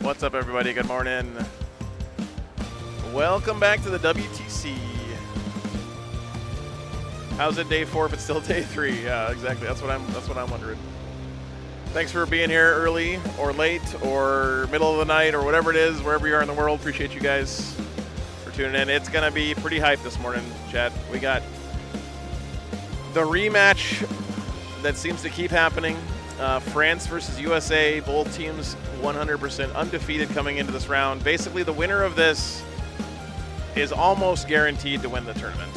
What's up, everybody? Good morning. Welcome back to the WTC. How's it day 4 if it's still day 3? Yeah, exactly. That's what I'm wondering. Thanks for being here early or late or middle of the night or whatever it is, wherever you are in the world. Appreciate you guys for tuning in. It's gonna be pretty hype this morning, chat. We got the rematch that seems to keep happening. France versus USA, both teams 100% undefeated coming into this round. Basically, the winner of this is almost guaranteed to win the tournament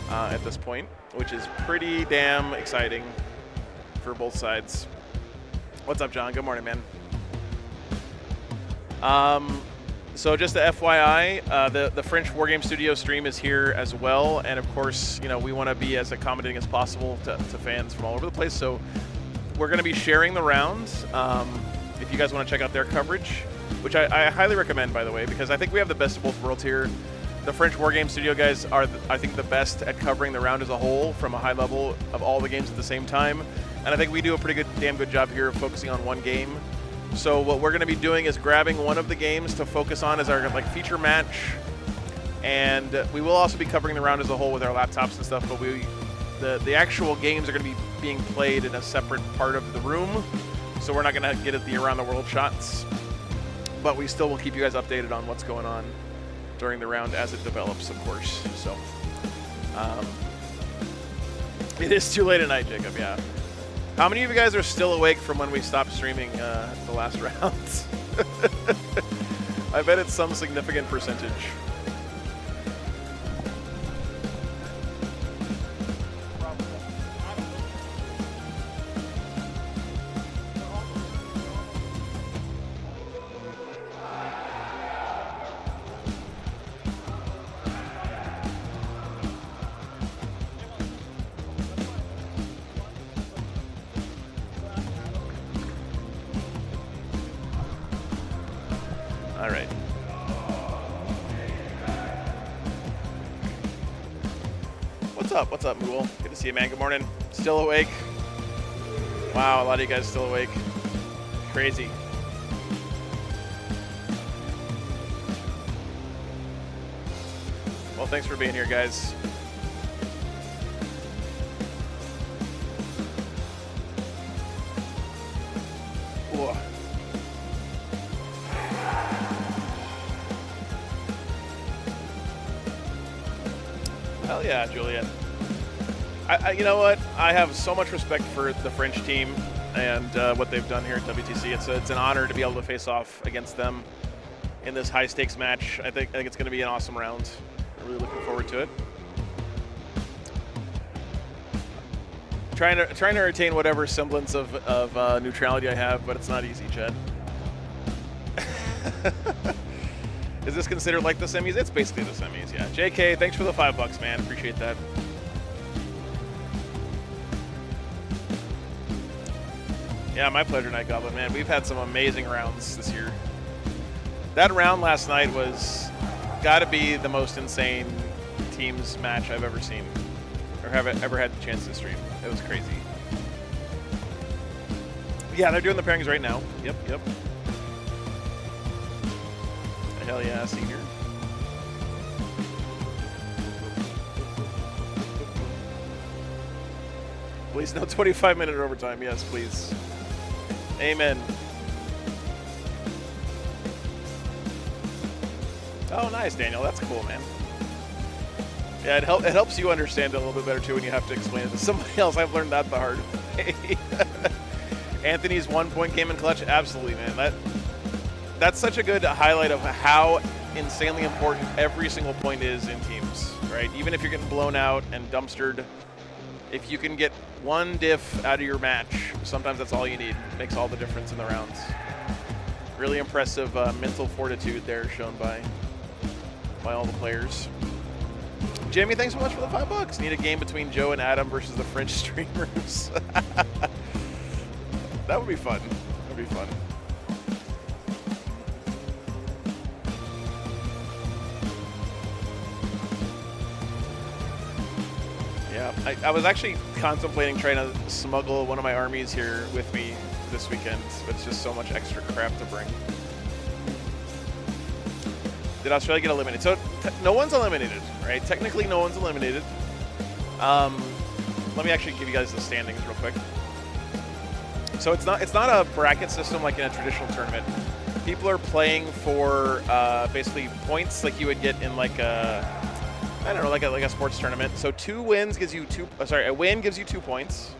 at this point, which is pretty damn exciting for both sides. What's up, John? Good morning, man. So just the FYI, the French Wargame Studio stream is here as well, and of course, you know, we want to be as accommodating as possible to fans from all over the place. So we're going to be sharing the rounds. If you guys want to check out their coverage, which I highly recommend, by the way, because I think we have the best of both worlds here. The French Wargame Studio guys are, I think, the best at covering the round as a whole from a high level of all the games at the same time. And I think we do a pretty damn good job here of focusing on one game. So what we're going to be doing is grabbing one of the games to focus on as our feature match. And we will also be covering the round as a whole with our laptops and stuff, but the actual games are going to be being played in a separate part of the room, so we're not going to get at the around the world shots, but we still will keep you guys updated on what's going on during the round as it develops, of course. So it is too late at night, Jacob. Yeah. How many of you guys are still awake from when we stopped streaming the last rounds? I bet it's some significant percentage. All right. What's up, Mool? Good to see you, man. Good morning. Still awake? Wow, a lot of you guys still awake. Crazy. Well, thanks for being here, guys. Whoa. Hell yeah, Juliet. You know what? I have so much respect for the French team and what they've done here at WTC. It's an honor to be able to face off against them in this high-stakes match. I think it's going to be an awesome round. I'm really looking forward to it. Trying to retain whatever semblance of neutrality I have, but it's not easy, Chad. Is this considered like the semis? It's basically the semis, yeah. JK, thanks for the $5, man. Appreciate that. Yeah, my pleasure, Night Goblin, man. We've had some amazing rounds this year. That round last night was got to be the most insane teams match I've ever seen, or have ever had the chance to stream. It was crazy. Yeah, they're doing the pairings right now. Yep. Hell yeah, senior. Please, no 25-minute overtime. Yes, please. Amen. Oh, nice, Daniel. That's cool, man. Yeah, it helps you understand it a little bit better, too, when you have to explain it to somebody else. I've learned that the hard way. Anthony's 1-point game in clutch? Absolutely, man. That's such a good highlight of how insanely important every single point is in teams, right? Even if you're getting blown out and dumpstered, if you can get one diff out of your match, sometimes that's all you need. It makes all the difference in the rounds. Really impressive mental fortitude there shown by all the players. Jimmy, thanks so much for the $5. Need a game between Joe and Adam versus the French streamers. That would be fun. That would be fun. Yeah, I was actually contemplating trying to smuggle one of my armies here with me this weekend, but it's just so much extra crap to bring. Did Australia get eliminated? So no one's eliminated, right? Technically, no one's eliminated. Let me actually give you guys the standings real quick. So it's not a bracket system like in a traditional tournament. People are playing for basically points like you would get in like a, I don't know, like a sports tournament. So a win gives you 2 points.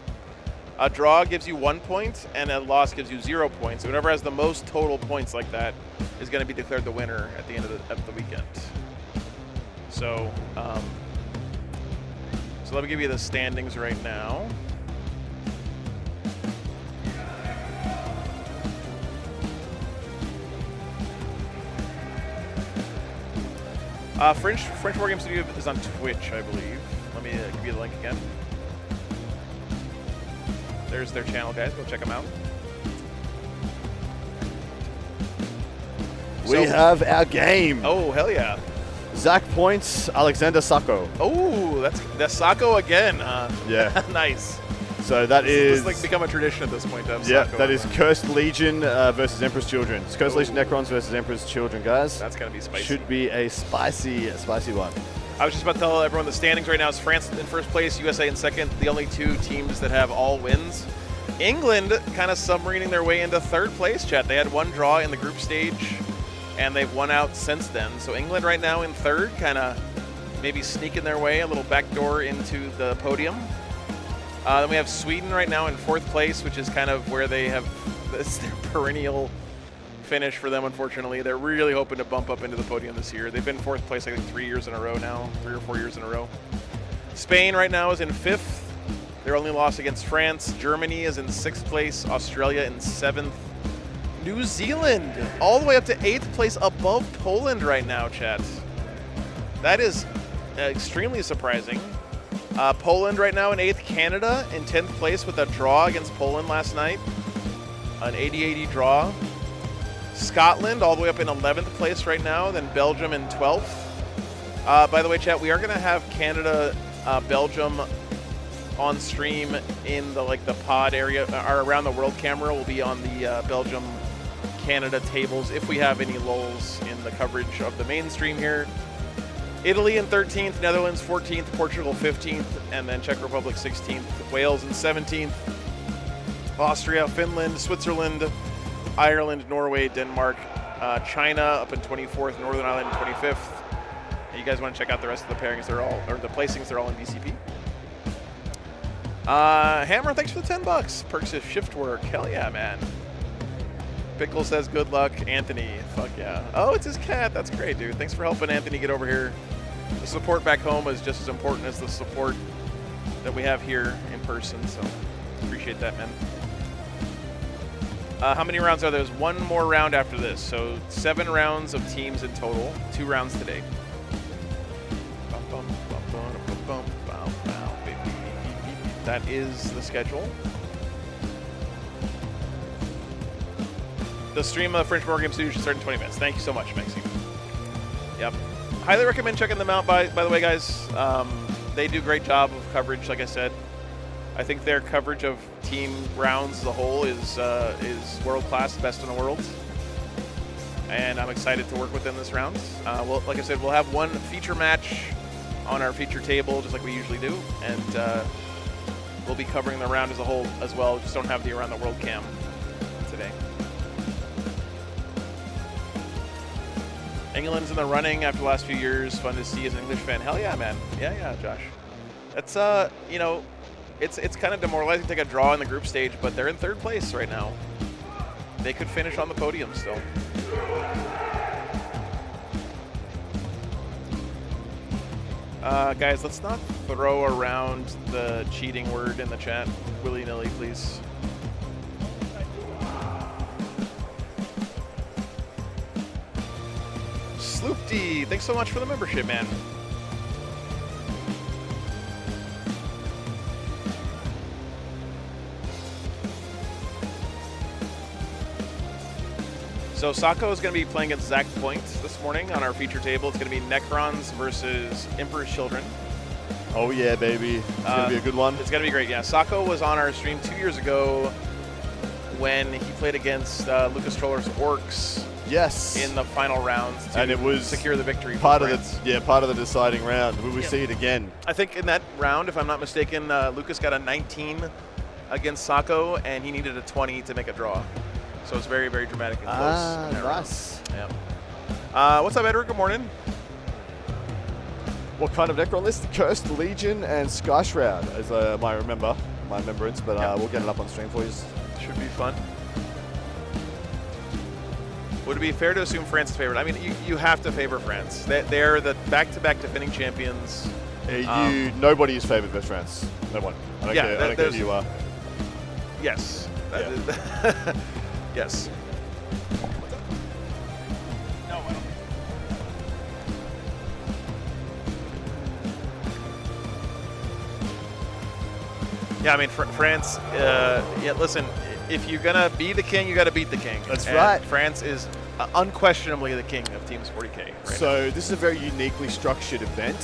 A draw gives you 1 point, and a loss gives you 0 points. So whoever has the most total points like that is going to be declared the winner at the end of the weekend. So, so let me give you the standings right now. French Wargame Studio is on Twitch, I believe. Let me give you the link again. There's their channel, guys. Go check them out. We have our game. Oh, hell yeah. Zach points, Alexander Sacco. Oh, that's Sacco again. Yeah. Nice. So that is like become a tradition at this point. Yeah, that is Cursed Legion versus Emperor's Children. It's Cursed Legion Necrons versus Emperor's Children, guys. That's going to be spicy. Should be a spicy one. I was just about to tell everyone the standings right now is France in first place, USA in second, the only 2 teams that have all wins. England kind of submarining their way into third place, chat. They had 1 draw in the group stage, and they've won out since then. So England right now in third, kind of maybe sneaking their way, a little backdoor into the podium. Then we have Sweden right now in 4th place, which is kind of where they have this their perennial finish for them, unfortunately. They're really hoping to bump up into the podium this year. They've been 4th place, I think, 3 years in a row now, 3 or 4 years in a row. Spain right now is in 5th. Their only loss against France. Germany is in 6th place. Australia in 7th. New Zealand all the way up to 8th place above Poland right now, chat. That is extremely surprising. Poland right now in 8th. Canada in 10th place with a draw against Poland last night. An 80-80 draw. Scotland all the way up in 11th place right now, then Belgium in 12th. By the way, chat, we are going to have Canada, Belgium on stream in the pod area. Our Around the World camera will be on the Belgium Canada tables if we have any lulls in the coverage of the mainstream here. Italy in 13th, Netherlands 14th, Portugal 15th, and then Czech Republic 16th, Wales in 17th, Austria, Finland, Switzerland, Ireland, Norway, Denmark, China up in 24th, Northern Ireland in 25th. And you guys want to check out the rest of the pairings? The placings, they're all in BCP. Hammer, thanks for the $10. Perks of shift work. Hell yeah, man. Pickle says good luck. Anthony, fuck yeah. Oh, it's his cat. That's great, dude. Thanks for helping Anthony get over here. The support back home is just as important as the support that we have here in person, so appreciate that, man. How many rounds are there? There's 1 more round after this, so 7 rounds of teams in total. 2 rounds today. That is the schedule. The stream of French Wargame Studio should start in 20 minutes. Thank you so much, Maxime. Yep. Highly recommend checking them out, by the way, guys. They do a great job of coverage, like I said. I think their coverage of team rounds as a whole is world-class, best in the world. And I'm excited to work with them this round. Well, like I said, we'll have 1 feature match on our feature table, just like we usually do. And we'll be covering the round as a whole as well. Just don't have the Around the World cam today. England's in the running after the last few years. Fun to see as an English fan. Hell yeah, man. Yeah, Josh. That's, you know, it's kind of demoralizing to take a draw in the group stage, but they're in 3rd place right now. They could finish on the podium still. Guys, let's not throw around the cheating word in the chat willy-nilly, please. Sloopty, thanks so much for the membership, man. So Sacco is going to be playing against Zach Point this morning on our feature table. It's going to be Necrons versus Emperor's Children. Oh yeah, baby. It's going to be a good one. It's going to be great, yeah. Sacco was on our stream 2 years ago when he played against Lucas Troller's Orcs Yes. in the final rounds to And it was secure the victory. part for of France. part of the deciding round. Will we Yep. see it again? I think in that round, if I'm not mistaken, Lucas got a 19 against Sacco, and he needed a 20 to make a draw. So it's very, very dramatic and close. in that round. Nice. Yeah. What's up, Edward? Good morning. What kind of Necron list? Cursed Legion and Sky Shroud, as my remembrance, but we'll get it up on stream for you. Should be fun. Would it be fair to assume France is favored? I mean, you have to favor France. They're the back-to-back defending champions. Nobody is favored versus France. No one. I don't care who you are. Yes. Yeah. Yes. No, I don't. Yeah, I mean, France, listen, if you're going to be the king, you got to beat the king. That's and right. France is unquestionably the king of Teams 40K right So this is a very uniquely structured event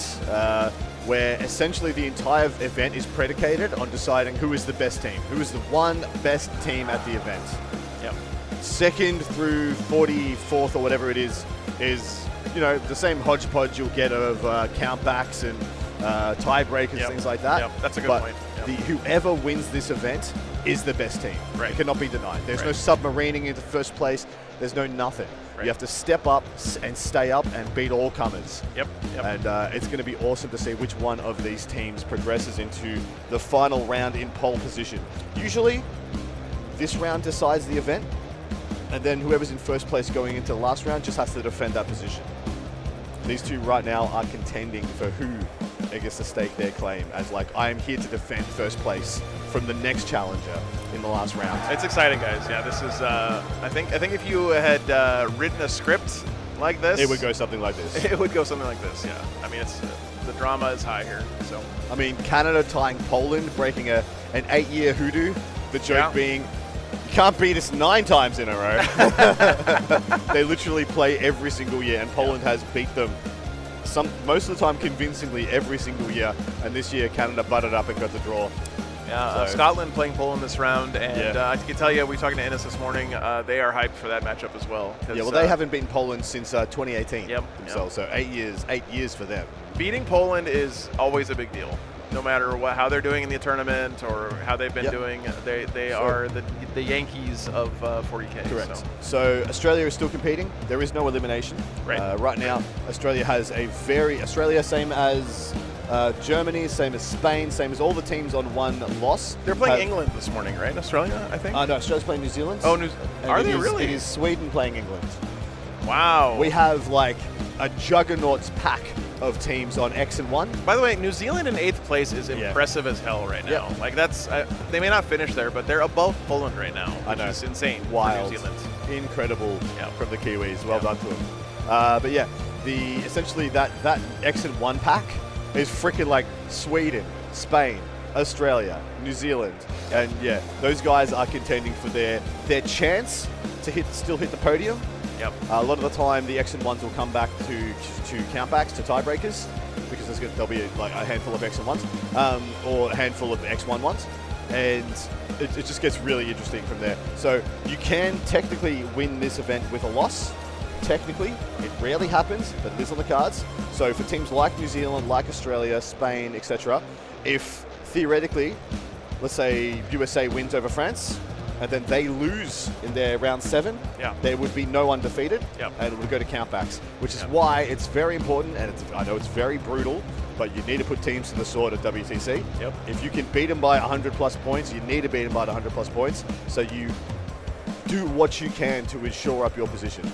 where essentially the entire event is predicated on deciding who is the best team, who is the one best team at the event. Yep. Second through 44th or whatever it is the same hodgepodge you'll get of countbacks and tiebreakers, things like that. Yep, that's a good but point. Yep. Whoever wins this event is the best team. Right. It cannot be denied. There's no submarining into first place. There's no nothing. Right. You have to step up and stay up and beat all comers. Yep. And it's going to be awesome to see which one of these teams progresses into the final round in pole position. Usually, this round decides the event, and then whoever's in first place going into the last round just has to defend that position. These two right now are contending for who gets to stake their claim as I am here to defend first place from the next challenger in the last round. It's exciting, guys. Yeah, this is. I think if you had written a script like this, It would go something like this. It would go something like this. Yeah. I mean, it's the drama is high here. So. I mean, Canada tying Poland, breaking an 8-year hoodoo. The joke being, you can't beat us 9 times in a row. They literally play every single year, and Poland has beat them most of the time convincingly every single year. And this year, Canada butted up and got the draw. Yeah, So- Scotland playing Poland this round, and Yeah. I can tell you, we were talking to Ennis this morning. They are hyped for that matchup as well. Yeah, well, they haven't beaten Poland since 2018 Yep, themselves, so 8 years for them. Beating Poland is always a big deal, no matter how they're doing in the tournament or how they've been Yep. doing. They are the Yankees of 40K. Correct. So Australia is still competing. There is no elimination. Right. Right now, Australia has Australia, same as Germany, same as Spain, same as all the teams on one loss. They're playing England this morning, right? Australia, I think. No, Australia's playing New Zealand. Oh, And are it they is- really? It is Sweden playing England. Wow. We have a juggernaut's pack of teams on X and 1. By the way, New Zealand in 8th place is Yeah. impressive as hell right now. Yep. Like they may not finish there, but they're above Poland right now, I which know. is insane Wild. for New Zealand. Incredible Yeah. from the Kiwis. Well Yeah. done to them. But yeah, essentially that X and 1 pack is freaking Sweden, Spain, Australia, New Zealand, and yeah, those guys are contending for their chance to still hit the podium. Yep. A lot of the time, the X and 1s will come back to countbacks, to tiebreakers, because there'll be a handful of X and 1s, or a handful of X1-1s, and it just gets really interesting from there. So you can technically win this event with a loss. Technically, it rarely happens, but it is on the cards. So for teams like New Zealand, like Australia, Spain, etc., if theoretically, let's say USA wins over France, and then they lose in their round 7, Yeah. there would be no undefeated, Yep. and it would go to countbacks, which is Yep. why it's very important, and I know it's very brutal, but you need to put teams to the sword at WTC. Yep. If you can beat them by 100 plus points, you need to beat them by 100 plus points, so you do what you can to ensure up your position.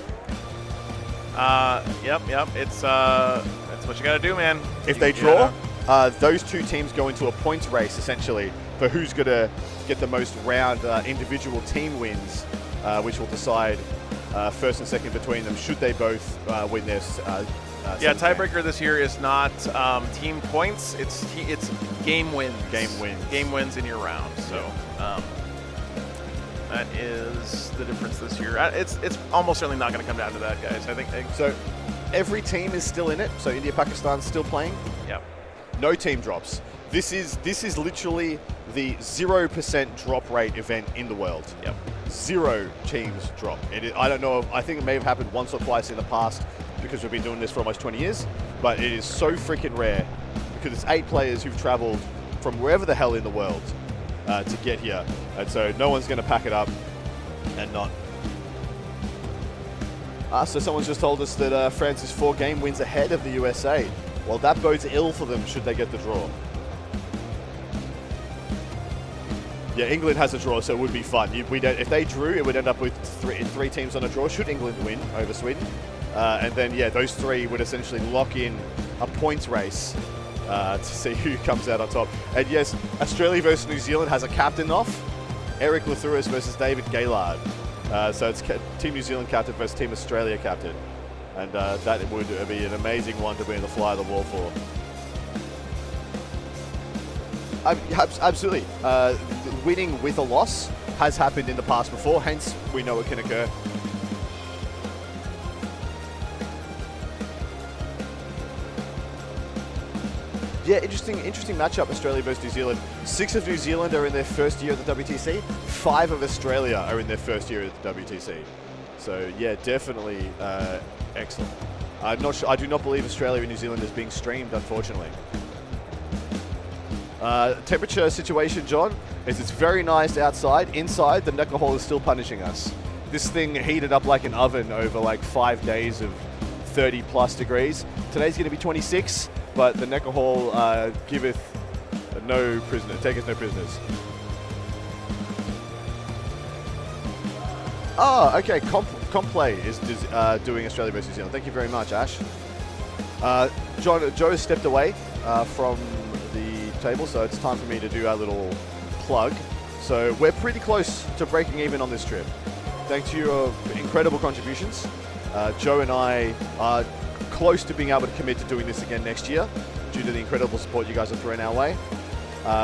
Yep. It's that's what you got to do, man. If they draw, those two teams go into a points race, essentially, for who's going to get the most round individual team wins, which will decide first and second between them, should they both win their Yeah, second tiebreaker this year is not team points. It's game wins. Game wins. Game wins in your round. So that is the difference this year. It's almost certainly not going to come down to that, guys. I think. So every team is still in it. So India, Pakistan's still playing. Yep. No team drops. This is literally the 0% drop rate event in the world. Yep. 0 teams drop. I don't know, I think it may have happened once or twice in the past because we've been doing this for almost 20 years, but it is so freaking rare because it's 8 players who've traveled from wherever the hell in the world to get here. And so no one's going to pack it up and not. So someone's just told us that France is 4 game wins ahead of the USA. Well, that bodes ill for them should they get the draw. Yeah, England has a draw, so it would be fun. If they drew, it would end up with 3 teams on a draw, should England win over Sweden. And then, yeah, those 3 would essentially lock in a points race to see who comes out on top. And yes, Australia versus New Zealand has a captain off. Eric Lathuris versus David Gaylard. So it's Team New Zealand captain versus Team Australia captain. And that would be an amazing one to be in the fly of the wall for. Absolutely. Winning with a loss has happened in the past before, hence we know it can occur. Yeah, interesting matchup, Australia versus New Zealand. 6 of New Zealand are in their first year at the WTC. 5 of Australia are in their first year at the WTC. So yeah, definitely excellent. I'm not sure, I do not believe Australia and New Zealand is being streamed, unfortunately. Temperature situation, John, is it's very nice outside. Inside, the Necker Hall is still punishing us. This thing heated up like an oven over like 5 days of 30 plus degrees. Today's going to be 26, but the Necker Hall giveth no prisoner, taketh no prisoners. Oh, okay, Complay is doing Australia versus New Zealand. Thank you very much, Ash. Joe has stepped away from the table, so it's time for me to do our little plug. So we're pretty close to breaking even on this trip. Thanks to your incredible contributions. Joe and I are close to being able to commit to doing this again next year due to the incredible support you guys are throwing our way.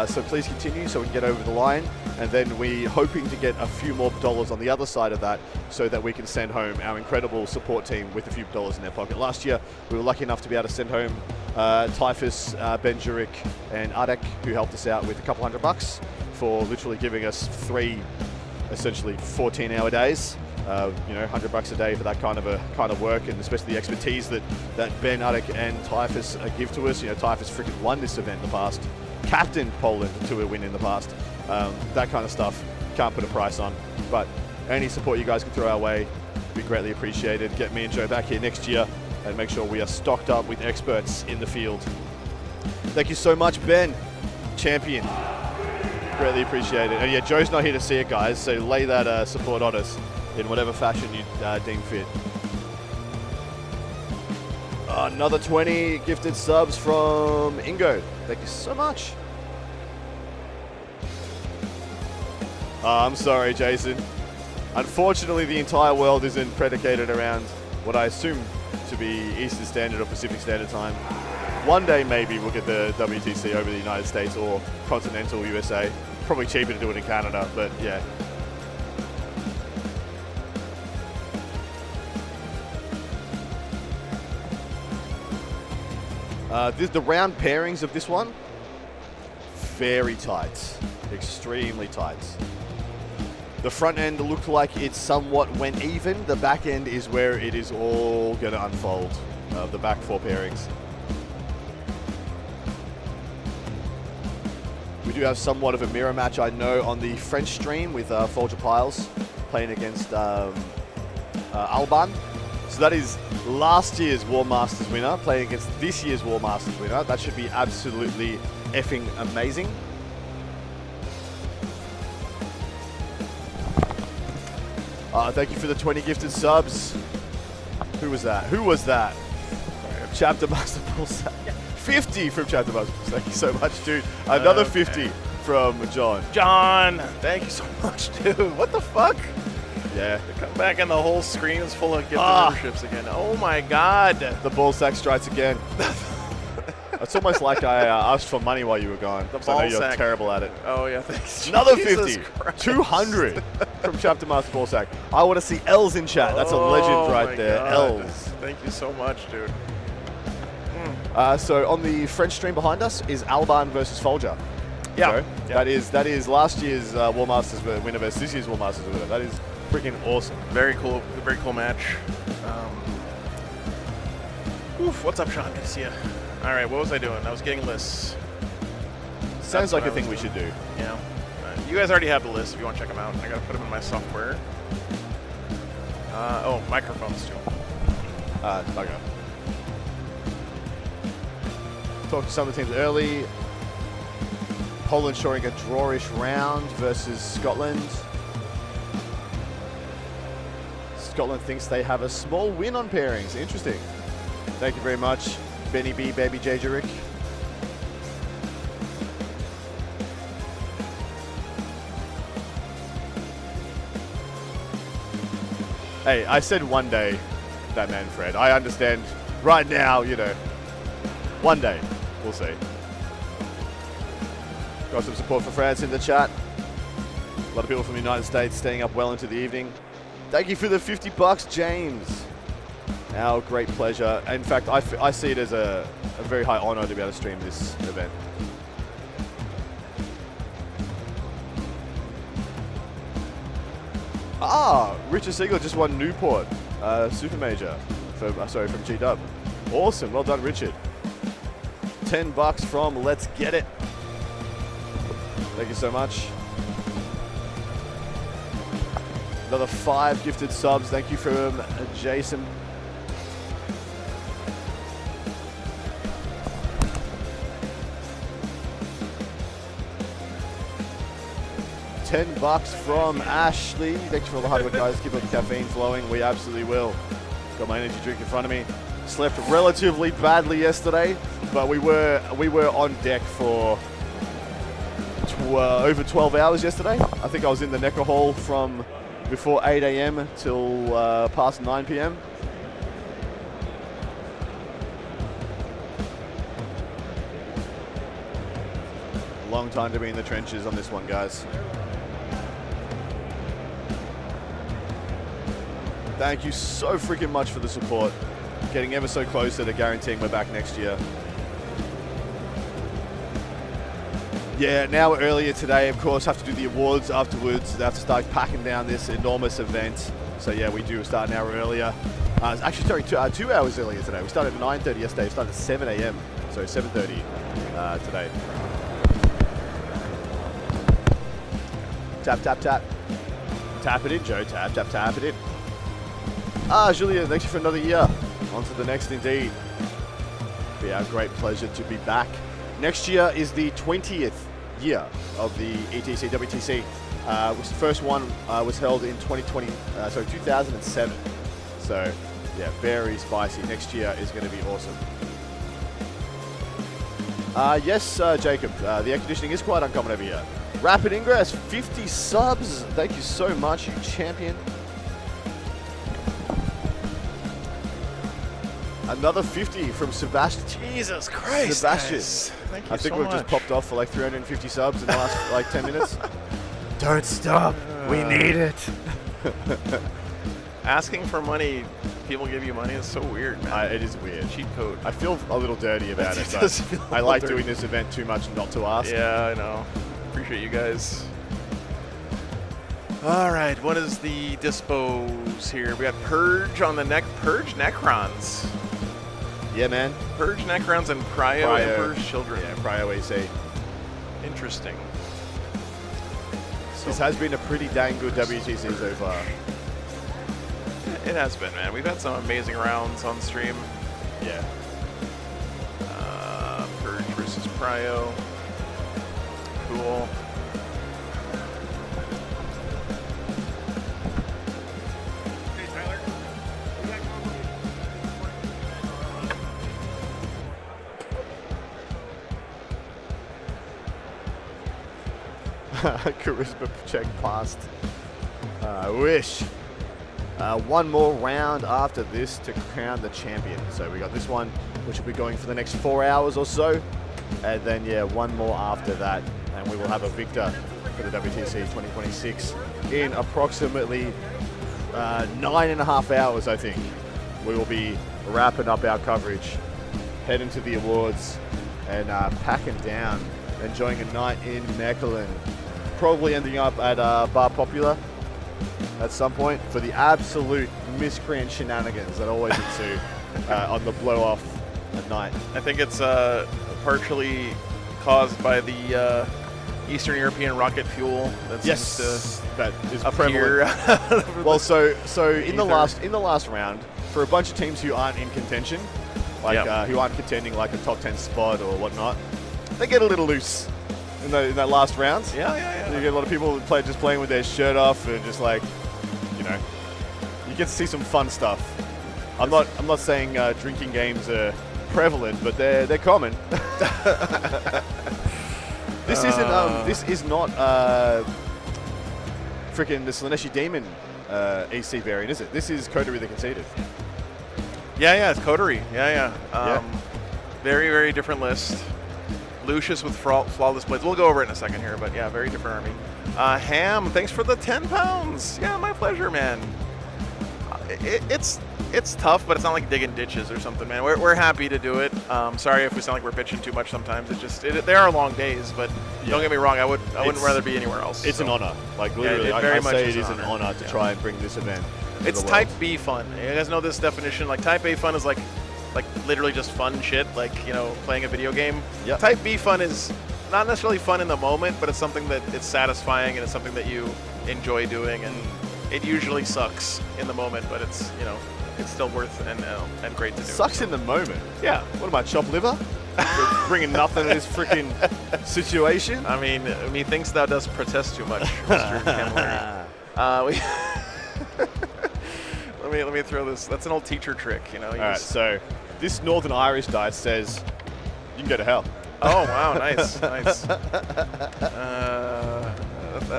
So please continue so we can get over the line, and then we're hoping to get a few more dollars on the other side of that so that we can send home our incredible support team with a few dollars in their pocket. Last year we were lucky enough to be able to send home Typhus, Ben Jurek and Adek, who helped us out with a couple $100 for literally giving us 3 essentially 14-hour days. You know, $100 a day for that kind of work, and especially the expertise that Ben, Adek and Typhus give to us. You know, Typhus freaking won this event in the past, captained Poland to a win in the past. That kind of stuff can't put a price on, but any support you guys can throw our way would be greatly appreciated. Get me and Joe back here next year and make sure we are stocked up with experts in the field. Thank you so much, Ben. Champion. Greatly appreciated. And yeah, Joe's not here to see it, guys, so lay that support on us in whatever fashion you deem fit. Another 20 gifted subs from Ingo. Thank you so much. I'm sorry, Jason. Unfortunately, the entire world isn't predicated around what I assume to be Eastern Standard or Pacific Standard Time. One day, maybe, we'll get the WTC over the United States or continental USA. Probably cheaper to do it in Canada, but yeah. The round pairings of this one, very tight, extremely tight. The front end looked like it somewhat went even. The back end is where it is all going to unfold, the back 4 pairings. We do have somewhat of a mirror match, I know, on the French stream with Folger Piles playing against Alban. So that is last year's War Masters winner playing against this year's War Masters winner. That should be absolutely effing amazing. Thank you for the 20 gifted subs. Who was that? Who was that? Chapter Master Bullsack. 50 from Chapter Master Bullsack. Thank you so much, dude. Another 50 from John. John, thank you so much, dude. What the fuck? Yeah. Come back and the whole screen is full of gift memberships again. Oh my god. The Bullsack strikes again. It's almost like I asked for money while you were gone. I know you're terrible at it. Oh yeah, thanks. Another Jesus 50. Christ. 200 from Chapter Master Bullsack. I want to see L's in chat. That's a legend right there. God. L's. Thank you so much, dude. So on the French stream behind us is Alban versus Folger. Yeah. So that is last year's War Masters winner versus this year's War Masters winner. That is freaking awesome. Very cool match. What's up, Sean? Good to see you. All right, what was I doing? I was getting lists. Sounds like a thing we should do. Yeah. You guys already have the list if you want to check them out. I got to put them in my software. Oh, microphones too. Okay. Talked to some of the teams early. Poland showing a drawish round versus Scotland. Scotland thinks they have a small win on pairings. Interesting. Thank you very much, Benny B, Baby J. Jurick. Hey, I said one day, that man Fred. I understand right now, you know, one day. We'll see. Got some support for France in the chat. A lot of people from the United States staying up well into the evening. Thank you for the $50, James. Our great pleasure. In fact, I see it as a very high honor to be able to stream this event. Richard Siegel just won Newport Super Major from G-Dub. Awesome, well done, Richard. $10 from Let's Get It. Thank you so much. Another 5 gifted subs. Thank you from Jason. $10 from Ashley. Thanks for all the hard work, guys. Keep up the caffeine flowing. We absolutely will. Got my energy drink in front of me. Slept relatively badly yesterday, but we were on deck for over 12 hours yesterday. I think I was in the Necker Hall from before 8 a.m. till past 9 p.m. Long time to be in the trenches on this one, guys. Thank you so freaking much for the support. Getting ever so closer to guaranteeing we're back next year. Yeah, now earlier today, of course, have to do the awards afterwards. They have to start packing down this enormous event. So yeah, we do start an hour earlier. It's actually starting 2 hours earlier today. We started at 9:30 yesterday. We started at 7 a.m. So 7:30 today. Tap, tap, tap. Tap it in, Joe. Tap, tap, tap it in. Julia, thank you for another year. On to the next, indeed. Be our great pleasure to be back. Next year is the 20th year of the ETC WTC. Which the first one was held in 2007. So, yeah, very spicy. Next year is going to be awesome. Yes, Jacob, the air conditioning is quite uncommon over here. Rapid Ingress, 50 subs. Thank you so much, you champion. Another 50 from Sebastian. Jesus Christ, Sebastian. Guys. Thank you I think so we've much. just popped off for like 350 subs in the last like 10 minutes. Don't stop. We need it. Asking for money, people give you money. It's so weird, man. It is weird. Cheat code. I feel a little dirty about it, does but feel a I little like dirty. doing this event too much not to ask. Yeah, I know. Appreciate you guys. All right, what is the dispos here? We got Purge on the neck. Purge Necrons. Yeah, man. Purge Necrons and Prio Emperor's Children. Yeah, Prio EC. Interesting. So This has been a pretty dang good WTC so far. it has been, man. We've had some amazing rounds on stream. Yeah. Purge versus Prio. Cool. Charisma check passed. I wish. One more round after this to crown the champion. So we got this one, which will be going for the next 4 hours or so. And then, yeah, one more after that. And we will have a victor for the WTC 2026 in approximately 9.5 hours, I think. We will be wrapping up our coverage, heading to the awards, and packing down enjoying a night in Mechelen. Probably ending up at Bar Popular at some point for the absolute miscreant shenanigans that always ensue on the blow-off at night. I think it's partially caused by the Eastern European rocket fuel that seems that is to appear. prevalent. Well, so in the ether. last round, for a bunch of teams who aren't in contention, like who aren't contending like a top 10 spot or whatnot, they get a little loose in that last round. Yeah. You get a lot of people just playing with their shirt off and just like, you know, you get to see some fun stuff. I'm not saying drinking games are prevalent, but they're common. This is not freaking the Slaneshi Demon EC variant, is it? This is Coterie the Conceited. Yeah, it's Coterie. Yeah. Very, very different list. Lucius with flawless blades. We'll go over it in a second here, but yeah, very different army. Ham, thanks for the 10 pounds. Yeah, my pleasure, man. It's tough, but it's not like digging ditches or something, man. We're happy to do it. Sorry if we sound like we're bitching too much sometimes. There are long days, but don't get me wrong. I wouldn't rather be anywhere else. It's an honor. Like literally, it very I much say is it is an an honor. honor to try and bring this event. to It's the type world. B fun. You guys know this definition? Like type A fun is like literally just fun shit, like, you know, playing a video game. Yep. Type B fun is not necessarily fun in the moment, but it's something that it's satisfying and it's something that you enjoy doing, and it usually sucks in the moment, but it's, you know, it's still worth and great to do. Sucks in the moment. Yeah. What am I, chopped liver? Bringing nothing to this freaking situation. I mean, methinks thou dost protest too much, Mr. Camilleri. Let me throw this. That's an old teacher trick, you know. All right, so this Northern Irish dice says you can go to hell. Oh wow, nice. I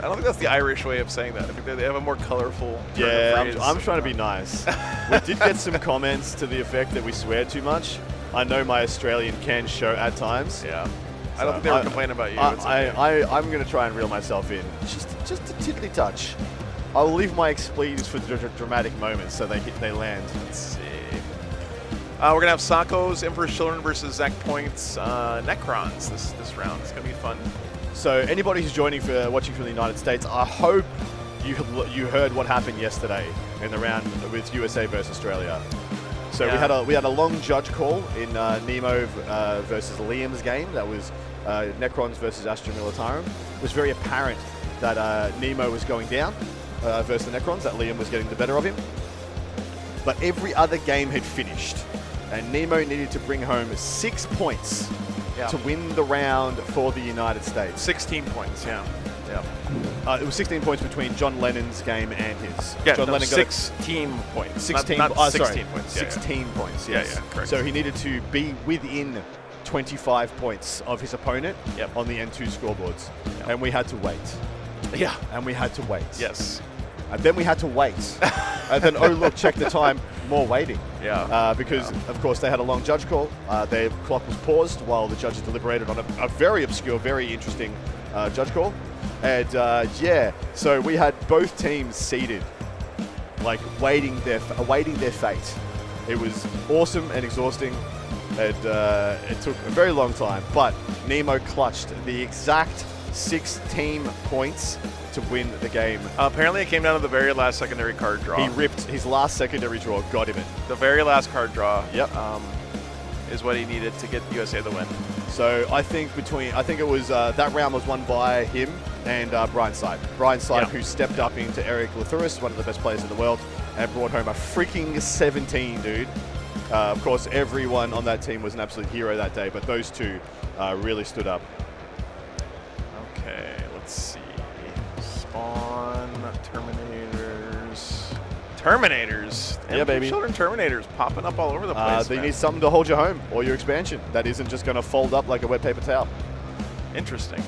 don't think that's the Irish way of saying that. I think they have a more colorful turn of Yeah, phrase. I'm trying to be nice. We did get some comments to the effect that we swear too much. I know my Australian can show at times. Yeah. I don't think they were complaining about you. It's okay. I'm going to try and reel myself in. Just a tiddly touch. I'll leave my expletives for dramatic moments so they land. Let's see. We're going to have Sako's Emperor's Children versus Zach Point's Necrons this round. It's going to be fun. So anybody who's watching from the United States, I hope you heard what happened yesterday in the round with USA versus Australia. So Yeah. we had a long judge call in Nemo versus Liam's game. That was Necrons versus Astra Militarum. It was very apparent that Nemo was going down versus the Necrons, that Liam was getting the better of him. But every other game had finished, and Nemo needed to bring home 6 points to win the round for the United States. 16 points, yeah. It was 16 points between John Lennon's game and his. Yeah, John Lennon got 16 points. 16 not sorry, 16 points. 16 points, yes. Yeah, correct. So he needed to be within 25 points of his opponent on the N2 scoreboards. Yep. And we had to wait. Yeah. And we had to wait. Yes. And then we had to wait. And then, oh, look, check the time, more waiting. Yeah. Because, of course, they had a long judge call. Their clock was paused while the judges deliberated on a very obscure, very interesting judge call. And, so we had both teams seated, like, awaiting their fate. It was awesome and exhausting, and it took a very long time. But Nemo clutched the exact 16 points to win the game. Apparently it came down to the very last secondary card draw. He ripped his last secondary draw, got him it. The very last card draw Yep. is what he needed to get USA the win. So I think it was that round was won by him and Brian Seib. Brian Seib, who stepped up into Eric Lathuris, one of the best players in the world, and brought home a freaking 17, dude. Of course, everyone on that team was an absolute hero that day, but those two really stood up. Okay, let's see. Spawn, Terminators. Yeah, baby. Children Terminators popping up all over the place. They man. need something to hold you home or your expansion that isn't just going to fold up like a wet paper towel. Interesting.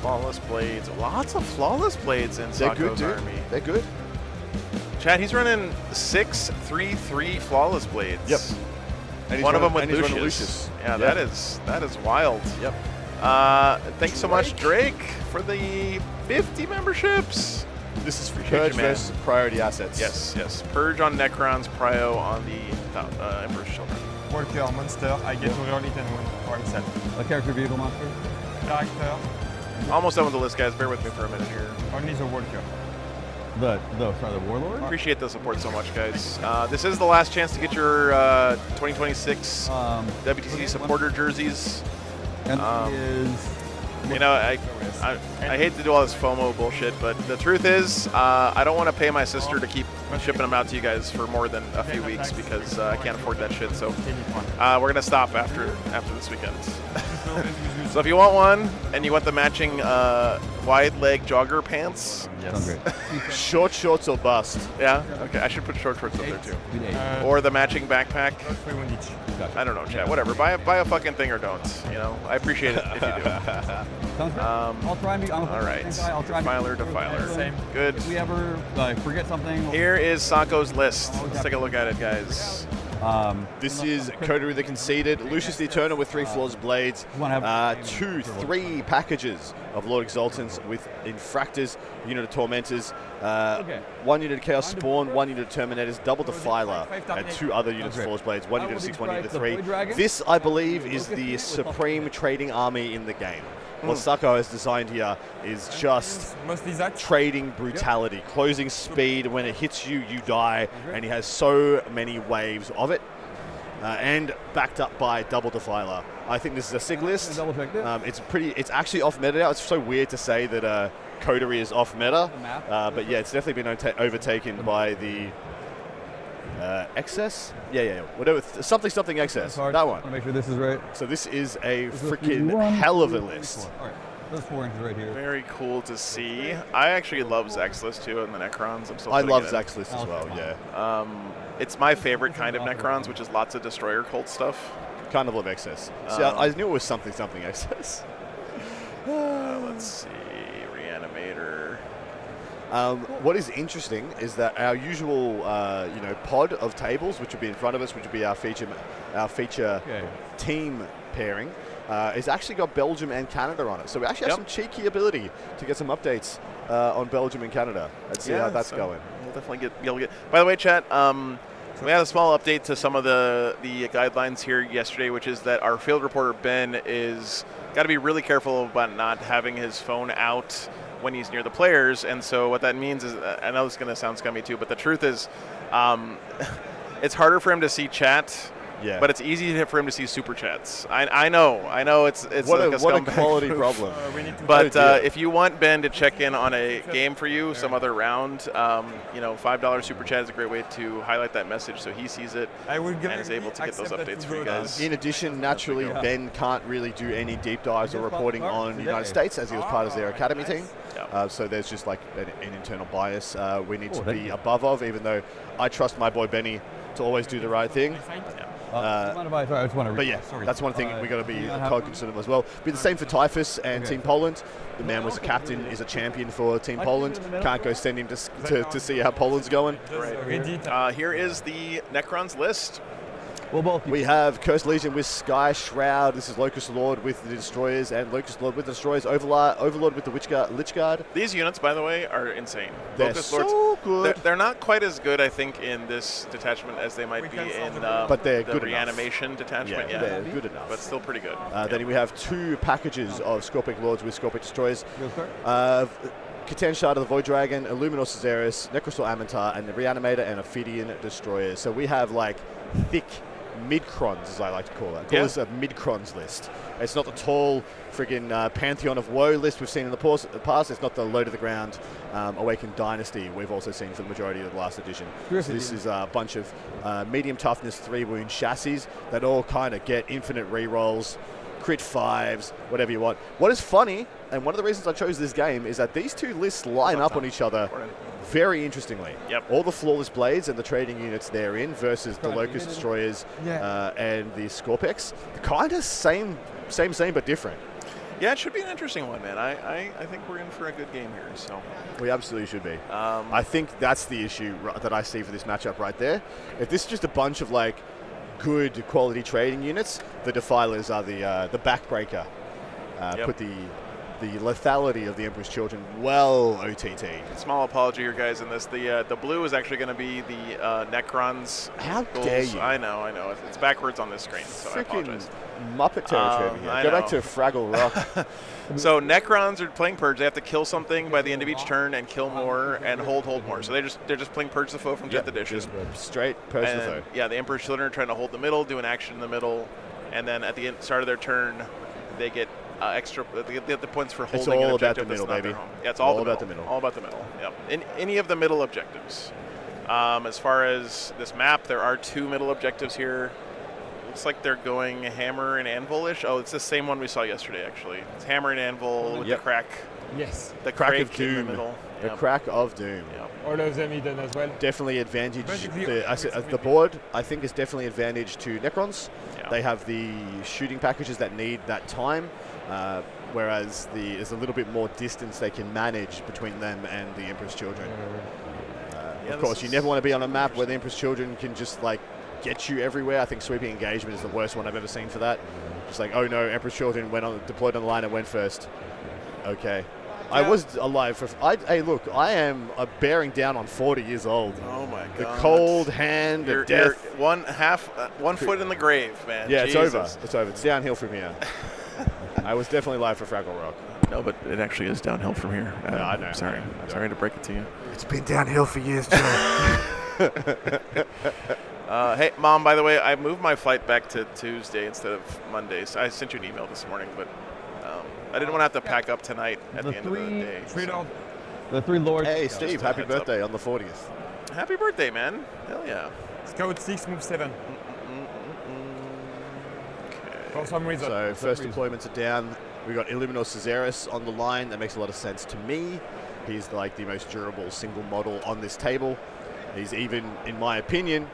Flawless Blades. Lots of Flawless Blades in They're good, Sako's dude. army. They're good. Chad, he's running 6-3-3 Flawless Blades. Yep. And One of them with and he's running Lucius. Yeah, Yep. that is wild. Yep. Thanks so much, Drake, for the 50 memberships. This is for Appreciate Purge you, man. versus Priority Assets. Yes. Purge on Necrons, Prio on the Emperor's Children. Walker, monster, I get to roll it and win for himself. A character vehicle monster. Character, Almost done with the list, guys. Bear with me for a minute here. only the Walker. The warlord. Appreciate the support so much, guys. This is the last chance to get your 2026 WTC supporter jerseys. And is. You know, I hate to do all this FOMO bullshit, but the truth is, I don't want to pay my sister to keep shipping them out to you guys for more than a few weeks because I can't afford that shit. So we're gonna stop after this weekend. So if you want one and you want the matching wide leg jogger pants, Sounds great. Short shorts or bust. yeah, okay, I should put short shorts up there too, Good 8. or the matching backpack. 3 wound each. I don't know, chat. Whatever. Buy a fucking thing or don't. You know, I appreciate it if you do. Sounds good. I'll try and be. I'm All right. I'll try and be Defiler, Defiler. Same. Good. If we ever forget something. Here is Sako's list. Let's take a look at it, guys. This is Coterie the Conceited, Lucius the Eternal with 3 Flawless Blades, 3 packages of Lord Exaltants with Infractors, unit of Tormentors, 1 unit of Chaos Spawn, 1 unit of Terminators, double Defiler, and 2 other units of Flawless Blades, 1 unit of 6, 1 unit of 3. This, I believe, is the supreme trading army in the game. What Sako has designed here is just Mostly that. trading brutality, closing speed. When it hits you, you die, and he has so many waves of it, and backed up by double Defiler. I think this is a sig list. Double check this. It's actually off meta now. It's so weird to say that Coterie is off meta, but yeah, it's definitely been overtaken by the excess. Yeah, whatever, something excess. That one. I want to make sure this is right. So this is a freaking hell of a list. All right, those 4 inches right here. Very cool to see. I actually love Zach's list too, and the Necrons. I'm still I putting love it in. Zach's list as well. Yeah, It's my favorite kind of Necrons, which is lots of Destroyer cult stuff. Carnival of Excess. See, I knew it was something excess. Let's see, Reanimator. What is interesting is that our usual, pod of tables, which would be in front of us, which would be our feature team pairing, is actually got Belgium and Canada on it. So we actually have some cheeky ability to get some updates on Belgium and Canada. Let's see how that's going. We'll definitely be able to get. By the way, chat. We had a small update to some of the guidelines here yesterday, which is that our field reporter Ben is got to be really careful about not having his phone out when he's near the players. And so what that means is, I know this is going to sound scummy too, but the truth is, it's harder for him to see chat. Yeah. But it's easy for him to see super chats. I know it's what like a scumbag quality move. problem. We need to But if you want Ben to check in on a game for you, some other round, $5 super chat is a great way to highlight that message so he sees it I will and is able to get those updates for you guys. In addition, naturally, Ben can't really do any deep dives or reporting on the United States as he was part of their academy team. So there's just like an internal bias we need to be above of, even though I trust my boy Benny to always do the right thing. But yeah, that's one thing we got to be cognizant of as well. Be the same for Typhus and Team Poland. The man was a captain, is a champion for Team Poland. Can't go send him to see how Poland's going. Here is the Necrons list. We have Cursed Legion with Sky Shroud. This is Locust Lord with the Destroyers, and Locust Lord with the Destroyers. Overlord with the Lich Guard. These units, by the way, are insane. They're Locust so Lords, good. They're not quite as good, I think, in this detachment as they might be in but they're the good reanimation enough. detachment. Yeah, they're good enough. But still pretty good. Then we have 2 packages of Scorpic Lords with Scorpic Destroyers. Catan Shard of the Void Dragon, Illuminor Caesaris, Necrosaur Amintar, and the Reanimator and Ophidian Destroyers. So we have like thick mid-crons, as I like to call it. Call this a mid-crons list. It's not the tall friggin' Pantheon of Woe list we've seen in the past. It's not the low to the ground Awakened Dynasty we've also seen for the majority of the last edition. So this is a bunch of medium toughness 3-wound chassis that all kind of get infinite rerolls, crit 5s, whatever you want. What is funny, and one of the reasons I chose this game, is that these two lists line up on each other very interestingly. Yep. All the Flawless Blades and the trading units therein versus the Locust Destroyers and the Scorpex. Kind of same, but different. Yeah, it should be an interesting one, man. I think we're in for a good game here. So we absolutely should be. I think that's the issue that I see for this matchup right there. If this is just a bunch of like good quality trading units, the Defilers are the backbreaker. Put the the lethality of the Emperor's Children well OTT. Small apology here, guys. In this, the blue is actually going to be the Necrons. How goals. dare you? I know. It's backwards on this screen, so I Freaking apologize. Muppet territory over here. I Go back know. to Fraggle Rock. So Necrons are playing Purge. They have to kill something by the end of each turn and kill more and hold more. So they're just playing Purge the Foe from 5th edition. Just straight Purge the And, Foe. yeah, the Emperor's Children are trying to hold the middle, do an action in the middle, and then at the start of their turn, they get extra. They get the points for holding an all about objective the middle, that's not their baby. home. Yeah, it's all All the about middle. the middle. All about the middle. Yep. In any of the middle objectives. As far as this map, there are 2 middle objectives here. Looks like they're going hammer and anvil-ish. Oh, it's the same one we saw yesterday, actually. It's hammer and anvil with the crack. Yes. The Crack crake of Doom. in the middle. The Yep. Crack of Doom. Yep. All of them hidden as well. Definitely advantage. Basically, The board, I think, is definitely advantage to Necrons. Yeah. They have the shooting packages that need that time, whereas there's a little bit more distance they can manage between them and the Emperor's Children. Yeah, Of course, this you is never want to be on a map where the Emperor's Children can just like get you everywhere. I think sweeping engagement is the worst one I've ever seen for that. Just like, oh no, Emperor's Children deployed on the line and went first. Okay. I Yeah. was alive for. Hey, look, I am bearing down on 40 years old. Oh my god. The cold hand, You're, the death. you're one foot in the grave, man. Yeah, Jesus. it's over. It's over. It's downhill from here. I was definitely live for Fraggle Rock. No, but it actually is downhill from here. Yeah, I know. Sorry. I know. Sorry to break it to you. It's been downhill for years, Joe. Hey, Mom, by the way, I moved my flight back to Tuesday instead of Monday. So I sent you an email this morning, but I didn't want to have to pack up tonight at the end of the day. so. The 3 lords. Hey, Just Steve, a happy heads up. birthday on the 40th. Happy birthday, man. Hell yeah. Scout 6, move 7. For some reason. So first deployments are down. We got Illuminor Caesaris on the line. That makes a lot of sense to me. He's like the most durable single model on this table. He's even, in my opinion,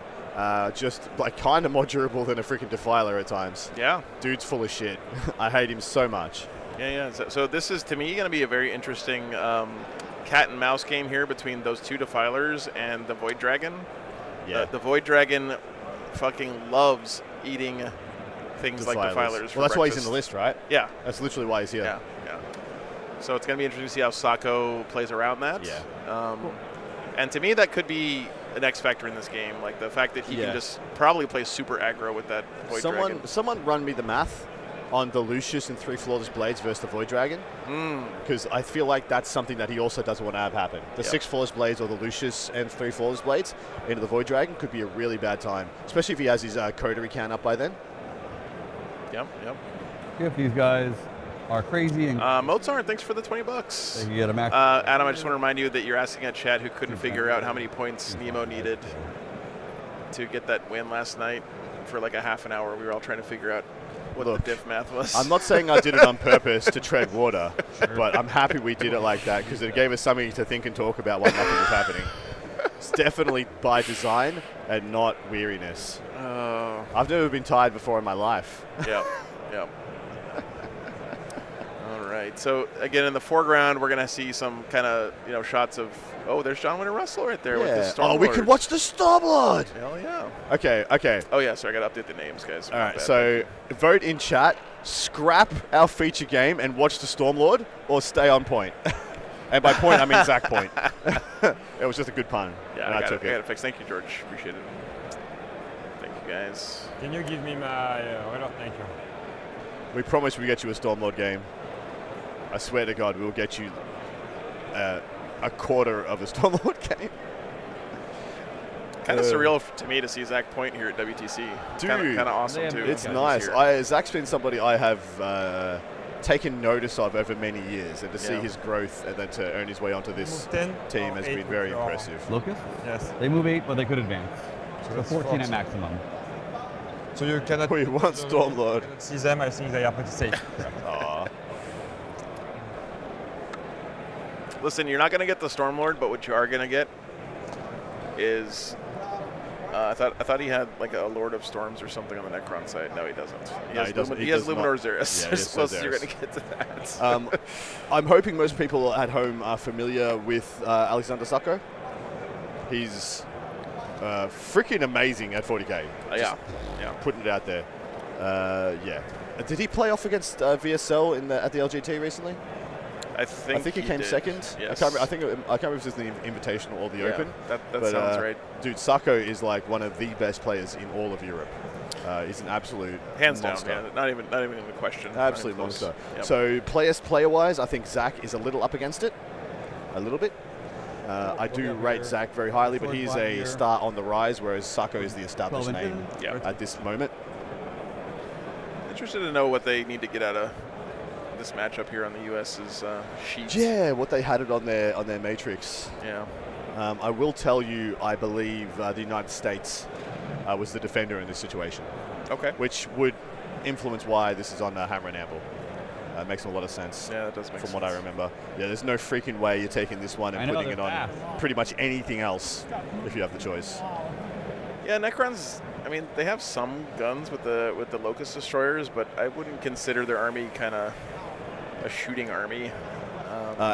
just like kind of more durable than a freaking Defiler at times. Yeah. Dude's full of shit. I hate him so much. Yeah. So this is, to me, going to be a very interesting cat and mouse game here between those 2 Defilers and the Void Dragon. Yeah. The Void Dragon fucking loves eating things like Defilers for Well, that's why he's in breakfast. the list, right? Yeah. That's literally why he's here. Yeah. So it's going to be interesting to see how Sako plays around that. Yeah. And to me, that could be an X factor in this game, like the fact that he Yeah. can just probably play super aggro with that Void Dragon. Someone run me the math on the Lucius and 3 Flawless Blades versus the Void Dragon. Because I feel like that's something that he also doesn't want to have happen. The 6 Flawless Blades or the Lucius and 3 Flawless Blades into the Void Dragon could be a really bad time, especially if he has his coterie count up by then. Yep. If these guys are crazy and Mozart, thanks for the $20. they can get a max. Adam, I just want to remind you that you're asking a chat who couldn't figure out how many points Nemo needed to get that win last night. For like a half an hour, we were all trying to figure out what Look, the diff math was. I'm not saying I did it on purpose to tread water, but I'm happy we did it like that because it gave us something to think and talk about while nothing was happening. It's definitely by design and not weariness. I've never been tired before in my life. Yep. All right. So again, in the foreground, we're gonna see some kind of shots of. Oh, there's John Winter Russell right there with the Stormlord. Oh, we can watch the Stormlord. Hell yeah. Okay. Oh yeah. Sorry, I gotta update the names, guys. All right, so vote in chat, scrap our feature game and watch the Stormlord, or stay on point. And by point, I mean Zach point. It was just a good pun. Yeah, and I I got took it it. fixed. Thank you, George. Appreciate it. Thank you, guys. Can you give me my thank you. We promise we get you a Stormlord game. I swear to God, we'll get you a quarter of a Stormlord game. Kind of surreal to me to see Zach Point here at WTC. Dude. Kind of awesome, Yeah, too. It's that he's nice. here. Zach's been somebody I have taken notice of over many years, and to see Yeah. his growth and then to earn his way onto this Move 10 team or has 8 been very with your- impressive. Locust? Yes. They move 8, but they could advance. So that's 14 at 14. maximum. So you cannot. We want Stormlord. You cannot see them. I think they are pretty safe. Aw. Listen, you're not going to get the Stormlord, but what you are going to get is... I thought he had like a Lord of Storms or something on the Necron side. No, he doesn't. No, he doesn't. He He has does Luminor not. Xeris. Yeah, I he has suppose you're Xeris. going to get to that. I'm hoping most people at home are familiar with Alexander Sacco. He's freaking amazing at 40k. Yeah. Putting it out there. Did he play off against VSL at the LGT recently? I think he came did. second. Yes. I can't remember if it was the Invitational or the Yeah, Open. That But, sounds right. Dude, Sacco is like one of the best players in all of Europe. He's an absolute Hands monster. down, yeah. Not even in the question. Absolute Not even close. monster. Yep. So player-wise, I think Zach is a little up against it. A little bit. I do rate Zach very highly, but he's a star on the rise, whereas Sacco is the established name at this moment. Interested to know what they need to get out of this matchup here on the U.S.'s sheet. Yeah, what they had it on their matrix. Yeah. I will tell you, I believe the United States was the defender in this situation. Okay. Which would influence why this is on Hammer and Amble. Makes a lot of sense. Yeah, that does make sense. From what I remember. Yeah, there's no freaking way you're taking this one and putting it on pretty much anything else if you have the choice. Yeah, Necrons, I mean, they have some guns with the Locust Destroyers, but I wouldn't consider their army kind of a shooting army.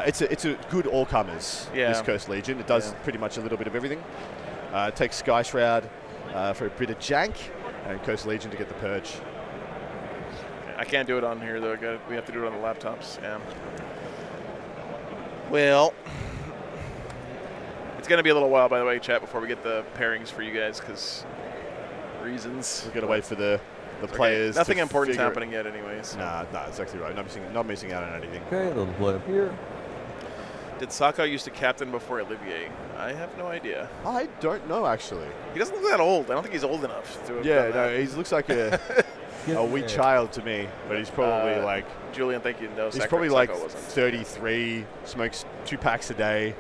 It's a good all-comers, Yeah. this Coast Legion. It does pretty much a little bit of everything. It takes Sky Shroud for a bit of jank, and Coast Legion to get the Purge. I can't do it on here, though. We have to do it on the laptops. Yeah. Well, it's going to be a little while, by the way, chat, before we get the pairings for you guys, because reasons. We've got to wait for the players. Nothing to important's figure happening yet, anyways. Nah, exactly right. Not missing out on anything. Okay, a little blood up here. Did Sacco used to captain before Olivier? I have no idea. I don't know, actually. He doesn't look that old. I don't think he's old enough to have Yeah, done that. no, he looks like a wee child to me, but he's probably like... Julian, thank you. No, He's probably like Sacco wasn't. 33, smokes 2 packs a day,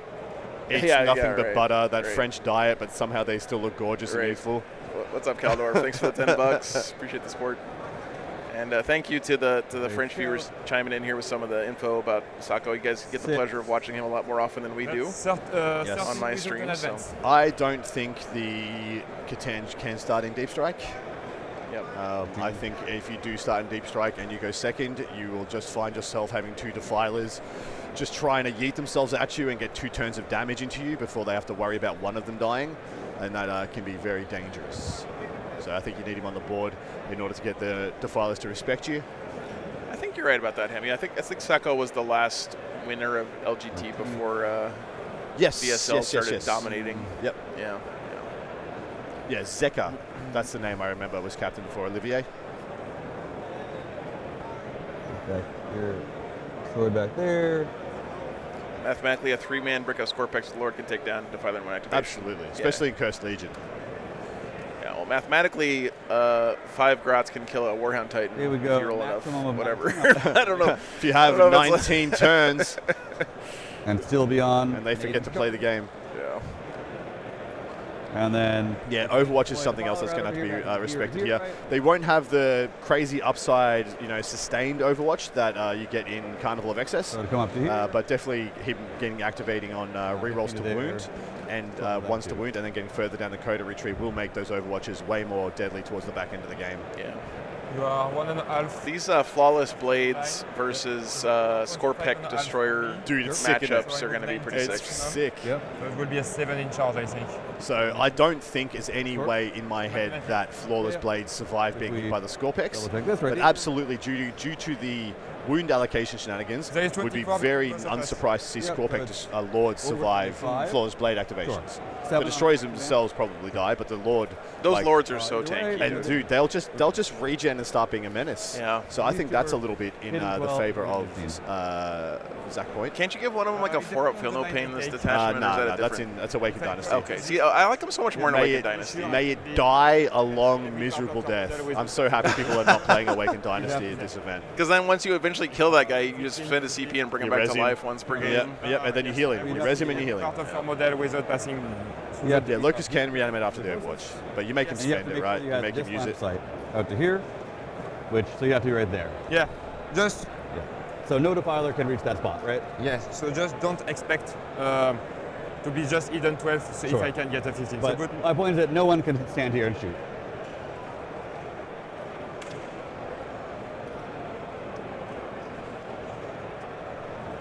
eats Yeah, nothing yeah, but right, butter, that right. French diet, but somehow they still look gorgeous and Right. youthful. What's up, Caldor? Thanks for the $10. Appreciate the support. And thank you to the French viewers chiming in here with some of the info about Sacco. You guys get the pleasure of watching him a lot more often than we do on my stream. So. I don't think the Catan can start in Deep Strike. Yep. I think if you do start in Deep Strike and you go second, you will just find yourself having 2 Defilers just trying to yeet themselves at you and get 2 turns of damage into you before they have to worry about one of them dying, and that can be very dangerous. So I think you need him on the board in order to get the Defilers to respect you. I think you're right about that, Hemi. I think Sacco was the last winner of LGT before VSL started dominating. Yep. Yeah. Yeah, Zeka. That's the name I remember was captain before Olivier. Back here. Sword back there. Mathematically, a 3-man brick of Scorpex the Lord can take down Defiler in one activation. Absolutely, especially in Cursed Legion. Yeah, well, mathematically, 5 Grots can kill a Warhound Titan. Here we go. If you roll enough. Whatever. I don't know. If you have 19 turns and still be on. And they forget to play the game. Yeah. And then... Yeah, Overwatch is something else that's going to have to be respected here. They won't have the crazy upside, sustained Overwatch that you get in Carnival of Excess. So to come up to here. But definitely him activating on rerolls to wound and ones to wound, and then getting further down the Coda Retrieve will make those Overwatches way more deadly towards the back end of the game. Yeah. You are 1.5. These Flawless Blades versus Scorpec Destroyer matchups are going to be pretty sick. It's sick. Yep. So it will be a 7 in charge, I think. So I don't think there's any way in my head that Flawless Blades survive being hit by the Scorpex. But absolutely, due to the wound allocation shenanigans, would be very unsurprised to see Scorpec Lords survive Flawless Blade activations. The Destroyers themselves probably die, but the Lord... Those Lords are so tanky. And dude, they'll just regen and start being a menace. Yeah. So I think that's a little bit in the favor of Zach Point. Can't you give one of them like a 4-up Feel No Pain this detachment? No, that's Awakened Dynasty. Okay, see, I like them so much more in Awakened Dynasty. May it die a long, miserable death. I'm so happy people are not playing Awakened Dynasty at this event. Because then once you eventually kill that guy, you just spend a CP and bring him back to life once per game. Yep, and then you heal him. You res him and you heal him. Part of your model without passing. Yeah, Locust can reanimate after the Overwatch, but you make him spend it, right? You make him use it. Out to here, so you have to be right there. Yeah, just... Yeah. So no Defiler can reach that spot, right? Yes. So just don't expect to be just Eden 12 so if I can get a 15. But so my point is that no one can stand here and shoot.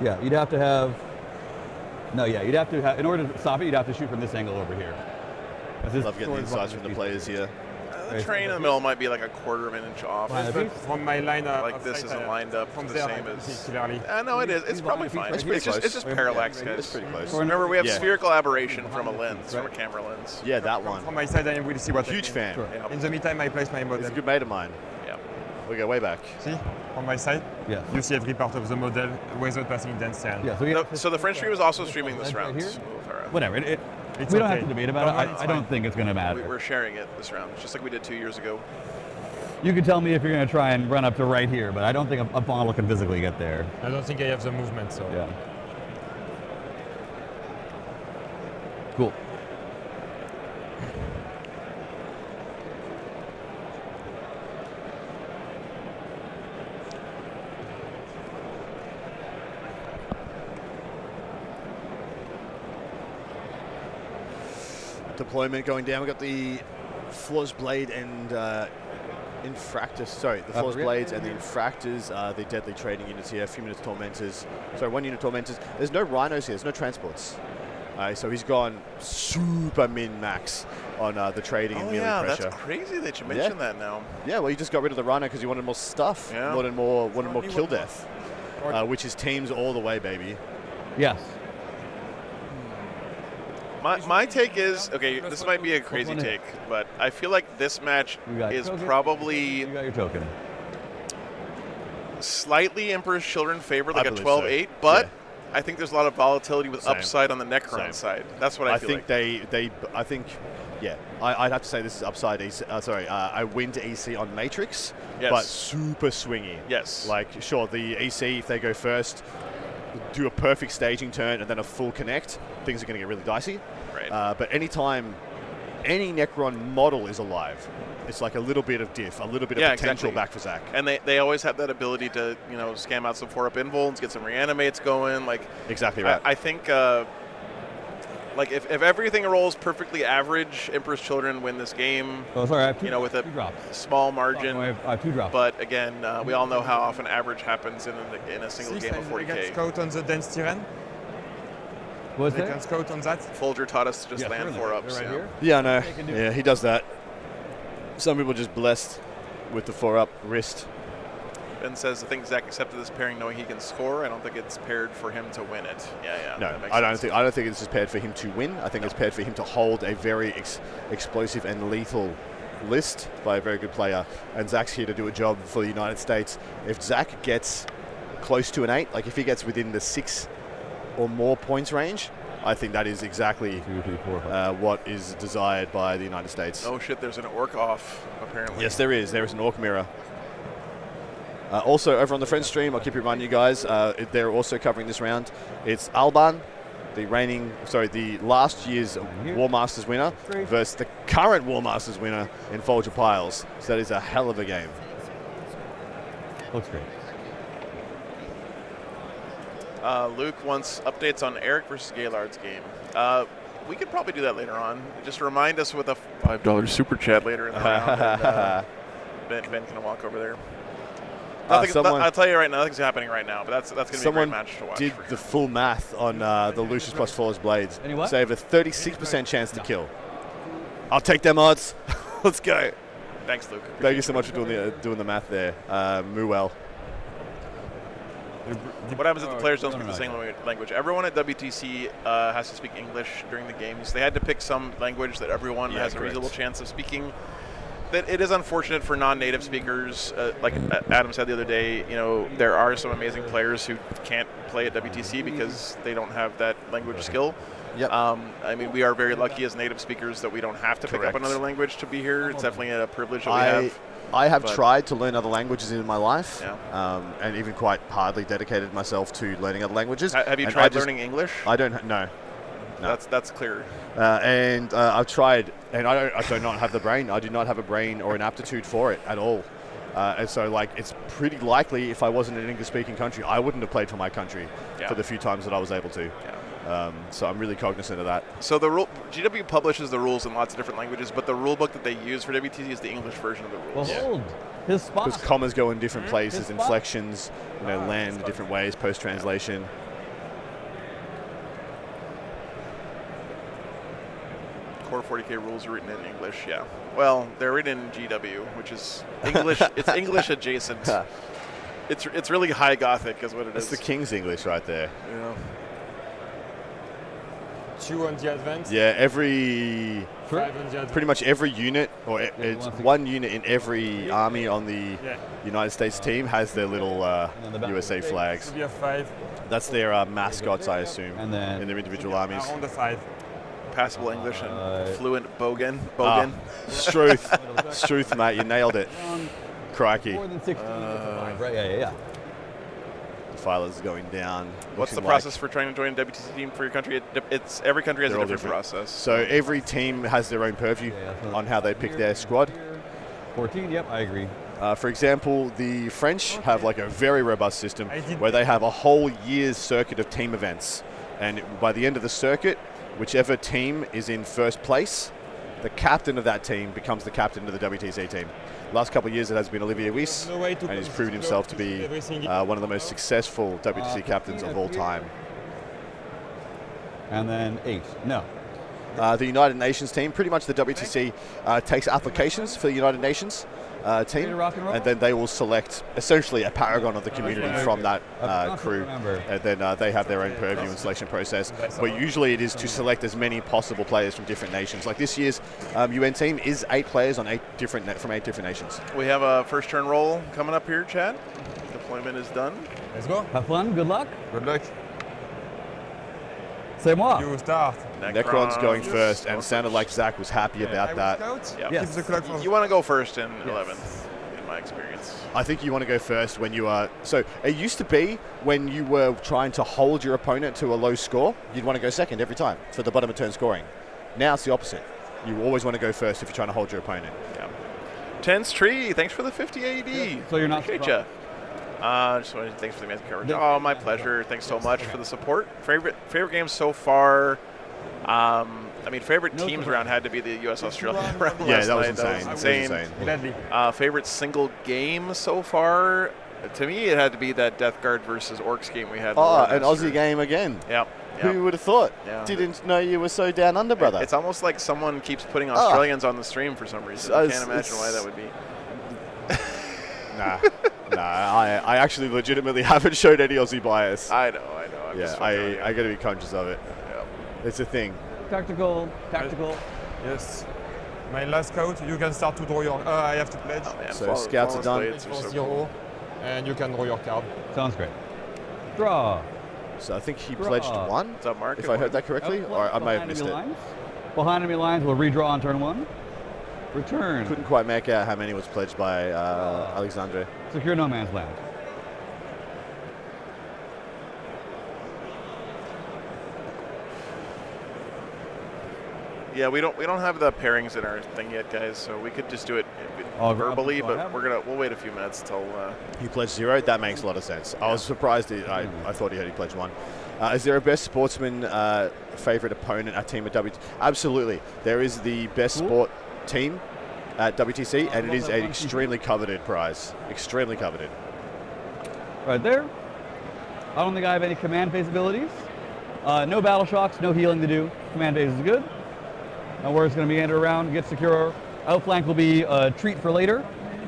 Yeah, you'd have to have... No, yeah, you'd have to have... In order to stop it, you'd have to shoot from this angle over here. I love getting the insights from the players here. The train in the middle might be like a quarter of an inch off. But from my line, Like this isn't lined up from the there, same I can as. see clearly. No, it is. It's probably fine. It's pretty close. It's just parallax, guys. It's pretty close. Remember, we have Yeah. spherical aberration from a lens, from a camera lens. Yeah, that one. From my side, I will see what. Huge fan. Sure. Yeah. In the meantime, I place my model. He's a good mate of mine. Yeah. We go way back. See, from my side, Yeah. you see every part of the model without passing dense stand. Yeah. So, we So the French stream is also streaming this Right round. here? Whatever. It's We don't have okay. to debate about No, it. it's I don't fine. think it's going to matter. We're sharing it this round, just like we did 2 years ago. You can tell me if you're going to try and run up to right here, but I don't think a funnel can physically get there. I don't think I have the movement, so. Yeah. Cool. Deployment going down. We've got the Flawless Blade and Infractors. Sorry, the Flawless Blades and the Infractors are the deadly trading units here. A few minutes Tormentors. Sorry, 1 unit Tormentors. There's no Rhinos here. There's no transports. So he's gone super min-max on the trading and melee pressure. That's crazy that you mentioned that now. Yeah, well, you just got rid of the Rhino because you wanted more stuff. Yeah. Wanted more kill death, which is teams all the way, baby. Yes. My take is, okay, this might be a crazy take, but I feel like this match is You probably got your token. slightly Emperor's Children favored, like I a believe 12-8, so. but Yeah. I think there's a lot of volatility with Same. upside on the Necron Same. side. That's what I feel think like. I'd have to say this is upside EC. I win to EC on Matrix, Yes. but super swingy. Yes. Like, sure, the EC, if they go first, do a perfect staging turn and then a full connect, things are going to get really dicey. Right. But anytime any Necron model is alive, it's like a little bit of diff, a little bit of potential exactly. back for Zach. And they always have that ability to, scam out some 4-up invulns, get some reanimates going. Like, Exactly right. I think, like, if everything rolls perfectly average, Emperor's Children win this game. Oh, sorry. I have two, With a two drops. small I margin. have two drops. But again, we all know how often average happens in a single game of I can 40k. scout on the dense Tyrann. What's They that? can scout on that. Folger taught us to just land certainly. 4-ups. They're right here. Yeah, I know. They can do Yeah, he does that. Some people are just blessed with the 4-up wrist. Ben says, I think Zach accepted this pairing knowing he can score. I don't think it's paired for him to win it. Yeah. No, that makes I don't sense. think it's just paired for him to win. I think it's paired for him to hold a very explosive and lethal list by a very good player. And Zach's here to do a job for the United States. If Zach gets close to an 8, like if he gets within the 6 or more points range, I think that is exactly 2, 3, 4, 5. what is desired by the United States. Oh shit, there's an orc off, apparently. Yes, there is. There is an orc mirror. Also, over on the French stream, I'll keep reminding you guys, they're also covering this round. It's Alban, the last year's War Masters winner versus the current War Masters winner in Folger Piles. So that is a hell of a game. Looks great. Luke wants updates on Eric versus Gaylord's game. We could probably do that later on. Just remind us with a $5 super chat later in the round. And, Ben can walk over there. I'll tell you right now, nothing's happening right now, but that's going to be a great match to watch. Someone did the full math on the Lucius plus Flawless Blades. Any what? So they have a 36% chance to kill. I'll take them odds. Let's go. Thanks, Luke. Thank you so much for doing the math there. Muel. What happens if the players don't speak the same language? Everyone at WTC has to speak English during the games. They had to pick some language that everyone has a reasonable chance of speaking. That it is unfortunate for non-native speakers. Like Adam said the other day, there are some amazing players who can't play at WTC because they don't have that language skill. Yep. I mean, we are very lucky as native speakers that we don't have to pick up another language to be here. It's definitely a privilege that we have. I have tried to learn other languages in my life, Yeah. and even quite hardly dedicated myself to learning other languages. Have you tried learning English? I don't know. That's clear. And I've tried, and I do not have the brain. I do not have a brain or an aptitude for it at all. And so, it's pretty likely if I wasn't in an English-speaking country, I wouldn't have played for my country for the few times that I was able to. Yeah. So I'm really cognizant of that. So GW publishes the rules in lots of different languages, but the rule book that they use for WTC is the English version of the rules. Well, hold. His spot. Because commas go in different places, His spot. inflections, land in different ways, post-translation. Core 40K rules are written in English. Yeah. Well, they're written in GW, which is English. It's English adjacent. It's really high Gothic, is what it is. It's the King's English right there. Yeah. 2 on the advance. Yeah, 5 on the advance. pretty much every unit, or it's one unit in every army on the United States team has their little USA flags. We have 5. That's their mascots, I assume, And then in their individual armies. Around the 5. Passable English and fluent Bogan. Struth, mate, you nailed it. Crikey. more than 16. Right? Yeah. Defiler's going down. What's the looking process for trying to join a WTC team for your country? It's every country has a They're all different different. process. So every team has their own purview on how they pick their squad. 14. Yep, I agree. For example, the French have like a very robust system where they have a whole year's circuit of team events. And by the end of the circuit, whichever team is in first place, the captain of that team becomes the captain of the WTC team. Last couple of years it has been Olivier Wyss, and he's proven himself to be one of the most successful WTC captains of all time. And then 8. No. The United Nations team, pretty much the WTC takes applications for the United Nations team, and then they will select essentially a paragon of the community from that crew, and then they have their own purview and selection process. But usually it is to select as many possible players from different nations. Like this year's UN team is 8 players on 8 different nations. We have a first turn roll coming up here, Chad. Deployment is done. Let's go. Have fun. Good luck. Good luck. C'est moi. You start. Necron's going first, and sounded like Zach was happy about that. Yeah. Yes. Keep the clock for You want to go first in 11th, in my experience. I think you want to go first when you are. So it used to be when you were trying to hold your opponent to a low score, you'd want to go second every time for the bottom of turn scoring. Now it's the opposite. You always want to go first if you're trying to hold your opponent. Yeah. Tense Tree, thanks for the 50 AD. So you're not Appreciate ya. Just wanted to thanks for the amazing coverage. Oh, my pleasure. Thanks so much for the support. Favorite games so far. I mean, favorite teams round had to be the U.S.-Australia round. Yeah, last that was night. insane. That was That was insane. insane. Gladly. Favorite single game so far. To me, it had to be that Death Guard versus Orcs game we had. in the Oh, an Warmaster. Aussie game again. Yep. Who would have thought? Yeah. Didn't know you were so down under, brother. It's almost like someone keeps putting Australians on the stream for some reason. I can't imagine why that would be. Nah, I actually legitimately haven't showed any Aussie bias. I know. I'm Yeah, just fucking with you. I got to be conscious of it. Yeah. It's a thing. Tactical. Yes. My last scout, you can start to draw your. I have to pledge. Oh, man, So scouts are done. blades are so 0, cool. and you can draw your card. Sounds great. Draw. So I think he pledged 1, What's up, Mark? if I heard that correctly, or I may have missed it. Behind enemy lines, we'll redraw on turn 1. Return. Couldn't quite make out how many was pledged by Alexandre. Secure no man's land. Yeah, we don't have the pairings in our thing yet, guys. So we could just do it Oh, verbally, grab it. but we'll wait a few minutes till. He pledged 0. That makes a lot of sense. I was surprised. I thought he pledged 1. Is there a best sportsman favorite opponent at team at WTC? Absolutely. There is the best sport team at WTC, and it is an extremely coveted prize. Extremely coveted. Right there. I don't think I have any command phase abilities. No battle shocks, no healing to do. Command phase is good. Now where it's going to meander around, get secure. Outflank will be a treat for later,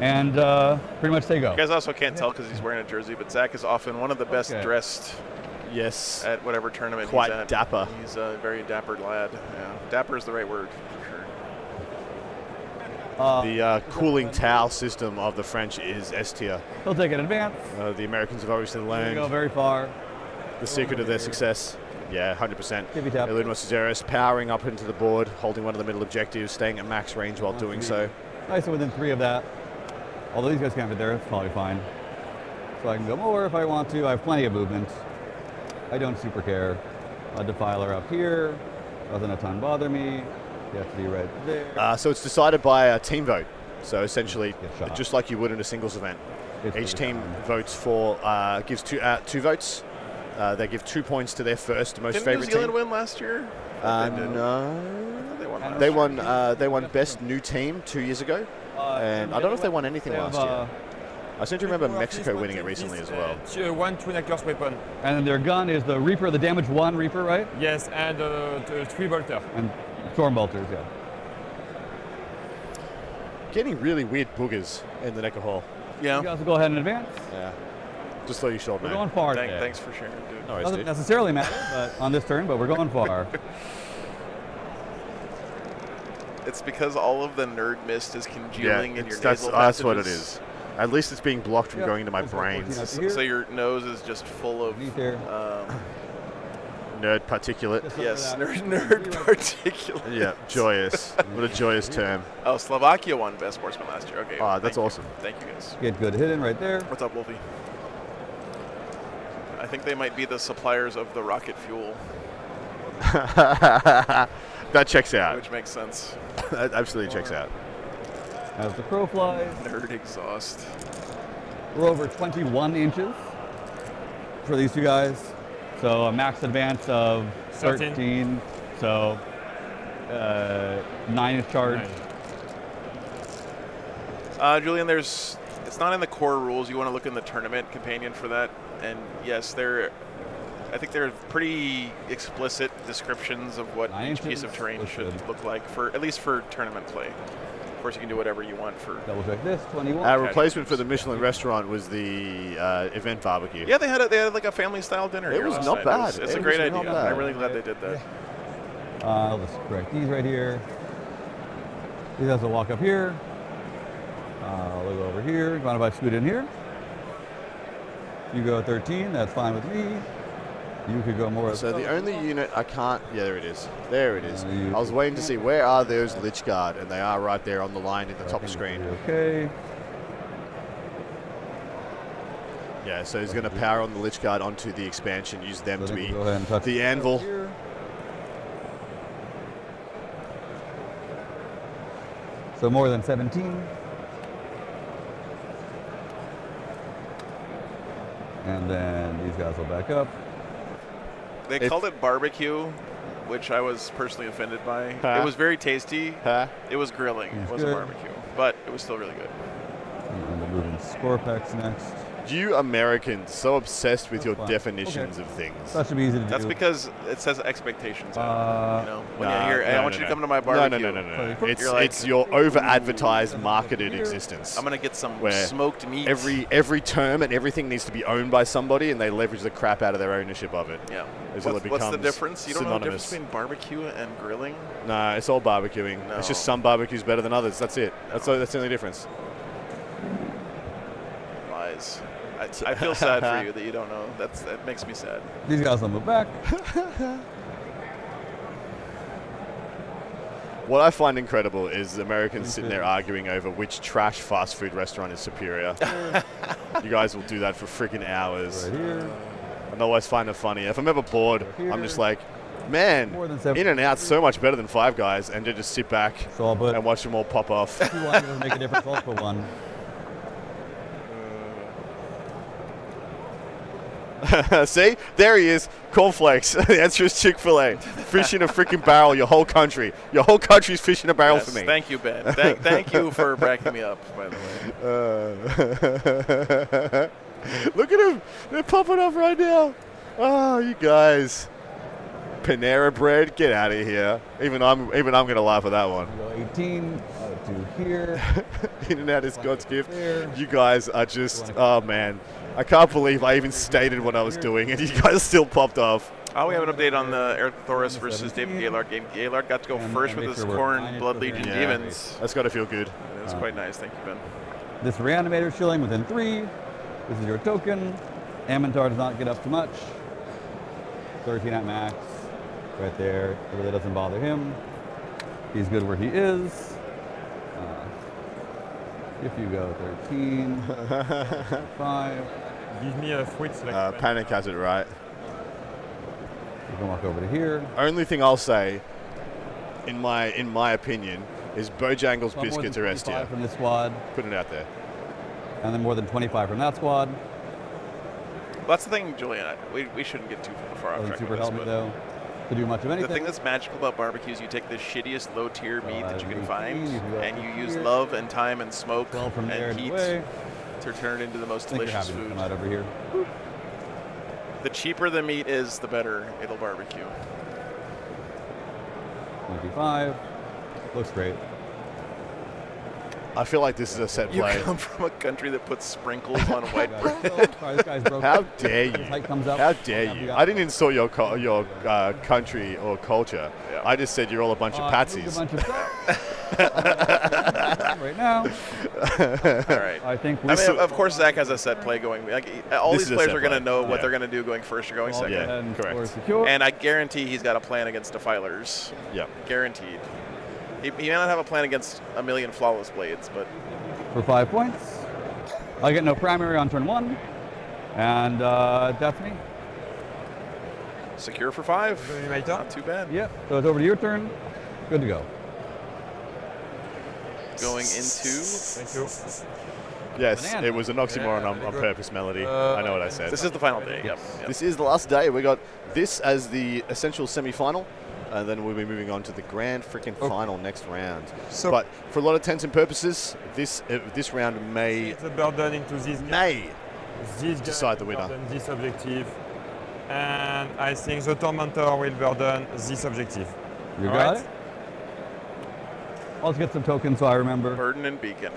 and pretty much say go. You guys also can't tell because he's wearing a jersey, but Zach is often one of the best dressed Yes. at whatever tournament Quite he's at. dapper. He's a very dapper lad. Yeah, dapper is the right word for sure. The cooling towel system of the French is S tier. He'll take it in advance. The Americans have obviously He'll learned go very far. the secret of their success. Yeah, 100%. Tippy tap. Eludma Cesaris powering up into the board, holding one of the middle objectives, staying at max range while doing so. Nice and within 3 of that. Although these guys can't fit there, it's probably fine. So I can go more if I want to. I have plenty of movement. I don't super care. A Defiler up here. Doesn't a ton bother me. You have to be right there. So it's decided by a team vote. So essentially, Get shot. just like you would in a singles event. It's Each pretty team fine. votes for, gives two votes. They give 2 points to their first most Didn't New favorite Zealand team. win last year? No. They won last They year. won. They won best new team 2 years ago, and I don't know if they won anything last year. I seem to remember Mexico winning it recently as well. 1 Twin Actors weapon. And then their gun is the Reaper, the damage 1 Reaper, right? Yes, and 3 bolter. And Storm bolters, yeah. Getting really weird boogers in the necker hole. You Yeah. guys will go ahead and advance. Yeah. Just throw your shoulder, We're man. going far today. Thanks for sharing, dude. No worries, Doesn't dude. necessarily matter, but on this turn, but we're going far. It's because all of the nerd mist is congealing in your that's nasal that's what it passages. is. At least it's being blocked from Yep. going into my Let's go 14 brains. up So, here. so your nose is just full of Underneath here. Nerd particulate. Just over yes, that. nerd particulate. Yeah, joyous. What a joyous term. Oh, Slovakia won Best Sportsman last year. Okay. Ah, that's thank you. awesome. Thank you, guys. Get good hidden right there. What's up, Wolfie? I think they might be the suppliers of the rocket fuel, That checks out. which makes sense. That absolutely checks out. As the crow flies, Nerd exhaust. we're over 21 inches for these two guys. So a max advance of 13. So 9-inch charge. 9. Julian, it's not in the core rules. You want to look in the tournament companion for that. And yes, I think there are pretty explicit descriptions of what 9 each piece inches of terrain looks should good. look like at least for tournament play. Of course, you can do whatever you want for. Double check this, 21. Our replacement for the Michelin restaurant was the event barbecue. Yeah, they had like a family style dinner. It here was last not night. bad. It's a It great was not idea. bad. I'm really glad they did that. I'll just correct these right here. These guys will walk up here. I'll go over here. Mind if I scoot in here? You go 13, that's fine with me. You could go more. So the only unit I can't. Yeah, there it is. There it is. You- I was waiting to see where are those Lich Guard, and they are right there on the line at the top of the screen. Okay. Yeah, so he's going to power on the Lich Guard onto the expansion, use them So to then be we'll go ahead and touch the this anvil. here. So more than 17. And then these guys will back up. They If- called it barbecue, which I was personally offended by. Huh? It was very tasty. Huh? It was grilling. It It's wasn't good. barbecue, but it was still really good. And we're moving Scorpex next. You Americans so obsessed with That's your fine. definitions of things. That should be easy to do. That's because it says expectations. on it, you know, when Nah, you hear, "Hey, I no, want no, you to no. come to my No, barbecue." no, no, no, no. You're It's like, it's your over-advertised, marketed existence. I'm gonna get some Where smoked meat. Every term and everything needs to be owned by somebody, and they leverage the crap out of their ownership of it. Yeah. Until What's, it what's the becomes difference? You don't know the difference synonymous. between barbecue and grilling? Nah, it's all barbecuing. It's just No. some barbecues better than others. That's it. That's the only difference. Lies. I feel sad for you that you don't know. That makes me sad. These guys will move back. What I find incredible is Americans sitting there arguing over which trash fast food restaurant is superior. You guys will do that for freaking hours. Right here. And I always find it funny. If I'm ever bored, Right I'm just here. like, man, More than 7. In-N-Out's so much better than Five Guys, and to just sit back So I'll put and watch them all pop off. 2 lines doesn't make a difference. I'll put 1. See? There he is. Cornflakes. The answer is Chick-fil-A. Fish in a freaking barrel, your whole country. Your whole country's fish in a barrel Yes, for me. Thank you, Ben. Thank you for backing me up, by the way. Look at them. They're popping off right now. Oh, you guys. Panera bread, get out of here. Even I'm going to laugh at that one. Go 18. Out to here. In-N-Out is God's gift. There. You guys are just, oh man. I can't believe I even stated what I was doing and you guys still popped off. We have an update on the Eric Thoris versus David Gaylord game. Gaylord got to go And first make with his sure we're Corn fine Blood for Legion the- Yeah. Demons. That's got to feel good. It was quite nice. Thank you, Ben. This reanimator chilling within 3. This is your token. Amintar does not get up too much. 13 at max. Right there. It really doesn't bother him. He's good where he is. If you go 13, 5, Give me a fruit select. Panic has it right. you can walk over to here. Only thing I'll say, in my opinion, is Bojangles More than biscuits are S 25 tier. from this squad, Put it out there. and then more than 25 from that squad. That's the thing, Julian. We shouldn't get too far off Doesn't track super with this, help me but though to do much of the anything. thing that's magical about barbecue is you take the shittiest low-tier meat that you can find, you can go and you use here. love and time and smoke 12 from there and and heat away. to turn it into the most I think you're delicious happy to food. come out over here. The cheaper the meat is, the better it'll barbecue. 25. Looks great. I feel like this is a set You play. come from a country that puts sprinkles on white bread. Sorry, this guy's broken. How dare you? His height comes up. How dare you? I didn't insult your country or culture. Yeah. I just said you're all a bunch of Moved patsies. a bunch of stuff. Right now, All right. I think we I mean, of course, Zach has a set play going. Like all This these is a players set are going to play. know what Yeah. they're going to do going first or going Ball second. Yeah. and correct. score secure. And I guarantee he's got a plan against defilers. Yeah. Guaranteed. He may not have a plan against a million flawless blades, but for 5 points. I get no primary on turn 1, and that's me. secure for 5. Going my turn. Not too bad. Yep. So it's over to your turn. Good to go. Going into. Thank you. Yes, Banana. it was an oxymoron Yeah, on very good. purpose, Melody. I know what I said. This is the final day. Yep. This is the last day. We got this as the essential semi-final, and then we'll be moving on to the grand freaking final next round. So- but for a lot of intents and purposes, this round may The burden into this guy. This guy decide the will winner. burden this objective. And I think the Tormentor will burden this objective. You All got right. it? I'll just get some tokens so I remember. Burden and Beacon.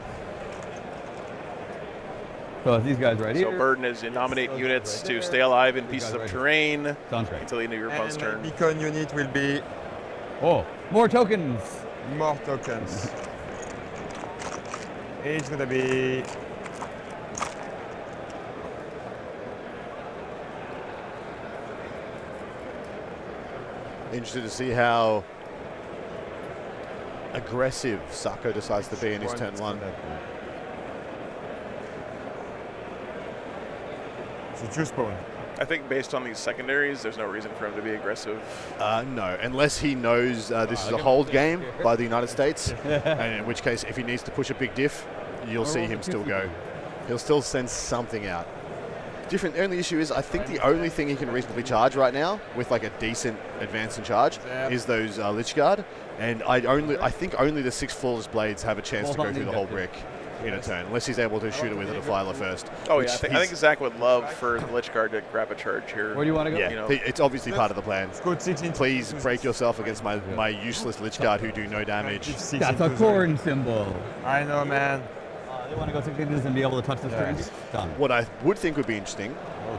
So it's these guys right So here. burden is you nominate Those units right to there. stay alive in These pieces guys of right here. terrain Sounds great. until the end of your opponent's And turn. beacon unit will be Oh, more tokens. more tokens. It's gonna be Interested to see how aggressive Sako decides to be in his turn 1. So choose spawn. I think based on these secondaries, there's no reason for him to be aggressive. No, unless he knows this is a hold game by the United States, and in which case, if he needs to push a big diff, you'll see him still go. He'll still send something out. The only issue is, I think the only thing he can reasonably charge right now, with like a decent advance and charge, is those Lich Guard, and I think only the 6 flawless blades have a chance to go through the whole brick in a turn, unless he's able to shoot it with a defiler first. Oh which yeah, I think Zach would love for the Lich Guard to grab a charge here. Where do you want to go? Yeah, You know. it's obviously part of the plan. Code 6 into Please break yourself against my useless Lich Guard who do no damage. That's a corn symbol. I know, man. They want to go 6 inches and be able to touch this turn. Yes. Done. What I would think would be interesting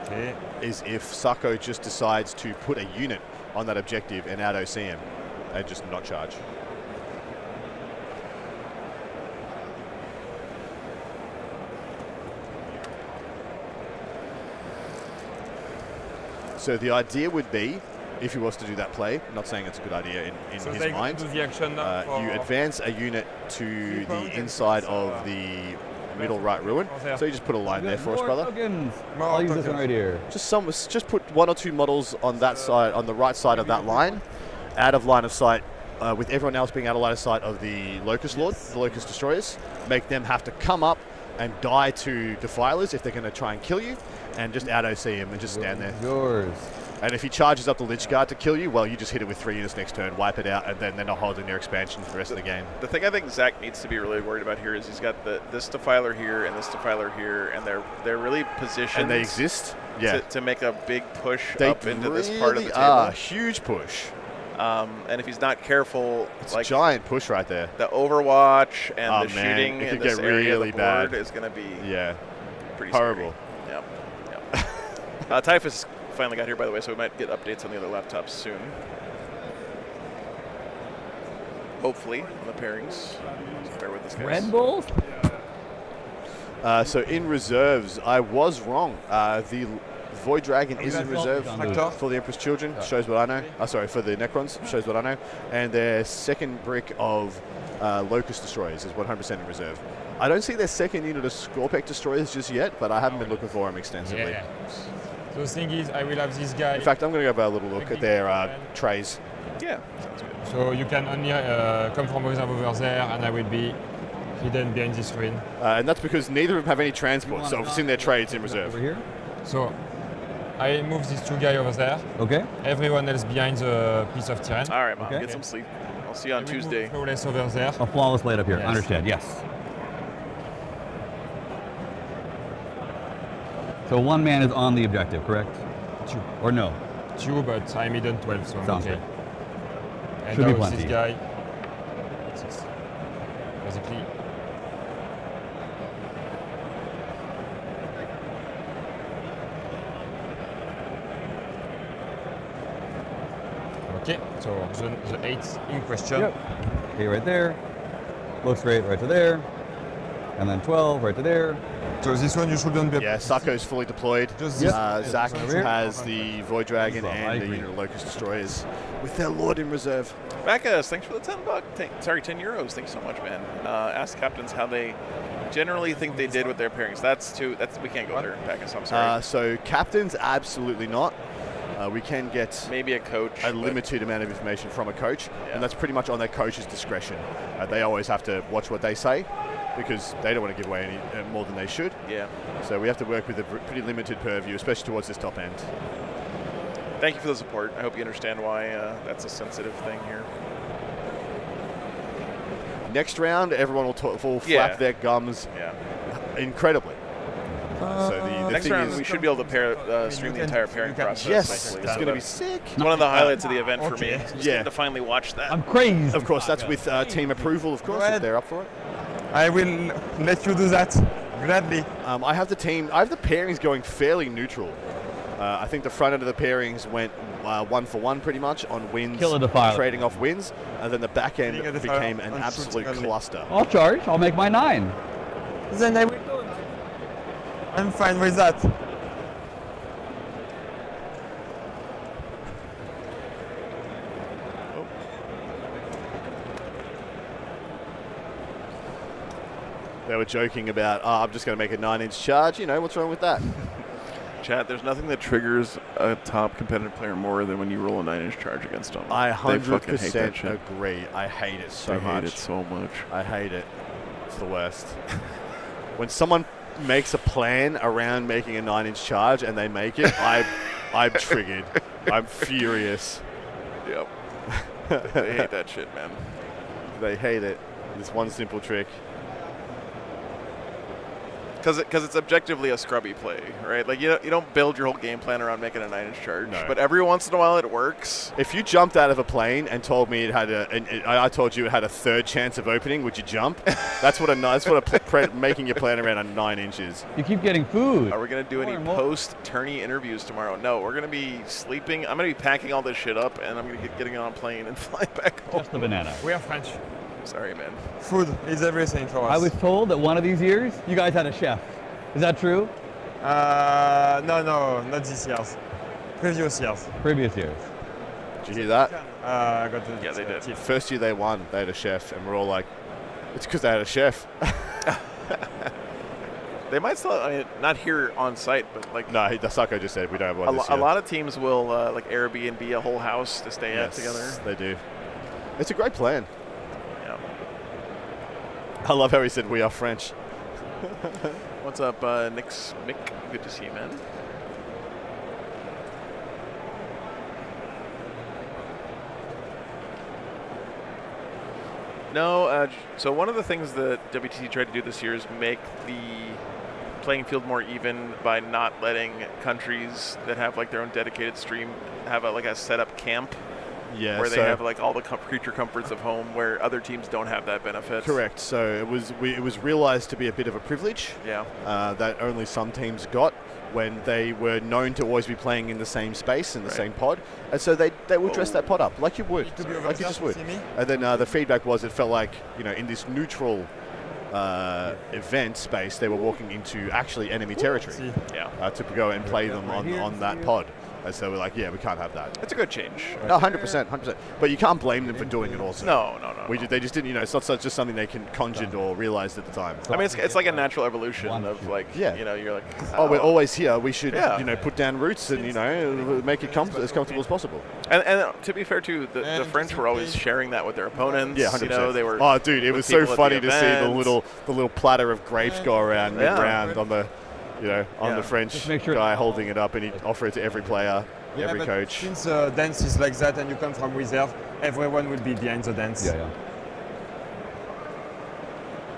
Okay. is if Sako just decides to put a unit on that objective and auto see him and just not charge. So the idea would be, if he was to do that play, not saying it's a good idea in So his they mind, do the action now for you advance a unit to the inside of the middle right ruin. So you just put a line there for us, More brother. tokens. More I'll use this one tokens. right here. Just put 1 or 2 models on that side, on the right side of that line, out of line of sight, with everyone else being out of line of sight of the Locust Lord, the Locust Destroyers. Make them have to come up and die to Defilers if they're going to try and kill you, and just auto see him and just stand there. Yours. And if he charges up the Lich Guard to kill you, well, you just hit it with 3 units next turn, wipe it out, and then they're not holding their expansion for the rest of the game. The thing I think Zach needs to be really worried about here is he's got this defiler here and this defiler here, and they're really positioned. And they exist, yeah. to make a big push They up into really this part of the table. are. Huge push. And if he's not careful, It's like a giant push right there. the Overwatch and Oh, the man, shooting it in could this get area really of the board bad. is going to be Yeah, pretty horrible. scary. Yep. Typhus finally got here, by the way, so we might get updates on the other laptops soon. Hopefully, on the pairings. Just bear with us, guys. Red Bulls? So in reserves, I was wrong. The Void Dragon is in reserve for the Emperor's Children, shows what I know. Sorry, for the Necrons, shows what I know. And their second brick of Locust Destroyers is 100% in reserve. I don't see their second unit of Scorpec Destroyers just yet, but I haven't been looking for them extensively. Yeah. So the thing is, I will have this guy. In fact, I'm going to go have a little look at their trays. Yeah, sounds good. So you can only come from reserve over there, and I will be hidden behind this ruin. And that's because neither of them have any transport, so it's in their trades in reserve. Over here. So I move these 2 guys over there. Okay. Everyone else behind the piece of terrain. All right, Mom, Okay. get some sleep. I'll see you on I will move Tuesday. Flawless over there. A flawless blade up here. Yes. Understood. Yes. So 1 man is on the objective, correct? 2. Or no? 2, but I'm hidden 12, so I'm Sounds okay. good. And Should be now plenty. this guy, basically. Okay, so the 8 in question. Yep. 8 right there. Looks great right to there. And then 12 right to there. So this one you shouldn't be. Yeah, Sacco's fully deployed. Just Zach over here. has the Void Dragon I and the agree. unit of Locust Destroyers with their Lord in reserve. Bacchus, thanks for the 10 bucks. 10 euros. Thanks so much, man. Ask captains how they generally think they did with their pairings. That's we can't go there, Bacchus. I'm sorry. So captains, absolutely not. We can get Maybe a coach. a but- limited amount of information from a coach, Yeah. and that's pretty much on their coach's discretion. They always have to watch what they say because they don't want to give away any more than they should. Yeah. So we have to work with a pretty limited purview, especially towards this top end. Thank you for the support. I hope you understand why that's a sensitive thing here. Next round, everyone will flap Yeah. their gums Yeah. incredibly. So the Next thing round, is, we should be able to stream the entire pairing process. yes, nicely. it's So going to be that's sick. one of the highlights of the event for me. Okay. Just Yeah. getting to finally watch that. I'm crazy. Of course, that's with team approval, of course, Go if ahead. they're up for it. I will let you do that gladly. I have the pairings going fairly neutral. I think the front end of the pairings went 1-for-1 pretty much on wins, Kill a defiler. trading off wins, and then the back end Killing a defiler became an and absolute shooting early. cluster. I'll charge. I'll make my 9. Then I will do it. I'm fine with that. They were joking about, I'm just going to make a 9-inch charge. You know, what's wrong with that? Chat, there's nothing that triggers a top competitive player more than when you roll a 9-inch charge against them. I They fucking hate that 100% shit. agree. I hate it so I much. hate it so much. I hate it. It's the worst. When someone makes a plan around making a 9-inch charge and they make it, I'm triggered. I'm furious. Yep. They hate that shit, man. They hate it. This one simple trick. Because it's objectively a scrubby play, right? Like, you don't build your whole game plan around making a 9-inch charge. No. But every once in a while it works. If you jumped out of a plane and told me it had I told you it had a third chance of opening, would you jump? That's what making your plan around a 9 inches. You keep getting food. Are we going to do any More and more. post-tourney interviews tomorrow? No, we're going to be sleeping. I'm going to be packing all this shit up, and I'm going to getting on a plane and flying back home. Just the banana. We are French. Sorry, man. Food is everything for us. I was told that one of these years you guys had a chef. Is that true? No, not this year. Previous years. Previous years. Did you hear that? I got the Yeah, they did. tip. First year they won, they had a chef, and we're all like, it's because they had a chef. They might still, I mean, not here on site, but like No, the Sacco just said we don't have one this a year. lot of teams will like Airbnb a whole house to stay at together. They do. It's a great plan. Yeah. I love how he said we are French. What's up, Mick? Good to see you, man. No, so one of the things that WTC tried to do this year is make the playing field more even by not letting countries that have like their own dedicated stream have a set up camp Yeah, where they so have like all the creature comforts of home where other teams don't have that benefit. correct. So it was realized to be a bit of a privilege Yeah. that only some teams got when they were known to always be playing in the same space, in the Right. same pod. And so they would dress that pod up like you would, To be over like you there just to would. see me? And then the feedback was it felt like, in this neutral event space, they were walking into actually enemy territory See. Yeah. to go and play them right here, on that pod. And so we're like, yeah, we can't have that. It's a good change. No, 100%, 100%. But you can't blame them for doing it also. No. They just didn't, it's not just something they conjured or realized at the time. I mean, it's like a natural evolution of like, Yeah. you're like, Oh, we're always here. We should, Yeah. put down roots and, make it as comfortable as possible. And to be fair too, the And French were always sharing that with their opponents. Yeah, 100%. They were. Oh, dude, it with was so people at funny the to see the events. little platter of grapes go around Yeah. mid-round on the, on Yeah. the French Just make sure- guy holding it up, and he'd offer it to every player, Yeah, every but coach. Since dance is like that and you come from reserve, everyone will be behind the dance. Yeah.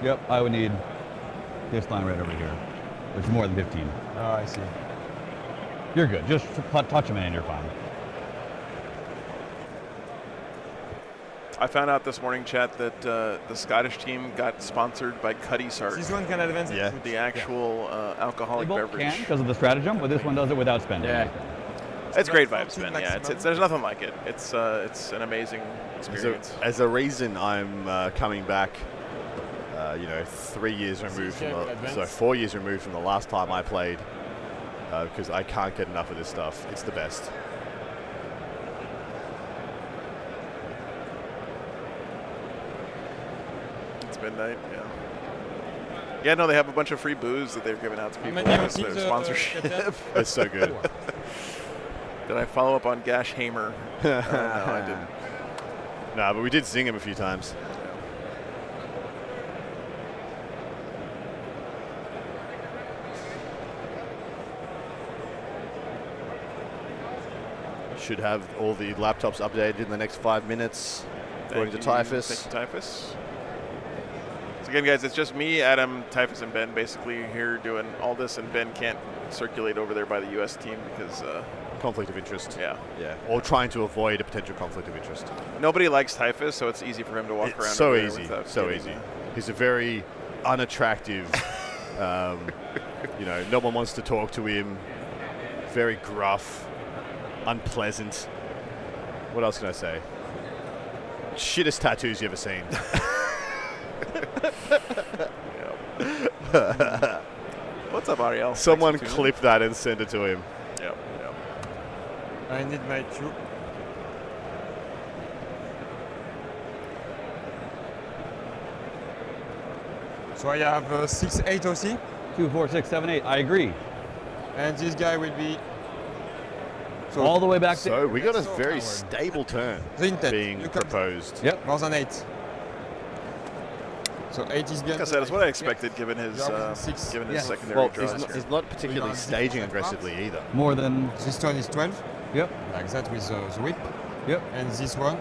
Yep, I would need this line right over here. It's more than 15. Oh, I see. You're good. Just touch them and you're fine. I found out this morning, chat, that the Scottish team got sponsored by Cuddy Sark, This one can advance. Yeah. the actual They alcoholic both beverage. can because of the stratagem, but this one does it without spending. Yeah. It's great vibes, 14 man. Yeah, maximum. there's nothing like it. It's an amazing experience. As a reason I'm coming back, 3 years removed from advance. 4 years removed from the last time I played, because I can't get enough of this stuff. It's the best. It's midnight. Yeah. Yeah, no, they have a bunch of free booze that they've given out to people many as their teams, sponsorship. Captain? It's so good. Did I follow up on Gash Hamer? No, I didn't. Nah, but we did sing him a few times. Should have all the laptops updated in the next 5 minutes, according to Typhus. Thank you, Typhus. So again, guys, it's just me, Adam, Typhus, and Ben basically here doing all this, and Ben can't circulate over there by the U.S. team because, Conflict of interest. yeah, Or trying to avoid a potential conflict of interest. nobody likes Typhus, so it's easy for him to walk around. It's so over there easy, without so getting, easy. He's a very unattractive, no one wants to talk to him, very gruff, unpleasant. What else can I say? Shittest tattoos you ever seen. What's up, Ariel? Someone Thanks for tuning clip that and send it to him. in. Yep. I need my cue. So I have 6-8 OC, 2, 4, 6, 7, 8. I agree. and this guy will be All the way back So there. we got a So very powered. stable turn the intent. being Look at proposed. Yep. more than 8. So 8 is behind. Like I said, it's what I expected given his Yeah, 6. given his Yeah. secondary Well, draws here. he's not particularly We're staging on aggressively either. More than. This one is 12, Yep. like that with the whip. Yep. And this one,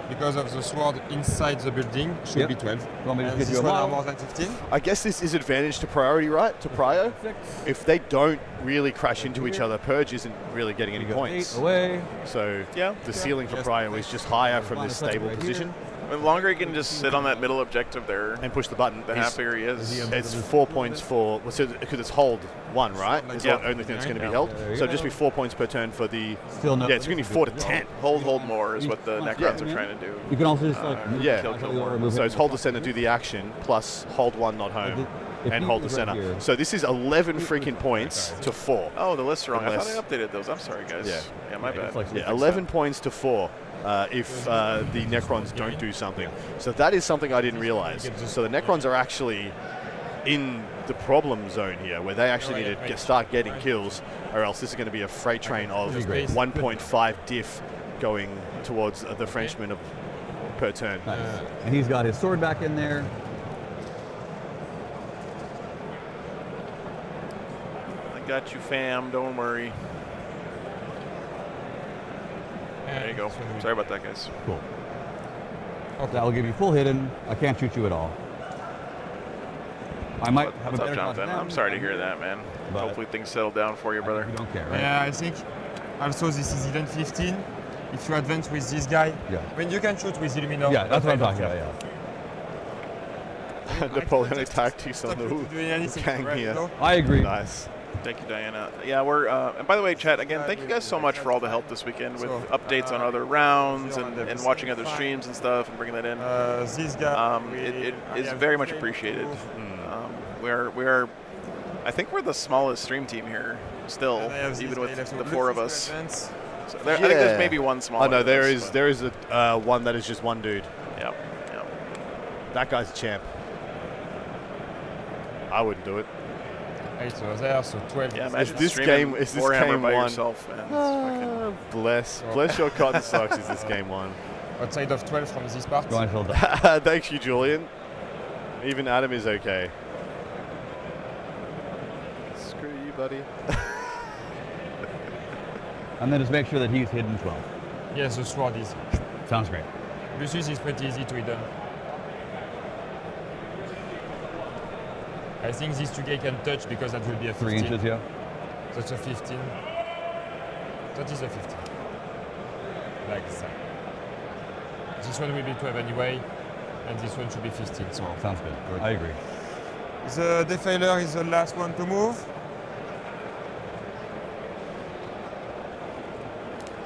because of the sword inside the building, should Yep. be 12. You want me to And get this you a one are model? more than 15. I guess this is advantage to priority, right? To prio. 6. If they don't really crash into each other, Purge isn't really getting any You go points. 8 away. So Yeah. the ceiling for Yes. Prio is just higher from Find this a second stable right position The longer he can just sit on that middle objective there, and push the button. the happier he is. It's 4 points for, because it's hold 1, right? It's Yeah. the only thing that's going to be Yeah. held. There you So go. just be 4 points per turn for the. Still no. Yeah, it's going to be 4 to 10. Hold more is what the Necrons Yeah. are trying to do. You can also just like. move Yeah. it, Kill actually, more. or move So it. it's hold the center, do the action, plus hold 1, not home, If and he hold the was right center. here- So this is 11 freaking points to 4. Oh, the lists are wrong. Unless- I thought I updated those. I'm sorry, guys. Yeah. my Yeah, bad. it's like- Yeah, 11 points to 4 if the Necrons don't do something. So that is something I didn't realize. So the Necrons are actually in the problem zone here, where they actually need to start getting kills, or else this is going to be a freight train of 1.5 diff going towards the Frenchman per turn. Nice. And he's got his sword back in there. I got you, fam. Don't worry. There you go. Sorry about that, guys. Cool. That will give you full hidden. I can't shoot you at all. I might have What's a up, better shot Jonathan? than I'm them. sorry to hear that, man. But- Hopefully things settle down for you, brother. You don't care, right? Yeah, I think also this is even 15. If you advance with this guy, Yeah. I mean, you can shoot with Illumino. Yeah, that's what I'm but I talking don't about. care. Yeah. Napoleonic tactics on Stop you the doing anything, gang right? here. No? I agree. Nice. Thank you, Diana. Yeah, we're. And by the way, chat, again, thank you guys so much for all the help this weekend with So, updates on other rounds and watching other streams and stuff and bringing that in. This guy. It is very much appreciated. We are. I think we're the smallest stream team here still, even with the 4 of us. So I think there's maybe one smaller. Oh no, than us, but- there is a one that is just one dude. Yeah. That guy's a champ. I wouldn't do it. 8 so there, so 12. Yeah, imagine this streaming game- is this Warhammer game by one? yourself, man. It's fucking- Bless your cotton socks. Is this game one? Outside of 12 from this part. Go on, hold on. Thank you, Julian. Even Adam is okay. Screw you, buddy. And then just make sure that he's hidden 12. Yes, the sword is. Sounds great. Lucius is pretty easy to hidden. I think these 2 guys can touch because that will be a 15. 3 inches, yeah. That's a 15. That is a 15. Like that. This one will be 12 anyway, and this one should be 15. So Sounds good. I agree. the defiler is the last one to move.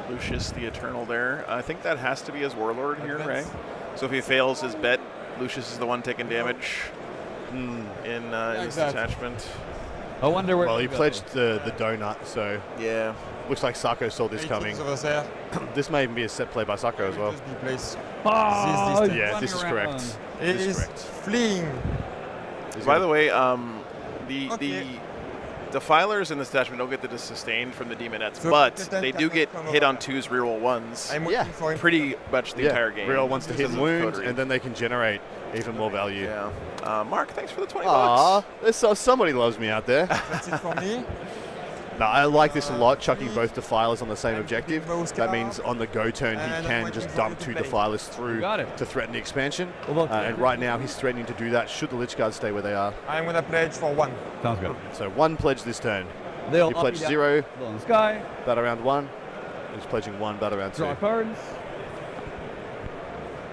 Lucius the Eternal there. I think that has to be his Warlord here, right? So if he fails his bet, Lucius is the one taking damage in this detachment. I wonder where. Well, he pledged the donut, so Yeah. looks like Sako saw this coming. Over there. This may even be a set play by Sako as well. Just be placed. Oh, This- he's Yeah, running this is around. correct. It This is is correct. fleeing. By the way, the Okay. defilers in this detachment don't get the sustain from the demonettes, So but Captain they do cannot get come hit over. on 2s, reroll 1s. I'm Yeah. waiting for him. Pretty much the entire game. Real wants to hit because and of wound, coterie. and then they can generate even more value. Yeah. Mark, thanks for the 20 Aw, bucks. there's somebody loves me out there. That's it for me. No, I like this a lot, chucking both defilers on the same objective. Both That Scar. means on the go turn, And he I'm can waiting just for dump you to 2 play. defilers through Got it. to threaten the expansion. Well, And right now, he's threatening to do that should the Lich Guards stay where they are. I'm gonna pledge for 1. Sounds good. So 1 pledge this turn. They'll He up pledged you down, 0, middle in the sky. battle round 1. He's pledging 1, battle round 2. Draw cards.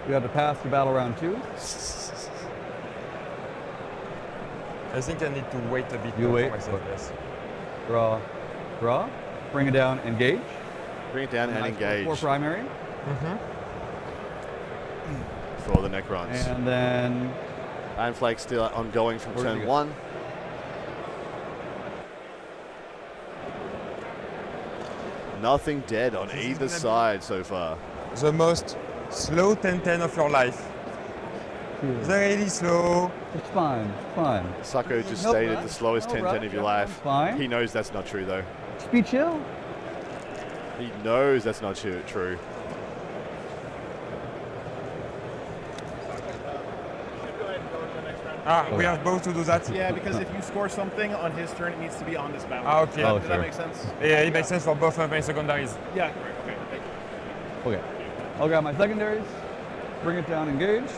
You have to pass to battle round 2. I think I need to wait a bit. You for wait. myself, yes. Draw. Bring it down. Engage. Bring it down and Nice engage for primary. for the Necrons. And then Iron Flag still ongoing from Where did he turn go? 1. Nothing dead on This is either gonna be- side so far. The most slow 10-10 of your life. Really slow. it's fine. It's fine. Sako just No stated rush, the slowest no 10-10 rush, of your everyone's life. fine. He knows that's not true though. Just be chill. He knows that's not true. We are both to do that. Yeah, because if you score something on his turn, it needs to be on this battle. Okay. Oh, Does sure. that make sense? Yeah, it makes sense for both of my secondaries. Yeah, correct. Okay, thank you. Okay. I'll grab my secondaries. Bring it down. Engage.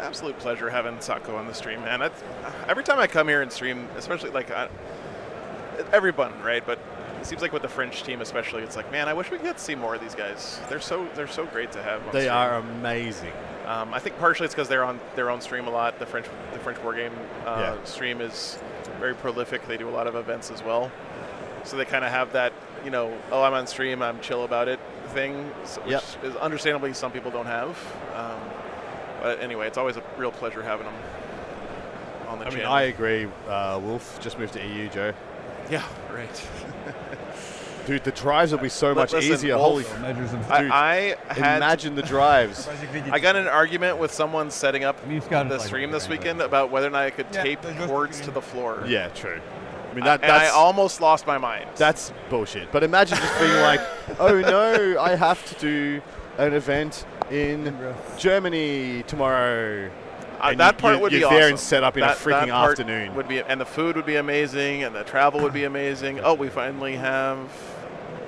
Absolute pleasure having Sako on the stream, man. Every time I come here and stream, especially like everyone, right? But it seems like with the French team, especially, it's like, man, I wish we could get to see more of these guys. They're so great to have. On They stream. are amazing. I think partially it's because they're on their own stream a lot. The French war game Yeah. stream is very prolific. They do a lot of events as well, so they kind of have that, oh, I'm on stream, I'm chill about it thing, which is understandably some people don't have. But anyway, it's always a real pleasure having them on the I mean, channel. I agree. Wolf just moved to EU, Joe. Yeah, right. Dude, the drives will be so much Listen, easier. Wolf, Holy Measures of. Dude, I had imagine the drives. I got in an argument with someone setting up You scouted the like stream a this grand, weekend about whether or not I could Yeah, tape they're just cords doing- to the floor. Yeah, true. I mean, And I that's almost lost my mind. that's bullshit. But imagine just being like, oh no, I have to do an event in Germany tomorrow. And that part would be you're awesome. there and set up in a That freaking part afternoon. would be, and the food would be amazing, and the travel would be amazing. Oh, we finally have.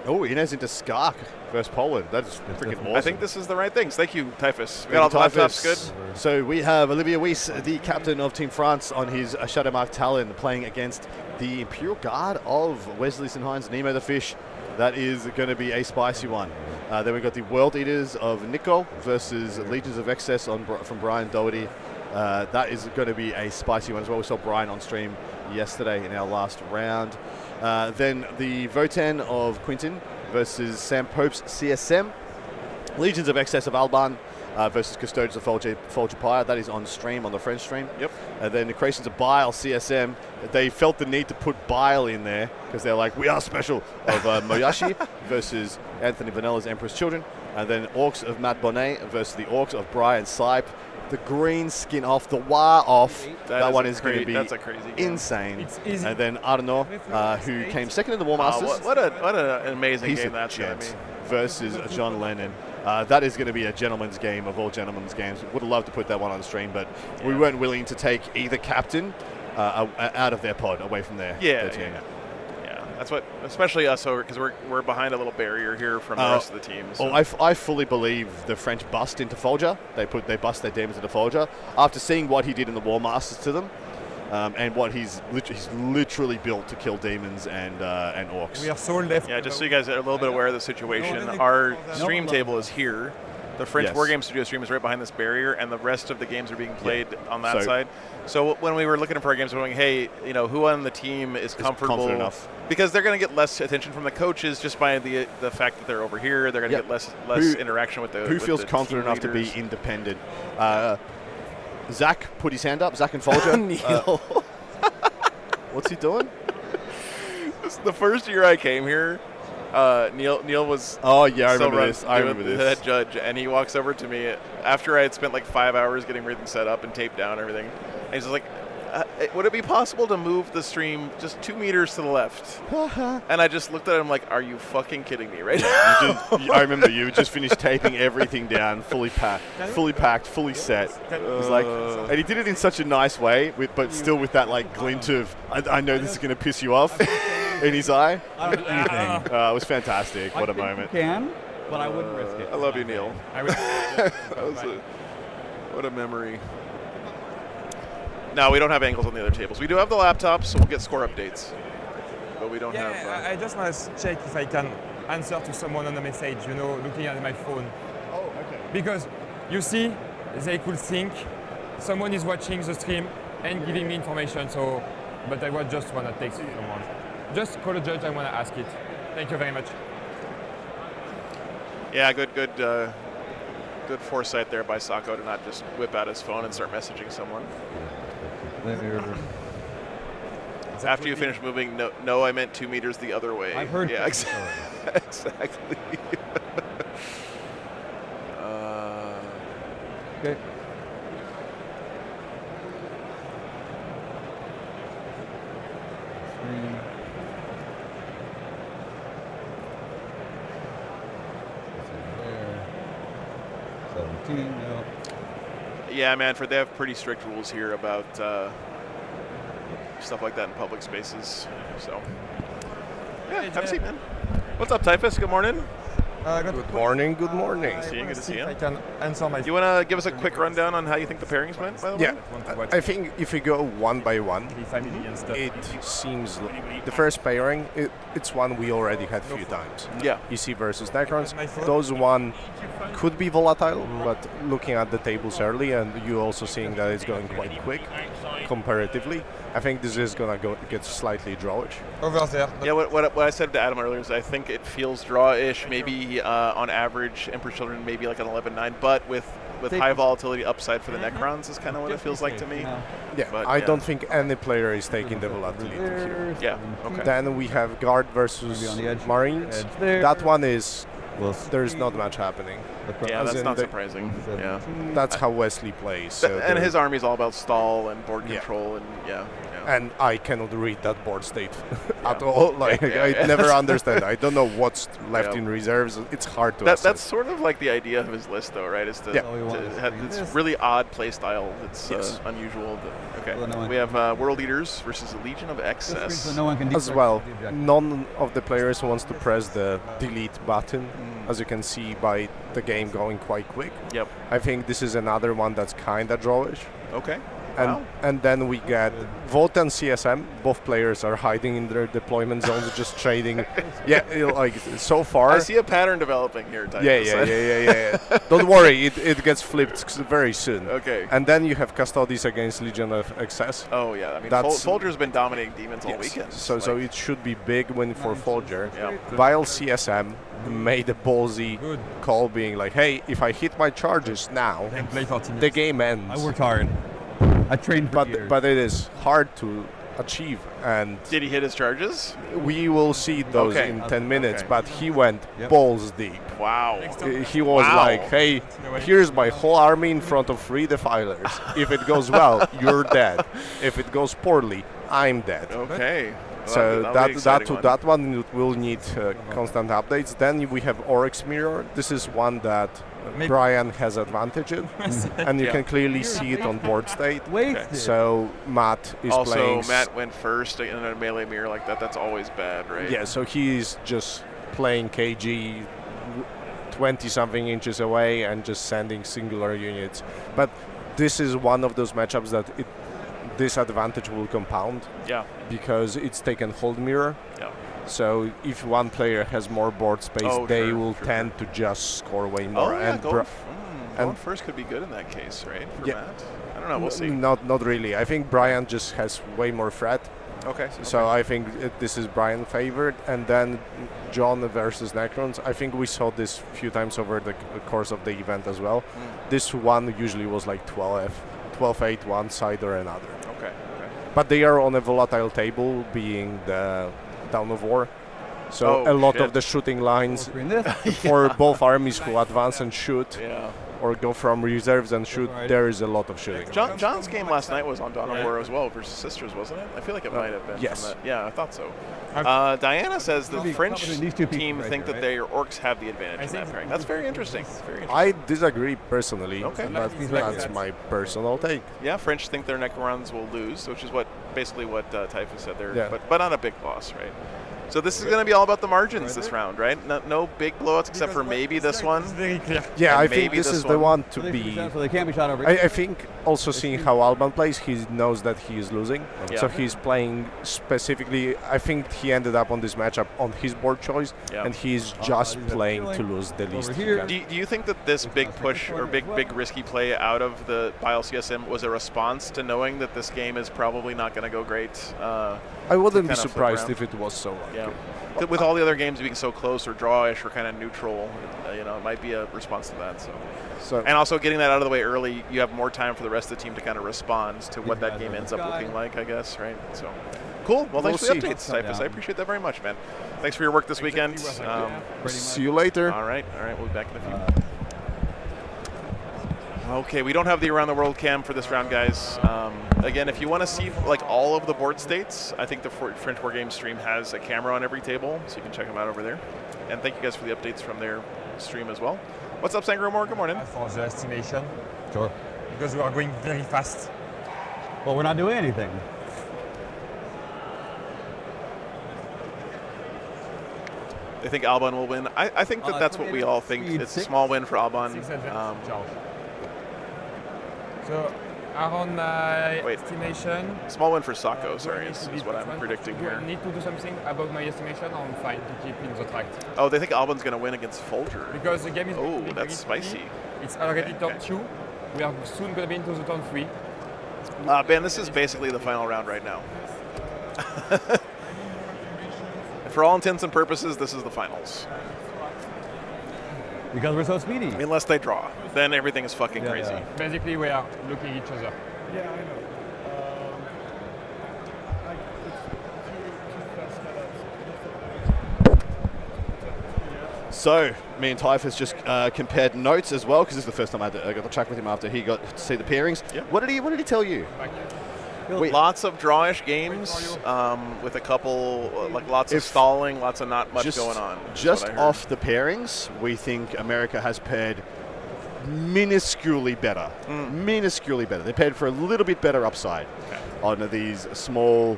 Oh, Inez into Skark versus Poland. That's freaking awesome. I think this is the right things. Thank you, Typhus. We Thank got all the you, laptops Typhus. good. So we have Olivier Weiss, the captain of Team France, on his Shadowmark Talon, playing against the Imperial Guard of Wesley St. Hines, Nemo the Fish. That is going to be a spicy one. Then we've got the World Eaters of Nico versus Legions of Excess from Brian Doherty. That is going to be a spicy one as well. We saw Brian on stream yesterday in our last round. Then the Votan of Quinton versus Sam Pope's CSM. Legions of Excess of Alban versus Custodians of Folgepire. That is on stream, on the French stream. Yep. And then the Creations of Bile, CSM. They felt the need to put Bile in there because they're like, we are special, of Moyashi versus Anthony Vanella's Emperor's Children. And then Orcs of Matt Bonnet versus the Orcs of Brian Sipe. The green skin off, the wah off. That one is going to be That's a crazy game. insane. It's easy. And then Arnaud, who came second in the War Masters. What an amazing He's game a that's going to gent be. versus John Lennon. That is going to be a gentleman's game of all gentlemen's games. Would have loved to put that one on stream, but we weren't willing to take either captain out of their pod, away from their team. That's what, especially us, because we're behind a little barrier here from the rest of the team. So. I fully believe the French bust into Folger. They bust their demons into Folger after seeing what he did in the War Masters to them, and what he's literally built to kill demons and orcs. We are so left. Yeah, just so you guys are a little bit aware of the situation, our stream table is here. The French War Game Studio stream is right behind this barrier, and the rest of the games are being played on that side. So when we were looking for our games, we were going, hey, who on the team is comfortable confident enough? Because they're going to get less attention from the coaches just by the fact that they're over here. They're going to get less interaction with the Who feels the confident team enough to be leaders. independent? Zach put his hand up. Zach and Folger. Neil. What's he doing? This is the first year I came here. Neil was Oh yeah, I still remember this. I remember the this. head judge, and he walks over to me after I had spent like 5 hours getting everything set up and taped down and everything. And he's just like, would it be possible to move the stream just 2 meters to the left? And I just looked at him like, are you fucking kidding me right now? I remember you just finished taping everything down, fully packed, fully set. It was like, and he did it in such a nice way, but still with that like glint of, I know this is going to piss you off in his eye. I don't do anything. It was fantastic. What a I think moment. you can, but I wouldn't risk it. I love you, Neil. I What a memory. No, we don't have angles on the other tables. We do have the laptops, so we'll get score updates. But we don't have... I just want to check if I can answer to someone on a message, looking at my phone. Oh, okay. Because you see, they could think someone is watching the stream and giving me information, but I just want to text someone. Just call a judge, I want to ask it. Thank you very much. Yeah, good foresight there by Sako to not just whip out his phone and start messaging someone. After you finish moving, no, I meant 2 meters the other way. I've heard. Yeah, exactly. Okay. Screen. There. 17. No. Yeah, man. They have pretty strict rules here about stuff like that in public spaces. So, yeah, have a seat, man. What's up, Typhus? Good morning. Good morning, good morning. See you, good to see you. I can answer my You want to give us a quick rundown on how you think the pairings went, by the way? Yeah, I think if we go one by one, it seems the first pairing, it's one we already had a few times. Yeah. EC versus Necrons. Those one could be volatile, but looking at the tables early and you also seeing that it's going quite quick comparatively, I think this is going to get slightly drawish. over there. Yeah, what I said to Adam earlier is I think it feels draw-ish, maybe on average, Emperor's Children maybe like an 11-9, but with high volatility upside for the Necrons is kind of what it feels like to me. Yeah, But, I yeah. don't think any player is taking the volatility here. Yeah, okay. Then we have Guard Maybe versus on the edge. Marines. Edge there. That one is, Well, there's not much happening. Yeah, As that's in not the- surprising. Yeah. That's how Wesley plays. So And there- his army's all about stall and board Yeah. control and yeah. and I cannot read that board state at all. Like Yeah. I never understand. I don't know what's left Yeah. in reserves. It's hard to That's assess. sort of like the idea of his list, though, right? Is to, Yeah. Oh, we want to to have screen this this. really odd play style that's Yes. unusual. But, Well, no okay. one- We have World Eaters versus a Legion of so Excess. no one can As dedirect well, the objective. none of the players wants to press the delete button, as you can see by the game going quite quick. Yep. I think this is another one that's kind of drawish. Okay. And Wow. and then we get Volt and CSM. Both players are hiding in their deployment zones, just trading. Yeah, like so far. I see a pattern developing here, Titus. Yeah. Don't worry, it gets flipped very soon. Okay. And then you have Custodes against Legion of Excess. Oh yeah, I mean, That's- Folger's been dominating demons all Yes. weekend. So Like, it should be big win for Folger. Yeah. While CSM made a ballsy Good. call, being like, "Hey, if I hit my charges now, And play for team. the game ends." I worked hard. I trained for years. But it is hard to achieve, and Did he hit his charges? we will see those Okay. in 10 minutes. Okay. But he went Yep. balls deep. Wow. He was Wow. like, "Hey, here's my whole army in front of 3 defilers. If it goes well, you're dead. If it goes poorly, I'm dead." Okay. So that'll be an exciting one. that one will need constant updates. Then we have Oryx Mirror. This is one that Brian has advantage it, and you can clearly see it on board state. Wasted. So Matt is Also, playing. Matt went first in a melee mirror like that. That's always bad, right? Yeah, so he's just playing KG 20-something inches away and just sending singular units. But this is one of those matchups that this advantage will compound. Yeah. Because it's taken hold mirror. Yeah. So if one player has more board space, they will tend to just score way more. Oh, yeah, and going first could be good in that case, right? For Matt? I don't know. We'll see. Not really. I think Brian just has way more threat. Okay. So I think this is Brian favored, and then John versus Necrons. I think we saw this a few times over the course of the event as well. This one usually was like 12-8 one side or another. Okay. But they are on a volatile table, being the Town of War. So a lot of the shooting lines for both armies who advance and shoot. Yeah. Or go from reserves and shoot, there is a lot of shooting. John's game last night was on Dawn of War as well versus Sisters, wasn't it? I feel like it might have been. Yes. From that. Yeah, I thought so. Diana says the French team think that their orcs have the advantage in that pairing. That's very interesting. I disagree personally. Okay. That's my personal take. Yeah, French think their Necrons will lose, which is basically what Typhus said there. Yeah. But not a big loss, right? So this is going to be all about the margins this round, right? No big blowouts except for maybe this one. Very clear. Yeah, I think this is the one to be. So they can't be shot over. I think also seeing how Alban plays, he knows that he is losing. Yeah. So he's playing specifically. I think he ended up on this matchup on his board choice, and he's just playing to lose the least. Do you think that this big push or big risky play out of the Bile CSM was a response to knowing that this game is probably not going to go great? I wouldn't be surprised if it was so. Yeah. With all the other games being so close or drawish or kind of neutral, it might be a response to that. So, and also getting that out of the way early, you have more time for the rest of the team to kind of respond to what that game ends up looking like, I guess, right? So, cool. Well, thanks for the updates, Typhus. I appreciate that very much, man. Thanks for your work this weekend. See you later. All right. We'll be back in a few. Okay, we don't have the Around the World cam for this round, guys. Again, if you want to see like all of the board states, I think the French War Games stream has a camera on every table, so you can check them out over there. And thank you guys for the updates from their stream as well. What's up, Sangromor? Good morning. For the estimation. Sure. Because we are going very fast. Well, we're not doing anything. They think Alban will win. I think that's what we all think. It's a small win for Alban. So, around my estimation... Small win for Sako, sorry, is what I'm predicting here. Do I need to do something about my estimation, or I'm fine to keep in the track? Oh, they think Alban's going to win against Folger. Because the game is... Oh, that's spicy. It's already turn 2. We are soon going to be into the turn 3. Ben, this is basically the final round right now. For all intents and purposes, this is the finals. Because we're so speedy. Unless they draw. Then everything is fucking crazy. Yeah. Basically, we are looking at each other. Yeah, I know. So, me and Typhus just compared notes as well, because this is the first time I got to track with him after he got to see the pairings. Yep. What did he tell you? Lots of drawish games with a couple, lots of stalling, lots of not much going on. Just off the pairings, we think America has paired minusculely better. Minusculely better. They paired for a little bit better upside on these small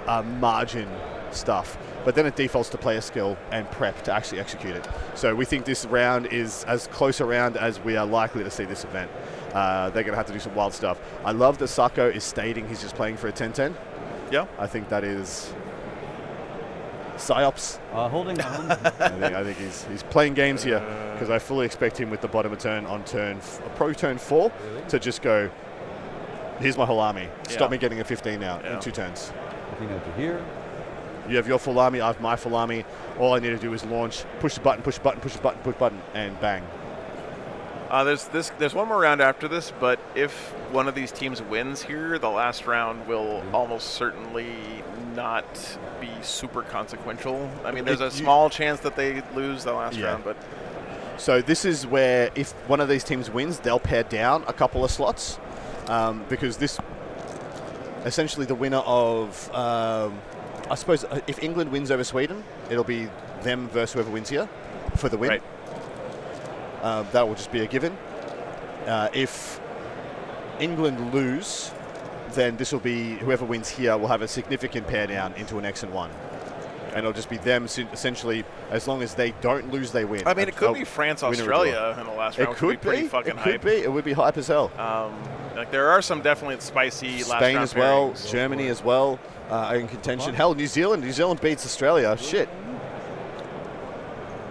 margin stuff. But then it defaults to player skill and prep to actually execute it. So we think this round is as close a round as we are likely to see this event. They're going to have to do some wild stuff. I love that Sako is stating he's just playing for a 10-10. Yeah. I think that is psyops. Holding on. I think he's playing games here, because I fully expect him with the bottom of turn on turn 4 to just go, here's my whole army. Stop me getting a 15 now in 2 turns. Looking over here. You have your full army, I have my full army. All I need to do is launch, push the button, push the button, push the button, push the button, and bang. There's one more round after this, but if one of these teams wins here, the last round will almost certainly not be super consequential. I mean, there's a small chance that they lose the last round, but... So this is where if one of these teams wins, they'll pair down a couple of slots, because this, essentially the winner of... I suppose if England wins over Sweden, it'll be them versus whoever wins here for the win. Right. That will just be a given. If England lose, then this will be whoever wins here will have a significant pair down into an X and 1. And it'll just be them essentially, as long as they don't lose, they win. I mean, it could be France, Australia in the last round. It could be. Pretty fucking It could hype. be. It would be hype as hell. Like there are some definitely spicy last Spain round as well, pairings. Germany as well, in contention. Hell, New Zealand. New Zealand beats Australia. Shit.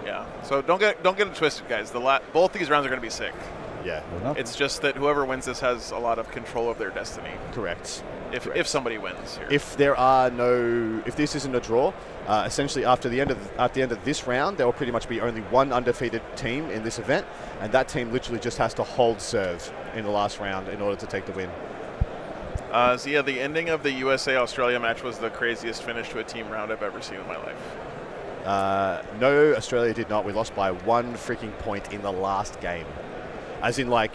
Yeah. So don't get it twisted, guys. Both these rounds are going to be sick. Yeah. It's just that whoever wins this has a lot of control of their destiny. Correct. If somebody wins here. If this isn't a draw, essentially at the end of this round, there will pretty much be only one undefeated team in this event, and that team literally just has to hold serve in the last round in order to take the win. So yeah, the ending of the USA-Australia match was the craziest finish to a team round I've ever seen in my life. No, Australia did not. We lost by 1 freaking point in the last game. As in, like,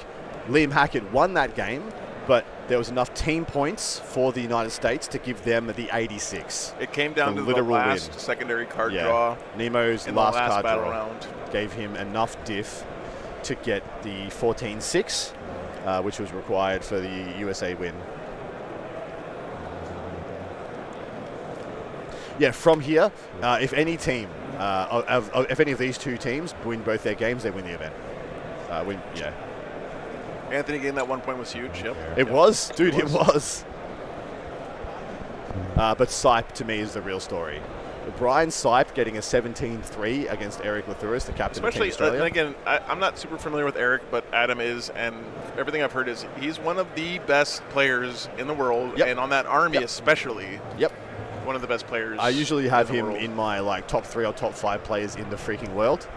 Liam Hackett won that game, but there was enough team points for the United States to give them the 86. It came down to the literal last win. secondary card draw. Nemo's in last the last card battle draw round gave him enough diff to get the 14-6, which was required for the USA win. Yeah, from here, if any team, if any of these two teams win both their games, they win the event. Anthony getting that 1 point was huge. Yep. It was, dude. It was. But Sipe to me is the real story. Brian Sipe getting a 17-3 against Eric Lathuris, the captain of Team Especially, Australia. and again, I'm not super familiar with Eric, but Adam is, and everything I've heard is he's one of the best players in the world, and on that army especially. Yep. One of the best players. I usually have in the him world. in my top 3 or top 5 players in the freaking world.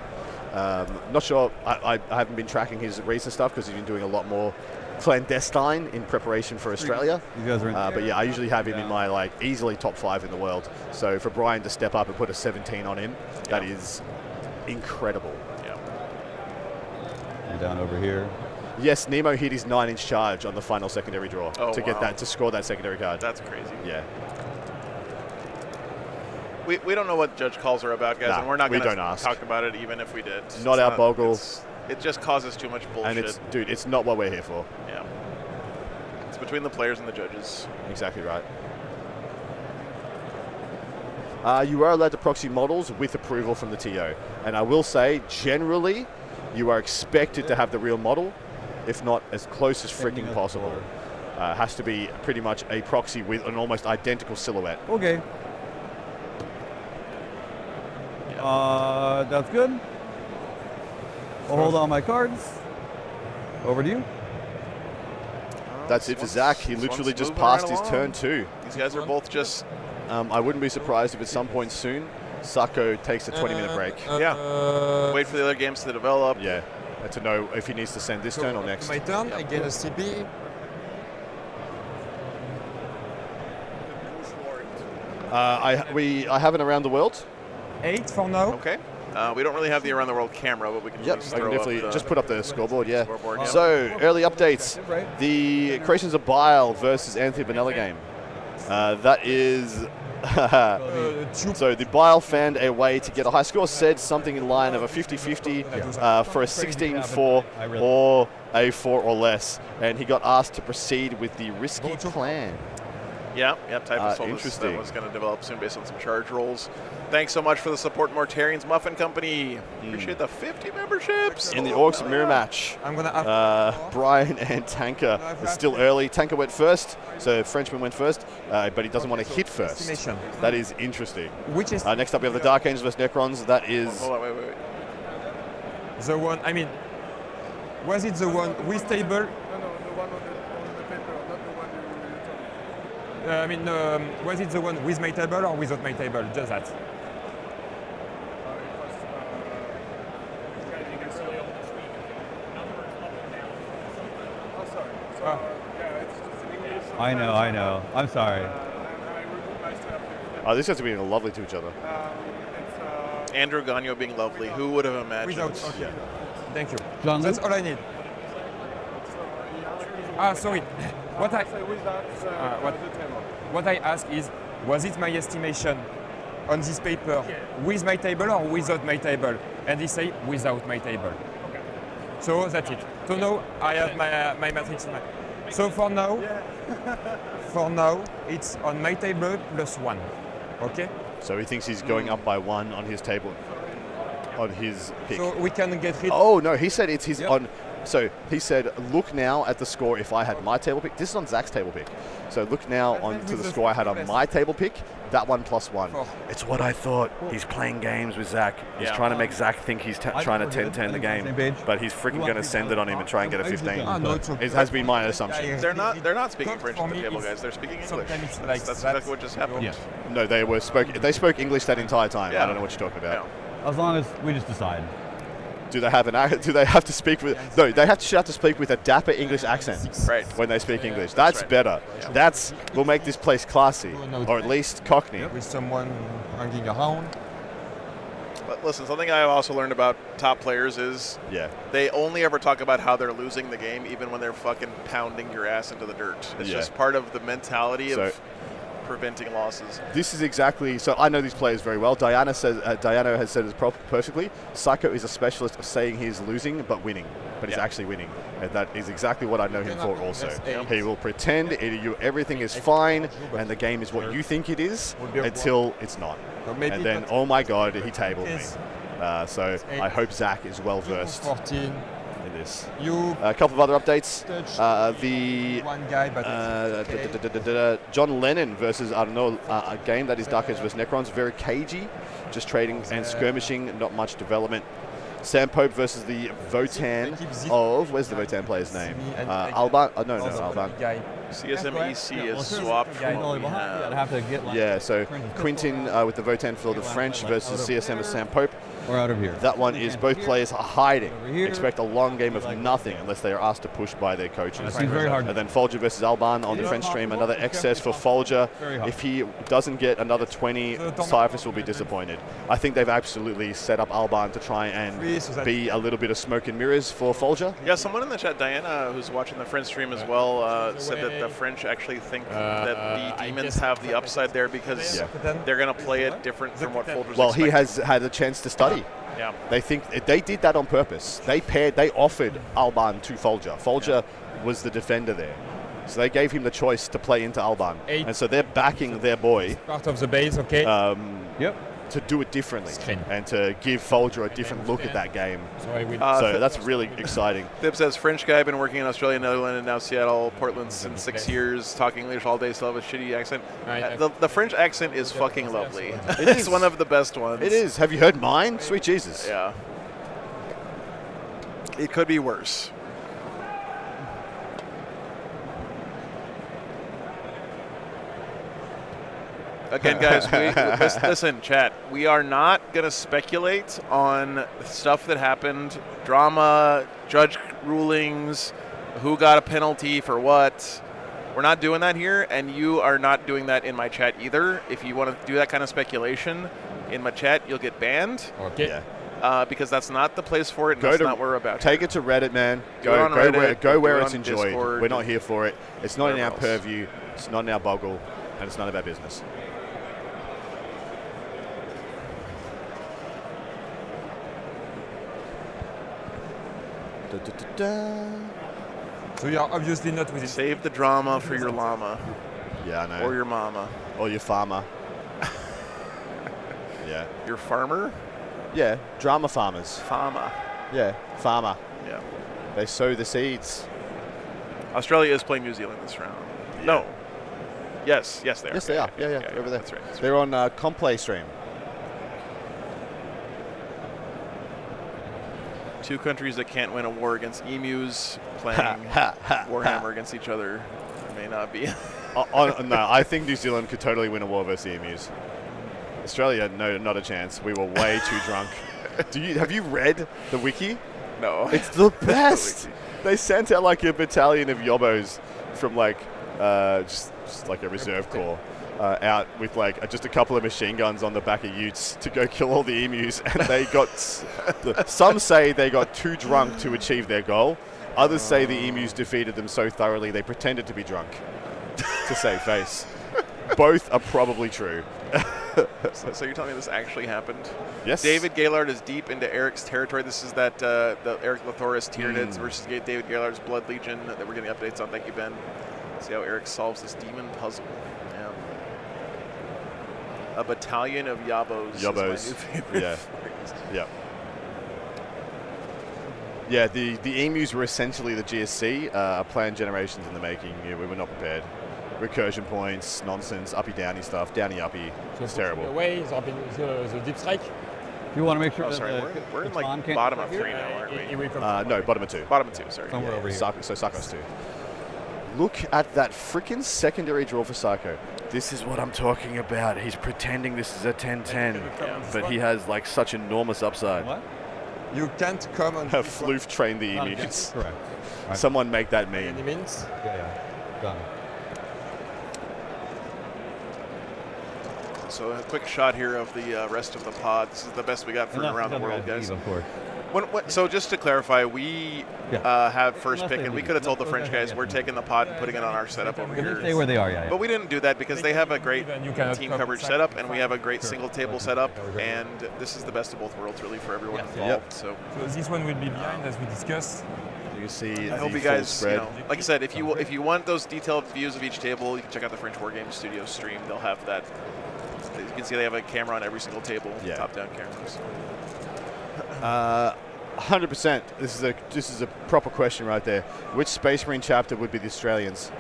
Not sure. I haven't been tracking his recent stuff because he's been doing a lot more clandestine in preparation for Australia. You guys are in But yeah, I usually have him in my easily top 5 in the world. So for Brian to step up and put a 17 on him, that is incredible. Yeah. I'm down over here. Yes, Nemo hit his 9-inch charge on the final secondary draw to score that secondary card. That's crazy. Yeah. We don't know what judge calls are about, guys, and we're not going to talk about it even if we did. Not our boggle. It just causes too much bullshit. And it's not what we're here for. Yeah. It's between the players and the judges. Exactly right. You are allowed to proxy models with approval from the TO. And I will say, generally, you are expected to have the real model, if not as close as freaking possible. Has to be pretty much a proxy with an almost identical silhouette. Okay. That's good. I'll hold on my cards. Over to you. That's it for Zach. He literally just passed his turn 2. These guys are both just... I wouldn't be surprised if at some point soon, Sacco takes a 20-minute break. Yeah. Wait for the other games to develop. Yeah. To know if he needs to send this turn or next. My turn, I get a CP. I have an around the world. 8 for now. Okay. We don't really have the around the world camera, but we can Yep, just I can throw definitely up just put up the scoreboard, yeah. Scoreboard, yeah. So, early updates. The Creations of Bile versus Anthony Bonella game. That is... so the Bile found a way to get a high score, said something in line of a 50-50 for a 16-4 or a 4 or less. And he got asked to proceed with the risky plan. Yeah, Typhus told us interesting. that was going to develop soon based on some charge rolls. Thanks so much for the support, Mortarians Muffin Company. Appreciate the 50 memberships. In the Orcs mirror match, I'm gonna have Brian and Tanker. It's still early. Tanker went first, so Frenchman went first, but he doesn't want to hit first. estimation. That is interesting. Which is Next up, we have the Dark Angels versus Necrons. That is... Hold on, wait. the one, I mean, was it the one with table? No, the one on the paper, not the one you told me. I mean, was it the one with my table or without my table? Just that. I know. I'm sorry. Oh, these guys are being lovely to each other. Andrew Gagnon being lovely. Who would have imagined? Without, okay. Thank you. Jean-Luc? That's all I need. Sorry. What I ask is, was it my estimation on this paper with my table or without my table? And they say without my table. So that's it. So now I have my matrix in my. So for now, it's on my table +1. Okay. So he thinks he's going up by 1 on his table, on his pick. So we can get rid. Oh no, he said it's his on. So he said, look now at the score if I had my table pick. This is on Zach's table pick. So look now onto the score I had on my table pick. That one +1. Oh. It's what I thought. He's playing games with Zach. He's trying to make Zach think he's trying to 10-10 the game. But he's freaking going to send it on him and try and get a 15. No, it's okay. It has been my assumption. They're not speaking French at the table, guys. They're speaking English. That's exactly what just happened. Yeah. No, they spoke English that entire time. Yeah. I don't know what you're talking about. Yeah. As long as we just decide. Do they have to speak with? No, they have to speak with a dapper English accent. Right. When they speak English, that's right. better. Yeah. Will make this place classy, or at least Cockney. With someone hanging around. But listen, something I've also learned about top players is they only ever talk about how they're losing the game, even when they're fucking pounding your ass into the dirt. It's just part of the mentality of preventing losses. This is exactly, so I know these players very well. Diana has said it perfectly. Psycho is a specialist of saying he's losing but winning, but he's actually winning. And that is exactly what I know him for also. He will pretend everything is fine and the game is what you think it is until it's not. And then, oh my God, he tabled me. So I hope Zach is well versed in this. A couple of other updates. One guy, but John Lennon versus Arnaud, a game that is Dark Age vs Necrons, very cagey, just trading and skirmishing, not much development. Sam Pope versus the Votan of, where's the Votan player's name? Alban? No, Alban. CSM EC is swapped from what we have. Yeah, so Quintin with the Votan for the French versus CSM of Sam Pope. We're out of here. That one is both players are hiding. Expect a long game of nothing unless they are asked to push by their coaches. Seems very hard. And then Folger versus Alban on the French stream, another excess for Folger. If he doesn't get another 20, Cyphers will be disappointed. I think they've absolutely set up Alban to try and be a little bit of smoke and mirrors for Folger. Yeah, someone in the chat, Diana, who's watching the French stream as well, said that the French actually think that the Demons have the upside there because they're going to play it different from what Folger's Well, expecting. he has had a chance to study. Yeah. They think they did that on purpose. They offered Alban to Folger. Folger was the defender there. So they gave him the choice to play into Alban. And so they're backing their boy part of the base, okay. to do it differently and to give Folger a different look at that game. So that's really exciting. Thib says, French guy, been working in Australia, Netherlands, and now Seattle, Portland since 6 years, talking English all day, still have a shitty accent. The French accent is fucking lovely. It's one of the best ones. It is. Have you heard mine? Sweet Jesus. Yeah. It could be worse. Again, guys, listen, chat. We are not going to speculate on stuff that happened, drama, judge rulings, who got a penalty for what. We're not doing that here, and you are not doing that in my chat either. If you want to do that kind of speculation in my chat, you'll get banned. Okay. Because that's not the place for it, and that's not what we're about. Take it to Reddit, man. Go where it's enjoyed. Discord, we're not here for it. It's not in our purview. It's not in our boggle, and it's none of our business. So you are obviously not with it. Save the drama for your llama. Yeah, I know. Or your mama. Or your farmer. Yeah. Your farmer? Yeah, drama farmers. Farmer. Yeah, farmer. Yeah. They sow the seeds. Australia is playing New Zealand this round. Yeah. No. Yes, they are. Yes, they are. Yeah, over there. That's right. They're on Complay stream. Two countries that can't win a war against emus playing Warhammer against each other may not be. No, I think New Zealand could totally win a war versus the emus. Australia, no, not a chance. We were way too drunk. Have you read the wiki? No. It's the best. They sent out like a battalion of yobbos from like just like a reserve corps out with like just a couple of machine guns on the back of utes to go kill all the emus, and they got some say they got too drunk to achieve their goal. Others say the emus defeated them so thoroughly they pretended to be drunk to save face. Both are probably true. So you're telling me this actually happened? Yes. David Gaylord is deep into Eric's territory. This is that the Eric Lathoris Tyranids versus David Gaylord's Blood Legion that we're getting updates on. Thank you, Ben. See how Eric solves this demon puzzle. Yeah. A battalion of Yabos. Is my new favorite. Yeah. Yeah. Yeah, the emus were essentially the GSC, planned generations in the making. Yeah, we were not prepared. Recursion points, nonsense, uppy-downy stuff, downy-uppy. It's terrible. Away, the deep strike. You want to make sure Oh, that sorry, the we're in Khan like can't bottom get of here? 3 now, aren't we? No, bottom of 2. Bottom of 2, sorry. Somewhere over here. So Sarkos 2. Look at that freaking secondary draw for Sarko. This is what I'm talking about. He's pretending this is a 10-10, but he has like such enormous upside. What? You can't come on Have this one. floof trained the Oh, emus. yes, correct. Right. Someone make that meme. Any means? Yeah. Done. So a quick shot here of the rest of the pod. This is the best we got for Unless around the it's on world, red guys. Eve, of course. So just to clarify, we have first Unless pick, they and we leave. could have told the Those French guys guys have we're to taking the pod and putting it on our setup over They here. stay where they are, yeah. But we didn't do that because they have a great And you cannot team come coverage inside. setup, and we have a great Sure. single table Okay. setup, Okay. and this is the best of both worlds, really, for everyone Yes. involved. Yep. So So this one will be behind, as we discussed. You can see I the hope you full guys, spread. like I said, if you want those detailed views of each table, you can check out the French Wargame Studio stream. They'll have that. You can see they have a camera on every single table, Yeah. top-down cameras. 100%. This is a proper question right there. Which Space Marine chapter would be the Australians?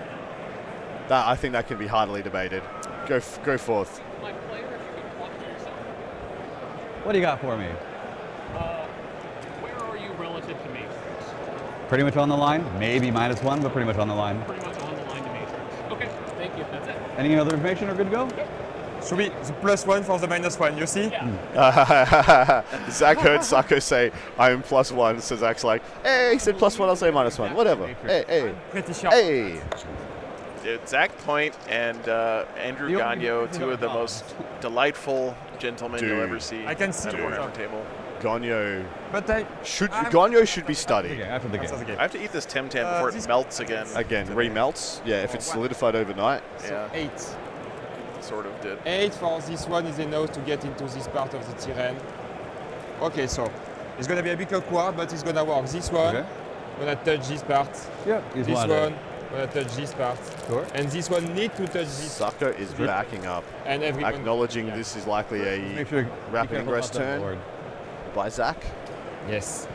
I think that can be heartily debated. Go forth. What do you got for me? Where are you relative to Matrix? Pretty much on the line. Maybe -1, but pretty much on the line. Pretty much on the line to Matrix. Okay, thank you. That's it. Any other information are good to go? Should be the +1 for the -1, you see? Zach heard Sarko say, I'm +1. So Zach's like, hey, he said +1, I'll say -1. Whatever. Hey. Pretty sharp. Hey. Dude, Zach Point and Andrew You- Gagnon, you- two of the most delightful gentlemen you'll Dude. ever see I can see at a it. Warhammer table. Gonyo But should be studied. Okay, after the game. That's okay. I have to eat this Tim Tam before it this- melts again. Again, remelts. Yeah, if it's solidified overnight. Yeah, 8. sort of did. 8 for this one is enough to get into this part of the terrain. Okay, so it's gonna be a bit awkward, but it's gonna work. This one, Okay. gonna touch this part. Yep. He's This wanted. one, gonna touch this part. Sure. And this one need to touch this. Sarko is backing up, And everyone. acknowledging this is likely Make a sure. be rapid careful ingress about that turn board. by Zach. Yes.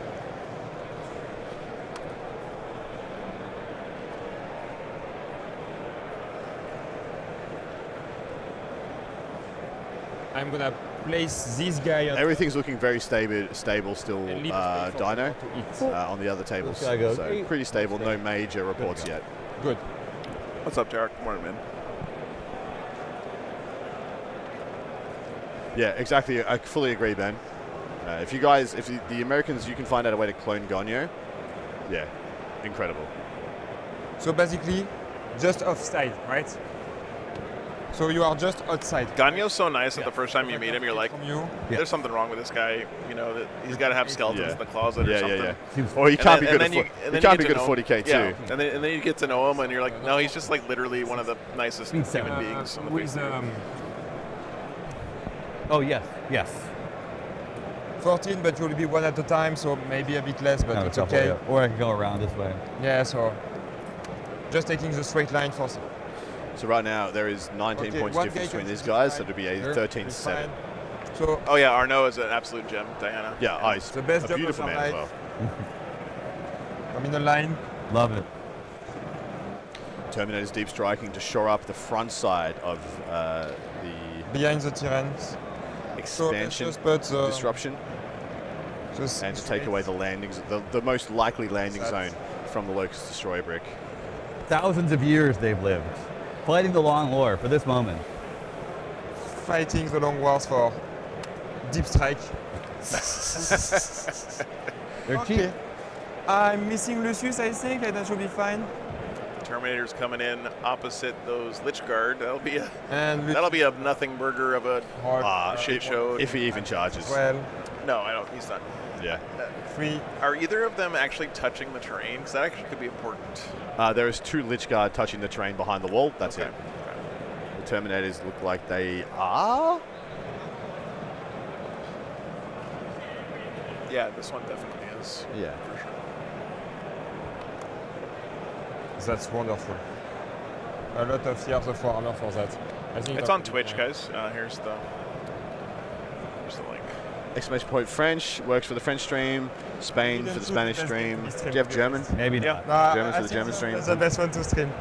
I'm gonna place this guy on Everything's looking very stable still, and leave space for Dino, people to eat. on the other tables. This guy goes, So "Hey." pretty stable, no major reports yet. Good. What's up, Derek? Morning, man. Yeah, exactly. I fully agree, Ben. If the Americans, you can find out a way to clone Gonyo, yeah, incredible. So basically, just offside, right? So you are just outside. Gagno's so nice that the first time you meet him, you're like, From you. there's something wrong with this guy. You know, that he's got to have skeletons Yeah. in the closet or Yeah, something. yeah. Seems- Or he And can't then- be and good at then you- foot. and He then can't you be get good to at know- 40k Yeah, too. and then you get to know him, and you're like, no, he's just like literally one of the nicest Means human seven. beings on the face With of the earth. Oh yes. Yes. 14, but you'll be one at a time, so maybe a bit less, but No, it's couple, okay. yeah. Or I can go around this way. Yeah, so just taking the straight line for. So right now there is 19 Okay, points one difference guy between can these see guys, this so it'll be a Here, 13-7. it's fine. So Oh yeah, Arnaud is an absolute gem, Diana. Yeah, ice. The best A job beautiful of man our as life. well. I'm in the line. Love it. Terminator's deep striking to shore up the front side of the Behind the terrains. So let's expansion just put the, disruption, just and to take away the landings, the most likely landing That's- zone from the Locust Destroyer brick. Thousands of years they've lived, fighting the long war for this moment. fighting the long wars for deep strike. They're Okay. cheap. I'm missing Lucius, I think, and that should be fine. Terminator's coming in opposite those Lich Guard. That'll be a And nothing burger of a shit show. If he even charges. well, No, I don't. He's not. Yeah. 3. Are either of them actually touching the terrain? Because that actually could be important. There is 2 Lich Guard touching the terrain behind the wall. That's Okay. it. Terminators look like they are. Yeah, this one definitely is. Yeah. For sure. That's wonderful. A lot of years of Warhammer for that. I think It's that on would be Twitch, fine. guys. Here's the link. Exclamation point French works for the French stream. Spain for the Spanish stream. Do you have German? Maybe Yeah. not. Nah, German for I the think German stream. That's the best one to stream.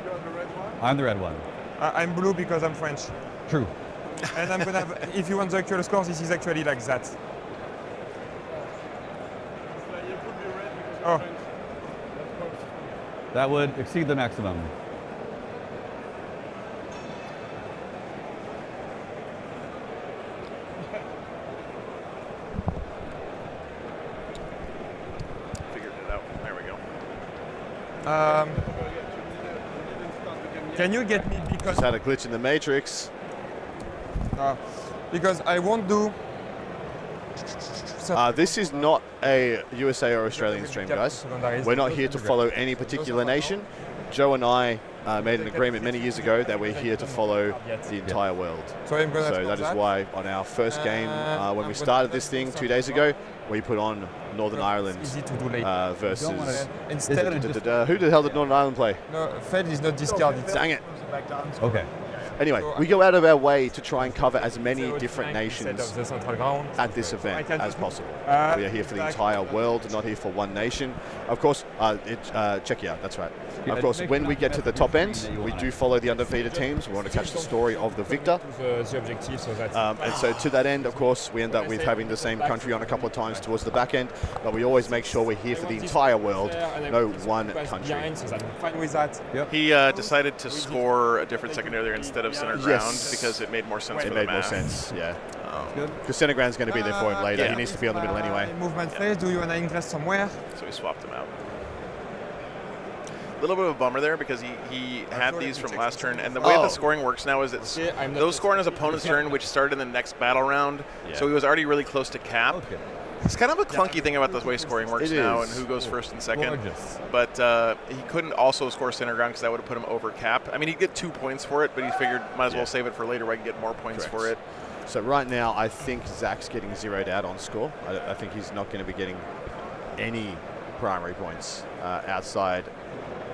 You are the red one. I'm the red one. I'm blue because I'm French. True. And I'm gonna have, if you want the actual score, this is actually like that. It's like you could be red because Oh. you're French. That's close. That would exceed the maximum. Figured it out. There we go. Can you get me because Just had a glitch in the matrix. because I won't do. This is not a USA or Australian stream, guys. We're not here to follow any particular nation. Joe and I made an agreement many years ago that we're here to follow the entire world. So I'm gonna. So stop that is why on our first game, when we started this thing 2 days ago, we put on Northern Ireland Easy to do later. versus. Instead, Who the hell did Northern Ireland play? no, Fed is not discarded. Dang it. Okay. Anyway, we go out of our way to try and cover as many different nations The central ground. at this event as possible. We are here for the like- entire world, not here for one nation. Of course, Czechia, that's right. Of course, when we get to the top end, we do follow the undefeated teams. We want to catch the story of the victor. The objective, so that's And so to that end, of course, we end up with having the same country on a couple of times towards the back end, but we always make sure we're here for the entire world, no one country. behind, so I'm fine with that. He decided to score a different secondary there instead of center ground Yes. because it made more sense for It the made more math. sense, yeah. Good. Because center ground's going to be there for him later. yeah. He needs to be on the middle anyway. Movement phase, do you want to ingress somewhere? So we swapped him out. A little bit of a bummer there because he had these from last turn, and the way Oh. the scoring works now is it's Okay, I'm not those score on his opponent's turn, which started in the next battle round. Yeah. So he was already really close to cap. Okay. It's kind of a clunky thing about the way scoring works It now is. and who goes first and second. Gorgeous. But he couldn't also score center ground because that would have put him over cap. I mean, he'd get 2 points for it, but he figured might as well Yeah. save it for later where I can get more points Correct. for it. So right now, I think Zach's getting zeroed out on score. I think he's not going to be getting any primary points outside.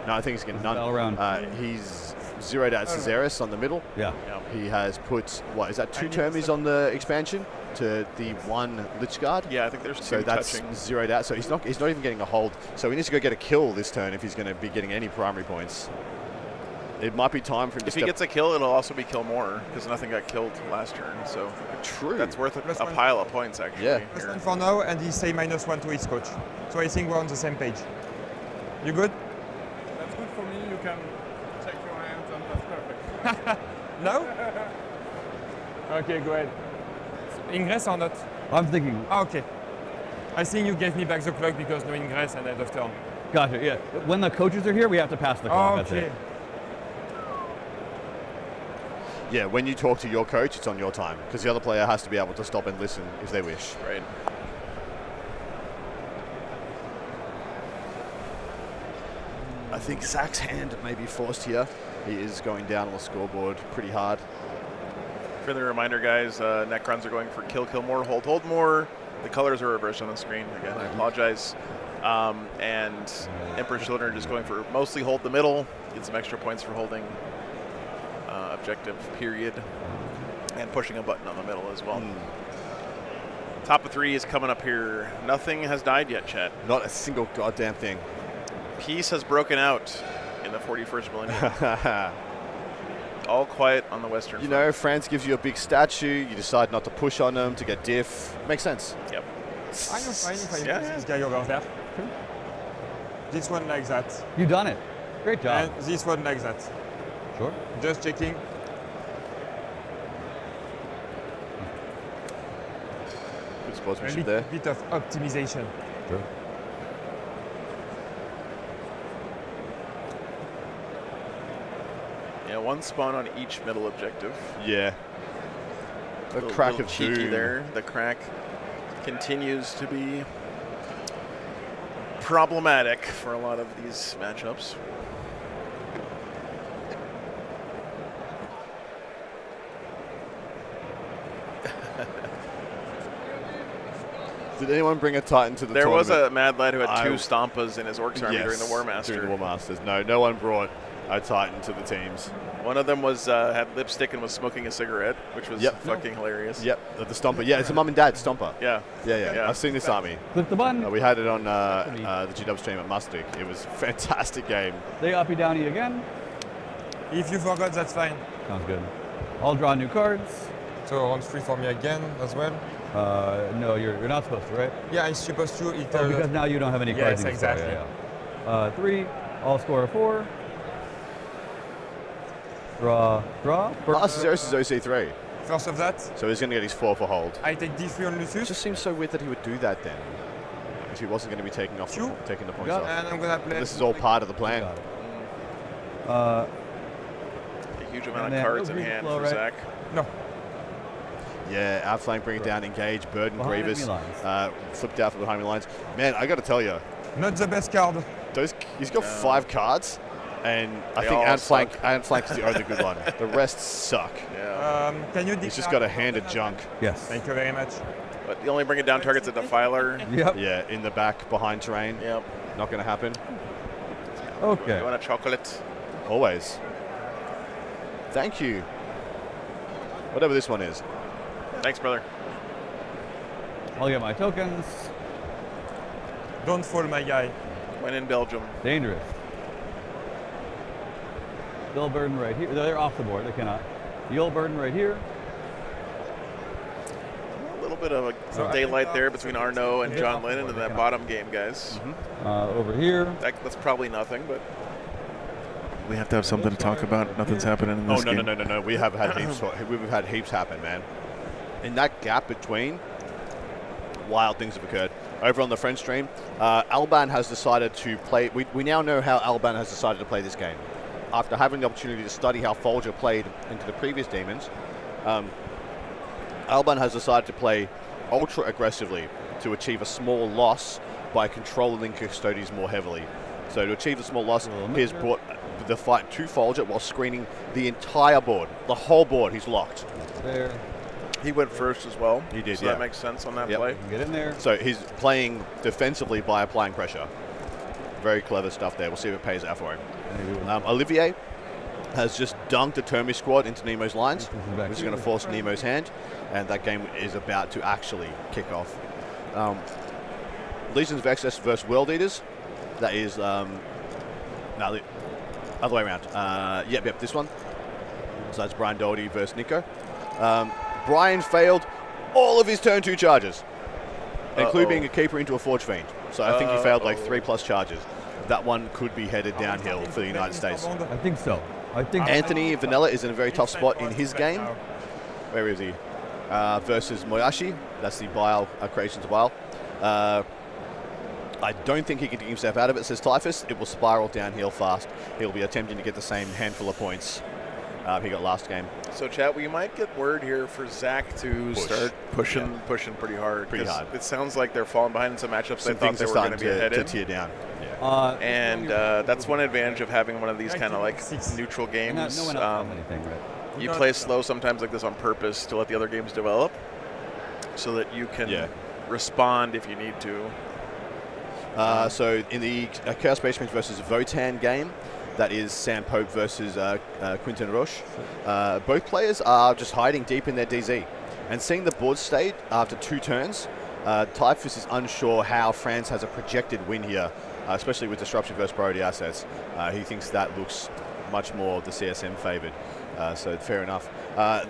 No, I think he's getting none. All around. He's zeroed out Cesaris on the middle. Yeah. He has put, what, is that 2 Termies on the expansion to the 1 Lich Guard? Yeah, I think there's 2 So that's touching. zeroed out. So he's not even getting a hold. So he needs to go get a kill this turn if he's going to be getting any primary points. It might be time for him to If he step. gets a kill, it'll also be kill more because nothing got killed last turn. So True. that's worth Plus a one. pile of points actually. Yeah. First here. one for now, and he say -1 to his coach. So I think we're on the same page. You good? That's good for me. You can check your hands and that's perfect. No? Okay, go ahead. Ingress or not? I'm thinking, Ah, okay. I think you gave me back the clock because no ingress and end of turn. gotcha, yeah. When the coaches are here, we have to pass the clock. That's Okay. it. Yeah, when you talk to your coach, it's on your time because the other player has to be able to stop and listen if they wish. Right. I think Zach's hand may be forced here. He is going down on the scoreboard pretty hard. Friendly reminder, guys, Necrons are going for kill, kill more, hold more. The colors are reversed on the screen. Again, I apologize. And Emperor's Children are just going for mostly hold the middle. Get some extra points for holding objective, period. And pushing a button on the middle as well. Top of 3 is coming up here. Nothing has died yet, chat. Not a single goddamn thing. Peace has broken out in the 41st millennium. All quiet on the western You front. know, France gives you a big statue. You decide not to push on them to get diff. Makes sense. Yep. Are you fine if I Yeah, use yeah. this guy over there? This one like that. You done it. Great job. And this one like that. Sure. Just checking. Good A sportsmanship little there. bit of optimization. Sure. Yeah, 1 spawn on each middle objective. Yeah. A Little- crack little of cheeky doom. there. The crack continues to be problematic for a lot of these matchups. Did anyone bring a Titan to the There was tournament? a mad lad who had 2 Stompas in his Orcs army during the War Master. During the War Masters. No one brought a Titan to the teams. One of them was had lipstick and was smoking a cigarette, which was fucking hilarious. Yep, the Stomper. Yeah, it's a mum and dad Stomper. Yeah. Yeah. I've seen this army. Click the button. We had it on the GW stream at Mustic. It was a fantastic game. They uppy downy again. If you forgot, that's fine. Sounds good. I'll draw new cards. So round 3 for me again as well. No, you're not supposed to, right? Yeah, I'm supposed to. Because now you don't have any cards. Yes, in the store, exactly. yeah. 3. I'll score a 4. Draw. Arceus is OC3. First of that, So he's going to get his 4 for hold. I take D3 on It Lucius, just seems so weird that he would do that then. If he wasn't going to be taking the points off. and I'm gonna play. This is all part of the plan. Got it. A huge amount And of then cards no in green hand flow, for right? Zach. No, Yeah, outflank, bring it down, engage, burden Behind Grievous, enemy lines. flipped out for behind the lines. Man, I got to tell you, not the best card. he's got 5 cards, and I They think all outflank is the only good one. The rest suck. Yeah. Can you? He's just got a hand of junk. Yes. Thank you very much. But you only bring it down targets at Defiler. Yep. Yeah, in the back, behind terrain. Yep. Not going to happen. Okay. You want a chocolate? Always. Thank you. Whatever this one is. Thanks, brother. I'll get my tokens. Don't fall, my guy. When in Belgium. Dangerous. Bill Burden right here. They're off the board. They cannot. Yule Burden right here. A little bit of a daylight there between Arnaud and John Lennon in that bottom game, guys. Over here. That's probably nothing, but we have to have something to talk about. Nothing's happening in this game. No. We have had heaps. We've had heaps happen, man. In that gap between, wild things have occurred. Over on the French stream, Alban has decided to play. We now know how Alban has decided to play this game. After having the opportunity to study how Folger played into the previous Demons, Alban has decided to play ultra aggressively to achieve a small loss by controlling Custodes more heavily. So to achieve a small loss, he has brought the fight to Folger while screening the entire board. The whole board he's locked. There. He went first as well. He did, so yeah. that makes sense on that Yep. play. Get in there. So he's playing defensively by applying pressure. Very clever stuff there. We'll see if it pays out for him. Olivier has just dunked a Termi squad into Nemo's lines, which is going to force Nemo's hand, and that game is about to actually kick off. Legions of Excess versus World Eaters. That is, no, the other way around. Yep, this one. So that's Brian Doherty versus Nico. Brian failed all of his turn 2 charges, including a keeper into a Forge Fiend. So I think he failed like 3+ charges. That one could be headed downhill for the United States. I think so. I think Anthony Vanilla is in a very tough spot in his game. Where is he? Versus Moyashi. That's the Bile Creations of Bile. I don't think he can get himself out of it, says Typhus. It will spiral downhill fast. He'll be attempting to get the same handful of points he got last game. So, chat, we might get word here for Zach to start pushing pretty hard. Pretty hard. It sounds like they're falling behind in some matchups Some they thought things they are were going starting to be ahead to in. tear down. And that's one advantage of having one of these kind of like neutral games. no one else has anything, right? You play slow sometimes like this on purpose to let the other games develop so that you can respond if you need to. So in the Chaos Space Marines versus Votan game, that is Sam Pope versus Quinton Roche. Both players are just hiding deep in their DZ. And seeing the board state after 2 turns, Typhus is unsure how France has a projected win here, especially with Disruption versus Priority Assets. He thinks that looks much more the CSM favoured. So fair enough.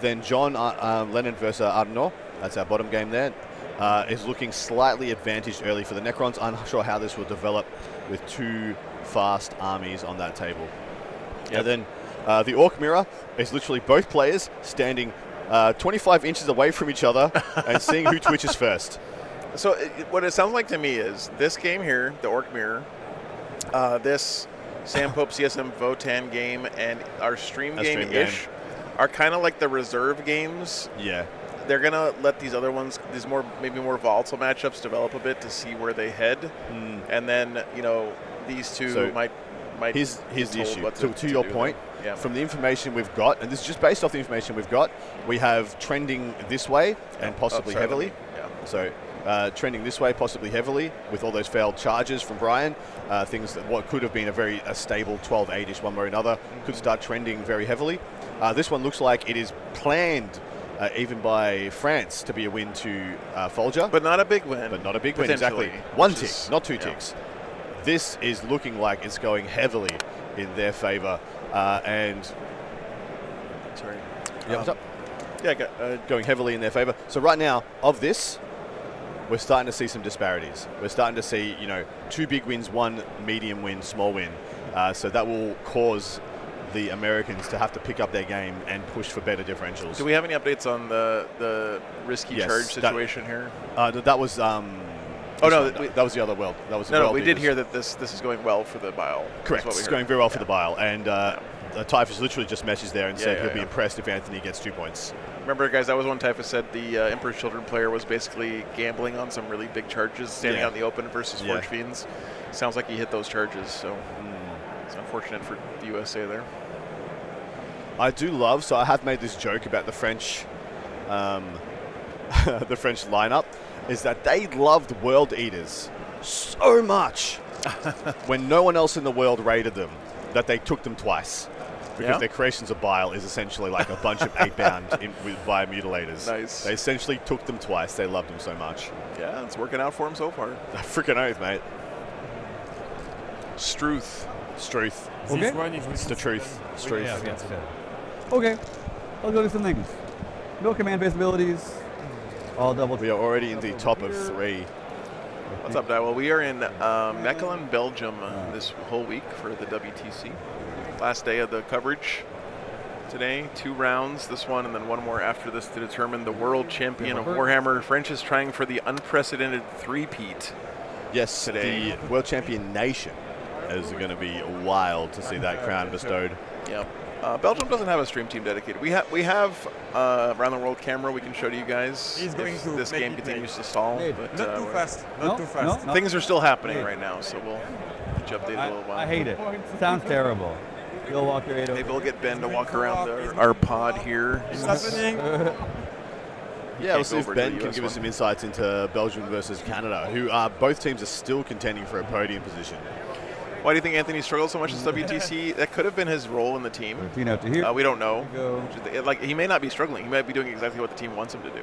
Then John Lennon versus Arnaud, that's our bottom game there, is looking slightly advantaged early for the Necrons. Unsure how this will develop with 2 fast armies on that table. And then the Orc Mirror is literally both players standing 25 inches away from each other and seeing who twitches first. So what it sounds like to me is this game here, the Orc Mirror, this Sam Pope CSM Votan game, and our stream game-ish are kind of like the reserve games. Yeah. They're going to let these other ones, these maybe more volatile matchups develop a bit to see where they head. And then, these two might here's the issue. To your point, yeah. From the information we've got, and this is just based off the information we've got, we have trending this way and possibly heavily. Yeah. So trending this way, possibly heavily, with all those failed charges from Brian. Things that what could have been a stable 12-8-ish one way or another could start trending very heavily. This one looks like it is planned even by France to be a win to Folger. But not a big win. But not a big win, exactly. One tick, not 2 ticks. This is looking like it's going heavily in their favour. And Sorry. yeah, what's up? Yeah, Going heavily in their favour. So right now, of this, we're starting to see some disparities. We're starting to see, 2 big wins, 1 medium win, small win. So that will cause the Americans to have to pick up their game and push for better differentials. do we have any updates on the risky Yes, charge situation here? That was. That was the other world. That was the No, world we did leaders. hear that this is going well for the Bile. Correct. That's what we It's heard. going very well for the Bile, and Typhus literally just messaged there and said Yeah, he'll be yeah. impressed if Anthony gets 2 points. Remember, guys, that was one Typhus said the Emperor's Children player was basically gambling on some really big charges, standing Yeah. out in the open versus Yeah. Forge Fiends. Sounds like he hit those charges, so it's unfortunate for the USA there. I do love. So I have made this joke about the French, the French lineup, is that they loved World Eaters so much when no one else in the world raided them that they took them twice. Because Yeah? their creations of bile is essentially like a bunch of 8-bound via mutilators. Nice. They essentially took them twice. They loved them so much. Yeah, it's working out for him so far. Freaking oath, mate. Struth. Struth. Okay. This one is It's the truth. Struth. Yeah, yes, okay, I'll go do some things. No command base abilities. All double. We are already in the top of 3. What's up, Dai? Well, we are in Mechelen, Belgium this whole week for the WTC. Last day of the coverage today. 2 rounds, this one and then 1 more after this to determine the world champion of Warhammer. French is trying for the unprecedented 3-peat. Yes, Today. the world champion nation is going to be wild to see that crown bestowed. Yep. Belgium doesn't have a stream team dedicated. We have around the world camera we can show to you guys. He's going if to this make game it continues to stall. Hey, But, Not too we're- fast. Not too fast. No. Things are still happening Hey. right now, so we'll keep you updated a little while. I hate it. Sounds terrible. You'll walk your 8 Maybe we'll get Ben to walk around our pod here. It's happening. Yeah, we'll see if over to Ben the can US give us one. some insights into Belgium versus Canada, who are both teams are still contending for a podium position. Why do you think Anthony struggled so much this WTC? That could have been his role in the team. 13 out to here. We don't know. Go. Like, he may not be struggling. He might be doing exactly what the team wants him to do,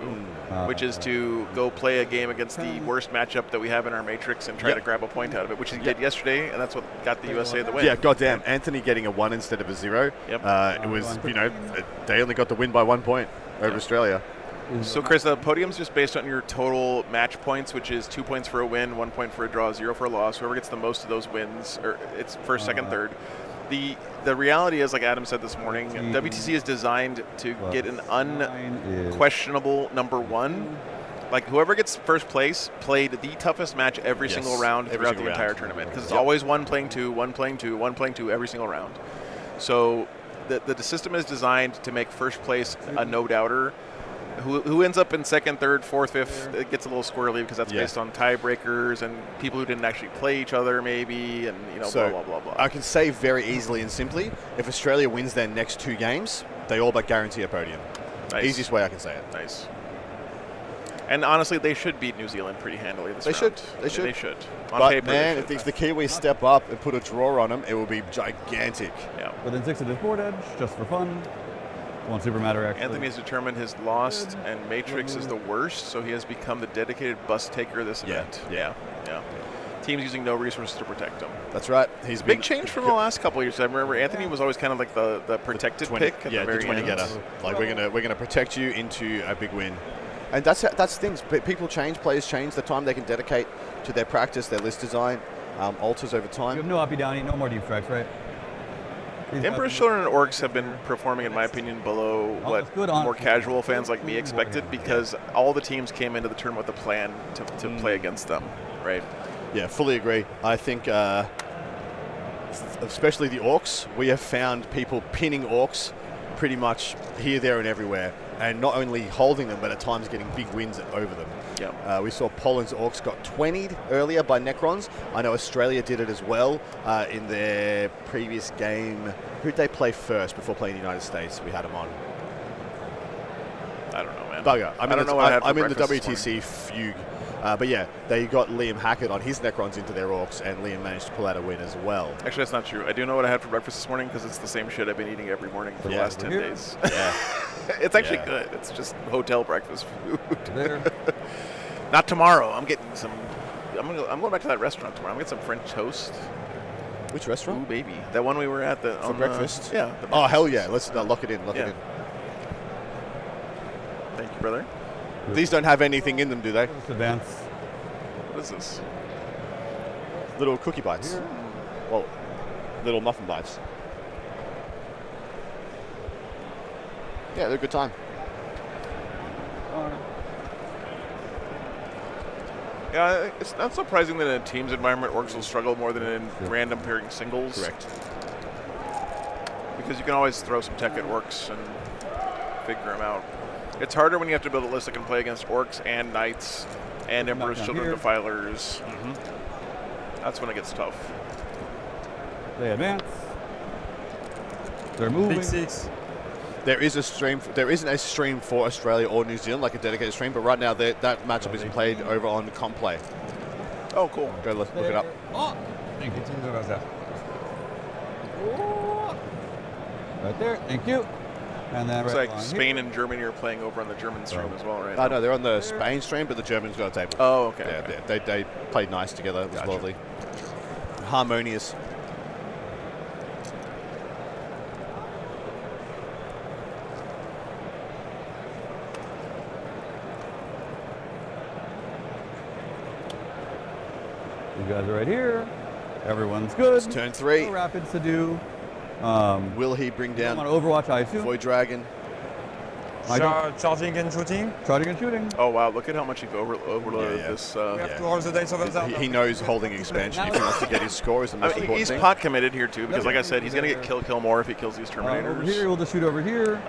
which is to go play a game against the worst matchup that we have in our matrix and try Yep. to grab a point out of it, which he did yesterday, and that's what got the USA the win. Yeah, goddamn, Anthony getting a 1 instead of a 0. Yep. It was, they only got the win by 1 point over Australia. So, Chris, the podium's just based on your total match points, which is 2 points for a win, 1 point for a draw, 0 for a loss. Whoever gets the most of those wins, or it's first, second, third. The reality is, like Adam said this morning, WTC is designed to get an unquestionable number 1. Like, whoever gets first place played the toughest match every Yes, single round every throughout the single entire round. tournament, because it's Yep. always 1 playing 2, 1 playing 2, 1 playing 2 every single round. So the system is designed to make first place a no-doubter. Who ends up in second, third, fourth, fifth, it gets a little squirrely because that's Yeah. based on tiebreakers and people who didn't actually play each other maybe, and So, blah, blah, blah, blah. I can say very easily and simply, if Australia wins their next 2 games, they all but guarantee a podium. Nice. Easiest way I can say it. Nice. And honestly, they should beat New Zealand pretty handily this They round. should. They should. They should. On But paper, man, they should. if the Kiwis step up and put a draw on them, it will be gigantic. Yeah. Within 6 of this board edge, just for fun. 1 super matter actually. Anthony has determined his lost and Matrix is the worst, so he has become the dedicated bus taker this Yeah, event. yeah. Yeah. Teams using no resources to protect him. That's right. He's Big been change from the last couple of years. I remember Anthony was always kind of like the protected 20, pick at yeah, the very the 20 end. getter. Like we're gonna protect you into a big win, and that's things. But people change, players change. The time they can dedicate to their practice, their list design, alters over You have time. no uppy downy, no more deep strikes, right? These Emperor's guys- Children and Orcs have been performing, in my opinion, below Oh, what it's good on- more casual fans like me expected because all the teams came into the tournament with a plan to play against them, right? Yeah, fully agree. I think, especially the Orcs, we have found people pinning Orcs pretty much here, there, and everywhere, and not only holding them, but at times getting big wins over them. Yeah. We saw Poland's Orcs got 20'd earlier by Necrons. I know Australia did it as well in their previous game. Who'd they play first before playing the United States? We had them on. I don't know, man. Bugger. I don't know what I had for I'm in the breakfast this WTC fugue. But yeah, they got Liam Hackett on his Necrons into their Orcs, and Liam managed to pull out a win as well. Actually, that's not true. I do know what I had for breakfast this morning because it's the same shit I've been eating every morning for the last 10 days. Yeah. It's actually good. It's just hotel breakfast food. Not tomorrow. I'm getting some. I'm going back to that restaurant tomorrow. I'm getting some French toast. Which restaurant? Ooh, baby. That one we were at for breakfast. Yeah. Oh hell yeah! Let's lock it in. Lock it in. Thank you, brother. These don't have anything in them, do they? Let's advance. What is this? Little cookie bites. Well, little muffin bites. Yeah, they're a good time. Yeah, it's not surprising that in a team's environment, Orcs will struggle more than in random pairing singles. Correct. Because you can always throw some tech at Orcs and figure them out. It's harder when you have to build a list that can play against Orcs and Knights and Emperor's Children Defilers. That's when it gets tough. They advance. They're moving. Big 6. There is a stream. There isn't a stream for Australia or New Zealand, like a dedicated stream, but right now that matchup is played over on Complay. Oh, cool. Go look it up. Oh, Thank you. Teams over there. right there. Thank you. And then Looks right like along Spain and Germany are playing over on the German stream as well, right? Oh, no, they're on the Spain stream, but the Germans got a table. Oh, okay. Yeah, okay. they played nice together. It was lovely. Harmonious. You guys are right here. Everyone's good. It's turn 3. No rapids to do. Will he bring On down Overwatch, I assume. Void Dragon? Charging and shooting. Charging and shooting. Oh, wow. Look at how much you've overloaded this. We have to roll the dice over there. He knows holding expansion. If he wants to get his score is the most important He's thing. pot committed here, too, because like I said, he's going to get kill more if he kills these Over Terminators. here, we'll just shoot over here.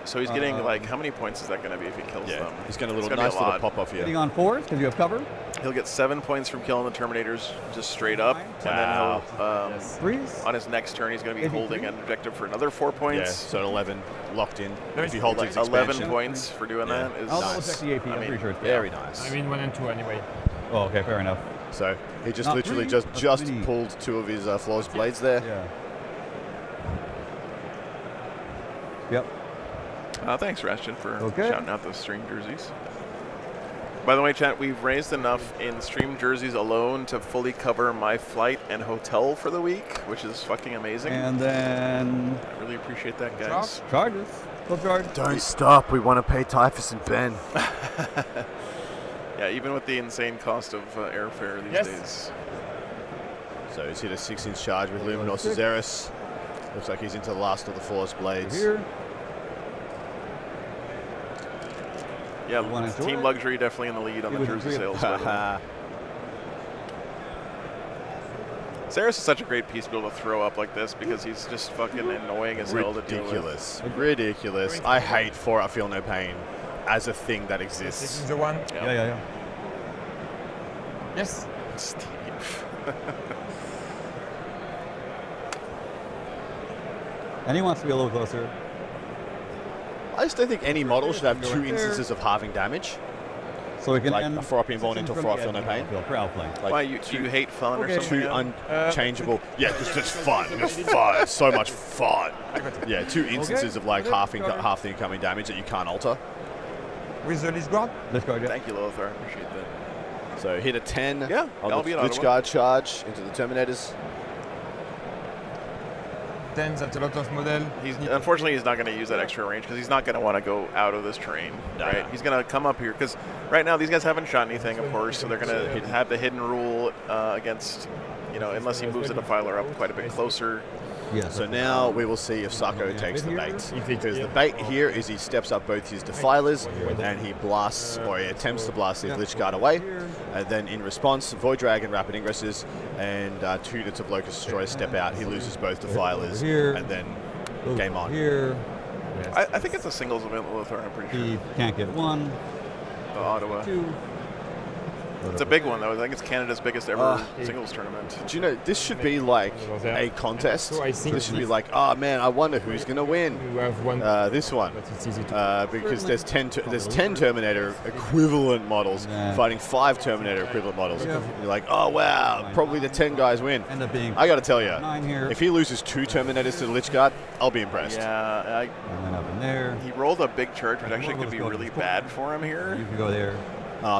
So he's getting, like, how many points is that going to be if he kills them? He's getting a little It's gonna nice be a little lot. pop off Hitting here. on 4s because you have cover. He'll get 7 points from killing the Terminators just straight up. Wow. And then he'll, 3s. on his next turn, he's going to be Maybe holding 3? an objective for another 4 Yeah, points. so 11 locked in. If he holds Like his 11 expansion. points for doing that is I'll double Nice. check the AP. I I'm mean, pretty sure it's Very nice. I mean 1 and 2 anyway. Oh, okay, fair enough. So he just Not literally 3, just mini. pulled 2 of his flawless blades there. Yeah. Yep. Thanks, Rashton, for Okay. shouting out those stream jerseys. By the way, chat, we've raised enough in stream jerseys alone to fully cover my flight and hotel for the week, which is fucking amazing. And then I really appreciate that, guys. charges. Full charge. Don't stop. We want to pay Typhus and Ben. Yeah, even with the insane cost of airfare these days. So he's hit a 6-inch charge with Luminous Azeris. Looks like he's into the last of the flawless blades. Here. Yeah, One and Team two. Luxury definitely in the lead on He the was jersey three. sales. by the way. Saris is such a great piece to be able to throw up like this because he's just fucking annoying as hell to deal with. Ridiculous. Ridiculous. I hate 4 Out Feel No Pain as a thing that exists. Taking the 1. Yeah. Yes. Steve. And he wants to be a little closer. I just don't think any model should have 2 instances of halving damage. So we can Like end a 4-up invuln into 4 Out Feel No Pain. For outflank. Like Why, do you hate fun Okay. or something? 2 Adam? unchangeable. Yeah, just fun. Just fun. So much fun. Yeah, 2 instances of like half the incoming damage that you can't alter. With the Lich Guard. Discard, yeah. Thank you, Lothar. I appreciate that. So hit a 10 Yeah, on that'll the be an Lich Ottawa. Guard charge into the Terminators. 10, that's a lot of model. Unfortunately, he's not going to use that extra range because he's not going to want to go out of this terrain, right? He's going to come up here because right now these guys haven't shot anything, of course, so they're going to have the hidden rule against, unless he moves the Defiler up quite a bit closer. Yeah. So now we will see if Sako takes the bait. Because the bait here is he steps up both his Defilers and he blasts, or he attempts to blast his Lich Guard away. And then in response, Void Dragon, Rapid Ingresses, and 2 units of Locust Destroyers step out. He loses both Defilers, and then game on. Here. I think it's a singles event, Lothar, I'm pretty sure. He can't get 1. Ottawa. 2. It's a big one, though. I think it's Canada's biggest ever singles tournament. Do you know, this should be like a contest. So I think This should be like, oh man, I wonder who's going to win. You have one. This one. But it's easy to. Because there's 10 Terminator equivalent models fighting 5 Terminator equivalent models. Yeah. You're like, oh wow, probably the 10 guys win. End up being I got to tell you, 9 here. if he loses 2 Terminators to the Lich Guard, I'll be impressed. Yeah, And then up in there. he rolled a big charge, which actually could be really bad for him here. You can go there.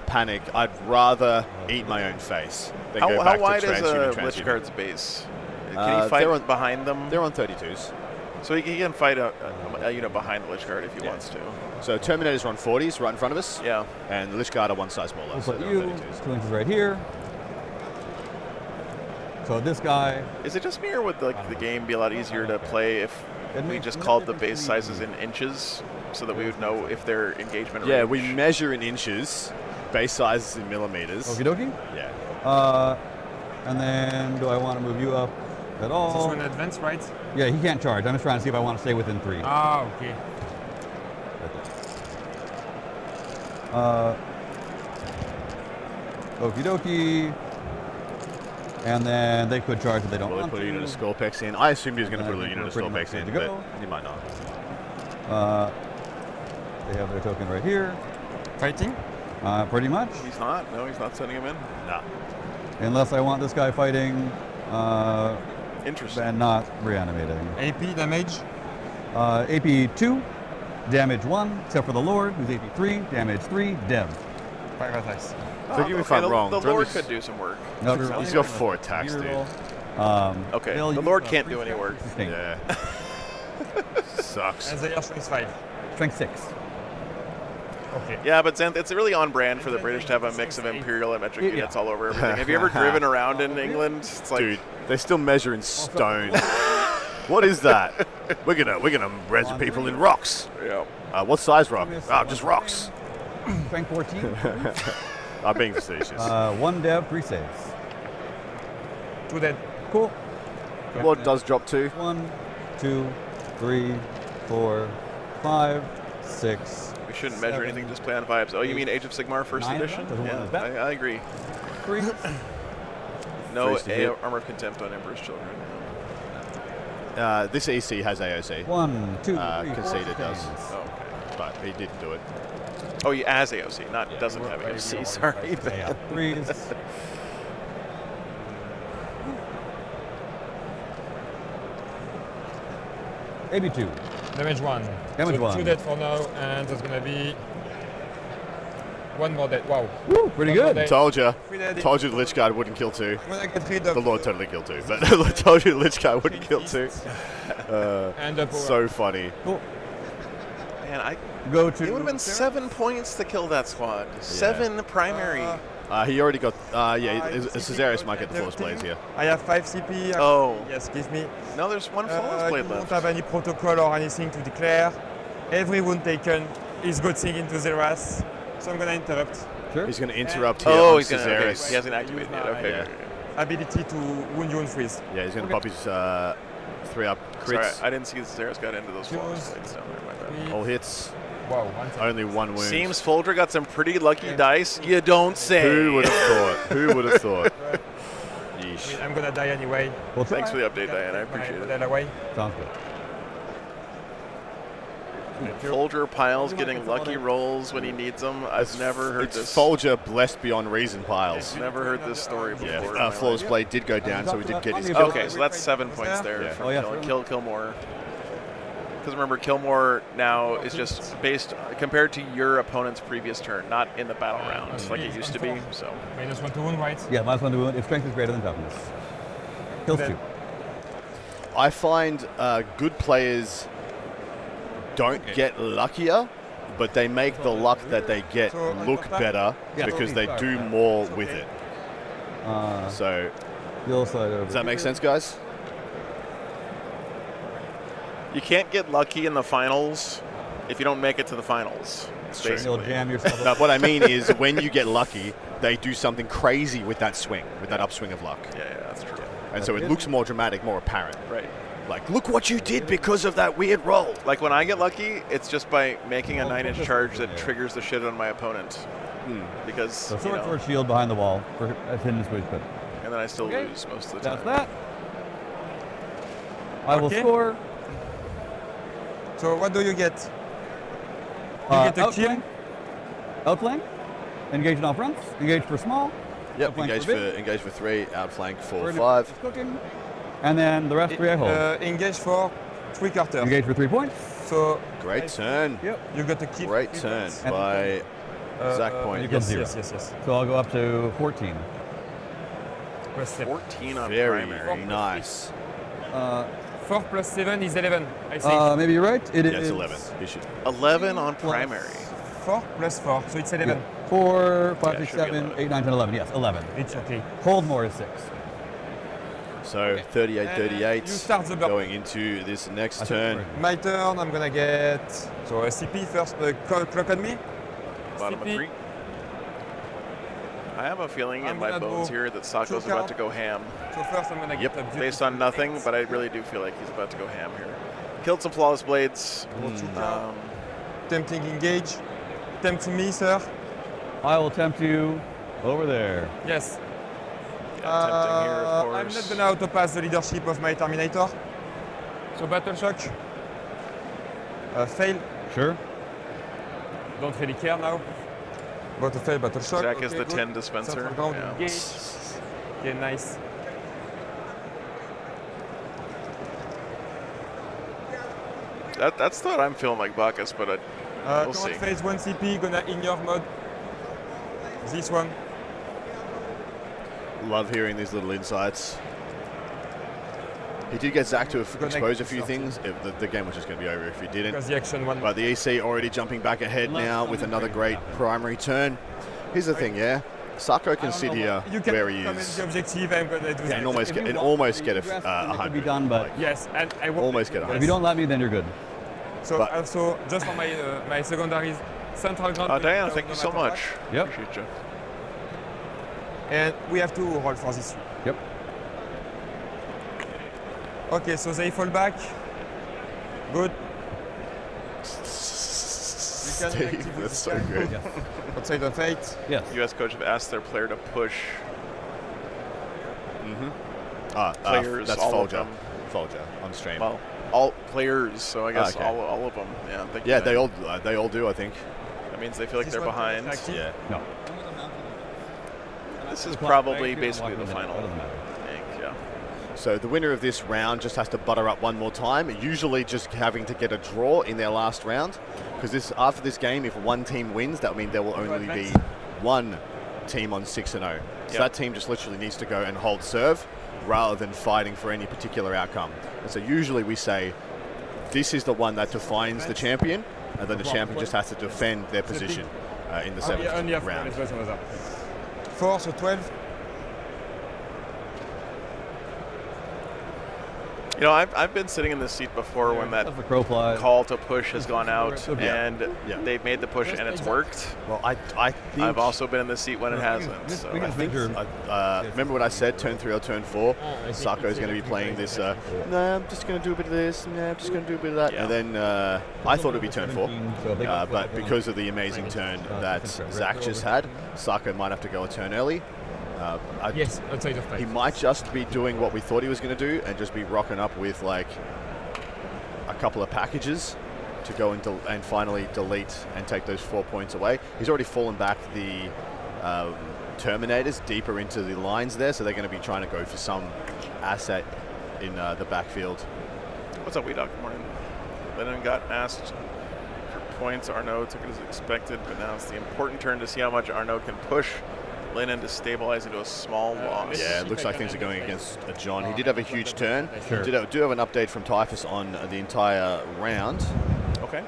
Panic. I'd rather eat my own face than go How back wide to is transhuman. Lich Guard's base? Can he fight they're on- behind them? They're on 32s. So he can fight a unit behind the Lich Guard if he wants to. So Terminators are on 40s right in front of us. Yeah. And the Lich Guard are one size smaller. We'll So put they're you on 32s. 2 inches right here. So this guy. Is it just me, or would the game be a lot easier to play if we just called the base sizes in inches so that we would know if their engagement Yeah, range? we measure in inches, base sizes in millimeters. Okie dokie. Yeah. And then do I want to move you up at Is this all? one advance, right? Yeah, he can't charge. I'm just trying to see if I want to stay within 3. Ah, okay. Okie dokie. And then they could charge if they don't Will he want put a to. unit of Scorpex in? I assumed he was going to And put I a think unit of we're pretty Scorpex much in, good to but go. he might not. They have their token right here. Fighting? Pretty much. He's not. No, he's not sending him in. Nah. Unless I want this guy fighting Interesting. and not reanimating. AP damage? AP 2, damage 1, except for the Lord, who's AP 3, damage 3, Dev. 5 attacks. Forgive me if I'm wrong. The Throw Lord this- could do some work. No, He's got 4 attacks, dude. Okay, Bill, the you Lord got can't 3 do any work. sustain. Yeah. Sucks. And the air strength 5. Strength 6. Okay. Yeah, but Zenth, it's really on brand for the British to have a mix of Imperial and metric units all over everything. Have you ever driven around in England? It's like, Dude, they still measure in stone. What is that? We're gonna measure people in rocks. yeah. What size rock? Just rocks. Strength 14. I'm being facetious. 1 Dev, 3 saves. 2 dead. Cool. What does drop to? 1, 2, 3, 4, 5, 6, We shouldn't measure anything, just play on vibes. Oh, you mean Age of Sigmar First 9 of Edition? them? Doesn't one of Yeah, those I agree. 3. No Freeze to hit. Armor of Contempt on Emperor's Children. This EC has AOC. 1, 2, 3, 4, Conceded does. sustains. Oh, okay. But he didn't do it. Oh, he has AOC, not doesn't have AOC. Sorry. Yeah, 3s. AB 2. Damage 1. Damage so 1. 2 dead for now, and there's gonna be 1 more dead. Wow. Woo, pretty One more good. dead. Told you. 3 dead. Told you the Lich Guard wouldn't kill 2. When I get rid of The Lord totally killed 2. But told you the Lich Guard wouldn't kill 2. and the power. So funny. Cool. Man, Go to. it would have been 7 points to kill that squad. 7 primary. He already got. Caesarius might get the Force Blades here. I have 5 CP. Oh. Yes, give me. No, there's one flawless blade You don't left. have any protocol or anything to declare. Every wound taken is good thing into the wrath. So I'm gonna interrupt. Sure. He's going to interrupt here Oh, on he's gonna. Okay. Caesarius. He hasn't activated yet. Okay. Yeah. okay, okay. Ability to wound you and freeze. Yeah, he's going to pop his 3-up Sorry, crits. I didn't see Caesarius got into those flawless Choose. blades down there. My bad. All hits. Wow, 1 second. Only 1 wound. Seems Folger got some pretty lucky dice. You don't say. Who would have thought? Who would have thought? I Yeesh. mean, I'm gonna die anyway. We'll try. Thanks for the update, Diane. I appreciate it. That away. Sounds good. Folger piles getting lucky rolls when he needs them. I've never heard It's this. Folger blessed beyond reason piles. Never heard this story before. in my Yeah, Flawless life. Blade did go down, so we did get his. Okay, so that's 7 points there Yeah. from Oh, yeah, Killmore. Because remember, Killmore now is just based compared to your opponent's previous turn, not in the battle round like it used to be. So -1 to wound, right? Yeah, minus 1 to wound if strength is greater than toughness. Kills Then- 2. I find good players don't get luckier, but they make the luck that they get look better Yeah. because they do more with it. So, The other side over. does that make sense, guys? you can't get lucky in the finals if you don't make it to the finals. true. You'll Basically. jam yourself No, up. what I mean is when you get lucky, they do something crazy with that swing, with that upswing of luck. Yeah, that's true. And so it looks more dramatic, more apparent. Right. Like, look what you did because of that weird roll. Like when I get lucky, it's just by making a 9-inch charge that triggers the shit on my opponent. because So you sword, know, sword, shield behind the wall for hidden squeeze pit. and then I still lose most of the That's time. that. I will Okay. score. So what do you get? You get a kill. outflank. Outflank. Engage in all fronts. Engage for small. Yep, Outflank engage for big. engage for 3, outflank for We're 5. Cooking. And then the rest 3 I hold. Engage for 3 quarters. Engage for 3 points. So Great turn. you got a kill. Great turn And- by Zach Point. you can Yes, zero. yes. So I'll go up to 14. Plus 7. 14 on Very primary. nice. 4 plus 7 is 11, I think. Maybe you're right. It Yeah, it's is 11. You should. 11 on primary. 4 plus 4, so it's 11. 4, 5, Yeah, 6, should be 7, 11. 8, 9, 10, 11. Yes, 11. It's okay. Hold more is 6. So 38-38 You start the burn. going into this next I think turn. we're- My turn, I'm gonna get so a CP first, clock on me. Bottom of CP. 3. I have a feeling I'm in my gonna bones go here that Sako's two about to count. go ham. So first I'm gonna Yep. get a Based on nothing, but I really do feel like he's about to go ham here. Killed some flawless blades. tempting engage. Tempt me, sir. I will tempt you over there. Yes. Tempting here, of I'm course. not gonna autopass the leadership of my Terminator. So battle shock. Fail. Sure. Don't really care now. But a fail battle shock. Zach is Okay, the good. 10 dispenser. Central ground, Yeah. engage. Okay, nice. That's what I'm feeling like Bacchus, but we'll see. Current phase 1 CP, gonna in your mode. This one. Love hearing these little insights. He did get Zach to expose a few things. The game was just going to be over if he didn't. Because the action one. But the EC already jumping back ahead now with another great primary turn. Here's the thing, yeah? Sako can sit here You can where he comment is the objective, I'm gonna do that. and almost If get you and want, almost get it could be 100. done, but Like, Yes, and I won't. almost get 100. if you don't let me, then you're good. So But- also, just for my my secondaries, central ground. Diana, no thank you so matter what. much. Yep. Appreciate you. And we have to roll for this. Yep. Okay, so they fall back. Good. Steve, that's so great. Outside of 8. Yes. U.S. coach have asked their player to push players, That's all of Folger. them. Folger on stream. Well, all players, so I guess Okay. all of them. Yeah, thank you, Yeah, man. they all do, I think. That means they feel like This they're one behind. attractive. Yeah. No. This is probably basically the That final. doesn't matter. I think, yeah. So the winner of this round just has to butter up one more time, usually just having to get a draw in their last round. Because after this game, if one team wins, that means there will only be one team on 6-0. So Yep. that team just literally needs to go and hold serve rather than fighting for any particular outcome. And so usually we say, this is the one that defines the champion, and then the champion just has to defend their position in the seventh Only have round. 4, so 12. You know, I've been sitting in this seat before when that As the crow flies. call to push has gone out Okay. and they've made the push and it's worked. Well, I think I've also been in the seat when it hasn't. So we can think, measure. remember what I said, turn 3 or turn 4? Sako is going to be playing this, no, I'm just going to do a bit of this, no, I'm just going to do a bit of that. Yeah. And then I thought it would be turn 4, So they got but because of the amazing turn that Zach just had, Sako might have to go a turn early. Yes, outside of 5. He might just be doing what we thought he was going to do and just be rocking up with like a couple of packages to go and finally delete and take those 4 points away. He's already fallen back the Terminators deeper into the lines there, so they're going to be trying to go for some asset in the backfield. what's up, Weedock? Good morning. Lennon got asked for points. Arnaud took it as expected, but now it's the important turn to see how much Arnaud can push Lennon to stabilize into a small loss. Yeah, it looks like things are going against John. He did have a huge turn. Sure. Do have an update from Typhus on the entire round. Okay.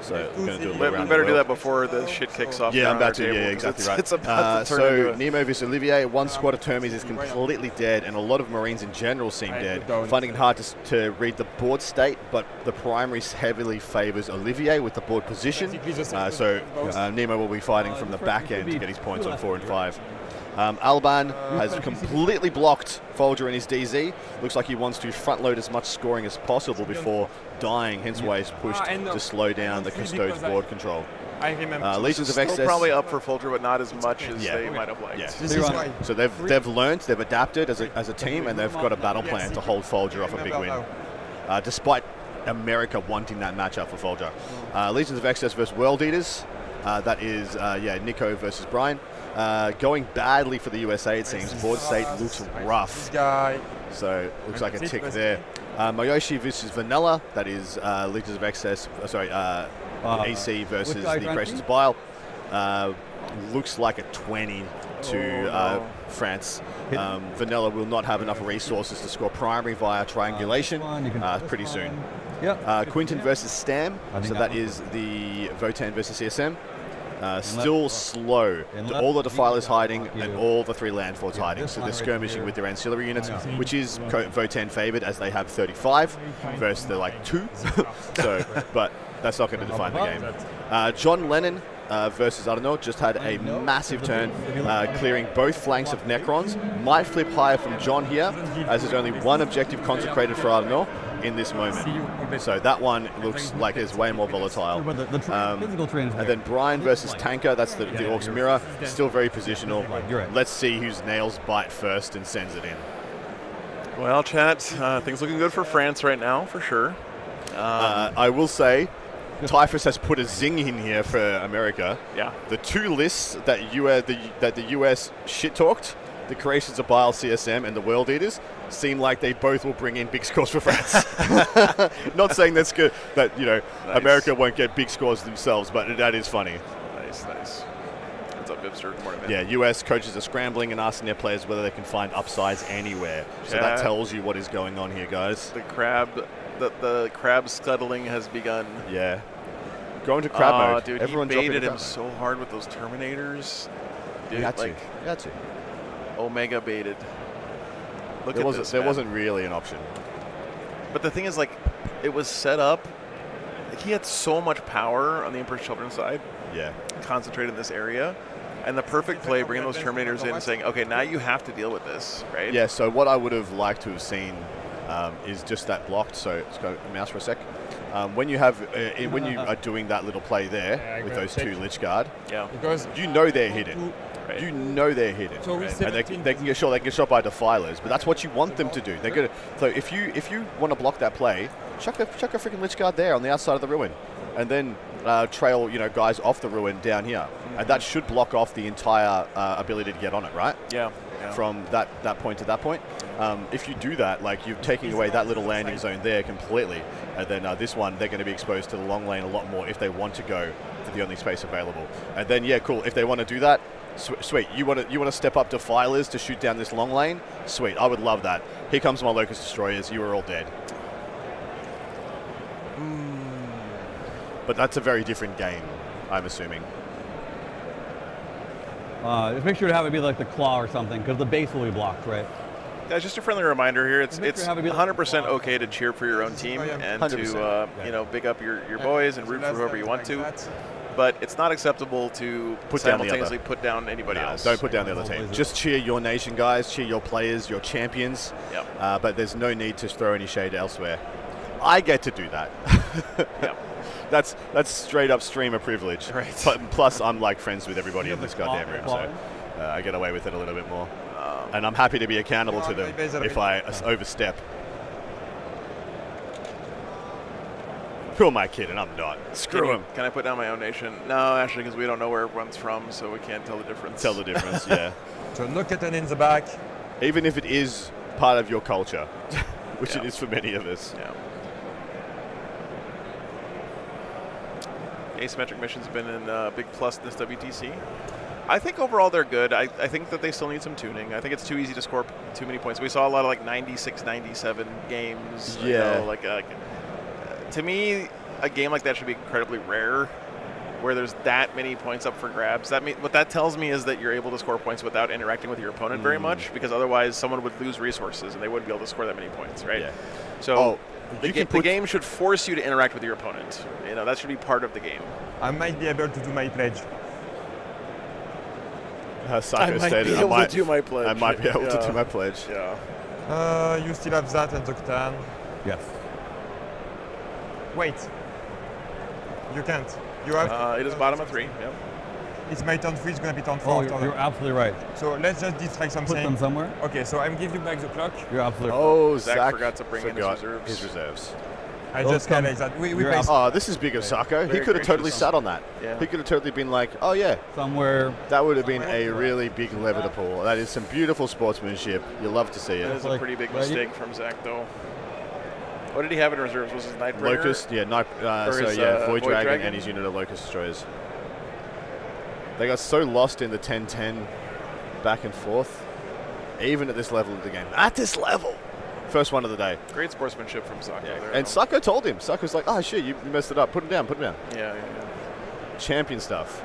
So we're going to do a We little round better of do world. that before the shit kicks off. Yeah, down I'm on our about to. table, Yeah, 'cause exactly it's, right. It's about to turn so into a, Nemo versus Olivier, one squad of Termies is completely dead, and a lot of Marines in general seem dead. Finding it hard to read the board state, but the primary heavily favours Olivier with the board position. So Nemo will be fighting from the back end to get his points on 4 and 5. Alban has completely blocked Folger in his DZ. Looks like he wants to front load as much scoring as possible before dying, hence why he's pushed to slow down the Custodes board control. I remember. Legions of Still Excess. probably up for Folger, but not as much as Yeah. they might have liked. Yeah. This is why. So they've learned, they've adapted as a team, and they've got a battle plan to hold Folger off a big win, despite America wanting that matchup for Folger. Legions of Excess versus World Eaters. That is Nico versus Brian. Going badly for the USA, it seems. Board state looks rough. This guy. So looks like a tick there. Mayoshi versus Vanilla. That is Legions of Excess. AC versus which guy the trying to Creations beat? Bile. Looks like a 20 to France. Vanilla will not have enough resources to score primary via triangulation pretty soon. Yep. Quinton versus Stam. I think So that that one's is the Votan versus CSM. Still left- slow. left All the Defilers you hiding got and you. all the 3 landforts Yeah, hiding. this So one they're right skirmishing here. with their ancillary units, I know. which is Votan favored as they have 35 versus the 2. So, but that's not going to define the game. John Lennon versus, I don't know, just had a massive turn, clearing both flanks of Necrons. Might flip higher from John here, as there's only one objective consecrated for Ardenor in this moment. So that one looks like it's way more volatile. But the physical train is And then Brian versus Tanker, that's the Orcs Mirror, still very positional. You're right. Let's see whose nails bite first and sends it in. Well, chat, things looking good for France right now, for sure. I will say, Typhus has put a zing in here for America. Yeah. The 2 lists that the US shit talked, the Creations of Bile CSM and the World Eaters, seem like they both will bring in big scores for France. Not saying that's good, that Nice. America won't get big scores themselves, but that is funny. Nice. What's up, Bibster? Good morning, man. Yeah, US coaches are scrambling and asking their players whether they can find upsides anywhere. So that Yeah. tells you what is going on here, guys. The crab scuttling has begun. Yeah. Going to crab mode. Dude, Everyone he dropping baited to him crab so hard with those Terminators. mode. Dude, You had to. like You had to. Omega baited. Look There at wasn't, this, there man. wasn't really an option. But the thing is, like, it was set up. Like, he had so much power on the Emperor's Children side, Yeah. concentrated in this area, and the perfect play, bringing those Terminators in, and saying, okay, now you have to deal with this, right? Yeah, so what I would have liked to have seen is just that blocked. So let's go mouse for a sec. When you have, when you are doing that little play there with those 2 Lich Guard, Yeah. Because you know they're hidden. Right. You know they're hidden. So we and 17 they can get shot. They can get shot by Defilers, but that's what you want them to do. They're gonna. So if you want to block that play, chuck a freaking Lich Guard there on the outside of the ruin, and then trail guys off the ruin down here, and that should block off the entire ability to get on it, right? Yeah. From that point to that point. If you do that, like you're taking away that little landing zone there completely, and then this one they're going to be exposed to the long lane a lot more if they want to go for the only space available. And then cool. If they want to do that, sweet. You want to step up Defilers to shoot down this long lane? Sweet. I would love that. Here comes my Locust Destroyers. You are all dead. But that's a very different game, I'm assuming. Just make sure to have it be like the claw or something, because the base will be blocked, right? Yeah, just a friendly reminder here. It's Make sure you have a good- 100% okay to cheer for your own team and 100%. to big up your boys and root for whoever you want to. But it's not acceptable to Put down the other. simultaneously put down anybody else. Don't put down the other team. Just cheer your nation, guys. Cheer your players, your champions. Yep. But there's no need to throw any shade elsewhere. I get to do that. Yep. That's straight up streamer privilege. Right. Plus, I'm like friends with everybody in this goddamn room, so I get away with it a little bit more. And I'm happy to be accountable to them if I overstep. Who am I kidding? I'm not. Screw him. Can I put down my own nation? No, actually, because we don't know where everyone's from, so we can't tell the difference. Tell the difference, yeah. So Loketon in the back. Even if it is part of your culture, which Yeah. it is for many of us. Yeah. Asymmetric missions have been a big plus in this WTC. I think overall they're good. I think that they still need some tuning. I think it's too easy to score too many points. We saw a lot of like 96, 97 games. Yeah. To me, a game like that should be incredibly rare, where there's that many points up for grabs. What that tells me is that you're able to score points without interacting with your opponent very much, because otherwise someone would lose resources and they wouldn't be able to score that many points, right? Yeah. So you the can game should force you to interact with your opponent. That should be part of the game. I might be able to do my pledge. Psycho I might stated, be able to do my pledge. I might be able to Yeah. do my pledge. Yeah. You still have that and Octane. Yes. Wait. You can't. You have. It is bottom of 3. Yep. It's my turn 3. It's gonna be turn 4. Oh, after you're that. absolutely right. So let's just distract Put something. them somewhere. Okay, so I'm giving you back the clock. You're absolutely right. Oh, Zach forgot to bring in his forgot reserves. his reserves. I Those just come- realized that. We you're play. Oh, this is big of Sacco. He Very could have totally gracious. sat on that. Yeah. He could have totally been like, oh yeah, Somewhere. that would have been a really big lever to pull. That is some beautiful sportsmanship. You love to see That it. is a Like, pretty big right, you- mistake from Zach, though. What did he have in reserves? Was his Nightbringer? Locust, yeah, Or so his, yeah, Void Void Dragon Dragon? and his unit of Locust Destroyers. They got so lost in the 10-10 back and forth, even at this level of the game. At this level! First one of the day. Great sportsmanship from Sacco there. And though. Sacco told him. Sacco's like, oh shit, you messed it up. Put him down, put him down. Yeah. Champion stuff.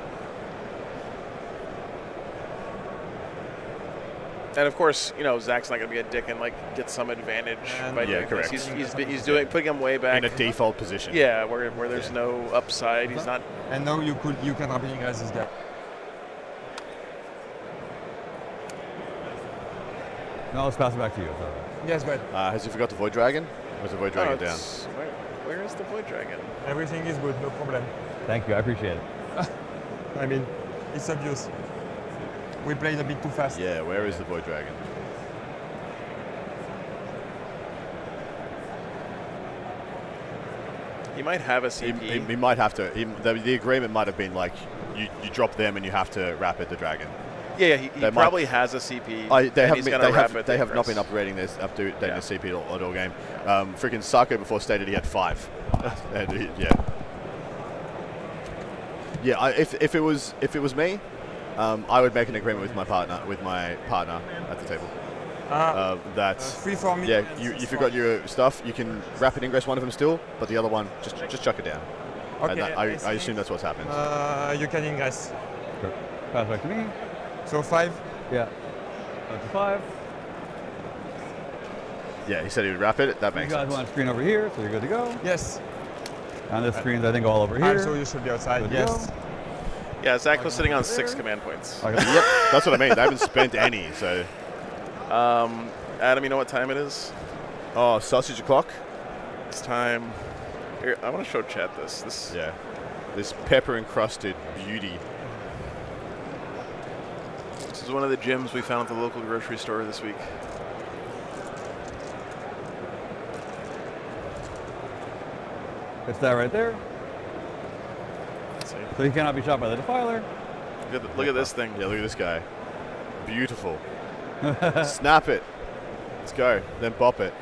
And of course, you know, Zach's not going to be a dick and like get some advantage And- by Yeah, doing correct. this. He's doing putting him way back. In a default position. Yeah, where there's no upside. He's not. And now you can rapidly ingress this guy. No, let's pass it back to you. So. Yes, but Has he forgot the Void Dragon? Or is the Void Dragon down? Where is the Void Dragon? everything is good, no problem. Thank you. I appreciate it. I mean, it's obvious. We played a bit too fast. Yeah, where is the Void Dragon? He might have a He, CP. he might have to. The agreement might have been like, you drop them and you have to rapid the dragon. Yeah, he They might- probably has a CP. They and have he's been, gonna rapid they have not ingress. been updating updating Yeah. the CP at all game. Freaking Sacco before stated he had 5. And yeah. If it was me, I would make an agreement with my partner at the table. That's 3 for me. yeah. and You 6 if for you got your stuff, you can rapid ingress one of them still, but the other one just chuck it down. Okay, And that, I assume that's what's happened. you can ingress. Sure. Pass back to me. So 5. Yeah. Up to 5. Yeah, he said he would rapid it. That You makes guys sense. want a screen over here, so you're good to go. Yes. And this screen's, I think, all over here. Also, you should be outside. Good to Yes. go. Yeah, Zach was sitting on 6 command points. I got- Yep, that's what I mean. They haven't spent any, so. Adam, you know what time it is? Oh, sausage o'clock. It's time. Here, I want to show chat this. Yeah, this pepper encrusted beauty. This is one of the gems we found at the local grocery store this week. It's that right there. Let's see. So he cannot be shot by the defiler. Look at this thing. Yeah, look at this guy. Beautiful. Snap it. Let's go. Then bop it.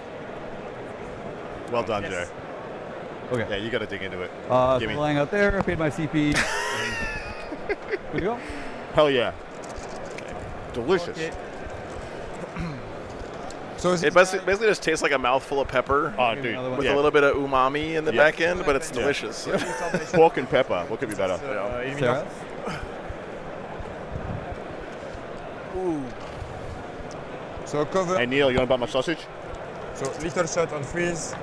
Well done, Yes. Joe. Okay. Yeah, you got to dig into it. So Gimme. lying out there, I paid my CP. Good to go. Hell yeah. Delicious. Okay. So It basically just tastes like a mouthful of pepper Oh, Another dude. one. with Yeah. a little bit of umami in the Yeah. back end, but it's Yeah. delicious. Pork and pepper. What could be better? Sarah? So cover. Hey, Neil, you want to buy my sausage? So little shot on freeze.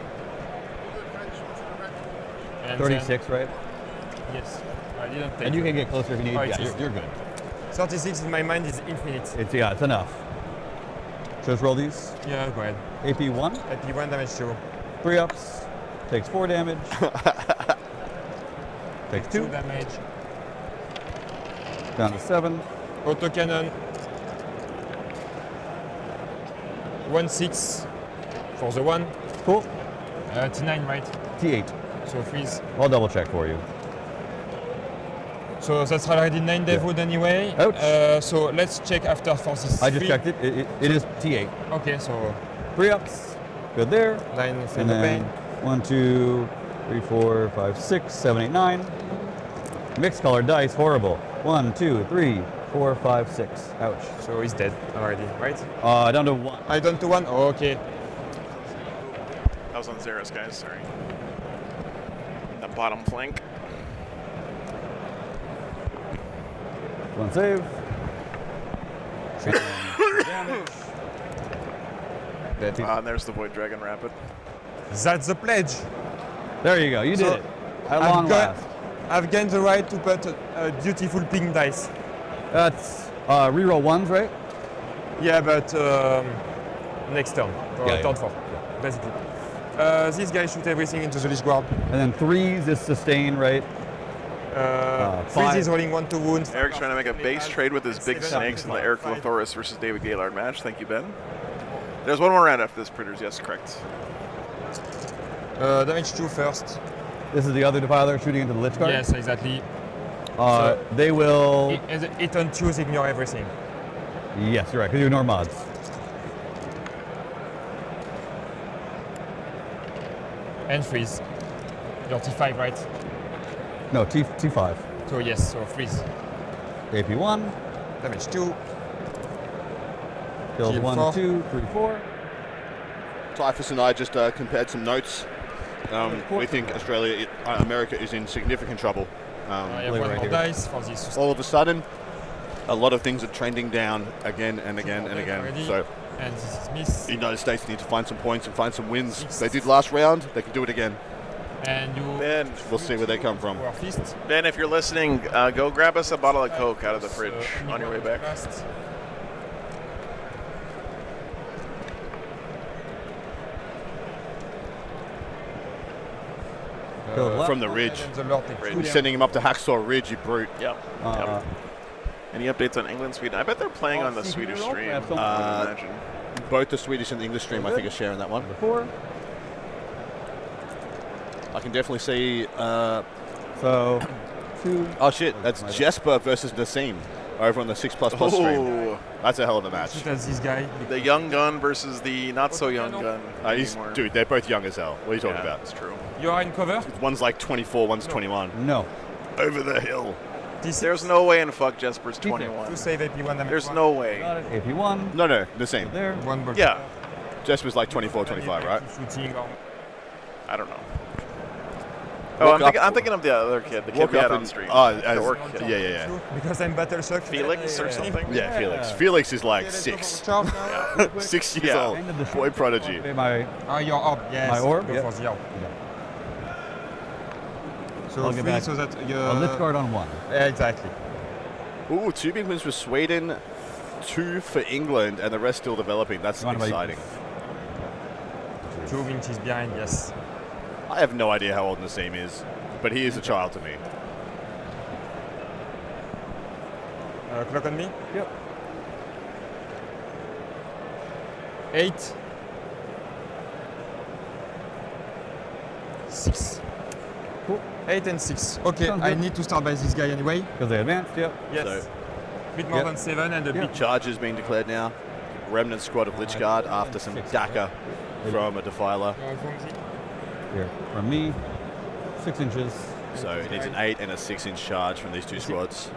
And 36, right? then- yes. I didn't take And you it. can get closer if you need. Oh, Yeah, it's you're good. 36 in my mind is infinite. It's enough. So let's roll these. Yeah, go ahead. AP 1, AP 1 damage 2. 3 ups, takes 4 damage. Takes 2, damage. down to 7. Autocannon. 1-6 for the 1. Cool. T9, right? T8. So freeze. I'll double check for you. So that's already 9 devoted anyway. Ouch. So let's check after for this. I just 3. checked it. It is T8. Okay, so 3 ups. Good there. 9 feel And the then pain. 1, 2, 3, 4, 5, 6, 7, 8, 9. Mixed color dice, horrible. 1, 2, 3, 4, 5, 6. Ouch. So he's dead already, right? Down to 1. I done to 1. Oh, okay. That was on Zeros, guys. Sorry. The bottom flank. 1 save. That is. And there's the Void Dragon Rapid. That's the pledge. There you go. You did So, it. At long last. I've gained the right to put a beautiful pink dice. That's reroll 1s, right? Yeah, but next turn. Or Yeah, turn yeah. 4, basically. This guy shoot everything into the Lich Guard. And then 3s is sustain, right? Freeze is rolling 1 to wound. Eric's trying to make a base trade with his big snakes in the Eric Lathoris versus David Gaylord match. Thank you, Ben. There's one more round after this, Pritters. Yes, correct. Damage 2 first. This is the other defiler shooting into the Lich Guard. Yes, exactly. They will. It on choose ignore everything. Yes, you're right, because you ignore mods. And freeze. You're T5, right? No, T5. So yes, so freeze. AP1. Damage 2. Kills Kill 1, 4. 2, 3, 4. Typhus and I just compared some notes. We think America is in significant trouble. I have 1 more dice for this. All of a sudden, a lot of things are trending down again and again and again. Already. So And this is miss. the United States need to find some points and find some wins. They did last round, they can do it again. And you Ben, We'll see where they come from. were fist. Ben, if you're listening, go grab us a bottle of Coke out of the fridge on your way back. Last. From the ridge. And the Lord takes Ridge. 2 We're damage. sending him up to Hacksaw Ridge, you brute. Yep. Uh, Any updates on England, Sweden? I bet they're playing on the CP Swedish roll? stream. Have some- I would imagine. Both the Swedish and the English stream, I think, are sharing that one. 4. I can definitely see. So, 2. Oh shit, that's Jesper versus Nassim over on the 6++ stream. Oh, That's a hell of a match. Shoot at this guy. the young gun versus the not so young gun. anymore. Dude, they're both young as hell. What are you talking Yeah, about? that's true. You are in cover. One's like 24, one's 21. No. Over the hill. There's no way in fuck Jesper's Keep it. 21. To save AP1 damage. There's no way. Got it. AP1. No, Nassim. There. 1 bullet. Yeah, Jesper's like 24, 25, right? Shooting or I don't know. Oh, Walk up- I'm thinking of the other kid, the kid Walk we up had on and- stream. as- the orc kid. yeah. because I'm battle shock. Felix or something? Yeah, Felix. Felix is like Okay, let's 6. go for charge now. 6 years Yeah. old. End of the Boy show. prodigy. Okay, my Your orb, yes. My orb? Go Yep. for the orb. So I'll get free back. so that you. a Lich Guard on 1. Yeah, exactly. Ooh, 2 big wins for Sweden, 2 for England, and the rest still developing. That's Run away. exciting. 2 inches behind, yes. I have no idea how old Nassim is, but he is a child to me. Clock on me. Yep. 8. 6. Cool. 8 and 6. Okay, Sounds I good. need to start by this guy anyway. Because they advanced, yep. Yes. So- Bit more Yep. than 7 and a bit. Charge has been declared now. Remnant squad of Lich Guard after some Daka from a Defiler. Here. From me, 6 inches. So it needs an 8 and a 6-inch charge from these 2 squads.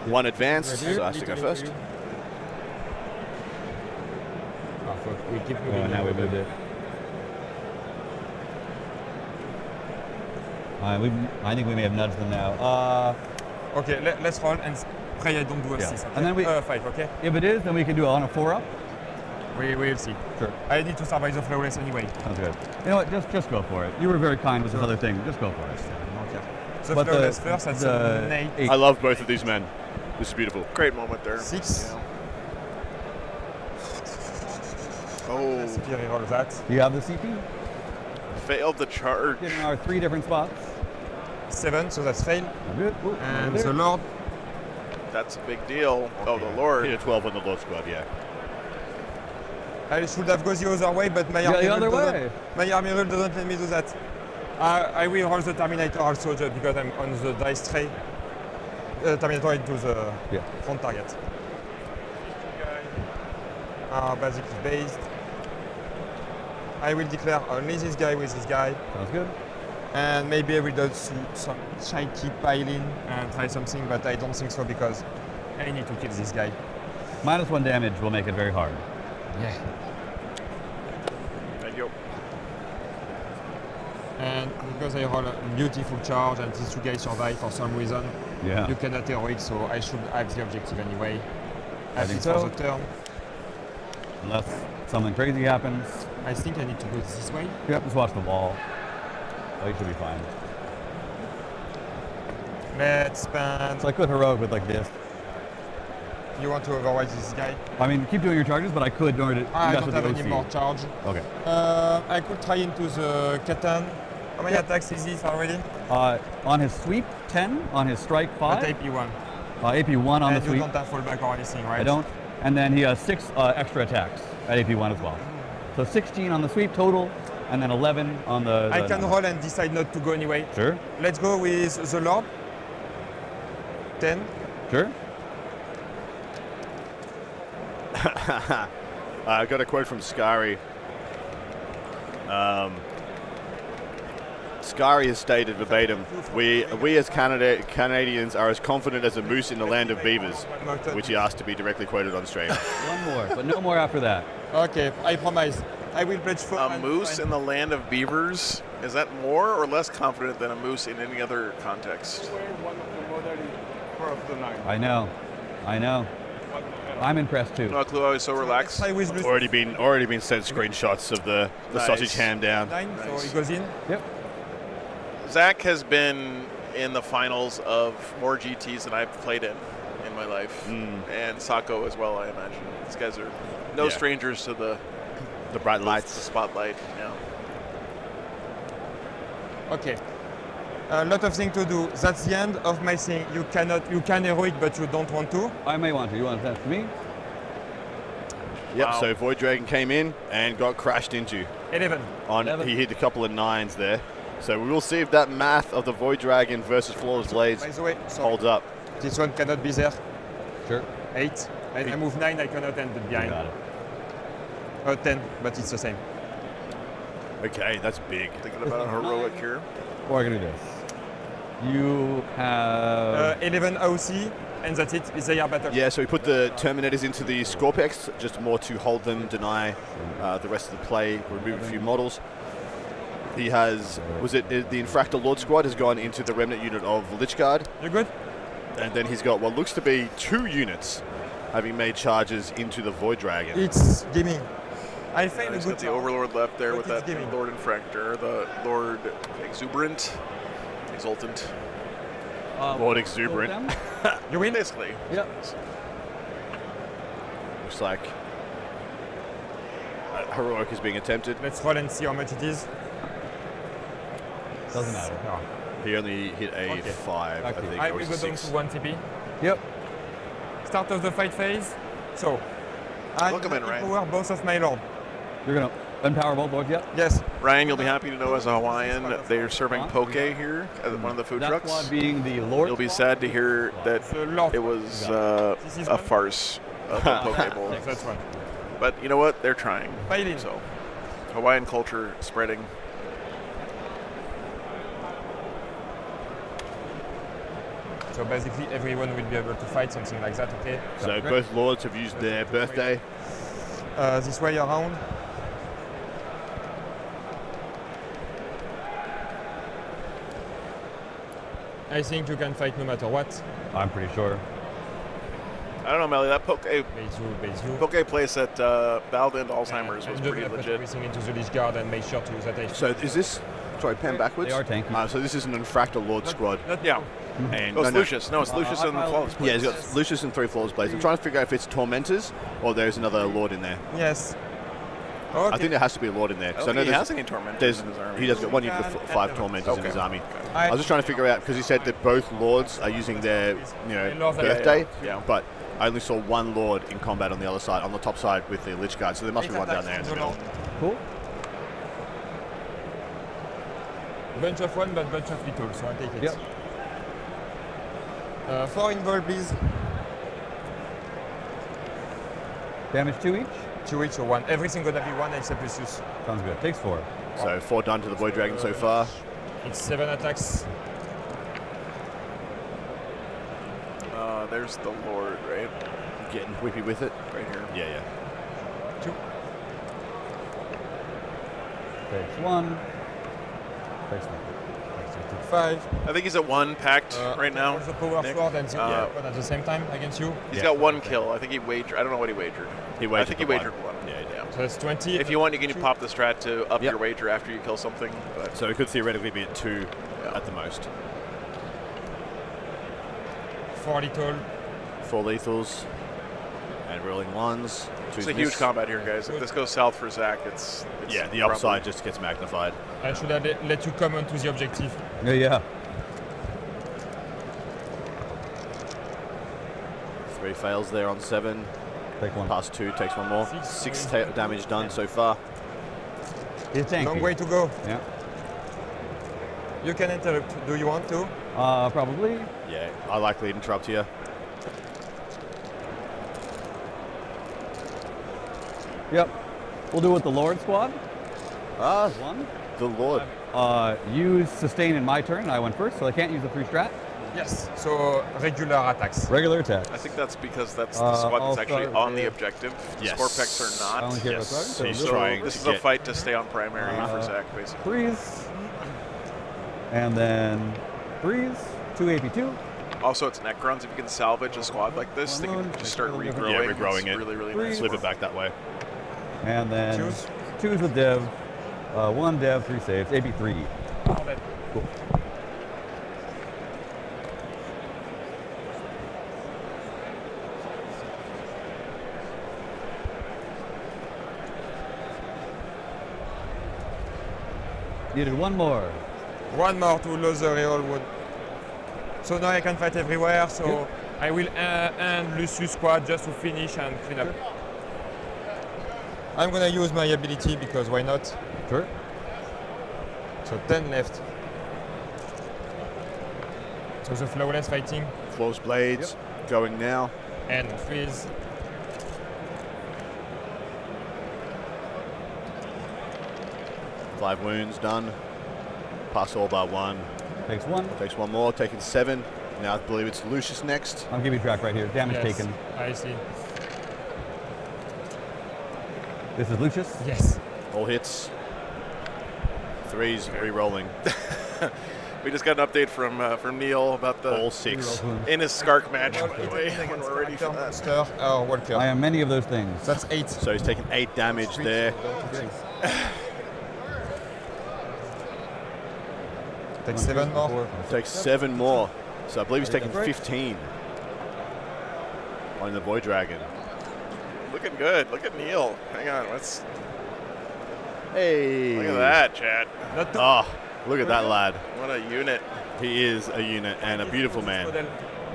1 advanced, so I have to go first. Oh, fuck. We keep Oh, moving. now we moved it. I think we may have nudged them now. Okay, let's roll and pray I don't do a Yeah. 6. Okay? And then we- 5, okay? If it is, then we can do it on a 4 up. We'll see. Sure. I need to start by the flawless anyway. Sounds good. You know what? Just go for it. You were very kind with this other thing. Just go for it. The But flawless first, that's an 8. I love both of these men. This is beautiful. Great moment there. 6. Yeah. Oh, CP reroll that. Do you have the CP? failed the charge. In our 3 different spots. 7, so that's fail. Good. Ooh, And over the there. Lord. That's a big deal. Oh, the Lord. Hit a 12 on the Lord squad, yeah. I should have gone the other way, but my Yeah, army the other rule doesn't- way. My army rule doesn't let me do that. I will roll the Terminator also just because I'm on the dice tray. Terminator into the Yeah. front target. Basic is based. I will declare only this guy with this guy. Sounds good. And maybe I will do some shaky piling and try something, but I don't think so because I need to kill this guy. -1 damage will make it very hard. Yeah. Thank you. And because I roll a beautiful charge and these 2 guys survive for some reason, Yeah. you cannot heroic, so I should have the objective anyway. I think At so. for the turn. Unless something crazy happens. I think I need to go this way. Yep, just watch the wall. Oh, you should be fine. Let's spend. So I could heroic with like this. You want to override this guy? I mean, keep doing your charges, but I could in order to I mess don't with have the any OC. more charge. Okay. I could try into the Catan How many attacks is this already? On his sweep, 10. On his strike, 5. At AP1. AP1 on And the you sweep. don't have fallback or anything, right? I don't. And then he has 6 extra attacks at AP1 as well. So 16 on the sweep total, and then 11 on the. I can roll and decide not to go anyway. Sure. Let's go with the Lord. 10. Sure. I got a quote from Scary. Scary has stated verbatim, we as Canadians are as confident as a moose in the land of beavers, which he asked to be directly quoted on stream. One more, but no more after that. Okay, I promise. I will pledge for A moose in the land of beavers, is that more or less confident than a moose in any other context? One of the modern of the line. I know. I'm impressed too. No clue, I was so relaxed. I with blue. Already been sent screenshots of the Nice. sausage ham down. 9, Nice. so it goes in. Yep. Zach has been in the finals of more GTs than I've played in my life, and Sako as well, I imagine. These guys are no Yeah. strangers to the bright the lights. spotlight. Yeah. Okay. A lot of things to do. That's the end of my thing. You can heroic, but you don't want to. I may want to. You want to send it to me? Yep. Wow. So Void Dragon came in and got crashed into. 11. He hit a couple of 9s there. So we will see if that math of the Void Dragon versus Flawless Blades By the way, so holds up. this one cannot be there. Sure. 8. I move 9, I cannot end it behind. Got it. 10, but it's the same. Okay, that's big. Thinking about a heroic here. Or I can do this. You have. 11 OC, and that's it. They are better. Yeah, so we put the Terminators into the Scorpex, just more to hold them, deny the rest of the play, remove a few models. He has, the Infractor Lord Squad has gone into the Remnant unit of Lichguard, You good? and then he's got what looks to be 2 units having made charges into the Void Dragon. It's gaming. I failed a He's good got the job. Overlord left there But with it's that giving. Lord Infractor, the Lord Exuberant, Exultant. Lord Exuberant. You win? Basically. Yep. Looks like heroic is being attempted. Let's roll and see how much it is. Doesn't matter. No. He only hit a Okay. 5, I Okay. think, I or will go down 6. to 1 TP. Yep. Start of the fight phase. So, I Welcome in, Ryan. empower both of my lord. You're gonna unpower both lords. Yep. Yes. Ryan, you'll be happy to know as a Hawaiian, they're serving poke here at one of the food That trucks. squad being the Lord. You'll be sad to hear that The lord. it was This is a one. farce of a poke bowl. That's one. But you know what? They're trying. Fighting. So, Hawaiian culture spreading. So basically everyone will be able to fight something like that, okay? So both lords have used their birthday. This way around. I think you can fight no matter what. I'm pretty sure. I don't know, Melly. That poke Base you. place at Valden Alzheimer's was And pretty just put legit. everything into the Lich Guard and make sure to use that HP. So is this, sorry, pan backwards? They are tanky. So this is an Infractor Lord Squad. Yeah. And Oh, it's Lucius. No, it's Lucius and the Flawless Yeah, Blades. he's got Lucius and 3 Flawless Blades. I'm trying to figure out if it's Tormentors or there's another Lord in there. Yes. Okay. I think there has to be a Lord in there. I 'cause don't know think he there's- has any Tormentors There's, in his army. he does got one unit of 5 Tormentors in his Okay. army. I was just trying to figure out, because he said that both Lords are using their birthday, Yeah. but I only saw one Lord in combat on the other side, on the top side with the Lich Guard, so there must be one down there in the middle. Cool. Bunch of one, but bunch of little, so I take it. Yep. 4 involved, please. Damage 2 each. 2 each or 1. Everything gonna be 1 except Lucius. Sounds good. Takes 4. So 4 done to the Void Dragon so far. It's 7 attacks. There's the Lord, right? Getting whippy with it. Right here. Yeah. 2. Takes 1. Takes 1. 5. I think he's at 1 packed right now. Also power Nick. sword and the Uh, one at the same time against you. He's got 1 kill. I think he wagered. I don't know what he wagered. I think he the wagered 1. Yeah, yeah. So that's 20. If you want, you can pop the strat to up Yep. your wager after you kill something. But So it could theoretically be at 2 Yeah. at the most. 4 lethal. 4 lethals and rolling 1s. It's a huge combat here, guys. If this goes south for Zach, it's Yeah, the probably- upside just gets magnified. I should have let you come onto the objective. Yeah. 3 fails there on 7. Take one. Pass 2, takes 1 more. 6 damage done so far. It's tanky. Long way to go. Yeah. You can interrupt. Do you want to? Probably. Yeah, I likely interrupt here. Yep. We'll do it with the Lord squad. One. The Lord. Use sustain in my turn. I went first, so I can't use the free strat. Yes. So regular attacks. Regular attack. I think that's because that's the squad I'll that's actually start on the with- objective. The Yes. Scorpex are I not. only care Yes. about So he's so trying This to is a get- fight to stay on primary for Zach, basically. Threes. And then threes. 2 AP2. Also, it's Necrons. If you can salvage a squad like this, they can just start regrowing. Yeah, regrowing It's it. really, really Three. nice. Slip it back that way. And then Twos. twos with Dev. 1 Dev, 3 saves. AP3. Cool. Needed one more. One more to lose the real wood. So now I can fight everywhere. So I will end Lucius squad just to finish and clean up. I'm gonna use my ability because why not? Sure. So 10 left. So the flawless fighting Flows blades going now. and freeze. Five wounds done. Pass all bar 1. Takes 1. Takes 1 more, taking 7. Now I believe it's Lucius next. I'll give you track right here. Damage Yes, taken. I see. This is Lucius. Yes. All hits. 3s re-rolling. We just got an update from Neil about the All 6. in his Skark match. By the way, when we're ready for that. Monster or Walker. I am many of those things. That's 8. So he's taking 8 damage there. Take 7 more. Takes 7 more. So I believe he's taking 15 on the Void Dragon. Looking good. Look at Neil. Hang on. Let's Hey! look at that, chat. Oh, look at that lad. What a unit. He is a unit and a beautiful man.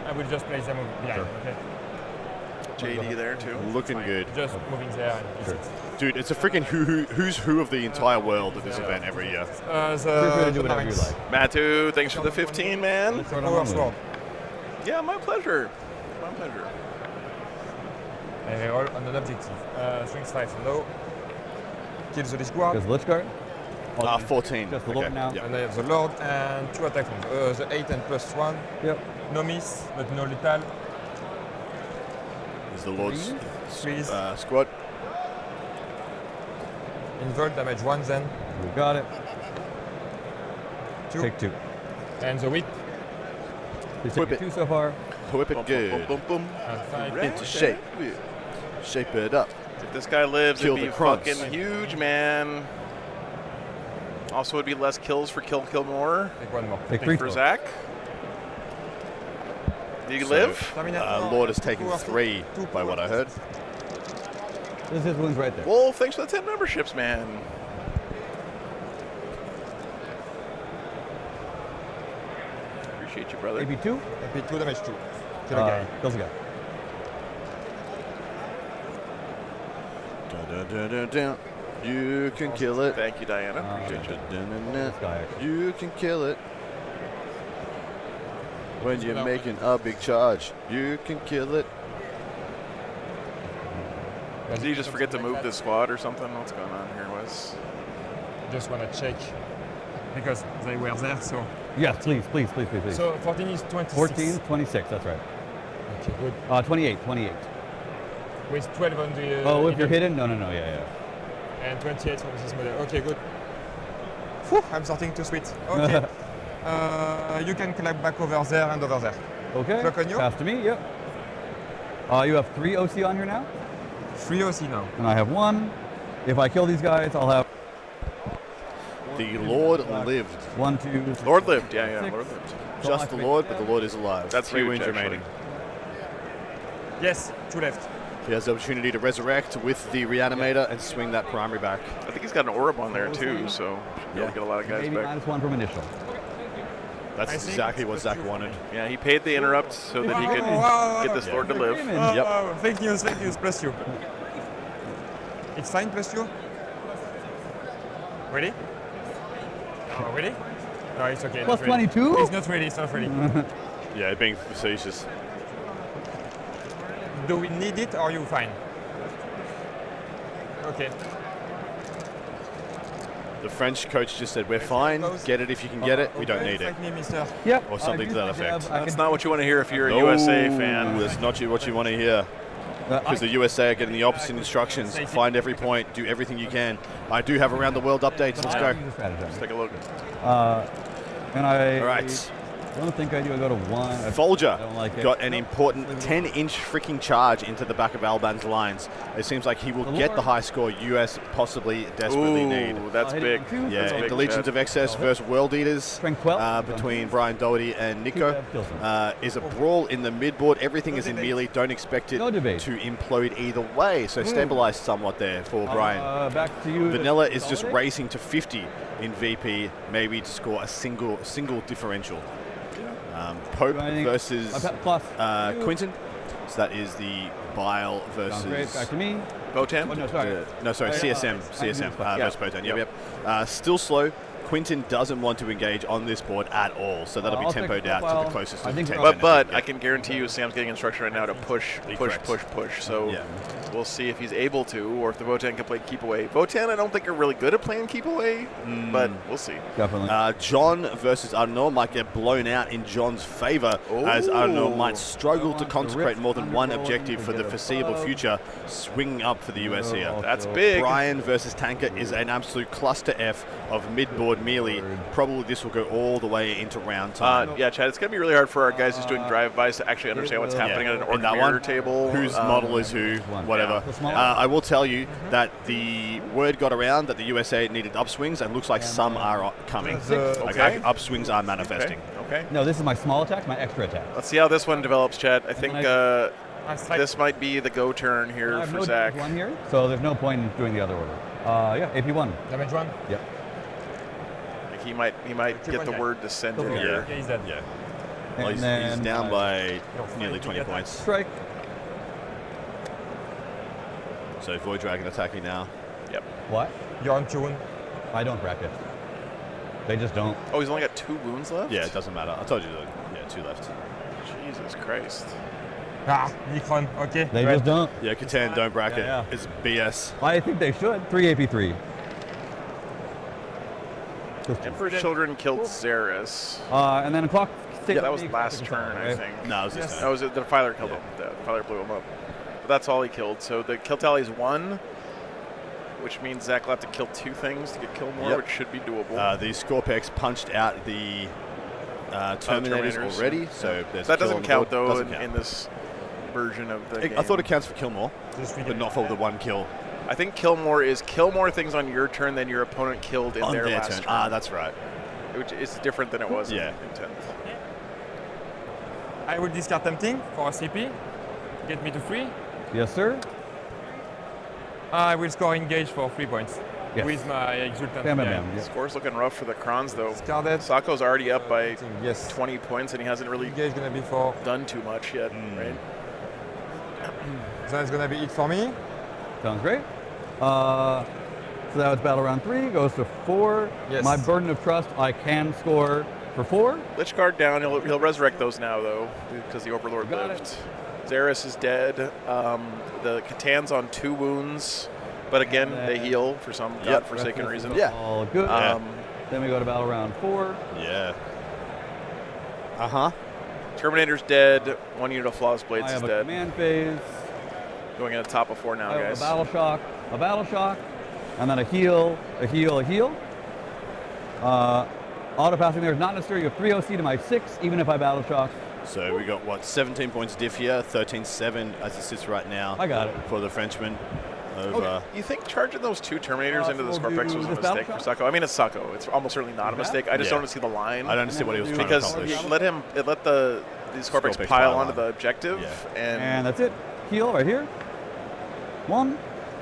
I will just place them behind. Okay. JD there too. Looking good. Just moving there. And Dude, it's a freaking who's who of the entire world at this event every year. Feel free to do whatever you Marines. like. Matu, thanks for the 15, man. Power sword. Yeah, my pleasure. My pleasure. I roll on an objective. Strength 5 low. Kill the Discord. Because Lich Guard. 14. Just the Lord Okay, now. yeah. And I have the Lord and 2 attack rolls. The 8 and +1. Yep. No miss, but no lethal. This is the Lord's Freeze. squad. Invert damage 1 then. We got it. 2. Take 2. And the whip. He's Whip taken it. 2 so far. Whip Boom, it boom, good. boom, boom, boom. And 5. Into shape. Shape it up. If this guy lives, Kill it'd be the crunch. fucking huge, man. Also, it'd be less kills for Kill More. Take 1 more. Take 3. For Zach. Do you So, live? Lord has taken 3 by what I heard. This is wounds right there. Wolf, thanks for the 10 memberships, man. Appreciate you, brother. AP2. AP 2 damage 2. Kill a guy. Kills a guy. Dun-dun-dun-dun-dun. You can kill it. Thank you, Diana. Appreciate you. Dun-dun-dun. This guy actually. You can kill it. When you're making a big charge, you can kill it. Did you just forget to move this squad or something? What's going on here, Wes? Just want to check because they were there. So Yes, please, please, please, please, please. so 14 is 26. 14, 26, that's right. Okay, good. 28, 28. With 12 on the. Oh, if you're event hidden? No, no, no, yeah, And 28 from this model. Okay, good. Whew, I'm starting to sweat. Okay. You can climb back over there and over there. yeah. Okay, Clock on you? pass to me, yep. You have 3 OC on here now, 3 OC now. and I have 1. If I kill these guys, I'll have The Lord lived. 1, 2, Lord lived. Yeah, yeah, 6. Lord lived. Just the Lord, but the Lord is alive. That's 3 huge, wounds actually. remaining. Yes, 2 left. He has the opportunity to resurrect with the reanimator and swing that primary back. I think he's got an orb on there too, so he'll get a lot of guys Maybe back. -1 from initial. That's exactly what Zach wanted. Yeah, he paid the interrupt so that he could get this Lord to live. Fake news, plus you. It's fine, plus you. Ready? Oh, ready? No, it's okay. Plus not ready. 22? It's not ready, it's not ready. Yeah, being facetious. Do we need it or are you fine? Okay. The French coach just said, we're fine, get it if you can get it, we don't need it. Fight me, mister. Yep. Or something to that effect. That's not what you want to hear if you're a No, USA fan. That's not what you want to hear. Because the USA are getting the opposite instructions. Find every point, do everything you can. I do have around the world updates. Let's go. Let's take a look. And I All right. don't think I do. I go to 1. Folger I don't like it. got an important 10-inch freaking charge into the back of Alban's lines. It seems like he will get the high score US possibly desperately need. Ooh, that's big. Yeah, That's big, in the Legions Chad. of Excess versus World Eaters Strength 12. between Brian Doherty and Nico is a brawl in the midboard. Everything is in melee. Don't expect it No debate. to implode either way. So stabilized somewhat there for Brian. Back to you. Vanilla is just racing to 50 in VP, maybe to score a single differential. Pope versus plus Quinton. So that is the Bile versus. Great. Back to me. Votan? Oh, no, sorry. No, sorry, CSM. Versus Potan. Yep. Still slow. Quinton doesn't want to engage on this board at all, so that'll be I'll take tempoed a out to profile. the closest I to think 10. But I can guarantee you Sam's getting instruction right now to push. So we'll see if he's able to, or if the Votan can play keep away. Votan, I don't think are really good at playing keep away, but we'll see. Definitely. John versus Arnaud might get blown out in John's favor, as Arnaud might struggle to consecrate more than one objective for the foreseeable future, swinging up for the US here. That's big. Brian versus Tanker is an absolute cluster F of midboard melee. Probably this will go all the way into round time. Yeah, Chad, it's going to be really hard for our guys who's doing drive-bys to actually understand what's happening at an In that ordinary one, table. Whose model is who, whatever. I will tell you that the word got around that the USA needed upswings, and looks like some are coming. Okay. Upswings are manifesting. Okay. No, this is my small attack, my extra attack. Let's see how this one develops, Chad. I think this might be the go turn here I have for no Zach. damage 1 here, so there's no point in doing the other order. Yeah, AP 1. Damage 1? Yep. Like he might get the word to send in here. Yeah, he's dead. Yeah. And Well, he's then down by nearly 20 points. strike. So Void Dragon attacking now. Yep. What? You're on tune. I don't bracket. They just don't. Oh, he's only got 2 wounds left? Yeah, it doesn't matter. I told you that. Yeah, 2 left. Jesus Christ. Ah, Nikron, okay. They just don't. Yeah, Catan, don't bracket. Yeah. It's BS. I think they should. 3 AP3. Emperor Children killed Xeris. And then a clock. Yeah, that was last turn, I think. No, it was this That time. was it. The Filer killed him. The Filer blew him up. But that's all he killed. So the kill tally is 1, which means Zach will have to kill 2 things to get kill more, which should be doable. The Scorpex punched out the Terminators already, so there's that kill doesn't on the count board. though Doesn't count. in this version of the game. I thought it counts for kill more, but not for the 1 kill. I think kill more is kill more things on your turn than your opponent killed in On their their last turn. turn. That's right. Which is different than it was in 10th. I will discard Tempting for a CP. Get me to 3. Yes, sir. I will score Engage for 3 points. Yes. With my Exultant. Bam, bam, Yeah. bam. Yes. Score's looking rough for the Krons though. Discarded. Sako's already up by Yes. 20 points and he hasn't really Engage gonna be for. done too much yet, right? That's gonna be it for me. Sounds great. So that was battle round 3. Goes to 4. Yes. My burden of trust, I can score for 4. Lich Guard down. He'll resurrect those now though, because the Overlord Got lived. Xeris is dead. The Catan's on 2 wounds, but again they heal for some godforsaken reason. Yeah. All good. Then we go to battle round 4. Yeah. Terminator's dead. 1 unit of Flawless Blades I is have a dead. command phase. Going in the top of 4 now, I have guys. a battle shock, and then a heal. Auto passing there is not necessary. You have 3 OC to my 6, even if I battle shock. So we got, what, 17 points diff here, 13-7 as it sits right now. I got it. For the Frenchman. Over. You think charging those 2 Terminators into the we'll Scorpex do was a this mistake battle for Sacco? I mean, it's Sacco. It's almost certainly not a mistake. I just don't see the line. I don't see what he was trying because to accomplish. it let the Scorpex pile onto the objective, and that's it. Heal right here. 1.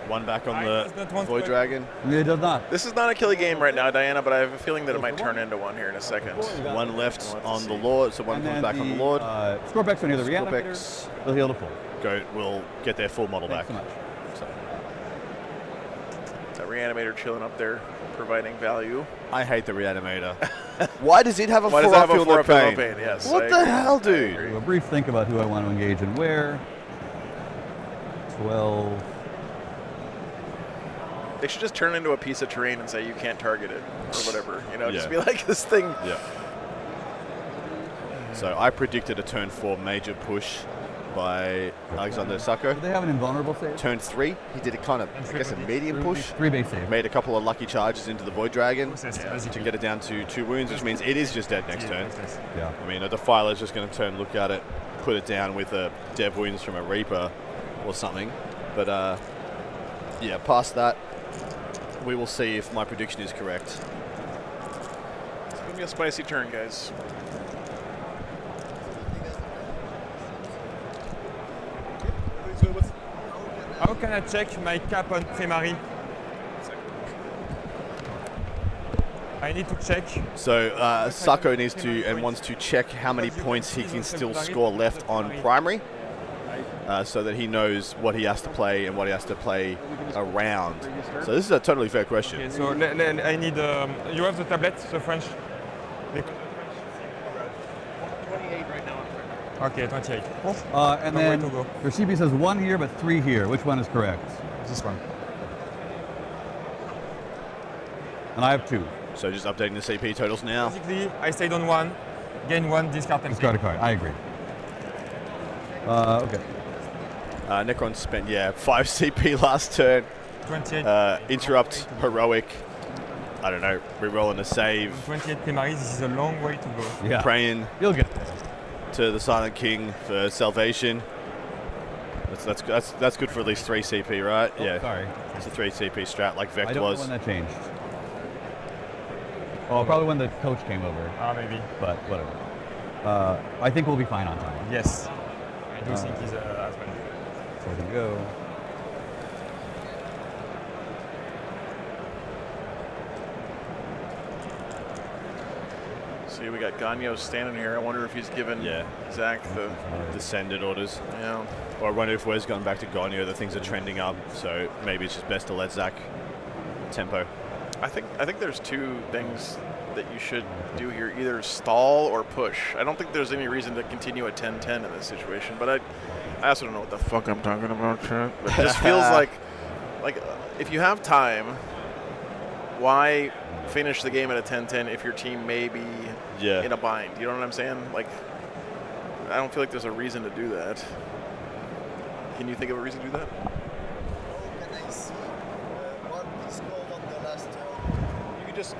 One back on I the does not want Void to- Dragon. It does not. This is not a killy game right now, Diana, but I have a feeling that it might turn into one here in a second. One left on the Lord, so one And comes then back on the Lord. Scorpex on either Reanimator. Scorpex They'll heal to full. will get their full model Thanks back. so much. So, That Reanimator chilling up there, providing value. I hate the Reanimator. Why does it have a Why 4 does it have a outfield 4 no outfield pain? no pain? Yes, What I the agree. hell, I dude? agree. Do a brief think about who I want to engage and where. 12. They should just turn into a piece of terrain and say you can't target it or whatever. You know, just Yeah. be like this thing. Yeah. So I predicted a turn 4 major push by Alexander Sacco. Do they have an invulnerable save? Turn 3, he did a kind of, I guess, a medium push. 3 base save. Made a couple of lucky charges into the Void Dragon Process, to basically. get it down to 2 wounds, which means it is just dead next turn. Yeah. I mean, a Defiler's just going to turn, look at it, put it down with a Dev Wounds from a Reaper or something. But yeah, past that, we will see if my prediction is correct. It's gonna be a spicy turn, guys. How can I check my cap on Primary? I need to check. So Sacco needs to and wants to check how many points he can still score left on primary, so that he knows what he has to play and what he has to play around. So this is a totally fair question. Okay, so I need. You have the tablet, the French? 28 right now. Okay, 28. And Long way then to go. your CP says 1 here, but 3 here. Which one is correct? This one. And I have 2. So just updating the CP totals now. Basically, I stayed on 1, gain 1, discard template. Discard a card. I agree. Okay. Necron spent 5 CP last turn. 28. Interrupt heroic. I don't know. Rerolling a save. 28 Primary, this is a long way to go. Yeah. Praying You'll get there. to the Silent King for salvation. That's good for at least 3 CP, right? Oh, yeah. sorry. It's a 3 CP strat like I Vect don't know was. when that changed. Oh, probably when the coach came over, Maybe. but whatever. I think we'll be fine on time. Yes. I do think he's as well. So we can go. See, we got Gagno standing here. I wonder if he's given Zach the Descended orders. yeah. Or I wonder if Wes gone back to Gonyo, that things are trending up, so maybe it's just best to let Zach tempo. I think there's 2 things that you should do here: either stall or push. I don't think there's any reason to continue at 10-10 in this situation, but I also don't know what the fuck I'm talking about, chat. But it just feels like if you have time, why finish the game at a 10-10 if your team may be in a bind? You know what I'm saying? Like, I don't feel like there's a reason to do that. Can you think of a reason to do that? You can just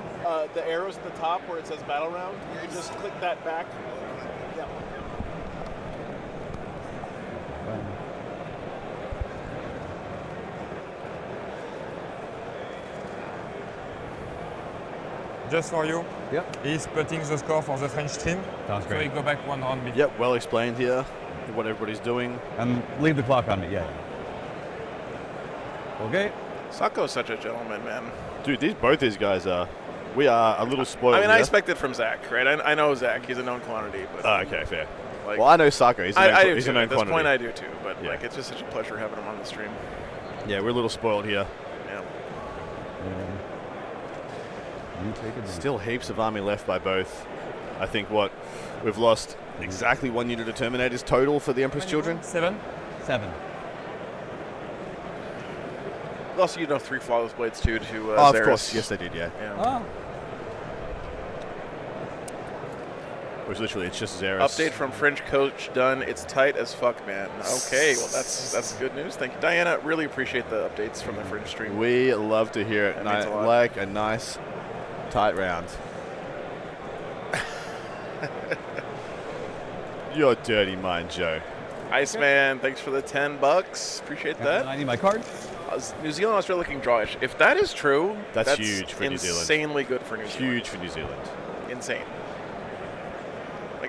the arrows at the top where it says battle round. You can just click that back. Yeah. Just for you, Yep. he's putting the score for the French team. Sounds So great. we go back 1 round mid. Yep, well explained here, what everybody's doing. And leave the clock on me. Yeah. Okay. Sacco's such a gentleman, man. Dude, both these guys are. We are a little spoiled. I mean, I here. expect it from Zach, right? I know Zach; he's a known quantity. But Okay, fair. like, Well, I know Sacco. He's a known, I do he's too. a known At this quantity. point, I do too. But Yeah. like, it's just such a pleasure having him on the stream. Yeah, we're a little spoiled here. Yeah. You take it. Still heaps of army left by both. I think we've lost exactly 1 unit of Terminators total for the Empress Children. 7. 7. Also, 3 flawless blades too to Oh, of Xeris. course, yes, they did. Yeah, Yeah. Oh. which literally it's just Xeris. Update from French coach done. It's tight as fuck, man. Okay, well that's good news. Thank you, Diana. Really appreciate the updates from the French stream. We love to hear it. That And means I a lot. like a nice tight round. You're dirty mind, Joe. Iceman, thanks for the $10. Appreciate that. I need my card. New Zealand, Australia looking drawish. If that is true, That's huge for New Zealand. Insanely good for New Zealand. Huge for New Zealand. Insane.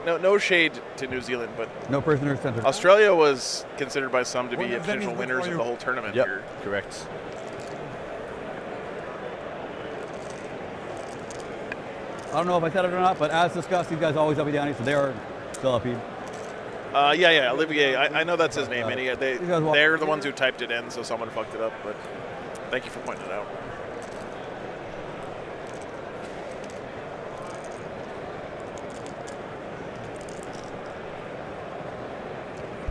Like no shade to New Zealand, but No prisoners centered. Australia was considered by some to be One of them potential is good winners for of you. the whole tournament Yep, here. correct. I don't know if I said it or not, but as discussed, these guys always uppy downy, so they are still uppy. Yeah, Olivier. I know that's his name, and You guys walk- they're the ones who typed it in, so someone fucked it up. But thank you for pointing it out.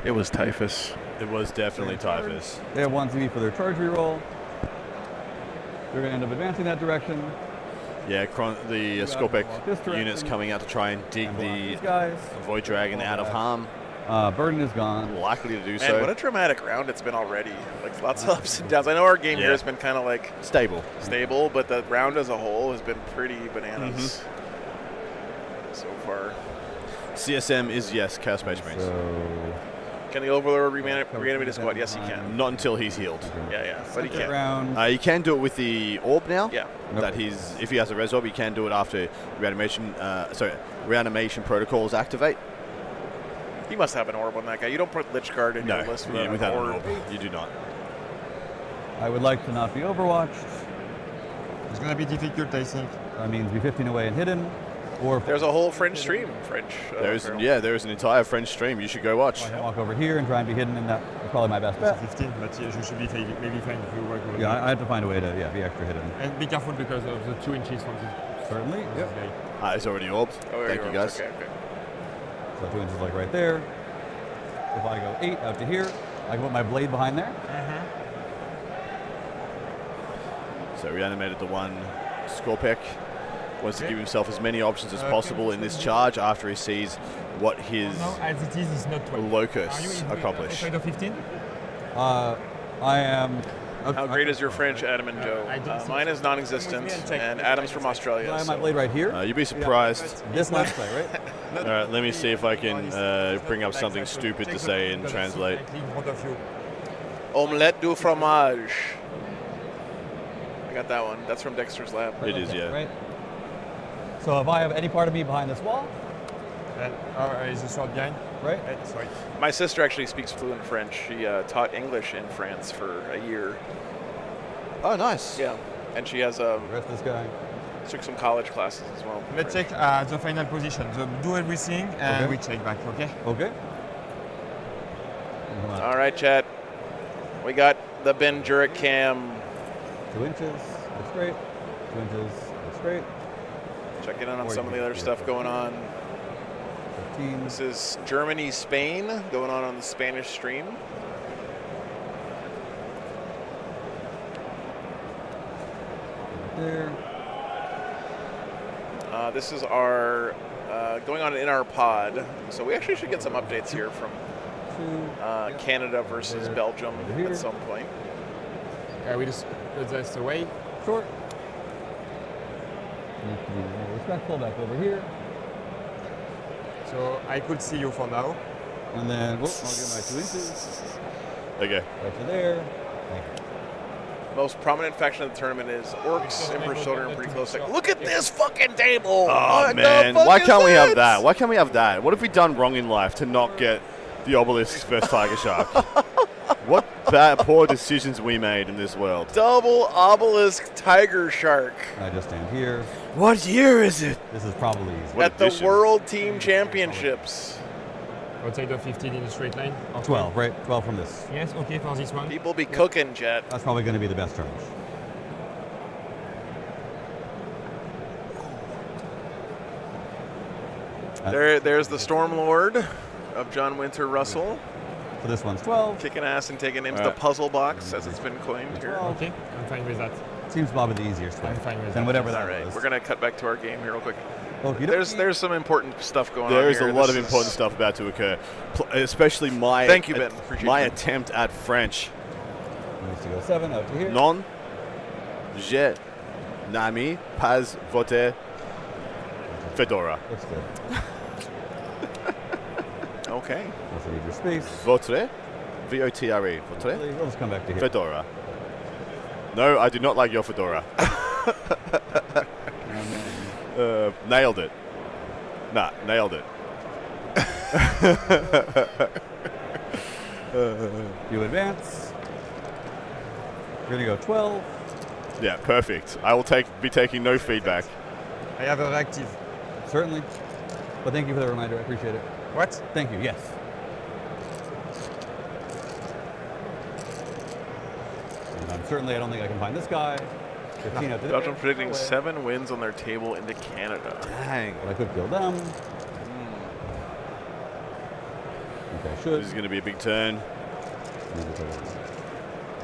It was typhus. It was definitely Typhus. They have 1 CV for their charge reroll. They're going to end up advancing that direction. Yeah, the guys Scorpic walk this direction. units coming out to try and dig And block the these guys. Void Dragon out of harm. Burden is gone. Likely to do Man, so. what a dramatic round it's been already. Like lots of ups and downs. I know our game here Yeah. has been kind of like Stable. stable, but the round as a whole has been pretty bananas so far. CSM is, yes, Chaos Mage Marines. So Can the Overlord reanimate his squad? Yes, he can. Not until he's healed. Yeah, but he second can. round. You can do it with the orb now. Yeah. That if he has a res orb, he can do it after reanimation. Reanimation protocols activate. He must have an orb on that guy. You don't put Lich Guard in No, your list yeah, without without an an orb. orb, you do not. I would like to not be overwatched. It's gonna be difficult, I think. That means be 15 away and hidden. Or There's a whole French stream. There is, Feral. yeah, there is an entire French stream. You should go watch. I can walk over here and try and be hidden, and that's probably my best bet. 15, but yeah, you should be maybe fine if you work over Yeah, there. I have to find a way to be extra hidden. And be careful because of the 2 inches from this. Certainly. Yep. Guy. It's already orbed. Oh, there Thank you, guys. Okay. So 2 inches like right there. If I go 8 out to here, I can put my blade behind there. So reanimated the one Scorpic. Wants to give himself as many options as possible in this charge after he sees what his No, as it is, it's not 12. locusts accomplish. Outside of 15? I am. How great is your French, Adam and Joe? I don't think Mine so. is non-existent, and Adam's from Australia. I have my so- blade right here. You'd be surprised. This much play, right? All right, let me see if I can bring up something stupid to say and translate. In front of you. Omelette du fromage. I got that one. That's from Dexter's Lab. It is, yeah. Right. So if I have any part of me behind this wall, And is the sword behind? right? Sorry. My sister actually speaks fluent French. She taught English in France for a year. Oh, nice. Yeah, and she has Rest this guy. took some college classes as well. Let's check the final position. So do everything and Okay. we check back, okay? Okay. Come on. All right, chat. We got the Ben Jurek cam. 2 inches. That's straight. 2 inches. That's straight. Checking in on some of the other stuff going on. 15. This is Germany, Spain, going on the Spanish stream. There. This is our going on in our pod. So we actually should get some updates here from 2. Canada versus Belgium Here. at some point. We just put this away. Short. Need to be more respectful back over here. So I could see you for now. And then, whoop, I'll get my 2 inches. Okay. Right to there. Thank you. Most prominent faction of the tournament is Orcs, Emperor Children, pretty close. Look at this fucking table! Oh, What the man. fuck Why is can't we have this? that? Why can't we have that? What have we done wrong in life to not get the Obelisk versus Tiger Shark? What bad, poor decisions we made in this world. Double Obelisk Tiger Shark I just stand here. What year is it? This is probably easy. What at the edition? World Team Championships. Outside of 15 in a straight line. Or 12, right? 12 from this. Yes, okay for this one. People be cooking, Jet. That's probably going to be the best charge. There's the Stormlord of John Winter Russell, So this one's 12. kicking ass and taking names. Alright. The puzzle box, as it's been coined here. 12. Okay, I'm fine with that. Seems probably the easiest way. I'm fine with Then that. whatever All that right, was. we're gonna cut back to our game here real quick. Okey-dokey. There's some important stuff going on. There is here. a lot This of important stuff about to occur, especially my Thank you, Ben. Appreciate my you. attempt at French. Needs to go 7 out to here. Non, je n'ami pas voter Fedora. Looks good. Okay. Also need your space. Votre, V-O-T-R-E, votre, We'll just come back to here. Fedora. No, I do not like your fedora. Nailed it. Nah, nailed it. You advance. We're gonna go 12. Yeah, perfect. I will be taking no feedback. I have a reactive. Certainly. But thank you for the reminder. I appreciate it. What? Thank you. Yes. And certainly, I don't think I can find this guy. 15 out to Belgium there. predicting 7 wins on their table into Canada. Dang. But I could kill them. Okay, I should. This is going to be a big turn. Now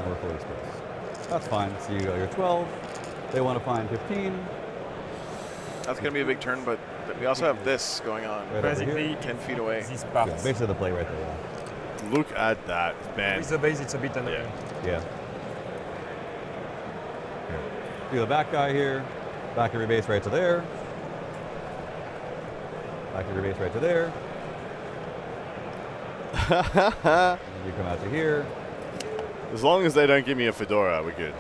we're fully space. That's fine. So you go your 12. They want to find 15. That's going to be a big turn, but we also have this going on. Right over here. Basically, 10 feet away. This part. Yeah, basically the play right there. Yeah. Look at that, man. With the base, it's a bit annoying. Yeah. Do the back guy here. Back of your base right to there. Back of your base right to there. And you come out to here. As long as they don't give me a fedora, we're good.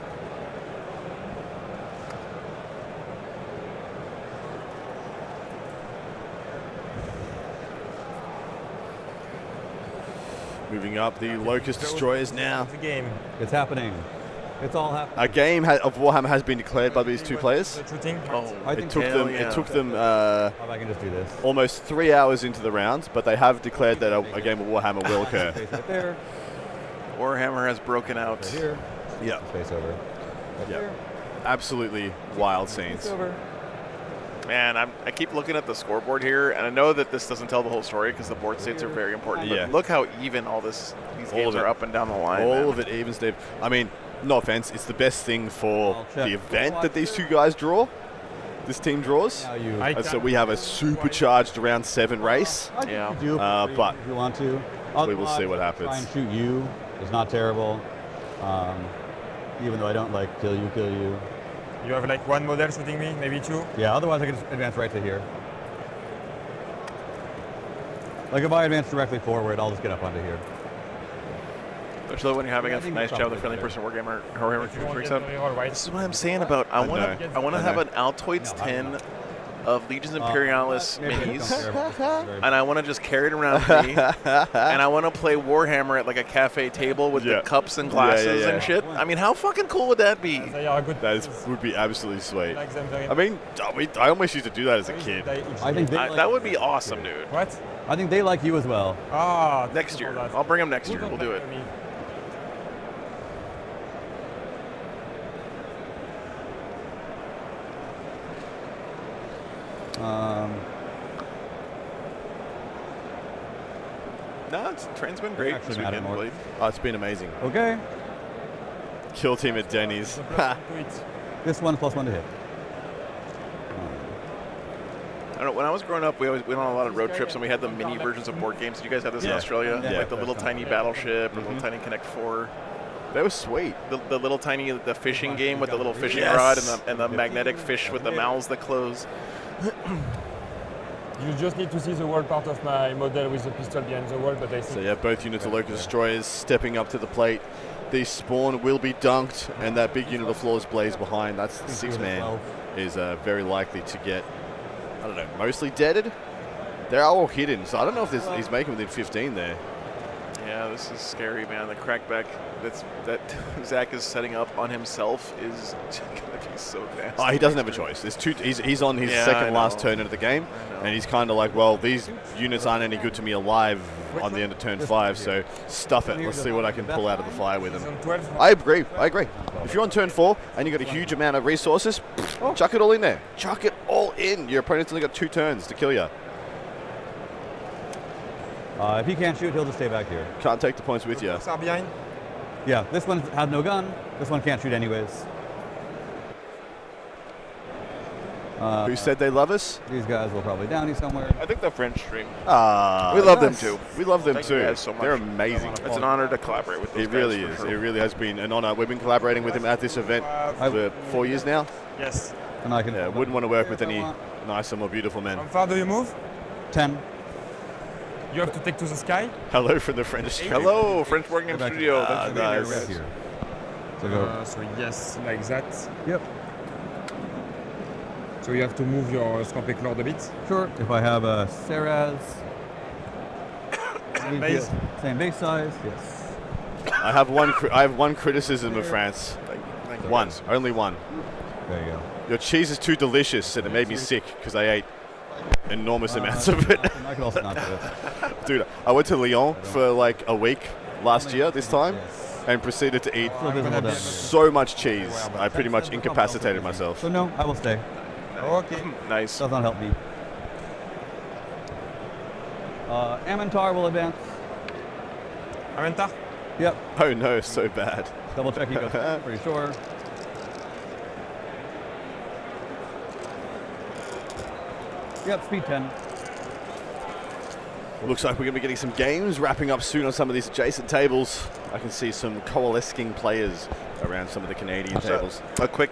Moving up the Locust Destroyers now. The game. It's happening. It's all happening. A game of Warhammer has been declared by these two players. The shooting. Oh, I It think took them. yeah. It took them if I can just do this. almost 3 hours into the round, but they have declared that a game of Warhammer will occur. Space right there. Warhammer has broken out. Right here. Yeah, Space over. Right Yeah. there. absolutely wild Space scenes. over. Man, I keep looking at the scoreboard here, and I know that this doesn't tell the whole story because the board states are very important. Yeah. But look how even these All games of it. are up and down the line. All man. of it even, Steve. I mean, no offense, it's the best thing for I'll check. the event that these two guys draw. This team draws. Now you. I So we have a supercharged round 7 race. I think Yeah. you do, but if you want to. we will see what happens. Try and shoot you. It's not terrible. Even though I don't like kill you. You have like one model shooting me, maybe two. Yeah, otherwise I can just advance right to here. Like if I advance directly forward, I'll just get up onto here. Especially when you're having Yeah, I a think nice it's job with a friendly probably person Warhammer If you want breaks to up. get the reroll, right? This is what I'm saying about I want know. to I have know. an Altoids No, I don't 10 of Legions Imperialis Maybe I don't minis, care about this very and I want to just carry it around with me, and I want to play Warhammer at like a cafe table with Yeah. the cups and glasses yeah. and shit. I mean, how fucking cool would that be? They are good. That pieces. would be absolutely sweet. I like them very I mean, I almost used to do that as a kid. I think they That would be awesome, dude. What? I think they like you as well. Ah, Next year, I'll bring them next year. We'll do it. No, train's been great Actually this matter weekend, more. Blade. Oh, it's been amazing. Okay. Kill team at Denny's. This one +1 to hit. I don't know, when I was growing up, we went on a lot of road trips, and we had the mini versions of board games. Did you guys have this in Yeah. Australia? Yeah. Like the little That's tiny fine. battleship or little tiny Connect 4. That was sweet. The little tiny the fishing game with the little fishing Yes. rod and the magnetic fish with the mouths that close. You just need to see the wall part of my model with the pistol behind the wall, but I So think yeah, both units of Locust Destroyers stepping up to the plate. The spawn will be dunked, and that big unit of Flawless Blaze behind. That's the 6-man is very likely to get, I don't know, mostly deaded. They're all hidden, so I don't know if he's making within 15 there. Yeah, this is scary, man. The crackback that Zach is setting up on himself is gonna be so nasty. Oh, he doesn't have a choice. He's on his Yeah, I second last know. turn into the game, I know. and he's kind of like, well, these units aren't any good to me alive on the end of turn 5, so stuff it. Let's see what I can pull out of the fire with him. season 12. I agree. If you're on turn 4 and you've got a huge amount of resources, chuck it all in there. Chuck it all in. Your opponent's only got 2 turns to kill you. If he can't shoot, he'll just stay back here. Can't take the points with you. Are behind. Yeah, this one has no gun. This one can't shoot anyways. Who said they love us? These guys will probably downy somewhere. I think the French stream. Ah, We love them yes. too. We love them Thank you too. guys so much. They're amazing. It's an honor to collaborate with those It really guys, is. for It sure. really has been an honor. We've been collaborating with him at this event for 4 years now. Yes. And I can. Yeah, wouldn't want to work with any nicer, more beautiful men. How far do you move? 10. You have to take to the sky. Hello from the French stream. Hello, French Board Game Go back to- Studio. Thanks for being here, nice. guys. Here. So go. So yes, like that. Yep. So you have to move your Scamp Éclair a bit. Sure. If I have a Seraz, Same base. Same base size. Yes. I have one criticism of France. Thank you, One, guys. only one. There you go. Your cheese is too delicious, and it made me sick because I ate enormous amounts of it. I can also not do it. Dude, I went to Lyon for like a week last year this time, and proceeded to eat Still visible down. so much cheese. I pretty much incapacitated myself. So no, I will stay. Okay. Nice. Does not help me. Amantar will advance. Aventar? Yep. Oh no, so bad. Double check eco. Pretty sure. Yep, speed 10. Looks like we're going to be getting some games wrapping up soon on some of these adjacent tables. I can see some coalescing players around some of the Canadian tables. A quick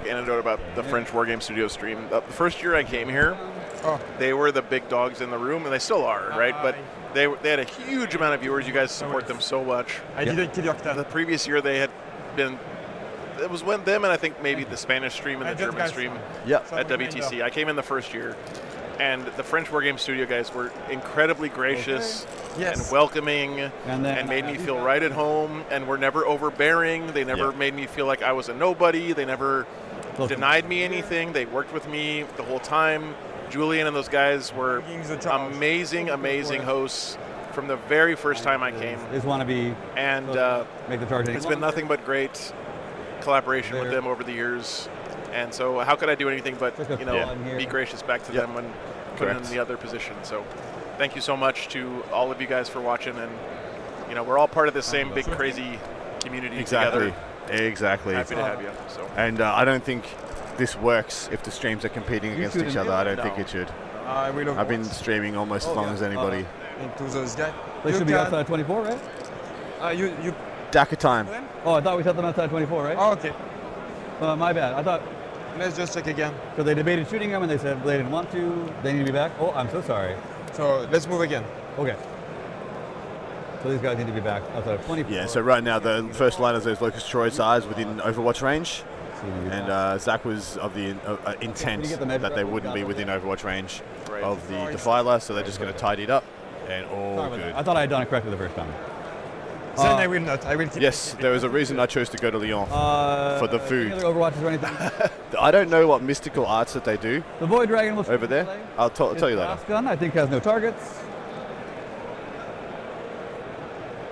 anecdote about the French War Game Studio stream. The first year I came here, they were the big dogs in the room, and they still are, right? But they had a huge amount of viewers. You guys support them so much. I didn't kill your The cat. previous year they had been. It was when them and I think maybe the Spanish stream and the German stream at WTC. I came in the first year, and the French War Game Studio guys were incredibly gracious and welcoming, and made me feel right at home, and were never overbearing. They never made me feel like I was a nobody. They never denied me anything. They worked with me the whole time. Julian and those guys were amazing hosts from the very first time I came. They just want to be and make the charge. it's been nothing but great collaboration with them over the years. And so how could I do anything but, you know, be gracious back to them when put in the other position. So thank you so much to all of you guys for watching, and you know, we're all part of the same big crazy community together. Exactly. Happy to have you. So and I don't think this works if the streams are competing against each other. I don't think it should. I've been streaming almost as long as anybody. Into those guys. They should be outside 24, right? You DACA time. Oh, I thought we set them outside 24, right? Oh, okay. My bad. I thought. Let's just check again. So they debated shooting them, and they said they didn't want to. They need to be back. Oh, I'm so sorry. So let's move again. Okay. So these guys need to be back outside of 24. Yeah, so right now the first line of those Locust Troids eyes within Overwatch range. And Zach was of the intent that they wouldn't be within Overwatch range of the Defiler, so they're just going to tidy it up, and all good. I thought I had done it correctly the first time. Then I will not. I will keep. Yes, there was a reason I chose to go to Lyon for the food. Any other Overwatches or anything? I don't know what mystical arts that they do. The Void Dragon will over there. I'll tell you later. Last gun, I think, has no targets.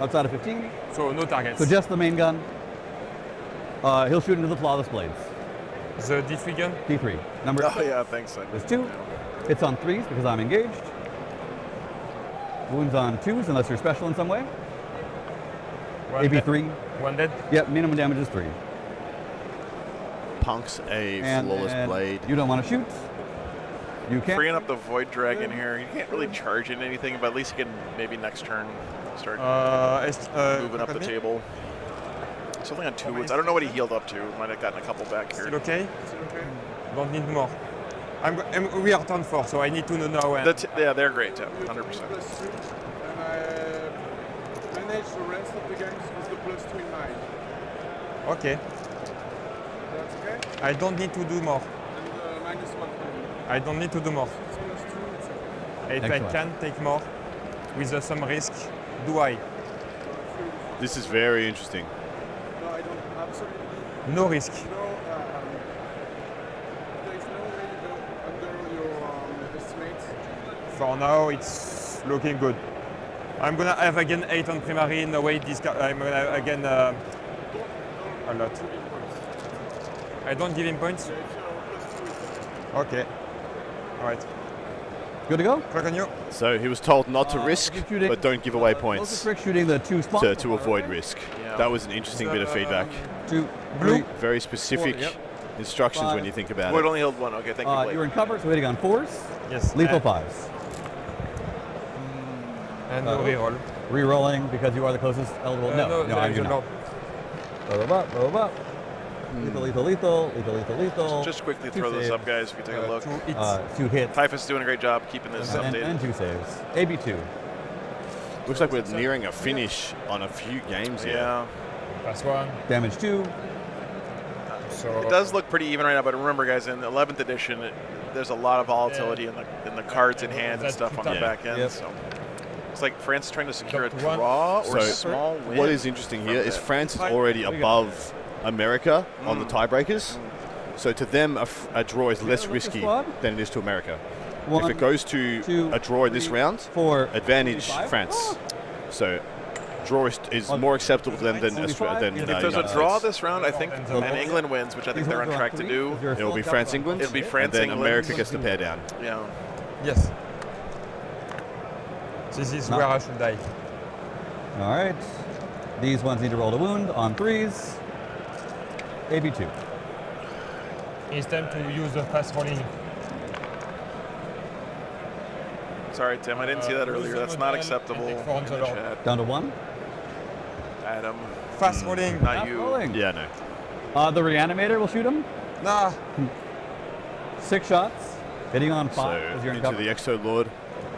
Outside of 15. So no targets. So just the main gun. He'll shoot into the flawless blades. The D3 gun? D3. Number. Oh yeah, thanks. There's 2. Hits on 3s because I'm engaged. Wounds on 2s unless you're special in some way. AB3. One dead? Yep, minimum damage is 3. Punks a flawless blade. You don't want to shoot. You can't. Freeing up the Void Dragon here. You can't really charge in anything, but at least you can maybe next turn start moving up the table. Something on 2 wounds. I don't know what he healed up to. Might have gotten a couple back here. Still okay? Don't need more. We are turn 4, so I need to know now. Yeah, they're great, 100%. And I manage the rest of the games with the +2 in mind. Okay. That's okay? I don't need to do more. And -1 for me. I don't need to do more. It's +2, it's okay. If I can take more with some risk, do I? This is very interesting. No, I don't. Absolutely. No risk. No, there is no way you go under your estimates. For now, it's looking good. I'm gonna have again 8 on primary. No way, I'm gonna have again a lot. I don't give him points. Okay. All right. Good to go? Clock on you. So he was told not to risk, but don't give away points Shooting the 2 spots. to avoid risk. Yeah. That was an interesting bit of feedback. 2, Blue. Very specific instructions when you think about Void it. only healed 1. Okay, thank you, Blake. You're in cover, so hitting on 4s. Yes. Lethal 5s. And no reroll. Re-rolling because you are the closest eligible. No, there is you're a not. Move up. Lethal. Just quickly 2 throw those saves. up, guys, if you take a look. 2 hits. Typhus doing a great job keeping this updated. And 2 saves. AB2. Looks like we're nearing a finish on a few games here. Yeah. That's 1. Damage 2. So It does look pretty even right now, but remember, guys, in 11th edition, there's a lot of volatility in the cards in hand and stuff on the back end. Yep. So looks like France is trying to secure a Top one. draw or a So small win. what is interesting here is it. France is already above America on the tiebreakers. So to them, a draw is less risky than it is to America. One, if it goes to two, a draw in this three, round, 4, advantage five. France. So draw is more acceptable to them than Only five? than If there's a United draw States. this round, I think, and England wins, which I think they're on track to do. It will be France England. It'll be France and then England. America gets the pair down. Yeah. Yes. This is where I should die. All right. These ones need to roll the wound on 3s. AB2. It's time to use the fast rolling. Sorry, Tim, I didn't see that earlier. That's not acceptable in take the 400 chat. Down to 1. Adam, Fast rolling. not you. Rolling. Yeah, no. The reanimator will shoot him. Nah. 6 shots. Hitting on 5 So as you're in into cover. the Exo Lord.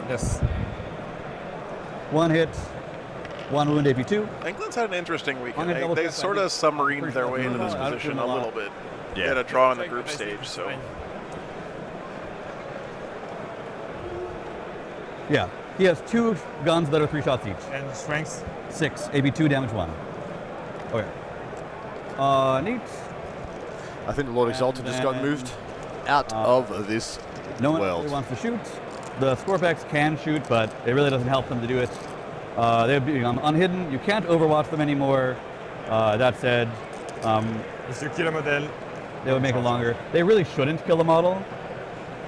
Yes. 1 hit. 1 wound AP2. England's had an interesting weekend. I'm gonna double They check sort that. of submarined their way into this I don't position know a a lot. little bit. They Yeah. had a draw in the group stage, so Yeah. He has 2 guns that are 3 shots each. And strength. 6. AB2 damage 1. Okay. Neat. I think the Lord Exalted just got then, moved out of this No one world. really wants to shoot. The Scorpex can shoot, but it really doesn't help them to do it. They're being unhidden. You can't overwatch them anymore. That said, If you kill a model, they would make it longer. They really shouldn't kill the model.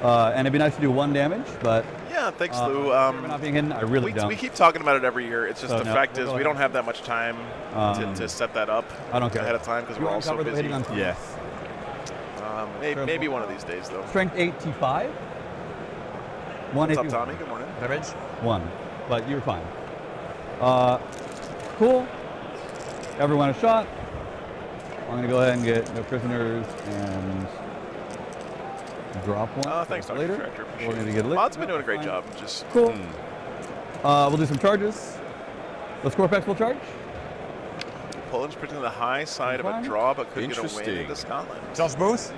And it'd be nice to do 1 damage, but yeah, thanks, Lou. for not being hidden, I really don't. We keep talking about it every year. It's just So the no, fact we'll is go we ahead. don't have that much time to set that up I don't care. ahead of time because we're all so Cover the busy. hitting on teams. Yeah. Maybe one of these days, though. Strength 8 T5. 1 What's AP up, Tommy? Good morning. damage. 1, but you're fine. Cool. Everyone a shot. I'm gonna go ahead and get no prisoners and drop 1. Thanks, Dr. later. Tractor. We're Appreciate gonna it. get lit. Mod's been doing a great Fine. job. Just Cool. We'll do some charges. The Scorpex will charge. Poland's predicting the high side of a Fine. draw, but could get a win Interesting. into Scotland. Charge both.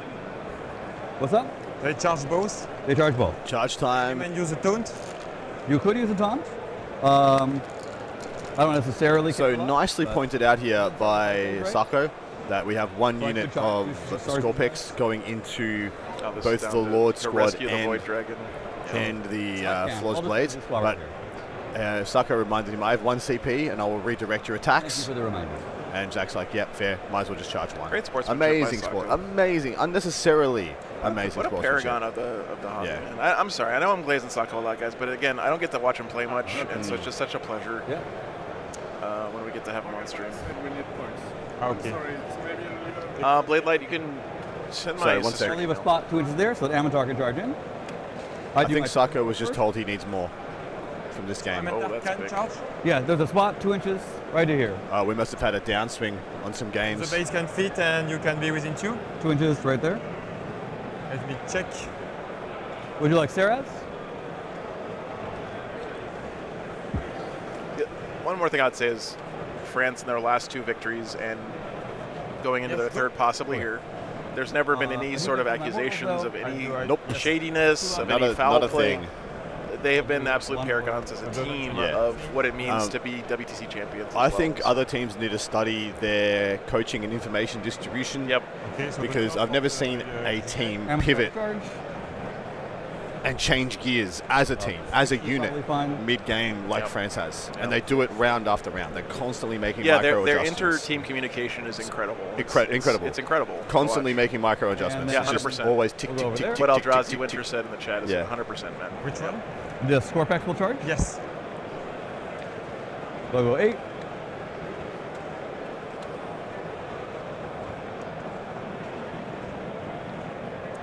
What's that? They charge both. They charge both. Charge time. And use a taunt. You could use a taunt. I don't necessarily. So kick a lot, nicely but- pointed out here by Right. Sako that we have 1 Like unit the charge- of the charge- Scorpex going into Oh, this both is down the to- Lord to squad rescue the and, Void Dragon. and the Yeah, Flaw's I'll just Blades. put this flower But here. Sako reminded him, I have 1 CP and I will redirect your Thank you attacks. for the reminder. And Jack's like, yep, fair. Might as well just charge 1. Great sportsmanship by Amazing sport. Sako. Amazing. Unnecessarily amazing What a sportsmanship. paragon of the hobby, Yeah. man. I'm sorry. I know I'm glazing Sako a lot, guys, but again, I don't get to watch him play much, and so it's just such a pleasure Yeah. when we get to have him on stream. And we need points. Okay. Sorry, it's maybe a little bit. Blade Light, you can send Sorry, my one sister sec. I'll leave a email. spot 2 inches there so that Amatar can charge in. I do think my- Sako was just told he needs more from this game. Oh, that's can big. charge. Yeah, there's a spot 2 inches right here. We must have had a downswing on some The games. base can fit and you can be within 2. 2 inches right there. Let me check. Would you like Saraz? One more thing I'd say is France in their last 2 victories and going into Yes, their third possibly here, there's never been any I sort of think that's my accusations model, of any Nope. shadiness, of Not any a- foul not a play. thing. They have been absolute paragons as a team Yeah. of what it means Um, to be WTC champions. as I well. think other teams need to study their coaching and information distribution. Yep. Okay, so Because I've never seen a team Amatar pivot charge. and change gears as a team, as a unit, Probably fine. mid-game like Yep. France has. Yep. And they do it round after round. They're constantly making Yeah, micro their adjustments. inter-team communication is incredible. Incredible. It's incredible. to Constantly watch. making micro adjustments. Yeah, It's just 100%. always tick, We'll tick, go over tick, there. tick, What tick, tick, Eldrazi tick, Winter tick. said in the chat is Yeah. 100%, man. Which one? The Scorpex will charge. Yes. Logo 8.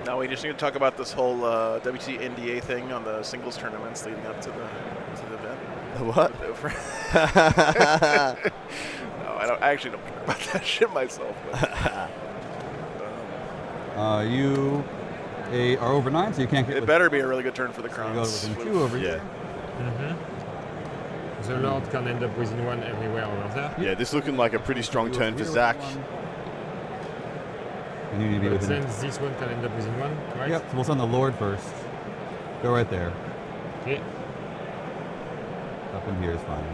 Now we just need to talk about this whole WTC NDA thing on the singles tournaments leading up to the event. What? No, I actually don't care about that shit myself. But, You are over 9, so you can't get. it better be a really good turn for the You go Crowns. within 2 over Yeah. here. The Lord can end up within 1 everywhere over there. Yeah, this looking like a pretty strong turn for Zach. And you need to be But within. then this one can end up within 1, right? Yep. So we'll send the Lord first. Go right there. Okay. Up in here is fine.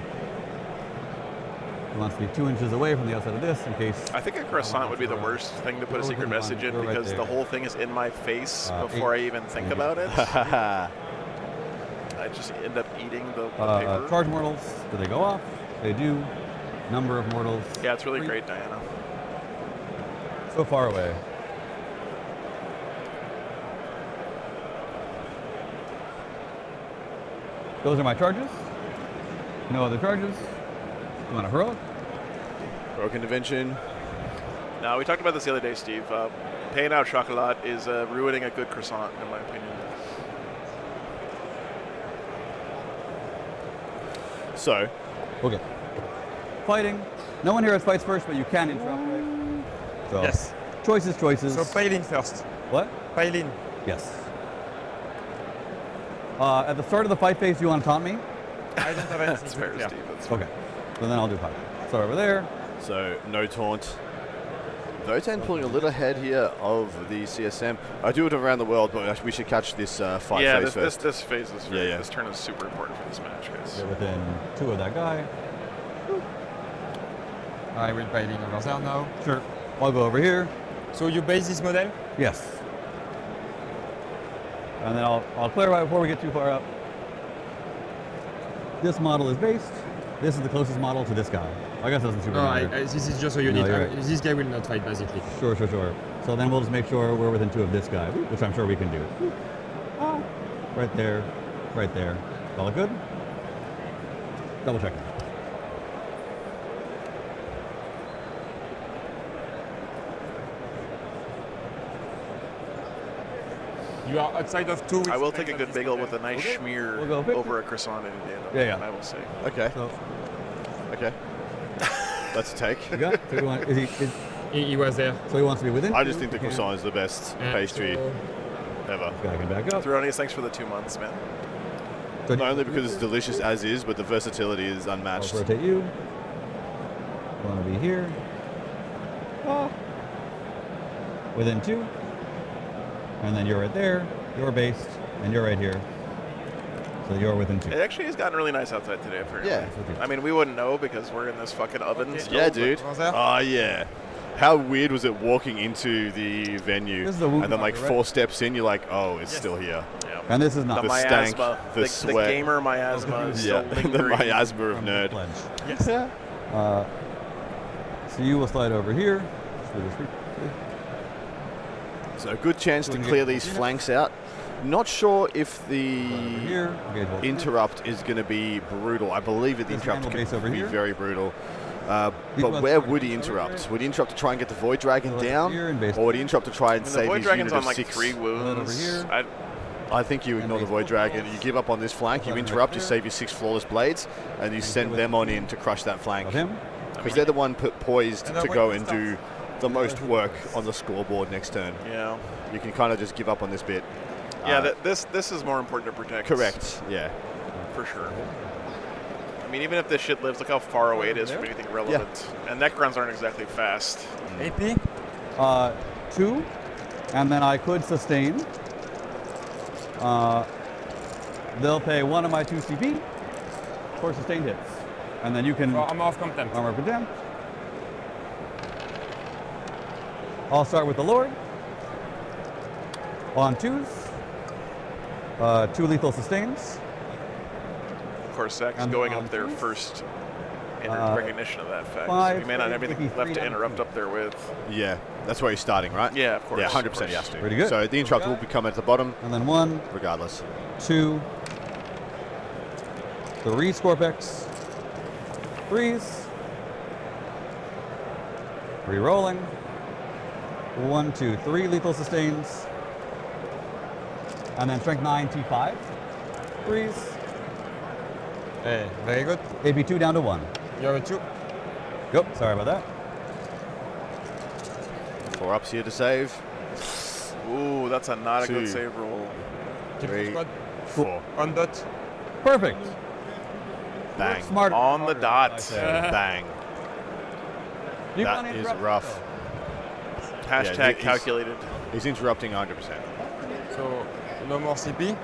He wants to be 2 inches away from the outside of this in case. I think a croissant would be the worst thing to put a secret message in because the whole thing is in my face before I even think about it. I just end up eating the paper. Charge mortals, do they go off? They do. Number of mortals. Yeah, it's really great, Diana. So far away. Those are my charges. No other charges. You want a heroic? Heroic intervention. Now, we talked about this the other day, Steve. Paying out chocolat is ruining a good croissant, in my opinion. So, okay. Fighting. No one here has fights first, but you can interrupt, right? So, Yes. Choices. So Paylin first. What? Paylin. Yes. At the start of the fight phase, do you want to taunt me? I don't have anything That's to fair, clear. Steve. That's fair. Okay. So then I'll do fight. Start over there. so no taunt. Votan pulling a little ahead here of the CSM. I do it around the world, but we should catch this fight Yeah, phase first. this phase is very, Yeah. this turn is super important for this match, guys. Get within 2 of that guy. I will Paylin over there now. Sure. I'll go over here. So you base this model? Yes. And then I'll clarify before we get too far up. This model is based. This is the closest model to this guy. I guess it doesn't super No, matter. this is just a unit. No, you're right. This guy will not fight, basically. Sure. So then we'll just make sure we're within 2 of this guy, which I'm sure we can do. Oh. Right there. All good? Double check. You are outside of 2 weeks. I will take a good bagel with a nice schmear We'll go 50. over a croissant any day. Yeah. I will say. Okay. So Okay. That's a take. you got it? So you want, He was there. so he wants to be within. I just 2? think the Okay. croissant is the best Yeah, pastry so- ever. Guy can back up. Thronius, thanks for the 2 months, man. So Not only because it's delicious as is, but the versatility is I'll unmatched. rotate you. Want to be here. Oh. Within 2. And then you're right there. You're based. And you're right here. So you're within 2. It actually has gotten really nice outside today, apparently. Yeah. I mean, we wouldn't know because we're in this fucking oven still. Yeah, but- dude. Was there? Oh, yeah. How weird was it walking into the venue This is the Wu and then like Market, 4 right? steps in, you're like, oh, it's still here. Yeah. And this is not. The The stank, miasma, the the sweat. gamer miasma is Yeah, still the lingering. miasma of from the nerd. pledge. Yes. So you will slide over here. So a good chance to Doing clear it. these flanks out. Not sure if Over the here. Okay, well, interrupt is going to be brutal. I believe that the This interrupt man will base over could be here. very brutal. He But was where starting would he over interrupt? here. Would he interrupt to try and get the Void Dragon Over down? here and base- Or would he interrupt to try and I mean, the save Void his Dragon's unit on of like 6? 3 wounds. over here. I think you ignore the Void Dragon. You give up on this flank, you Right interrupt, you there. save your 6 flawless blades, and you send them on in to crush that flank. Of him. Because they're the one poised And to then go wait and for do the most work on the scoreboard next turn. Yeah. You can kind of just give up on this bit. Yeah, this is more important to protect. Correct, yeah. For sure. I mean, even if this shit lives, look how far away it is from anything relevant. And Necrons aren't exactly fast. AP? 2. And then I could sustain. They'll pay 1 of my 2 CP for sustained hits. And then you can For Armor of Contempt. armor contempt. I'll start with the Lord. On 2s. 2 lethal sustains. Of course, Zach's And going on up there twos? first in Uh, recognition of that fact. 5, You may not have anything 53 left to down to interrupt 2. up there with. Yeah, that's where he's starting, right? Yeah, of course. Yeah, of 100% he course. has to. Pretty good. So the interrupt will become at the bottom, And then 1, regardless. 2, 3 Scorpex, 3s, re-rolling, 1, 2, 3 lethal sustains, and then strength 9 T5, 3s, Hey, very good. AP2 down to 1. You have a 2. Yep, sorry about that. 4 ups here to save. Ooh, that's not a 2. good save roll. Keep 3, the squad. 4. On dot. Perfect. Bang. Smart. On the dot. Bang. You That can't is interrupt rough. Hashtag he's- calculated. He's interrupting 100%. So no more CP.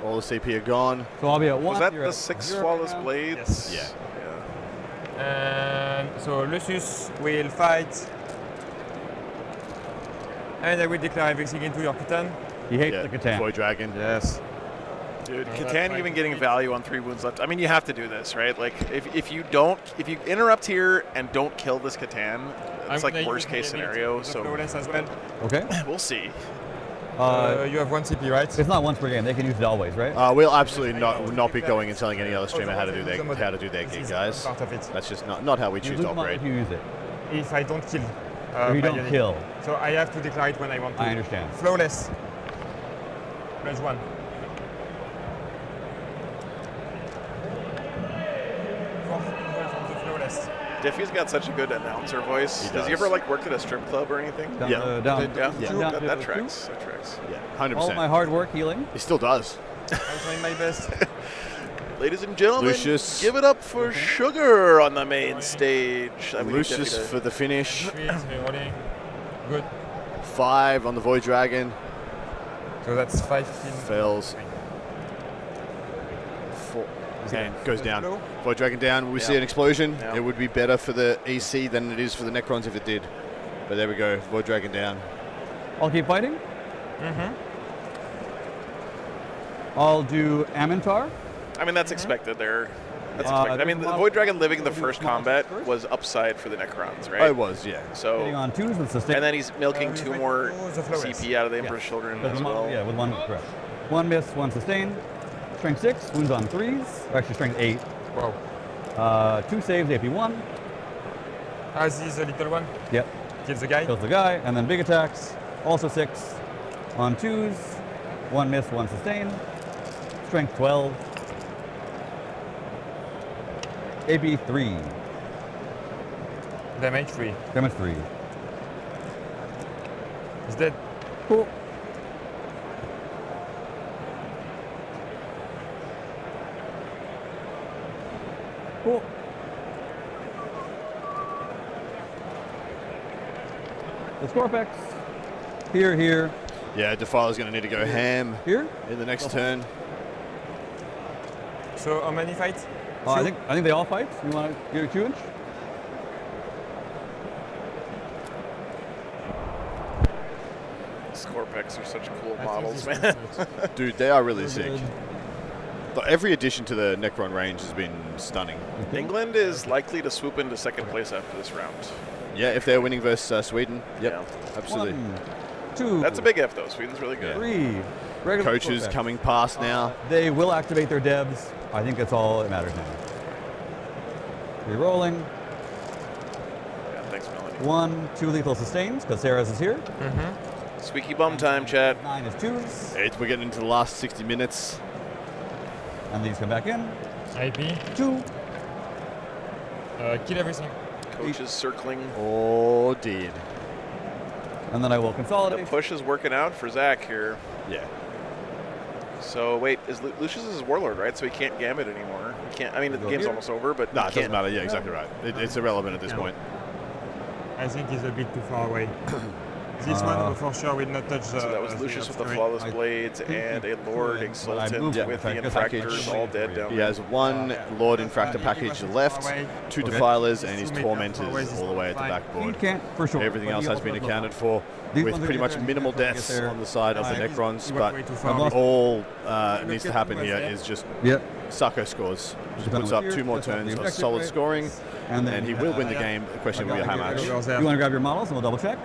All the CP are gone. So I'll be at 1. Was that you're the at 6 0 flawless right now. blades? Yeah. And so Lucius will fight. And I will declare everything into your Catan. He hates Yeah. the Catan. Void Dragon. Yes. Dude, that's Catan fine. even getting value on 3 wounds left. I mean, you have to do this, right? Like, if you interrupt here and don't kill this Catan, it's like worst case scenario. So Flawless as well. Okay. we'll see. You have 1 CP, right? It's not once per game. They can use it always, right? We'll absolutely not be going and telling any other streamer how to do their This gig, is guys. Part of it. That's just not how we You choose lose to them all operate. if you use it. If I don't kill. If you my don't unit. kill. So I have to declare it when I want to. I understand. Flawless. Plus 1. From the flawless. Diffie's got such a good announcer voice. He Does he does. ever like work at a strip club or anything? Down, Yeah. down. Yeah, Yeah. Down to that the tracks. two. That tracks. Yeah, All my 100%. hard work healing. He still does. I'm trying my best. Ladies and gentlemen, Lucius. give it up for Sugar on the main stage. I mean, Lucius Diffie for the finish. 3 is rerolling. Good. 5 on the Void Dragon. So that's 15. Fails. 4. And goes down. Low. Void Dragon down. We see Yeah. an explosion. Yeah. It would be better for the EC than it is for the Necrons if it did. But there we go. Void Dragon down. I'll keep fighting. Mm-hmm. I'll do Amintar. I mean, that's expected there. That's Uh, expected. I mean, the there's Void Dragon living the there's first models combat first. was upside for the Necrons, right? Oh, it was, yeah. Hitting So, on 2s with sustain. and then he's milking 2 more the flawless. CP out of the Emperor's Children With as one- well. Yeah, with 1, correct. 1 miss, 1 sustain. Strength 6, wounds on 3s. Or actually, strength 8. Wow. 2 saves, AP 1. As is a little one. Yep, Kills the guy. kills the guy. And then big attacks, also 6 on 2s. 1 miss, 1 sustain. Strength 12. AP 3. Damage 3. Damage 3. He's dead. Cool. Cool. The Scorpex. Here. Yeah, Defiler's going to need to go ham Here. in the next turn. So how many fights? I think they all fight. You want to give a 2-inch? Scorpex are such cool I think models, this man. one- Dude, they are really sick. Good. But every addition to the Necron range has been stunning. England is likely to swoop into second place after this round. Yeah, if they're winning versus Sweden. Yep, Yeah. absolutely. 1, 2. That's a big F, though. Sweden's really good. 3. Regular Coaches Scorpex. coming past now. They will activate their devs. I think that's all that matters now. Rerolling. Yeah, thanks, Melanie. 1, 2 lethal sustains, because Sarah's is here. Squeaky bum time, chat. 9 is 2s, We're getting into the last 60 minutes. and these come back in. IP. 2. Kill everything. Coach is circling. Oh, did. And then I will The consolidate. push is working out for Zach here. Yeah. So wait, Lucius is Warlord, right? So he can't Gambit anymore. He can't. I mean, the Go game's here. almost over, but No, he it doesn't can't. matter. Yeah, exactly right. It's irrelevant at this point. I think he's a bit too far away. This one for sure will not touch the. So that was Lucius with the Flawless Blades and a Lord Exultant moved with the it. I Infractors packaged all it. dead down He there. has 1 Lord Infractor package left, 2 Defilers, and his Tormentors all the way at the He backboard. can't, for sure. Everything but else he has also been does accounted not. for, These with ones are pretty gonna much get minimal there, deaths get there. on the side of the He Necrons, went but way too far I've away. lost- all needs to happen here is just Yep. Sacco scores. Just Depending puts on up here, 2 more that's up to turns the of objective solid rate. scoring, And then and he will win the game. The question will be how much. Over there. You want to grab your models and we'll double check?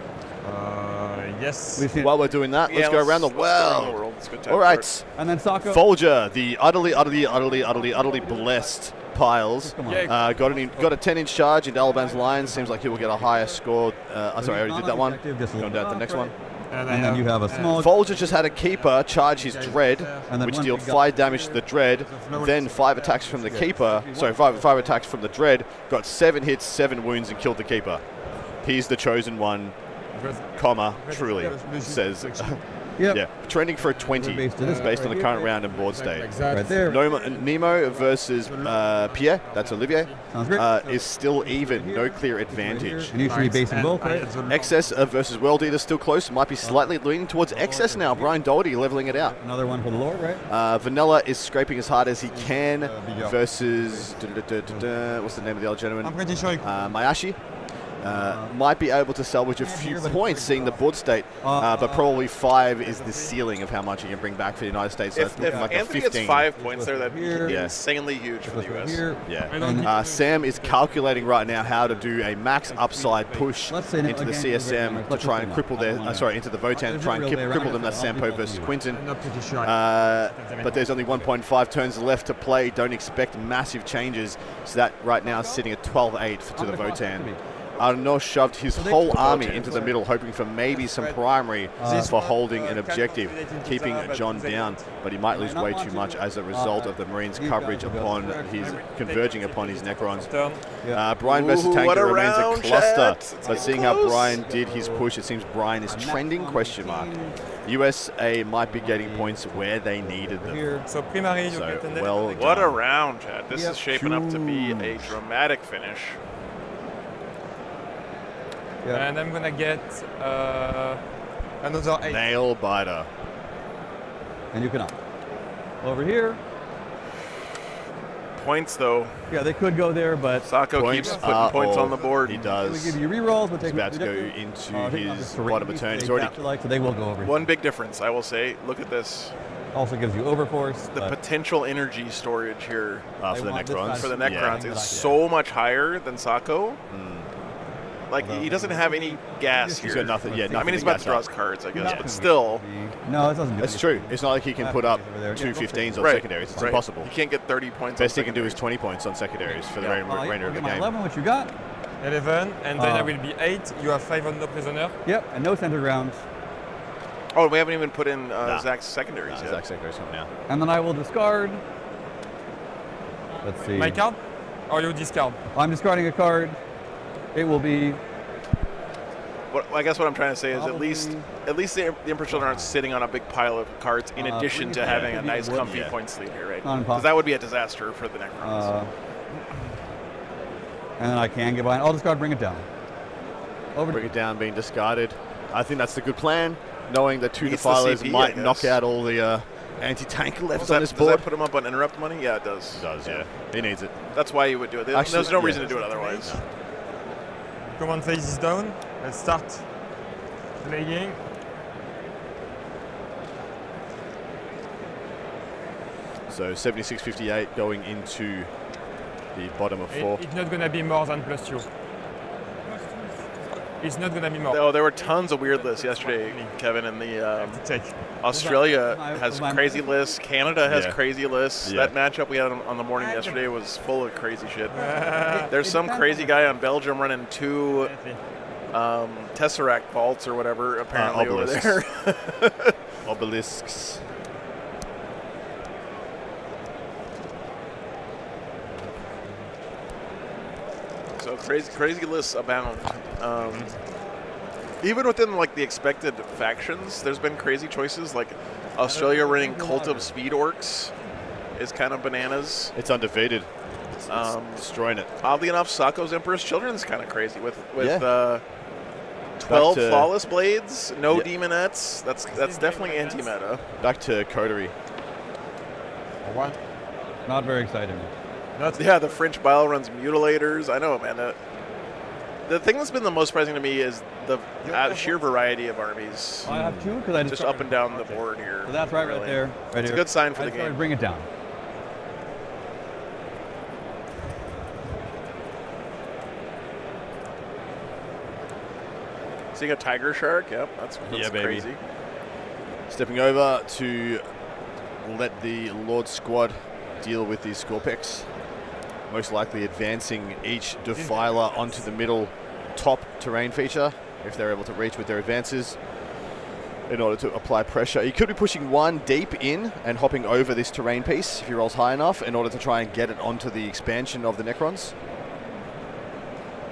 Yes. We've seen- While we're doing that, let's go around the let's go around the world. world. It's a good time All for right. it. And then Sako. Folger, the utterly blessed Piles, Come on. Yeah. got a 10-inch charge into Alban's lines. Seems like he will get a higher score. Sorry, I already did that one. Going down to the next one. And then you have a small. Folger just had a Keeper charge his Dread, And then which once dealt we got- 5 damage to the Dread. Then 5 attacks from the Keeper. Sorry, 5 attacks from the Dread. Got 7 hits, 7 wounds, and killed the Keeper. He's the chosen one, comma, truly, says Yep. Yeah, trending for a 20 Based on this based on right the current here. round and board state. Like that. Right there. Nemo versus Pierre, that's Olivier, Sounds great. is still even, no clear advantage. And you should be basing And both, I right? had the Excess versus World Eater still close, might be slightly leaning towards Excess now. Brian Doherty leveling it out. Another one for the Lord, right? Vanilla is scraping as hard as he can bigger. versus, what's the name of the other gentleman? I'm pretty sure. Mayashi. Might be able to salvage a few points seeing the board state, but probably 5 is the ceiling of how much he can bring back for the United States. So If, that's looking like a Anthony 15. gets 5 points there, that'd be Here. insanely huge for the U.S. Here. Yeah. Sam is calculating right now how to do a max upside push Let's say into the again, CSM to try and cripple into the Votan, to try and cripple them. That's Sampo versus Quinton. I'm not pretty sure. But there's only 1.5 turns left to play. Don't expect massive changes. So that right now is sitting at 12-8 to the Votan. Arnaud shoved his whole army into the middle, hoping for maybe some primary for holding an objective, keeping John down. But he might lose way too much as a result of the Marines' coverage upon his converging upon his Necrons. Turn. Brian versus Ooh, what Tanker a remains a round, cluster, chat. It's but getting seeing how close. Brian did his push, it seems Brian is trending, question mark. USA might be getting points where they needed them. Here. So primary, you So, get an well edit. What a round, Chad. This Yep. is shaping up to be a dramatic finish. Yeah. And I'm gonna get another 8. Nail biter. And you cannot. Over here. Points, though. Yeah, they could go there, but Sako keeps putting are points on the off. board. He they does. give you rerolls, but He's take about to go reductive. into Taking on his this terrain bottom of piece, turn. they He's already capitalize, so they will go over. One big difference, I will say. Look at this. Also gives you overforce. The but potential energy storage here for They the want this Necrons. guy for the Yeah. Necrons Yeah. is so much higher than Sako. Like, he doesn't have any gas He's here. got nothing. Yeah, I nothing mean, he's to about to gas draw up. his cards, I guess, Yeah. but still. No, it doesn't do That's anything. true. It's not like he can put up Over there. two Yeah, go for 15s it. on Right, secondaries. It's right. impossible. You can't get 30 points. Best on he can do is secondary. 20 points on secondaries for the Yeah. remainder of the Get my game. 11, what you got? 11, and then I will be 8. You have 5 on no prisoner. Yep, and no center grounds. Oh, we haven't even put in Nah. Zach's secondaries yet. Zach secondaries coming now. And then I will discard. Let's see. My card? Or you discard? I'm discarding a card. It will be I guess what I'm trying to say is Probably- at least the Emperor Children aren't sitting on a big pile of cards in addition to having a nice, comfy Yeah. points lead here, right? Not Because impossible. that would be a disaster for the Necrons. And then I can get behind. I'll discard, bring it down. Over Bring it down, being discarded. I think that's the good plan, knowing that 2 Beats the defilers CP, I might guess. knock out all the anti-tank left Does on that, this does board. that put him up on interrupt money? Yeah, it does. It does, yeah. He needs it. That's why you would do it. Actually, There's no yeah. reason to do it otherwise. Command phase is down. Let's start playing. So 76.58 going into the bottom of 4. It's not gonna be more than +2. It's not gonna be more. Oh, there were tons of weird lists yesterday, Kevin, and the Check. Australia has crazy lists. Canada has Yeah. crazy lists. Yeah. That matchup we had on the morning yesterday was full of crazy shit. There's some crazy guy on Belgium running 2 Tesseract vaults or whatever, apparently over obelisks. there. Obelisks. So crazy lists abound. Even within like the expected factions, there's been crazy choices. Like Australia running Cult of Speed Orcs is kind of bananas. It's undefeated. It's destroying it. Oddly enough, Sako's Emperor's Children is kind of crazy with Yeah. 12 Back to- flawless blades, no Yeah. demonettes. That's definitely anti-meta. Back to Coterie. One. Not very exciting. Yeah, the French Bile runs mutilators. I know, man. The thing that's been the most surprising to me is the sheer variety of armies, I have 2 because I just up and down the board here. So that's right really. there. Right It's a here. good sign for I the discarded, game. bring it down. Seeing a tiger shark, yep, that's Yeah, baby. crazy. Stepping over to let the Lord squad deal with these Scorpex. Most likely advancing each Defiler onto the middle top terrain feature if they're able to reach with their advances in order to apply pressure. You could be pushing 1 deep in and hopping over this terrain piece if he rolls high enough in order to try and get it onto the expansion of the Necrons.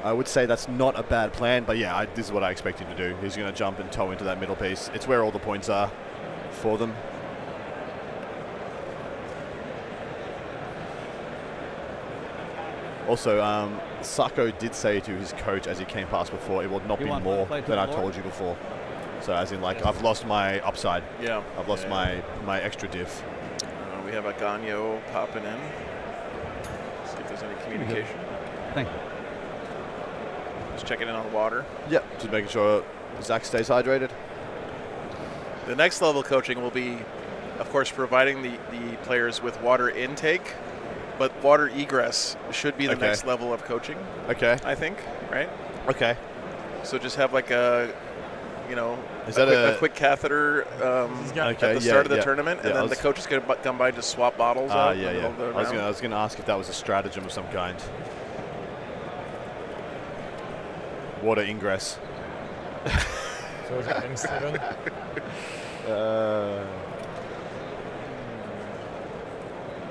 I would say that's not a bad plan, but yeah, this is what I expect him to do. He's going to jump and tow into that middle piece. It's where all the points are. for them. Also, Sacco did say to his coach as he came past before, it will not You be want more one plate to than the I floor? told you before. So as in, like, I've lost my upside. Yeah. I've lost Yeah. my extra diff. We have a Ganyo popping in. See if there's any communication. Thank you. Just checking in on the water. Yep. Just making sure Zach stays hydrated. The next level coaching will be, of course, providing the players with water intake, but water egress should be the Okay. next level of coaching, Okay. I think, right? Okay. So just have like a, you know, Is a, that quick, a- a quick catheter Okay, at the yeah, start of the yeah. tournament, Yeah, and I then the was- coaches can come by and just swap bottles out in Yeah, the yeah. middle of the I was round. gonna ask if that was a stratagem of some kind. Water ingress. So the M7.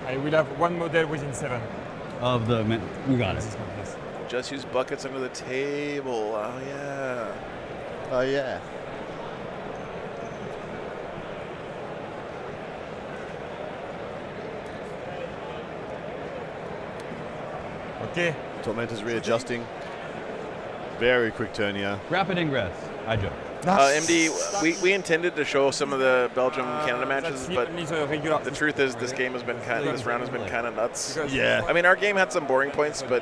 I will have one model within 7. Of the men. We got it. This one, yes. Just use buckets under the table. Oh, yeah. Oh yeah. Okay. Tormenta's readjusting. Very quick turn here. Rapid ingress. I joke. MD, we intended to show some of the Belgium-Canada matches, That's but only the regular. the truth is this game has been this round has been kind of nuts. Because Yeah. I mean, our game had some boring points, but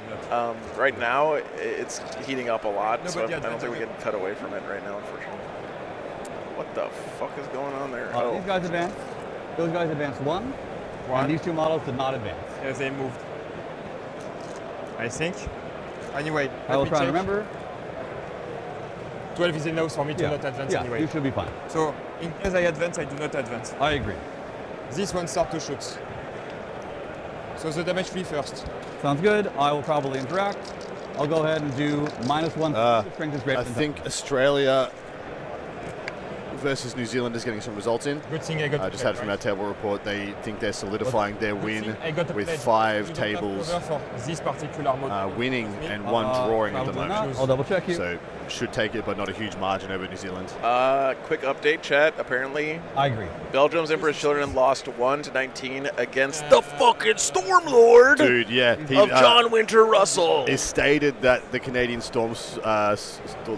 right now it's heating up a lot, No, so but I yeah, don't think we don't can cut away from it right now, unfortunately. What the fuck is going on there? These guys advanced. Those guys advanced one. And these two models did not advance. Yes, they moved. I think. Anyway, I will let me try and check. remember. 12 is enough for me to not advance yeah, anyway. you should be fine. So, in case I advance, I do not advance. I agree. This one start to shoot. So the damage free first. Sounds good. I will probably interact. I'll go ahead and do -1. Strength is greater I than think Australia versus New Zealand is getting some results in. Good thing I got I just had from our table report, they think they're solidifying their win with 5 tables for this particular mode. winning and 1 drawing at the probably moment. not. I'll double check you. So should take it, but not a huge margin over New Zealand. Quick update, chat. Apparently, I agree. Belgium's Emperor's Children lost 1-19 against the fucking Stormlord Dude, yeah. He, of John Winter Russell. It's stated that the Canadian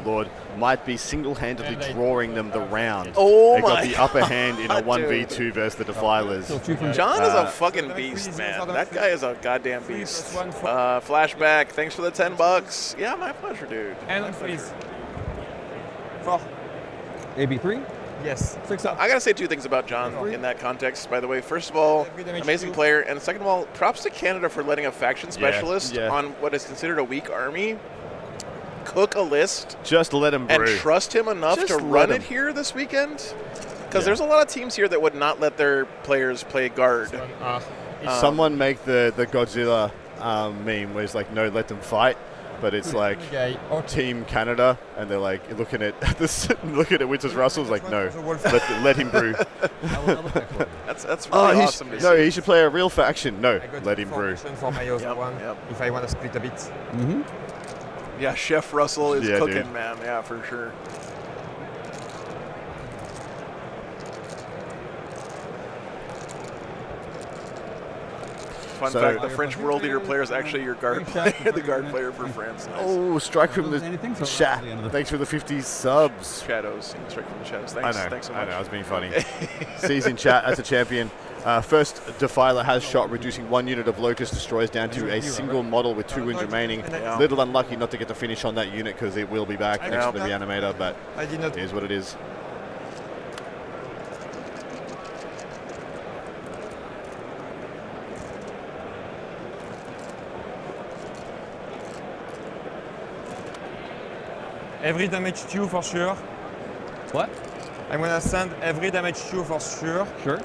Lord might be single-handedly drawing them the round. Oh they got my the upper hand in a God, 1v2 versus the Defilers. John is a fucking beast, man. That guy is a goddamn beast. Flashback, thanks for the $10. Yeah, my pleasure, dude. And freeze. 4. AB3. Yes. 6 up. I gotta say 2 things about John in that context, by the way. First of all, amazing player, and second of all, props to Canada for letting a faction specialist on what is considered a weak army cook a list. Just let him and brew. trust him enough Just to let run him. it here this weekend. Because there's a lot of teams here that would not let their players play guard. Someone make the Godzilla meme where it's like, no, let them fight. But it's like Team Canada, and they're like looking at this, looking at Winters Russell's like, no, let him brew. That's really awesome to see. No, he should play a real faction. No, I got let him brew. information for my other one. If I want to split a bit. Mm-hmm. Yeah, Chef Russell is Yeah, cooking, dude. man. Yeah, for sure. Fun fact, the French World Leader player is actually your guard player, the guard player for France. Nice. Oh, strike from the chat. Thanks for the 50 subs. Shadows. Strike from the shadows. Thanks, I know, thanks so much. I know, I was being funny. Sees in chat as a champion. First Defiler has shot, reducing 1 unit of Locust Destroyers down to a single model with 2 wounds remaining. Little unlucky not to get the finish on that unit because it will be back next to the Reanimator, but it is what it is. Every damage to you for sure. What? I'm gonna send every damage to you for sure. Sure.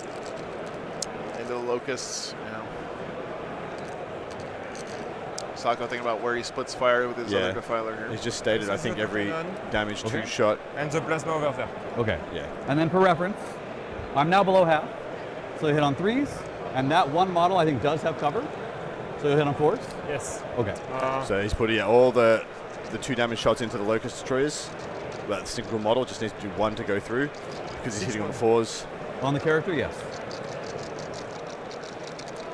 Into the Locusts, yeah. Sako thinking about where he splits fire with his other Defiler here. He's just stated, I think, every damage 2 shot. And the plasma over there. Okay. Yeah. And then for reference, I'm now below half. So you hit on 3s, and that one model I think does have cover. So you hit on 4s? Yes. Okay. So he's putting all the 2 damage shots into the Locust Destroyers. That single model just needs to do 1 to go through because he's hitting on 4s. On the character, yes.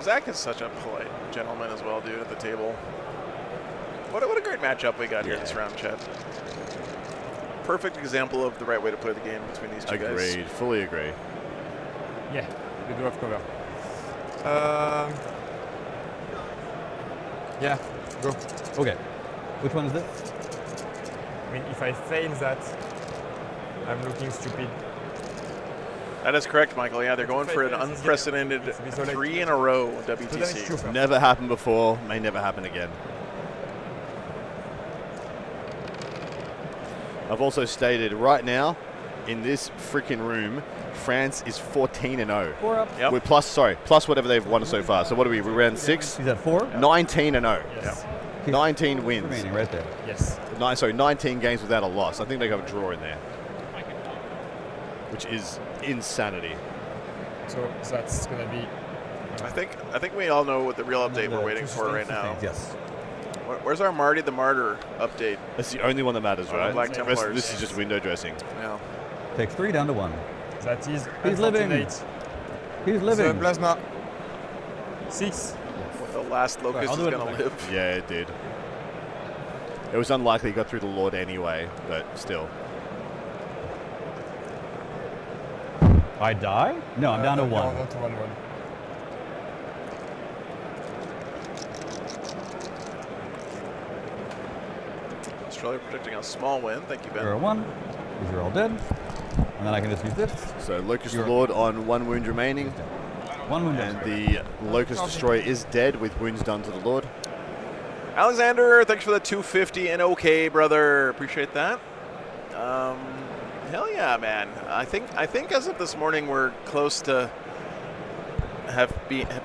Zach is such a polite gentleman as well, dude, at the table. What a great matchup we got here this round, Chad. Perfect example of the right way to play the game between these two guys. Agreed. Fully agree. Yeah, we do have cover. Yeah, go. Okay. Which one is this? I mean, if I fail that, I'm looking stupid. That is correct, Michael. Yeah, they're going for an unprecedented 3 in a row WTC. Never happened before, may never happen again. I've also stated right now, in this freaking room, France is 14-0. 4 up. Yep. We're plus whatever they've won so far. So what are we? We ran 6? He's at 4. 19-0. Yes. 19 wins. Remaining right there. Yes. 19 games without a loss. I think they got a draw in there, which is insanity. So that's gonna be. I think we all know what the real update we're waiting for right now. Yes. Where's our Marty the Martyr update? That's the only one that matters, right? Black The rest- Templars. This is just window dressing. Yeah. Takes 3 down to 1. That is He's living. unfortunate. He's The living. plasma. 6. The last Locust I'll is do it going to in a live. Yeah, it did. It was unlikely he got through the Lord anyway, but still. I die? No, I'm down to 1. No, not 1-1. Australia predicting a small win. Thank you, Ben. You're a 1. These are all dead. And then I can just use this. So Locust Lord on 1 wound remaining, 1 wound. and the Locust Destroyer is dead with wounds done to the Lord. Alexander, thanks for the 250 and okay, brother. Appreciate that. Hell yeah, man. I think as of this morning we're close to have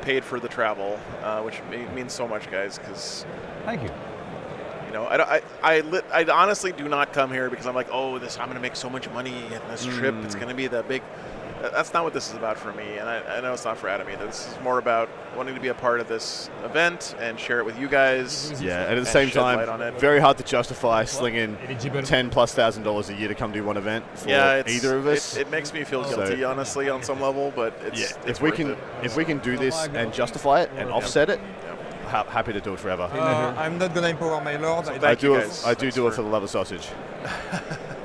paid for the travel, which means so much, guys. Because Thank you. you know, I honestly do not come here because I'm like, oh, I'm going to make so much money in this trip. It's going to be the big. That's not what this is about for me, and I know it's not for Adam either. This is more about wanting to be a part of this event and share it with you guys. Yeah, and at the and same shed light on time, it. very hard to justify slinging Eligible. $10,000+ a year to come do one event for either of us. It makes me feel guilty, honestly, on some level, but it's if we can do this and justify it and offset it, happy to do it forever. I'm not gonna empower my lord. Thank you, guys. I do it for the love of sausage.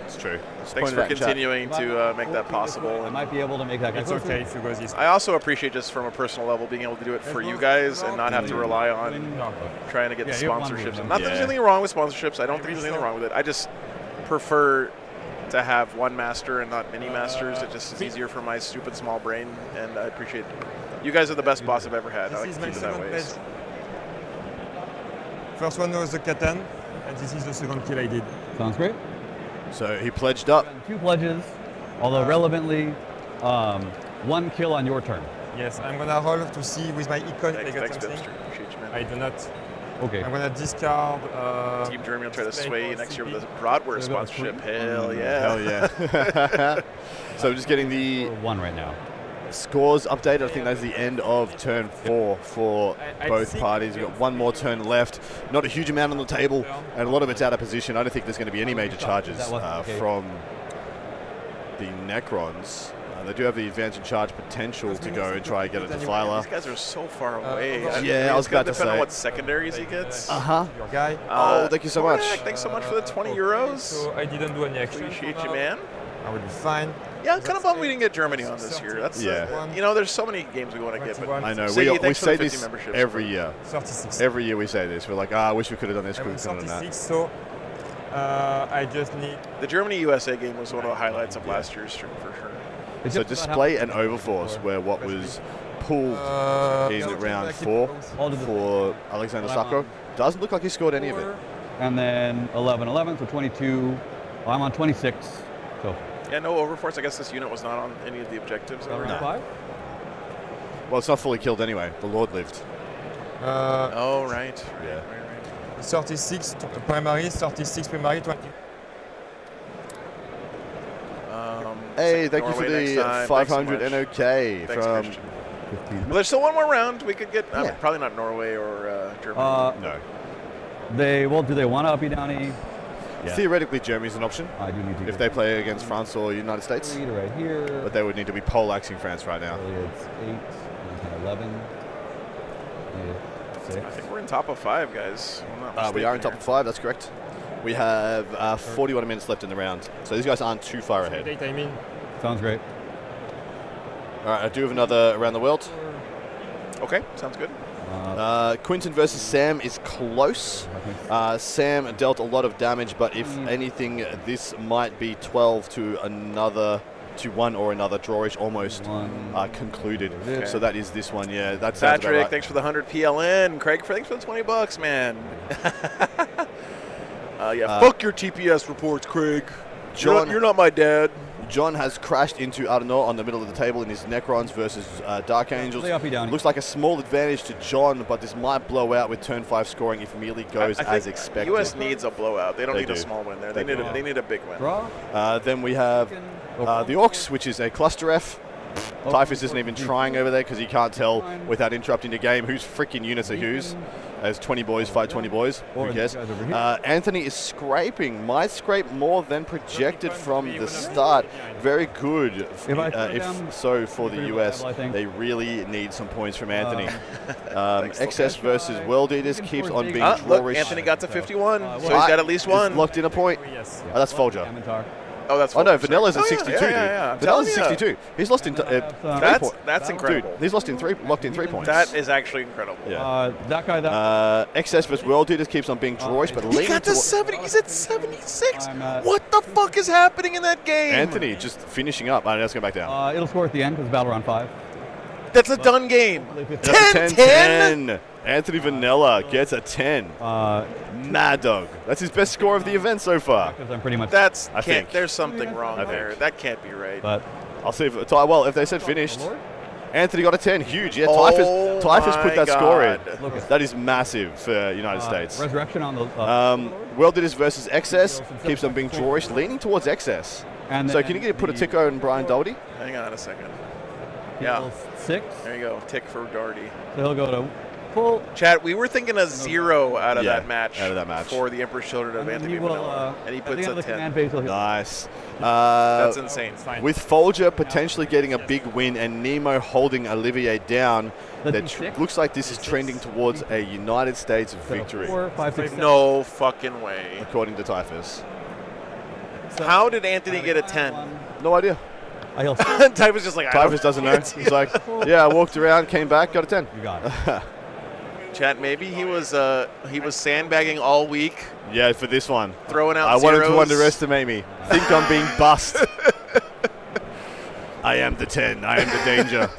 It's true. Thanks for continuing to make that possible. I And might be able to make that. It's okay if you go this way. I also appreciate, just from a personal level, being able to do it for you guys and not have to rely on trying to get the you have one sponsorships. reason. Not that there's anything wrong with sponsorships. I don't think there's anything wrong with it. I just prefer to have one master and not many masters. It just is easier for my stupid small brain, and I appreciate it. You guys are the best boss I've ever had. I like This is to my keep it that second way. pledge. First one was the Catan, and this is the second kill I did. Sounds great. So he pledged up. 2 pledges, although relevantly, 1 kill on your turn. Yes, I'm gonna roll to see with my icon if I got Thanks, something. Bipster. Appreciate you, man. I do not. Okay. I'm gonna discard. Team Germany will try to display sway for next year CP. with a Broadware sponsorship. Hell yeah. Hell yeah. So just getting the 1 right now. scores updated. I think that's the end of turn 4 for I both think- parties. We've got 1 more turn left. Not a huge amount on the table, and a lot of it's out of position. I don't think there's going to be any major charges That wasn't okay. from the Necrons. They do have the advantage and charge potential to go and try and get a Defiler. These guys are so far away. Yeah, I was about to Depending on say. what secondaries he gets. Uh-huh. Your guy. Oh, thank you so much. Correct. Thanks so much for the 20 euros. So I didn't do any action. Appreciate for you, now. man. I will be fine. Yeah, I'm kind of bummed we didn't get Germany on this year. That's Yeah. you know, there's so many games we want to get, but 21. I know. Sadie, We thanks for say the 50 this memberships. every year. 36. Every year we say this. We're like, I wish we could have done this, I could was have done that. 36, so I just need. the Germany-USA game was one of the highlights of last year's stream for sure. It's So just about display how- and overforce were what was pulled in something round like it 4 goes. All to the- for Alexander Sacco. Doesn't look like he scored any of it. And then 11, so 22. Oh, I'm on 26. So Yeah, no overforce. I guess this unit was not on any of the objectives. round ever. 5. Well, it's not fully killed anyway. The Lord lived. Oh, right. Yeah. Right. 36 primary, 36 primary, 20. Hey, thank you Norway for next the time. 500 Thanks so much. NOK Thanks, from. Christian. 15. Well, there's still one more round. We could get Yeah. probably not Norway or Germany. No. Do they want to up you, Downey? Yeah. Theoretically, Germany's an option I do need to if get they play against France or United States. 3 to right here. But they would need to be poleaxing France right now. Earlier it's 8, 9, 11. I think we're in top of 5, guys. We are in top of 5, that's correct. We have 41 minutes left in the round. So these guys aren't too far ahead. Date, I mean. Sounds great. All right, I do have another around the world. Okay, sounds good. Quinton versus Sam is close. Sam dealt a lot of damage, but if anything, this might be 12 to another. To one or another drawish almost concluded. Okay. So that is this one, yeah. That sounds about Patrick, right. thanks for the 100 PLN. Craig, thanks for the $20, man. Fuck your TPS reports, Craig. John, You're not my dad. John has crashed into Arnaud on the middle of the table in his Necrons versus Dark Angels. Looks like a small advantage to John, but this might blow out with turn 5 scoring if Melee goes I as think expected. US needs a blowout. They don't need do. a small win there. They need a big win. Then we have the Orcs, which is a cluster F. Typhus isn't even trying over there because he can't tell without interrupting the game whose freaking units are whose. As 20 boys fight 20 boys. Who cares? Anthony is scraping. Might scrape more than projected from the start. Very good. If so for the US, they really need some points from Anthony. XS versus World Eaters keeps on being drawish. Look, Anthony got to 51, so he's got at least one. He's locked in a point. That's Folger. Oh, that's. Oh no, Vanilla's at 62. Yeah. Vanilla's at 62. He's lost in. That's incredible. He's lost in locked in 3 points. That is actually incredible. Yeah. That guy. XS versus World Eaters keeps on being drawish, but he got to 70. He's at 76. What the fuck is happening in that game? Anthony just finishing up. Let's go back down. It'll score at the end because battle round 5. That's a done game. 10-10. Anthony Vanilla gets a 10. Mad dog. That's his best score of the event so far. I'm pretty much. I think there's something wrong there. That can't be right. But I'll see if they said finished. Anthony got a 10. Huge. Yeah, Typhus put that score in. That is massive for United States. Resurrection on the. World Eaters versus XS keeps on being drawish, leaning towards XS. So can you put a Tico and Brian Doherty? Hang on a second. Yeah. 6. There you go. Tick for Doherty. So he'll go to full. Chat, we were thinking a 0 out of that match. For the Emperor's Children of Anthony Vanilla. And he puts a 10. Nice. That's insane. With Folger potentially getting a big win and Nemo holding Olivier down, that looks like this is trending towards a United States victory. 4, 5, 6, 7. No fucking way. According to Typhus. How did Anthony get a 10? No idea. Typhus just like, Typhus doesn't know. He's like, yeah, I walked around, came back, got a 10. You got it. Chat, maybe he was sandbagging all week. Yeah, for this one. Throwing out I zeros. wanted to underestimate me. Think I'm being bust. I am the 10. I am the danger.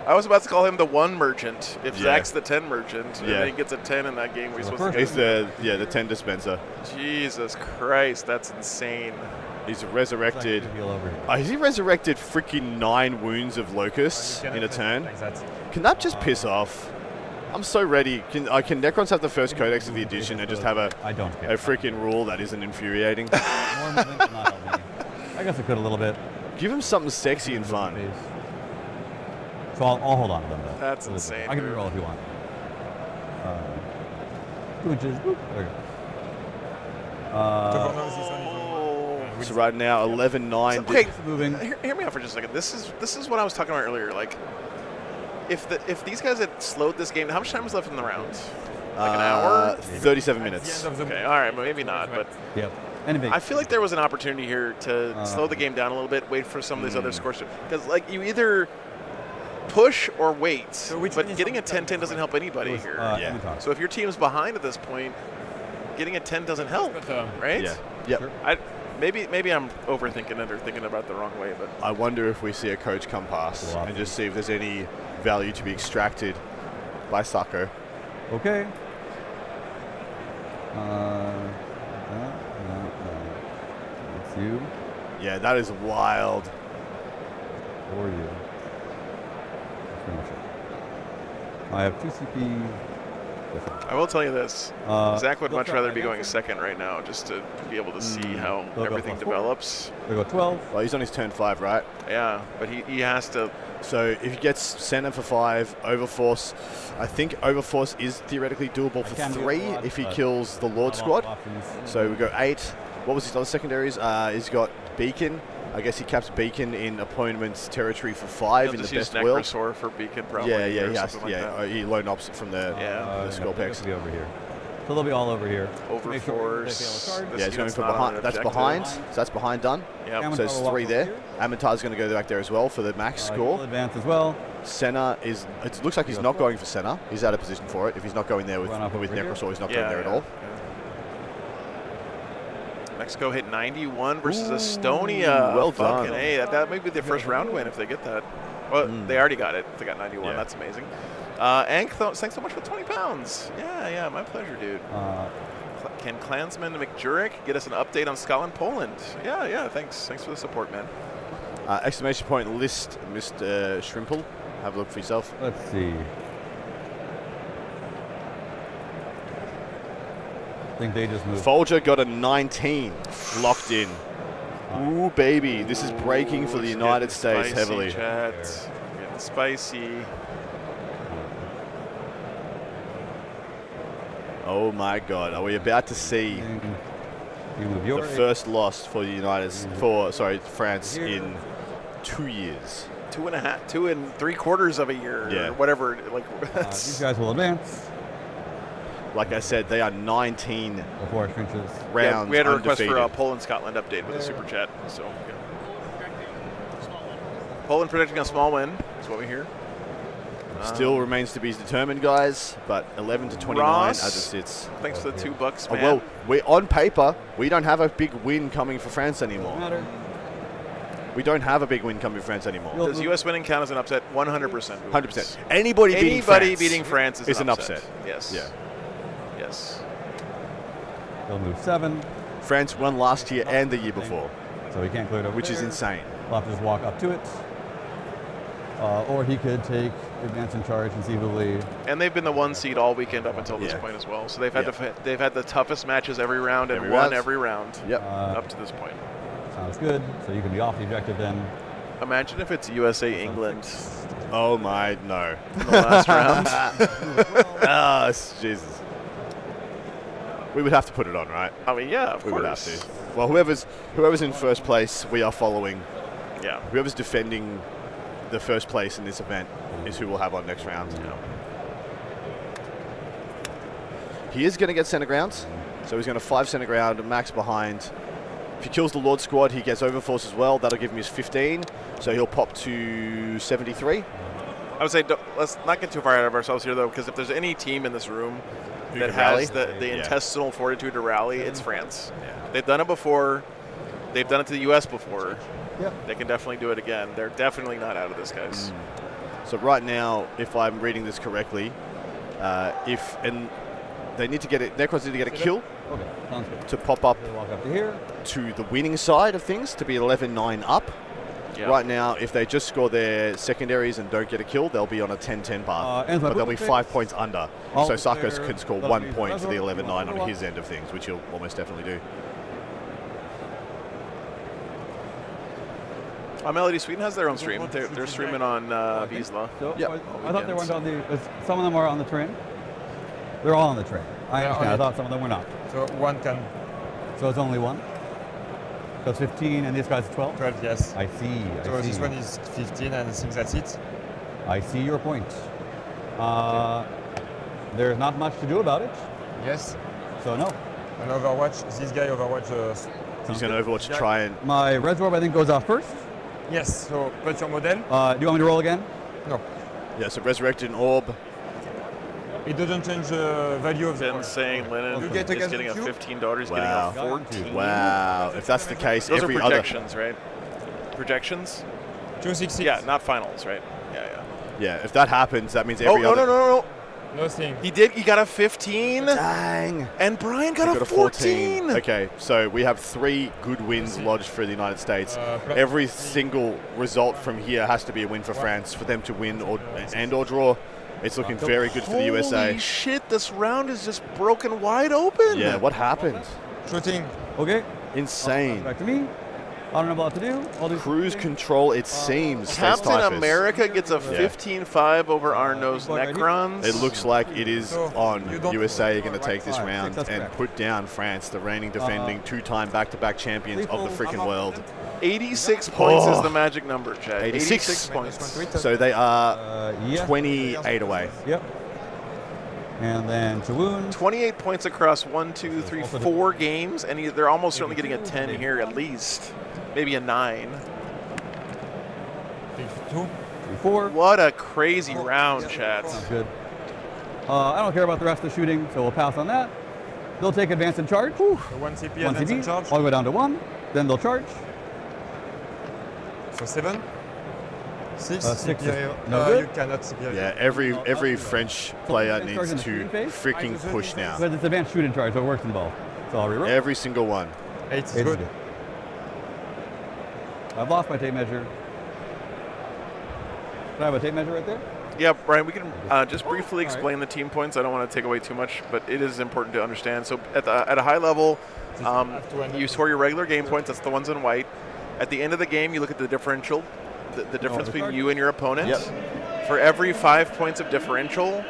I was about to call him the 1 merchant. If Zach's the 10 merchant, and Yeah. he gets a 10 in that game, we're supposed to. He's the 10 dispenser. Jesus Christ, that's insane. He's resurrected. He resurrected freaking 9 wounds of locusts in a turn. Can that just piss off? I'm so ready. Can Necrons have the first codex of the edition and just have a freaking rule that isn't infuriating? I guess I could a little bit. Give him something sexy and fun. So I'll hold on to them. That's insane. I can reroll if you want. 2 inches. Boop. There we go. So right now, 11-9. Okay, hear me out for just a second. This is what I was talking about earlier. Like, if these guys had slowed this game, how much time is left in the round? Like an hour? 37 minutes. Okay, all right, maybe not, but yep. I feel like there was an opportunity here to slow the game down a little bit, wait for some of these other scores. Because, like, you either push or wait, but getting a 10-10 doesn't help anybody here. So if your team's behind at this point, getting a 10 doesn't help, right? Yeah. Yep. Sure. Maybe I'm overthinking it or thinking about it the wrong way, but I wonder if we see a coach come past and just see if there's any value to be extracted by Sacco. Okay. That's you. Yeah, that is wild. For you. That's pretty much it. I have 2 CP. I will tell you this. Zach would they'll much try rather be against going it. second right now, just to be able to see how They'll go everything +4. develops. They go 12. Well, he's on his turn 5, right? Yeah, but he has to. So if he gets center for 5, overforce, I think overforce is theoretically doable for can do it 3 a lot, if he but kills the Lord Not a lot of squad. options. So we go 8. What was his other secondaries? He's got Beacon. I guess he caps Beacon in opponent's territory for 5 He'll in the just use best will. Necrosaur for Beacon, probably. Yeah, or he has. something like that. He loan opposite from the Yeah. skull They'll pecs. be over here. So they'll be all over here. Over Make sure they force. fail a charge. This Yeah, he's going unit's for not on behind. an That's objective. behind. So that's behind done. Yep. Amatar So it's will walk 3 over there. here. Amatar's going to go back there as well for the max He'll score. advance as well. Senna is. It looks like he's not going for Senna. He's out of position for it. If he's not going there with Run up over here. Necrosaur, he's not Yeah, going there at all. Mexico hit 91 versus Estonia. well Fucking done. A. That may be their first round win if they get that. Well, they already got it. They got 91. Yeah. That's amazing. Ank, thanks so much for 20 pounds. Yeah, my pleasure, dude. Can Klansman McJurek get us an update on Scotland, Poland? Yeah, thanks. Thanks for the support, man. Exclamation point list, Mr. Shrimple. Have a look for yourself. Let's see. I think they just moved. Folger got a 19 locked in. Ooh, baby. This is breaking for the It's United getting States spicy, heavily. Chat. Getting spicy. Oh my God. Are we about to see You move your the first loss for the France Here. in 2 years? 2 3/4 of a year, Yeah. or whatever. Like these that's guys will advance Like I said, they are 19 before it trenches. rounds we had a request undefeated. for a Poland Scotland update with a super chat. So Poland predicting a small win is what we hear. Still remains to be determined, guys, but 11 to 29 Ross, as it sits. Thanks for the $2, Oh, man. well, we're on paper, we don't have a big win coming for France anymore. Matter. We don't have a big win coming for France anymore. Does U.S. winning count as an upset? 100%. 100%. Anybody beating France is an upset. Yes. Yeah. Yes. They'll move 7, France won last year and the year before, so he can't clear it over which is there. insane. He'll have to just walk up to it. Or he could take advance and charge conceivably. And they've been the 1 seed all weekend up until this Yeah. point as well. So they've had Yeah. they've had the toughest matches every round and Every won round. every round Yep. up to this point. Sounds good. So you can be off the objective then. Imagine if it's USA England Oh my, no. in the last round. Jesus. We would have to put it on, right? I mean, yeah, of We course. would have to. Well, whoever's in first place, we are following. Yeah. Whoever's defending the first place in this event is who we'll have on next round. He is going to get center ground, so he's going to 5 center ground, max behind. If he kills the Lord squad, he gets overforce as well. That'll give him his 15, so he'll pop to 73. I would say let's not get too far out of ourselves here, though, because if there's any team in this room Who that can rally? has the Yeah. intestinal fortitude to rally, it's France. Yeah. They've done it before. They've done it to the U.S. before. Yep. They can definitely do it again. They're definitely not out of this, guys. So right now, if I'm reading this correctly, they need to get it. Necrons need to get a kill Okay, sounds good. to pop up They'll walk up to here. to the winning side of things, to be 11-9 up. Yeah. Right now, if they just score their secondaries and don't get a kill, they'll be on a 10-10 path. ends my But they'll be movement 5 points under. All So Sarkos clear. can score That'll 1 be point for the Reservoir. 11-9 on his end of things, which he'll almost definitely do. Melody Sweden has their own stream. They're streaming on Wiesla. So Yep. I thought they weren't on the. Some of them are on the train. They're all on the train. I Yeah, understand. I okay. thought some of them were not. So one can So it's only one. So it's 15, and these guys are 12. 12, yes. I see. So I see. this one is 15, and I think that's it. I see your point. There's not much to do about it. Yes. So no. And Overwatch, this guy Overwatch. He's going to Overwatch to try and... My red orb I think goes off first. Yes. So put your model. Do you want me to roll again? No, Yeah, so Resurrected Orb. it doesn't change the value of the. Then saying Lennon You get is against getting a the cube? $15, he's Wow. getting a 14. Wow. If that's the case, Those are every other... projections, right? Projections? 266. Yeah, not finals, right? Yeah. Yeah, if that happens, that means Oh, every other... no. Nothing. He got a 15, Dang. and Brian got Got a 14. Okay, so we have 3 good wins lodged for the United States. Pla- Every single result from here has to be a win for France for them to win or draw. It's looking very good for the USA. Holy shit, this round is just broken wide open. Yeah, what happened? Shooting. Okay. Insane. Back to me. I don't know what to do. I'll do Cruise control, it seems. says Captain Typhus. America gets a 15-5 over Arno's Necrons. It looks like it is So, on. you don't- USA are going to take this Alright, round that's and correct. put down France, the reigning, defending, two-time back-to-back champions of the freaking world. 86 points Oh. is the magic number, Chad. 86 points. So they are yeah. 28 away. Yep. And then to wound. 28 points across 1, 2, 3, 4 games, and they're almost certainly getting a 10 here at least. Maybe a 9. 2. 4. What a crazy round, Chad. Good. I don't care about the rest of the shooting, so we'll pass on that. They'll take advance and charge. So 1 CP, 1 advance and CP. charge. I'll go down to 1. Then they'll charge. So 7. 6. 6 is CP. no good. You cannot CP. Yeah, every French player advance charge needs in the to shooting phase? freaking push now. Because it's advanced shooting charge, so it works in both. So I'll reroll. Every single one. 8 is It's good. good. I've lost my tape measure. Do I have a tape measure right there? Yeah, Brian, we can just briefly explain the team points. I don't want to take away too much, but it is important to understand. So at a high level, you score your regular game points. That's the ones in white. At the end of the game, you look at the differential, the difference between you and your opponent. Yep. For every 5 points of differential,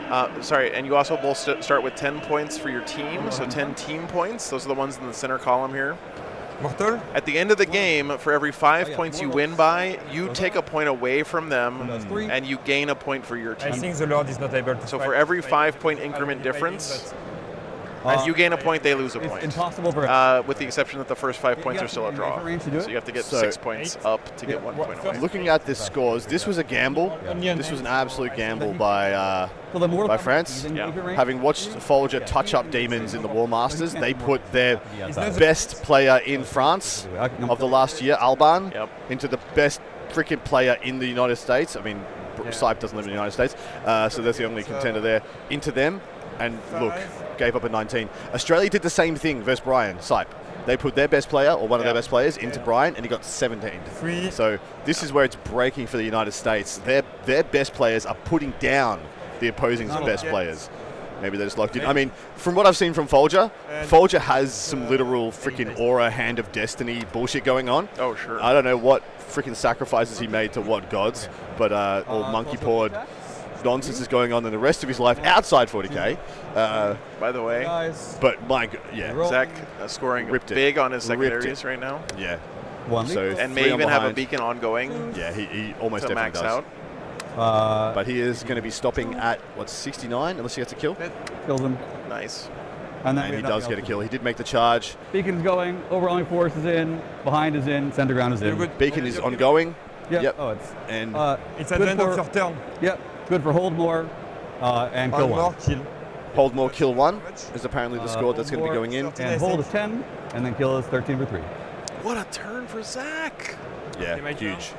and you also both start with 10 points for your team, so 10 team points. Those are the ones in the center column here. Mortal. At the end of the game, for every 5 points you win by, you take a point away from them, and you gain a point for your I team. think the Lord is not able to. So fight. for every 5-point increment difference, as you gain a point, they lose a It's point. impossible for With the exception that the first 5 points are still a draw. range to do it. So you have to get So- 6 points up to get 1 point away. Looking at the scores, this was a gamble. This was an absolute gamble by So the more by France. Having watched Folger touch up demons in the War Masters, they put their best player in France of the last year, Alban, Yep. into the best freaking player in the United States. I mean, Sipe doesn't live in the United States, so that's the only contender there. Into them, and look, gave up a 19. Australia did the same thing versus Brian, Sipe. They put their best player, or one of their best players, into Brian, and he got 17. 3. So this is where it's breaking for the United States. Their best players are putting down the opposing's best players. Maybe they're just locked in. I mean, from what I've seen from Folger, Folger has some literal freaking aura, hand of destiny bullshit going on. Oh, sure. I don't know what freaking sacrifices he made to what gods, but all monkey pawed nonsense is going on in the rest of his life outside 40k. By the way, Guys, But my, yeah, Zach scoring Ripped it. big on his Ripped it. secondaries right now. yeah. one So lead. And three may on even have a behind. beacon ongoing Yeah, he almost to definitely max does. out. But he is going to be stopping at, what, 69, unless he gets a kill? Kills him. Nice. And then And we he have does nothing get a else kill. He did make the charge. to do. Beacon's going. Overwhelming force is in. Behind is in. Center ground is in. Good. Beacon is ongoing. Yeah. Yep. Oh, it's And It's good advance of for- your turn. Yep. Good for hold more and kill One one. more kill. hold more, kill one is apparently the score that's going to be going in. And hold is 10, and then kill is 13 for 3. What a turn for Zach. Yeah, Okay, my huge.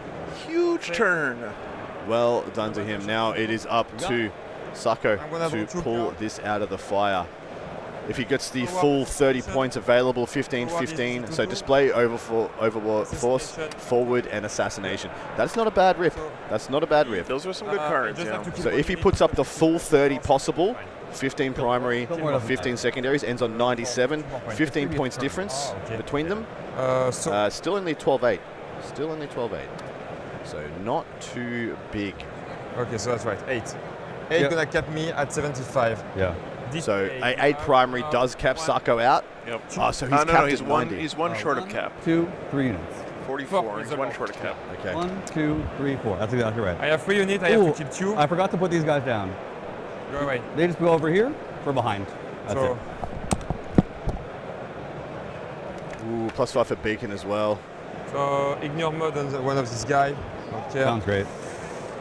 Huge turn. Well done to him. Now it is up to Sako I'm gonna to vote to pull count. this out of the fire. If he gets the full 30 points available, 15-15, so display, overwar force, forward, and assassination. That's not a bad rip. That's not a bad rip. Those are some good cards. just Yeah. have to keep So if he puts up the full 30 possible, 15 primary, 15 secondaries, ends on 97, 15 points difference between them. So Still only 12-8. Still only 12-8. So not too big. okay, so that's right. 8. 8 Yep. gonna cap me at 75. Yeah. This So eight, a 8 primary does cap Sako out. Yep. Oh, so he's No, capped he's at one. 90. He's one short of cap. 2, 3 units. 44. He's one short of cap. Okay. 1, 2, 3, 4. That's exactly right. I have 3 units. I have Ooh, to keep 2. I forgot to put these guys down. Go away. They just go over here for behind. That's So it. Ooh, +5 for Beacon as well. so ignore mode on one of these guys. Okay. Sounds great.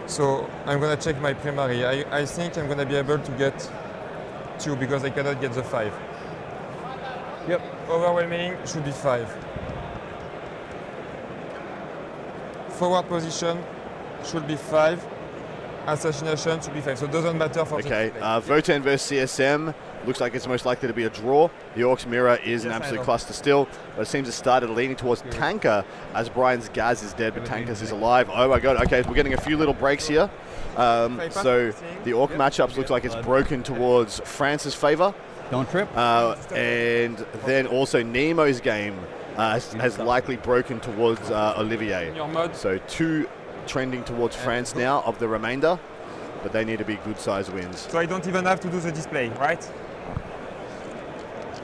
So I'm gonna check my primary. I think I'm gonna be able to get 2 because I cannot get the 5. Yep. Overwhelming should be 5. Forward position should be 5. Assassination should be 5. So it doesn't matter for Okay, the display. Votan versus CSM. Looks like it's most likely to be a draw. The Orcs mirror is an Yes, I absolute know. cluster still, but it seems to started leaning towards Tanker as Brian's Gaz is dead, but Tankers is alive. Oh my god, okay, we're getting a few little breaks here. So the Orc matchups looks like it's broken towards France's favor. Don't trip. And then also Nemo's game has likely broken towards Olivier. Your mode. So 2 trending towards France now of the remainder, but they need to be good size wins. So I don't even have to do the display, right?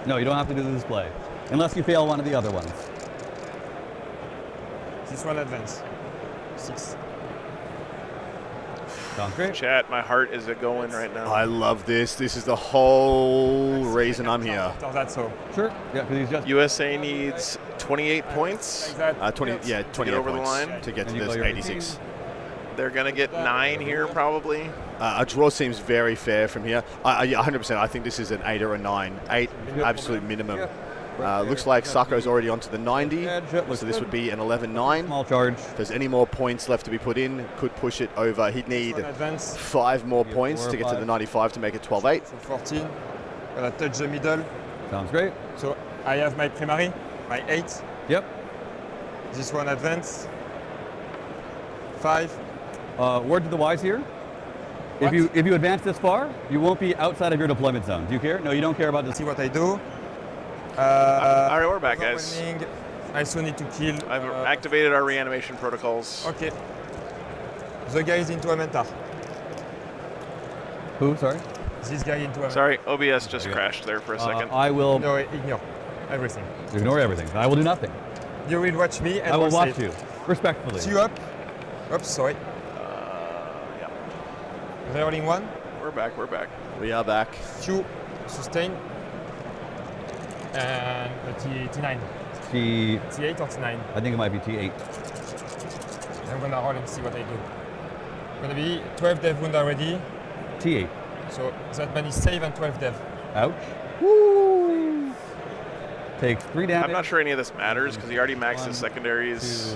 No, you don't have to do the display. Unless you fail one of the other ones. This one advance. 6. Sounds great. Chat, my heart is a-going right now. I love this. This is the whole reason I'm here. After that, so. Sure. Yeah, because he's just. USA needs 28 points. Like that. 28 over the points line. to get to And you this call your 86. They're going to get 9 here probably. A draw seems very fair from here. Yeah, 100%. I think this is an 8 or a 9. 8, absolute minimum. Looks like Sako's already onto the 90, so this would be an 11-9. Small charge. If there's any more points left to be put in, could push it over. He'd need One advance. 5 more points 4 or to get to the 5. 95 to make it 12-8. So 14. Gonna touch the middle. Sounds great. So I have my primary, my 8. Yep. This one advance. 5. Word to the wise here. What? If you advance this far, you won't be outside of your deployment zone. Do you care? No, you don't care about this. See what I do. All right, we're back, guys. Overwhelming. I still need to kill. I've activated our reanimation protocols. Okay. The guy is into a mentor. Who? Sorry. This guy into a Sorry, OBS just crashed there for a second. I will No, ignore everything. ignore everything. I will do nothing. You will watch me and I will we'll watch save. you respectfully. See you up. Oops, sorry. Yeah, Rerolling 1. we're back, we're back. We are back. Q. Sustain. And T9. T. T8 or T9. I think it might be T8. I'm gonna roll and see what I do. Gonna be 12 dev wound already. T8. So that man is save and 12 dev. Ouch. Woo. Takes 3 damage. I'm not sure any of this matters because he already maxed his secondaries.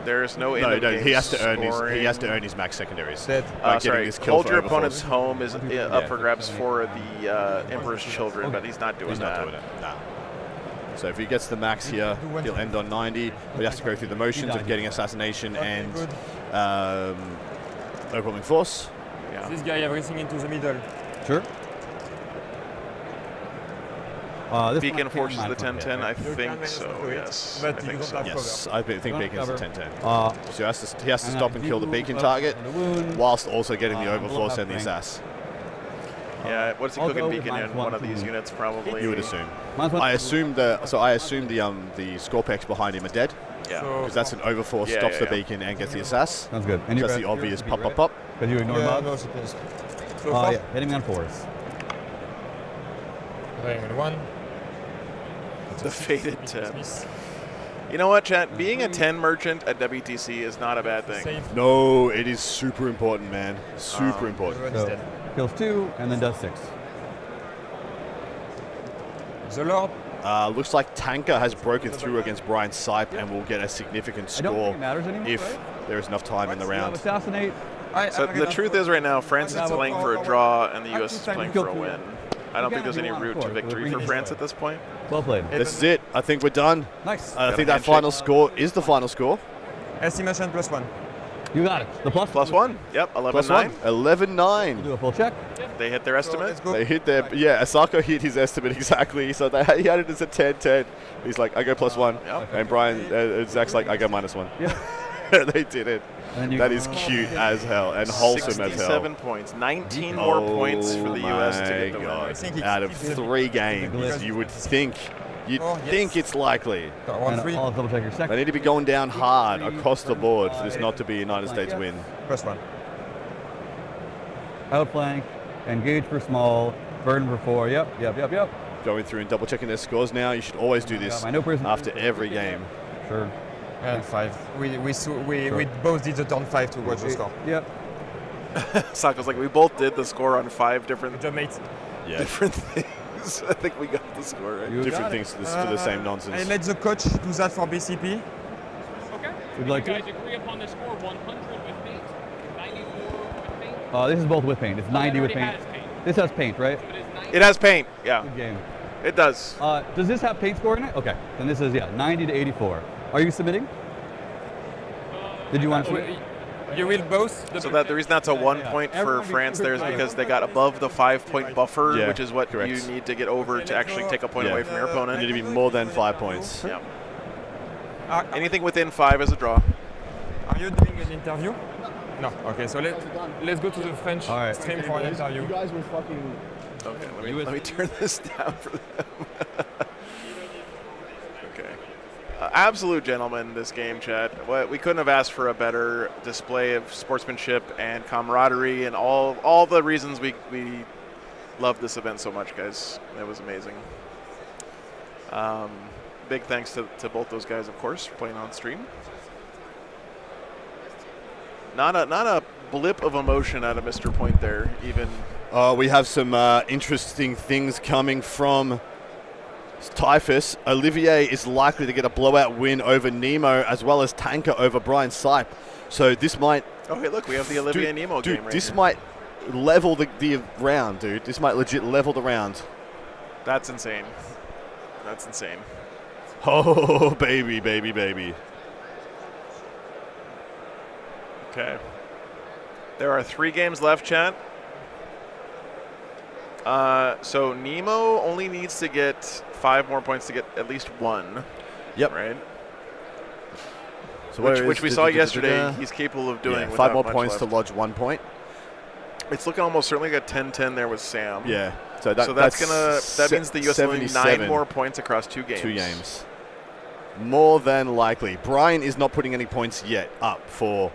There's no No, in-game he has to earn scoring. his max secondaries. Dead. By getting Sorry, this kill hold for your overforce. opponent's home is up for grabs for the Emperor's Children, but he's not doing He's that. not doing it. No. So if he gets the max here, he'll end on 90. But he has to go through the motions of getting assassination and good. overwhelming force. Yeah. This guy everything into the middle. Sure. This Beacon one I forces can't the mind from 10-10, here. I You think can so, manage to do it, yes. but I you think don't so. have Yes, I think Don't Beacon's a cover. 10-10. So he has to stop and kill the Beacon target whilst also getting the overforce and the assas. Yeah, what's he I'll cooking go with Beacon in? -1 One of to- these units, probably. You would assume. Mine's one- I assume the Scorpex behind him are dead Yeah. So because that's an overforce, Yeah, stops yeah, the yeah. Beacon and gets the assas. Sounds good. And That's you're the obvious you're pop, right? pop, pop. Because you ignore yeah, Bob? no sequence. So far, Yeah, hitting me on 4s. Rerolling 1. The fated 10. Dismiss. You know what, chat? Being a 10 merchant at WTC is not a bad thing. Save. No, it is super important, man. Super important. Everyone is So, dead. kills 2 and then does 6. The Lord. Looks like Tanker has broken through against Brian Sipe and will get a significant I don't score think it matters anymore, if right? there is enough time in the round. Assassinate. So the truth is right now, France is playing for a draw and the US is playing for a win. I don't think there's any route to victory for France at this point. Well played. This is it. I think we're done. Nice. I Got think a that handshake. final score is the final score. Estimation +1. You got it. The plus. +1? Yep, Plus 11-9. one. 11-9. Do a full check. They hit their So let's estimate. go. They hit their, yeah, Asako hit his estimate exactly. So he had it as a 10-10. He's like, I go +1. Yep. And Brian, Zach's like, I go -1. Yeah. They did it. And then you That go- is cute as hell and wholesome as hell. 67 points. 19 more points for the US to get the win. God. I think it's- Out of it's a- 3 it's games, a you would think, Oh, yes. think it's likely. Got 1 And 3 I'll double check your They second. need to be going down hard across the board for this not to be a United States win. +1. Outflank. Engage for small. Burn for 4. Yep. Going through and double checking their scores now. You should always do this I know person- after every game. Sure. And 5. We both did the turn 5 to watch the score. Yep. Sako's like, we both did the score on 5 different Good job, mate. Yeah, different things. I think we got the score right. You different got it. things for the same I nonsense. let the coach do that for BCP. Okay. Would you like you to? guys agree upon the score 100 with paint, 94 with paint? This is both with paint. It's Oh, that 90 with already paint. has paint. This has paint, right? So it is 90 It has paint. Yeah, Good game. it does. Does this have paint score in it? Okay. Then this is 90 to 84. Are you submitting? Did you want to submit? You will both. So that the reason that's a 1 yeah. point for Everyone France be there is quick. because they got above the 5-point buffer, Yeah, which is what correct. you need to get over to actually take a point Yeah. away from your You opponent. need to be more than 5 points. Yeah. Are, Anything within 5 is a draw. are you doing an interview? No. Okay, so let's go to the French All right. stream for an interview. guys were fucking. Okay, let me turn this down for them. Okay. Absolute gentleman, this game, Chad. We couldn't have asked for a better display of sportsmanship and camaraderie and all the reasons we love this event so much, guys. It was amazing. Big thanks to both those guys, of course, for playing on stream. Not a blip of emotion out of Mr. Point there, even. We have some interesting things coming from Typhus. Olivier is likely to get a blowout win over Nemo, as well as Tanker over Brian Sipe. So this might. Oh, hey, look, we have the Olivier Nemo game right this here. might level the round, dude. This might legit level the round. That's insane. That's insane. Oh, baby, baby, baby. Okay. There are 3 games left, chat. So Nemo only needs to get 5 more points to get at least 1. Yep. Right. So Which we saw yesterday. He's capable of doing. Yeah, 5 without more much points left. to lodge 1 point. It's looking almost certainly like a 10-10 there with Sam. Yeah. So That means the US will need 9 more points across 2 games. 2 games. More than likely. Brian is not putting any points yet up for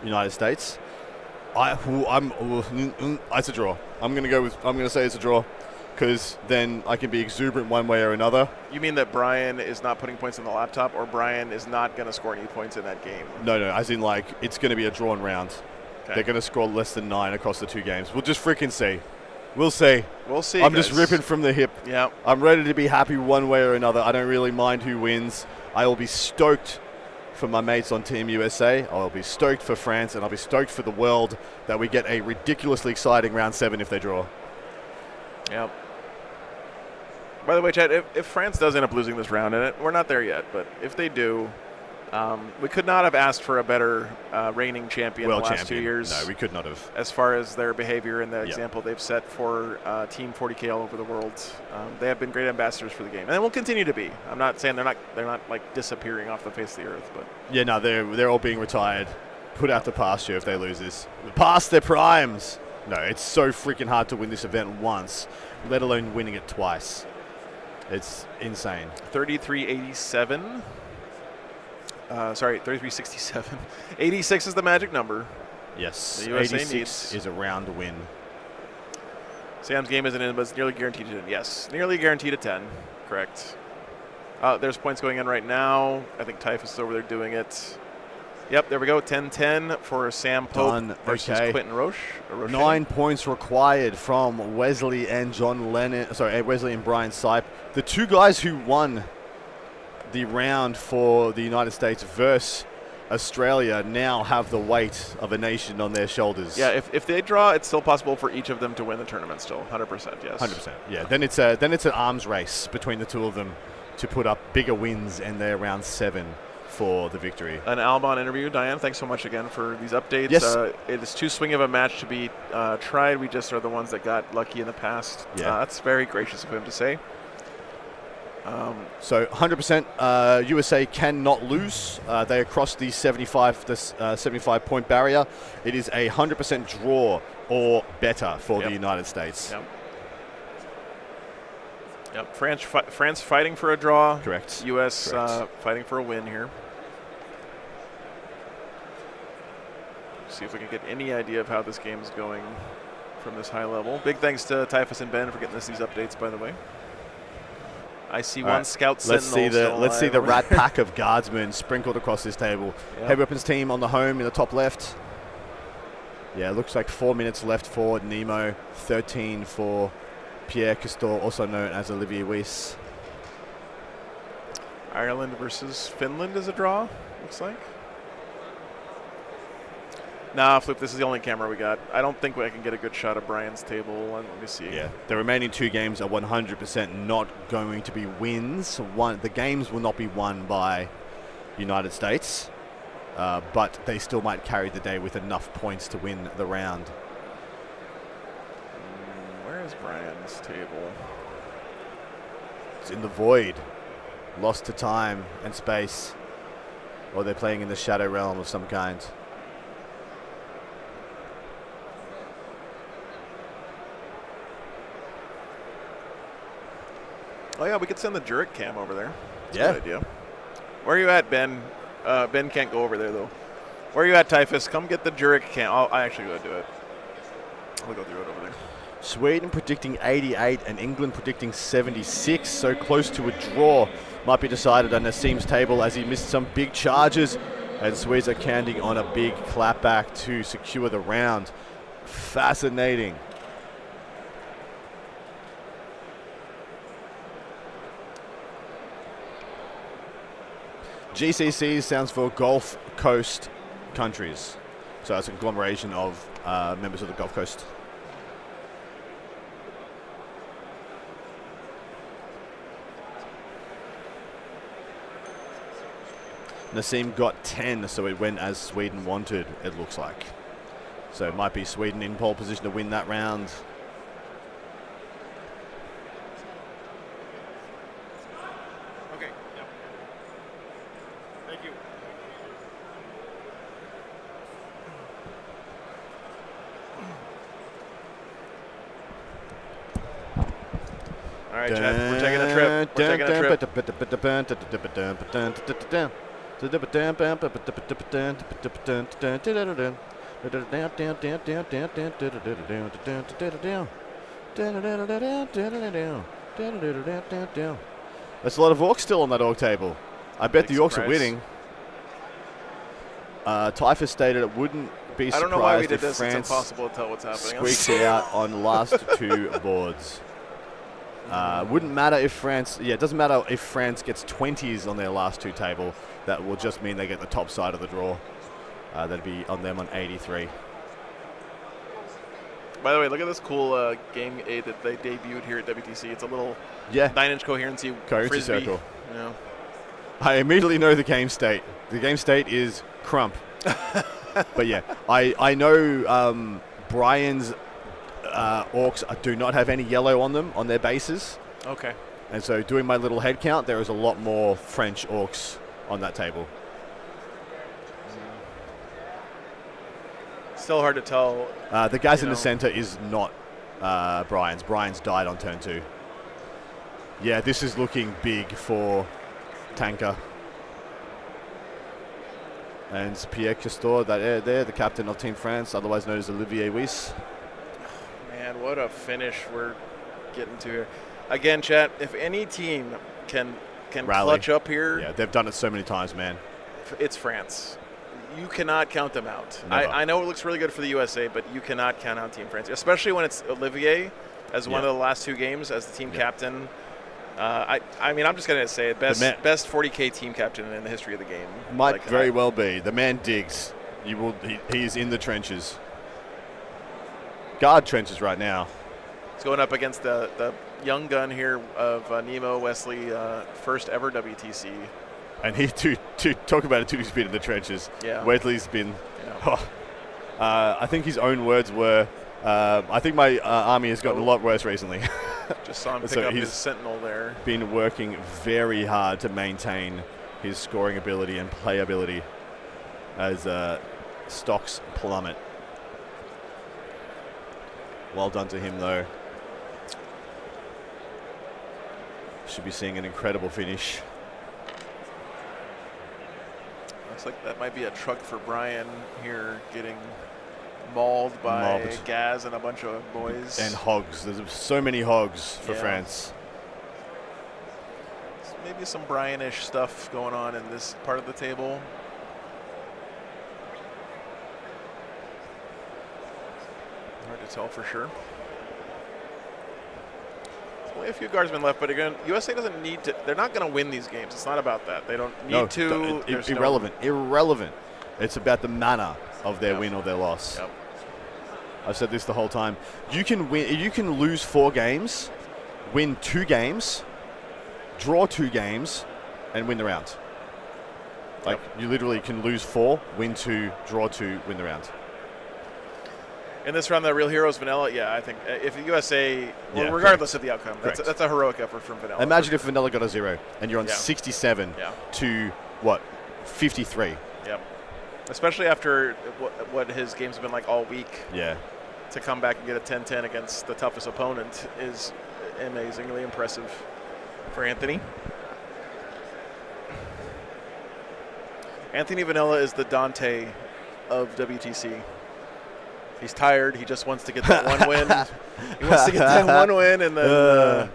United States. It's a draw. I'm gonna say it's a draw, because then I can be exuberant one way or another. You mean that Brian is not putting points on the laptop, or Brian is not going to score any points in that game? No, as in like it's gonna be a drawn round. Okay. They're gonna score less than 9 across the 2 games. We'll just freaking see. We'll see. We'll see. I'm just guys. ripping from the hip. Yeah. I'm ready to be happy one way or another. I don't really mind who wins. I will be stoked for my mates on Team USA. I'll be stoked for France, and I'll be stoked for the world that we get a ridiculously exciting round 7 if they draw. Yep. By the way, Chad, if France does end up losing this round, and we're not there yet, but if they do, we could not have asked for a better reigning champion in the last 2 years. No, we could not have. As far as their behavior and the example they've set for Team 40K all over the world, they have been great ambassadors for the game, and they will continue to be. I'm not saying they're not like disappearing off the face of the earth, but Yeah, no, they're all being retired, put out to pasture if they lose this. Past their primes. No, it's so freaking hard to win this event once, let alone winning it twice. It's insane. 3387. Sorry, 3367. 86 is the magic number. Yes, The USA 86 needs- is a round win. Sam's game isn't in, but it's nearly guaranteed to 10. Yes, nearly guaranteed to 10. Correct. There's points going in right now. I think Typhus is over there doing it. Yep, there we go. 10-10 for Sam Pope Done. versus Okay. Quentin Roche. 9 points required from Wesley and John Lennon. Sorry, Wesley and Brian Sipe, the 2 guys who won the round for the United States versus Australia, now have the weight of a nation on their shoulders. Yeah, if they draw, it's still possible for each of them to win the tournament. Still, 100%. Yes. 100%. Yeah. Then it's an arms race between the 2 of them to put up bigger wins, and they're round 7 for the victory. An Albon interview. Diane, thanks so much again for these updates. Yes. It is too swing of a match to be tried. We just are the ones that got lucky in the past. Yeah. That's very gracious of him to say. So 100% USA cannot lose. They are across the 75 point barrier. It is a 100% draw or better for the United States. Yep. Yep. France fighting for a draw. Correct. US Correct. fighting for a win here. See if we can get any idea of how this game is going from this high level. Big thanks to Typhus and Ben for getting us these updates, by the way. I see All one right. Scout Let's Sentinel. see still let's see alive the over rat there. pack of guardsmen sprinkled across this table. Yep. Heavy weapons team on the home in the top left. Yeah, it looks like 4 minutes left for Nemo, 13 for Pierre Castor, also known as Olivier Weiss. Ireland versus Finland is a draw, looks like. Nah, Flip, this is the only camera we got. I don't think I can get a good shot of Brian's table. Let me see. Yeah, the remaining 2 games are 100% not going to be wins. The games will not be won by United States, but they still might carry the day with enough points to win the round. Where is Brian's table? It's in the void, lost to time and space, or they're playing in the shadow realm of some kind. Oh yeah, we could send the Jurek cam over there. That's Yeah. a good idea. Where are you at, Ben? Ben can't go over there though. Where are you at, Typhus? Come get the Jurek cam. I actually gotta do it. I'll go through it over there. Sweden predicting 88 and England predicting 76, so close to a draw. Might be decided on Nassim's table as he missed some big charges, and Swedes are counting on a big clapback to secure the round. Fascinating. GCC stands for Gulf Coast countries, so it's a conglomeration of members of the Gulf Coast. Nassim got 10, so it went as Sweden wanted, it looks like. So it might be Sweden in pole position to win that round. Okay. Yep. Thank you. All right, Chad, we're taking a trip. We're taking a trip. There's a lot of orcs still on that orc table. I bet the orcs are winning. Typhus stated it wouldn't be I don't know why we surprised did if this. It's France impossible to tell what's happening. squeaks it out on the last 2 boards. Wouldn't matter if France, it doesn't matter if France gets 20s on their last 2 table. That will just mean they get the top side of the draw. That'd be on them on 83. By the way, look at this cool game aid that they debuted here at WTC. It's a little 9-inch coherency Coherency frisbee. circle. Yeah. I immediately know the game state. The game state is crump. But yeah, I know Brian's orcs do not have any yellow on them on their bases. Okay. And so doing my little head count, there is a lot more French orcs on that table. Still hard to tell. The guys in the center is not Brian's. Brian's died on turn 2. Yeah, this is looking big for Tanker. And Pierre Castor, there, the captain of Team France, otherwise known as Olivier Wyss. Man, what a finish we're getting to here. Again, chat, if any team can Rally. clutch up here, Yeah, they've done it so many times, man. it's France. You cannot count them out. Never. I know it looks really good for the USA, but you cannot count out Team France, especially when it's Olivier as one of the last 2 games as the team captain. I mean, I'm just going to say it, best 40K team captain in the history of the game. Might very well be. The man digs. He's in the trenches. Guard trenches right now. He's going up against the young gun here of Nemo Wesley, first ever WTC. And he to talk about a 2 speed in the trenches. Yeah. Wesley's been. I think his own words were, I think my army has gotten a lot worse recently. Just saw him pick So up he's his sentinel there. been working very hard to maintain his scoring ability and playability as stocks plummet. Well done to him, though. Should be seeing an incredible finish. Looks like that might be a truck for Brian here, getting mauled by Gaz and a bunch of boys. And hogs. There's so many hogs for France. Maybe some Brian-ish stuff going on in this part of the table. Hard to tell for sure. There's only a few guardsmen left, but again, USA doesn't need to. They're not going to win these games. It's not about that. They don't need to. Irrelevant. Irrelevant. It's about the mana. of their win or their loss. Yep. I've said this the whole time. You can win. You can lose 4 games, win 2 games, draw 2 games, and win the round. Like you literally can lose 4, win 2, draw 2, win the round. In this round, the real heroes, Vanilla. Yeah, I think if the USA, well, Yeah, regardless of the outcome, Correct. that's a heroic effort from Vanilla. Imagine if Vanilla got a 0 and you're on Yeah. 67 Yeah. to what, 53. Yep. Especially after what his games have been like all week. Yeah. To come back and get a 10-10 against the toughest opponent is amazingly impressive for Anthony. Anthony Vanilla is the Dante of WTC. He's tired. He just wants to get that one win. He wants to get that one win and then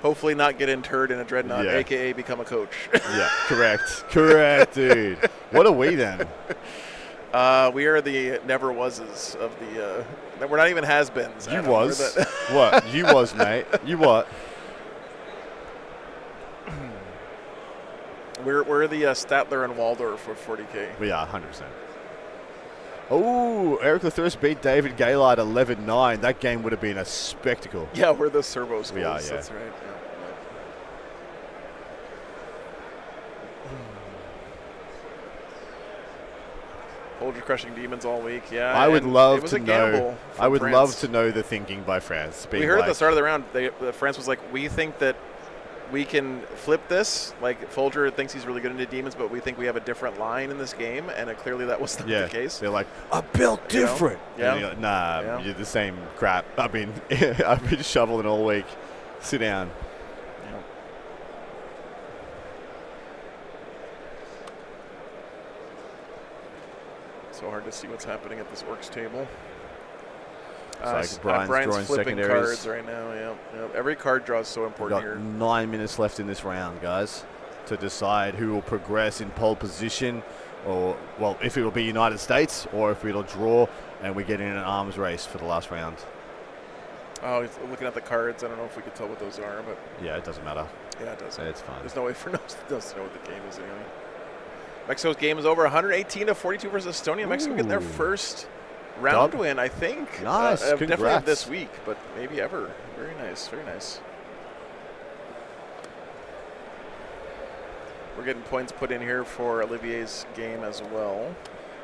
hopefully not get interred in a dreadnought, a.k.a. become a coach. Yeah, correct. Correct, dude. What are we then? We are the never wases of the. We're not even has-beens. You was. What? You was, mate. You what? We're the Statler and Waldorf of 40K. We are, 100%. Oh, Eric Lathurst beat David Gaylard 11-9. That game would have been a spectacle. Yeah, we're the servo schools. We are, yeah. That's right. Yeah. Folger crushing demons all week. Yeah, I would love to know. Gamble I would France. love to know the thinking by France. We heard at the start of the round, France was like, "We think that we can flip this. Like Folger thinks he's really good into demons, but we think we have a different line in this game." And clearly that was not the case. They're like, "I built different." You know? And you're like, nah, Yeah. you're the same crap. I mean, I've been shoveling all week. Sit down. So hard to see what's happening at this orcs table. It's like Brian's drawing flipping secondaries. cards right now. Yeah. Every card draw is so We've important got here. 9 minutes left in this round, guys, to decide who will progress in pole position, or, well, if it will be United States, or if it'll draw and we get in an arms race for the last round. Oh, he's looking at the cards. I don't know if we could tell what those are, but Yeah, it doesn't matter. yeah, it does. It's fine. There's no way for us to know what the game is anyway. Mexico's game is over, 118-42 versus Estonia. Mexico getting their first round win, I think. Nice, definitely congrats. this week, but maybe ever. Very nice, very nice. We're getting points put in here for Olivier's game as well.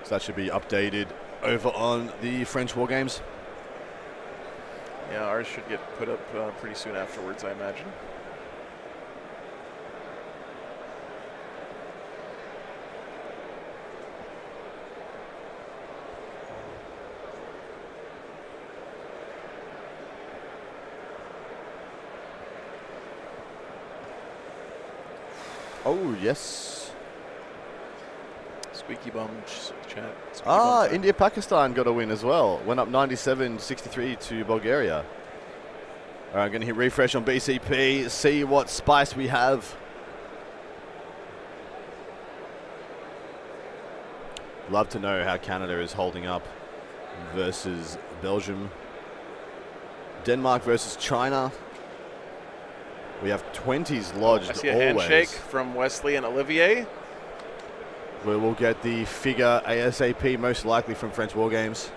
So that should be updated over on the French War Games. Yeah, ours should get put up pretty soon afterwards, I imagine. Oh, yes. Squeaky bum chat. Squeaky Ah, bum chat. India-Pakistan got a win as well. Went up 97-63 to Bulgaria. All right, going to hit refresh on BCP, see what spice we have. Love to know how Canada is holding up versus Belgium. Denmark versus China. We have 20s lodged I see a always. handshake from Wesley and Olivier. We will get the figure ASAP, most likely from French War Games.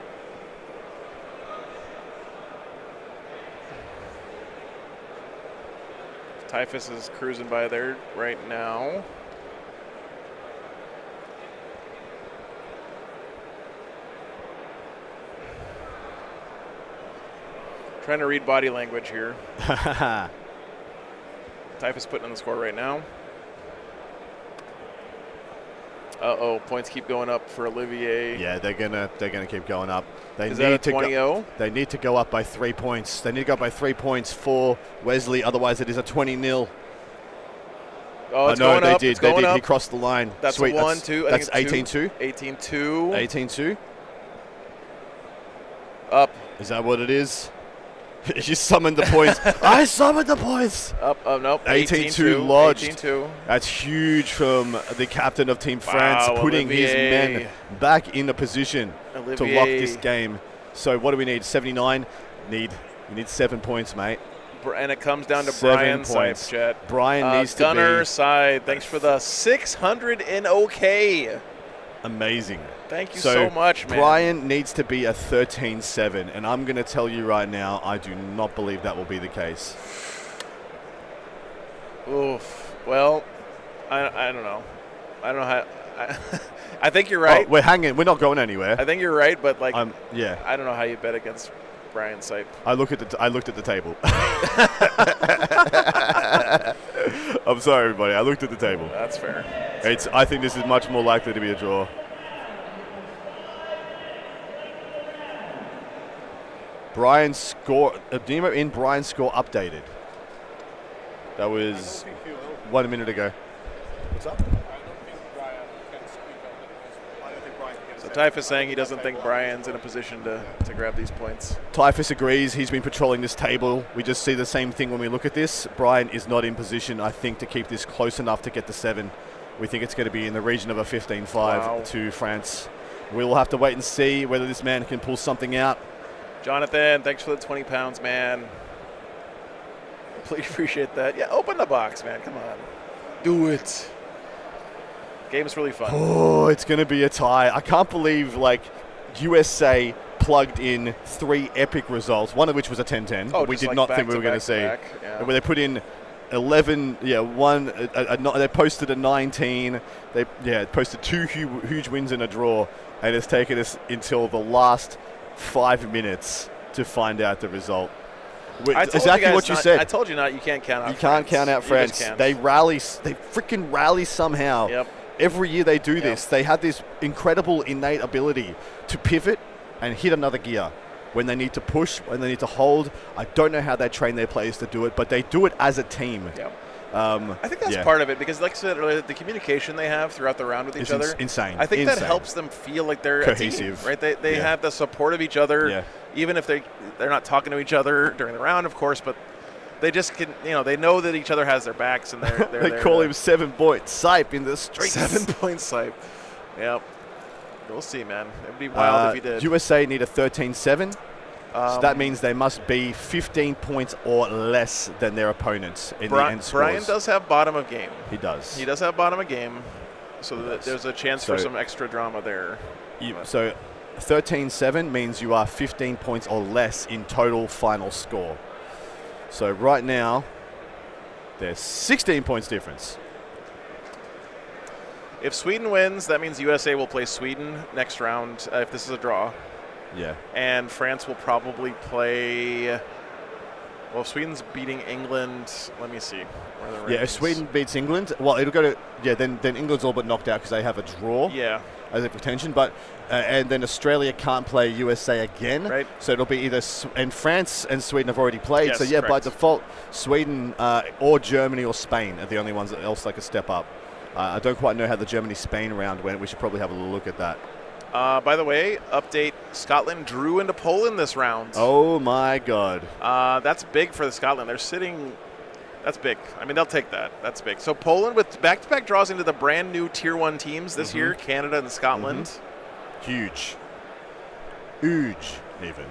Typhus is cruising by there right now. Trying to read body language here. Typhus putting on the score right now. Uh-oh, points keep going up for Olivier. Yeah, they're gonna keep going up. They Is need that a to 20-0? They need to go up by 3 points. They need to go up by 3 points for Wesley. Otherwise, it is a 20-0. Oh, it's no, going they up. did. It's They going did. up. He crossed the line. That's Sweet. a 1-2. I That's think it's 18-2. 18-2. 18-2. Up. Is that what it is? You summoned the points. I summoned the points. Up. Nope. 18-2 lodged. 18-2. That's huge from the captain of Team France, Wow, putting his Olivier. men back in a position to Olivier. lock this game. So what do we need? 79. We need 7 points, mate. And it comes down to 7 Brian points. Sipes, chat. Brian needs Gunner to be side. Thanks for the 600 in OK. amazing. Thank you so much, man. Brian needs to be a 13-7, and I'm going to tell you right now, I do not believe that will be the case. Oof. Well, I don't know. I don't know how. I think you're right. Oh, we're hanging. We're not going anywhere. I think you're right, but like, yeah. I don't know how you bet against Brian Sipe. I looked at the table. I'm sorry, everybody. I looked at the table. That's fair. I think this is much more likely to be a draw. Brian's score. Demo in Brian's score updated. That was 1 minute ago. What's up? So Typhus saying he doesn't think Brian's in a position to grab these points. Typhus agrees. He's been patrolling this table. We just see the same thing when we look at this. Brian is not in position, I think, to keep this close enough to get the 7. We think it's going to be in the region of a 15-5 to France. We will have to wait and see whether this man can pull something out. Jonathan, thanks for the 20 pounds, man. Please appreciate that. Yeah, open the box, man. Come on. Do it. Game's really fun. Oh, it's going to be a tie. I can't believe, like, USA plugged in 3 epic results, one of which was a 10-10. Oh, we did not think we were going to see. Yeah. Where they put in 11, they posted a 19. They posted 2 huge wins and a draw, and it's taken us until the last 5 minutes to find out the result. Exactly what you said. I told you not. You can't count out. You can't count out France. They rally. They freaking rally somehow. Yep. Every year they do this. They have this incredible innate ability to pivot and hit another gear when they need to push, when they need to hold. I don't know how they train their players to do it, but they do it as a team. Yep. I think that's part of it because, like I said earlier, the communication they have throughout the round with each other, insane. I think that helps them feel like they're cohesive, a team, right? They have the support of each other, even if they're not talking to each other during the round, of course, but they just can, they know that each other has their backs, and they're they call him 7-point Sipe in the streets. 7-point Sipe. Yep. We'll see, man. It'd be wild if he did. USA need a 13-7. So that means they must be 15 points or less than their opponents in the end scores. Brian does have bottom of game. He does. He does have bottom of game, so that there's a chance for some extra drama there. So 13-7 means you are 15 points or less in total final score. So right now, there's 16 points difference. If Sweden wins, that means USA will play Sweden next round if this is a draw. Yeah. And France will probably play. Well, if Sweden's beating England, let me see. If Sweden beats England, well, it'll go to then England's all but knocked out because they have a draw. Yeah. As a contention, but and then Australia can't play USA again. Right. So it'll be either and France and Sweden have already played. Yes, so correct. By default, Sweden or Germany or Spain are the only ones that else that can step up. I don't quite know how the Germany-Spain round went. We should probably have a little look at that. By the way, update, Scotland drew into Poland this round. Oh, my God. That's big for the Scotland. They're sitting – that's big. I mean, they'll take that. That's big. So Poland with back-to-back draws into the brand-new Tier 1 teams this year, Canada and Scotland. Huge, even.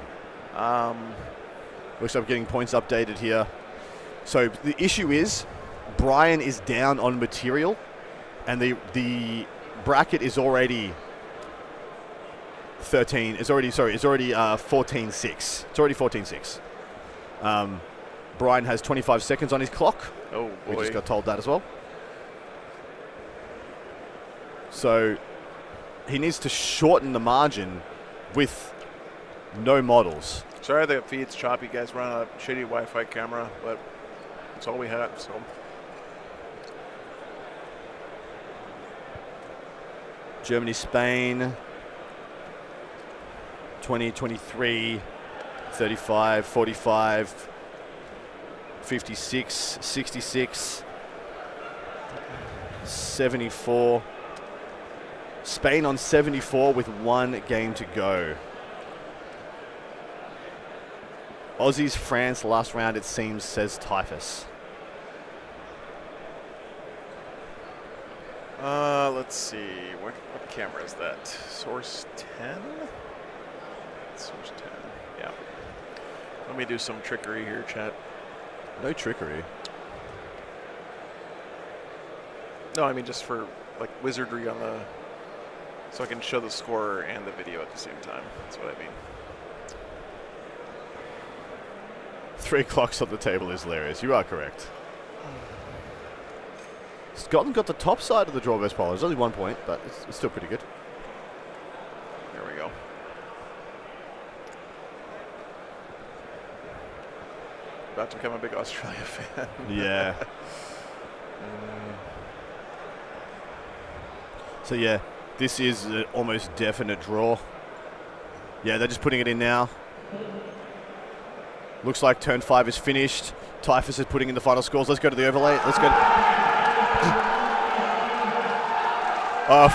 Looks like we're getting points updated here. So the issue is Brian is down on material, and the bracket is already – 13. It's already 14-6. It's already 14-6. Brian has 25 seconds on his clock. Oh, boy. We just got told that as well. So he needs to shorten the margin with no models. Sorry the feed's choppy, guys. We're on a shitty Wi-Fi camera, but that's all we had, so. Germany, Spain. 20, 23, 35, 45, 56, 66, 74. Spain on 74 with 1 game to go. Aussies, France, last round it seems, says Typhus. Let's see. What camera is that? Source 10? Source 10. Yeah. Let me do some trickery here, chat. No trickery. No, I mean just for like wizardry on the So I can show the score and the video at the same time. That's what I mean. 3 clocks on the table is hilarious. You are correct. Scotland got the top side of the draw versus Poland. There's only 1 point, but it's still pretty good. There we go. About to become a big Australia fan. Yeah. So yeah, this is an almost definite draw. Yeah, they're just putting it in now. Looks like turn 5 is finished. Typhus is putting in the final scores. Let's go to the overlay. Let's go.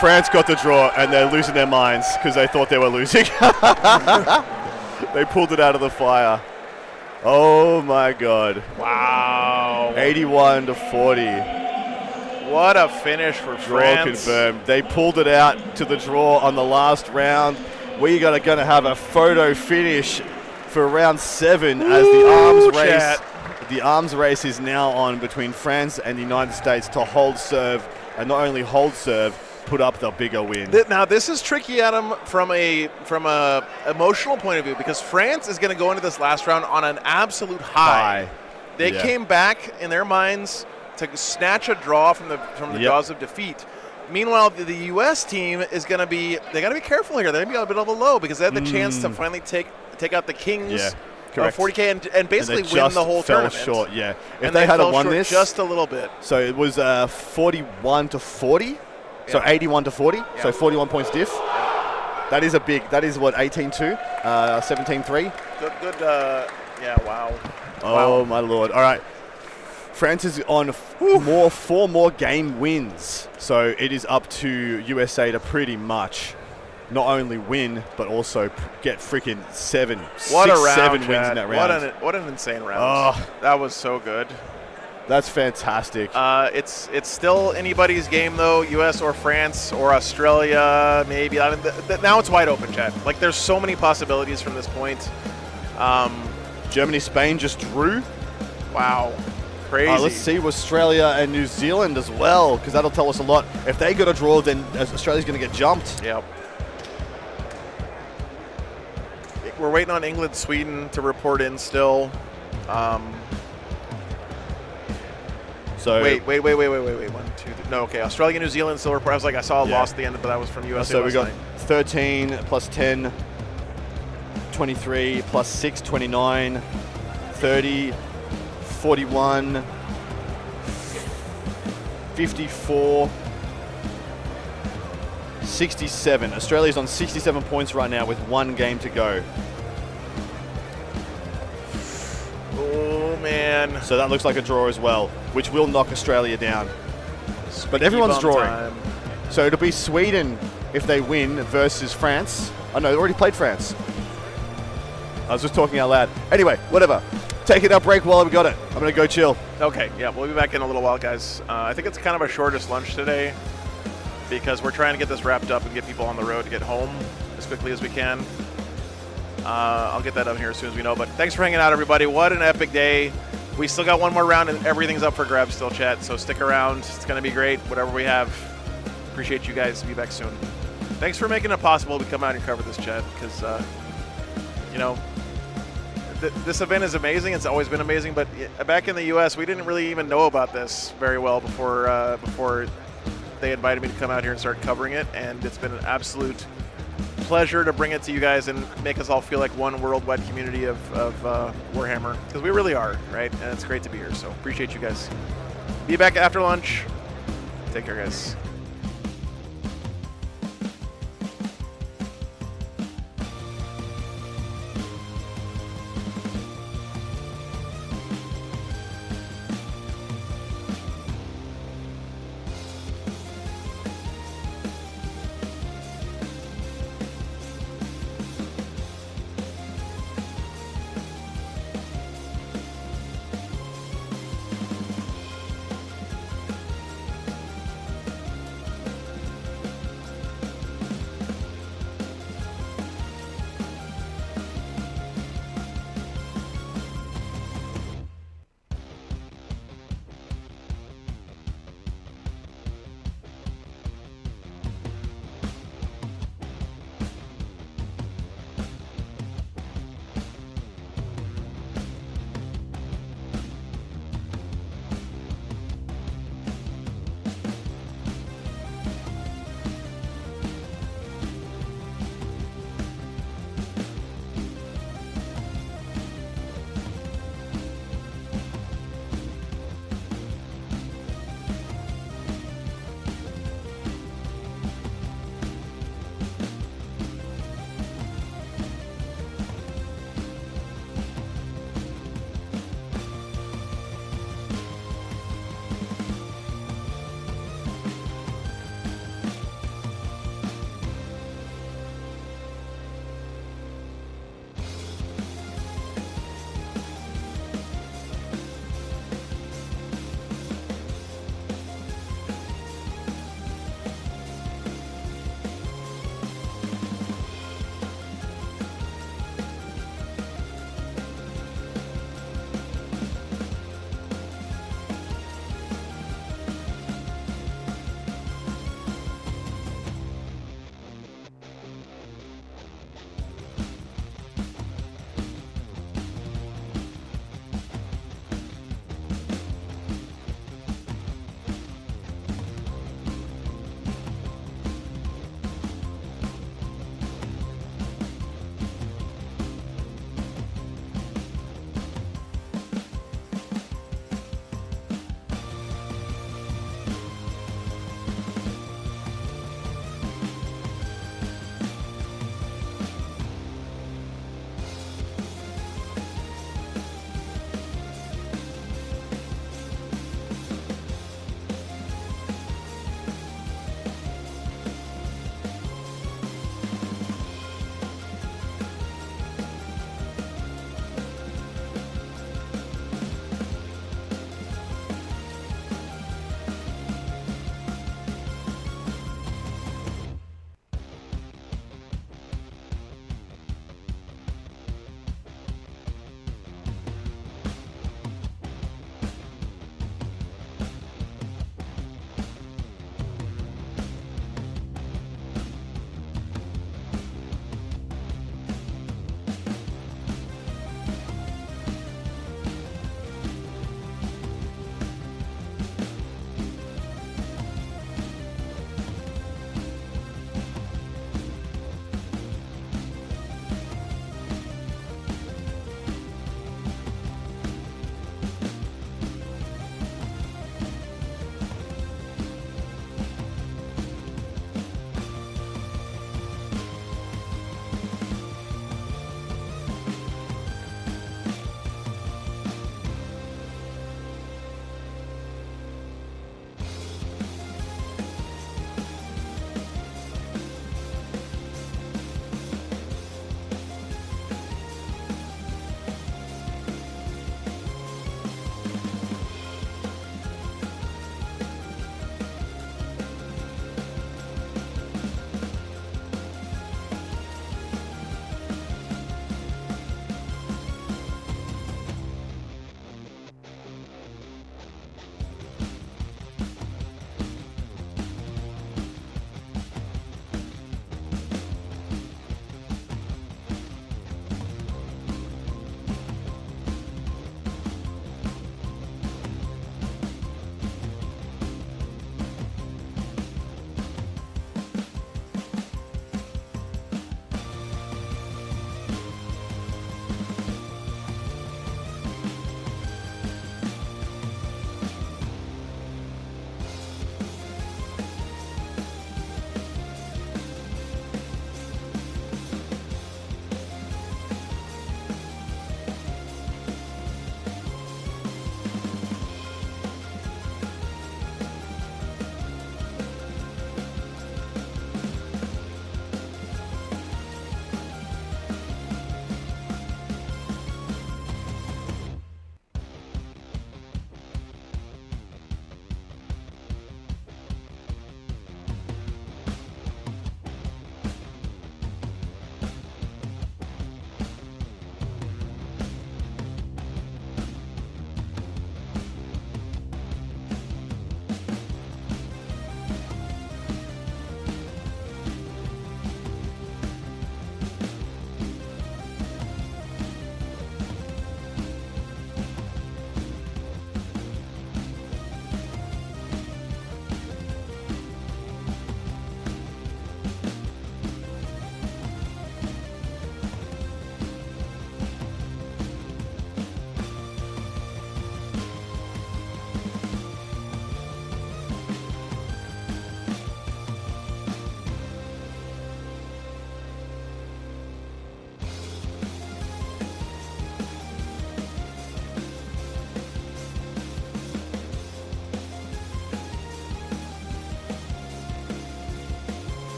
France got the draw, and they're losing their minds because they thought they were losing. They pulled it out of the fire. Oh my God. Wow. 81-40. What a finish for Draw France. confirmed. They pulled it out to the draw on the last round. We are going to have a photo finish for round 7 as the arms race is now on between France and the United States to hold serve, and not only hold serve, put up the bigger win. Now this is tricky, Adam, from a emotional point of view, because France is going to go into this last round on an absolute high. They came back in their minds to snatch a draw from the jaws of defeat. Meanwhile, the U.S. team is going to be careful here. They're going to be a bit of a low because they had the chance to finally take out the Kings of 40K and basically win the whole tournament. Short, yeah. If and they had fell won short this just a little bit. So it was 41-40. So 81-40. So 41 points diff. That is that is what, 18-2, 17-3. Good. Yeah. Wow. Oh my Lord! All right, France is on 4 more game wins. So it is up to USA to pretty much not only win but also get freaking 7 wins in that round. What an insane round! Oh, that was so good. That's fantastic. It's still anybody's game though, U.S. or France or Australia, maybe. I mean, now it's wide open, Chad. Like there's so many possibilities from this point. Germany, Spain just drew. Wow, crazy. Let's see Australia and New Zealand as well, because that'll tell us a lot. If they get a draw, then Australia's going to get jumped. Yep. We're waiting on England, Sweden to report in still. So wait. 1, 2, 3. No, okay. Australia, New Zealand still report. I was like, I saw a loss at the end, but that was from USA. So we got 13 plus 10, 23 plus 6, 29, 30, 41, 54, 67. Australia's on 67 points right now with 1 game to go. Oh, man. So that looks like a draw as well, which will knock Australia down. But everyone's drawing. Time. So it'll be Sweden if they win versus France. Oh no, they already played France. I was just talking out loud. Anyway, whatever. Take it up break while we got it. I'm going to go chill. Okay, yeah, we'll be back in a little while, guys. I think it's kind of our shortest lunch today because we're trying to get this wrapped up and get people on the road to get home as quickly as we can. I'll get that up here as soon as we know. But thanks for hanging out, everybody. What an epic day. We still got one more round and everything's up for grabs still, chat. So stick around. It's going to be great, whatever we have. Appreciate you guys. Be back soon. Thanks for making it possible to come out and cover this, chat, because, you know, this event is amazing. It's always been amazing. But back in the U.S., we didn't really even know about this very well before they invited me to come out here and start covering it. And it's been an absolute pleasure to bring it to you guys and make us all feel like one worldwide community of Warhammer, because we really are, right? And it's great to be here. So appreciate you guys. Be back after lunch. Take care, guys.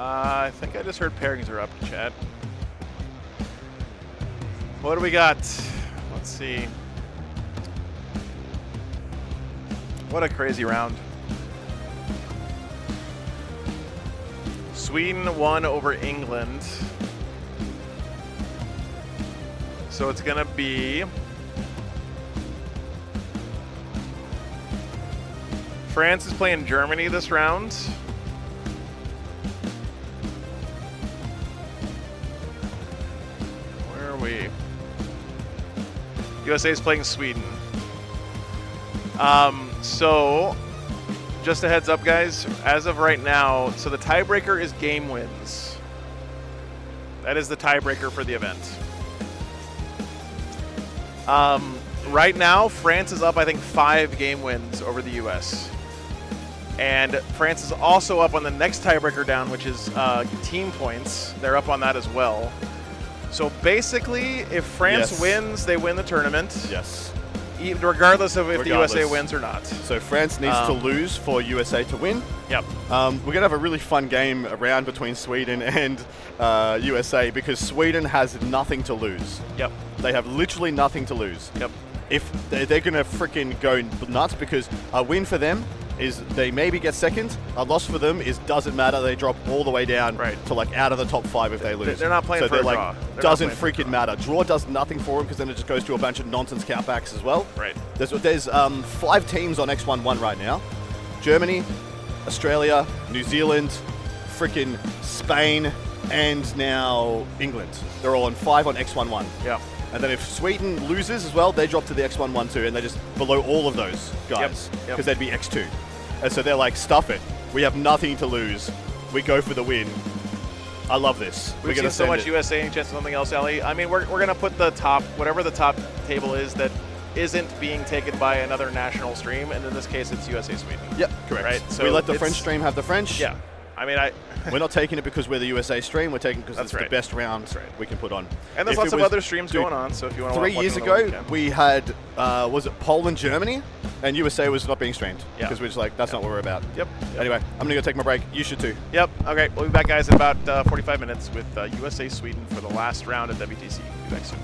I think I just heard pairings are up, chat. What do we got? Let's see. What a crazy round. Sweden won over England. So it's gonna be France is playing Germany this round. Where are we? USA is playing Sweden. So just a heads up, guys, as of right now, so the tiebreaker is game wins. That is the tiebreaker for the event. Right now, France is up, I think, 5 game wins over the US. And France is also up on the next tiebreaker down, which is team points. They're up on that as well. So basically, if France wins, they win the tournament. Yes. Regardless of if the USA wins or not. So France needs to lose for USA to win. Yep. We're going to have a really fun game around between Sweden and USA because Sweden has nothing to lose. Yep. They have literally nothing to lose. Yep. If they're going to freaking go nuts because a win for them is they maybe get second. A loss for them is doesn't matter. They drop all the way down to like out of the top 5 if they lose. They're not playing so for a like, draw. Doesn't freaking matter. Draw does nothing for them because then it just goes to a bunch of nonsense countbacks as well. Right. There's 5 teams on X11 right now. Germany, Australia, New Zealand, freaking Spain, and now England. They're all on 5 on X11. Yeah. And then if Sweden loses as well, they drop to the X11 too, and they're just below all of those guys because they'd be X2. And so they're like, stuff it. We have nothing to lose. We go for the win. I love this. We've seen so much USA. Any chance of something else, Ellie? I mean, we're going to put the top, whatever the top table is that isn't being taken by another national stream, and in this case, it's USA Sweden. Yep, correct. Right? So we let the French stream have the French. Yeah. I mean, we're not taking it because we're the USA stream. We're taking it because it's the best round we can put on. And there's lots of other streams going on, so if you want to watch 3 years ago, we had, was it Poland, Germany? And USA was not being streamed. Yeah. Because we're just like, that's not what we're about. Yep. Anyway, I'm going to go take my break. You should too. Yep. Okay, we'll be back, guys, in about 45 minutes with USA Sweden for the last round at WTC. Be back soon.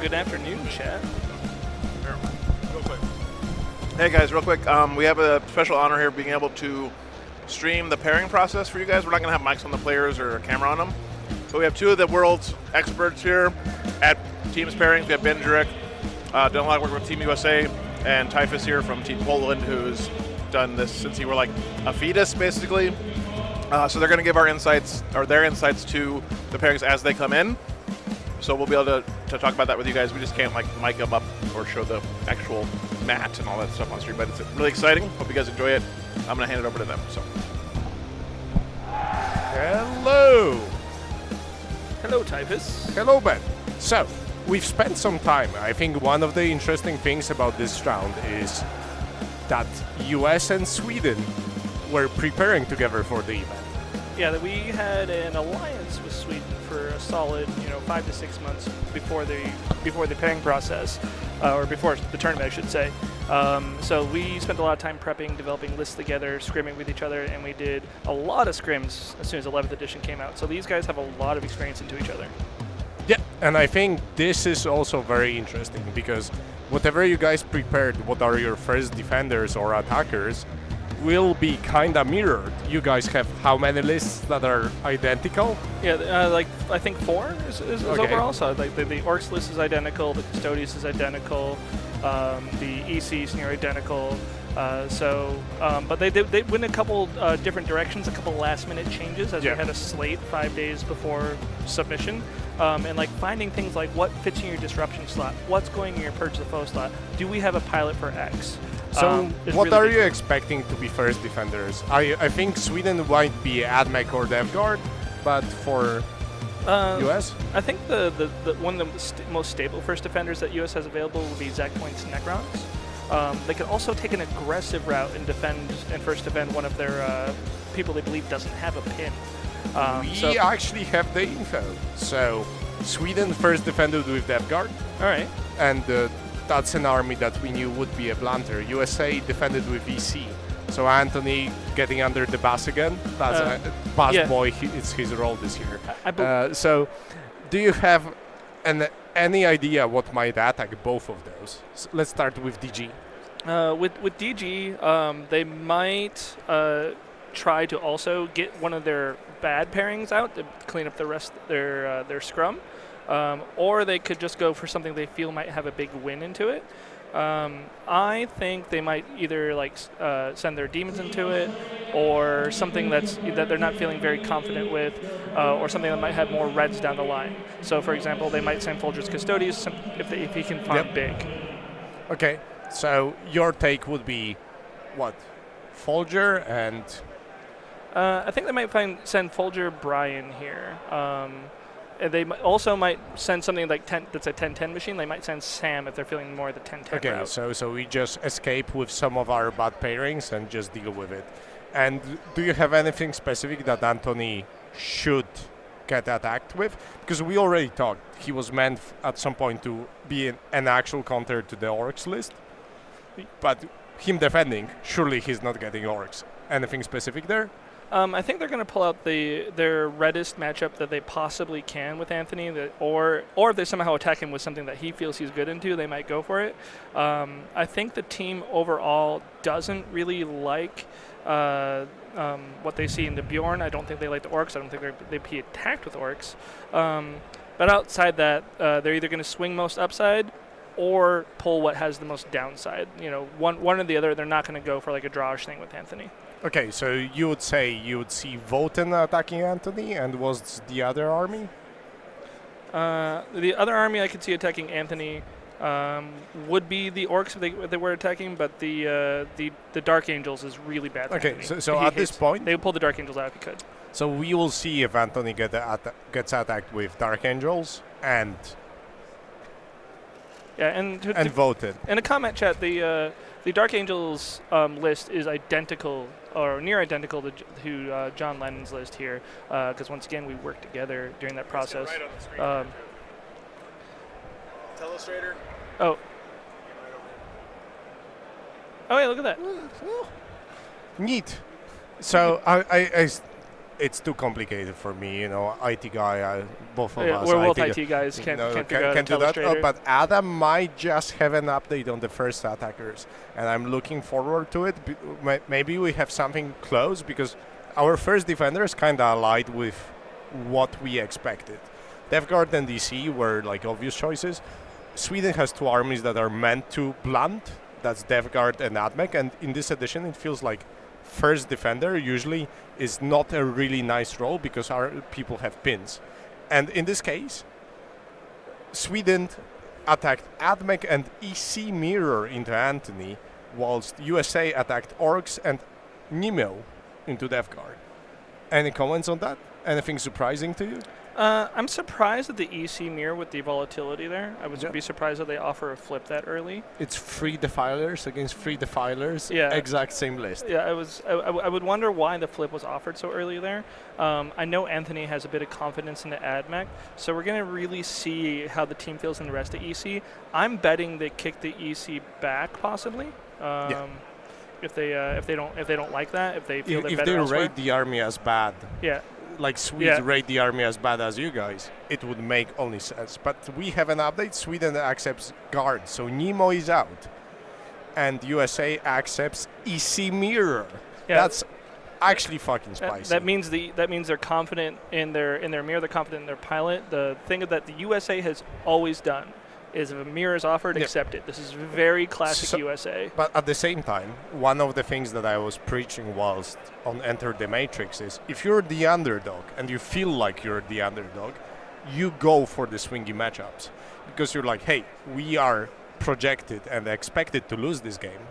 good afternoon, chat. Hey guys, real quick, we have a special honor here being able to stream the pairing process for you guys. We're not going to have mics on the players or a camera on them, but we have two of the world's experts here at Teams Pairings. We have Ben Jurek, done a lot of work with Team USA, and Typhus here from Team Poland, who's done this since you were like a fetus, basically. So they're going to give our insights, or their insights to the pairings as they come in. So we'll be able to talk about that with you guys. We just can't like mic them up or show the actual mat and all that stuff on stream, but it's really exciting. Hope you guys enjoy it. I'm going to hand it over to them. So. Hello. Hello, Typhus. Hello, Ben. So, we've spent some time. I think one of the interesting things about this round is that US and Sweden were preparing together for the event. Yeah, that we had an alliance with Sweden for a solid, 5 to 6 months before the pairing process, or before the tournament, I should say. So we spent a lot of time prepping, developing lists together, scrimming with each other, and we did a lot of scrims as soon as 11th edition came out. So these guys have a lot of experience into each other. Yeah, and I think this is also very interesting because whatever you guys prepared, what are your first defenders or attackers, will be kind of mirrored. You guys have how many lists that are identical? Yeah, I think 4 is okay. overall. So like the Orcs list is identical, the Custodians is identical, the ECs near identical. But they went a couple different directions, a couple last-minute changes as we had a slate 5 days before submission, and like finding things like what fits in your disruption slot, what's going in your purge the foe slot. Do we have a pilot for X? So what really are you expecting to be first defenders? I think Sweden might be AdMech or DevGuard, but for US? I think the one of the most stable first defenders that US has available would be Zach Point's Necrons. They can also take an aggressive route and first defend one of their people they believe doesn't have a pin. We actually have the info. So Sweden first defended with DevGuard. All right. And that's an army that we knew would be a blunter. USA defended with EC. So Anthony getting under the bus again. That's a bus boy. It's his role this year. So do you have any idea what might attack both of those? So let's start with DG. With DG, they might try to also get one of their bad pairings out to clean up the rest of their scrum, or they could just go for something they feel might have a big win into it. I think they might either send their demons into it, or something that they're not feeling very confident with, or something that might have more reds down the line. So, for example, they might send Folger's Custodians if he can farm big. Okay, so your take would be what? Folger and... I think they might send Folger Brian here. And they also might send something like that's a 10-10 machine. They might send Sam if they're feeling more the 10-10 Okay, route. so we just escape with some of our bad pairings and just deal with it. And do you have anything specific that Anthony should get attacked with? Because we already talked, he was meant at some point to be an actual counter to the Orcs list. But him defending, surely he's not getting Orcs. Anything specific there? I think they're going to pull out their reddest matchup that they possibly can with Anthony, or if they somehow attack him with something that he feels he's good into, they might go for it. I think the team overall doesn't really like what they see in the Bjorn. I don't think they like the Orcs. I don't think they'd be attacked with Orcs. But outside that, they're either going to swing most upside or pull what has the most downside. One or the other. They're not going to go for like a drawish thing with Anthony. Okay, so you would say you would see Voten attacking Anthony, and what's the other army? The other army I could see attacking Anthony would be the Orcs if they were attacking, but the Dark Angels is really bad for Okay, Anthony. so at this point... They would pull the Dark Angels out if he could. So we will see if Anthony gets attacked with Dark Angels and... Yeah, and Voted. In a comment chat, the Dark Angels list is identical or near identical to John Lennon's list here, because once again we worked together during that process. Right on the screen. Telestrator. Oh. Oh yeah, look at that. Neat. So it's too complicated for me. You know, IT guy, both of us. We're both IT guys. Can't figure out do that. Telestrator. But Adam might just have an update on the first attackers, and I'm looking forward to it. Maybe we have something close because our first defenders kind of allied with what we expected. Death Guard and DC were like obvious choices. Sweden has two armies that are meant to blunt. That's Death Guard and AdMech, and in this edition it feels like first defender usually is not a really nice role because our people have pins. And in this case, Sweden attacked AdMech and EC Mirror into Anthony, whilst USA attacked Orcs and Nemo into Death Guard. Any comments on that? Anything surprising to you? I'm surprised at the EC Mirror with the volatility there. I would be surprised that they offer a flip that early. It's 3 Defilers against 3 Defilers. Yeah. Exact same list. Yeah, I would wonder why the flip was offered so early there. I know Anthony has a bit of confidence in the AdMech, so we're going to really see how the team feels in the rest of EC. I'm betting they kick the EC back possibly. If they don't like that, if they feel they're better elsewhere. If they rate the army as bad. Yeah. Like Swedes rate the army as bad as you guys, it would make only sense. But we have an update. Sweden accepts guard, so Nemo is out, and USA accepts EC Mirror. Yeah. That's actually fucking spicy. That means they're confident in their mirror. They're confident in their pilot. The thing that the USA has always done is if a mirror is offered, accept it. This is very classic USA. But at the same time, one of the things that I was preaching whilst on Enter the Matrix is if you're the underdog and you feel like you're the underdog, you go for the swingy matchups. Because you're like, hey, we are projected and expected to lose this game,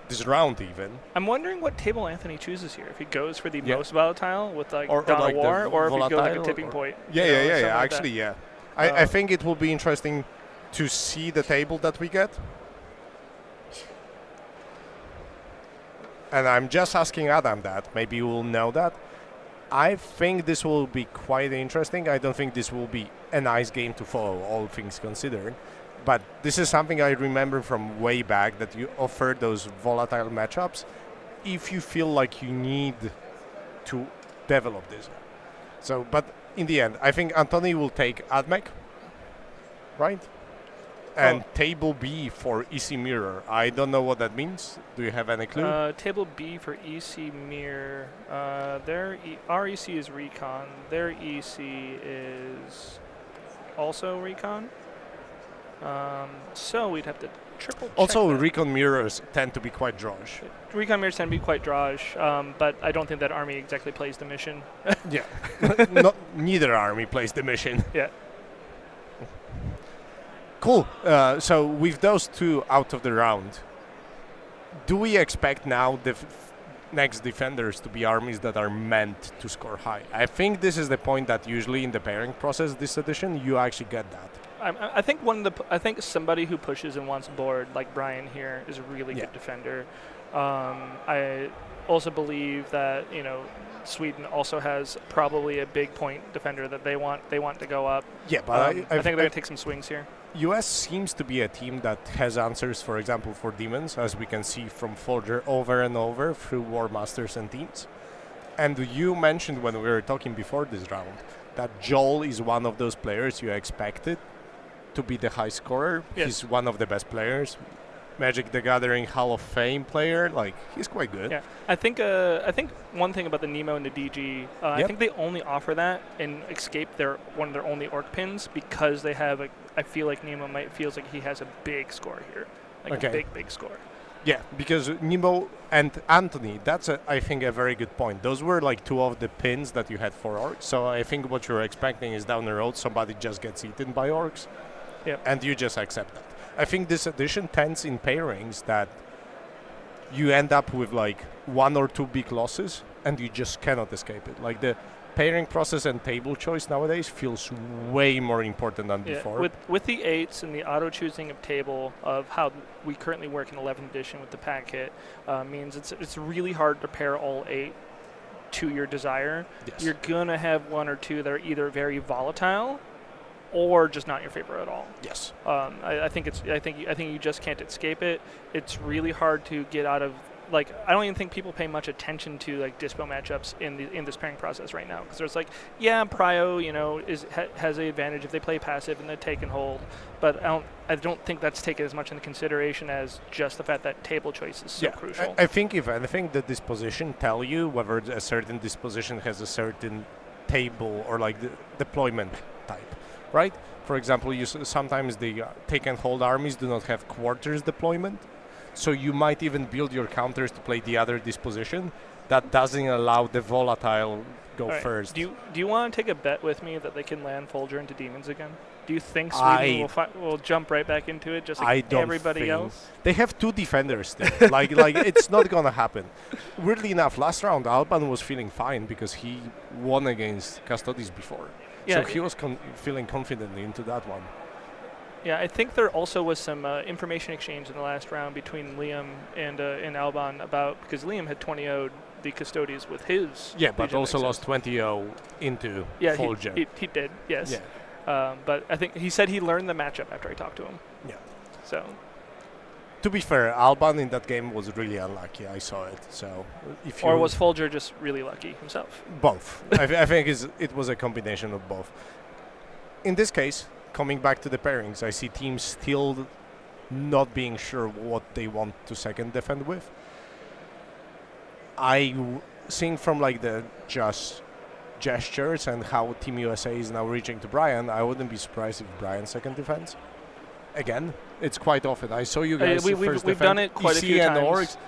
this round even. I'm wondering what table Anthony chooses here. If he goes for the most volatile with like or Dawn like of War, or if he goes like a volatile, tipping point. Yeah. Like Actually, yeah. I think it will be interesting to see the table that we get. And I'm just asking Adam that. Maybe you will know that. I think this will be quite interesting. I don't think this will be a nice game to follow, all things considered. But this is something I remember from way back, that you offer those volatile matchups if you feel like you need to develop this. So, but in the end, I think Anthony will take AdMech, right? And table B for EC Mirror. I don't know what that means. Do you have any clue? Table B for EC Mirror. Our EC is Recon. Their EC is also Recon. So we'd have to triple check Also, that. Recon mirrors tend to be quite drawish. Recon mirrors tend to be quite drawish, but I don't think that army exactly plays the mission. Yeah. Neither army plays the mission. Yeah. Cool. So with those two out of the round, do we expect now the next defenders to be armies that are meant to score high? I think this is the point that usually in the pairing process this edition you actually get that. I think somebody who pushes and wants board like Brian here is a really good defender. I also believe that Sweden also has probably a big point defender that they want to go up. Yeah, but I think they're going to take some swings here. US seems to be a team that has answers, for example, for demons, as we can see from Folger over and over through War Masters and teams. And you mentioned when we were talking before this round that Joel is one of those players you expected to be the high scorer. Yes. He's one of the best players. Magic the Gathering Hall of Fame player, like he's quite good. Yeah, I think one thing about the Nemo and the DG, I think they only offer that in Escape. They're one of their only orc pins because they have I feel like Nemo feels like he has a big score here, like a big score. Yeah, because Nemo and Anthony, that's I think a very good point. Those were like two of the pins that you had for orcs. So I think what you're expecting is down the road somebody just gets eaten by orcs. Yeah, and you just accept that. I think this edition tends in pairings that you end up with like one or two big losses and you just cannot escape it. Like the pairing process and table choice nowadays feels way more important than before. With the 8s and the auto choosing of table of how we currently work in 11th edition with the pack kit means it's really hard to pair all 8 to your desire. Yes. You're gonna have one or two that are either very volatile or just not your favorite at all. Yes. I think you just can't escape it. It's really hard to get out of like I don't even think people pay much attention to like dispo matchups in this pairing process right now, because there's like, yeah, Prio, you know, has the advantage if they play passive and they take and hold, but I don't think that's taken as much into consideration as just the fact that table choice is so crucial. I think if anything, the disposition tell you whether a certain disposition has a certain table or like the deployment type, right? For example, sometimes the take and hold armies do not have quarters deployment, so you might even build your counters to play the other disposition that doesn't allow the volatile go first. Do you want to take a bet with me that they can land Folger into demons again? Do you think Sweden will jump right back into it just like everybody else? They have 2 defenders still. like it's not gonna happen. Weirdly enough, last round Alban was feeling fine because he won against Custodes before. Yeah, so he was feeling confidently into that one. Yeah, I think there also was some information exchange in the last round between Liam and Alban because Liam had 20-0'd the Custodes with his. Yeah, but also lost 20-0 into Folger. He did, yes. Yeah. But I think he said he learned the matchup after I talked to him. Yeah. So. To be fair, Alban in that game was really unlucky. I saw it. So, or was Folger just really lucky himself? Both. I think it was a combination of both. In this case, coming back to the pairings, I see teams still not being sure what they want to second defend with. Seeing from like the just gestures and how Team USA is now reaching to Brian, I wouldn't be surprised if Brian second defends. Again, it's quite often. I saw you guys we've done it quite a few and times.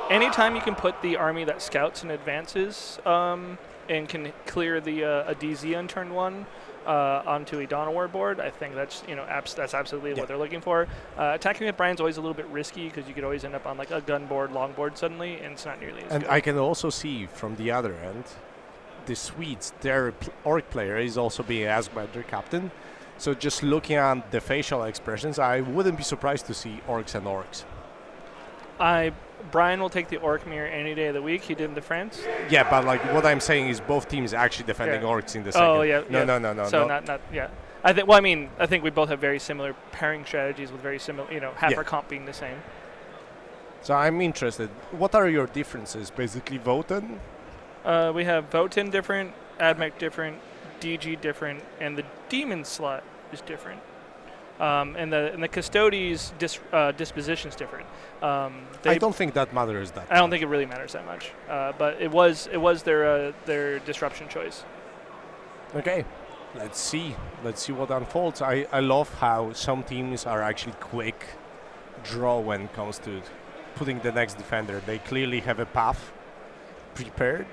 Anytime you can put the army that scouts and advances and can clear the a DZ on turn 1 onto a Dawn Award board, I think that's that's absolutely what they're looking for. Attacking with Brian's always a little bit risky because you could always end up on like a gun board, long board suddenly, and it's not nearly as good. And I can also see from the other end, the Swedes, their orc player is also being asked by their captain. So just looking at the facial expressions, I wouldn't be surprised to see orcs and orcs. Brian will take the orc mirror any day of the week. He did in the France. Yeah, but like what I'm saying is both teams actually defending orcs in the second. Oh yeah. No. So not yeah. I think we both have very similar pairing strategies with very similar, half our comp being the same. So I'm interested. What are your differences? Basically, Voten. We have Voten different, Admech different, DG different, and the demon slot is different. And the Custodes disposition's different. I don't think that matters that I don't think it really matters that much. But it was their disruption choice. Okay, let's see what unfolds. I love how some teams are actually quick draw when it comes to putting the next defender. They clearly have a path prepared.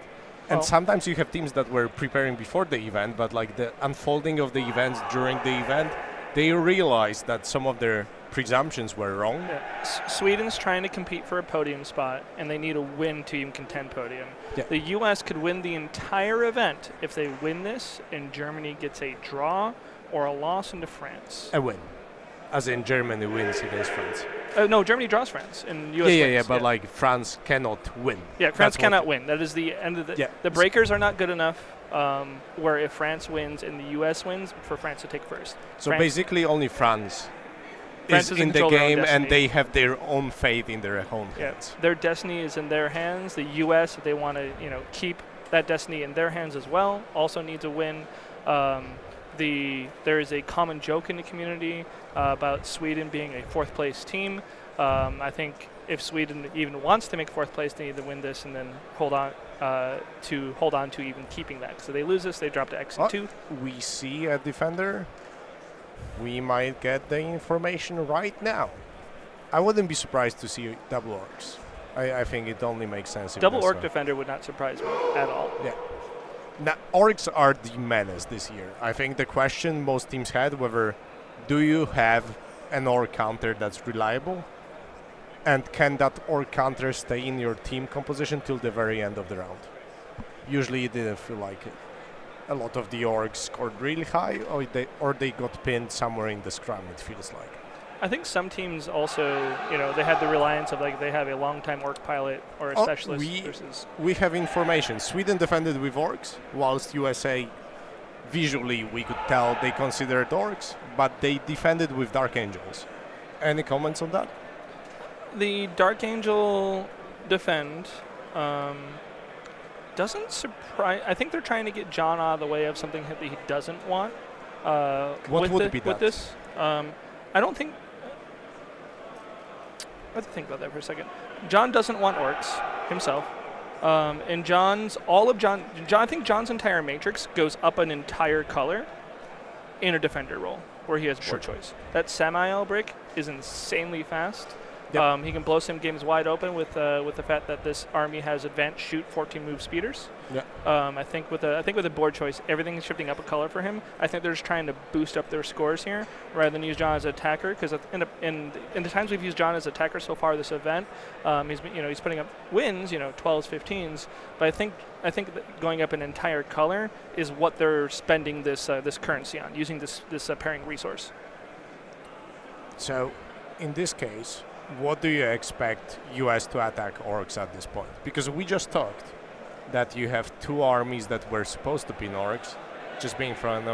And sometimes you have teams that were preparing before the event, but like the unfolding of the events during the event, they realized that some of their presumptions were wrong. Yeah. Sweden's trying to compete for a podium spot, and they need a win to even contend podium. Yeah. The U.S. could win the entire event if they win this, and Germany gets a draw or a loss into France. A win. As in Germany wins against France. No, Germany draws France, and U.S. wins. Yeah, but like France cannot win. Yeah, France cannot win. That is the end of the... Yeah. The breakers are not good enough where if France wins and the U.S. wins, for France to take first. So basically only France is in the game, and they have their own fate in their own hands. Their destiny is in their hands. The U.S., if they want to keep that destiny in their hands as well, also needs a win. There is a common joke in the community about Sweden being a fourth-place team. I think if Sweden even wants to make fourth place, they need to win this and then hold on to even keeping that. So they lose this, they drop to X and 2. We see a defender. We might get the information right now. I wouldn't be surprised to see double orcs. I think it only makes sense. Double orc defender would not surprise me at all. Yeah. Now, orcs are the menace this year. I think the question most teams had whether do you have an orc counter that's reliable, and can that orc counter stay in your team composition till the very end of the round? Usually it didn't feel like it. A lot of the orcs scored really high, or they got pinned somewhere in the scrum, it feels like. I think some teams also, they had the reliance of they have a long-time orc pilot or a specialist versus... We have information. Sweden defended with orcs, whilst USA, visually we could tell they considered orcs, but they defended with Dark Angels. Any comments on that? The Dark Angel defend. Doesn't surprise. I think they're trying to get John out of the way of something that he doesn't want. What would be with that? this? I don't think. Let's think about that for a second. John doesn't want orcs himself. And I think John's entire matrix goes up an entire color in a defender role where he has board choice. That Samael brick is insanely fast. Yep. He can blow some games wide open with the fact that this army has advanced shoot 14 move speeders. Yeah. I think with a board choice, everything is shifting up a color for him. I think they're just trying to boost up their scores here rather than use John as an attacker. Because in the times we've used John as attacker so far this event, he's putting up wins, 12s, 15s. But I think that going up an entire color is what they're spending this currency on, using this pairing resource. So, in this case, what do you expect US to attack orcs at this point? Because we just talked that you have two armies that were supposed to be orcs just being thrown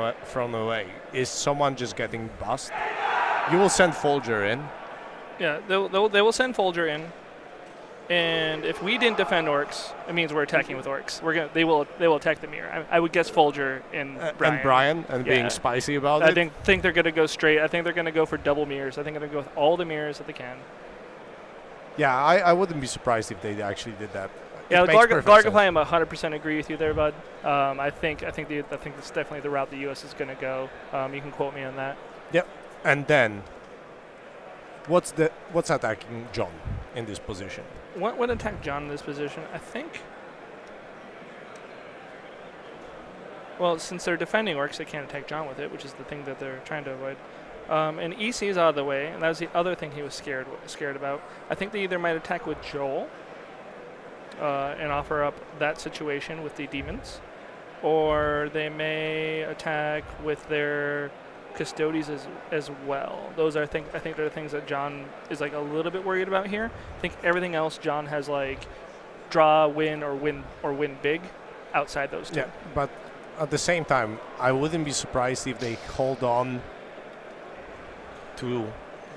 away. Is someone just getting bust? You will send Folger in. Yeah, they will send Folger in, and if we didn't defend orcs, it means we're attacking with orcs. They will attack the mirror. I would guess Folger and Brian. Being spicy about it. I think they're going to go straight. I think they're going to go for double mirrors. I think they're going to go with all the mirrors that they can. Yeah, I wouldn't be surprised if they actually did that. Yeah, Glargify, I'm 100% agree with you there, bud. I think that's definitely the route the U.S. is going to go. You can quote me on that. Yep. And then, what's attacking John in this position? What would attack John in this position? I think. Well, since they're defending orcs, they can't attack John with it, which is the thing that they're trying to avoid. And EC is out of the way, and that was the other thing he was scared about. I think they either might attack with Joel and offer up that situation with the demons, or they may attack with their custodies as well. Those are I think they're the things that John is like a little bit worried about here. I think everything else John has like draw, win, or win big outside those two. Yeah, but at the same time, I wouldn't be surprised if they hold on to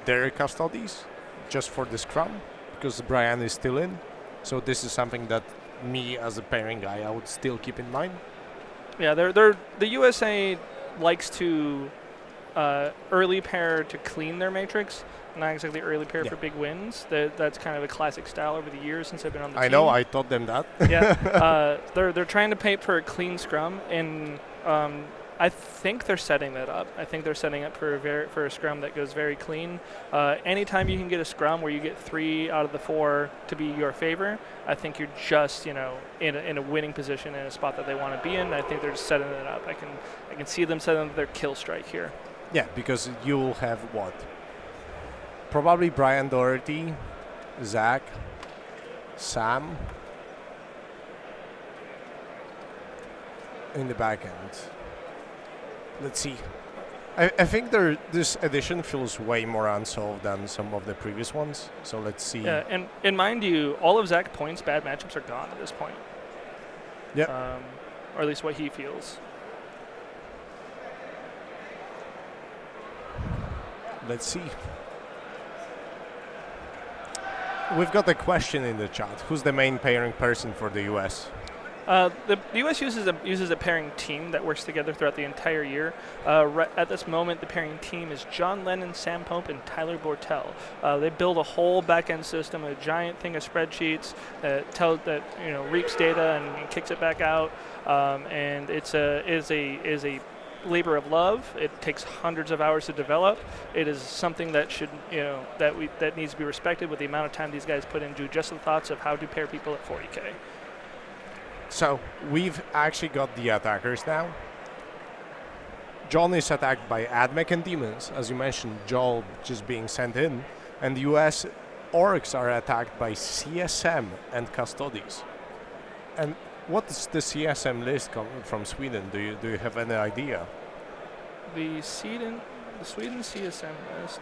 their custodies just for the scrum, because Brian is still in. So this is something that me as a pairing guy, I would still keep in mind. Yeah, the USA likes to early pair to clean their matrix, not exactly early pair for big wins. That's kind of a classic style over the years since I've been on the team. I know, I taught them that. Yeah, they're trying to pay for a clean scrum, and I think they're setting that up. I think they're setting up for a scrum that goes very clean. Anytime you can get a scrum where you get 3 out of the 4 to be your favor, I think you're just in a winning position in a spot that they want to be in. I think they're just setting it up. I can see them setting up their kill strike here. Yeah, because you will have what? Probably Brian Doherty, Zach, Sam in the back end. Let's see. I think this edition feels way more unsolved than some of the previous ones. So let's see. Yeah, and mind you, all of Zach Point's bad matchups are gone at this point. Yeah. Or at least what he feels. Let's see. We've got a question in the chat. Who's the main pairing person for the US? The U.S. uses a pairing team that works together throughout the entire year. At this moment, the pairing team is John Lennon, Sam Pope, and Tyler Bortel. They build a whole back-end system, a giant thing of spreadsheets that reaps data and kicks it back out. And is a labor of love. It takes hundreds of hours to develop. It is something that should that needs to be respected with the amount of time these guys put into just the thoughts of how to pair people at 40K. So we've actually got the attackers now. John is attacked by Admech and Demons, as you mentioned, Joel just being sent in, and the US Orcs are attacked by CSM and Custodies. And what is the CSM list coming from Sweden? Do you have any idea? The Sweden CSM list.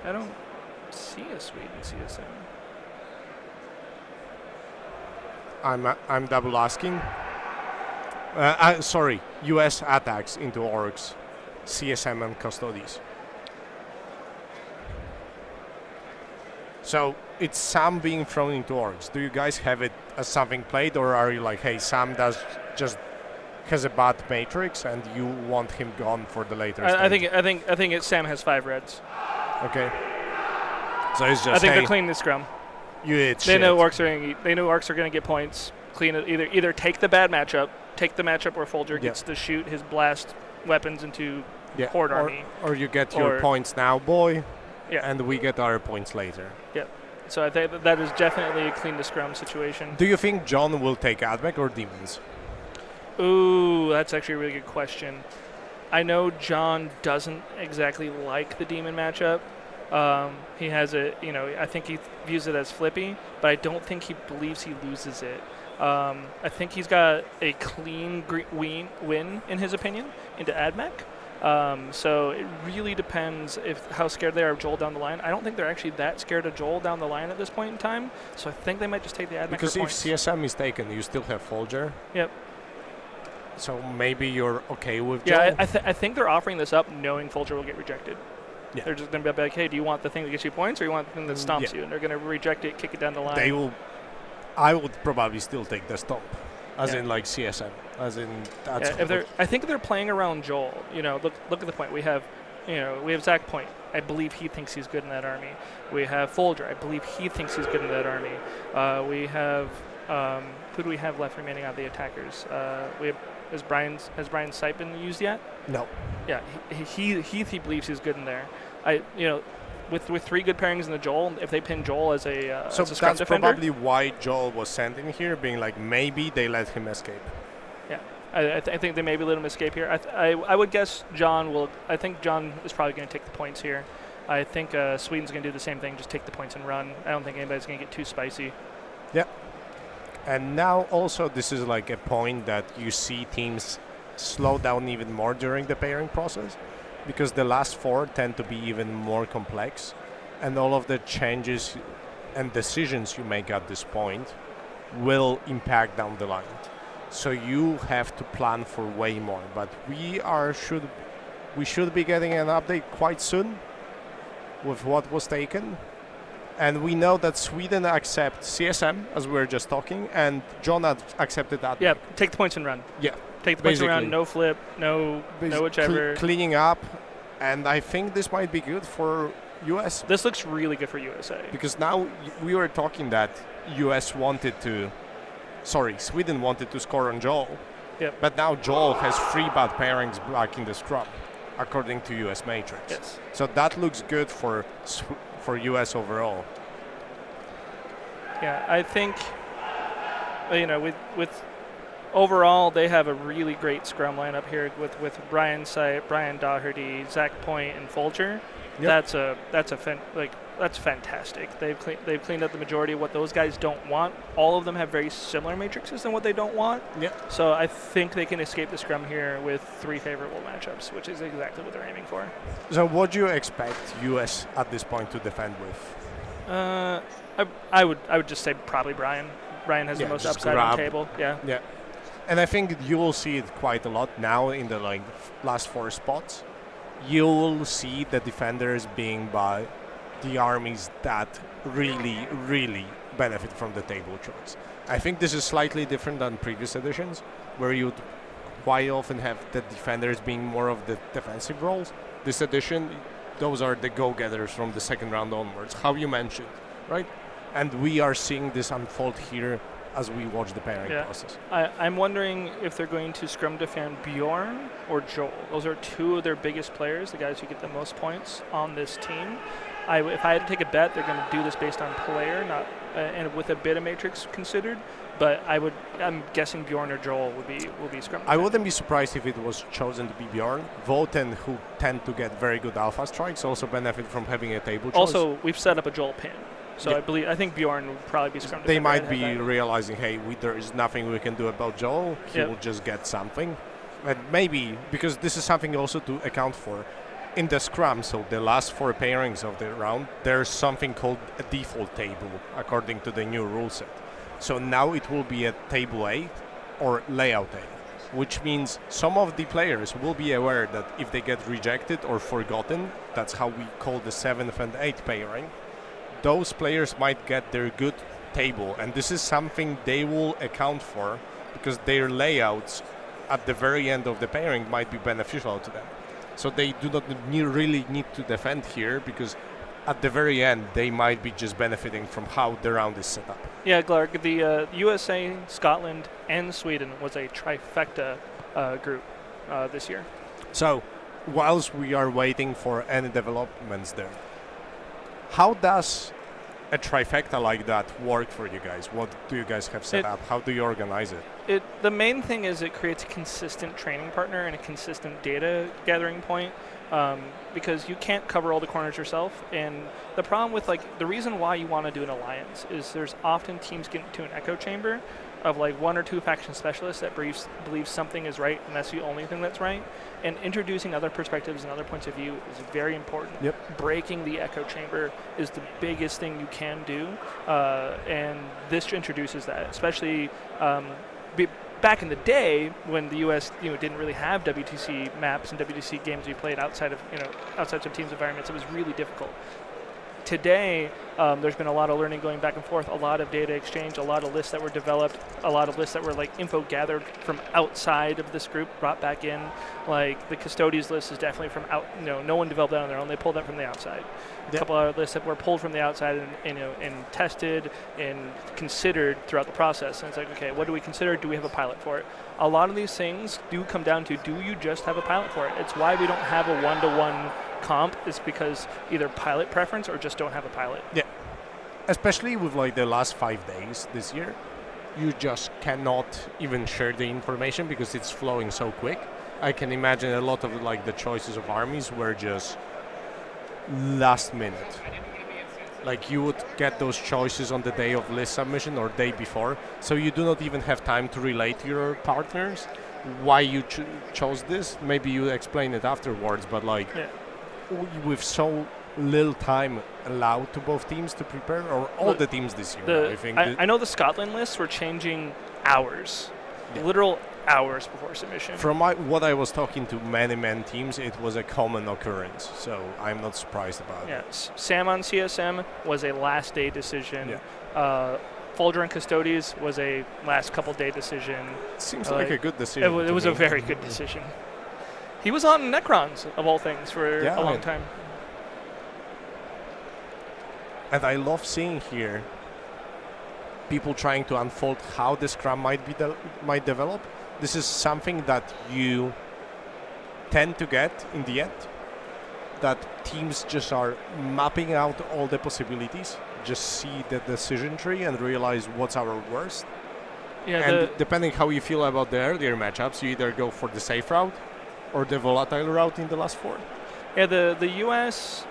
I don't see a Sweden CSM. I'm double asking. Sorry, US attacks into Orcs, CSM and Custodies. So it's Sam being thrown into orcs. Do you guys have it as something played, or are you like, hey, Sam has a bad matrix and you want him gone for the later stage? I think Sam has 5 reds. Okay. So it's just, I think hey, they're cleaning the scrum. you eat They shit. know orcs are going to get points. Clean it. Either take the bad matchup, take the matchup where Folger gets to shoot his blast weapons into Horde army. Or you get your points now, boy, Yeah. and we get our points later. Yeah. So I think that is definitely a clean to scrum situation. Do you think John will take Admech or Demons? Ooh, that's actually a really good question. I know John doesn't exactly like the demon matchup. He has I think he views it as flippy, but I don't think he believes he loses it. I think he's got a clean win, in his opinion, into Admech. So it really depends how scared they are of Joel down the line. I don't think they're actually that scared of Joel down the line at this point in time. So I think they might just take the Admech Because for if points. CSM is taken, you still have Folger. Yep. So maybe you're okay with Joel. Yeah, I think they're offering this up knowing Folger will get rejected. Yeah. They're just going to be like, hey, do you want the thing that gets you points or you want the thing that stomps you? And they're going to reject it, kick it down the line. They will. I would probably still take the stomp, as in like CSM, as in that's. I think they're playing around Joel. Look at the point. We have Zach Point. I believe he thinks he's good in that army. We have Folger. I believe he thinks he's good in that army. We have who do we have left remaining out of the attackers? Has Brian's sight been used yet? No. Yeah, he believes he's good in there. With 3 good pairings in the Joel, if they pin Joel as a so as a scrum that's defender, probably why Joel was sent in here, being like maybe they let him escape. Yeah, I think they maybe let him escape here. I would guess John will. I think John is probably going to take the points here. I think Sweden's going to do the same thing, just take the points and run. I don't think anybody's going to get too spicy. Yeah. And now also this is like a point that you see teams slow down even more during the pairing process, because the last 4 tend to be even more complex, and all of the changes and decisions you make at this point will impact down the line. So you have to plan for way more. But we should be getting an update quite soon with what was taken. And we know that Sweden accepts CSM, as we were just talking, and John accepted that. Yeah, take the points and run. Yeah. Take the points and run, no flip, no whichever. Cleaning up, and I think this might be good for US. This looks really good for USA. Because now we were talking that Sweden wanted to score on Joel. Yep. But now Joel has 3 bad pairings back in the scrum, according to US Matrix. Yes. So that looks good for US overall. Yeah, I think with overall they have a really great scrum lineup here with Brian Sight, Brian Doherty, Zach Point, and Folger. Yep. That's fantastic. They've cleaned up the majority of what those guys don't want. All of them have very similar matrices than what they don't want. Yep. So I think they can escape the scrum here with 3 favorable matchups, which is exactly what they're aiming for. So what do you expect US at this point to defend with? I would just say probably Brian. Brian has the most upside on the table. Yeah. Yeah. And I think you will see it quite a lot now in the last 4 spots. You will see the defenders being by the armies that really, really benefit from the table choice. I think this is slightly different than previous editions, where you'd quite often have the defenders being more of the defensive roles. This edition, those are the go-getters from the second round onwards, how you mentioned, right? And we are seeing this unfold here as we watch the pairing process. I'm wondering if they're going to scrum defend Bjorn or Joel. Those are 2 of their biggest players, the guys who get the most points on this team. If I had to take a bet, they're going to do this based on player, not and with a bit of matrix considered. But I'm guessing Bjorn or Joel will be scrum. I wouldn't be surprised if it was chosen to be Bjorn. Voten, who tend to get very good alpha strikes, also benefit from having a table choice. Also, we've set up a Joel pin. So I think Bjorn would probably be scrum. They might be realizing, hey, there is nothing we can do about Joel. He will just get something. And maybe, because this is something also to account for, in the scrum, so the last 4 pairings of the round, there's something called a default table, according to the new rule set. So now it will be a table A or layout A, which means some of the players will be aware that if they get rejected or forgotten, that's how we call the 7th and 8th pairing, those players might get their good table, and this is something they will account for because their layouts at the very end of the pairing might be beneficial to them. So they do not really need to defend here because at the very end they might be just benefiting from how the round is set up. Yeah, Glarg, the USA, Scotland, and Sweden was a trifecta group this year. So whilst we are waiting for any developments there, how does a trifecta like that work for you guys? What do you guys have set up? How do you organize it? The main thing is it creates a consistent training partner and a consistent data gathering point, because you can't cover all the corners yourself. And the problem with the reason why you want to do an alliance is there's often teams get into an echo chamber of one or two faction specialists that believe something is right and that's the only thing that's right. And introducing other perspectives and other points of view is very important. Yep. Breaking the echo chamber is the biggest thing you can do, and this introduces that, especially back in the day when the U.S. didn't really have WTC maps and WTC games we played outside some teams' environments. It was really difficult. Today, there's been a lot of learning going back and forth, a lot of data exchange, a lot of lists that were developed, a lot of lists that were info gathered from outside of this group, brought back in. The Custodies list is definitely from out. No one developed that on their own. They pulled that from the outside. A couple other lists that were pulled from the outside and tested and considered throughout the process. And it's okay, what do we consider? Do we have a pilot for it? A lot of these things do come down to, do you just have a pilot for it? It's why we don't have a one-to-one comp, is because either pilot preference or just don't have a pilot. Yeah, especially with the last 5 days this year, you just cannot even share the information because it's flowing so quick. I can imagine a lot of the choices of armies were just last minute. You would get those choices on the day of list submission or day before, so you do not even have time to relate to your partners why you chose this. Maybe you explain it afterwards, but with so little time allowed to both teams to prepare, or all the teams this year. I know the Scotland lists were changing hours, literal hours before submission. From what I was talking to many teams, it was a common occurrence, so I'm not surprised about it. Sam on CSM was a last day decision. Folger and Custodies was a last couple day decision. Seems like a good decision. It was a very good decision. He was on Necrons, of all things, for a long time. And I love seeing here people trying to unfold how the scrum might develop. This is something that you tend to get in the end, that teams just are mapping out all the possibilities, just see the decision tree and realize what's our worst. And depending how you feel about the earlier matchups, you either go for the safe route or the volatile route in the last 4. Yeah, the U.S.,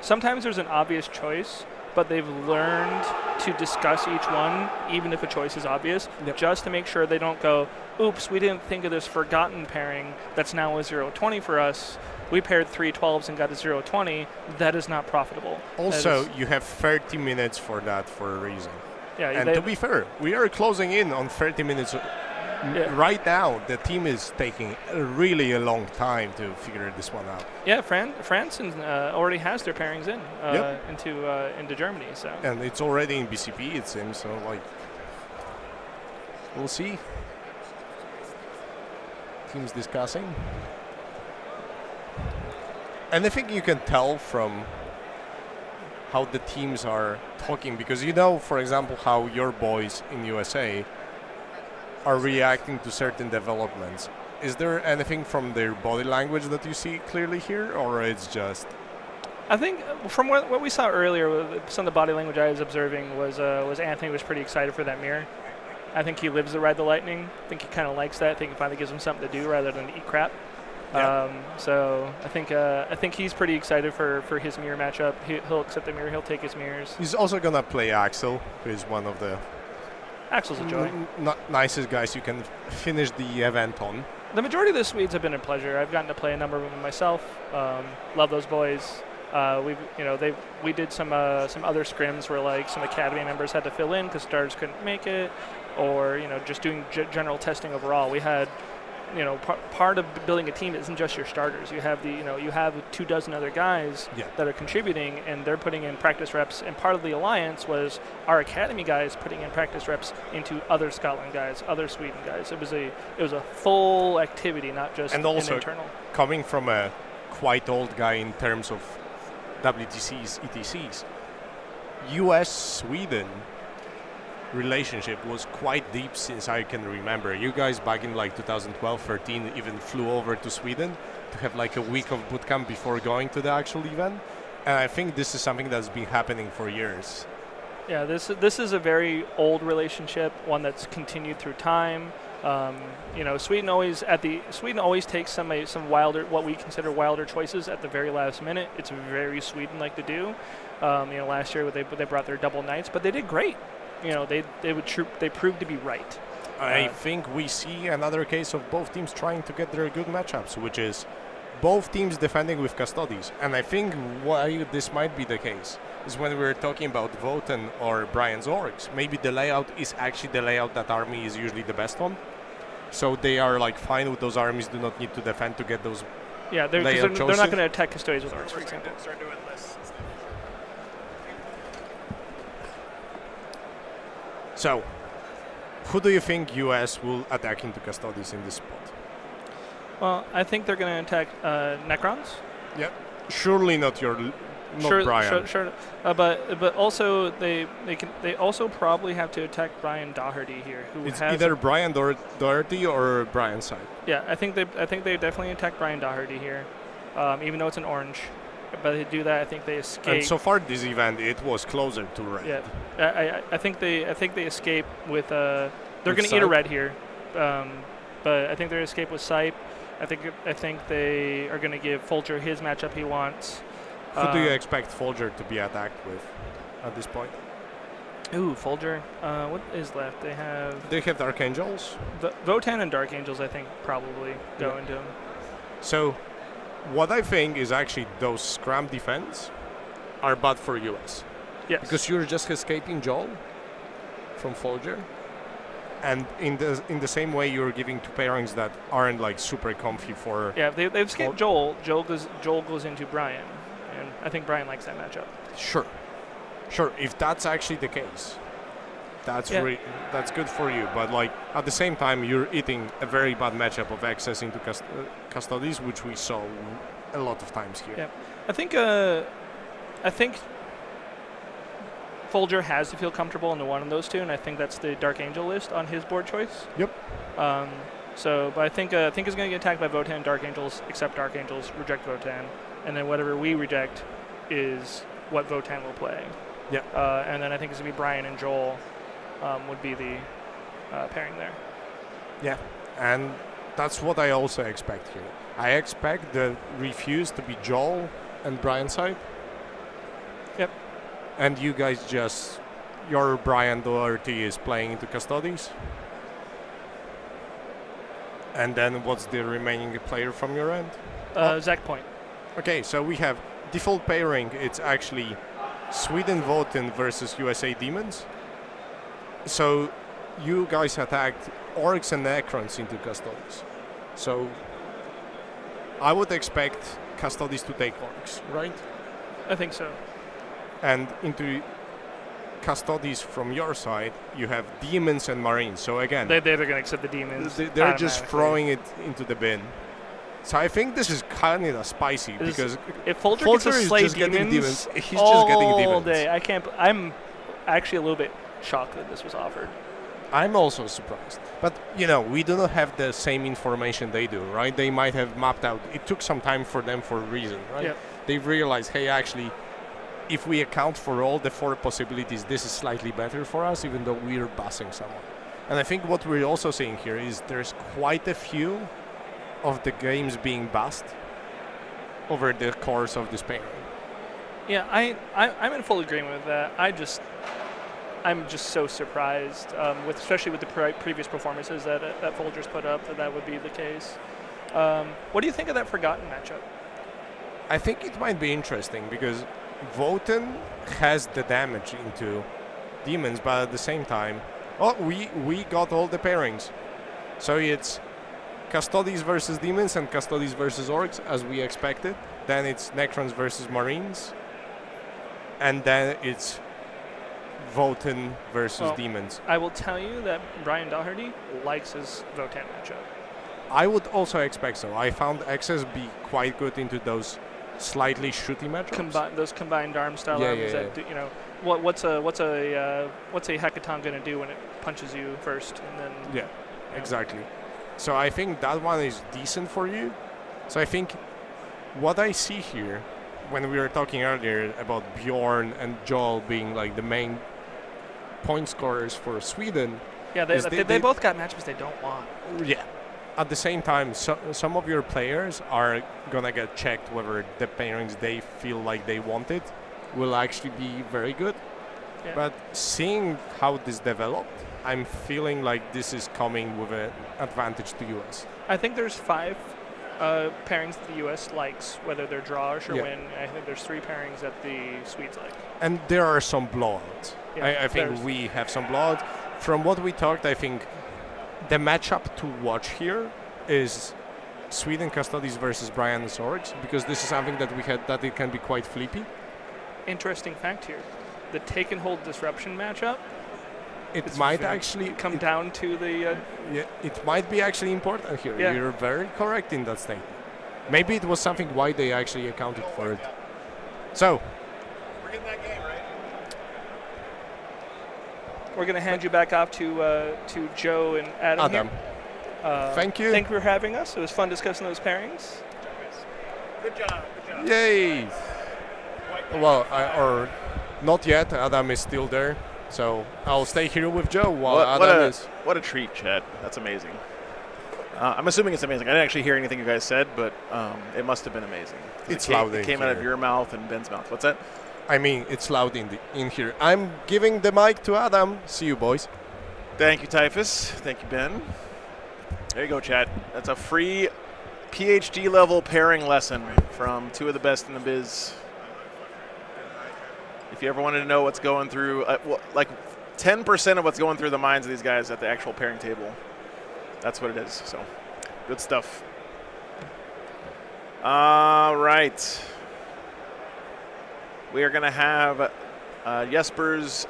sometimes there's an obvious choice, but they've learned to discuss each one, even if a choice is obvious, just to make sure they don't go, oops, we didn't think of this forgotten pairing that's now a 0-20 for us. We paired 3 12s and got a 0-20. That is not profitable. Also, you have 30 minutes for that for a reason. Yeah, and to be fair, we are closing in on 30 minutes. Right now, the team is taking really a long time to figure this one out. Yeah, France already has their pairings into Germany. So. And it's already in BCP, it seems. So, we'll see. Teams discussing. And I think you can tell from how the teams are talking, because for example, how your boys in USA are reacting to certain developments. Is there anything from their body language that you see clearly here, or it's just? I think from what we saw earlier, some of the body language I was observing was Anthony was pretty excited for that mirror. I think he lives to ride the lightning. I think he kind of likes that. I think it finally gives him something to do rather than eat crap. So I think he's pretty excited for his mirror matchup. He'll accept the mirror. He'll take his mirrors. He's also gonna play Axel, who is one of the Axel's a joy. Nicest guys you can finish the event on. The majority of the Swedes have been a pleasure. I've gotten to play a number of them myself. Love those boys. We did some other scrims where some academy members had to fill in because stars couldn't make it, or just doing general testing overall. We had part of building a team isn't just your starters. You have you have 24 other guys that are contributing, and they're putting in practice reps. And part of the alliance was our academy guys putting in practice reps into other Scotland guys, other Sweden guys. It was a full activity, not just and also an internal. Coming from a quite old guy in terms of WTCs, ETCs, US-Sweden relationship was quite deep since I can remember. You guys back in like 2012-13 even flew over to Sweden to have like a week of bootcamp before going to the actual event, and I think this is something that's been happening for years. Yeah, this is a very old relationship, one that's continued through time. Sweden always takes some wilder, what we consider wilder choices at the very last minute. It's very Sweden-like to do. Last year they brought their double knights, but they did great. They proved to be right. I think we see another case of both teams trying to get their good matchups, which is both teams defending with Custodes. And I think why this might be the case is when we're talking about Voten or Brian's orgs, maybe the layout is actually the layout that army is usually the best on. So they are like fine with those armies, do not need to defend to get those. Yeah, they're not going to attack Custodes with orgs, for example. Start doing lists. So, who do you think US will attack into Custodes in this spot? Well, I think they're going to attack Necrons. Yeah, surely not Brian. Sure. But also they also probably have to attack Brian Doherty here, who It's has either Brian Doherty or Brian's side. Yeah, I think they definitely attack Brian Doherty here, even though it's an orange. But they do that, I think they escape. And so far this event, it was closer to red. Yeah, I think they escape with they're going to eat a red here, but I think they escape with Sipe. I think they are going to give Folger his matchup he wants. Who do you expect Folger to be attacked with at this point? Ooh, Folger. What is left? They have Dark Angels. Votan and Dark Angels, I think, probably go into him. So, what I think is actually those scram defense are bad for US. Yes. Because you're just escaping Joel from Folger. And in the same way, you're giving two pairings that aren't like super comfy for. Yeah, they've escaped Joel. Joel goes into Brian, and I think Brian likes that matchup. Sure. If that's actually the case, that's good for you. But like at the same time, you're eating a very bad matchup of access into Custodes, which we saw a lot of times here. Yeah, I think Folger has to feel comfortable in the one of those two, and I think that's the Dark Angel list on his board choice. Yep. But I think he's going to get attacked by Votan, Dark Angels, accept Dark Angels, reject Votan, and then whatever we reject is what Votan will play. Yeah. And then I think it's going to be Brian and Joel would be the pairing there. Yeah, and that's what I also expect here. I expect the refuse to be Joel and Brian's side. Yep. And you guys your Brian Doherty is playing into Custodes. And then what's the remaining player from your end? Zach Point. Okay, so we have default pairing. It's actually Sweden Voten versus USA Demons. So you guys attacked Orcs and Necrons into Custodes. So I would expect Custodes to take Orcs, right? I think so. And into Custodes from your side, you have Demons and Marines. So again, they're going to accept the Demons. They're just throwing it into the bin. So I think this is kind of spicy because if Folger gets to slay just getting demons, he's just getting all demons. day. I'm actually a little bit shocked that this was offered. I'm also surprised. But, we do not have the same information they do, right? They might have mapped out. It took some time for them for a reason, right? Yep. They realized, hey, actually, if we account for all the 4 possibilities, this is slightly better for us, even though we're busing someone. And I think what we're also seeing here is there's quite a few of the games being bussed over the course of this pairing. Yeah, I'm in full agreement with that. I'm just so surprised, especially with the previous performances that Folger's put up, that would be the case. What do you think of that Forgotten matchup? I think it might be interesting because Voten has the damage into Demons, but at the same time, we got all the pairings. So it's Custodes versus Demons and Custodes versus Orcs, as we expected. Then it's Necrons versus Marines. And then it's Votan versus Demons. I will tell you that Brian Doherty likes his Votan matchup. I would also expect so. I found XS be quite good into those slightly shooty matchups. Those combined arm style arms that do, you know, what's a Hecaton gonna do when it punches you first and then Exactly. So I think that one is decent for you. So I think what I see here, when we were talking earlier about Bjorn and Joel being like the main point scorers for Sweden. Yeah, they both got matchups they don't want. Yeah. At the same time, some of your players are gonna get checked whether the pairings they feel like they wanted will actually be very good. Yeah. But seeing how this developed, I'm feeling like this is coming with an advantage to US. I think there's 5 pairings that the US likes, whether they're draw or sure win. I think there's 3 pairings that the Swedes like. And there are some blowouts. Yeah, I think we have some blowouts. From what we talked, I think the matchup to watch here is Sweden Custodes versus Brian and Swords, because this is something that we had that it can be quite flippy. Interesting fact here. The take and hold disruption matchup. It might actually come down to the. It might be actually important here. Yeah. You're very correct in that statement. Maybe it was something why they actually accounted for it. So. We're getting that game, right? We're going to hand you back off to Joe and Adam. Here. Thank you. Thank you for having us. It was fun discussing those pairings. Good job. Yay! Well, or not yet. Adam is still there. So I'll stay here with Joe while Adam is. What a treat, Chet. That's amazing. I'm assuming it's amazing. I didn't actually hear anything you guys said, but it must have been amazing. It's loud. It came out of your mouth and Ben's mouth. What's that? I mean, it's loud in here. I'm giving the mic to Adam. See you, boys. Thank you, Typhus. Thank you, Ben. There you go, chat. That's a free PhD level pairing lesson from 2 of the best in the biz. If you ever wanted to know what's going through, like 10% of what's going through the minds of these guys at the actual pairing table, that's what it is. So, good stuff. All right. We are going to have Jesper's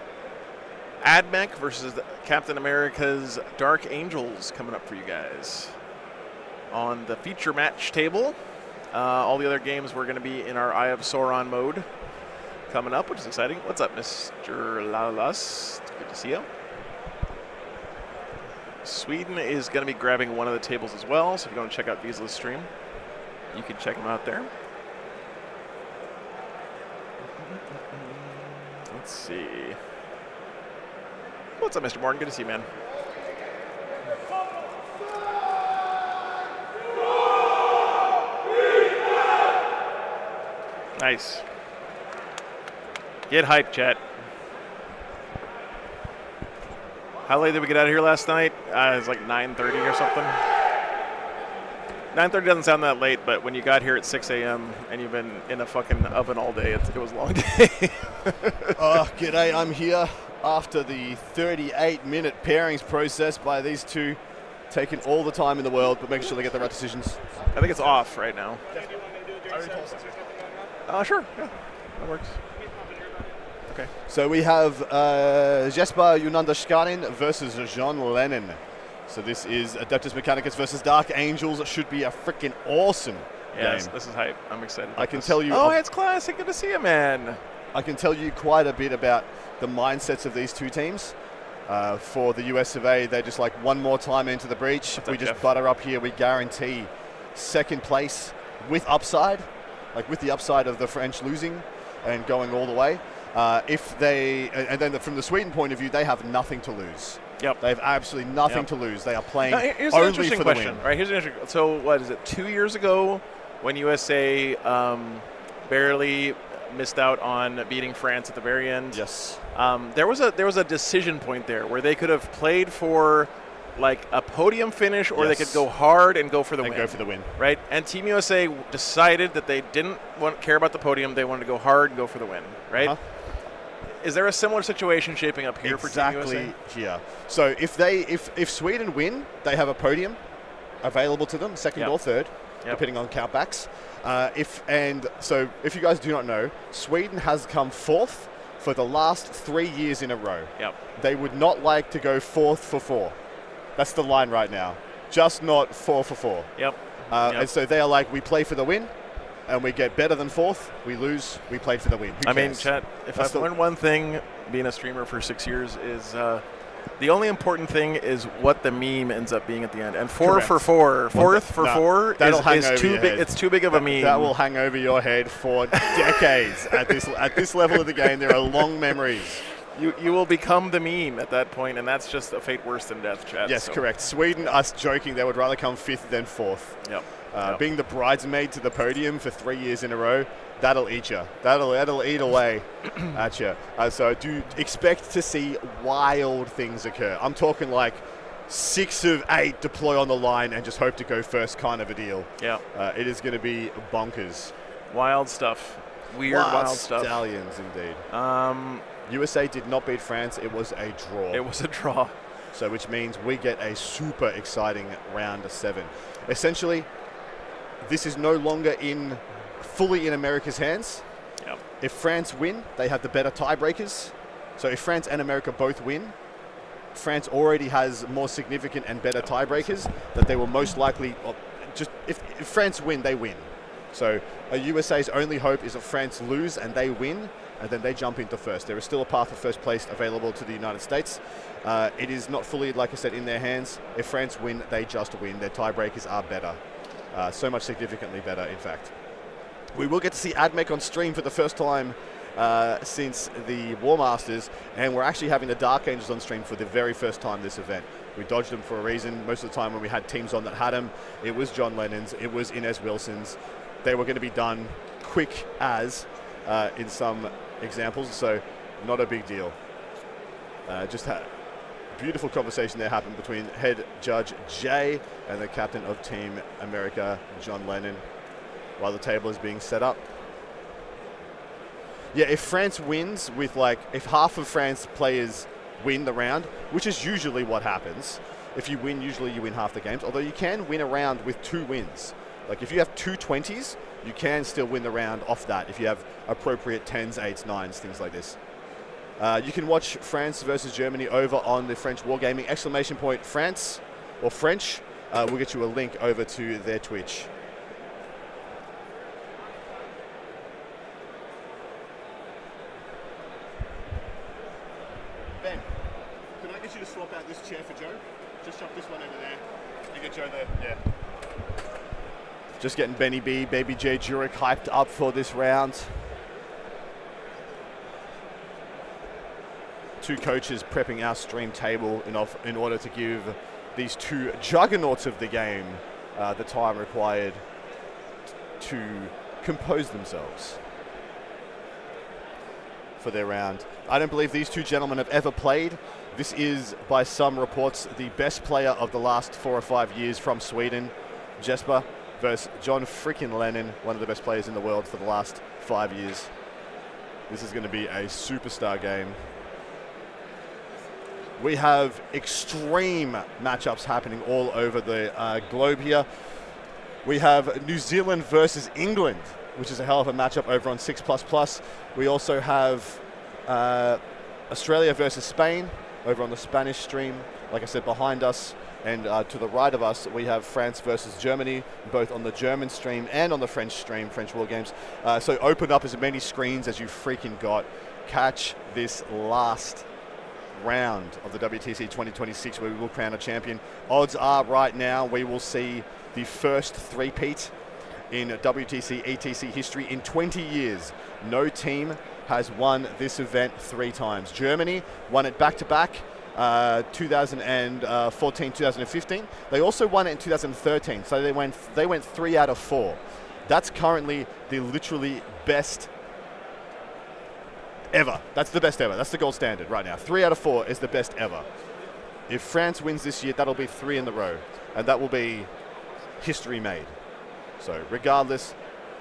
Admech versus Captain America's Dark Angels coming up for you guys on the feature match table. All the other games we're going to be in our Eye of Sauron mode coming up, which is exciting. What's up, Mr. Lalas? Good to see you. Sweden is going to be grabbing one of the tables as well, so if you want to check out Vizla's stream, you can check him out there. Let's see. What's up, Mr. Morgan? Good to see you, man. Nice. Get hyped, chat. How late did we get out of here last night? It was like 9:30 or something. 9:30 doesn't sound that late, but when you got here at 6 a.m. and you've been in a fucking oven all day, it was a long day. G'day, I'm here after the 38-minute pairings process by these two, taking all the time in the world, but making sure they get the right decisions. I think it's off right now. Sure, yeah, that works. Okay. So we have Jesper Junandaskarin versus John Lennon. So this is Adeptus Mechanicus versus Dark Angels. It should be a freaking awesome Yes, game. this is hype. I'm excited. I can tell you. Oh, it's classic. Good to see you, man. I can tell you quite a bit about the mindsets of these two teams. For the US of A, they're just like one more time into the breach. What's We up, just Jeff? butter up here. We guarantee second place with upside, like with the upside of the French losing and going all the way. If they, and then from the Sweden point of view, they have nothing to lose. Yep. They have absolutely nothing to lose. They are playing Now, here's an only interesting for the question. win. Right, here's an interesting. So, what is it? 2 years ago, when USA barely missed out on beating France at the very end. Yes. There was a decision point there where they could have played for like a podium finish, or they could go hard and go for the win. Go for the win. Right. And Team USA decided that they didn't care about the podium. They wanted to go hard and go for the win. Right. Uh-huh. Is there a similar situation shaping up here for Team USA? Exactly here. So if Sweden win, they have a podium, available to them, second or third, depending on countbacks. If you guys do not know, Sweden has come fourth for the last 3 years in a row. They would not like to go fourth for 4. That's the line right now. Just not 4 for 4. And so they are like, we play for the win, and we get better than fourth. We lose, we played for the win. Who cares? Chat, if I've learned one thing being a streamer for 6 years is the only important thing is what the meme ends up being at the end. And 4 for 4, fourth for 4 is too big. It's too big of a meme. That will hang over your head for decades. At this level of the game, there are long memories. You will become the meme at that point, and that's just a fate worse than death, chat. Yes, correct. Sweden, us joking, they would rather come 5th than 4th. Being the bridesmaid to the podium for 3 years in a row, that'll eat you. That'll eat away at you. So do expect to see wild things occur. I'm talking like 6 of 8 deploy on the line and just hope to go first kind of a deal. It is going to be bonkers. Wild stuff. Wild stuff. Stallions, indeed. USA did not beat France. It was a draw. It was a draw. So which means we get a super exciting round 7. Essentially, this is no longer fully in America's hands. If France win, they have the better tiebreakers. So if France and America both win, France already has more significant and better tiebreakers that they will most likely, if France win, they win. So USA's only hope is that France lose and they win, and then they jump into first. There is still a path for first place available to the United States. It is not fully, like I said, in their hands. If France win, they just win. Their tiebreakers are better. So much significantly better, in fact. We will get to see AdMech on stream for the first time since the War Masters, and we're actually having the Dark Angels on stream for the very first time this event. We dodged them for a reason. Most of the time when we had teams on that had them, it was John Lennon's, it was Inez Wilson's. They were going to be done quick in some examples, so not a big deal. Just had a beautiful conversation there happened between head judge Jay and the captain of Team America, John Lennon, while the table is being set up. Yeah, if France wins if half of France players win the round, which is usually what happens, if you win, usually you win half the games, although you can win a round with 2 wins. Like if you have 2 20s, you can still win the round off that if you have appropriate 10s, 8s, 9s, things like this. You can watch France versus Germany over on the French Wargaming ! France or French. We'll get you a link over to their Twitch. Ben, can I get you to swap out this chair for Joe? Just chuck this one over there and get Joe there. Yeah. Just getting Benny B, Baby J, Jurek hyped up for this round. 2 coaches prepping our stream table in order to give these 2 juggernauts of the game the time required to compose themselves for their round. I don't believe these 2 gentlemen have ever played. This is, by some reports, the best player of the last 4 or 5 years from Sweden, Jesper, versus John freaking Lennon, one of the best players in the world for the last 5 years. This is going to be a superstar game. We have extreme matchups happening all over the globe here. We have New Zealand versus England, which is a hell of a matchup over on 6++. We also have Australia versus Spain over on the Spanish stream. Like I said, behind us and to the right of us, we have France versus Germany, both on the German stream and on the French stream, French War Games. So open up as many screens as you freaking got. Catch this last round of the WTC 2026 where we will crown a champion. Odds are right now we will see the first three-peat in WTC ETC history in 20 years. No team has won this event 3 times. Germany won it back-to-back, 2014, 2015. They also won it in 2013, so they went 3 out of 4. That's currently the literally best ever. That's the best ever. That's the gold standard right now. 3 out of 4 is the best ever. If France wins this year, that'll be 3 in a row, and that will be history made. So regardless,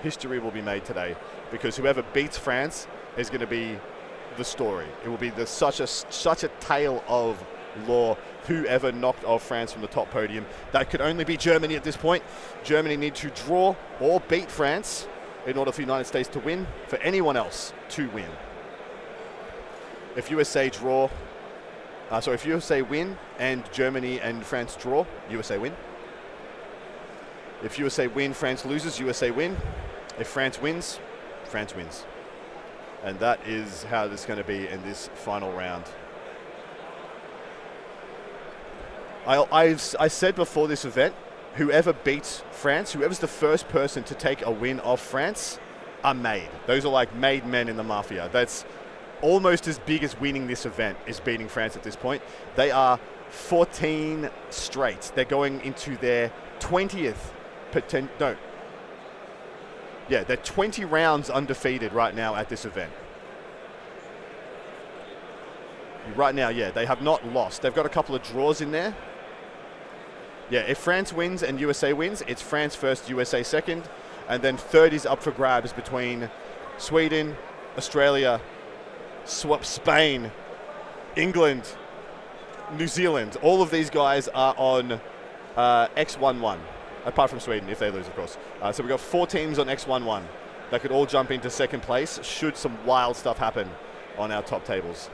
history will be made today, because whoever beats France is going to be the story. It will be such a tale of lore whoever knocked off France from the top podium. That could only be Germany at this point. Germany need to draw or beat France in order for the United States to win, for anyone else to win. If USA draw, if USA win and Germany and France draw, USA win. If USA win, France loses, USA win. If France wins, France wins. And that is how this is going to be in this final round. I said before this event, whoever beats France, whoever's the first person to take a win off France, are made. Those are like made men in the mafia. That's almost as big as winning this event is beating France at this point. They are 14 straight. They're going into their 20th they're 20 rounds undefeated right now at this event. Right now, they have not lost. They've got a couple of draws in there. Yeah, if France wins and USA wins, it's France first, USA second, and then third is up for grabs between Sweden, Australia, Spain, England, New Zealand. All of these guys are on X11, apart from Sweden, if they lose, of course. So we've got 4 teams on X11 that could all jump into second place should some wild stuff happen on our top tables.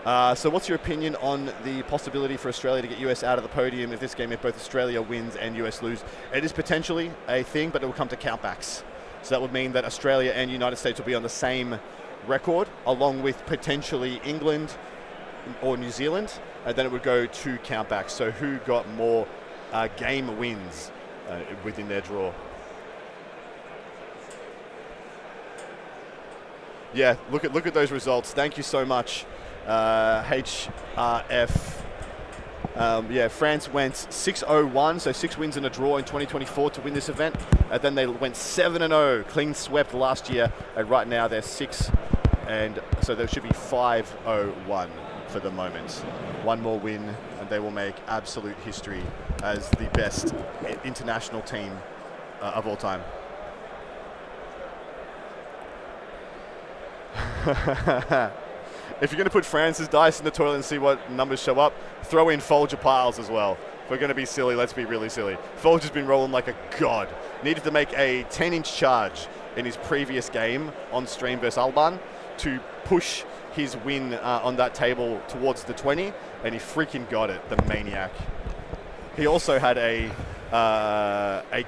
So what's your opinion on the possibility for Australia to get US out of the podium if this game, if both Australia wins and US lose? It is potentially a thing, but it will come to countbacks. So that would mean that Australia and United States will be on the same record, along with potentially England or New Zealand, and then it would go to countbacks. So who got more game wins within their draw? Yeah, look at those results. Thank you so much. HRF. France went 6-0-1, so 6 wins and a draw in 2024 to win this event. And then they went 7-0, clean swept last year. And right now they're 6, and so there should be 5-0-1 for the moment. One more win, and they will make absolute history as the best international team of all time. If you're going to put France's dice in the toilet and see what numbers show up, throw in Folger piles as well. If we're going to be silly, let's be really silly. Folger's been rolling like a god. Needed to make a 10-inch charge in his previous game on stream versus Alban to push his win on that table towards the 20, and he freaking got it, the maniac. He also had a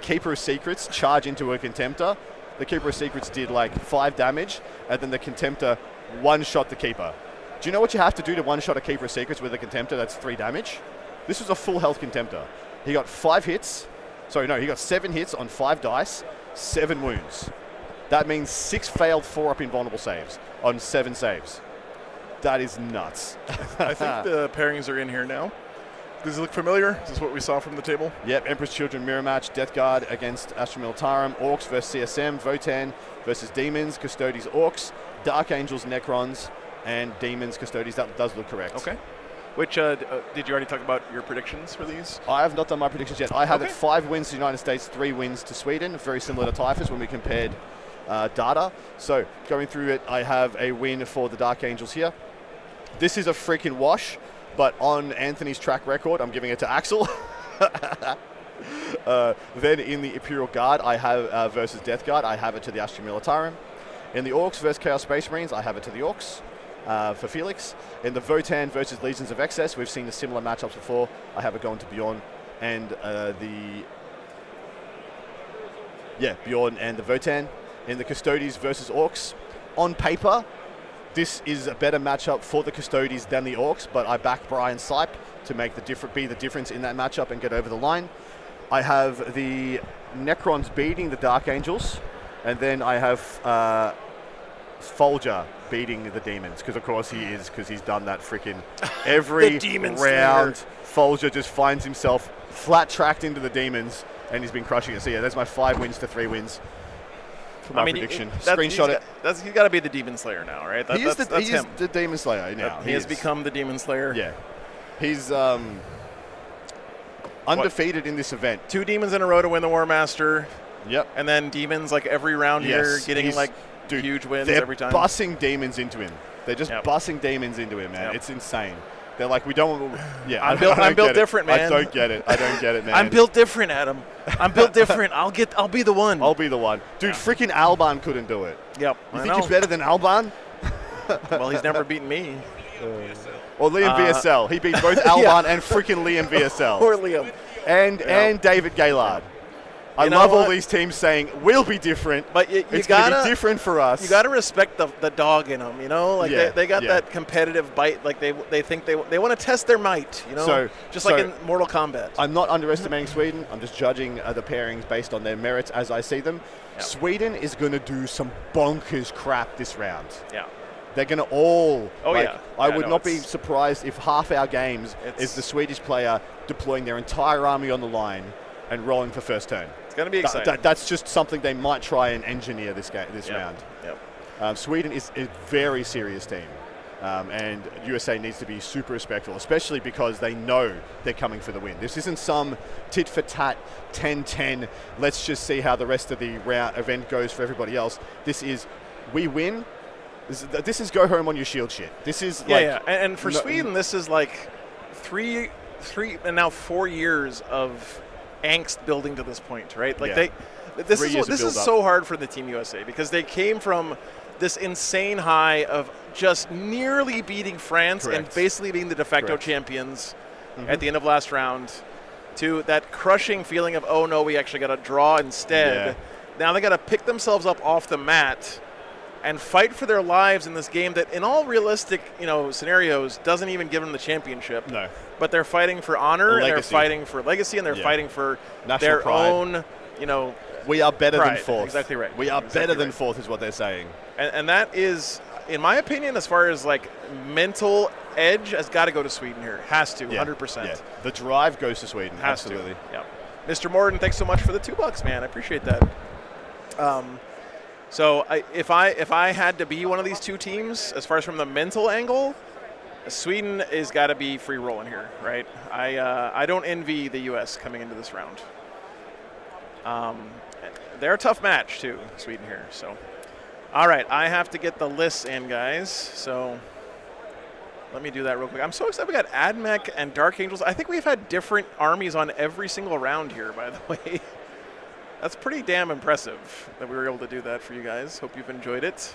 Keeper of Secrets charge into a Contemptor. The Keeper of Secrets did like 5 damage, and then the Contemptor one-shot the Keeper. Do you know what you have to do to one-shot a Keeper of Secrets with a Contemptor that's 3 damage? This was a full health Contemptor. He got 5 hits. Sorry, no, he got 7 hits on 5 dice, 7 wounds. That means 6 failed 4-up invulnerable saves on 7 saves. That is nuts. I think the pairings are in here now. Does it look familiar? Is this what we saw from the table? Yep, Emperor's Children mirror match, Death Guard against Astra Militarum, Orcs versus CSM, Votan versus Demons, Custodes Orcs, Dark Angels Necrons, and Demons Custodes. That does look correct. Okay. Which, did you already talk about your predictions for these? I have not done my predictions yet. I have it 5 wins to the United States, 3 wins to Sweden, very similar to Typhus when we compared data. So going through it, I have a win for the Dark Angels here. This is a freaking wash, but on Anthony's track record, I'm giving it to Axel. Then in the Imperial Guard, I have versus Death Guard, I have it to the Astra Militarum. In the Orcs versus Chaos Space Marines, I have it to the Orcs for Felix. In the Votan versus Legions of Excess, we've seen the similar matchups before. I have it going to Bjorn and Bjorn and the Votan. In the Custodes versus Orcs, on paper, this is a better matchup for the Custodes than the Orcs, but I back Brian Sipe to make be the difference in that matchup and get over the line. I have the Necrons beating the Dark Angels, and then I have Folger beating the Demons, because of course he is, because he's done that freaking every round. Folger just finds himself flat-tracked into the Demons, and he's been crushing it. So yeah, that's my 5 wins to 3 wins. My prediction. Screenshot it. He's got to be the Demon Slayer now, right? He is the Demon Slayer now. He has become the Demon Slayer. Yeah. He's undefeated in this event. 2 demons in a row to win the War Master. Yep. And then demons like every round here getting like Dude, huge wins they're every time. bussing demons into him. They're just Yep. bussing demons into him, man. Yep. It's insane. They're like, we don't. Yeah, I'm I built- don't I'm built get it. different, man. I don't get it. I don't get it, man. I'm built different, Adam. I'm built different. I'll be the one. I'll be the one, dude. Freaking Alban couldn't do it. Yep. You I think know. he's better than Alban? Well, he's never beaten me. Or Liam VSL. He beat both Alban and freaking Liam VSL. Or Liam. And David Gaylard. I You know love all what? these teams saying we'll be different, But you it's going to gotta be different for us. You got to respect the dog in them, you know. Like Yeah, they got yeah. that competitive bite. Like they think they want to test their might, you know. So- just so- like in Mortal Kombat. I'm not underestimating Sweden. I'm just judging the pairings based on their merits as I see them. Yep. Sweden is going to do some bonkers crap this round. Yeah. They're going to all. Oh, like, yeah. I Yeah, would no, not be it's- surprised if half our games It's- is the Swedish player deploying their entire army on the line and rolling for first turn. It's gonna be exciting. That's just something they might try and engineer this Yep. round. Yep. Sweden is a very serious team. And USA needs to be super respectful, especially because they know they're coming for the win. This isn't some tit-for-tat 10-10, let's just see how the rest of the event goes for everybody else. This is, we win, this is go home on your shield shit. This is Yeah, like... yeah. And for Sweden, this is like three and now 4 years of angst building to this point, right? Like Yeah. this 3 is years of this is build-up. so hard for the Team USA because they came from this insane high of just nearly beating France and Correct. basically being the de facto Correct. champions at the end of last round to that crushing feeling of, oh no, we actually got to draw instead. Yeah. Now they got to pick themselves up off the mat and fight for their lives in this game that in all realistic, scenarios doesn't even give them the championship. No. But they're fighting for honor, and they're Legacy. fighting for legacy, and they're Yeah. fighting for National their pride. own, We are better than pride. fourth. Exactly right. We are Exactly better than right. fourth is what they're saying. And that is, in my opinion, as far as like mental edge, has got to go to Sweden here. Has to, 100%. Yeah. The drive goes to Sweden. Has absolutely. to. Yeah. Mr. Morton, thanks so much for the $2, man. I appreciate that. So if I had to be one of these two teams, as far as from the mental angle, Sweden has got to be free rolling here, right? I don't envy the U.S. coming into this round. They're a tough match too, Sweden here. So, all right, I have to get the lists in, guys. So let me do that real quick. I'm so excited. We got AdMech and Dark Angels. I think we've had different armies on every single round here, by the way. That's pretty damn impressive that we were able to do that for you guys. Hope you've enjoyed it.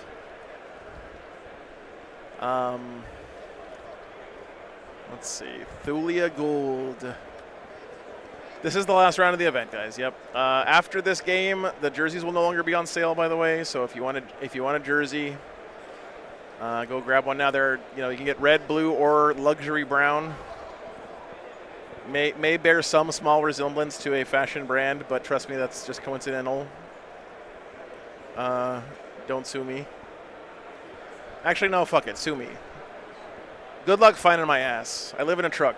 Let's see. Thulia Gould. This is the last round of the event, guys. Yep. After this game, the jerseys will no longer be on sale, by the way. So if you want a jersey, go grab one now. You can get red, blue, or luxury brown. May bear some small resemblance to a fashion brand, but trust me, that's just coincidental. Don't sue me. Actually, no, fuck it. Sue me. Good luck finding my ass. I live in a truck.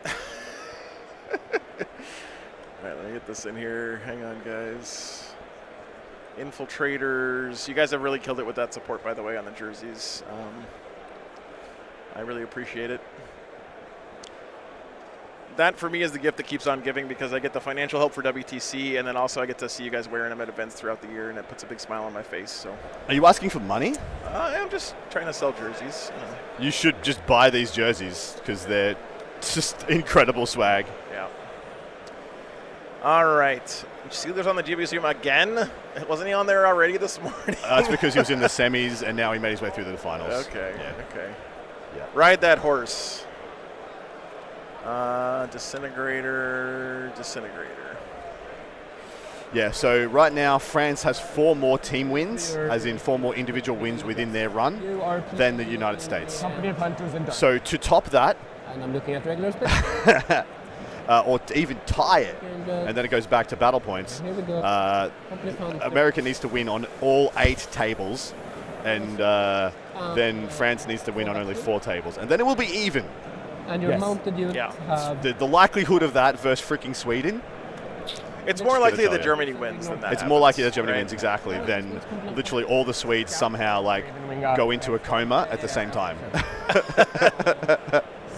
All right, let me get this in here. Hang on, guys. Infiltrators. You guys have really killed it with that support, by the way, on the jerseys. I really appreciate it. That, for me, is the gift that keeps on giving because I get the financial help for WTC, and then also I get to see you guys wearing them at events throughout the year, and it puts a big smile on my face. So, Are you asking for money? I'm just trying to sell jerseys. You should just buy these jerseys because they're just incredible swag. Yeah. All right. Steelers on the GBC again? Wasn't he on there already this morning? That's because he was in the semis and now he made his way through to the finals. Okay. Yeah. Okay. Yeah. Ride that horse. Disintegrator. Yeah, so right now France has 4 more team wins, as in 4 more individual wins within their run than the United States. So to top that, and I'm looking at regular space. or to even tie it, and then it goes back to battle points. Here we go. America needs to win on all 8 tables, and then France needs to win on only 4 tables, and then it will be even. And your mounted unit have... The likelihood of that versus freaking Sweden. It's more likely that Germany wins than that. It's more likely that Germany wins, exactly, than literally all the Swedes somehow go into a coma at the same time.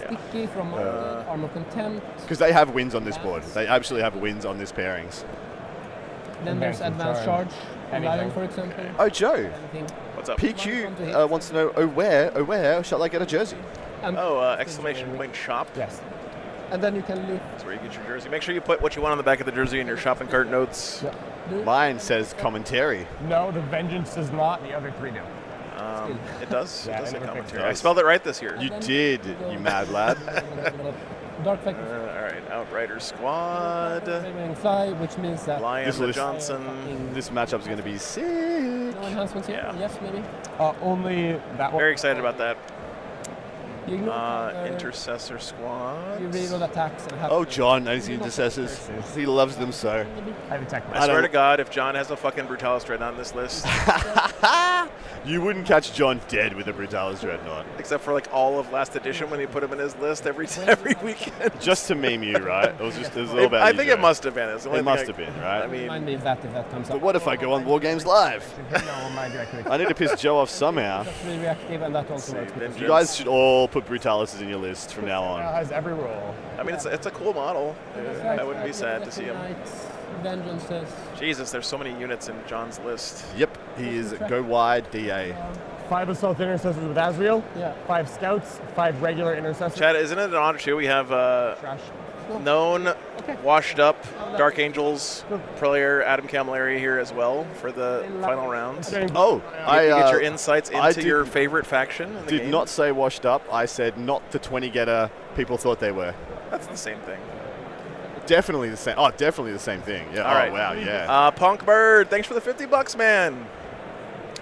Sticky from Armor Contempt. Because they have wins on this board. They absolutely have wins on this pairings. Then there's advanced charge. Lion, for example. Oh, Joe. Anything. What's up? PQ wants to know, where shall I get a jersey? Exclamation point shop. Yes. And then you can leave. That's where you get your jersey. Make sure you put what you want on the back of the jersey in your shopping cart notes. Yeah. Mine says commentary. No, the Vengeance does not. The other 3 do. It does. Yeah, it does say I never picked commentary. it. I spelled it right this year. You did, you mad lad. Dark Factor. All right, Outrider Squad. Fly, which means that. Lion list- Johnson. This matchup's going to be sick. No enhancements here? Yeah. Yes, maybe. Only that one. Very excited about that. You ignore Intercessor Squad. you reload attacks and have Oh, John knows the intercessors. He loves them so. I have a tech. I swear to God, if John has a fucking Brutalis Dreadnought on this list, You wouldn't catch John dead with a Brutalis Dreadnought. except for like all of last edition when he put him in his list every weekend. Just to meme you, right? It was all about I you, think Joe. it must have been. It's the only It thing must have been, right? I mean, Remind me of that if that comes up. But what if I go on War Games Live? I need to piss Joe off somehow. Just be reactive, and that also works. because You guys should all put Brutalises in your list from now on. Has every rule. I mean, it's a cool model. it's I like wouldn't be sad to see him. Knights, Vengeances. Jesus, there's so many units in John's list. Yep, he is go wide DA. 5 Assault Intercessors with Azrael. Yeah. 5 Scouts. 5 regular Intercessors. Chad, isn't it an honor too? We have Trash. known, washed up Dark Angels player Adam Camilleri here as well for the final round. Oh, I get your insights I into your favorite faction. In the did game. not say washed up. I said not the 20 getter people thought they were. That's the same thing. Definitely the same. Oh, definitely the same thing. Yeah. All right. Wow. Yeah. Punk Bird, thanks for the $50, man.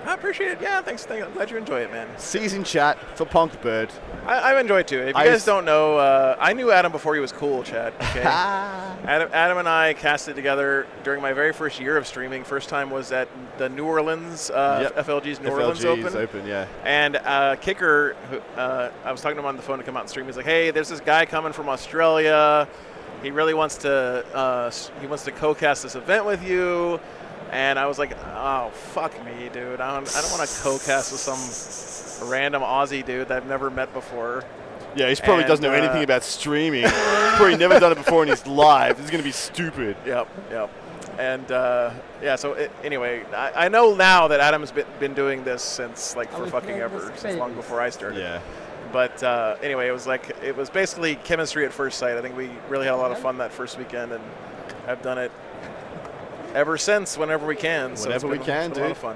I appreciate it. Yeah, thanks. I'm glad you enjoy it, man. Season chat for Punk Bird. I enjoy it too. If you guys don't know, I knew Adam before he was cool, Chad. Okay. Adam and I casted together during my very first year of streaming. First time was at the New Orleans, FLG's New Orleans Open. Yeah. And Kicker, I was talking to him on the phone to come out and stream. He's like, "Hey, there's this guy coming from Australia. He really wants to co-cast this event with you." And I was like, "Oh, fuck me, dude. I don't want to co-cast with some random Aussie dude that I've never met before." Yeah, he probably doesn't know anything about streaming. He's probably never done it before in his life. This is going to be stupid. Yep. And anyway, I know now that Adam's been doing this since for fucking ever, since long before I started. Yeah. But anyway, it was basically chemistry at first sight. I think we really had a lot of fun that first weekend, and have done it ever since whenever we can. Whenever we can, it's been a lot of fun.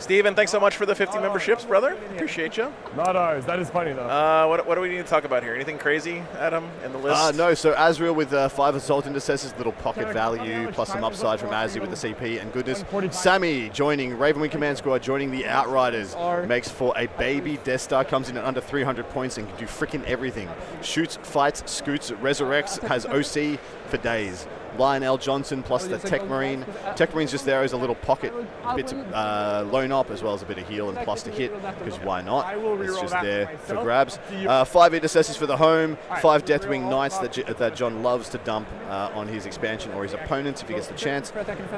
Steven, thanks so much for the 50 memberships, brother. Appreciate you. Not ours. That is funny, though. What do we need to talk about here? Anything crazy, Adam, in the list? No, so Azrael with 5 Assault Intercessors, little pocket value, plus some upside from Azzy with the CP and goodness. Sammy joining Ravenwing Command Squad, joining the Outriders. Makes for a baby Death Star, comes in at under 300 points and can do freaking everything. Shoots, fights, scoots, resurrects, has OC for days. Lionel Johnson plus the Tech Marine. Tech Marine's just there as a little pocket bit to loan up, as well as a bit of heal and plus to hit, because why not? It's just there for grabs. 5 Intercessors for the home, 5 Deathwing Knights that John loves to dump on his expansion or his opponents if he gets the chance.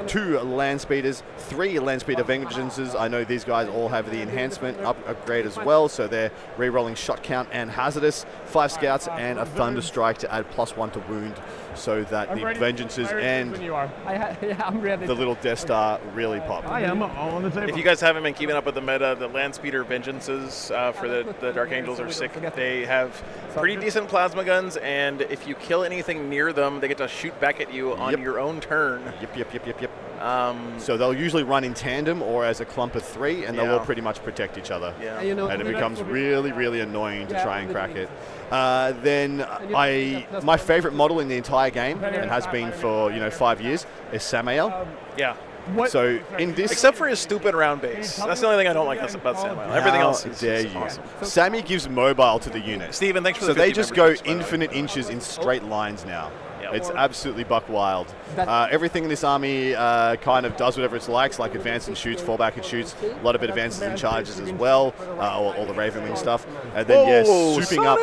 2 Land Speeders, 3 Landspeeder Vengeances. I know these guys all have the enhancement upgrade as well, so they're re-rolling shot count and hazardous. 5 Scouts and a Thunderstrike to add +1 to wound, so that the Vengeances and the little Death Star really pop. I am all on the table. If you guys haven't been keeping up with the meta, the Landspeeder Vengeances for the Dark Angels are sick. They have pretty decent plasma guns, and if you kill anything near them, they get to shoot back at you on your own turn. Yep. So they'll usually run in tandem or as a clump of 3, and they'll all pretty much protect each other. Yeah. And it becomes really, really annoying to try and crack it. Then my favorite model in the entire game, and has been for 5 years, is Samael. Yeah. So in this, except for his stupid round base, that's the only thing I don't like about Samael. Everything else is awesome. Sammy gives mobile to the unit. Steven, thanks for the 50 they just go memberships, infinite inches in straight lines now. It's absolutely buck wild. Everything in this army kind of does whatever it likes, like advance and shoots, fall back and shoots. A lot of it advances and charges as well, all the Ravenwing stuff. And then, souping up.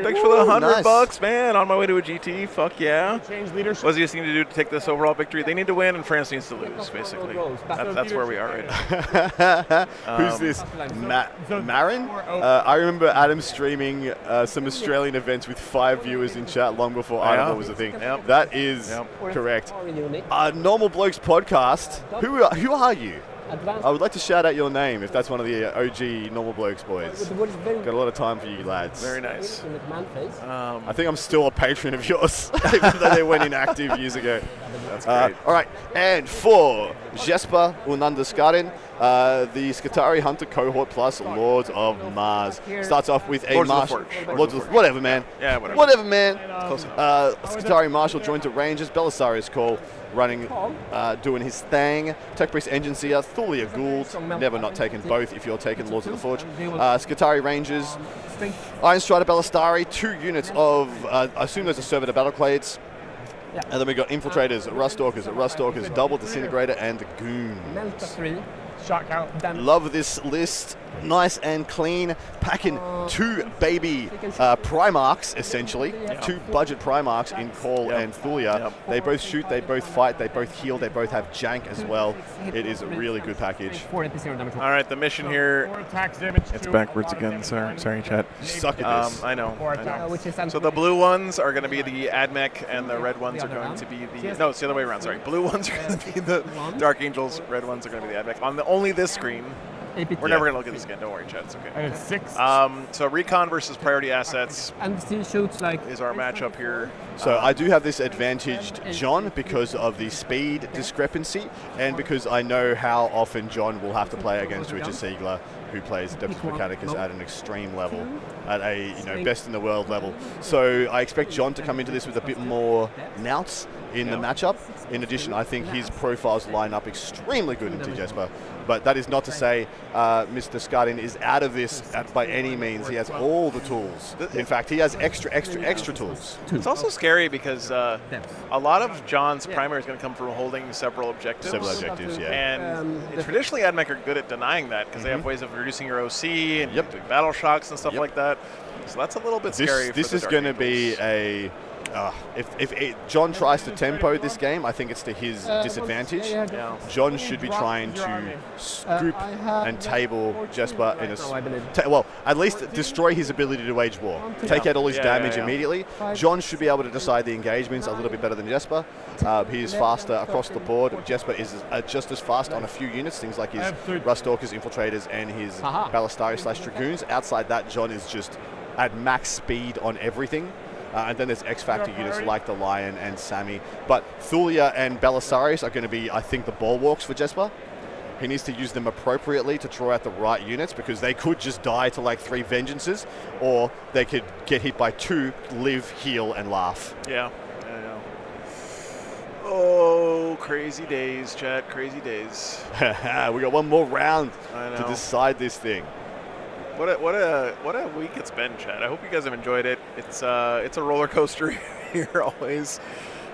Thanks for the $100, man. On my way to a GT. Fuck yeah. What does he just need to do to take this overall victory? They need to win, and France needs to lose, basically. That's where we are right now. Who's this? Marin? I remember Adam streaming some Australian events with 5 viewers in chat long before Idaho was a thing. Yep. That is correct. Normal Blokes podcast. Who are you? I would like to shout out your name if that's one of the OG Normal Blokes boys. Got a lot of time for you lads. Very nice. I think I'm still a patron of yours, even though they went inactive years ago. That's great. All right, and for Jesper Unanderskarin, the Skatari Hunter Cohort Plus Lords of Mars. Starts off with a Lords of the Marshal. Forge. Lords of whatever, man. Yeah, whatever. Whatever, man. Close enough. Skatari Marshal joined to Rangers. Belisarius Call running, doing his thing. Tech Priest Engine Seer, Thulia Gould. Never not taking both if you're taking Lords of the Forge. Skatari Rangers. Iron Strider Belistari, 2 units of, I assume those are Servitor Battleclades. And then we got Infiltrators, Ruststalkers, Double Disintegrator, and the Goons. Shot count. Love this list. Nice and clean. Packing 2 baby Primarchs, essentially. 2 budget Primarchs in Call and Thulia. They both shoot, they both fight, they both heal, they both have jank as well. It is a really good package. All right, the mission here. It's backwards again. Sorry, chat. You suck at this. I know. So the blue ones are going to be the AdMech, and the red ones are going to be the... No, it's the other way around, sorry. Blue ones are going to be the Dark Angels, red ones are going to be the AdMech. On only this screen. We're never going to look at this again. Don't worry, chat. It's okay. And it's 6. So Recon versus Priority Assets And still shoots like is our matchup here. So I do have this advantaged John because of the speed discrepancy and because I know how often John will have to play against Richard Siegler, who plays Adeptus Mechanicus at an extreme level, at a best in the world level. So I expect John to come into this with a bit more nouts in the matchup. In addition, I think his profiles line up extremely good into Jesper. But that is not to say Mr. Skardin is out of this by any means. He has all the tools. In fact, he has extra tools. It's also scary because a lot of John's primary is going to come from holding several objectives. And traditionally, AdMech are good at denying that because they have ways of reducing your OC and doing battle shocks and stuff like that. So that's a little bit scary. This is going to be a... if John tries to tempo this game, I think it's to his disadvantage. John should be trying to scoop and table Jesper in a... at least destroy his ability to wage war. Take out all his damage immediately. John should be able to decide the engagements a little bit better than Jesper. He is faster across the board. Jesper is just as fast on a few units, things like his Ruststalkers, Infiltrators, and his Ballistari/Dragoons. Outside that, John is just at max speed on everything. And then there's X-Factor units like the Lion and Sammy. But Thulia and Belisarius are going to be, I think, the bulwarks for Jesper. He needs to use them appropriately to draw out the right units because they could just die to like 3 Vengeances, or they could get hit by 2, live, heal, and laugh. Yeah, I know. Oh, crazy days, chat, crazy days. We got one more round to decide this thing. What a week it's been, Chad. I hope you guys have enjoyed it. It's a roller coaster here always,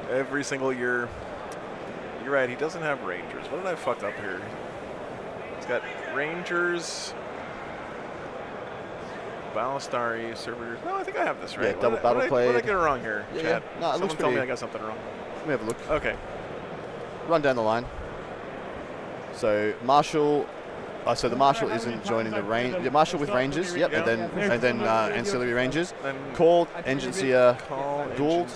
every single year. You're right. He doesn't have Rangers. What did I fuck up here? He's got Rangers, Ballistari, Servitors. No, I think I have this right. Yeah, double Battleclade. What did I get it wrong here, Chad? No, it Someone tell me I got something wrong. Let me have a look. Okay. Run down the line. So Marshal. So the Marshal isn't joining the range. The Marshal with Rangers, and then ancillary Rangers. Call Engine Seer Gould.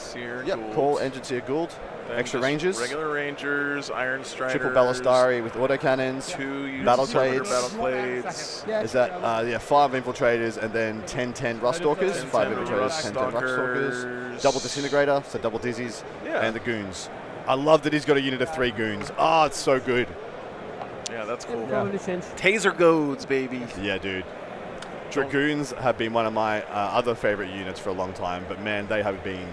Call Engine Seer Gould. Extra Rangers. Regular Rangers, Iron Striders. Triple Ballistari with autocannons. 2 Battleclades. Is that 5 Infiltrators and then 10 Ruststalkers. 5 Infiltrators, 10 Ruststalkers. Double Disintegrator, so double Dizzies, and the Goons. I love that he's got a unit of 3 Goons. Oh, it's so good. Yeah, that's cool. Taser Goads, baby. Yeah, dude. Dragoons have been one of my other favorite units for a long time, but man, they have been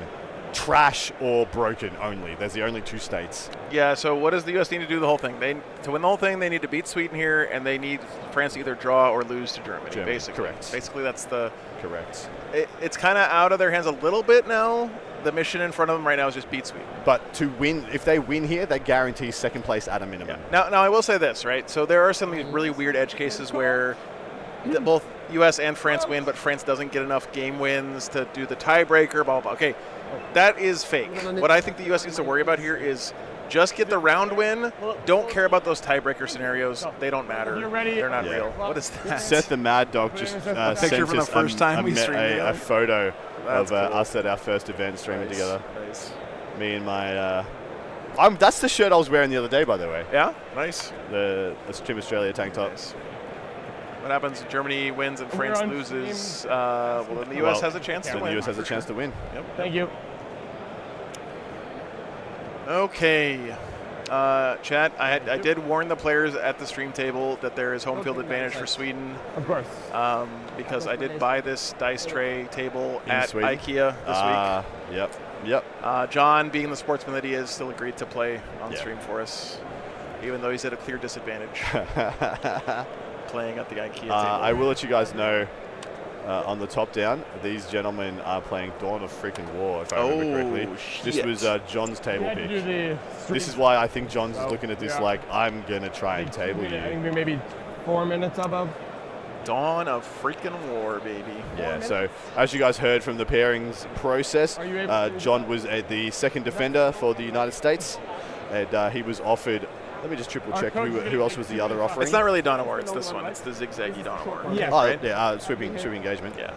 trash or broken only. There's the only 2 states. Yeah, so what does the U.S. need to do the whole thing? To win the whole thing, they need to beat Sweden here, and they need France to either draw or lose to Germany. Basically. Correct. Basically, that's the... Correct. It's kind of out of their hands a little bit now. The mission in front of them right now is just beat Sweden. But to win, if they win here, they guarantee 2nd place at a minimum. Yeah. Now I will say this, right? So there are some really weird edge cases where both U.S. and France win, but France doesn't get enough game wins to do the tiebreaker, blah, blah, blah. Okay, that is fake. What I think the U.S. needs to worry about here is just get the round win. Don't care about those tiebreaker scenarios. They don't matter. They're not real. What is that? Seth the Mad Dog just sent us the first time we streamed a photo of us at our first event streaming together. Nice. Me and my. That's the shirt I was wearing the other day, by the way. Yeah, nice. The Team Australia tank top. Nice. What happens if Germany wins and We're France on loses? Well, then the U.S. has a chance to then win. the U.S. has a chance to win. Yep. Thank you. Okay. Chat, I did warn the players at the stream table that there is home field advantage for Sweden. Of course. Because I did buy this dice tray table In at Sweden? IKEA this week. Yep. John, being the sportsman that he is, still agreed to play on Yeah. stream for us, even though he's at a clear disadvantage playing at the IKEA table. I will let you guys know on the top down, these gentlemen are playing Dawn of Freaking War, if I remember correctly. This shit. was John's table had to do pick. the stream. This is why I think John's Oh, looking at this yeah. like, I'm going to try and I table think you. maybe 4 minutes above. Dawn of Freaking War, baby. Yeah, so as you guys heard from the pairings process, Are you able to- John was the second defender for the United States, and he was offered. Let me just triple check who else was the other offering. It's not really Dawn of War, it's this one. It's the zigzaggy Dawn of War. Yeah. Oh, right? yeah, sweeping engagement. Yeah.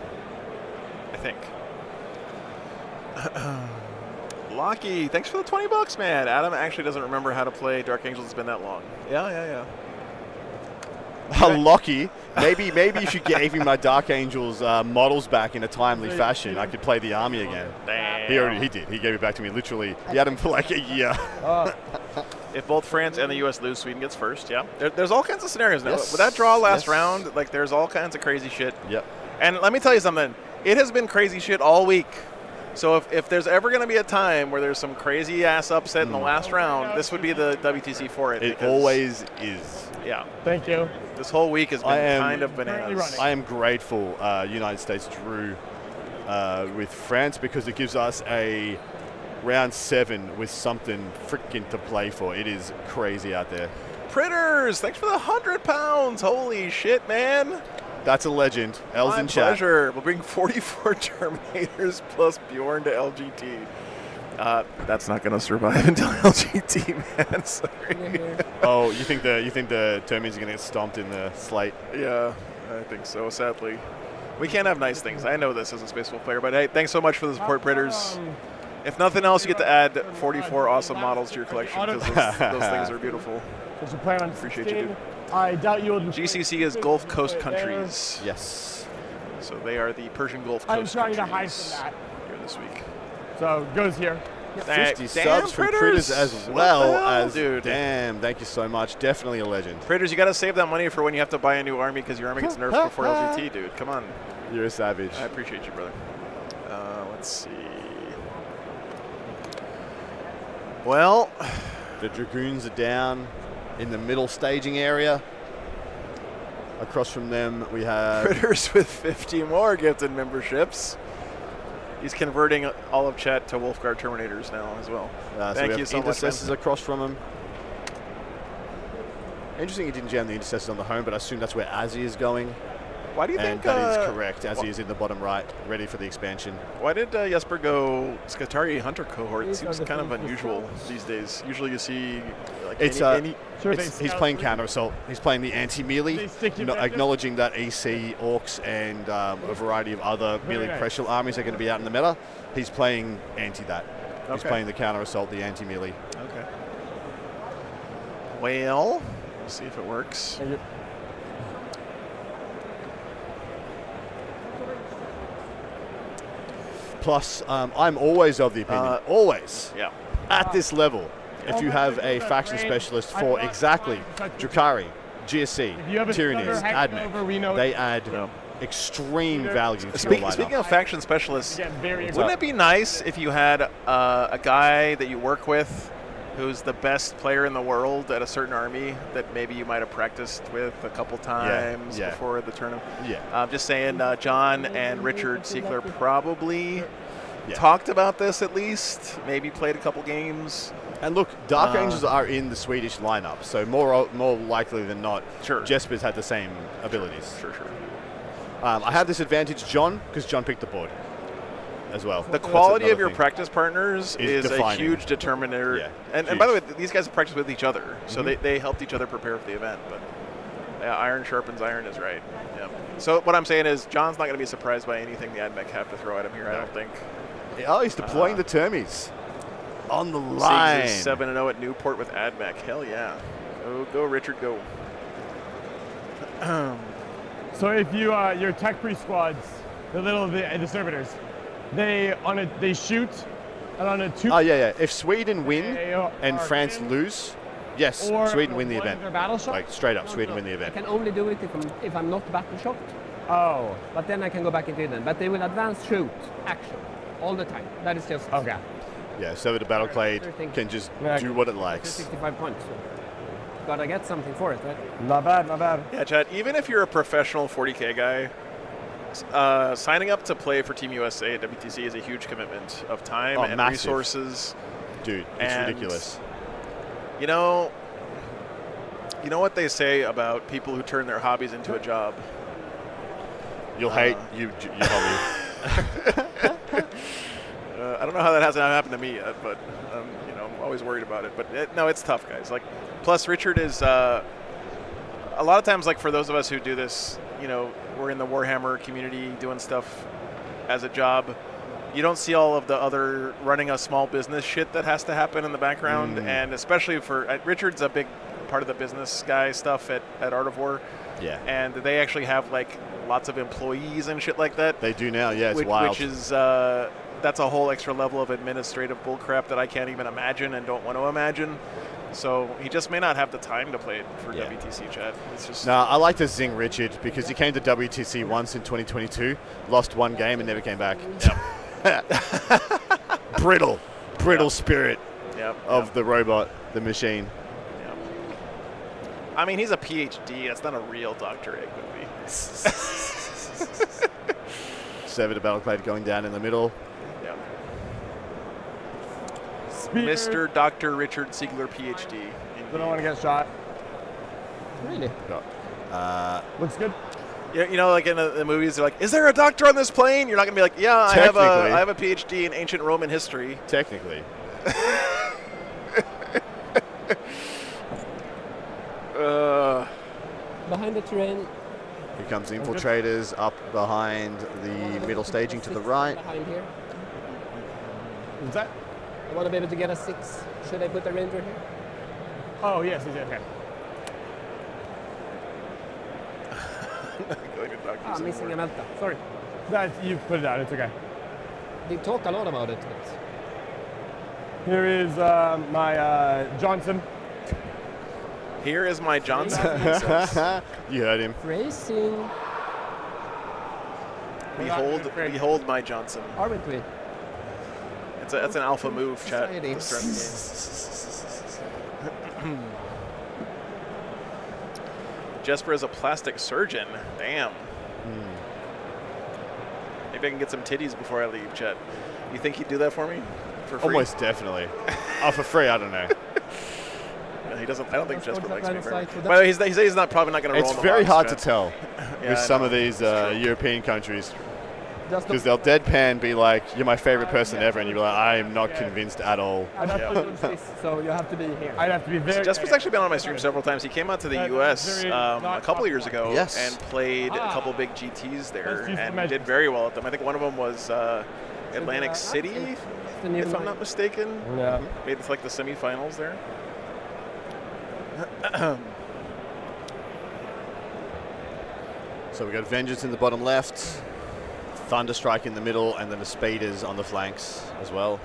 I think. Lockie, thanks for the $20, man. Adam actually doesn't remember how to play Dark Angels. It's been that long. Yeah. Lockie, maybe if you gave me my Dark Angels models back in a timely fashion, I could play the army again. Damn. He did. He gave it back to me literally. He had him for like a year. If both France and the U.S. lose, Sweden gets first. Yeah. There's all kinds of scenarios now. Yes. With that draw last Yes. round, like there's all kinds of crazy shit. Yep. And let me tell you something. It has been crazy shit all week. So if there's ever going to be a time where there's some crazy ass upset in the last round, this would be the WTC for it. It because- always is. Yeah. Thank you. This whole week has been kind of bananas. I am grateful United States drew with France because it gives us a round 7 with something freaking to play for. It is crazy out there. Pritters, thanks for the £100. Holy shit, man. That's a legend. L's My in chat. pleasure. We'll bring 44 Terminators plus Bjorn to LGT. That's not going to survive until LGT, man. Sorry. Oh, you think the Termins are going to get stomped in the slate? Yeah, I think so, sadly. We can't have nice things. I know this as a Space Wolf player, but hey, thanks so much for the support, Pritters. If nothing else, you get to add 44 awesome models to your collection because those things are beautiful. Did you plan on Appreciate you, 16? dude. I doubt you would. GCC is Gulf Coast countries. Yes. So they are the Persian Gulf I'm Coast trying to hide countries from that. here this week. So goes here. 50 Damn, subs for Critters as What well the hell, as dude. Damn, thank you so much. Definitely a legend. Pritters, you got to save that money for when you have to buy a new army because your army gets nerfed before LGT, dude. Come on. You're a savage. I appreciate you, brother. Let's see. Well, The Dragoons are down in the middle staging area. Across from them, we have Critters with 50 more gifted memberships. He's converting all of chat to Wolfguard Terminators now as well. Thank we you have so much, Intercessors man. across from him. Interesting he didn't jam the Intercessors on the home, but I assume that's where Azzy is going. Why do you And think that is correct. Azzy is in the bottom right, ready for the expansion. Why did Jesper go Skatari Hunter cohort? It These seems are the kind of things we unusual focus. these days. Usually you see like It's, any He's playing counter assault. He's playing the anti-melee, They stick you back acknowledging that EC, Orcs, and a variety of other melee nice. pressure armies are going to be out in the meta. He's playing anti that. He's Okay. playing the counter assault, the anti-melee. Okay. Well, we'll see if it works. Plus, I'm always of the opinion, always, Yeah. at this level, if you have a faction specialist for exactly Drakari, GSC, If you have a Tyranids, stutter, hex over, we know AdMech, they add Yeah. extreme value to your Speaking lineup. of faction specialists, Get very wouldn't aggressive. it be nice if you had a guy that you work with who's the best player in the world at a certain army that maybe you might have practiced with a couple times yeah. before the tournament? Yeah. I'm just saying, John and Richard Siegler probably Yeah. talked about this at least, maybe played a couple games. And look, Dark Angels are in the Swedish lineup, so more likely than not, Sure. Jesper's had the same abilities. Sure. I have this advantage, John, because John picked the board as well. The That's quality of another your thing. practice partners Is is a defining. huge determiner. Yeah, And by the way, these guys have practiced with each other, so Mhm. they helped each other prepare for the event. But yeah, iron sharpens iron is right. Yeah. So what I'm saying is, John's not going to be surprised by anything the AdMech have to throw at him here. I don't think. Oh, he's deploying the Termies. On the line. 7-0 at Newport with AdMech. Hell yeah. Go, Richard, go. So if you your tech pre squads, the servitors, they shoot, and on a 2. Oh yeah. If Sweden win they and are France in, lose, yes, or Sweden win the one of event. their battle shots? Like straight up, Sweden win the I event. can only do it if I'm not battle shocked, Oh, but then I can go back into it. But they will advance shoot action all the time. That is just okay. Yeah, so the battle clade can just do what it likes. 65 points. So gotta get something for it, right? Not bad, not bad. Yeah, Chad, even if you're a professional 40K guy, signing up to play for Team USA at WTC is a huge commitment of time and massive. resources. Dude, it's And ridiculous. You know what they say about people who turn their hobbies into a job? You'll hate your hobby. I don't know how that hasn't happened to me yet, but I'm always worried about it. But no, it's tough, guys. Like, plus Richard is a lot of times, like for those of us who do this, we're in the Warhammer community doing stuff as a job. You don't see all of the other running a small business shit that has to happen in the background, and especially for Richard's a big part of the business guy stuff at Art of War. Yeah. And they actually have like lots of employees and shit like that. They do now, yeah, it's wild. Which is that's a whole extra level of administrative bullcrap that I can't even imagine and don't want to imagine. So he just may not have the time to play it for WTC, Chad. It's just. No, I like to zing Richard because he came to WTC once in 2022, lost one game and never came back. Brittle spirit of the robot, the machine. I mean, he's a PhD. That's not a real Dr. Egg movie. Servitor Battleclad going down in the middle. Yeah. Mr. Dr. Richard Siegler, PhD. Don't want to get shot. Really? Looks good. Like in the movies, they're like, "Is there a doctor on this plane?" You're not gonna be like, "Yeah, I have a PhD in ancient Roman history." Technically. Behind the terrain. Here comes the infiltrators up behind the middle staging to the right. Behind here. What's that? I want to be able to get a 6. Should I put the ranger here? Oh yes, he's in here. I'm missing a Melta. Sorry. You put it out. It's okay. They talk a lot about it. But here is my Johnson. Here is my Johnson. You heard him. Racing. Behold my Johnson. Aren't we? That's an alpha move, chat. To start the game. Jesper is a plastic surgeon. Damn. Maybe I can get some titties before I leave, Chet. You think he'd do that for me? For free? Almost definitely. For free, I don't know. He doesn't. I don't think Jesper likes me very much. By the way, he's not probably not going to roll. It's very hard to tell Yeah, with some of these European countries. Just Because they'll deadpan be like, "You're my favorite person ever," and you'll be like, "I'm not convinced at all." I'd have to do this, so you have to be here. I'd have to be very. Jesper's actually been on my stream several times. He came out to the U.S. A couple of years ago and played a couple big GTs there and did very well at them. I think one of them was Atlantic City, if I'm not mistaken. Yeah. Made like the semifinals there. So we've got Vengeance in the bottom left, Thunderstrike in the middle, and then the Speeders on the flanks as well.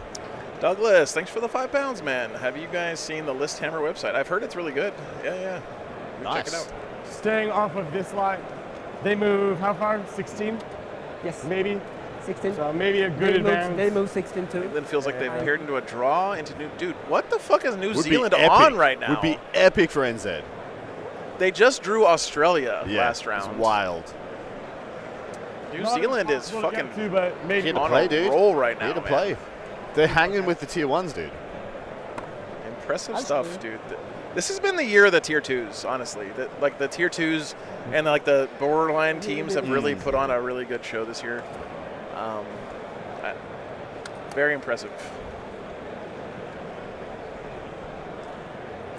Douglas, thanks for the £5, man. Have you guys seen the List Hammer website? I've heard it's really good. Yeah. Nice. Check it out. Staying off of this line, they move how far? 16? Yes. Maybe. 16. So maybe a good advance. They move 16 too. England feels like they've appeared into a draw into New. Dude, what the fuck is New Would be Zealand epic. on right now? Would be epic for NZ. They just drew Australia last It's round. wild. New Zealand is fucking Here to on play, a dude. roll right now. Here to man. play. They're hanging with the tier 1s, dude. Impressive stuff, dude. This has been the year of the tier 2s, honestly. Like the tier 2s and like the borderline teams have really put on a really good show this year. Very impressive.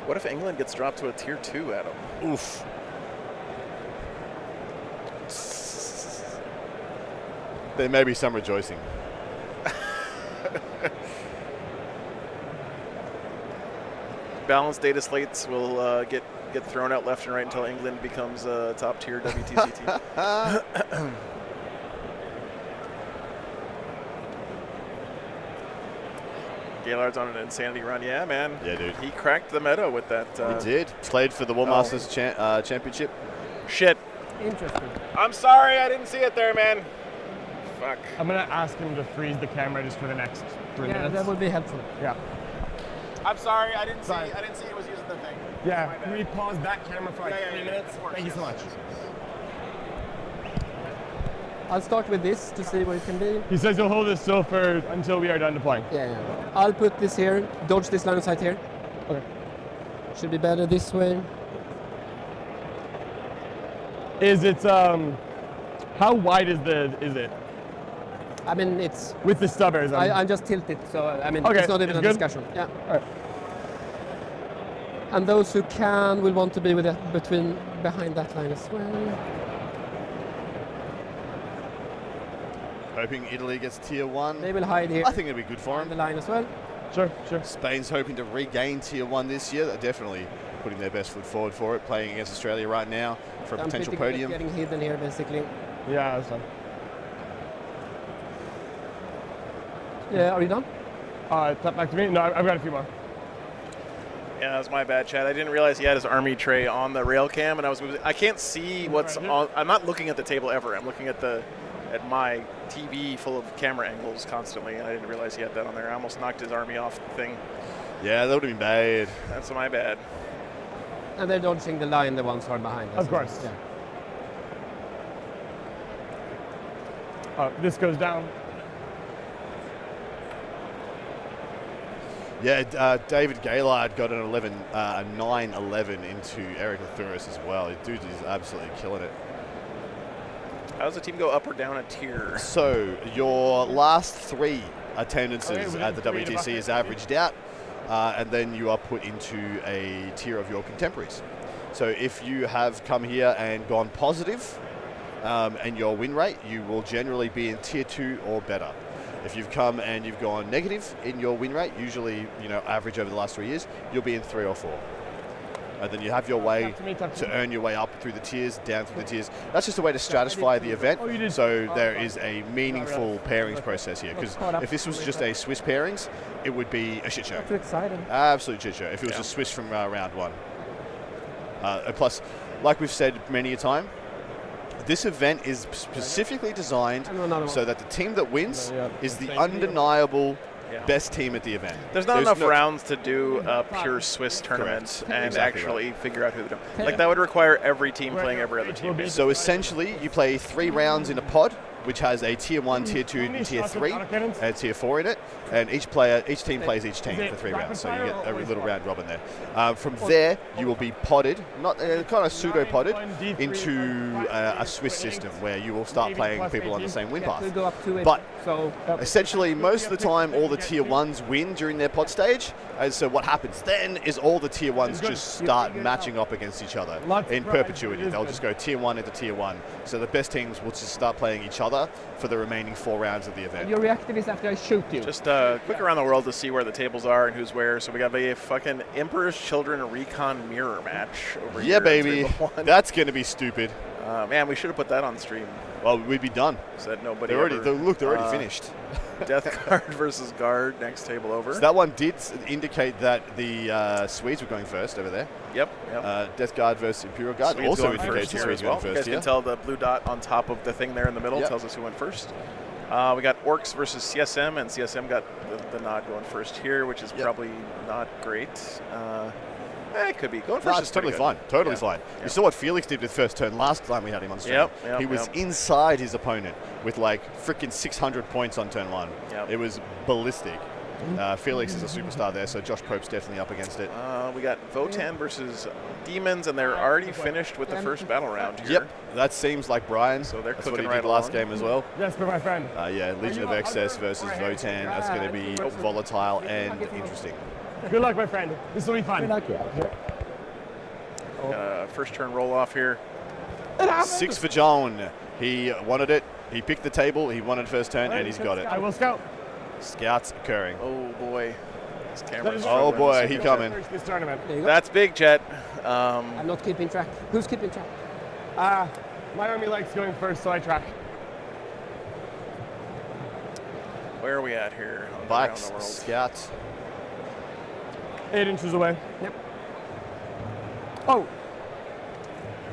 What if England gets dropped to a tier 2, Adam? Oof. There may be some rejoicing. balanced data slates will get thrown out left and right until England becomes a top tier WTC team. Gaylord's on an insanity run. Yeah, man. Yeah, dude. He cracked the meta with that. He did. Played for the War Masters Championship. Shit. Interesting. I'm sorry, I didn't see it there, man. Fuck. I'm gonna ask him to freeze the camera just for the next 3 Yeah, minutes. that would be helpful. Yeah. I'm sorry, I didn't Sorry. see he was using the thing. Yeah. Can we pause that camera for like Yeah, 3 minutes? Thank you so much. I'll start with this to see what it can be. He says he'll hold this still for until we are done deploying. Yeah. I'll put this here. Dodge this line of sight here. Okay. Should be better this way. Is it how wide is it? I mean, it's. With the stubbers. I just tilt it, so I mean, Okay, it's not even it's a good? discussion. Yeah. All right. And those who can will want to be with behind that line as well. Hoping Italy gets tier 1. They will hide here. I think it'll be good for On the him. line as well. Sure. Spain's hoping to regain tier 1 this year. They're definitely putting their best foot forward for it, playing against Australia right now for a I'm potential pretty good podium. at getting hidden here, basically. Yeah, that's fine. Yeah, are you done? Tap back to me. No, I've got a few more. Yeah, that was my bad, Chad. I didn't realize he had his army tray on the rail cam, and I can't see what's on. I'm not looking at the table ever. I'm looking at my TV full of camera angles constantly, and I didn't realize he had that on there. I almost knocked his army off the thing. Yeah, that would have been bad. That's my bad. And they're dodging the line, the ones who are behind us. Of course. Yeah. This goes down. Yeah, David Gaylord got an 9-11 into Eric Thuris as well. The dude is absolutely killing it. How does the team go up or down a tier? So your last 3 attendances Okay, at the three to WTC bucket. is averaged out, and then you are put into a tier of your contemporaries. So if you have come here and gone positive, and your win rate, you will generally be in tier 2 or better. If you've come and you've gone negative in your win rate, usually, average over the last 3 years, you'll be in 3 or 4. And then you have your way to earn your way up through the tiers, down through the tiers. That's just a way to stratify the event. So there is a meaningful pairings process here. Because if this was just a Swiss pairings, it would be a shit show. Too excited. Absolute shit show. If it was just Swiss from round 1. And plus, like we've said many a time, this event is specifically designed so that the team that wins is the undeniable best team at the event. There's not enough rounds to do a pure Swiss tournament and Exactly actually figure out who they're doing. Like, that would require every team playing every other team. So essentially, you play 3 rounds in a pod, which has a tier 1, tier 2, and tier 3, and tier 4 in it. And each team plays each team for 3 rounds. So you get a little round robin there. From there, you will be podded, not kind of pseudo podded, into a Swiss system where you will start playing people on the same win path. But essentially, most of the time, all the tier 1s win during their pod stage. And so what happens then is all the tier 1s just start matching up against each other in perpetuity. They'll just go tier 1 into tier 1. So the best teams will just start playing each other for the remaining 4 rounds of the event. Your reactive is after I shoot you. Just quick around the world to see where the tables are and who's where. So we got a fucking Emperor's Children Recon mirror match over here. Yeah, baby. That's going to be stupid. Man, we should have put that on stream. Well, we'd be done. Said nobody. They're already finished. Death Guard versus Guard, next table over. So that one did indicate that the Swedes were going first over there. Yep. Death Guard versus Imperial Guard Swedes also going indicates first the here Swedes as well. going You guys first. can tell the blue dot on top of the thing there in the middle tells us who went first. We got Orcs versus CSM, and CSM got the nod going first here, which is probably not great. It could be. Going first It's is totally fine. Totally fine. You saw what Felix did with first turn last time we had him on stream. He was inside his opponent with like freaking 600 points on turn 1. It was ballistic. Felix is a superstar there, so Josh Pope's definitely up against it. We got Votan versus Demons, and they're already finished with the first battle round here. Yep, that seems like Brian. So they're That's what he cooking did right last along. game as well. Yes, but my friend. Yeah, Legion of Excess versus Votan. That's going to be volatile and interesting. Good luck, my friend. This will be fun. Good luck, First turn roll off here. 6 for John. He wanted it. He picked the table. He wanted first turn, and he's got it. I will scout. Scouts occurring. Oh boy. This camera's Oh struggling boy, this he weekend. coming. First this tournament. There you go. That's big, Jet. I'm not keeping track. Who's keeping track? My army likes going first, so I track. Where are we at here? Bikes, Around the world? scouts. 8 inches away. Yep. Oh,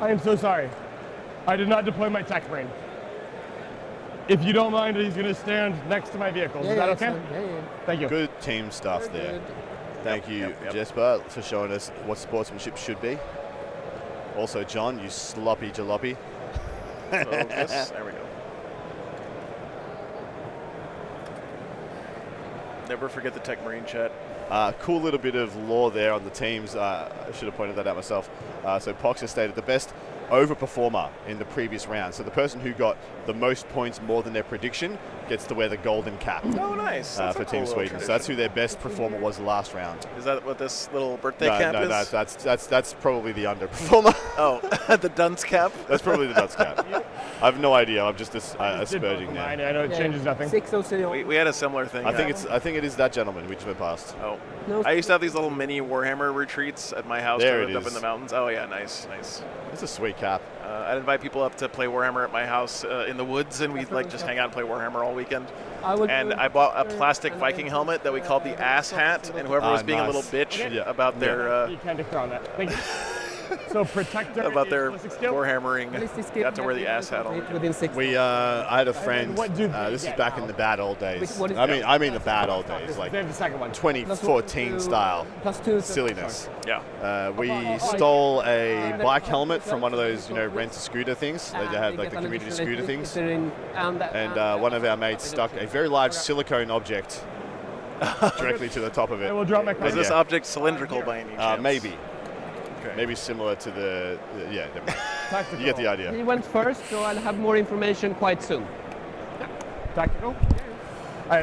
I am so sorry. I did not deploy my tech brain. If you don't mind, he's going to stand next to my vehicle. Is that it's okay? fine. Yeah. Thank you. Good team stuff Very there. good. Thank you, yep. Jesper, for showing us what sportsmanship should be. Also, John, you sloppy jalopy. Focus. There we go. Never forget the Tech Marine chat. Cool little bit of lore there on the teams. I should have pointed that out myself. So Pox has stated the best overperformer in the previous round. So the person who got the most points more than their prediction gets to wear the golden cap Oh, nice. That's for a cool Team little Sweden. So that's who their best performer was last round. Is that what this little birthday cap no, is? that's probably the underperformer. Oh, the dunce cap? That's probably the nuts cap. I have no idea. I'm just asperging Mine, there. I know it changes nothing. 6:00. We had a similar thing. I think it is that gentleman we just went past. Oh. No. I used to have these little mini Warhammer retreats at my house There up it in is. the mountains. Oh, yeah, nice. It's a sweet cap. I'd invite people up to play Warhammer at my house in the woods, and we'd like just hang out and play Warhammer all weekend. And I bought a plastic Viking helmet that we called the ass hat, and whoever was being a little nice. bitch about their You can declare on that. Thank you. So protector about their ballistic skill. Warhammering, Ballistic skill. got to wear the ass hat all the time. Within 6. I had a friend. what do they This is get back now? in the bad old days. What is I mean the bad old days, like They have the second one. 2014 style +2. silliness. Yeah. We stole a bike helmet from one of those, rent a scooter things. They have like the community scooter things. And one of our mates stuck a very large silicone object directly to the top of I it. will drop my Is card. this Yeah. object cylindrical by any chance? Maybe. Okay. Maybe similar to the yeah. Tactical. You get the idea. He went first, so I'll have more information quite soon. Tactical. I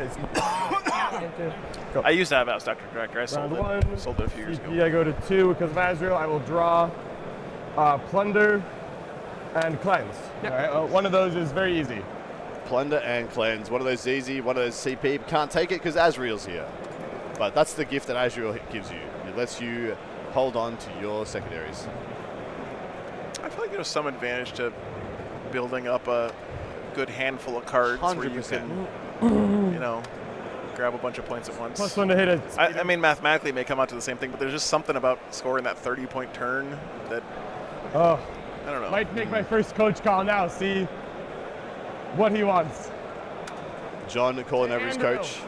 used to have House Dr. Director. I sold Round it. one. Sold it a few years ago. CP, I go to 2 because of Azrael. I will draw Plunder and Cleanse. Yep. All right, one of those is very easy. Plunder and cleanse. One of those easy, one of those CP. Can't take it because Azrael's here. But that's the gift that Azrael gives you. It lets you hold on to your secondaries. I feel like there's some advantage to building up a good handful of cards where you 100%. can, grab a bunch of points at once. +1 to hit it. I mean, mathematically it may come out to the same thing, but there's just something about scoring that 30-point turn that, Oh, I don't know. might make my first coach call now. See what he wants. John calling over his Andrew. coach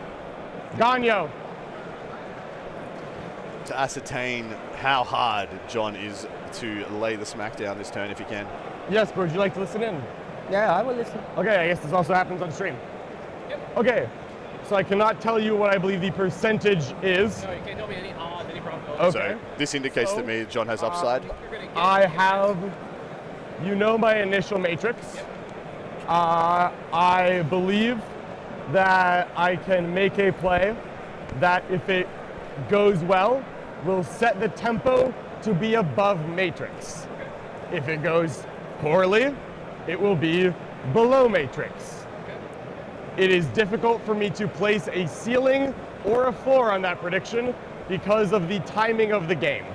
Ganyo. to ascertain how hard John is to lay the smack down this turn if he can. Yes, bro, would you like to listen in? Yeah, I will listen. Okay, I guess this also happens on stream. Yep. Okay, so I cannot tell you what I believe the percentage is. No, you can't tell me any odds, any probability. Okay. So this indicates to me that John has upside. You're gonna get I have, my initial matrix. I believe that I can make a play that if it goes well, will set the tempo to be above matrix. If it goes poorly, it will be below matrix. It is difficult for me to place a ceiling or a floor on that prediction because of the timing of the game.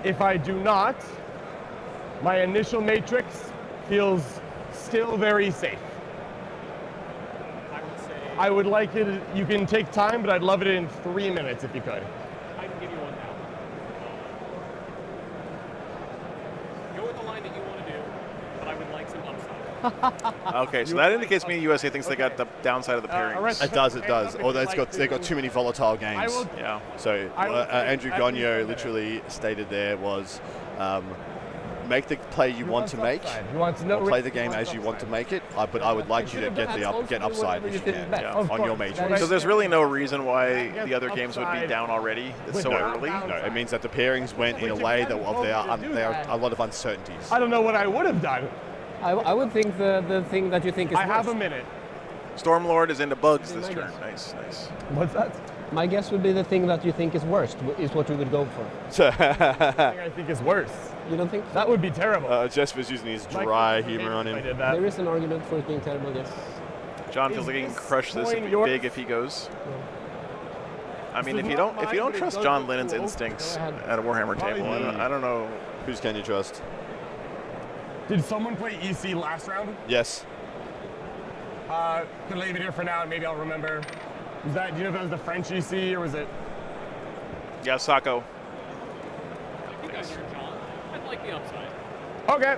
If I do not, my initial matrix feels still very safe. I would say I would like it, you can take time, but I'd love it in 3 minutes if you could. I can give you one now. Go with the line that you want to do, but I would like some upside. Okay, so that indicates me USA thinks they got the downside of the pairings. arrest- It does. Or they've got too many volatile games. I will, Yeah. So I will Andrew take Gagno everything literally stated there was make the play you want to make, You want to know or play the game as you want to make it. But I would like you to get upside if you can Yeah. Of on your course. matrix. So there's really no reason why the other games would be Upside. down already. It's so No. early. No, it means that the pairings went in a way that there are a lot of uncertainties. I don't know what I would have done. I would think the thing that you think is I have a worst. minute. Stormlord is into bugs this I turn. guess. Nice. What's that? My guess would be the thing that you think is worst is what we would go for. Thing I think is worse. You don't think? That would be terrible. Jesper's using his dry humor on I him. did that. There is an argument for it being terrible, yes. John feels like he can crush this big if he goes. I mean, if you don't trust John Lennon's instincts at a Warhammer table, I don't know. Whose can you trust? Did someone play EC last round? Yes. Can leave it here for now, and maybe I'll remember. Was that? Do you know if that was the French EC or was it? Yeah, Sacco. I think I hear John. I'd like the upside. Okay.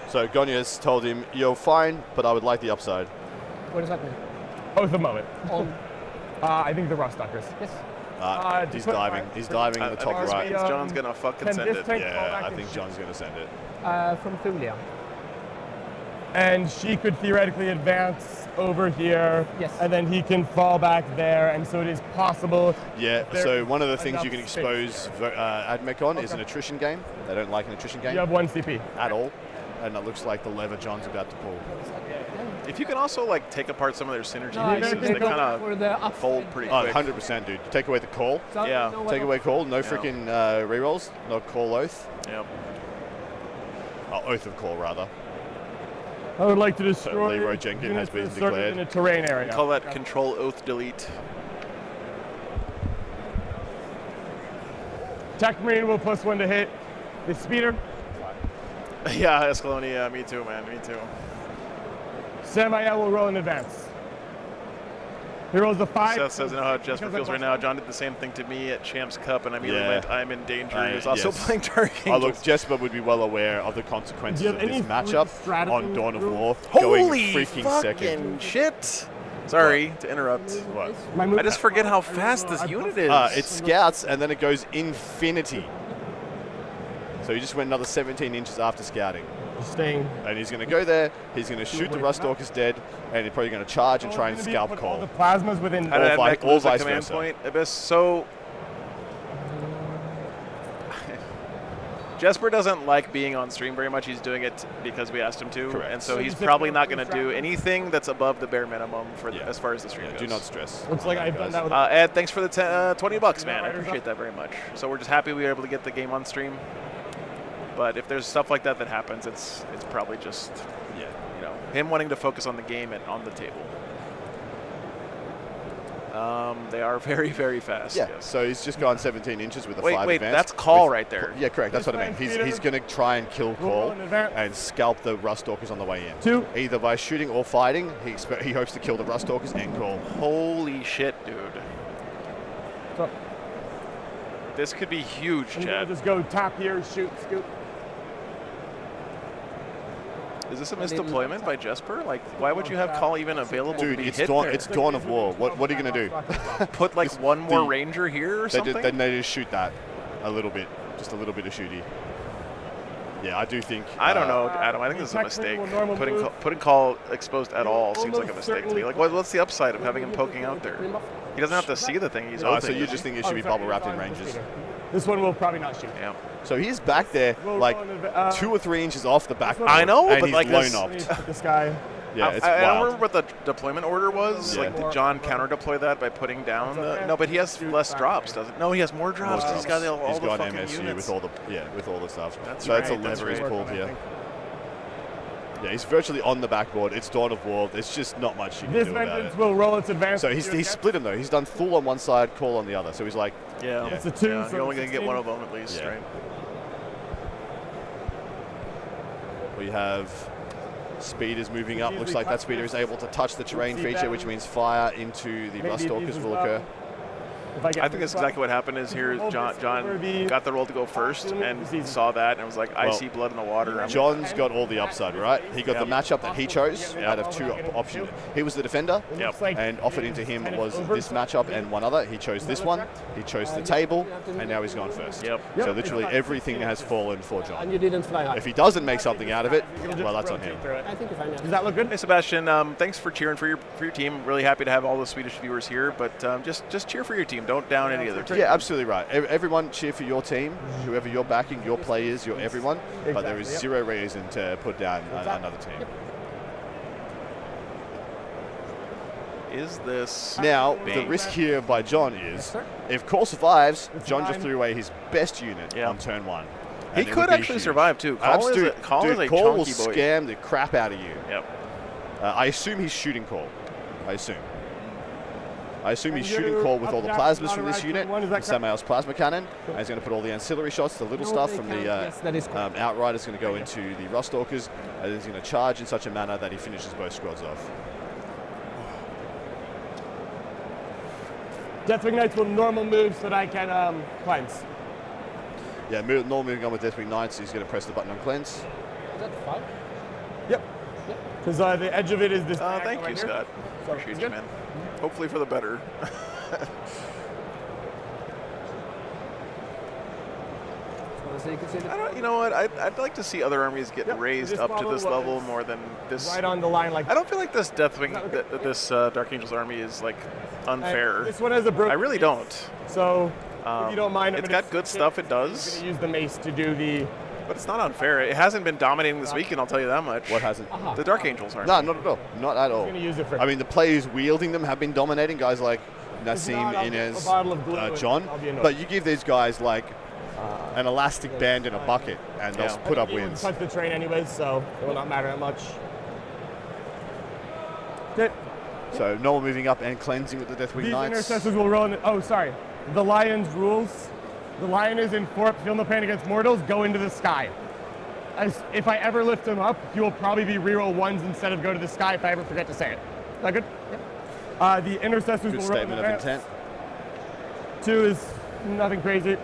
So Gonya's told him, "You're fine, but I would like the upside." What does that mean? Oath of moment. On. I think the Rustduckers. Yes. He's diving. He's diving in the top I think right. this means John's gonna fucking Can send this it. tank Yeah, fall back I and think shoot? John's going to send it. From Thulia. And she could theoretically advance over here. Yes. And then he can fall back there, and so it is possible. Yeah, there so is one of the things you enough can space. expose Admech on is an attrition game. They don't like an attrition game You have 1 CP. at all. And it looks like the lever John's about to pull. If you can also like take apart some of their synergy No, pieces, you they can go kind for of the up- fold pretty Oh, quick. 100%, dude. Take away the call. So Yeah. you know what Take away call. No Yeah. freaking rerolls. No call oath. Yep. Oh, oath of call, rather. I would like to destroy Leroy Jenkins has units been inserted declared. in a terrain area. Call that Control Oath Delete. Tech Marine will +1 to hit. The speeder. Yeah, Escalonia. Me too, man. Me too. Samael will roll in advance. He rolls a 5. Seth says, "You know how Jesper because feels I right now. John did the same thing to me at Champs Cup, and I immediately Yeah. went, I'm in danger." He was also Yes. playing Dark Oh, Angels. look, Jesper would be well aware of the consequences Do you of have this any matchup strategy on Dawn of rules? War. Holy going freaking fucking second. shit! Sorry to interrupt. What? My move- I just forget how fast this unit is. It scouts and then it goes infinity. So he just went another 17 inches after scouting. Staying. And he's going to go there, he's going to shoot the Ruststalkers dead, and he's probably going to charge and try and scalp All Cole. the plasmas within. How did All Admech all lose a vice command versa. point? Abyss. So Jesper doesn't like being on stream very much. He's doing it because we asked him to, Correct. and so So he's you said probably no not going to do distraction? anything that's above the bare minimum for Yeah. as far as the stream goes. Do not stress. Looks like I've done that with. Ed, thanks for the $20, man. I Riders appreciate up. that very much. So we're just happy we were able to get the game on stream. But if there's stuff like that that happens, it's probably just him wanting to focus on the game and on the table. They are very, very fast. Yeah, Yes. so he's just gone 17 inches with a 5 Wait, advance. that's call with- right there. Yeah, correct. That's what I mean. He's going to try and kill Roll Cole in advance. and scalp the Ruststalkers on the way in. 2. Either by shooting or fighting, he hopes to kill the Ruststalkers and Cole. Holy shit, dude. So This could be huge, I'm gonna Chad. just go tap here, shoot, scoop. Is this a misdeployment by Jesper? Like, why would you have call even available to Dude, be it's hit Dawn. there? It's Dawn of War. What are you going to do? Put like one more the- ranger here or something? Then they just shoot that a little bit, just a little bit of shooty. Yeah, I do think. I don't know, Adam. I think this is a Tech mistake. will normal move. Putting call exposed at all seems like a Almost mistake to me. certainly- Like, what's the upside of having him poking out there? He doesn't have to see the thing. He's Oh, opening so you it. just think it should be bubble wrapped in ranges? This one will probably not shoot. Yeah. So he's back there, We'll like roll in adva- 2 or 3 inches off the back. I know, and but he's like low this- Let me knocked. put this guy. Yeah, it's I don't wild. remember what the deployment order was. Yeah. Like, did John counter deploy that by putting down the? okay. No, but he has less drops, doesn't? No, he has more drops. More He's got drops. all He's the got fucking MSU units. with all the stuff. That's so that's a right, that's lever he's right. pulled here. Yeah, he's virtually on the backboard. It's Dawn of War. There's just not much you can This do about vengeance it. will roll its advance. So he's split him though. He's done full on one side, call on the other. So he's like, Yeah, It's a 2. yeah, so you're only gonna get 16. one of them at least, Yeah. right? we have speeders moving up. Looks Easily like that touch speeder this. is able to touch the terrain See feature, that. which means fire into the Maybe Ruststalkers these will as well. occur. If I get I think that's this exactly what happened. Is here John got the roll to go first and saw that and was like, I Well, see blood in the water. I'm John's got all the upside, right? He got the matchup that he chose Yep. out of 2 options. He was the defender, It looks like and offered into him was this matchup and one other. He chose this one. He chose the table, and now he's gone first. Yep. So literally everything has fallen for And John. you didn't fly high. If he doesn't make something out of it, well, that's on him. I think you fine. Does that look good? Hey Sebastian, thanks for cheering for your team. Really happy to have all the Swedish viewers here, but just cheer for your team. Don't down any other team. Yeah, absolutely right. Everyone cheer for your team, whoever you're backing, your players, your everyone. But there is Exactly, zero reason to put down another team. Is this Now, big? the risk here by John is, sir. if Cole survives, John just fine. threw away his best unit Yeah. on turn 1. He And it could would be actually huge. survive too. Call is a Dude, chunky Cole will boy. scam the crap out of you. Yep. I assume he's shooting call. I assume he's shooting call with all the plasmas from this unit, Samael's plasma cannon, and he's going to put all the ancillary shots, the little stuff from the Outriders going to go into the Rustalkers, and he's going to charge in such a manner that he finishes both squads off. Deathwing Knights will normal move so that I can cleanse. Yeah, normal moving on with Deathwing Knights, he's going to press the button on cleanse. Is that 5? Yep. Because the edge of it is this. Thank you, right here. Scott. So, Appreciate good? you, man. Hopefully for the better. I don't, you know what? I'd like to see other armies get raised up to this level more than this. Right on the line, like. I don't feel like this Deathwing, this Dark Angels army is like unfair. This one has a broken. I really don't. So, if you don't mind, it's got good stuff. It does. I'm gonna use the mace to do the. But it's not unfair. It hasn't been dominating this weekend, I'll tell you that much. What hasn't? The Dark Angels aren't. No, not at all. Not at all. I'm gonna use it for. I mean, the players wielding them have been dominating. Guys like Nassim, Inez, John. But you give these guys like an elastic band in a bucket, and they'll put up wins. Touch the train anyways, so it will not matter that much. Okay. So normal moving up and cleansing with the Deathwing These Knights. intercessors will roll in. Oh, sorry. The Lion's rules. The Lion is in fort, feel no pain against mortals, go into the sky. As if I ever lift him up, he will probably be reroll 1s instead of go to the sky if I ever forget to say it. Is that good? Yep. The intercessors Good will roll statement of intent. 2 is nothing crazy.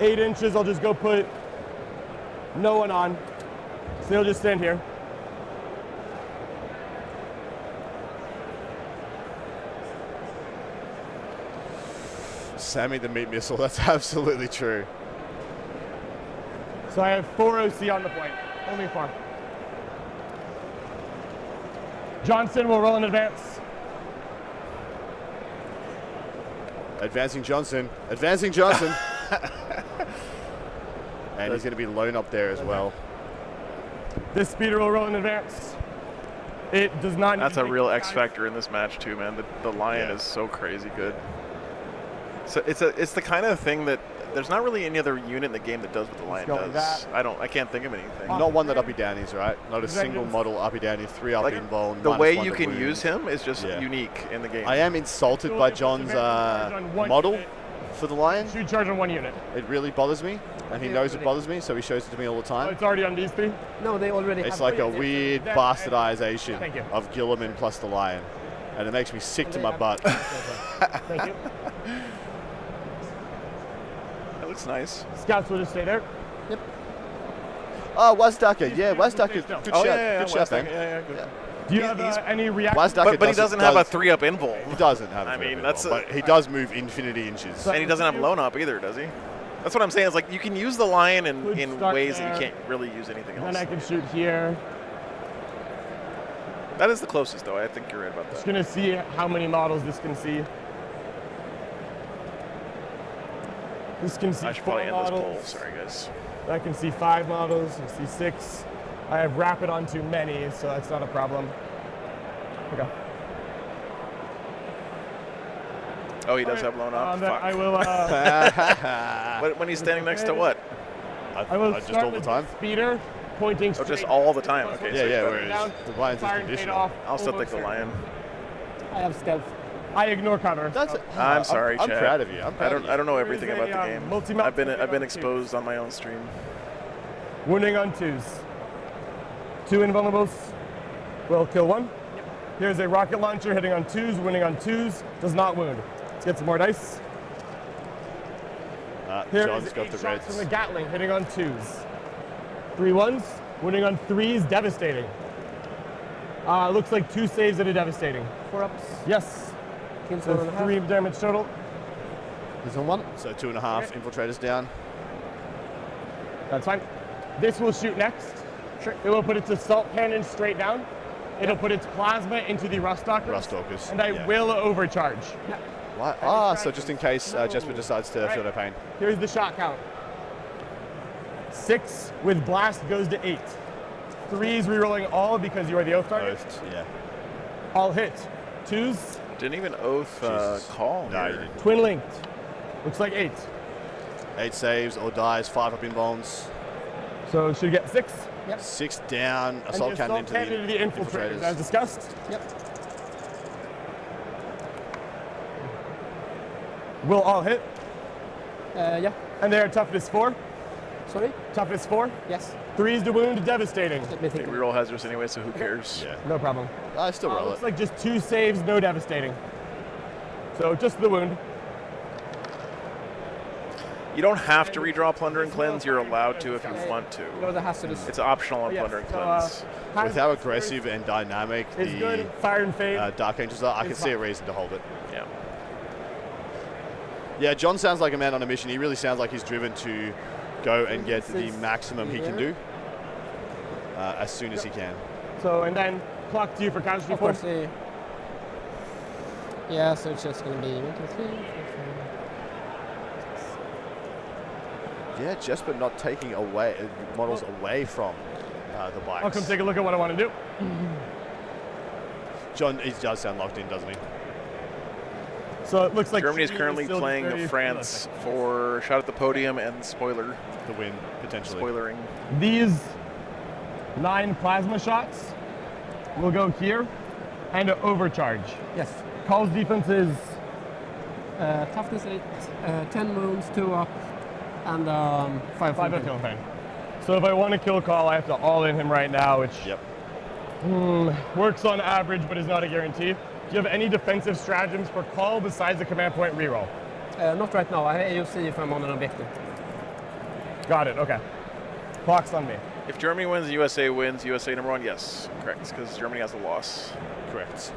8 inches, I'll just go put no one on. So he'll just stand here. Sammy the meat missile, that's absolutely true. So I have 4 OC on the point, only 4. Johnson will roll in advance. Advancing Johnson. Advancing Johnson. And he's going to be lone up there as well. This speeder will roll in advance. It does not. That's a real X factor in this match too, man. The Lion is so crazy good. So it's the kind of thing that there's not really any other unit in the game that does what the Lion does. I can't think of anything. Not one that uppy downies, right? Not a single model uppy downy, 3 up in bone. The way you can use him is just unique in the game. I am insulted by John's model for the Lion. Shoot charge on 1 unit. It really bothers me, and he knows it bothers me, so he shows it to me all the time. Oh, it's already on these 3? No, they already have. It's like a weird bastardization of Guilliman plus the Lion, and it makes me sick to my butt. Thank you. That looks nice. Scouts will just stay there. Yep. Oh, Wazdaka. Yeah, Wazdaka. Good shout. Good shout, man. Good. Do you have any reaction? But he doesn't have a 3-up invul. He doesn't have. I mean, that's. But he does move infinity inches. And he doesn't have lone up either, does he? That's what I'm saying. Is like you can use the Lion in ways that you can't really use anything else. Then I can shoot here. That is the closest, though. I think you're right about that. Just gonna see how many models this can see. This can see I should 4 probably end this models. poll. Sorry, guys. I can see 5 models. I see 6. I have rapid on too many, so that's not a problem. Okay. Oh, he does have blown up. Fuck. I will. When he's standing next to what? I will just start all the with time. Speeder pointing Oh, straight. just all the time. Okay. Yeah, so yeah. The Lion's is conditional. I'll still take the Lion. I have stealth. I ignore cover. I'm sorry, I'm Chad. proud of you. I don't know everything There is about a, the game. multi-mount I've been on exposed on my own stream. Wounding on 2s. 2 invulnerables will kill 1. Here's a rocket launcher hitting on 2s, wounding on 2s, does not wound. Let's get some more dice. Here John's is got 8 the shots reds. from the Gatling hitting on 2s. 3 1s, wounding on 3s, devastating. Looks like 2 saves that are devastating. 4 ups. Yes. Kills So 1.5. 3 damage total. He's on 1. So 2.5 infiltrators down. That's fine. This will shoot next. Sure. It will put its assault cannon straight down. It'll put its plasma into the Rustalkers. And I will overcharge. What? So just in case Jesper decides to feel no pain. Here's the shot count. 6 with blast goes to 8. 3s rerolling all because you are the oath target. Yeah. All hit. 2s. Didn't even oath call. No, here. you didn't. Twin linked. Looks like 8. 8 saves or dies, 5 up in bones. So should get 6. Yep. 6 down, assault cannon into the infiltrators, as discussed. Yep. Will all hit. Yeah. And they are toughness 4. Sorry? Toughness 4. Yes. 3 is the wound, devastating. Let me think. They reroll hazardous anyway, so who cares? Yeah. No problem. I still roll Looks it. like just 2 saves, no devastating. So just the wound. You don't have to redraw Plunder and Cleanse. You're allowed to if you want to. Go the hazardous. It's optional on Yes, Plunder and so, Cleanse. With how aggressive and dynamic It's the good. Fire and Fade. Dark Angels are, I can It's see a fine. reason to hold it. Yeah. Yeah, John sounds like a man on a mission. He really sounds like he's driven to go and get the maximum he can do as soon as he can. So, and then clock to you for casualty Of 4. course. Yeah, so it's just going to be 1, 2, 3, 4, 5. Yeah, just but not taking away models away from the bikes. I'll come take a look at what I want to do. John, he does sound locked in, doesn't he? So it looks like Germany is Sweden currently still playing very France for shot at the podium and spoiler. The win, potentially. Spoilering. These 9 plasma shots will go here and an overcharge. Yes. Call's defense is Toughness 8, 10 wounds, 2 up, and 5 5 kill pain. So if I want to kill Call, I have to all in him right now, which works on average but is not a guarantee. Do you have any defensive stratagems for Call besides the command point reroll? Not right now. You'll see if I'm on an objective. Got it, okay. Clock's on me. If Germany wins, USA wins. USA number 1, yes, correct, because Germany has a loss. Correct.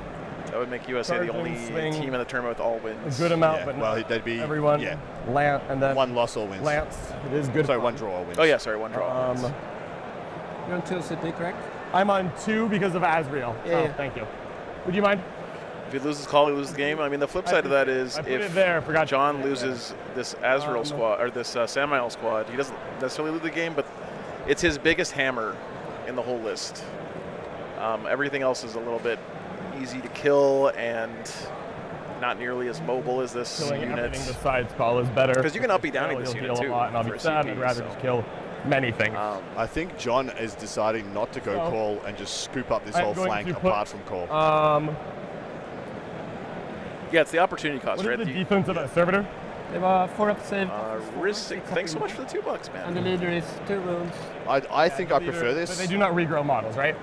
That would make USA the only Sergeant, swing, team in the tournament with all A wins. good amount, Yeah, but well, not that'd be everyone. Yeah, Lance, and then 1 loss, all wins. Lance. It is good. Sorry, fun. 1 draw, all wins. Oh yeah, sorry, 1 draw. You're on 2 city, correct? I'm on 2 because of Asriel. Yeah. Oh, thank you. Would you mind? If he loses Call, he loses the game. I mean, the flip side of that is I put if it there, forgot to John put it loses this Azrael squad or this Samael squad, he doesn't necessarily lose the game, but it's his biggest hammer in the whole list. Everything else is a little bit easy to kill and not nearly as mobile as this Killing unit. everything besides Call is better. Because you can up be downing this He'll unit heal too. a lot, and I'll for be a sad. CP, I'd rather so. just kill many things. I think John is deciding not to go Oh. Call and just scoop up this I'm whole going flank to put, apart from Call. Yeah, it's the opportunity cost, What right? is the defense of that servitor? They were 4 up save. Risk. Thanks so much for the $2, man. And the leader is 2 wounds. I think I prefer this. But they do not regrow models, right?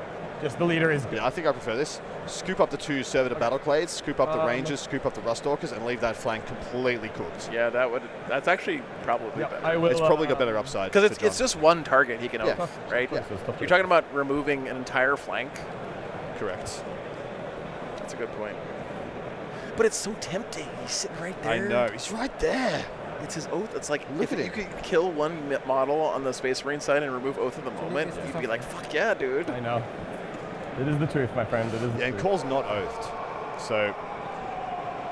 Just the leader is good. Yeah, I think I prefer this. Scoop up the 2 servitor battle clades, scoop up the rangers, scoop up the ruststalkers, and leave that flank completely cooked. Yeah, that's actually probably better. I will, It's probably got better upside. Because for John. it's just one target he can own, Yeah. right? Yeah. You're talking about removing an entire flank. Correct. That's a good point. But it's so tempting. He's sitting right there. I know. He's right there. It's his oath. It's like Look if at you him. could kill one model on the Space Marine side and remove oath in the moment, you'd be like, "Fuck yeah, dude!" I know. It is the truth, my friend. It is the Yeah, and truth. Call's not oathed. So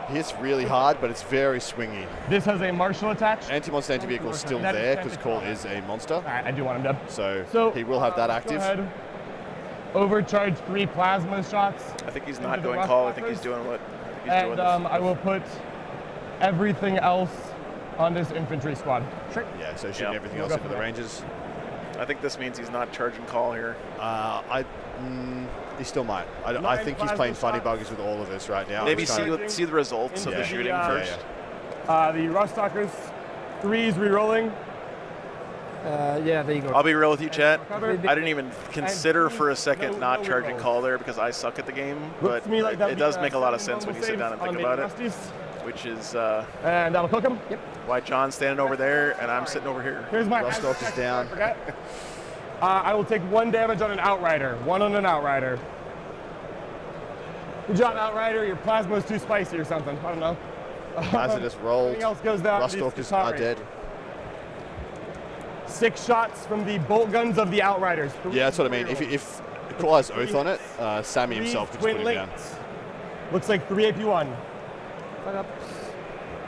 he hits really hard, but it's very swingy. This has a martial attached. Anti-monster anti-vehicle is still That- there that because is Call fine. is a monster. All right, I do want him dead. So he will have that Go active. ahead. Overcharge 3 plasma shots. I think he's Into not the going rough call. I think blockers. he's doing what he's And doing. I will put everything else on this infantry squad. Sure. Yeah, so shooting Yeah. everything We'll else go into from the there. ranges. I think this means he's not charging call here. He still might. I 9 think he's playing plasma funny shots. buggers with all of this right now. Maybe Just trying to- see the results of Into the the, shooting first. The ruststalkers, 3s rerolling. Yeah, there you go. I'll be real with you, chat. Cover. I didn't even consider for a second no not charging rerolls. call there because I suck at the game, Looks but to me like that'll it be, does make a lot of 7 sense when you normal sit down and saves think on about the it, Rusties. which is And that'll cook him. Yep. why John's standing over there and I'm sitting over here. Here's my Rustalk is down. I forgot. I will take 1 damage on an outrider. 1 on an outrider. Good job, outrider. Your plasma is too spicy or something. I don't know. Hazardous rolled. Everything else goes down. to these Rustalkers are Qatari. dead. 6 shots from the bolt guns of the outriders. Yeah, that's what I mean. If Call has oath on it, Sammy himself could just twin put him down. links. Looks like 3 AP1.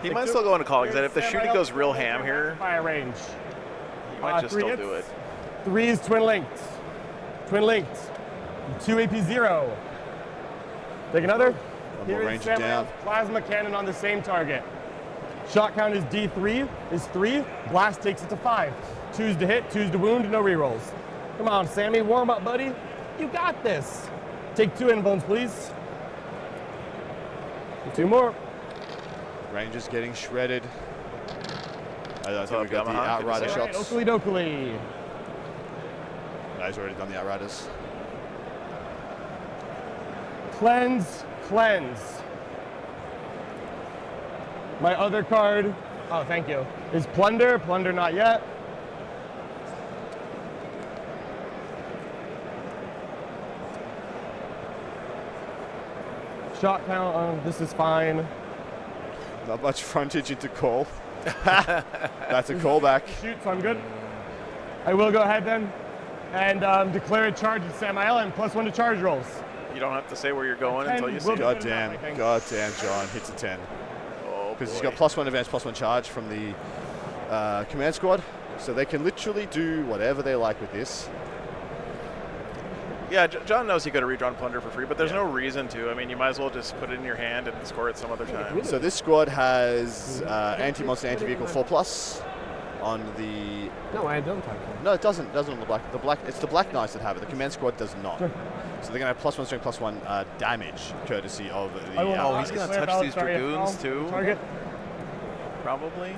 He might still go into call because if the shooting goes real ham here, Fire range. he might just 3 still hits. do it. 3s twin linked. Twin linked. 2 AP0. Take another. One Here more is ranger Samuel's down. plasma cannon on the same target. Shot count is D3, is 3. Blast takes it to 5. 2s to hit, 2s to wound, no rerolls. Come on, Sammy, warm up, buddy. You got this. Take 2 in bones, please. 2 more. Rangers getting shredded. I think up, we got the Yamaha? outrider Good to shots. Oakley dokley. No, he's already done the outriders. Cleanse, cleanse. My other card, oh, thank you, is Plunder. Plunder not yet. Shot count, this is fine. Not much frontage into call. That's a callback. Shoot, so I'm good. I will go ahead then and declare a charge at Samael and +1 to charge rolls. You don't have to say where you're going until you see it. Goddamn, John hits a 10. Oh, because he's boy. got +1 advance, +1 charge from the command squad, so they can literally do whatever they like with this. Yeah, John knows he could have redrawn Plunder for free, but there's no reason to. I mean, you might as well just put it in your hand and score it some other time. So this squad has anti-monster, anti-vehicle 4+ on the. No, I don't have it. No, it doesn't. It doesn't on the black. It's the black knights that have it. The command squad does not. So they're going to have +1 strength, +1 damage, courtesy of the. Oh, he's going to touch these dragoons too. Target. Probably.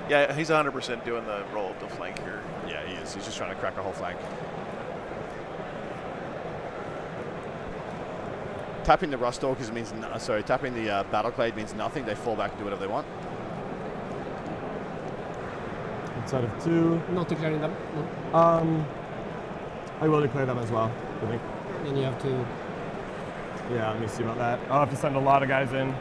Yeah, he's 100% doing the roll of the flank here. Yeah, he is. He's just trying to crack a whole flank. Tapping the Rust Stalkers means tapping the Battleclade means nothing. They fall back and do whatever they want. Inside of 2. Not declaring them. No. I will declare them as well, I think. Then you have to. Yeah, let me see about that. I'll have to send a lot of guys in.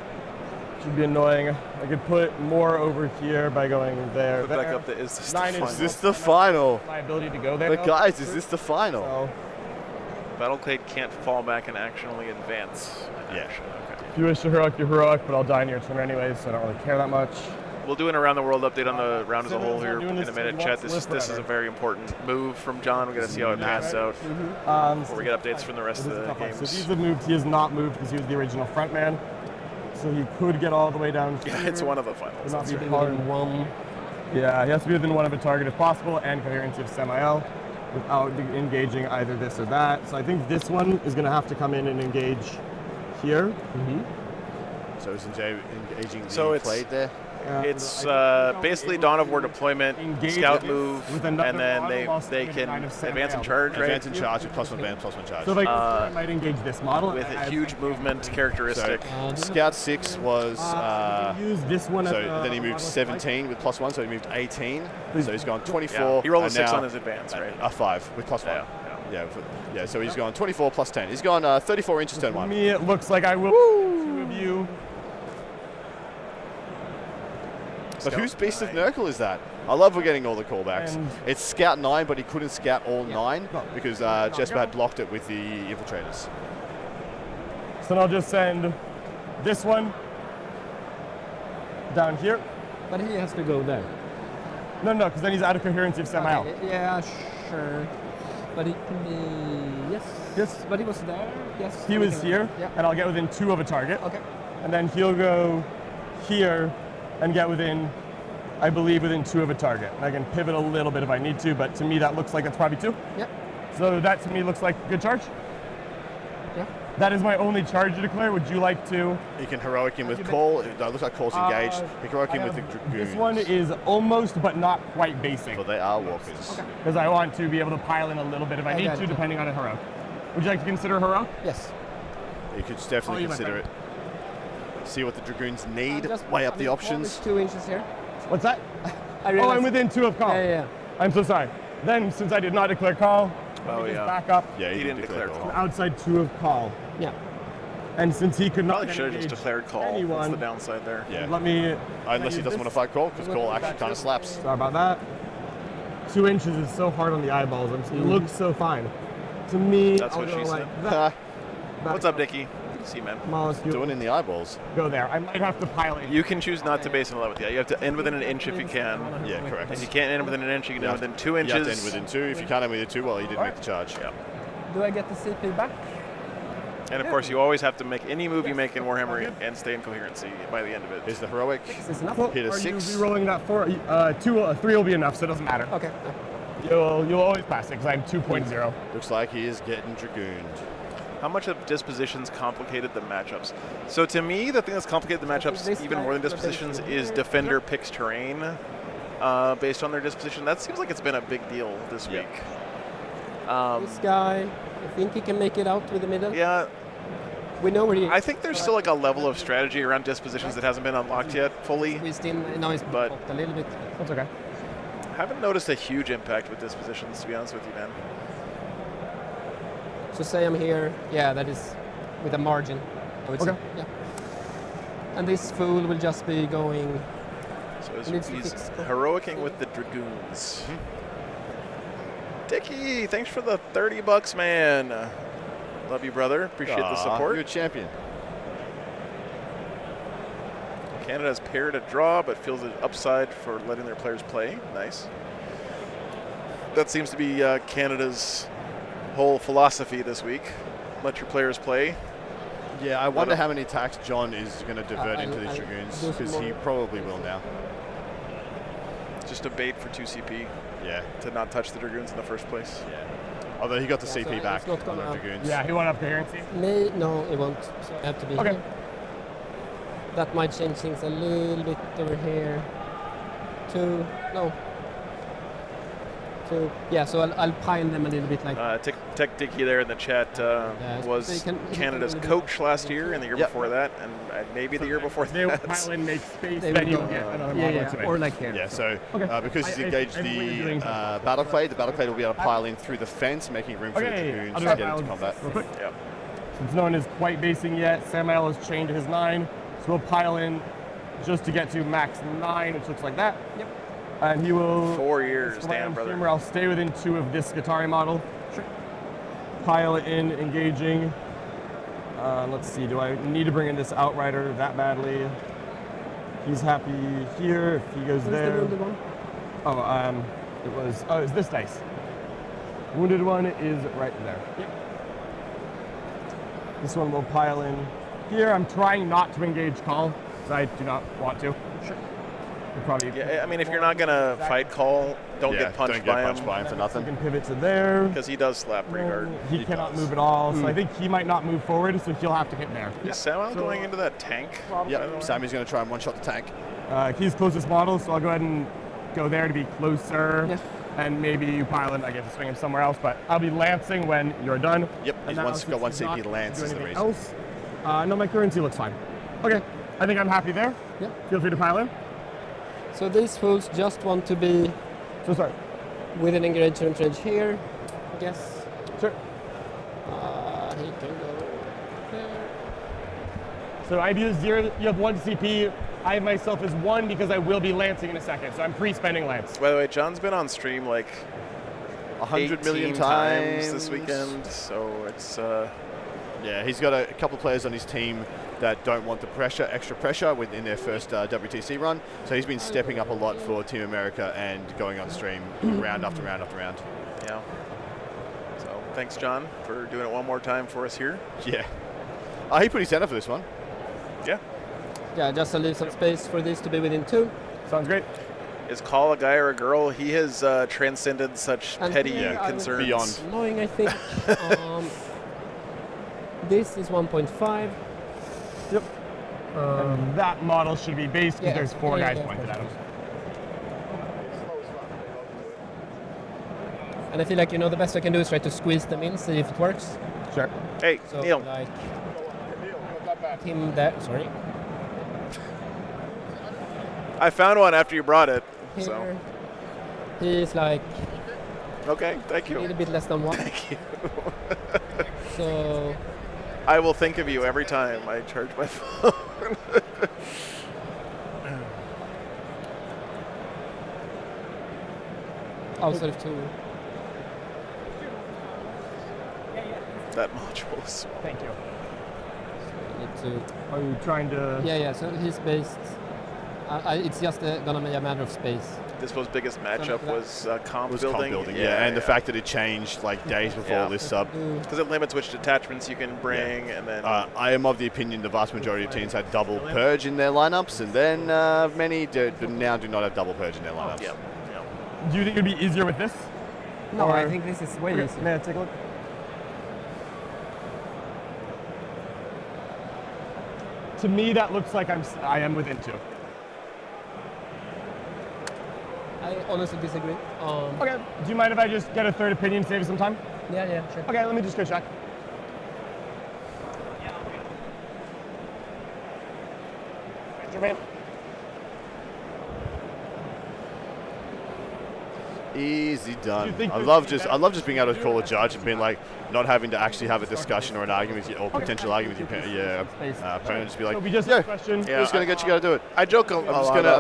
Should be annoying. I could put more over here by going there. Put back up the, is this 9 the inch. final? Is this the final? My ability to go there. But guys, is this the final? So, Battleclade can't fall back and actually advance. Yeah. Okay. if you wish to heroic, you're heroic, but I'll die in your turn anyways, so I don't really care that much. We'll do an around the world update on the round as a whole here doing in this a minute. once, Chat, this whatever. is a very important move from John. We're going to see how it pans out before we get updates from the rest of the So games. these have moved. He has not moved because he was the original front man. So he could get all the way down here. Yeah, it's one of the finals. Would not be That's right. hard. One. Yeah, he has to be within 1 of a target if possible, and coherency of Samael without engaging either this or that. So I think this one is going to have to come in and engage here. So is engaging So the it's- Clade there? It's basically Dawn of War deployment, scout move, and then they can advance and charge, right? Advance and charge with +1 advance, +1 charge. So like, I might engage this model With a huge movement characteristic. Scout 6 was. use this one. So as then he moved 17 with +1, so he moved 18. So he's gone 24. Yeah, he rolled a and 6 now on his advance, right? A 5 with +1. Yeah, so he's gone 24 + 10. He's gone 34 inches turn For 1. me, it looks like I will. 2 of you. But whose Beast of Nurgle is that? I love we're getting all the callbacks. And it's Scout 9, but he couldn't scout all 9 because Jesper had blocked it with the Infiltrators. So then I'll just send this one down here. But he has to go there. No, because then he's out of coherency of Samael. Okay, yeah, sure. But he, yes, but he was there. Yes. He was here, Yeah. and I'll get within 2 of a target. Okay. And then he'll go here and get within, I believe, within 2 of a target. And I can pivot a little bit if I need to, but to me that looks like it's probably 2. Yep. So that to me looks like a good charge. Yeah. That is my only charge to declare. Would you like to? He can heroic him with Call. It looks like Call's engaged. He can heroic him with the Dragoons. This one is almost, but not quite basic. But they are walkers. Okay. Because I want to be able to pile in a little bit if I need got to, it. depending on a hero. Would you like to consider hero? Yes. You could definitely you, my consider it. See what the Dragoons need. Just- Weigh up I the mean, options. 2 inches here. What's that? I Oh, realized. I'm within 2 of call. Yeah. I'm so sorry. Then, since I did not declare call, let me just back up. Yeah, He didn't declare call. Outside 2 of call. Yeah. And since he could not Probably should have just engage declared call. That's anyone, the downside there. Yeah. let me. Unless he doesn't want to fight Call, because Call actually kind of slaps. Sorry about that. 2 inches is so hard on the eyeballs. It looks so fine. To me, That's I'll what go she like said. that. What's up, Dickie? See, man. Molecule. Doing in the eyeballs. Go there. I might have to pile it. You can choose not to base in 11th. Yeah, you have to end within an inch if you can. Yeah, correct. If you can't end within an inch, you can end within 2 You have inches. to end within 2. If you can't end within 2, well, you didn't make the charge. Yeah. Do I get the CP back? And of course, you always have to make any move you make in Warhammer and stay in coherency by the end of it. Is the heroic Is this enough? hit a Are 6? you re-rolling that for 3 will be enough, so it doesn't matter. Okay. You'll always pass it because I'm 2.0. Looks like he is getting dragooned. How much have dispositions complicated the matchups? So to me, the thing that's complicated the matchups even more than dispositions is defender picks terrain based on their disposition. That seems like it's been a big deal this week. This guy, I think he can make it out with the middle. Yeah. We know where he is. I think there's still like a level of strategy around dispositions that hasn't been unlocked yet fully. We still know he's but a little bit. That's okay. Haven't noticed a huge impact with dispositions, to be honest with you, man. So say I'm here, yeah, that is with a margin, I would say. Yeah. And this fool will just be going. So he's heroicing with the dragoons. Dickie, thanks for the $30, man. Love you, brother. Appreciate the support. You're a champion. Canada's paired a draw, but feels an upside for letting their players play. Nice. That seems to be Canada's whole philosophy this week. Let your players play. Yeah, I wonder how many attacks John is going to divert into these dragoons, because he probably will now. Just a bait for 2CP. Yeah. To not touch the dragoons in the first place. Yeah. Although he got the CP so back on it's the not gonna dragoons. Yeah, he went up coherency. No, it won't. So I have to be Okay. here. That might change things a little bit over here. Yeah, so I'll pile them a little bit like. Tech Dicky there in the chat was so Canada's coach last year and the year before that, and maybe the year before They will that. pile in, make space, then you'll get another model to make. Or like here. Yeah, so Okay. because he's I engaged think what you're doing the is Battleclade, the Battleclade will be able to pile in through the fence, making room for the dragoons I'll to do get into combat. real quick. Yep. Since no one is quite basing yet, Samael has chained his 9, so we'll pile in just to get to max 9, which looks like that. Yep. And he will. 4 years, damn, Slam brother. Humor, I'll stay within 2 of this Guittari model. Sure. Pile it in, engaging. Let's see, do I need to bring in this Outrider that badly? He's happy here if he goes there. The wounded one? It's this dice. Wounded one is right there. Yep. This one will pile in here. I'm trying not to engage call, because I do not want to. Sure. Yeah, I mean, if you're not gonna fight call, don't get punched by him. For nothing. You can pivot to there. Because he does slap pretty hard. He cannot move at all, so I think he might not move forward, so he'll have to hit there. Is Samuel going into that tank? Yep, Sammy's going to try and one-shot the tank. He's closest model, so I'll go ahead and go there to be closer. Yeah. And maybe you pile in, I get to swing him somewhere else, but I'll be lancing when you're done. Yep, he's got one CP lance is the reason. Else. No, my currency looks fine. Okay, I think I'm happy there. Yep. Feel free to pile in. So these fools just want to be. So sorry. With an engaged entrench here, I guess. Sure. He can go there. So I use 0, you have 1 CP. I myself is 1 because I will be lancing in a second, so I'm pre-spending lance. By the way, John's been on stream like 100 million 18 times this weekend, so it's. Yeah, he's got a couple of players on his team that don't want the pressure, extra pressure within their first WTC run. So he's been stepping up a lot for Team America and going on stream round after round after round. Yeah. So thanks, John, for doing it one more time for us here. Yeah. He put his center for this one. Yeah. Yeah, just to leave some space for this to be within 2. Sounds great. Is Call a guy or a girl? He has transcended such And petty here I was concerns. Beyond. Annoying, I think. This is 1.5. Yep. And that model should be based because there's 4 guys pointed at him. And I feel like, the best I can do is try to squeeze them in, see if it works. Sure. Hey, So Neil. like him there, sorry. I found one after you brought it. Here. So He's like okay, thank a you. little bit less than 1. Thank you. So I will think of you every time I charge my phone. outside of 2. That module is small. Thank you. Need to. Are you trying to? Yeah. So he's based. It's just gonna be a matter of space. This was biggest matchup was comp Was building. comp building, yeah. And the fact that it changed like days before this sub. Because it limits which detachments you can bring, and then I am of the opinion the vast majority of teams had double purge in their lineups, and then many now do not have double purge in their lineups. yeah. Do you think it'd be easier with this? No, Or- I think this is way Okay, easier. may I take a look? To me, that looks like I am within 2. I honestly disagree. Okay. Do you mind if I just get a third opinion, save some time? Yeah, sure. Okay, let me just go check. Jermaine. Easy done. You think I there's love anything just being able to call a judge and being like not having to actually have a discussion or an argument with you, or potential argument with your opponent. Just be like, So we just yeah, have a question. I'm just gonna get you. Gotta do it. I joke I'm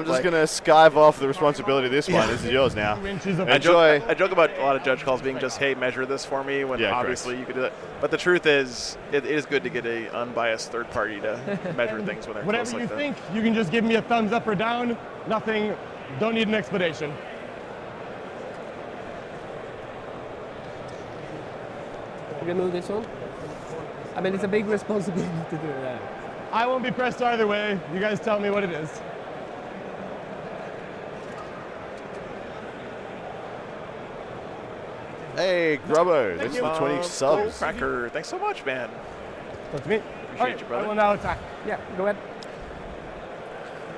just gonna skive off the responsibility of this one. This is yours now. 2 inches of Enjoy. I joke about a lot of judge calls being just, hey, measure this for me, when Yeah, obviously you could do that. But the truth is, it is good to get a unbiased third party to measure things when they're Whatever close you like that. think, you can just give me a thumbs up or down. Nothing. Don't need an explanation. Remove this one. I mean, it's a big responsibility to do that. I won't be pressed either way. You guys tell me what it is. Hey, Grubbo, thanks for the 20 subs. Cracker, thanks so much, man. That's me. Appreciate you, brother. I will now attack. Yeah, go ahead.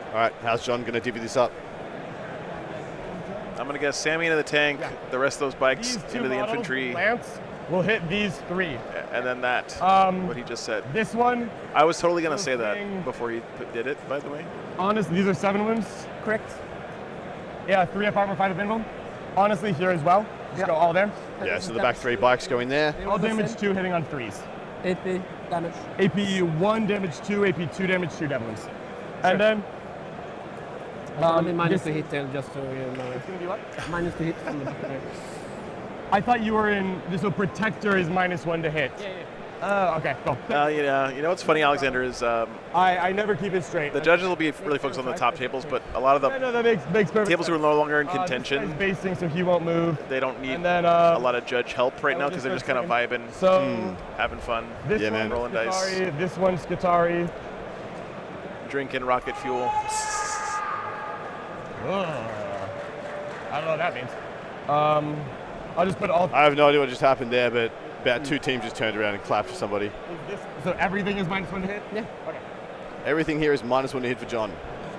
All right, how's John gonna divvy this up? I'm gonna get Sammy into the tank, the rest of those bikes These 2 into the models, infantry, Lance will hit these 3. and then that. What he just said. This one, I was totally gonna say thing. that before he did it. By the way. honestly, these are 7 wounds. Correct. Yeah, 3 up armor, 5 up invuln. Honestly, here as well. Just go all there. Yeah, so the back 3 bikes go in there. All damage 2 hitting on 3s. AP damage. AP 1 damage 2, AP 2 damage 2 death wounds. And then minus this- to hit there, just so you know. It's gonna be what? Minus to hit from the back there. I thought you were in. So protector is -1 to hit. Oh, okay, cool. Yeah, you know what's funny, Alexander, is I never keep it straight. the judges will be really focused on the top tables, but a lot of Yeah, no, that makes perfect tables who are sense. no longer in This guy's contention, basing, so he won't move. they don't need And then a lot of judge help right I now will because just they're just kind of vibing, So having fun, this Yeah, man. one's Rolling dice. Skitarii, this one's Skitarii. drinking rocket fuel. Ugh. I don't know what that means. I'll just put all. I have no idea what just happened there, but about 2 teams just turned around and clapped for somebody. So everything is -1 to hit. Yeah. Okay. Everything here is -1 to hit for John,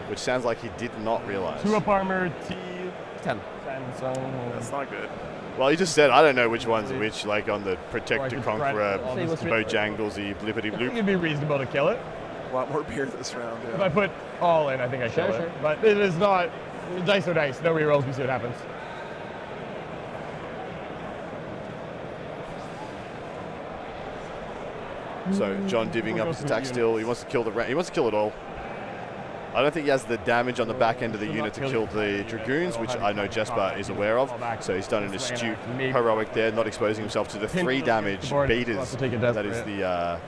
which sounds like he did not realize. 2 up armor, T 10. 10. So That's not good. Well, he just said, I don't know which one's which, like on the Or I Protector, could Conqueror, try all this Bojanglesy, Blippity I think Bloop. it'd be reasonable to kill it. A lot more beer this round. If I put all in, I think I kill Sure. it. But it is not. Dice or dice. No rerolls. We see what happens. So John divvying up his attack still. He wants to kill he wants to kill it all. I don't think he has the damage on the back end of the unit to kill the Dragoons, which I know Jesper is aware of. So he's done an astute heroic there, not exposing himself to the 3 damage beaters. That is the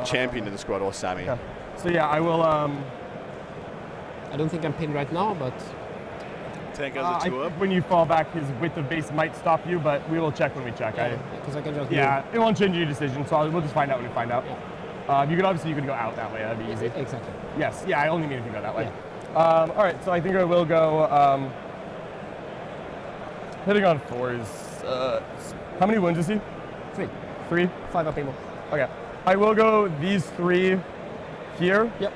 champion in the squad, or Sammy. Yeah. So yeah, I will. I don't think I'm pinned right now, but Tank has I a 2 think up. when you fall back, his width of base might stop you, but we will check when we check. because I can just Yeah, it won't change your decision, so we'll just find out when we find out. You could obviously go out that way. That'd be easy. Exactly. Yes. Yeah, I only mean if you go that way. All right. So I think I will go. Hitting on 4s. How many wounds is he? 3. 3. 5 up able. Okay. I will go these 3 here. Yep.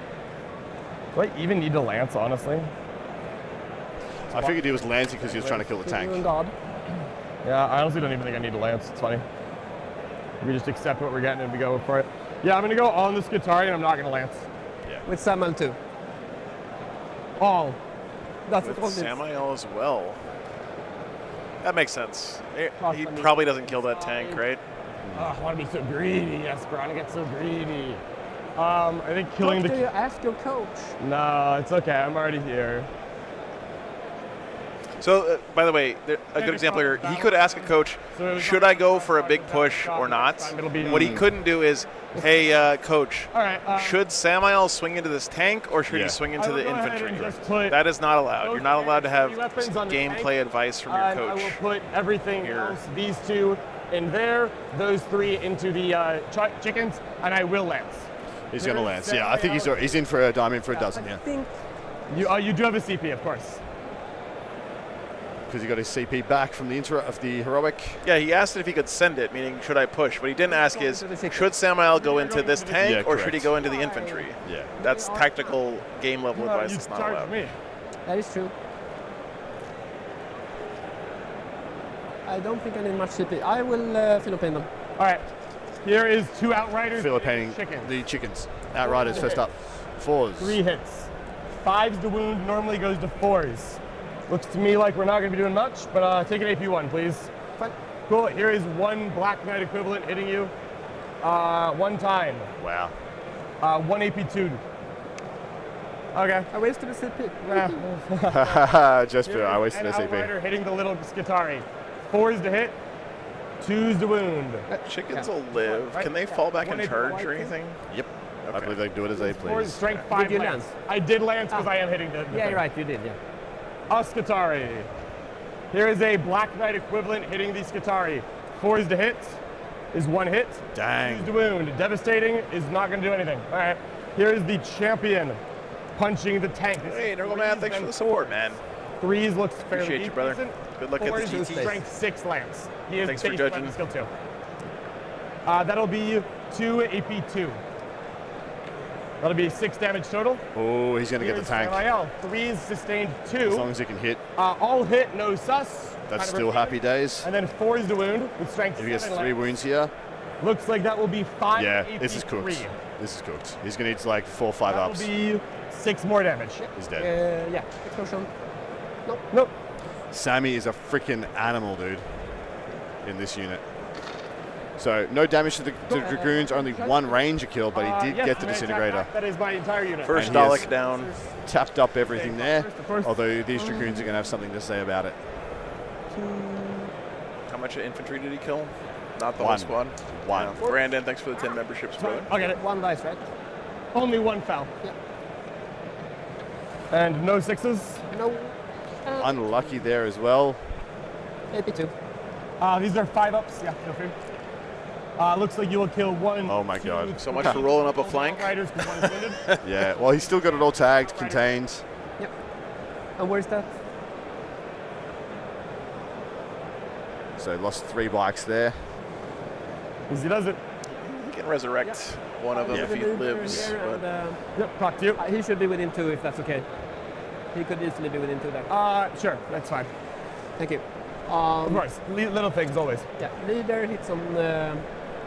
Do I even need to lance, honestly? I figured he was lancing because he was trying to kill the You're tank. God. Yeah, I honestly don't even think I need to lance. It's funny. We just accept what we're getting and we go for it. Yeah, I'm going to go on the Skitarii and I'm not going to lance. With Samuel too. All. That's With what it is. Samael as well. That makes sense. He probably doesn't kill that tank, right? Oh, I want to be so greedy. Yes, bro. I want to get so greedy. I think killing Talk to the. you, ask your coach. No, it's okay. I'm already here. So, by the way, a good example here, he could ask a coach, should I go for a big push or not? What he couldn't do is, hey, coach, should Samael swing into this tank or should he swing into the infantry? That is not allowed. You're not allowed to have gameplay advice from your And coach. I will put everything else, these 2 in there, those 3 into the chickens, and I will lance. He's going to lance. Yeah, I think he's in for a diamond for a dozen. Yeah. I think You do have a CP, of course. because he got his CP back from the heroic. Yeah, he asked if he could send it, meaning should I push? What he didn't ask is, should Samael go into this tank or should he go into the infantry? Yeah. That's tactical game level advice that's not allowed. Me. That is true. I don't think I need much CP. I will Philippine them. All right. Here is 2 Outriders. Philippining the chickens. Outriders first up. 4s. 3 hits. 5s to wound normally goes to 4s. Looks to me like we're not going to be doing much, but take an AP1, please. Fine. Cool. Here is 1 Black Knight equivalent hitting you 1 time. Wow. 1 AP2. Okay. I wasted a CP. Just I wasted an a CP. Outrider hitting the little Skitari. 4s to hit. 2s to wound. Chickens will live. Can they fall back and charge or anything? Yep. Okay. I believe they can do it as they please. Strength 5 Did you lance. lance? I did lance because I am hitting the Yeah, you're right. You did. Yeah. A Skitari. Here is a Black Knight equivalent hitting the Skitari. 4s to hit is 1 hit. Dang. 2s to wound. Devastating is not going to do anything. All right. Here is the champion punching the tank. Hey, Nurgle Man, thanks for the support, man. 3s looks fairly Appreciate you, brother. decent. Good luck at the 4s TT. strength 6 lance. He is Thanks for base judging. weapon skill 2. That'll be 2 AP2. That'll be 6 damage total. Oh, he's going to get the Here's tank. Samael. 3s sustained 2. As long as he can hit. All hit, no sus. That's Kind of still repeat. happy days. And then 4s to wound with strength If he gets 7 3 lance. wounds here, Looks like that will be 5 yeah, AP3. this is cooked. This is cooked. He's going to need like 4 or 5 That ups. will be 6 more damage. He's dead. Yeah. Explosion. Nope. Sammy is a freaking animal, dude, in this unit. So no damage to the Dragoons, only 1 ranger kill, but he did Yes, get the my attack disintegrator. back, that is my entire unit. First And he has Dalek down. Tapped up everything there, Of course. although these Dragoons are going to have something to say about it. How much infantry did he kill? Not the 1. whole squad? 1. Yeah. Brandon, thanks for the 10 memberships, brother. I'll get it. 1 dice, right? Only 1 fell. Yeah. And no 6s. No. Unlucky there as well. AP2. These are 5 ups. Yeah, feel free. Looks like you will kill 1. Oh my 2, god. So much for rolling up a flank. Riders because 1 is wounded. Yeah, well, he's still got it all tagged, contained. Yep. And where's that? So lost 3 bikes there. Easy does it. He can resurrect one of them Yeah. if he lives. Here But and, Yep, talk to you. he should be within 2 if that's okay. He could easily be within 2 there. Sure, that's fine. Thank you. Of course, little things always. Yeah, leader hits on.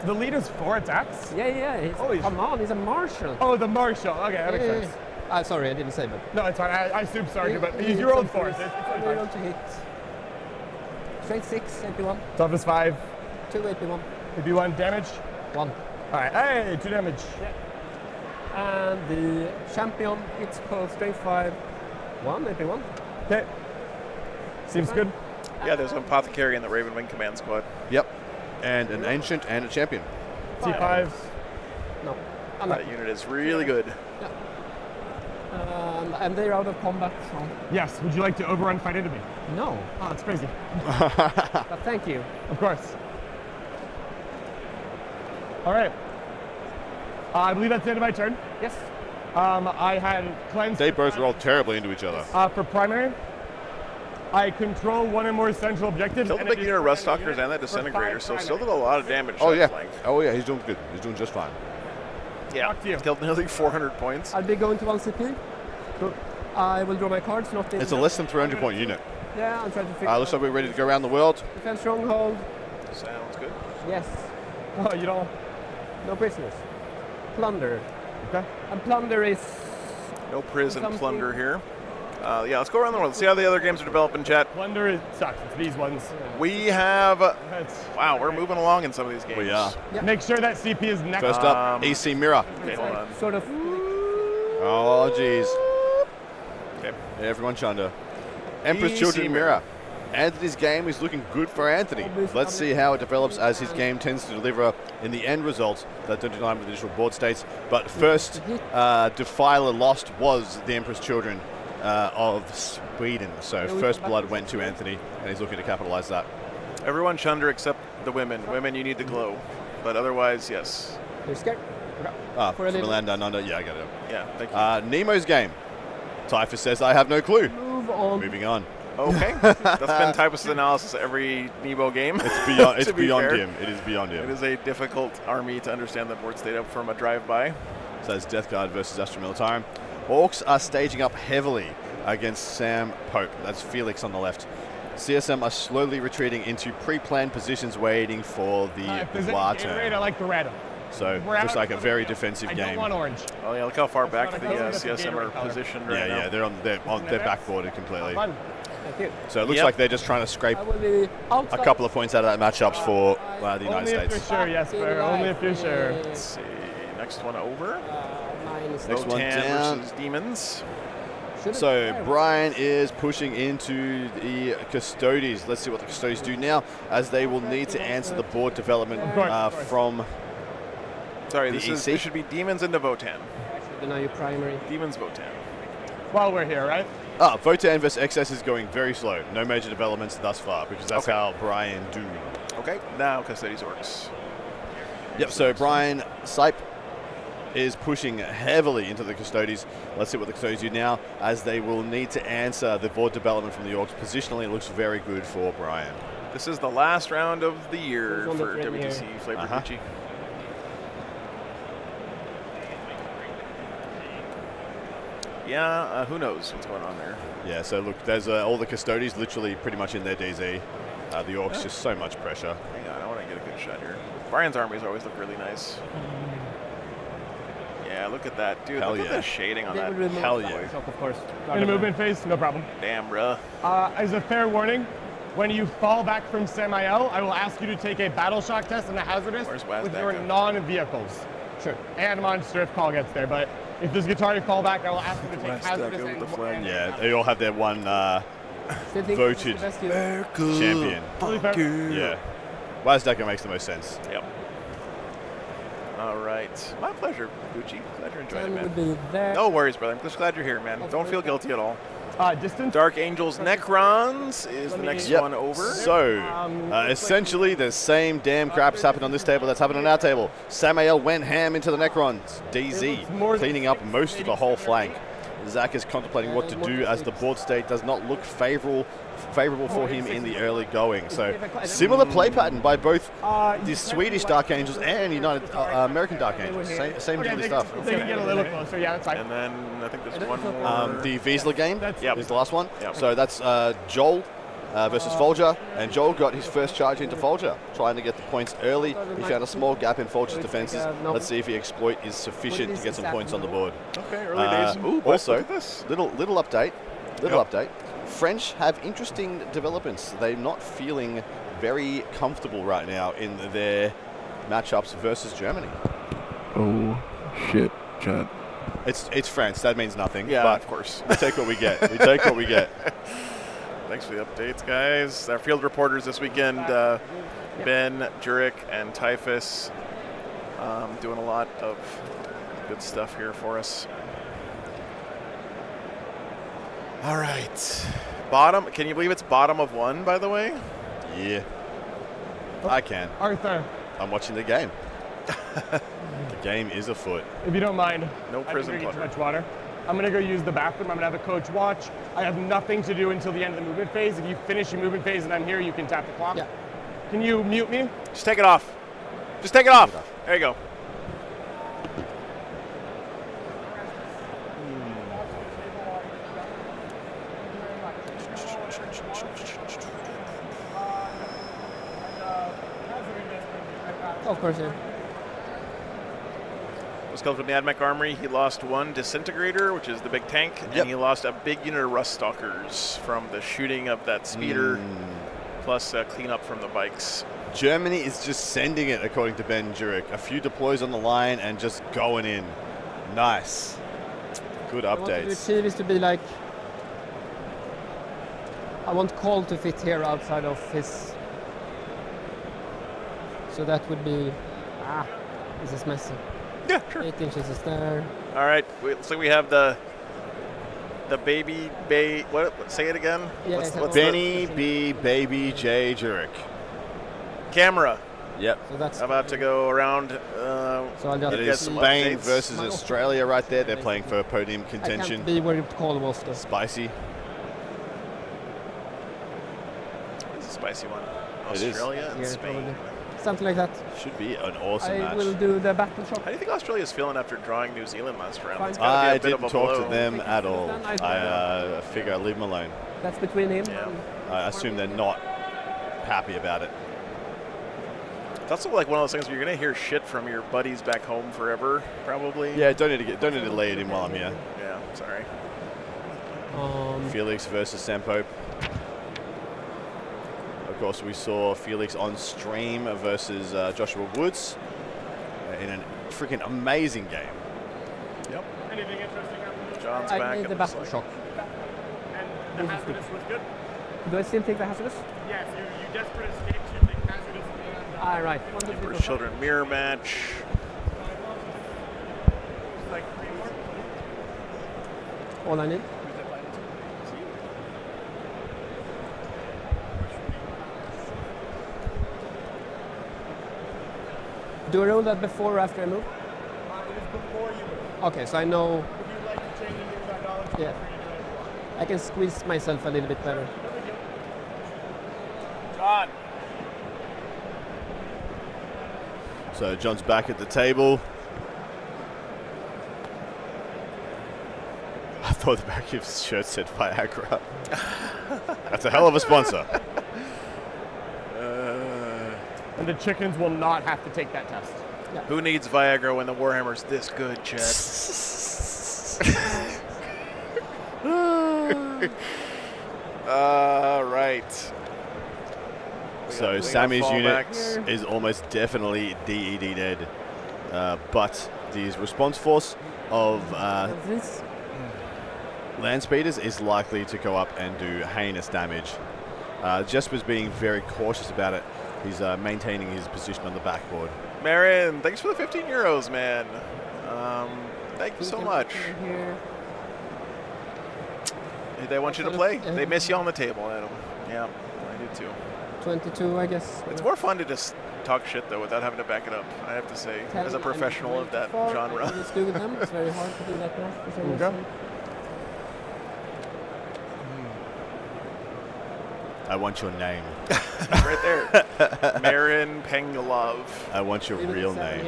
The leader's 4 attacks? Yeah. Come on, he's a marshal. Oh, the marshal. Okay, that makes sense. Sorry, I didn't say, but. No, it's fine. I assumed sorry, but he's your old force. It's We're fine. on to hit. Strength 6, AP1. Toughness 5. 2 AP1. If you want damage. 1. Alright, hey, 2 damage. And the champion hits both strength 5. 1 AP1. Okay. Seems good. yeah, there's an apothecary in the Raven Wing command squad. Yep. And an ancient and a champion. T5. No. That unit is really good. And they're out of combat, so. Yes, would you like to overrun fight into me? No. Oh, that's crazy. But thank you. Of course. Alright. I believe that's the end of my turn. Yes. I had cleansed. They both rolled terribly into each other. For primary, I control 1 or more central objectives. Killed the and big it is unit of Rust primary Stalkers unit and that for 5 Disintegrator, so still did primary. a lot of damage to Oh that yeah. flank. Oh yeah, he's doing good. He's doing just fine. Yeah, Talk to you. killed nearly 400 points. I'll be going to 1 CP. Cool. I will draw my cards, not in. It's a less than 300 point unit. Yeah, I'm trying to figure Looks like we're ready to go around the world. Defense stronghold. Sounds good. Yes. Oh, you don't. No prisoners. Plunder. Okay. And plunder is. No prison Something- plunder here. Yeah, let's go around the world. See how the other games are developing, chat. Plunder it sucks. It's these ones. We have. That's, Wow, we're moving along in some of these games. We are. Yep. Make sure that CP is next. First up, EC Mirror. Okay, hold on. Sort of. Oh jeez. Okay. Everyone chunder. Emperor's EC Children Mirror. Mirror. Anthony's game is looking good for Anthony. Let's see how it develops as his game tends to deliver in the end results that don't align with the initial board states. But first, Defiler lost was the Emperor's Children of Sweden. So first blood went to Anthony, and he's looking to capitalize that. Everyone chunder except the women. Women, you need to glow. But otherwise, yes. You're scared? For the land down under. Yeah, I got it. Yeah, thank you. Nemo's game. Typhus says, I have no clue. Move on. Moving on. Okay. That's been Typus' analysis every Nebo game. It's beyond. It's To be beyond fair. him. It is beyond him. It is a difficult army to understand the board state up from a drive-by. So that's Death Guard versus Astra Militarum. Orcs are staging up heavily against Sam Pope. That's Felix on the left. CSM are slowly retreating into pre-planned positions, waiting for the If there's War any turn. Gatorade, I like the red. So We're looks out like a for very the- defensive I game. don't want orange. Oh yeah, look how far back the That's a CSM are Gatorade color. positioned right now. Yeah, they're backboarded completely. Fun. Thank you. So it looks Yep. like they're just trying to scrape I will be a couple of points out of that matchups for the United Only if States. you're sure, Jesper. Only if you're sure. Let's see. Next one over. Next one Votan down. versus Demons. So Brian is pushing into the Custodies. Let's see what the Custodies do now, as they will need to answer the board development from Sorry, the this EC. should be Demons into Votan. You know your primary. Demons Votan. While we're here, right? Votan versus XS is going very slow. No major developments thus far, because that's how Brian do. Okay, now Custodies Orcs. Yep, so Brian Sipe is pushing heavily into the Custodies. Let's see what the Custodies do now, as they will need to answer the board development from the Orcs. Positionally, it looks very good for Brian. This is the last round of the year Who's on the for grid WTC here? Flavor Gucci. Yeah, who knows what's going on there. Yeah, so look, there's all the Custodies literally pretty much in their DZ. The Orcs just so much pressure. Hang on, I want to get a good shot here. Brian's armies always look really nice. Yeah, look at that, dude. Hell Look at yeah. the shading on They that. will remove Hell that yeah. shop, of course. In a movement phase, no problem. Damn, bruh. As a fair warning, when you fall back from Samael, I will ask you to take a battle shock test and a hazardous Where's with your Wazdaka? non-vehicles. Sure. And monster if call gets there, but if there's guitar you fall back, I will ask you to take Wazdaka hazardous with and the flag. Yeah, they all have their one Still think voted it's the best you- champion. Totally fair. Yeah. Wazdaka makes the most sense. Yep. All right. My pleasure, Gucci. Glad you're enjoying it, Ten would man. be there. No worries, brother. I'm just glad you're here, man. Don't feel guilty at all. Distance. Dark Angels Necrons is the next Yep. one over. So, essentially, the same damn crap's happened on this table that's happened on our table. Samael went ham into the Necrons. DZ cleaning up most of the whole flank. Zach is contemplating what to do, as the board state does not look favorable for him in the early going. So, similar play pattern by both the Swedish Dark Angels and United American Dark Angels. Same deadly stuff. They can get a little closer, yeah, that's fine. And then I think there's one more. The Wiesler game Yep. is the last one. Yep. So that's Joel versus Folger, and Joel got his first charge into Folger, trying to get the points early. He found a small gap in Folger's defenses. Let's see if the exploit is sufficient to get some points on the board. Okay, early days. Ooh, but Also, look at this. little update. Update. French have interesting developments. They're not feeling very comfortable right now in their matchups versus Germany. Oh, shit, chat. It's France. That means nothing. Yeah, but of course. we take what we get. We take what we get. Thanks for the updates, guys. Our field reporters this weekend, Ben, Jurek, and Typhus, doing a lot of good stuff here for us. All right. Bottom. Can you believe it's bottom of one, by the way? Yeah. I can. Arthur, I'm watching the game. The game is afoot. if you don't mind, No I've prison been drinking too clutter. much water. I'm gonna go use the bathroom. I'm gonna have a coach watch. I have nothing to do until the end of the movement phase. If you finish your movement phase and I'm here, you can tap the clock. Yeah. Can you mute me? Just take it off. Just take it off. There you go. Of course, yeah. Was called from the Admech Armory. He lost one Disintegrator, which is the big tank, Yep. and he lost a big unit of Rust Stalkers from the shooting of that speeder, plus cleanup from the bikes. Germany is just sending it, according to Ben Jurek. A few deploys on the line and just going in. Nice. Good I want to updates. achieve is to be like. I want Cole to fit here outside of his. So that would be. This is messy. Yeah, sure. 8 inches is there. All right, looks like we have the baby bay. What? Say it again. Yeah, What's, it's what's Benny B. Baby J. Jurek. the camera? Yep. So that's About to go around. So I'll just It get is some Spain updates. versus Australia right there. They're playing for podium I contention. can't be where Cole was though. Spicy. spicy one. It is. Australia and Yeah, Spain. probably. Something like that. Should be an awesome I match. will do the battle shock. How do you think Australia's feeling after drawing New Zealand last round? Fine. It's gotta be a I bit didn't of a talk blow. to them at all. I I figure I leave them alone. That's between him Yeah. and I assume they're not happy about it. It's also like one of those things where you're gonna hear shit from your buddies back home forever, probably. Yeah, don't need to lay it in while I'm here. Yeah. Sorry. Felix versus Sampo. Of course, we saw Felix on stream versus Joshua Woods in a freaking amazing game. Yep. Anything interesting happened? John's I back. made it the looks battle like. shock. And the hazardous was good? Do I still take the hazardous? Yes, you desperate escapes, you take hazardous and Ah, right. Emperor's Children mirror match. it's like 3 more. All I need. Do I roll that before or after I move? It is before you move. Okay, so I know. If you'd like to change and use that knowledge, feel Yeah. free to do it. I can squeeze myself a little bit better. John. So John's back at the table. I thought the back of his shirt said Viagra. That's a hell of a sponsor. And the chickens will not have to take that test. Who needs Viagra when the Warhammer's this good, Chet? Right. So Sammy's unit is almost definitely DED-ed. But the response force of land speeders is likely to go up and do heinous damage. Jesper's being very cautious about it. He's maintaining his position on the backboard. Marin, thanks for the 15 euros, man. Thank you so much. They want you to play. They miss you on the table, Adam. Yeah, I do too. 22, I guess. It's more fun to just talk shit, though, without having to back it up, I have to say, as a professional of that genre. It's good with them. It's very hard to do that now. For some reason. I want your name. Right there. Marin Pengalov. I want your real name.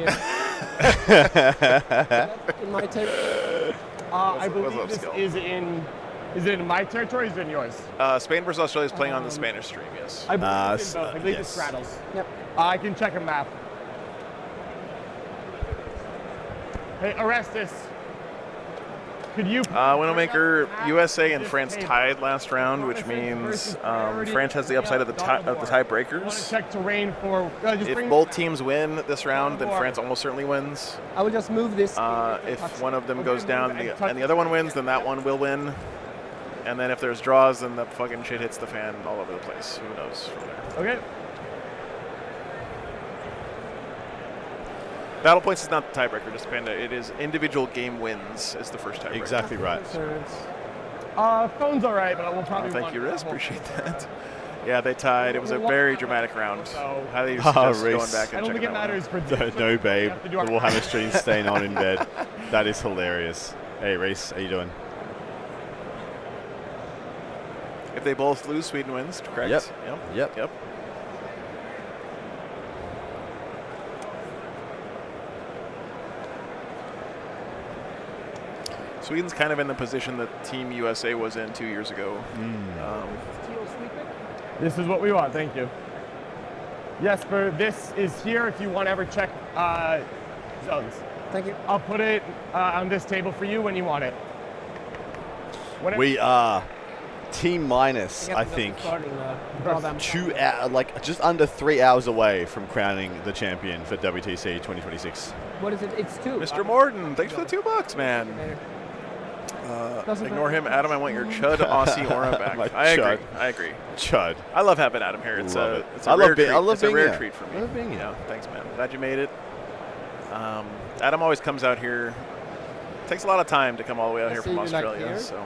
In my territory. I believe this is in. Is it in my territory or is it in yours? Spain versus Australia is playing on the Spanish stream, yes. I believe it's in both. I believe it straddles. Yep. I can check a map. Hey, Orestes. Could you? Widowmaker, USA and France tied last round, which means France has the upside of the tiebreakers. Check terrain for. If both teams win this round, then France almost certainly wins. I will just move this. If one of them goes down and the other one wins, then that one will win. And then if there's draws, then the fucking shit hits the fan all over the place. Who knows from there? Okay. Battle points is not the tiebreaker, just Panda. It is individual game wins is the first tiebreaker. Exactly right. Phone's all right, but we'll probably. Thank you, Riz. Appreciate that. Yeah, they tied. It was a very dramatic round. Highly suggest going back and I don't think it matters for No, babe. The Warhammer stream's staying on in bed. That is hilarious. Hey, Reese, how you doing? If they both lose, Sweden wins, correct? Yep. Sweden's kind of in the position that Team USA was in 2 years ago. This is what we want. Thank you. Jesper, this is here if you want to ever check zones. Thank you. I'll put it on this table for you when you want it. Whenever We are T minus, I think, just under 3 hours away from crowning the champion for WTC 2026. What is it? It's 2. Mr. Morton, thanks for the $2, man. Ignore him, Adam. I want your Chud Aussie aura back. I agree. Chud. I love having Adam here. It's a rare treat for me. I love being here. Yeah, thanks, man. Glad you made it. Adam always comes out here. Takes a lot of time to come all the way out here from Australia. So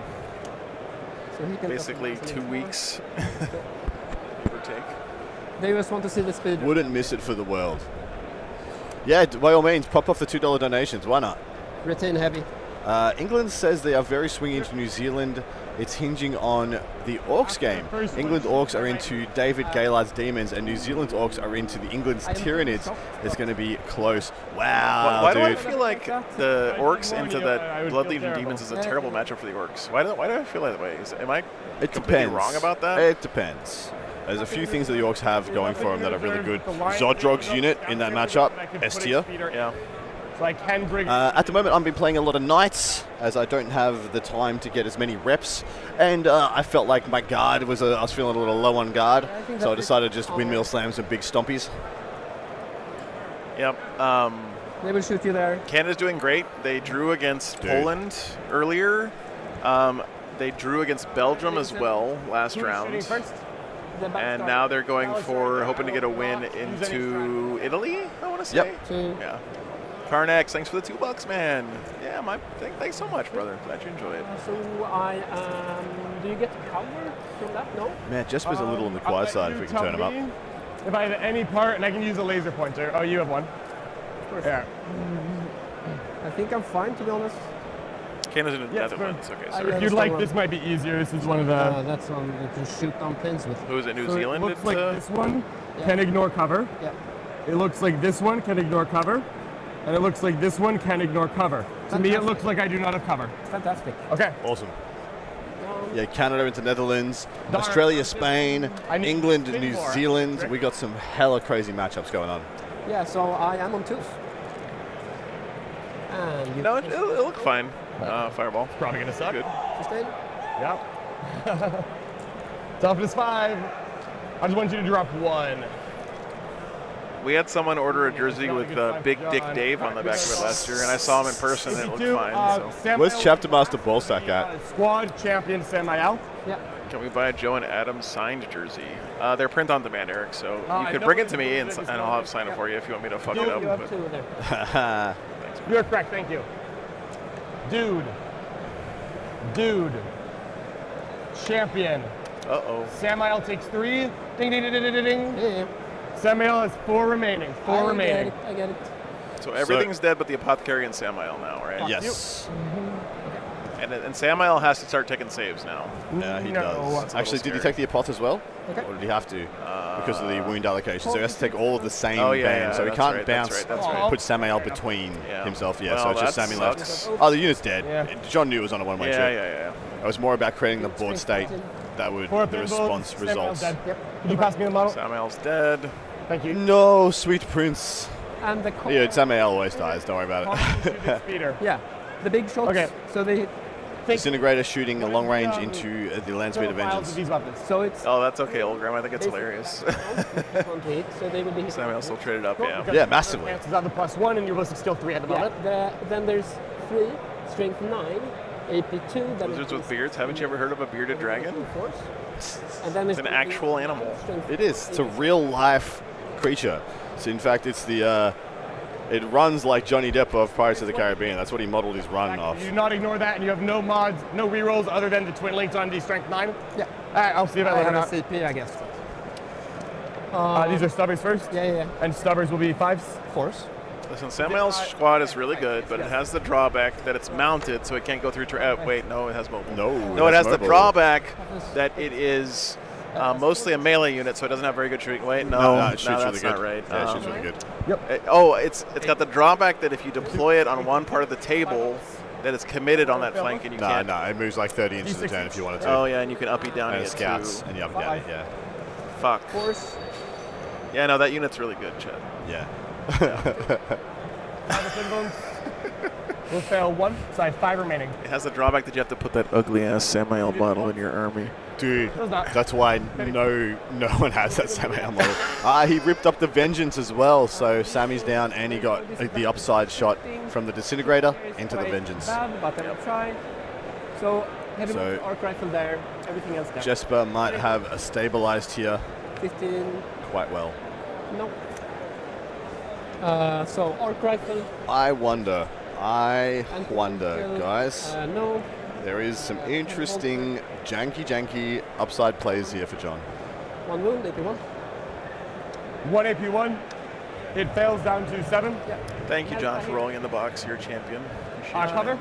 basically 2 weeks, give or take. They just want to see the speed. Wouldn't miss it for the world. Yeah, by all means, pop off the $2 donations. Why not? Retain heavy. England says they are very swinging into New Zealand. It's hinging on the Orcs game. England Orcs are into David Gaillard's Demons, and New Zealand's Orcs are into the England's Tyranids. It's going to be close. Wow, Why dude. do I feel like the Orcs into the Blood Legion Demons is a terrible matchup for the Orcs? Why do I feel that way? Am I completely wrong about that? It depends. There's a few things that the Orcs have going for them that are really good. Zodrog's unit in that matchup, S tier. Yeah. So I can bring. At the moment, I've been playing a lot of Knights, as I don't have the time to get as many reps. And I felt like my guard I was feeling a little low on guard, so I decided to just windmill slam some big stompies. Yep. They will shoot you there. Canada's doing great. They drew against Poland earlier. They drew against Belgium as well last round. And now they're going for hoping to get a win into Italy, I want to say. Yep. Yeah. Carnex, thanks for the $2, man. Yeah, thanks so much, brother. Glad you enjoy it. So do you get cover from that? No? Man, Jesper's a little on the quiet side if we can turn him up. If I have any part, and I can use a laser pointer. Oh, you have one. Of course. Yeah. I think I'm fine, to be honest. Canada's in Netherlands. Okay, sorry. If you'd like, this might be easier. This is one of the... that's one you can shoot down planes with. Who is it, New So Zealand? it looks like this one can ignore cover. Yeah. It looks like this one can ignore cover. And it looks like this one can ignore cover. To me, it looks like I do not have cover. Fantastic. Okay. Awesome. Yeah, Canada into Netherlands, Australia, Spain, England, New Zealand. We got some hella crazy matchups going on. Yeah, so I am on 2s. And No, it'll look fine. Fireball. Probably going to suck. Good. Sustain. Yep. Toughness 5. I just want you to drop 1. We had someone order a jersey with Big Dick Dave on the back of it last year, and I saw him in person, and it looked fine. So. Where's Chapter Master Ballstack at? Squad champion Samael. Yeah. Can we buy a Joe and Adam signed jersey? They're print on demand, Eric, so you could bring it to me, and I'll have sign it for you if you want me to fuck it up. You have 2 there. You're correct, thank you. Dude. Champion. Uh-oh. Samael takes 3. Ding, ding, ding, ding, ding, ding. Yeah. Samael has 4 remaining. 4 remaining. I get it. So everything's dead but the Apothecary and Samael now, right? Yes. And Samael has to start taking saves now. Yeah, he does. Actually, did he take the Apoth as well? Okay. Or did he have to? Because of the wound allocation. So he has to take all of the same band. yeah, so he that's can't right, bounce, that's right. put Samael between himself. Yeah, Well, so it's just that Sammy left. sucks. Oh, the unit's dead. Yeah. John knew it was on a one-way trip. Yeah. It was more about creating the board state that would the response results. Yep. Could you pass me the model? Samael's dead. Thank you. No, sweet prince. And the Yeah, Samael always dies. Don't worry about it. Speeder. Yeah. The big shots. Okay. So they Disintegrator shooting a long range into the land speed of vengeance. These weapons. So it's Oh, that's okay, old Graham. I think it's hilarious. 1 to 8, so they will be hitting. Samael still traded up, yeah. Yeah, massively. Cancels out the +1, and your list is still 3 at the moment. Then there's 3, strength 9, AP 2. Then Lizards with beards. Haven't you ever heard of a bearded dragon? And then It's an actual animal. It is. It's a real life creature. So in fact, it's the. It runs like Johnny Depp of Pirates of the Caribbean. That's what he modeled his run off. You do not ignore that, and you have no mods, no rerolls other than the twin links on the strength 9. Yeah. All right, I'll see if I have learn a out. CP, I guess. These are stubbers first. Yeah. And stubbers will be 5s. 4s. Listen, Samael's squad is really good, but it has the drawback that it's mounted, so it can't go through. Wait, no, it has mobile. No, it has mobile. the drawback that it is mostly a melee unit, so it doesn't have very good shooting. Wait, no, it shoots really that's good. not right. Yeah, it shoots really good. It's got the drawback that if you deploy it on one part of the table, that it's committed on that flank, and you can't. No, it moves like 30 inches a turn if you wanted to. Oh yeah, and you can up it down and it it scouts, too. and you up and down it, yeah. Fuck. Force. Yeah, no, that unit's really good, Chad. Yeah. We'll fail 1, so I have 5 remaining. It has the drawback that you have to put that ugly ass Samael model in your army. Dude, that's why no one has that Samael model. He ripped up the Vengeance as well, so Sammy's down, and he got the upside shot from the Disintegrator into the Vengeance. Bad, but I'll try. So heavy arc rifle there, everything else there. Jesper might have a stabilized here 15. quite well. No. So arc rifle. I wonder, guys. No. There is some interesting janky upside plays here for John. 1 wound, AP1. 1 AP1. It fails down to 7. Yeah. Thank you, John, for rolling in the box. You're a champion. Appreciate it. Cover.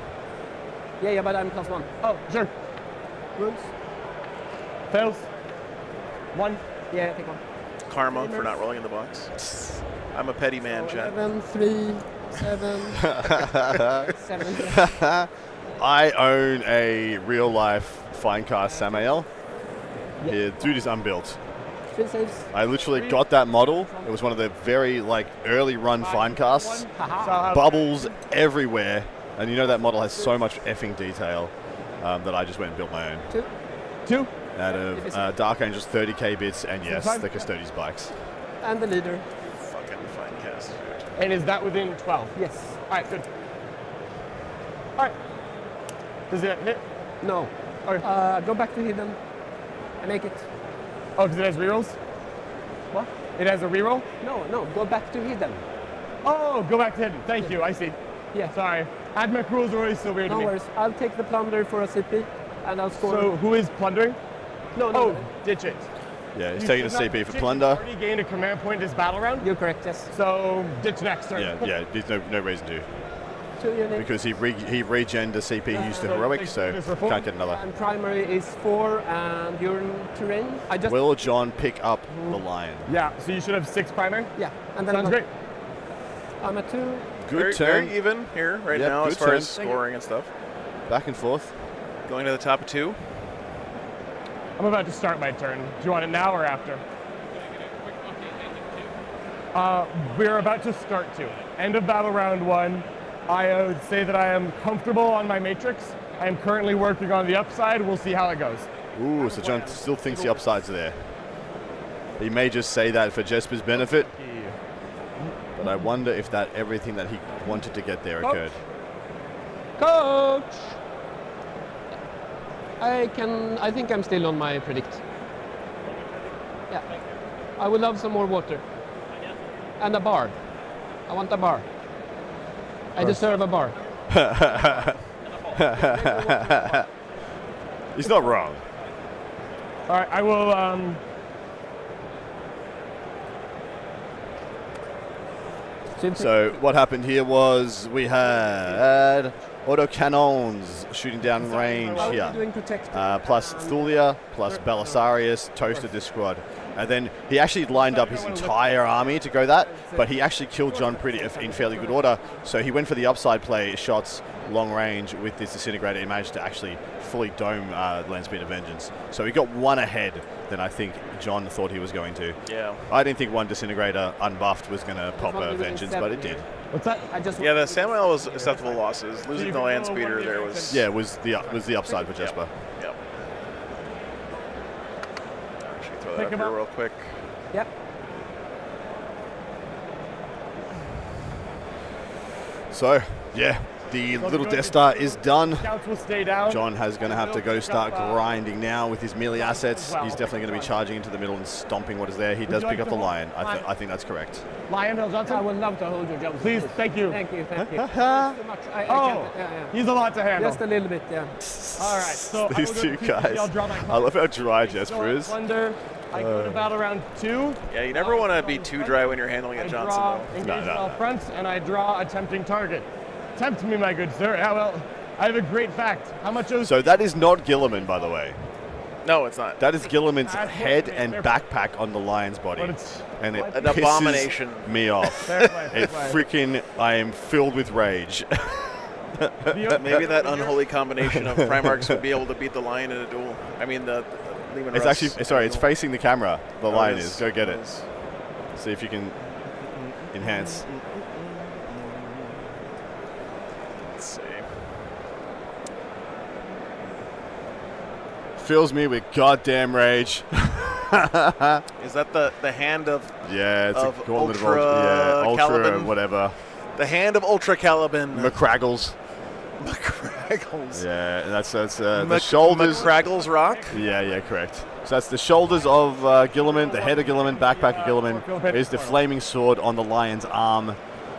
Yeah, but I'm +1. Oh, sure. Wounds? Fails. 1. Yeah, take 1. Karma for not rolling in the box. I'm a petty man, So Jen. 11, 3, 7, 7. I own a real-life Finecast Samael. Yeah, dude is unbuilt. 3 saves. I literally got that model. It was one of the very early run Finecasts. Haha. Bubbles everywhere, and you know that model has so much effing detail that I just went and built my own. 2. Out of Dark Angel's 30k bits, and yes, the Custodes bikes. And the leader. Fucking Finecast. And is that within 12? Yes. All right, good. All right. Does it hit? No. Okay. Go back to hidden. I make it. Oh, because it has rerolls? What? It has a reroll? No. Go back to hidden. Oh, go back to hidden. Thank you. I see. Yeah. Sorry. AdMech rules are always so weird No to me. worries. I'll take the plunder for a CP, and I'll score. So who is plundering? No. Oh, ditch it. Yeah, he's You taking a should not CP for ditch it. plunder. You've already gained a command point this battle round. You're correct. Yes. So ditch next turn. Yeah, there's no reason to. 2 units. Because he regened a CP used to heroic, so can't get another. And primary is 4, and you're in terrain. I just. Will John pick up the lion? Yeah. So you should have 6 primary. Yeah. And then Sounds great. I'm at 2. Good Very turn. even here right Yep, now good as far turn. as scoring and stuff. Back and forth. Going to the top of 2. I'm about to start my turn. Do you want it now or after? We're about to start 2. End of battle round 1. I would say that I am comfortable on my matrix. I am currently working on the upside. We'll see how it goes. Ooh, so John still thinks the upsides are there. He may just say that for Jesper's benefit, but I wonder if that everything that he wanted to get there occurred. Coach. I think I'm still on my predict. Yeah. I would love some more water. And a bar. I want a bar. I deserve a bar. He's not wrong. All right, I will. So what happened here was we had autocannons shooting down range How are you here. doing protect? Plus Thulia, plus Belisarius, toasted this squad. And then he actually lined up his entire army to go that, but he actually killed John pretty in fairly good order. So he went for the upside play shots long range with this disintegrator and managed to actually fully dome Landspeed of Vengeance. So he got 1 ahead than I think John thought he was going to. Yeah. I didn't think 1 disintegrator unbuffed was going to pop a Vengeance, but it did. What's that? Yeah, the Samuel was acceptable losses. Losing the land speeder there was. Yeah, was the upside for Jesper. Yep. Actually, throw that up here real quick. Yep. So, yeah, the little Death Star is done. Scouts will stay down. John has going to have to go start grinding now with his melee assets. He's definitely going to be charging into the middle and stomping what is there. He does pick up the lion. I think that's correct. Lion Hill Johnson? I would love to hold your jump. Please, thank you. Thank you. Too much. I can't, yeah. He's a lot to handle. Just a little bit, yeah. All right, so These two guys. I love how dry Jesper is. Plunder. I go to battle round 2. Yeah, you never want to be too dry when you're handling a Johnson, draw, though. engage all fronts, and I draw a tempting target. Tempt me, my good sir. How well? I have a great fact. How much of So that is not Gilliman, by the way. No, it's not. That is Gilliman's head and backpack on the lion's body. And it An pisses abomination. me off. Fair play, fair It play. freaking, I am filled with rage. Maybe that unholy combination of Primarchs would be able to beat the lion in a duel. I mean, the Lehman It's Russ actually, sorry, it's facing the camera. The Oh, lion it is. is. Go get It it. is. See if you can enhance. Let's see. Fills me with goddamn rage. Is that the hand of Yeah, it's Of a gauntlet of Ultra Ultra Caliban? whatever. the hand of Ultra Caliban? McCraggles. McCraggles. Yeah, that's the shoulders. McCraggles Rock. Yeah, correct. So that's the shoulders of Gilliman, the head of Gilliman, backpack of Gilliman. Is the flaming sword on the lion's arm,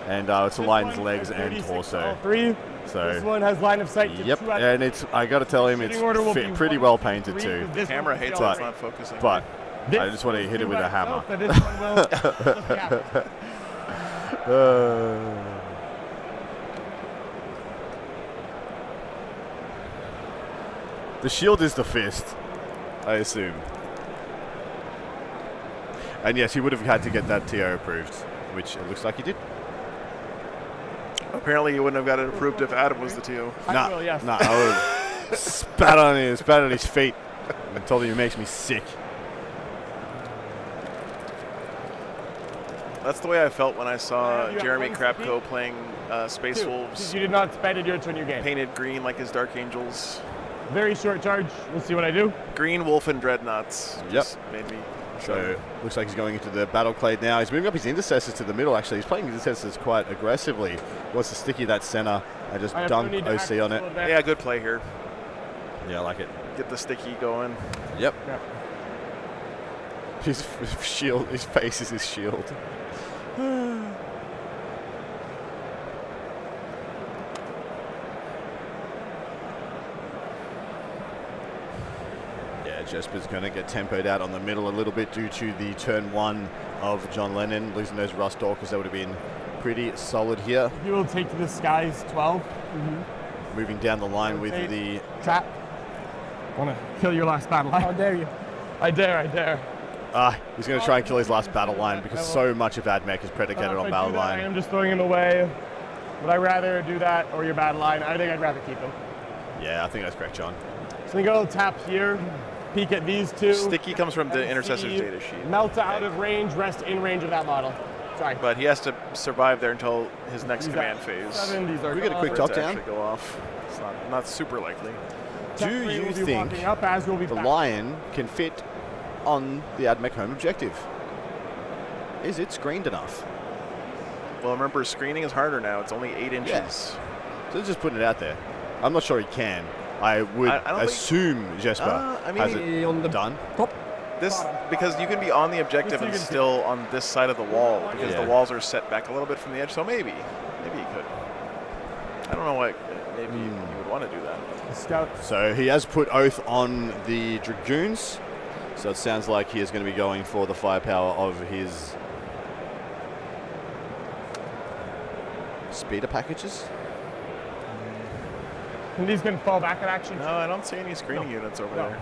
and it's the lion's legs and torso. 3. So This one has line of sight to yep, 2 and it's I got to tell him it's Shooting order will be pretty 1, well painted 3, too. with this Camera one, hates fail it. It's rate. not focusing. But This I just want to hit it with a hammer. that this one will just happen. The shield is the fist, I assume. And yes, he would have had to get that TO approved, which it looks like he did. Apparently, you wouldn't have got it approved if Adam was the TO. Nah, will, yes. nah, I would have spat on his feet and told him he makes me sick. That's the way I felt when I saw You got Jeremy one Krapko playing Space Wolves, You did not spend it your turn your game. painted green like his Dark Angels. Very short charge. We'll see what I do. Green Wolf and Dreadnoughts. Yep. Just made me. So looks like he's going into the battle clade now. He's moving up his intercessors to the middle. Actually, he's playing intercessors quite aggressively. Wants to sticky that center and just dunk OC on it. Yeah, good play here. Yeah, I like it. Get the sticky going. Yep. His shield, his face is his shield. Yeah, Jesper's going to get tempoed out on the middle a little bit due to the turn 1 of John Lennon losing those Rust Orcas. That would have been pretty solid here. You will take to the skies 12. Moving down the line with the trap. Want to kill your last battle line? How dare you? I dare. He's going to try and kill his last battle line because so much of AdMech is predicated on battle line. I am just throwing him away. Would I rather do that or your battle line? I think I'd rather keep him. Yeah, I think that's correct, John. So we go tap here, peek at these two. Sticky comes from the Intercessor's see data sheet. Melta out of range, rest in range of that model. Sorry. But he has to survive there until his next command phase. 7, these are we get a quick for it top to down? actually go off. It's not super likely. Do you think up as we'll be the back. Lion can fit on the AdMech home objective? Is it screened enough? Well, remember, screening is harder now. It's only 8 inches. Yes. So just putting it out there. I'm not sure he can. I would I don't assume Jesper I mean, has it on the done. top. This because you can be on the objective and still on this side of the wall because the walls are set back a little bit from the edge. So maybe you could. I don't know why. Maybe you would want to do that. Scout. So he has put Oath on the Dragoons. So it sounds like he is going to be going for the firepower of his speeder packages. And these can fall back in action. No, I don't see any screening units over there.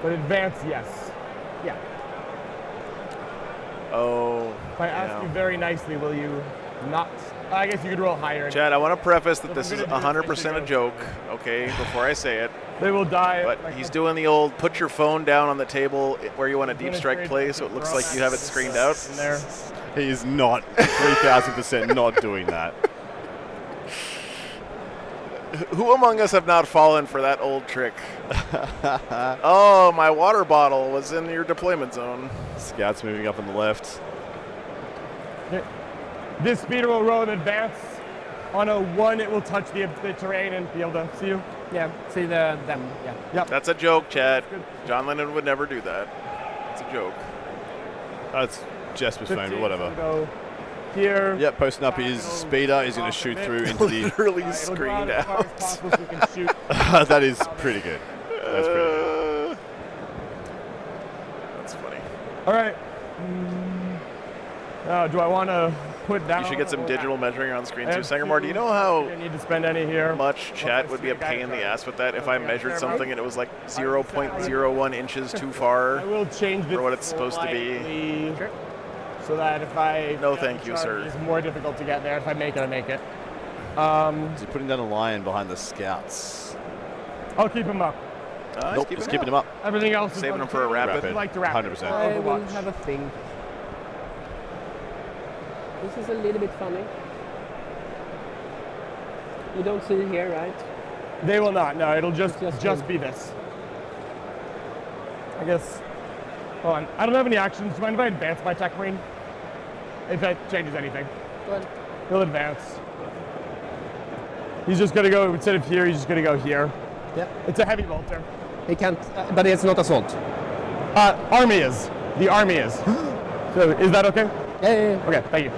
But advance, yes. Yeah. Oh. If I ask you very nicely, will you not? I guess you could roll higher. Chad, I want to preface that this is 100% a joke, okay, before I say it. They will die. But he's doing the old put your phone down on the table where you want a deep strike play so it looks like you have it screened out. In there. He is not 3,000% not doing that. Who among us have not fallen for that old trick? Oh, my water bottle was in your deployment zone. Scouts moving up on the left. This speeder will roll in advance. On a 1, it will touch the terrain and be able to see you. Yeah, see them. Yeah. Yep. That's a joke, Chad. John Lennon would never do that. It's a joke. That's Jesper's phone, but whatever. Go here. Yep, posting up his speeder. He's going to shoot through into the... Literally screened out. That is pretty good. That's pretty good. That's funny. All right. Do I want to put down? You should get some digital measuring on screen too. MC, Sangamore, do you know how I need to spend any here. much chat would be a pain in the ass with that if I measured something and it was like 0.01 inches too far I will change this for what it's supposed to be? slightly so that if I No, thank you, sir. It's more difficult to get there. If I make it, I make it. Is he putting down a lion behind the scouts? I'll keep him up. Nope, he's keeping him up. Everything else is Saving him for a rapid. I'd like to rapid. 100%. I will Overwatch. have a thing. This is a little bit funny. You don't see it here, right? They will not. No, it'll just him. be this. I guess. Hold on. I don't have any actions. Do you mind if I advance my tech marine? If that changes anything. Go ahead. He'll advance. He's just gonna go instead of here. He's just gonna go here. Yep. It's a heavy bolter. He can't, but it's not assault. Army is. The army is. So is that okay? Yeah. Okay. Thank you.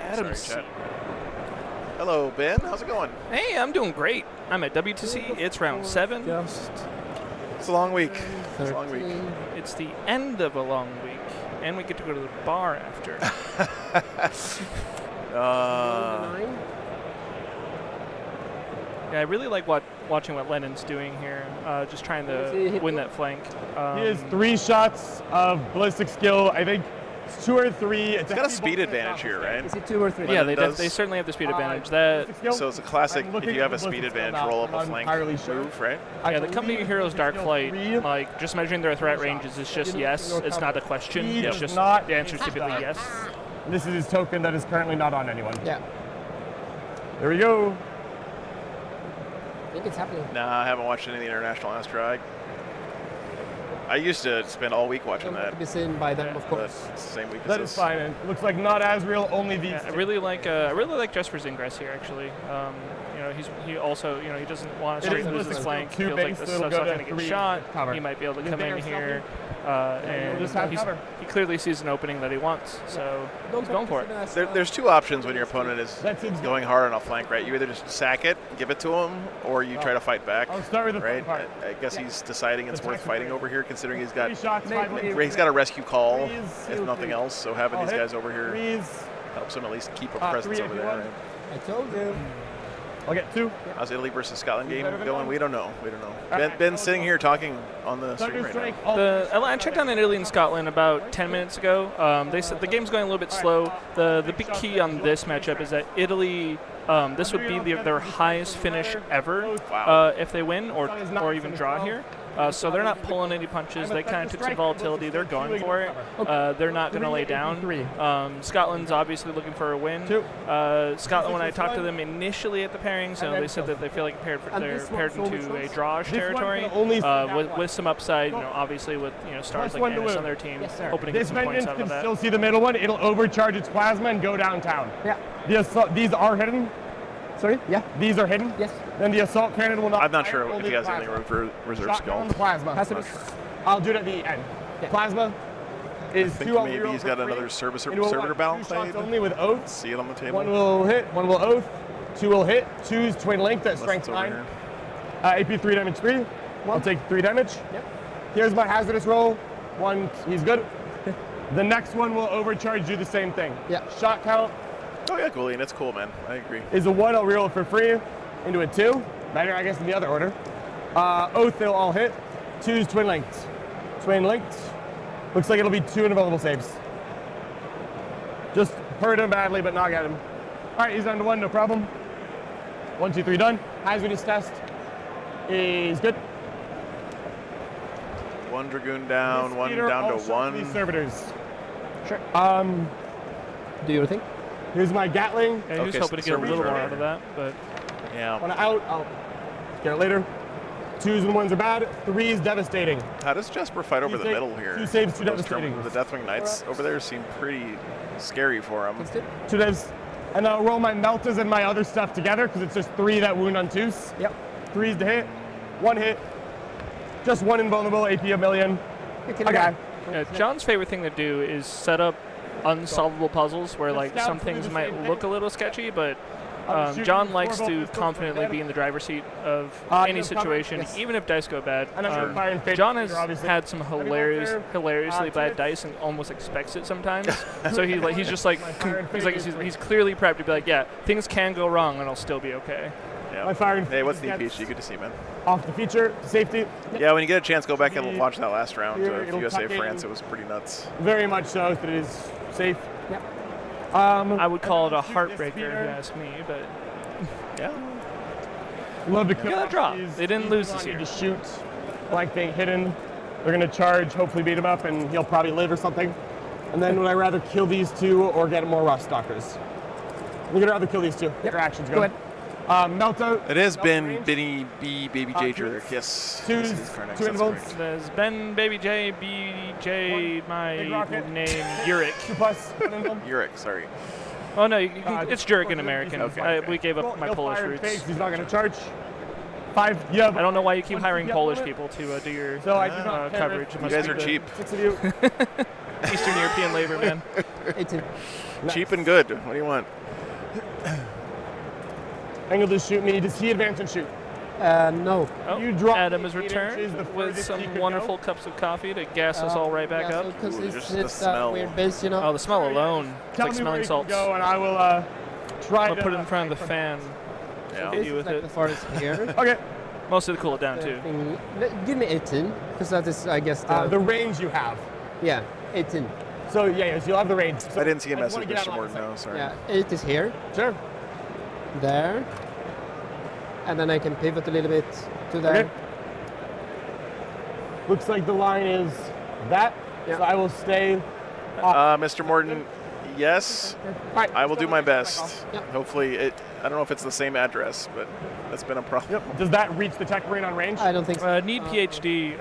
Adam's. Hello, Ben. How's it going? Hey, I'm doing great. I'm at WTC. It's round 7. It's a long week. It's a long week. It's the end of a long week, and we get to go to the bar after. Yeah, I really like watching what Lennon's doing here, just trying to win that flank. He has 3 shots of ballistic skill. I think it's 2 or 3. It's got a speed advantage here, right? Is it 2 or 3? Yeah, they certainly have the speed advantage. So it's a classic, if you have a speed advantage, roll up a flank move, right? Yeah, the Company Heroes Dark Flight, like, just measuring their threat ranges is just yes. It's not a question. It's just the answer is typically yes. This is his token that is currently not on anyone. Yeah. There we go. I think it's happening. Nah, I haven't watched any of the International Astra. I used to spend all week watching that. To be seen by them, of course. It's the same week as That is fine. It looks like not as real. Only these. Yeah, I really like Jesper's ingress here. Actually, you know, he also, you know, he doesn't want to straight lose his flank. He feels like this stuff's not going to get shot. He might be able to come in here, and he clearly sees an opening that he wants, so he's going for it. There's 2 options when your opponent is going hard on a flank, right? You either just sack it, give it to him, or you try to fight back. I'll start with the right. part. I guess he's deciding it's worth fighting over here, considering he's got 3 shots, 5 he's got a rescue call, Freeze. if nothing else. So having these guys over here Freeze. helps him at least keep a presence over there. Right? I told you. I'll get 2. How's Italy versus Scotland game going? We don't know. We don't know. Ben's sitting here talking on the stream right now. I checked on Italy and Scotland about 10 minutes ago. They said the game's going a little bit slow. The big key on this matchup is that Italy, this would be their highest finish ever if they win or even draw here. So they're not pulling any punches. They kind of took some volatility. They're going for it. They're not going to lay down. Scotland's obviously looking for a win. Scotland, when I talked to them initially at the pairings, they said that they feel like they're paired into a drawish territory with some upside. You know, obviously with stars like Dennis on their team, hoping to get some points out of that. Still see the middle one. It'll overcharge its plasma and go downtown. Yeah. These are hidden. Sorry? Yeah. These are hidden? Yes. Then the assault cannon will not. I'm not sure if he has any room for reserve skill. Plasma. Sure. I'll do it at the end. Yeah. Plasma is I think 2 maybe he's got another servitor battle played. Only with oath. See it on the table. 1 will hit, 1 will oath, 2 will hit, 2's twin length at strength 9. AP 3 damage 3. I'll take 3 damage. Yep. Here's my hazardous roll. 1, he's good. The next one will overcharge, do the same thing. Yeah. Shot count. Oh yeah, Goulian, that's cool, man. I agree. Is a 1, I'll reroll it for free. Into a 2. Better, I guess, in the other order. Oath, they'll all hit. 2's twin linked. Twin linked. Looks like it'll be 2 unavailable saves. Just hurt him badly, but not get him. All right, he's down to 1, no problem. 1, 2, 3, done. Hazardous test is good. 1 Dragoon down, 1 down to 1. Servitors. Sure. Do your thing. Here's my Gatling. Yeah, he was hoping to get a little more out of that, but yeah. When out, I'll get it later. 2s and 1s are bad. 3's devastating. How does Jesper fight over the middle here? 2 saves, 2 Those devastating. The Deathwing Knights over there seem pretty scary for him. 2 devs. And I'll roll my Meltas and my other stuff together because it's just 3 that wound on 2s. Yep. 3's to hit. 1 hit. Just 1 invulnerable. AP a million. Okay. Yeah, John's favorite thing to do is set up unsolvable puzzles where like some things might look a little sketchy, but John likes to confidently be in the driver's seat of any situation, even if dice go bad. John has had some hilariously bad dice and almost expects it sometimes. So he's just like he's clearly prepped to be like, yeah, things can go wrong and I'll still be okay. Yeah. Hey, what's the Peach? Good to see you, man. Off the feature, safety. Yeah, when you get a chance, go back and watch that last round of USA France. It was pretty nuts. Very much so. That it is safe. Yep. I would call it a heartbreaker if you ask me, but yeah. Love to kill that draw. They didn't lose this year. To shoot, like being hidden. They're gonna charge, hopefully beat him up, and he'll probably live or something. And then would I rather kill these 2 or get more Rust Stalkers? I'm gonna rather kill these 2. Yep. Their actions go ahead. Melto. It has been Benny B, Baby J, Drew, Kiss. 2 involves. There's Ben, Baby J, BJ, my name, Uric. 2+. Uric, sorry. Oh no, it's Jurek in American. We gave up my Polish roots. He's not going to charge. 5. Yeah. I don't know why you keep hiring Polish people to do your coverage. You guys are cheap. 6 of you. Eastern European labor, man. 18. Cheap and good. What do you want? Angle to shoot me. Does he advance and shoot? No. Oh, You drop Adam is 8 inches, returned the with furthest he some could wonderful go. cups of coffee to gas us all right back up. Because Ooh, just the it's smell. weird base, you know. Oh, the smell alone. It's Tell like me where smelling you salts. can go, and I will try I'll to put it in front of the fan. Yeah. Hit you with like it. the forest here. Okay. Mostly to cool it down too. Give me 18, because that is, I guess, The range you have. yeah, 18. So yeah, so you'll have the range. So I didn't see a I just wanna message, get out Mr. of Morton. line of No, sorry. Yeah, 8 is here, sight. Sure. there, and then I can pivot a little bit to there. Okay. Looks like the line is that. Yeah. So I will stay. Mr. Morton, yes, Right. I will do my best. Yep. Hopefully, I don't know if it's the same address, but that's been a problem. Yep. Does that reach the tech marine on range? I don't think so. Need PhD.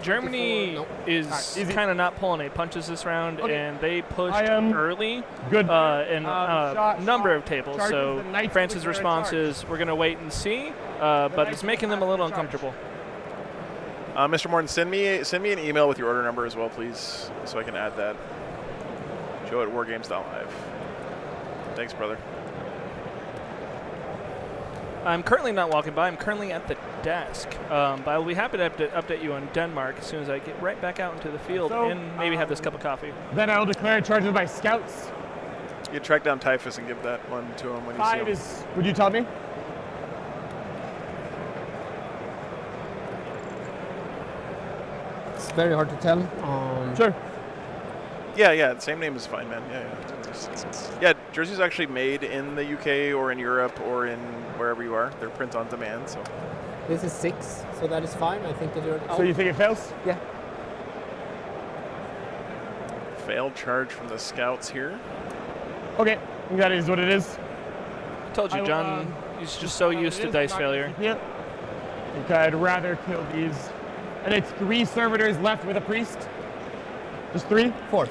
Germany no. is easy. kind of not pulling any punches this round, Okay. and they pushed I am early Good. in shot, a number shot, of tables. charges, So the knights France's declare response charge. is, we're going to wait and see, but knights it's making them a little declare charge. uncomfortable. Mr. Morton, send me an email with your order number as well, please, so I can add that. Joe at wargames.live. Thanks, brother. I'm currently not walking by. I'm currently at the desk. But I'll be happy to update you on Denmark as soon as I get right back out into the field So, and maybe have this cup of coffee. Then I will declare charge of my scouts. You track down Typhus and give that one to him when you see 5 him. is. Would you tell me? It's very hard to tell. Sure. Yeah, the same name is fine, man. Yeah. Yeah, jerseys actually made in the UK or in Europe or in wherever you are. They're print on demand, so. This is 6, so that is fine. I think that you're. So you think it fails? Yeah. Failed charge from the scouts here. Okay. That is what it is. I told I you, will, John, he's just so used to dice failure. Yeah. Okay, I'd rather kill these. And it's 3 servitors left with a priest. Just 3? 4.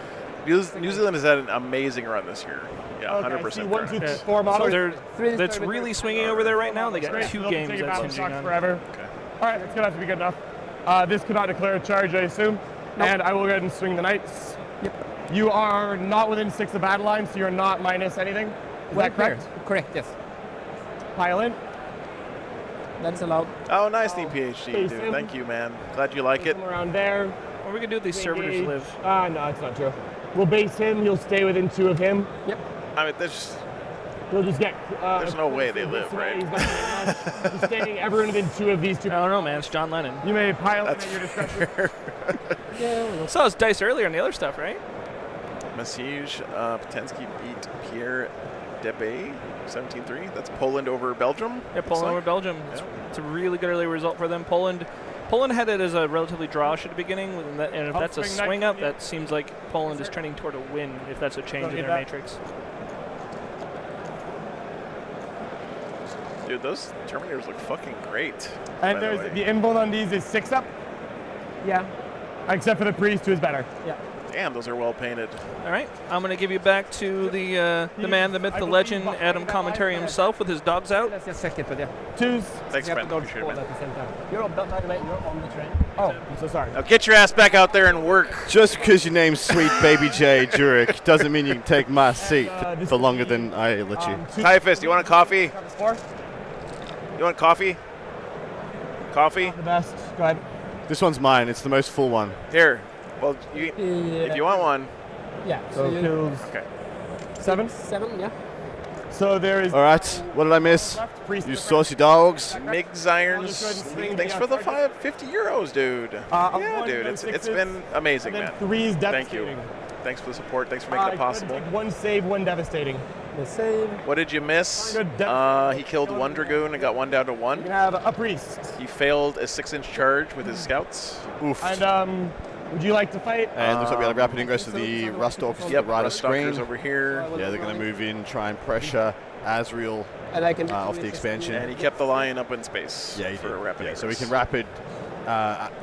New Zealand has had an amazing run this year. Yeah, Okay, 100%. I see 1, 2, 3, correct. 4 models. That's really swinging over there right now. They got Great. 2 They'll games take a that's battle hinging shock on. forever. Okay. All right, that's gonna have to be good enough. This could not declare a charge, I assume. Nope. And I will go ahead and swing the knights. Yep. You are not within 6 of battle line, so you're not minus anything. Is that correct? Correct, yes. Pile in. That is allowed. Oh, nice neat PhD, Face dude. him. Thank you, man. Glad you like it. Come around there. What are we going to do with these servitors Engage. live? No, it's not true. We'll base him. He'll stay within 2 of him. Yep. I mean, there's He'll just get. There's no way they live, right? He's not getting much. He's staying everyone within 2 of these 2. I don't know, man. It's John Lennon. You may pile in That's at your discretion. Yeah. Saw his dice earlier on the other stuff, right? Massiege, Potensky beat Pierre Debay 17-3. That's Poland over Belgium. Yeah, Poland over Belgium. It's a really good early result for them. Poland had it as a relatively drawish at the beginning, and if that's a Upswing swing knight, up, that seems like Poland is trending toward a win if that's a change Don't in need their that. matrix. Dude, those Terminators look fucking great. And by there's way. the invuln on these is 6 up, Yeah. except for the priest, who is better. Yeah. Damn, those are well painted. All right, I'm going to give you back to the man, the myth, the legend, Adam Commentary himself with his dogs out. Let's just check it, but yeah. 2s. Thanks, You have man. to dodge Appreciate it, all man. at the same time. You're by the way, you're on the train. Oh, I'm so sorry. Now get your ass back out there and work. Just because your name's Sweet Baby J Jurek doesn't mean you can take my seat for longer than I let you. Typhus, you want a coffee? Four. You want coffee? Coffee? The best. Go ahead. This one's mine. It's the most full one. Here. Well, if you want one. Yeah. So you kills Okay. 7. 7, yeah. So there is. All right. What did I miss? Priest You is saucy dogs. Mig's I'll Irons. just go ahead and swing Thanks the for the target. 50 euros, dude. Yeah, one, dude. no It's sixes, been amazing, and then man. 3's Thank devastating. you. Thanks for the support. Thanks for making it possible. 1 save, 1 devastating. The save. What did you miss? Good depth. He killed 1 Dragoon and got 1 down to You 1. can have a priest. He failed a 6-inch charge with his scouts. Oof. And would you like to fight? And looks like we got a rapid ingress to the Rust Stalkers to Yep, the right of Rust Stalkers screen. over here. Yeah, they're going to move in, try and pressure Azrael And I can off the expansion. And he kept the lion up in space Yeah, he for did. a rapid Yeah, so we ingress. can rapid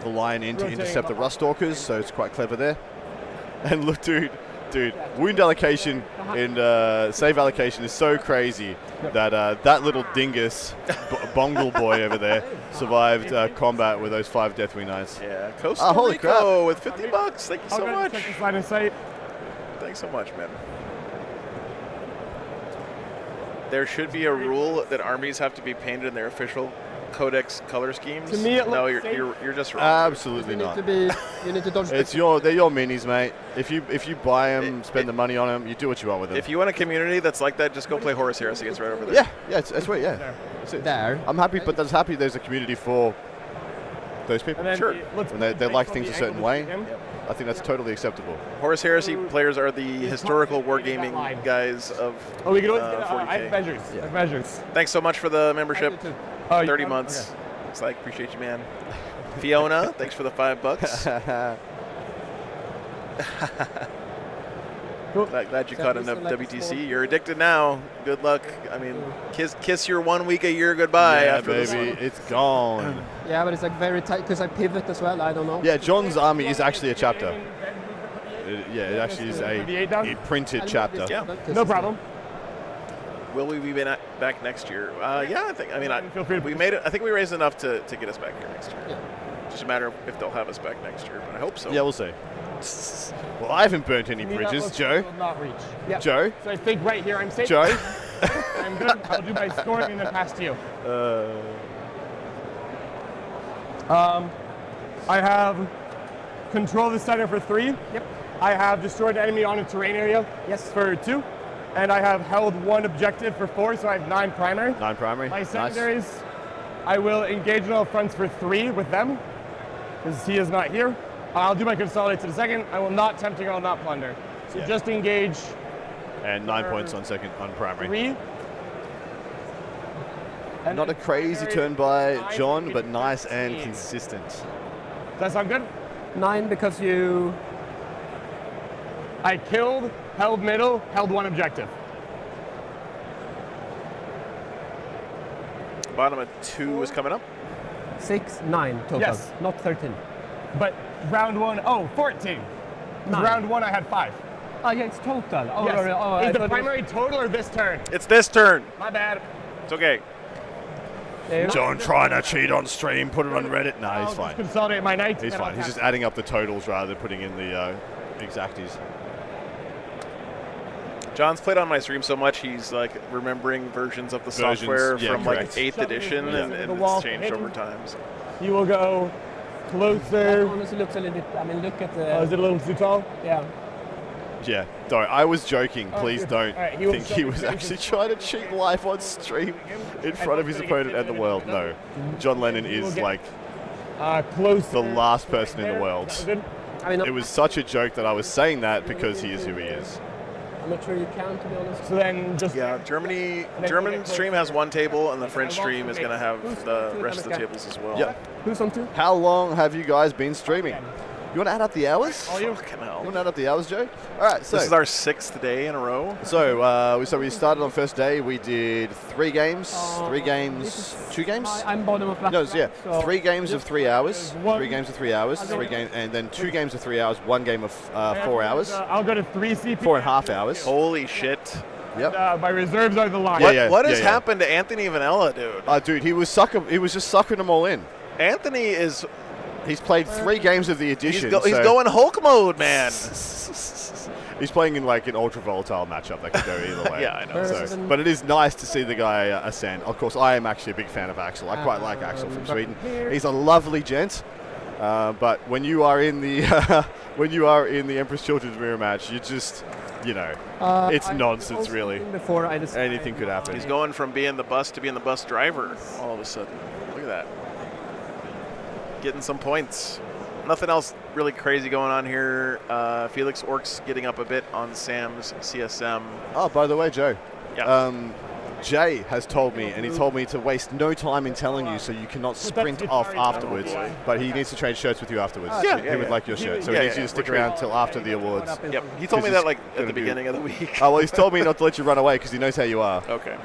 the line in to intercept the Rust Stalkers, so it's quite clever there. And look, dude, wound allocation and save allocation is so crazy that that little dingus, Bongle boy over there, survived combat with those 5 Deathwing Knights. Yeah, Costa holy Rica crap. with 50 bucks. Thank you I'll so go ahead and much. check this line of sight. Thanks so much, man. There should be a rule that armies have to be painted in their official codex color schemes. To me, it no, looks safe. you're just wrong. Absolutely You need not. to be. You need to dodge. They're your minis, mate. If you buy them, spend the money on them, you do what you want with them. If you want a community that's like that, just go play Horus Heresy. It's right over there. Yeah, that's right. Yeah, that's it. There. I'm happy, but that's happy. There's a community for those people. And then Sure. When they like things a certain way, I think that's totally acceptable. Horus Heresy players are the historical wargaming guys of Oh, we can always get. 40K. I have measures. I have measures. Thanks so much for the membership. Oh, you- 30 months. It's like, appreciate you, man. Fiona, thanks for the $5. Glad you caught enough WTC. You're addicted now. Good luck. I mean, kiss your 1 week a year goodbye Yeah, after this baby, one. it's gone. Yeah, but it's like very tight because I pivot as well. I don't know. Yeah, John's army is actually a chapter. It actually is a printed chapter. Yeah. No problem. Will we be back next year? Yeah, I think. I mean, Feel free to we made it. I think we raised enough to get us back here next year. Yeah. Just a matter of if they'll have us back next year, but I hope so. Yeah, we'll see. Well, I haven't burnt any To me, that bridges, looks Joe. will not reach. Yep. Joe. So I think right here I'm safe. Joe. I'm good. I'll do my scoring and then pass to you. I have control the center for 3. Yep. I have destroyed an enemy on a terrain area. Yes. For 2. And I have held 1 objective for 4, so I have 9 primary. 9 primary. My Nice. secondaries, I will engage in all fronts for 3 with them, because he is not here. I'll do my consolidate to the second. I will not tempting, I will not plunder. So Yeah. just engage And 9 points on primary. 3. And Not a then crazy secondary, turn by 9, John, but engage nice and 15. consistent. Does that sound good? 9 because you. I killed, held middle, held 1 objective. Bottom of 2 is coming up. 6, 9 total. Yes. Not 13. But round 1, 14. 9. Round 1, I had 5. Oh yeah, it's total. Oh, Yes. I Is thought the it was- primary total or this turn? It's this turn. My bad. It's okay. Yeah. John trying to cheat on stream, put it on Reddit. No, I'll he's just fine. consolidate my knight. He's and I'll fine. He's tap. just adding up the totals rather than putting in the exacties. John's played on my stream so much, he's like remembering versions of the Versions, software yeah, from correct. like 8th edition, Yeah. and The it's wall changed hidden. over time. So. You will go That closer. honestly looks a little bit. I mean, look at Oh, is the. it a little too tall? Yeah. Yeah, sorry, I was joking. Oh, Please good. don't All right, he will think show he me was the actually position. trying to cheat live on stream in front of his opponent and the world. No, John Lennon You will is get- like Closer. the last person in the There. world. That was good. I mean, It was such a joke that I was saying that because he is who he is. I'm not sure you can, to be honest. So then just Yeah, German stream has 1 table, and the French stream is going to have the rest of the tables as well. Yep. Who's on 2? How long have you guys been streaming? You want to add up the hours? all you. Fucking You hell. want to add up the hours, Joe? All right, so This is our 6th day in a row. so we started on first day. We did 3 games, 2 games. I'm bottom of black. No, yeah, so 3 games of 3 hours, One- 3 games of 3 hours, 3 games, and then 2 games of 3 hours, 1 game of 4 hours, I'll go to 3 CP. 4.5 hours. Holy shit. Yep. My reserves are the line. Yeah, What has yeah. happened to Anthony Vanella, dude? Dude, he was just sucking them all in. Anthony is He's played 3 games of the edition. he's so going Hulk mode, man. He's playing in like an ultra volatile matchup that could go either way. Yeah, I know. So, but it is nice to see the guy ascend. Of course, I am actually a big fan of Axel. I quite like Axel from Sweden. He's a lovely gent. But when you are in the Empress Children's mirror match, you just, it's nonsense really. Before I decided. Anything could happen. He's going from being the bus to being the bus driver all of a sudden. Look at that. Getting some points. Nothing else really crazy going on here. Felix Orcs getting up a bit on Sam's CSM. Oh, by the way, Joe. Yeah. Jay has told me, and he told me to waste no time in telling you so you cannot sprint off afterwards. But he needs to trade shirts with you afterwards. He would like your shirt. So he needs you to stick around till after the awards. Yep. He told me that like at gonna the be- beginning of the week. Oh, well, he's told me not to let you run away because he knows how you are. Okay.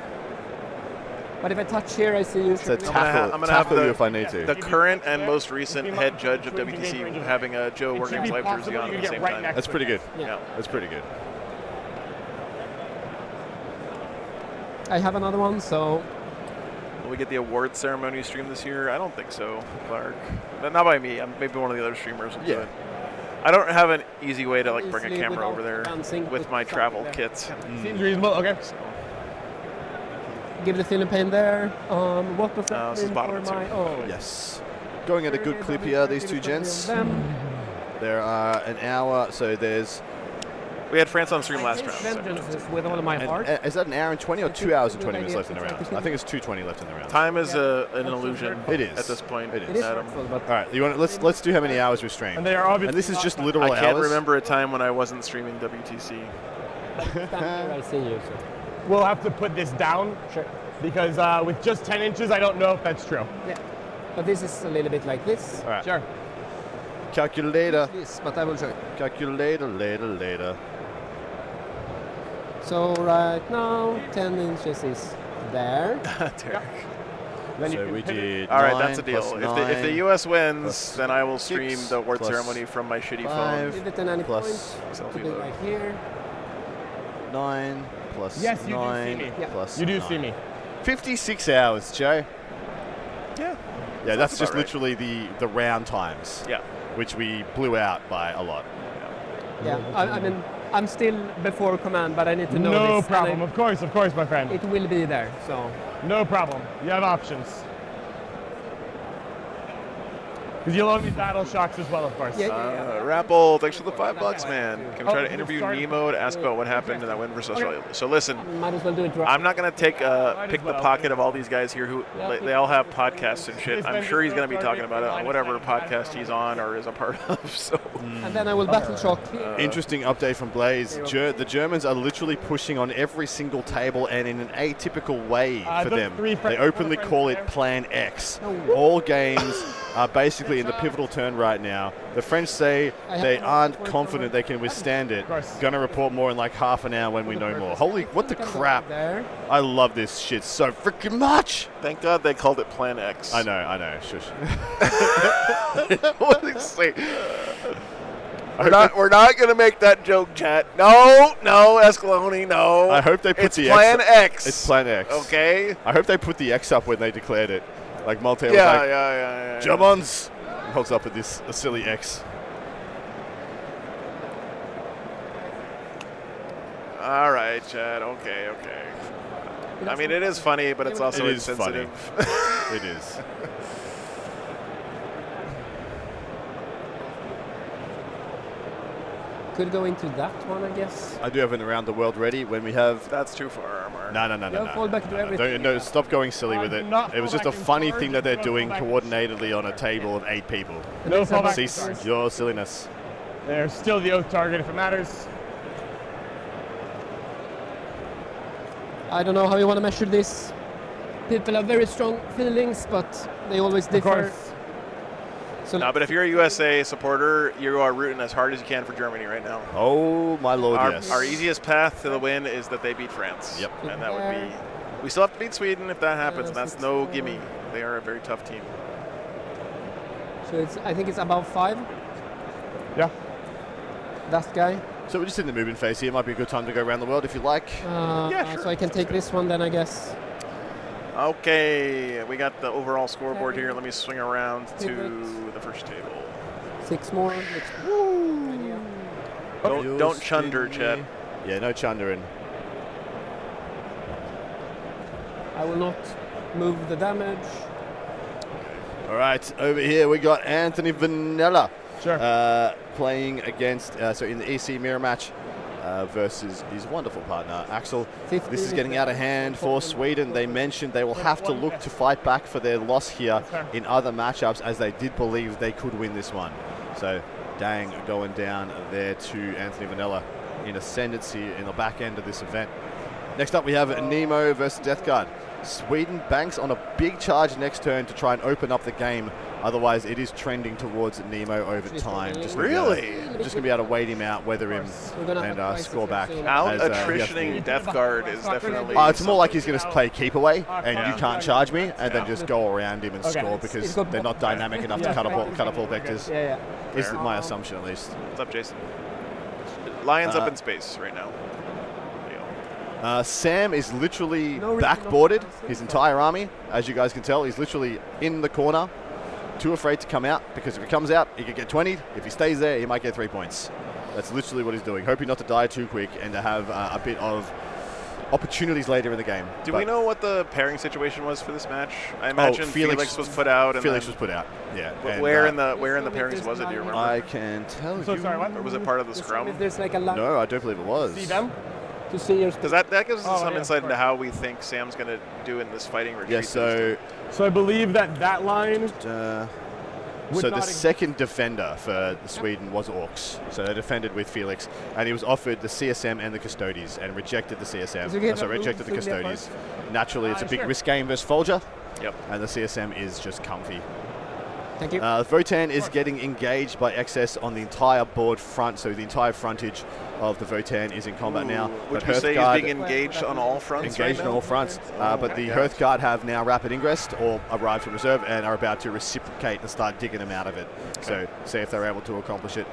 But if I touch here, I see you. So should- tackle, tackle you if I need to. The current and most recent head judge of WTC having a Joe Wargames live jersey on at the same time. That's pretty good. Yeah. That's pretty good. I have another one, so Will we get the award ceremony stream this year? I don't think so, Clark. Not by me. Maybe one of the other streamers will do Yeah. it. I don't have an easy way to like bring a Easily camera without over there dancing with my with travel something kits. Seems reasonable. Okay. give the feeling pain there. What was that this is mean bottom for my? two. Oh, Yes. Going at a good clip here, these two gents. There are an hour, so there's... We had France on stream last round. Vengeance with all of my heart. Is that an hour and 20 or 2 hours and 20 minutes left in the round? I think it's 2:20 left in the round. Time is an illusion. It is. At this point. It is. Adam. All right, you want let's do how many hours we've streamed. And they are obviously And this is just literal I can't hours. remember a time when I wasn't streaming WTC. I see you. So. We'll have to put this down. Sure. Because with just 10 inches, I don't know if that's true. Yeah. But this is a little bit like this. All right. Sure. Calculator. This, but I will show you. Calculator, later. So right now, 10 inches is there. Then So we did. All right, 9 that's a deal. plus If the 9 U.S. wins, plus then I will stream 6 the award plus ceremony from my shitty 5 Give it an any plus point. selfie Put it load. right here. 9 plus Yes, you do 9 see me. Yeah. plus You do 9. see me. 56 hours, Joe. Yeah. Yeah, that's just about right. literally the round times. Yeah. Which we blew out by a lot. Yeah. I mean, I'm still before command, but I need to know No this. problem. Of course, my friend. It will be there. So. No problem. You have options. Because you'll owe me battle shocks as well, of course. Yeah, yeah. Rapple, thanks for the $5, man. Can we try to you interview started- Nemo to ask about what happened in that win versus Australia? So listen, Might as well do it right. I'm not gonna take pick the well. pocket of all these guys here who they all have podcasts and shit. I'm sure he's gonna be talking about it on whatever podcast he's on or is a part of. So And then I will battle shock. Interesting update from Blaze. The Germans are literally pushing on every single table and in an atypical way for those them. three They openly call it Plan X. All games are basically in the pivotal turn right now. The French say they aren't confident they can withstand it. Gonna report more in like half an hour when we know more. Holy, what the crap. There. I love this shit so freaking much. thank God they called it Plan X. I know. Shush. What did they say? We're not gonna make that joke, chat. No, Escaloni, no. I hope they put it's the Plan X. X. It's Plan X. Okay. I hope they put the X up when they declared it. Like Malte was Yeah, like, yeah. Germans! Holds up with this a silly X. All right, Chad. Okay. I mean, it is funny, but it's also It is funny. insensitive. It is. Could go into that one, I guess. I do have an around the world ready when we have. That's too far, Mark. No. Fall back to everything. No, stop going silly with it. not It was fall just a back and funny charge, thing that they're don't doing fall back. coordinatedly on a table of 8 people. No fallback. Cease your silliness. They're still the oath target if it matters. I don't know how you want to measure this. People have very strong feelings, but they always Of differ. course. So No, but if you're a USA supporter, you are rooting as hard as you can for Germany right now. Oh my lord, yes. Our easiest path to the win is that they beat France. Yep. And that would be. We still have to beat Sweden if that happens, and that's no gimme. They are a very tough team. So I think it's above 5. Yeah. That guy. So we're just in the movement phase here. Might be a good time to go around the world if you like. Yeah, sure. So I can take this one then, I guess. Okay, we got the overall scoreboard here. Let me swing around to the first table. 6 more. Don't chunder, Chad. Yeah, no chundering. I will not move the damage. All right, over here we got Anthony Vanella. Sure. Playing against, so in the EC mirror match versus his wonderful partner, Axel. This is getting out of hand for Sweden. They mentioned they will have to look to fight back for their loss here in other matchups, as they did believe they could win this one. So, dang, going down there to Anthony Vanella in ascendancy in the back end of this event. Next up, we have Nemo versus Deathguard. Sweden banks on a big charge next turn to try and open up the game. Otherwise, it is trending towards Nemo over time. Just gonna be able to wait him out, weather him, and score back. Out-attritioning Death Guard is definitely... it's more like he's going to play keep away, and you can't charge me, and then just go around him and score, because they're not dynamic enough to cut up all vectors. Is my assumption, at least. What's up, Jason? Lions up in space right now. Sam is literally backboarded, his entire army. As you guys can tell, he's literally in the corner, too afraid to come out, because if he comes out, he could get 20'd. If he stays there, he might get 3 points. That's literally what he's doing, hoping not to die too quick and to have a bit of opportunities later in the game. Do we know what the pairing situation was for this match? I imagine Felix was put out. And Felix was put out. Yeah. Where in the pairings was it? Do you remember? I can tell you. Sorry, what? Or was it part of the scrum? If there's like a line No, I don't believe it was. See them? to see your. Because that gives us some yeah, insight into how we think Sam's going to do in this fighting retreat. Yeah, so I believe that line. So the second defender for Sweden was Orcs. So they defended with Felix, and he was offered the CSM and the Custodies, and rejected the CSM. Rejected the Custodies. Naturally, it's a big risk game versus Folger. Yep. And the CSM is just comfy. Thank you. Votan is getting engaged by excess on the entire board front, so the entire frontage of the Votan is in combat now. Would you say he's being engaged on all fronts? Engaged on all fronts, but the Hearthguard have now rapid ingress or arrived from reserve and are about to reciprocate and start digging them out of it. Okay. So see if they're able to accomplish it.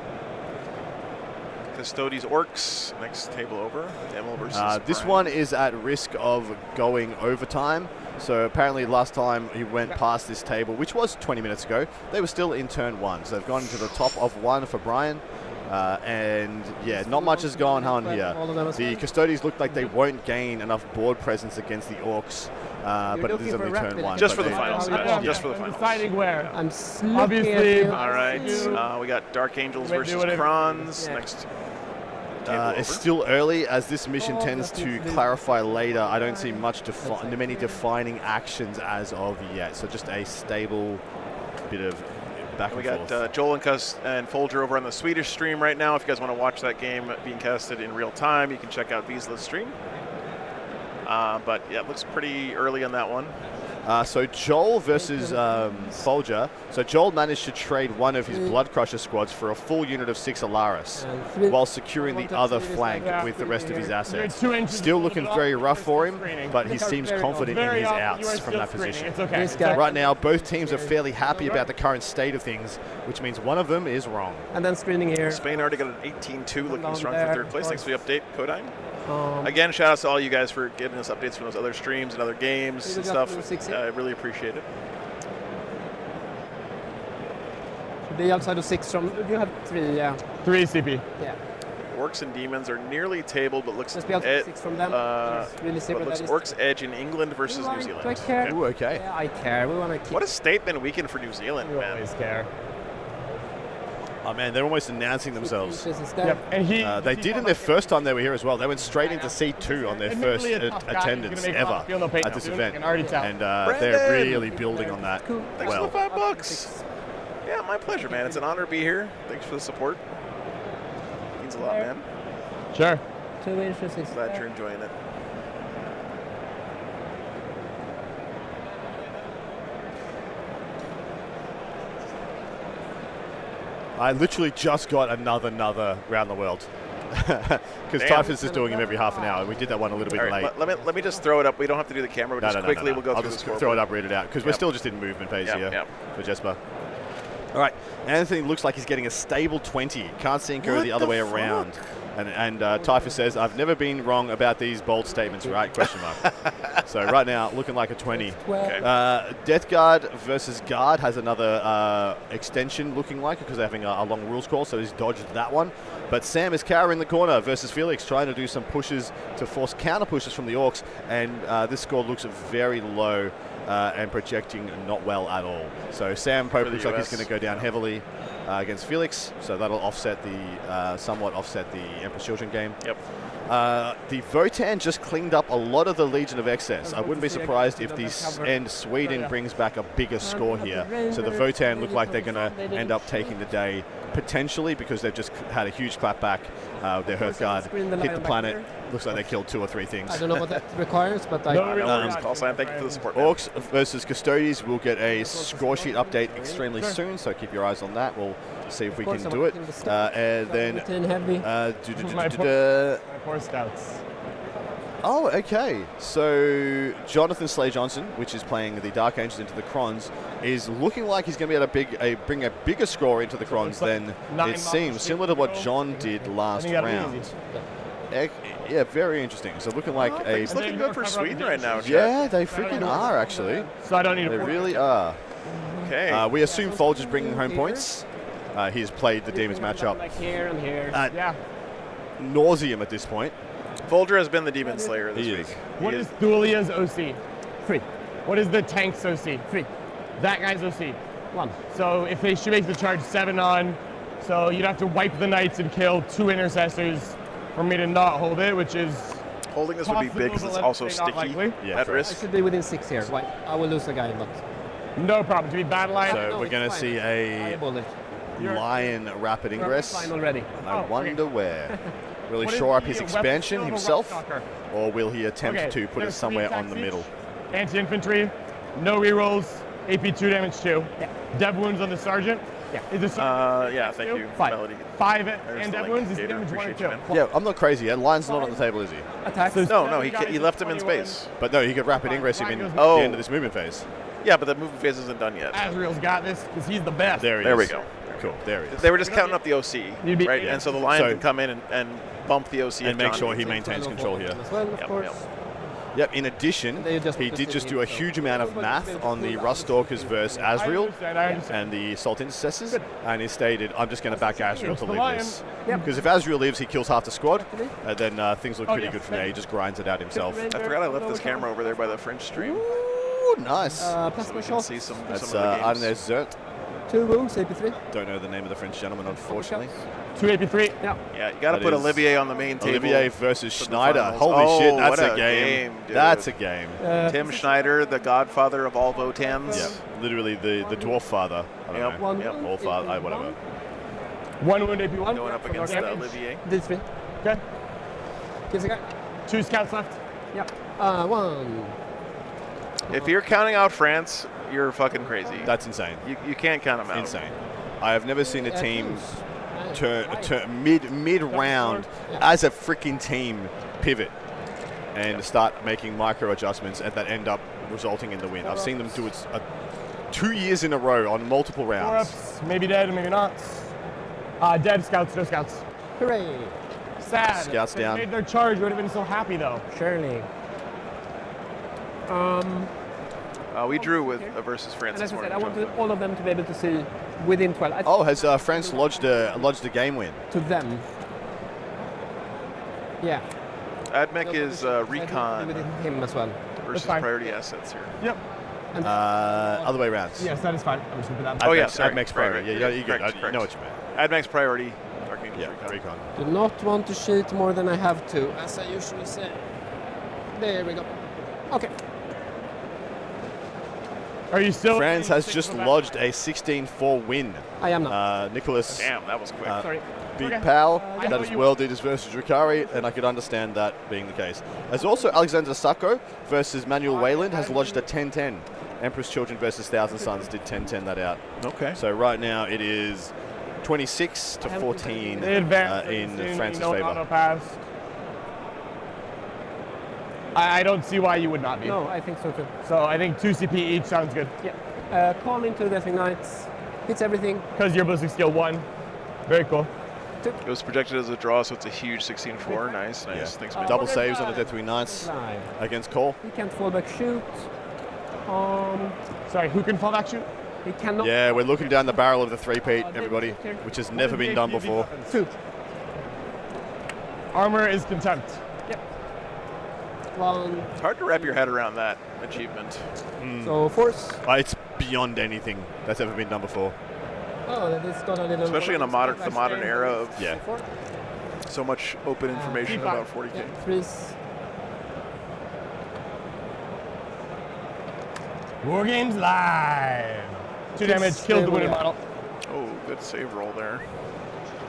Custodies Orcs, next table over. Emil versus this Brian. one is at risk of going overtime. So apparently last time he went past this table, which was 20 minutes ago, they were still in turn one. So they've gone into the top of one for Brian. And yeah, not much has gone on here. The Custodies look like they won't gain enough board presence against the Orcs, but it is only turn one. Just for the finals. Just for the finals. Deciding where. I'm Obviously. All right. We got Dark Angels versus Krons next. It's still early, as this mission tends to clarify later. I don't see many defining actions as of yet. So just a stable bit of back and forth. We got Joel and Folger over on the Swedish stream right now. If you guys want to watch that game being casted in real time, you can check out Vizla's stream. But yeah, it looks pretty early on that one. So Joel versus Folger. So Joel managed to trade one of his Blood Crusher squads for a full unit of 6 Alaris, while securing the other flank with the rest of his assets. Still looking very rough for him, but he seems confident in his outs from that position. Right now, both teams are fairly happy about the current state of things, which means one of them is wrong. And then screening here. Spain already got an 18-2, looking strong for third place. Thanks for the update, Kodine. Again, shout out to all you guys for giving us updates from those other streams and other games and stuff. I really appreciate it. Should be outside of 6 from. You have 3, yeah. 3 CP. Yeah. Orcs and Demons are nearly tabled, but looks Just be outside 6 from them. Really Orcs edge in England versus New Zealand. Do I care? Ooh, okay. Yeah, I care. We want to keep. What a statement weekend for New Zealand, man. Always care. Oh man, they're almost announcing themselves. Yep. And they did in their first time they were here as well. They went straight into C2 on their first attendance ever at this event. And they're really building on that Thanks well. for the $5. Yeah, my pleasure, man. It's an honor to be here. Thanks for the support. Means a lot, man. Sure. Glad you're enjoying it. I literally just got another round the world. Because Typhus is doing him every half an hour. We did that one a little bit late. Let me just throw it up. We don't have to do the camera, but quickly we'll go I'll through just this. throw it up, read it out, because we're still just in movement phase here for Jesper. All right, Anthony looks like he's getting a stable 20. Can't see him go the other way around. And Typhus says, I've never been wrong about these bold statements, right? Question mark. So right now, looking like a 20. Okay. Death Guard versus Guard has another extension looking like, because they're having a long rules call, so he's dodged that one. But Sam is cowering in the corner versus Felix, trying to do some pushes to force counter pushes from the Orcs, and this score looks very low and projecting not well at all. So Sam Pope looks like he's going to go down heavily against Felix, so that'll offset somewhat offset the Emperor's Children game. Yep. The Votan just cleaned up a lot of the Legion of Excess. I wouldn't be surprised if Sweden brings back a bigger score here. So the Votan look like they're going to end up taking the day, potentially, because they've just had a huge clapback. Their Hearthguard hit the planet. Looks like they killed 2 or 3 things. I don't know what that requires, but I. Call sign. Thank you for the support. Orcs versus Custodies. We'll get a score sheet update extremely soon, so keep your eyes on that. We'll see if we can do it. And then. Four Scouts. Oh, okay. So Jonathan Slay Johnson, which is playing the Dark Angels into the Crons, is looking like he's going to be able to bring a bigger score into the Crons than it seems, similar to what John did last round. Yeah, very interesting. So looking like it's looking good for Sweden right now. Yeah, they freaking are actually. So I don't need. They really are. Okay. We assume Folger's bringing home points. He's played the Demons matchup Like here and here. at nauseum at this point. Folger has been the Demon Slayer this week. What is Thulia's OC? 3. What is the tank's OC? 3. That guy's OC? 1. So if she makes the charge 7 on, so you'd have to wipe the knights and kill 2 intercessors for me to not hold it, which is holding this would be big because it's also sticky at I risk. should be within 6 here. Why? I will lose a guy, but no problem. To be battle line. So no, we're it's going to fine. see a eyeball it. Lion rapid ingress. Fine already. And I wonder where. Will he What is shore up the his weapon expansion skill of a himself, Rockstalker? or will he attempt Okay, to put it there's somewhere 3 on the attacks middle? each. Anti-infantry, no rerolls, AP 2 damage 2. Yeah. Dev wounds on the sergeant. Yeah. Is the sergeant Yeah, thank you, 5. Melody. 5 There's and the dev link, wounds is Gator. damage 1 or Appreciate 2. you, man. Yeah, I'm not crazy. Lion's not on the table, is he? Attacks. So No, he guys left him in 21. space. But no, he could rapid ingress him in Lion at goes the end of this movement phase. Yeah, but the movement phase isn't done yet. Azrael's got this because he's the best. There he There is. we go. Cool. There he is. They were just counting up the OC, You'd be- right? yeah. And so the Lion So- can come in and bump the OC And if make John sure needs he it. maintains control here. As well, of Yep, course. yep. Yep, in addition, They just he put did this just in, do a so- huge amount of math on the Rust Stalkers versus I Azrael understand. and the Salt Intercessors, and he stated, I'm just going to back Azrael to the leave Lion. this. Yep. Because if Azrael lives, he kills half the squad, and then things look Oh, pretty yeah. good from there. He just grinds it out himself. I forgot I left this camera over there by the French stream. Ooh, nice. So Plasma we can shot. see some That's of the games. Arnes Zert. 2 wounds, AP3. Don't know the name of the French gentleman, unfortunately. 2 AP3. Yeah. Yeah, you got to That put is Olivier on the main table. Olivier versus for the Schneider. finals. Holy Oh, shit, that's what a game. dude. That's a game. Tim Schneider, the godfather of all Votans. Yeah, literally the dwarf father. I don't Yep. know. One Yep. wound, All father, AP1. whatever. 1 wound AP1. Going up against Damage. Olivier. D3. Okay. Gives a guy. 2 scouts left. Yeah. 1. If you're counting out France, you're fucking crazy. That's insane. You can't count them out. Insane. I have never seen a team Close. turn mid round as a freaking team pivot and start making micro adjustments and that end up resulting in the win. I've seen them do it 2 years in a row on multiple 4 rounds. ups, maybe dead, maybe not. Dead scouts, no scouts. Hooray. Sad. Scouts If they down. made their charge, would have been so happy though. Surely. We drew with versus France And this as I said, morning. I wanted all of them to be able to see within 12. I Oh, has France lodged a game win? to them. Yeah. Admech is I think recon within him as well. versus fine. priority assets here. Yep. And Other way around. Yes, that is fine. I'm just gonna put that. Oh, yeah, Admech's sorry. priority. Right, Yeah, right. you get. Correct, You correct. know what you mean. Admech's priority. Arcane Yeah, recon. recon. do not want to cheat more than I have to, as I usually say. There we go. Okay. Are you still? France has just lodged a 16-4 win. I am not. Nicholas Damn, that was quick. Sorry. Big Okay. Pal, I that know is you- World Leaders versus Ricari, and I could understand that being the case. There's also Alexander Sacco versus Manuel Wayland has lodged a 10-10. Empress Children versus Thousand Sons did 10-10 that out. Okay. So right now it is 26 to 14 They advance in soon, France's you know, favor. auto pass. I don't see why you would not be. No, I think so too. So I think 2 CP each sounds good. Yeah. Call into Deathwing Knights. Hits everything. Because your ballistic skill 1. Very cool. It was projected as a draw, so it's a huge 16-4. Nice, nice. Yeah. Thanks, man. Double saves on the Deathwing Knights Live. against Cole. He can't fall back shoot. Sorry, who can fall back shoot? He cannot. Yeah, we're looking down the barrel of the three-peat, everybody, which has never been done before. 2. Armor is contempt. 1. It's hard to wrap your head around that achievement. So force. It's beyond anything that's ever been done before. Oh, that is got a little. Especially in the modern era of Yeah. so much open information P5. about 40K. Yeah, freeze. War Games Live. 2 damage, kills the wounded model. Oh, good save roll there.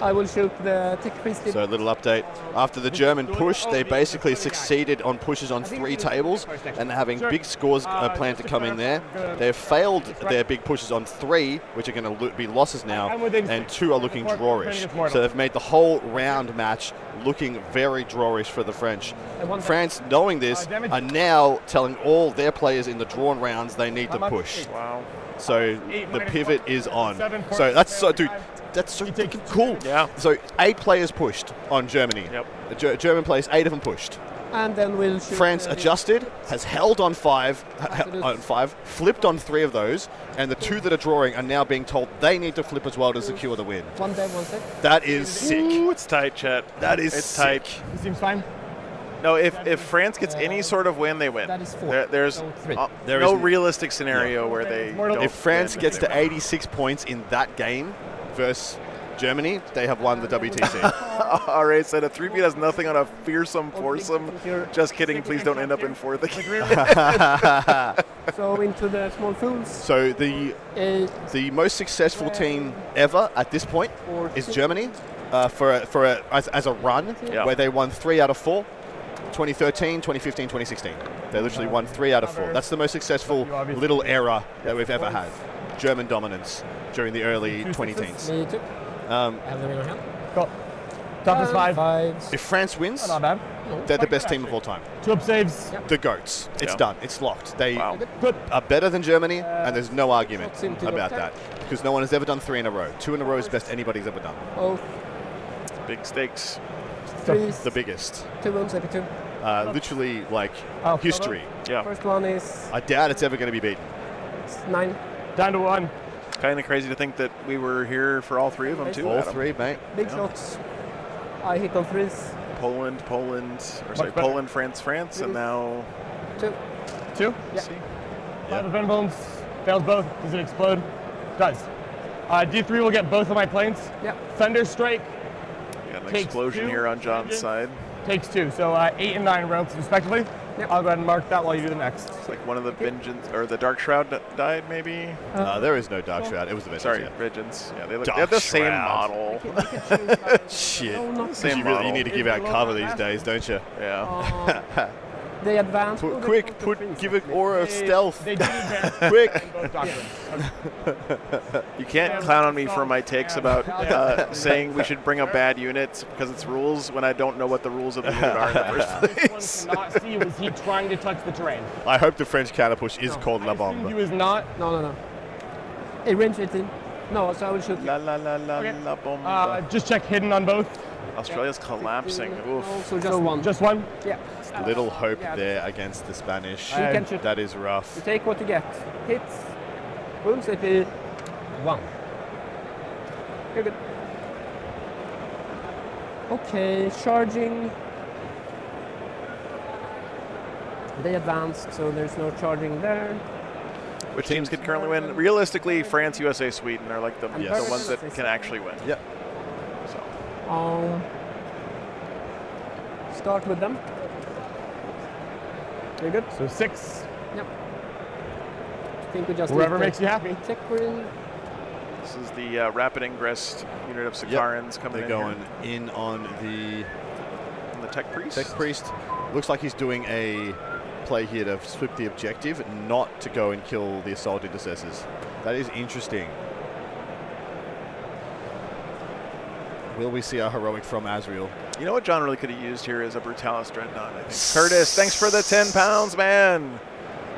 I will shoot the tech priest. So a little update. After the German push, they basically succeeded on pushes on 3 tables and having big scores planned to come in there. They've failed their big pushes on 3, which are going to be losses now, and 2 are looking drawish. So they've made the whole round match looking very drawish for the French. France, knowing this, are now telling all their players in the drawn rounds they need to push. Wow. So the pivot is on. So that's so, dude. That's so freaking cool. Yeah. So 8 players pushed on Germany. Yep. The German players, 8 of them pushed. And then we'll shoot. France adjusted, has held on 5, flipped on 3 of those, and the 2 that are drawing are now being told they need to flip as well to secure the win. 1 dev, 1 set. That is sick. Ooh, it's tight, chat. That is it's sick. tight. He seems fine. No, if France gets any sort of win, they win. That is 4. There's So 3. There no is- realistic scenario where they don't If France win. gets to 86 points in that game versus Germany, they have won the WTC. RA said a 3-peat has nothing on a fearsome foursome. Just kidding, please don't end up in 4th again. So into the small fools. So the most successful team ever at this point is Germany as a run where they won 3 out of 4. 2013, 2015, 2016. They literally won 3 out of 4. That's the most successful little era that we've ever had. German dominance during the early 2010s. Me too. I have them in your hand. Cool. Toughest 5. 5s. If France wins, Not bad. they're the best team of all time. 2 up saves. The GOATs. It's done. It's locked. They Good. are better than Germany, and there's no argument shots into the about attack. that. Because no one has ever done 3 in a row. 2 in a row is the best anybody's ever done. Both. Big stakes. 3s. The biggest. 2 wounds, every 2. Literally, like, history. Yeah. First one is I doubt it's ever going to be beaten. 9. Down to 1. Kind of crazy to think that we were here for all 3 of them too. All Adam. 3, mate. Big shots. I hit on 3s. Poland, better. Poland, France, and now 2. 2. Yeah. Fire the pen bones. Fails both. Does it explode? Does. D3 will get both of my planes. Yeah. Thunder Strike we got an Takes explosion 2. here on John's side. takes 2. So 8 and 9 rounds respectively. Yep. I'll go ahead and mark that while you do the next. It's like one of the vengeance or the Dark Shroud died maybe. There is no Dark Shroud. It was the Vengeance. Sorry, yeah. Vengeance. Yeah, they look. Dark They have the same Shroud. model. Shit. No, not Same You model. need to give out cover these days, don't you? Yeah. They advance. Give it aura of stealth. They did advance Quick. in both doctrines. You can't clown on me for my takes about saying we should bring a bad unit because it's rules when I don't know what the rules of the unit are in the first place. This one cannot see, was he trying to touch the terrain? I hope the French counterpush is called La I assumed he Bombe. was not. No. A range 18. No, so I will shoot. La la la la Okay. la bomba. Just check hidden on both. Australia's collapsing. Oof. So just 1. Just 1. Yeah. Little hope there against the Spanish. You can shoot. That is You rough. take what you get. Hits. Wounds, AP. 1. You're good. Okay, charging. They advanced, so there's no charging there. Which teams can currently win? Realistically, France, USA, Sweden are like the Yes. ones that can actually win. Yep. So I'll start with them. You're good? So 6. Yep. I think we just Whoever need to makes you happy. check we're in. this is the rapid ingress unit of Sakarans coming They're in going in on the here. And the Tech Priest. Tech Priest. Looks like he's doing a play here to flip the objective, not to go and kill the assault intercessors. That is interesting. Will we see a heroic from Azrael? You know what John really could have used here is a Brutalis Dreadnought, I think. Curtis, thanks for the 10 pounds, man.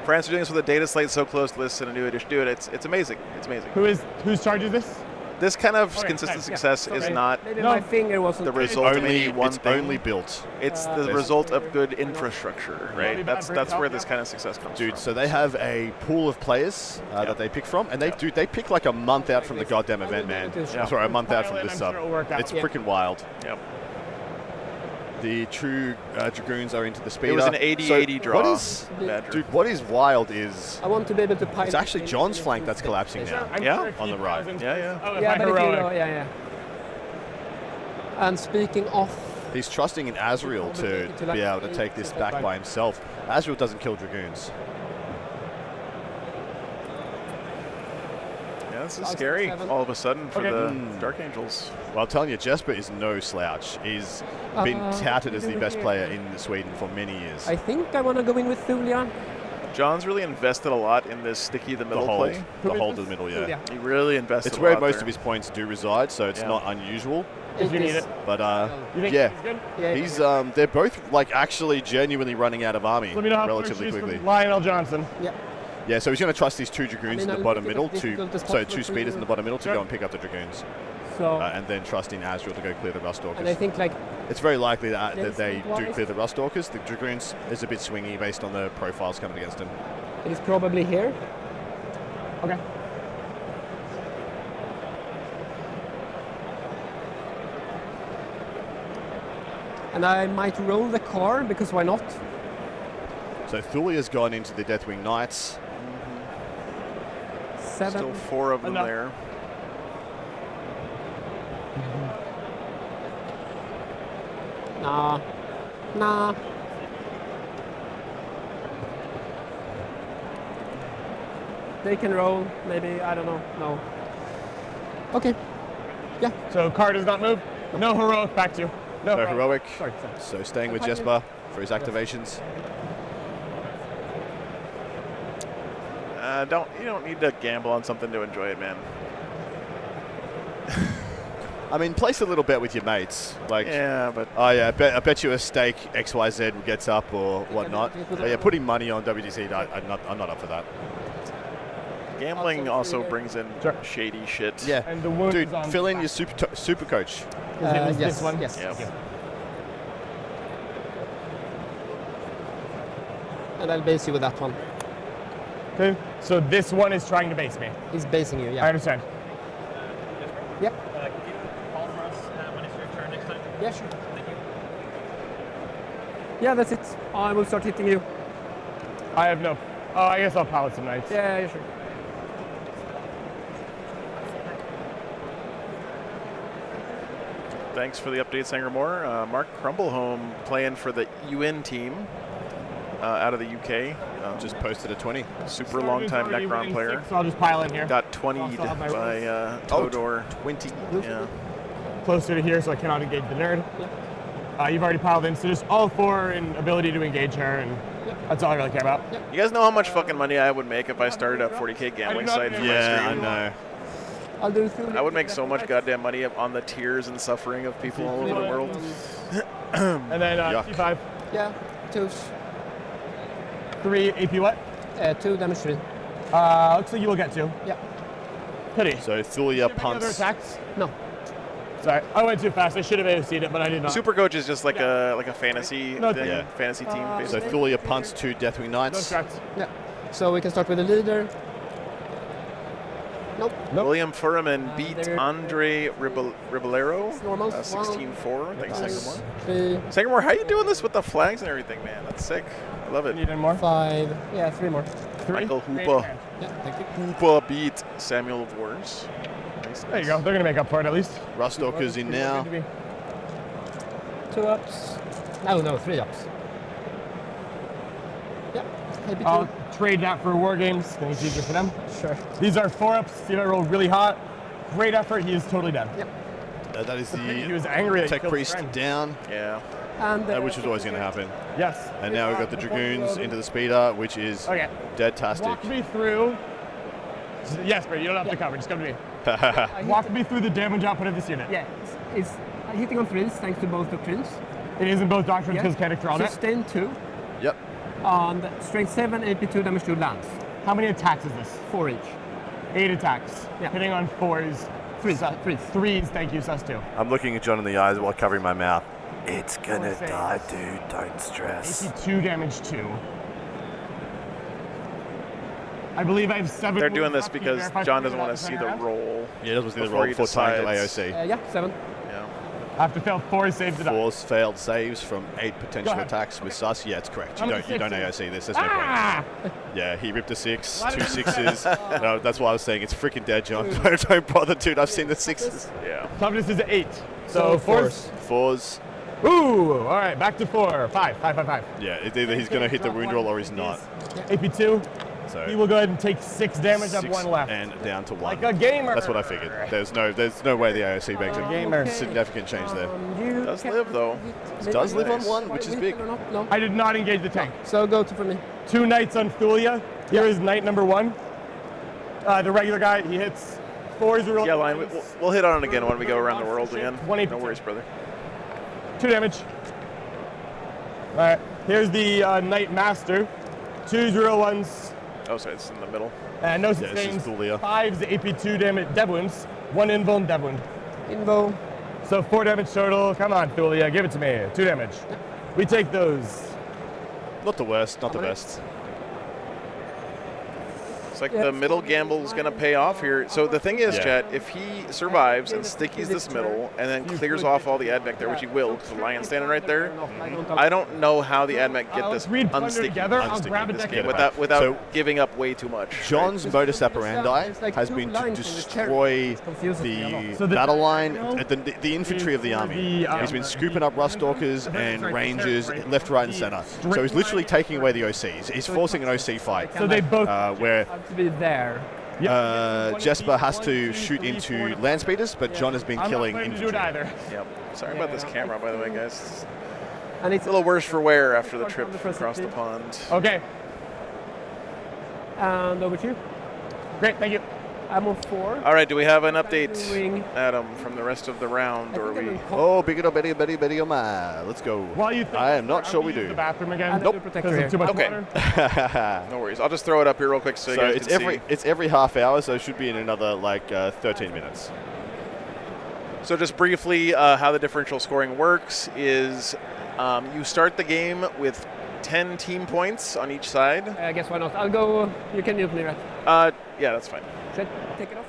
France are doing this with a data slate so close to listen and do it. It's amazing. It's amazing. Whose charges this? This kind of Okay, consistent nice, yeah. success is Sorry. not Maybe No. my finger wasn't. the result of any one It's thing. only built. It's the There's- result of good infrastructure, right? Be bad That's for that's where yourself, this yeah. kind of success comes Dude, from. so they have a pool of players that they pick from, and they pick like a month out from the goddamn event, man. Yeah. Sorry, a month out from Pilot, this I'm sub. sure it'll work out. It's Yeah. freaking wild. Yep. The true Dragoons are into the speeder. It was an 80-80 So draw. What is, Badger. dude? What is wild is I want to be able to pilot. it's actually John's flank that's collapsing now. I'm Yeah? sure if On he the right. throws in- Yeah. Oh, if Yeah, I but if you heroic. go, yeah. And speaking of, He's trusting in Azrael to be able to take this back by himself. Azrael doesn't kill Dragoons. Yeah, this is scary all of a sudden for Okay. the Dark Angels. Well, I'm telling you, Jesper is no slouch. He's been touted as the best player in Sweden for many years. I think I want to go in with Thulia. John's really invested a lot in this sticky the middle hold, play. the hold to the middle, yeah. He really invested It's a where lot most there. of his points do reside, so it's Yeah. not unusual. If you need it. But You think yeah, he's good? Yeah. he's they're both like actually genuinely running out of army Let me know how relatively far she's quickly. from Lionel Johnson. Yeah. Yeah, so he's going to trust these 2 Dragoons I mean, in the a bottom little middle bit to, difficult as so possible 2 for speeders you. in the bottom middle to Sure. go and pick up the Dragoons, So, and then trusting Azrael to go clear the Rust and I Stalkers. think like It's very likely that Yes, they do wise. clear the Rust Stalkers. The Dragoons is a bit swingy based on the profiles coming against him. it is probably here. Okay. And I might roll the car, because why not? So Thulia's gone into the Deathwing Knights. 7. Still 4 of them Enough. there. Nah. Nah. They can roll, maybe, I don't know. No. Okay. Yeah. So car does not move. No heroic back to you. No heroic. Sorry. So staying with Jesper for his activations. You don't need to gamble on something to enjoy it, man. I mean, place a little bet with your mates. Like, Yeah, but oh yeah, I bet you a stake XYZ gets up or whatnot. But yeah, putting money on WTC, I'm not up for that. gambling also brings in shady shit. Yeah, And the wound dude, is on fill in back. your super coach. Yes. This one? Yes. Yeah. And I'll base you with that one. Okay. So this one is trying to base me. He's basing you, I yeah. understand. Yep. Could you call for us when it's your turn next time? Yeah, sure. Thank you. Yeah, that's it. I will start hitting you. I have no. Oh, I guess I'll pallet some knights. Yeah, sure. Thanks for the update, Sangermore. Mark Crumbleholm playing for the UN team out of the UK. Just posted a 20. Super long-time Necron player. So I'll just pile in here. Got 20'd Also have my by Todor. 20. Yeah. Closer to here so I cannot engage the nerd. You've already piled in, so just all 4 in ability to engage her, and that's all I really care about. You guys know how much fucking money I would make if I started a 40K gambling site for my Yeah, I stream? know. I'll do through. I would make so much goddamn money on the tears and suffering of people all over the world. And then Yuck. T5. Yeah, 2s. 3 AP what? 2 damage 3. Looks like you will get 2. Yeah. Pity. So Thulia Do you have any other punts. attacks? No. Sorry, I went too fast. I should have AOC'd it, but I did not. Super Coach is just like a fantasy No, thing, yeah. fantasy team. So Basically. Thulia punts 2 Deathwing No Knights. strats. Yeah. So we can start with the leader. Nope. William Furman beat there- Andre Ribbolero, Normal. 16-4. Thanks, Sangermore. 3, Sangermore, how you doing this with the flags and everything, man? That's sick. I love it. Need any more? 5. Yeah, 3 more. 3. Michael Hoopa. Yeah, thank you. Hoopa beat Samuel of Wars. Nice, There you go. They're gonna make up for it at least. Rustalker's in now. 2 ups. No, 3 ups. Yeah, maybe 2. I'll trade that for war games. Then it's easier for them. Sure. These are 4 ups. See if I roll really hot. Great effort. He is totally done. Yep. That is He the was angry that he Tech killed his Priest friend. down, Yeah. And which was always going to happen. Yes. And now we've got the Dragoons into the speeder, which is Okay. dead-tastic. Walk me through. Yes, bro. You don't have to cover. Just come to me. Walk me through the damage output of this unit. Yeah, it's hitting on 3s thanks to both doctrines. It is in both doctrines because Kinetic on it. Sustain 2. Yep. And strength 7, AP2 damage 2 lands. How many attacks is this? 4 each. 8 attacks. Yeah. Hitting on 4s. 3s. 3s. Thank you, sus 2. I'm looking at John in the eyes while covering my mouth. It's gonna saves. die, dude. Don't stress. AP2 damage 2. I believe I have 7. They're doing wounds this left. Can you because verify John for me doesn't want without to see the turning around? roll. Yeah, that was the Before roll he for trying to decides. AOC. Yeah, 7. Yeah. I have to fail 4 saves to die. 4 failed saves from 8 Go potential ahead. attacks with sus. Yeah, it's correct. How You many don't sixes? AOC this. There's no Ah! point. Yeah, he ripped a 6, Why 2 did you- 6s. No, that's why I was saying it's freaking dead, John. Don't bother, dude. I've seen the 6s. Yeah. Toughness is 8. So 4s. 4s. Ooh! All right, back to 4. 5. Yeah, it's either he's going to hit the wound roll or he's not. AP2. So He will go ahead and take 6 damage. Have 6 1 left. and down to 1. Like a gamer. That's what I figured. There's no way the AOC makes a Gamer. significant change there. You Does can live, though. hit- Does live on Nice. 1, which is big. Or not? No. I did not engage the tank. So go to for me. 2 knights on Thulia. Here is knight number 1. The regular guy, he hits 4s. Yeah, Lion, we'll hit on it again when we go around the world again. 20. No worries, brother. 2 damage. All right, here's the Knight Master. 2s, real 1s, Oh, sorry, it's in the middle. and no this is sustains. Thulia. 5s, AP2 damage, dev wounds. 1 invuln, dev wound. Invo. So 4 damage total. Come on, Thulia, give it to me. 2 damage. We take those. Not the worst, not the best. Looks like the middle gamble is going to pay off here. So the thing is, Chet, if he survives and stickies this middle and then clears off all the admech there, which he will, because the lion's standing right there, I don't know how the admech get this unsticky this game without giving up way too much. John's modus operandi has been to destroy the battle line, the infantry of the army. He's been scooping up Ruststalkers and Rangers left, right, and center. So he's literally taking away the OCs. He's forcing an OC fight. So they both where have to be there. Jesper has to shoot into land speeders, but John has been killing infantry. Yep. Sorry about this camera, by the way, guys. And it's a little worse for wear after the trip across the pond. Okay. And over to you. Great, thank you. I'm on 4. All right, do we have an update, Adam, from the rest of the round, or we? Oh, big it Betty, let's go. I am not sure we do. The bathroom again. Nope. Too much water. No worries. I'll just throw it up here real quick so you guys can see. It's every half hour, so it should be in another 13 minutes. So just briefly, how the differential scoring works is you start the game with 10 team points on each side. I guess why not? I'll go. You can mute me, right? Yeah, that's fine. Should I take it off?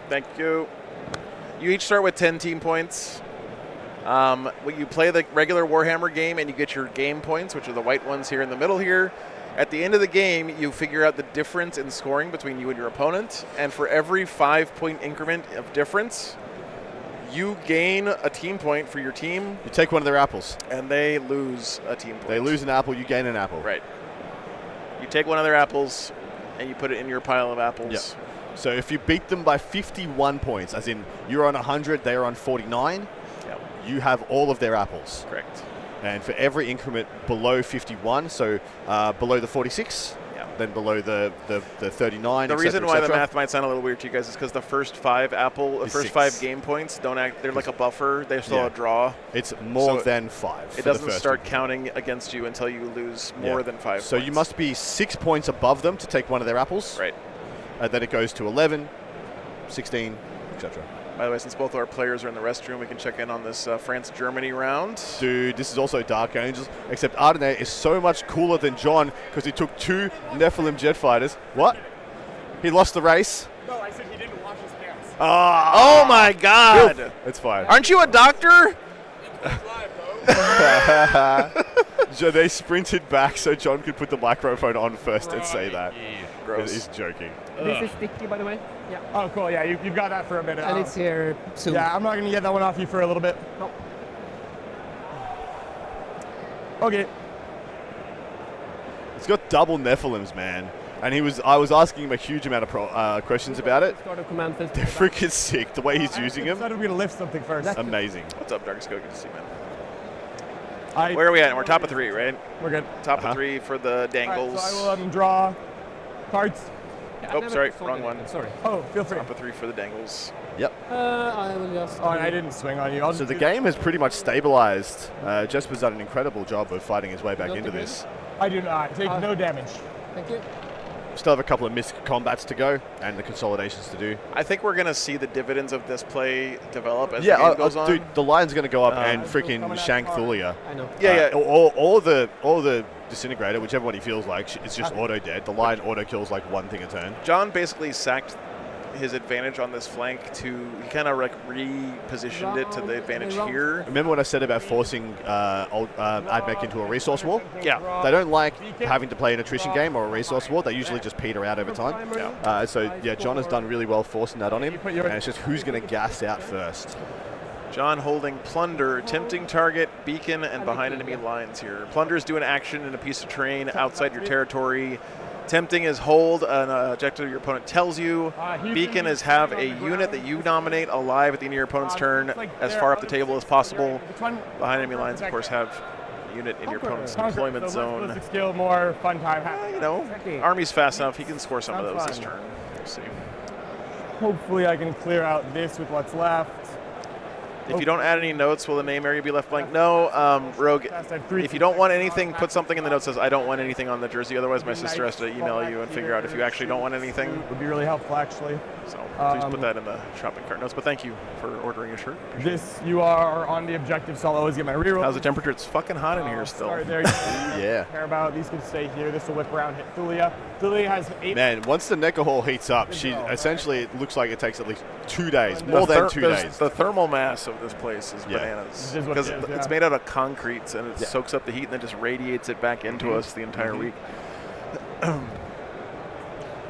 Thank you. You each start with 10 team points. You play the regular Warhammer game and you get your game points, which are the white ones here in the middle here. At the end of the game, you figure out the difference in scoring between you and your opponent. And for every 5-point increment of difference, you gain a team point for your team. You take one of their apples. And they lose a team point. They lose an apple, you gain an apple. Right. You take one of their apples and you put it in your pile of apples. Yep. So if you beat them by 51 points, as in you're on 100, they're on 49, you have all of their apples. Correct. And for every increment below 51, so below the 46, then below the 39. The reason why the math might sound a little weird to you guys is because the first 5 5 game points don't act. They're like a buffer. They're still a draw. It's more than 5. It doesn't start counting against you until you lose more than 5. So you must be 6 points above them to take one of their apples. Right. And then it goes to 11, 16, etc. By the way, since both our players are in the restroom, we can check in on this France-Germany round. Dude, this is also Dark Angels, except Ardenay is so much cooler than John because he took 2 Nephilim jet fighters. What? He lost the race? No, I said he didn't wash his pants. Oh my God! It's fine. Aren't you a doctor? They sprinted back so John could put the microphone on first and say that. Gross. He's joking. This is sticky, by the way. Yeah. Oh, cool. Yeah, you've got that for a minute. And it's here soon. Yeah, I'm not going to get that one off you for a little bit. No. Okay. It's got double Nephilims, man. And I was asking him a huge amount of questions about it. They're freaking sick. The way he's using them. I thought we were going to lift something first. Amazing. What's up, Darkest Go? Good to see you, man. Where are we at? We're top of 3, right? We're good. Top of 3 for the dangles. Right, so I will draw cards. Oh, sorry, wrong one. Sorry. Oh, feel free. Top of 3 for the dangles. Yep. I will just. Oh, and I didn't swing on you. So the game has pretty much stabilized. Jesper's done an incredible job of fighting his way back into this. I do not. Take no damage. Thank you. Still have a couple of missed combats to go and the consolidations to do. I think we're going to see the dividends of this play develop as the game goes on. Dude, the line's going to go up and freaking shank Thulia. I know. Yeah, Or the disintegrator, whichever one he feels like, it's just auto dead. The line auto kills like one thing a turn. John basically sacked his advantage on this flank he kind of like repositioned it to the advantage here. Remember what I said about forcing AdMech into a resource war? Yeah. They don't like having to play an attrition game or a resource war. They usually just peter out over time. Yeah. John has done really well forcing that on him. And it's just who's going to gas out first. John holding Plunder, tempting target, beacon, and behind enemy lines here. Plunder's doing action in a piece of terrain outside your territory. Tempting is hold an objective your opponent tells you. Beacon is have a unit that you nominate alive at the end of your opponent's turn as far up the table as possible. Behind enemy lines, of course, have a unit in your opponent's deployment zone. Skill, more fun time. You know, Army's fast enough. He can score some of those this turn. We'll see. Hopefully I can clear out this with what's left. If you don't add any notes, will the name area be left blank? No, Rogue. If you don't want anything, put something in the notes that says I don't want anything on the jersey. Otherwise, my sister has to email you and figure out if you actually don't want anything. Would be really helpful, actually. So please put that in the shopping cart notes. But thank you for ordering a shirt. This, you are on the objective, so I'll always get my reroll. How's the temperature? It's fucking hot in here still. There Yeah. Care about. These can stay here. This will whip around, hit Thulia. Thulia has 8. Man, once the Necker Hall heats up, she essentially, it looks like it takes at least 2 days, more than 2 days. The thermal mass of this place is bananas. Because it's made out of concrete and it soaks up the heat and then just radiates it back into us the entire week.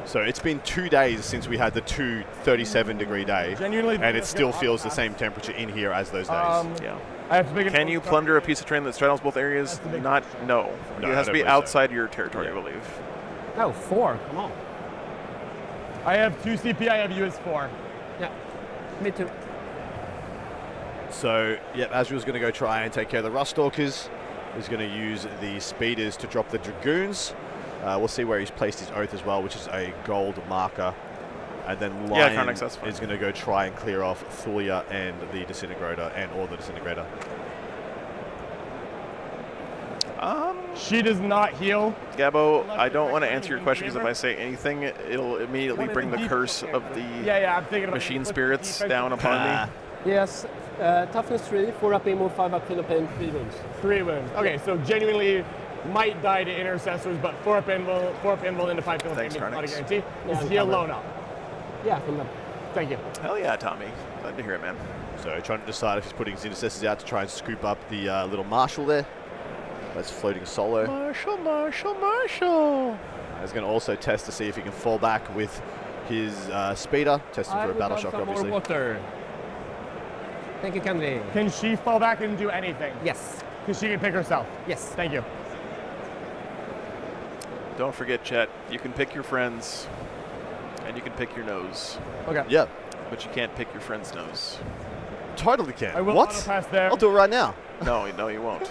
So it's been 2 days since we had the 37-degree day, Genuinely, and it still feels the same temperature in here as those days. Yeah. I have to make Can you plunder a piece of terrain that straddles both areas? No. No, It has to be outside your territory, I believe. No, 4. Come on. I have 2 CP. I have you as 4. Yeah. Me too. So, yep, Azrael's going to go try and take care of the Ruststalkers. He's going to use the Speeders to drop the Dragoons. We'll see where he's placed his Oath as well, which is a gold marker. And then Lion is going to go try and clear off Thulia and the Disintegrator, or the Disintegrator. She does not heal. Gabo, I don't want to answer your question because if I say anything, it'll immediately bring the curse of the machine spirits down upon me. Yes, toughness 3, 4 up aim, 5 up kill pain, 3 wounds. 3 wounds. Okay, so genuinely might die to intercessors, but 4 up invul into 5 kill pain is not a guarantee. Is he alone up? Yeah, from them. Thank you. Hell yeah, Tommy. Glad to hear it, man. So trying to decide if he's putting his intercessors out to try and scoop up the little Marshal there. That's floating solo. Marshal. He's going to also test to see if he can fall back with his speeder, testing for a battle shock, obviously. Water. Thank you, Candy. Can she fall back and do anything? Yes. Because she can pick herself. Yes. Thank you. Don't forget, Chet, you can pick your friends, and you can pick your nose. Okay. Yeah. But you can't pick your friend's nose. Totally can. I will what? auto-pass there. I'll do it right now. No, you won't.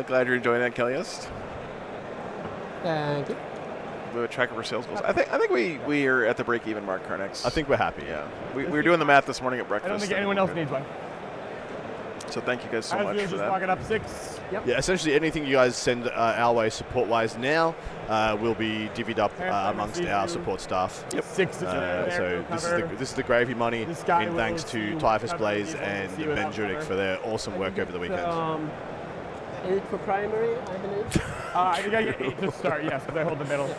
Glad you're enjoying that, Kellyest. Thank you. We have a track of our sales goals. I think we are at the break-even mark, Carnex. I think we're happy. Yeah. We were doing the math this morning at breakfast. I don't think anyone else needs one. So thank you guys so much for just that. locking up 6. Yep. Yeah, essentially anything you guys send our way support-wise now will be divvied up amongst our support staff. Yep. 6 to so this is the gravy money in thanks to Typhus Blaze and Ben Judic for their awesome work over the weekend. 8 for primary, I believe. I think I get 8 to start, yes, because I hold the middle.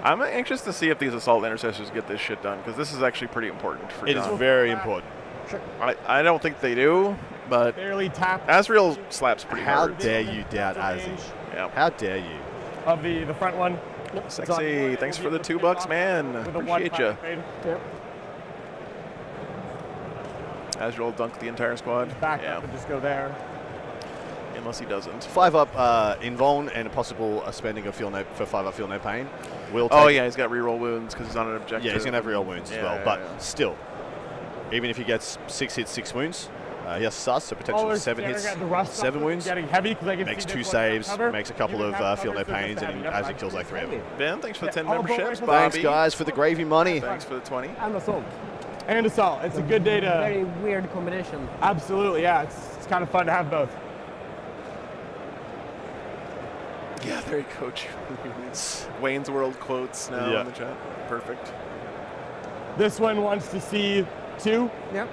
I'm anxious to see if these assault intercessors get this shit done, because this is actually pretty important for It is very important. Sure. I don't think they do, but barely tap. Azrael slaps pretty hard. How dare you doubt Azzy? Yeah. How dare you? Of the front one. Sexy. Thanks for the $2, man. Appreciate you. Yep. Azrael dunked the entire squad. Back up and just go there. Unless he doesn't. 5 up invuln and a possible spending of field no for 5 up field no pain. Will Oh yeah, he's got reroll wounds because he's on an objective. Yeah, he's gonna have reroll wounds as well. But still, even if he gets 6 hits, 6 wounds, he has sus, so potential 7 hits, 7 wounds. Getting heavy because I can makes see 2 this one saves, cover. makes a couple You of have field no cover, so pains, just and that. as he kills like 3 of them. Ben, thanks for the 10 all boat memberships. rifles. Bobby. Thanks guys for the gravy money. Thanks for the 20. And assault. And assault. It's a good day to. Very weird combination. Absolutely, yeah. It's kind of fun to have both. Yeah, there you go. Wayne's World quotes now in the chat. Perfect. This one wants to see 2. Yep.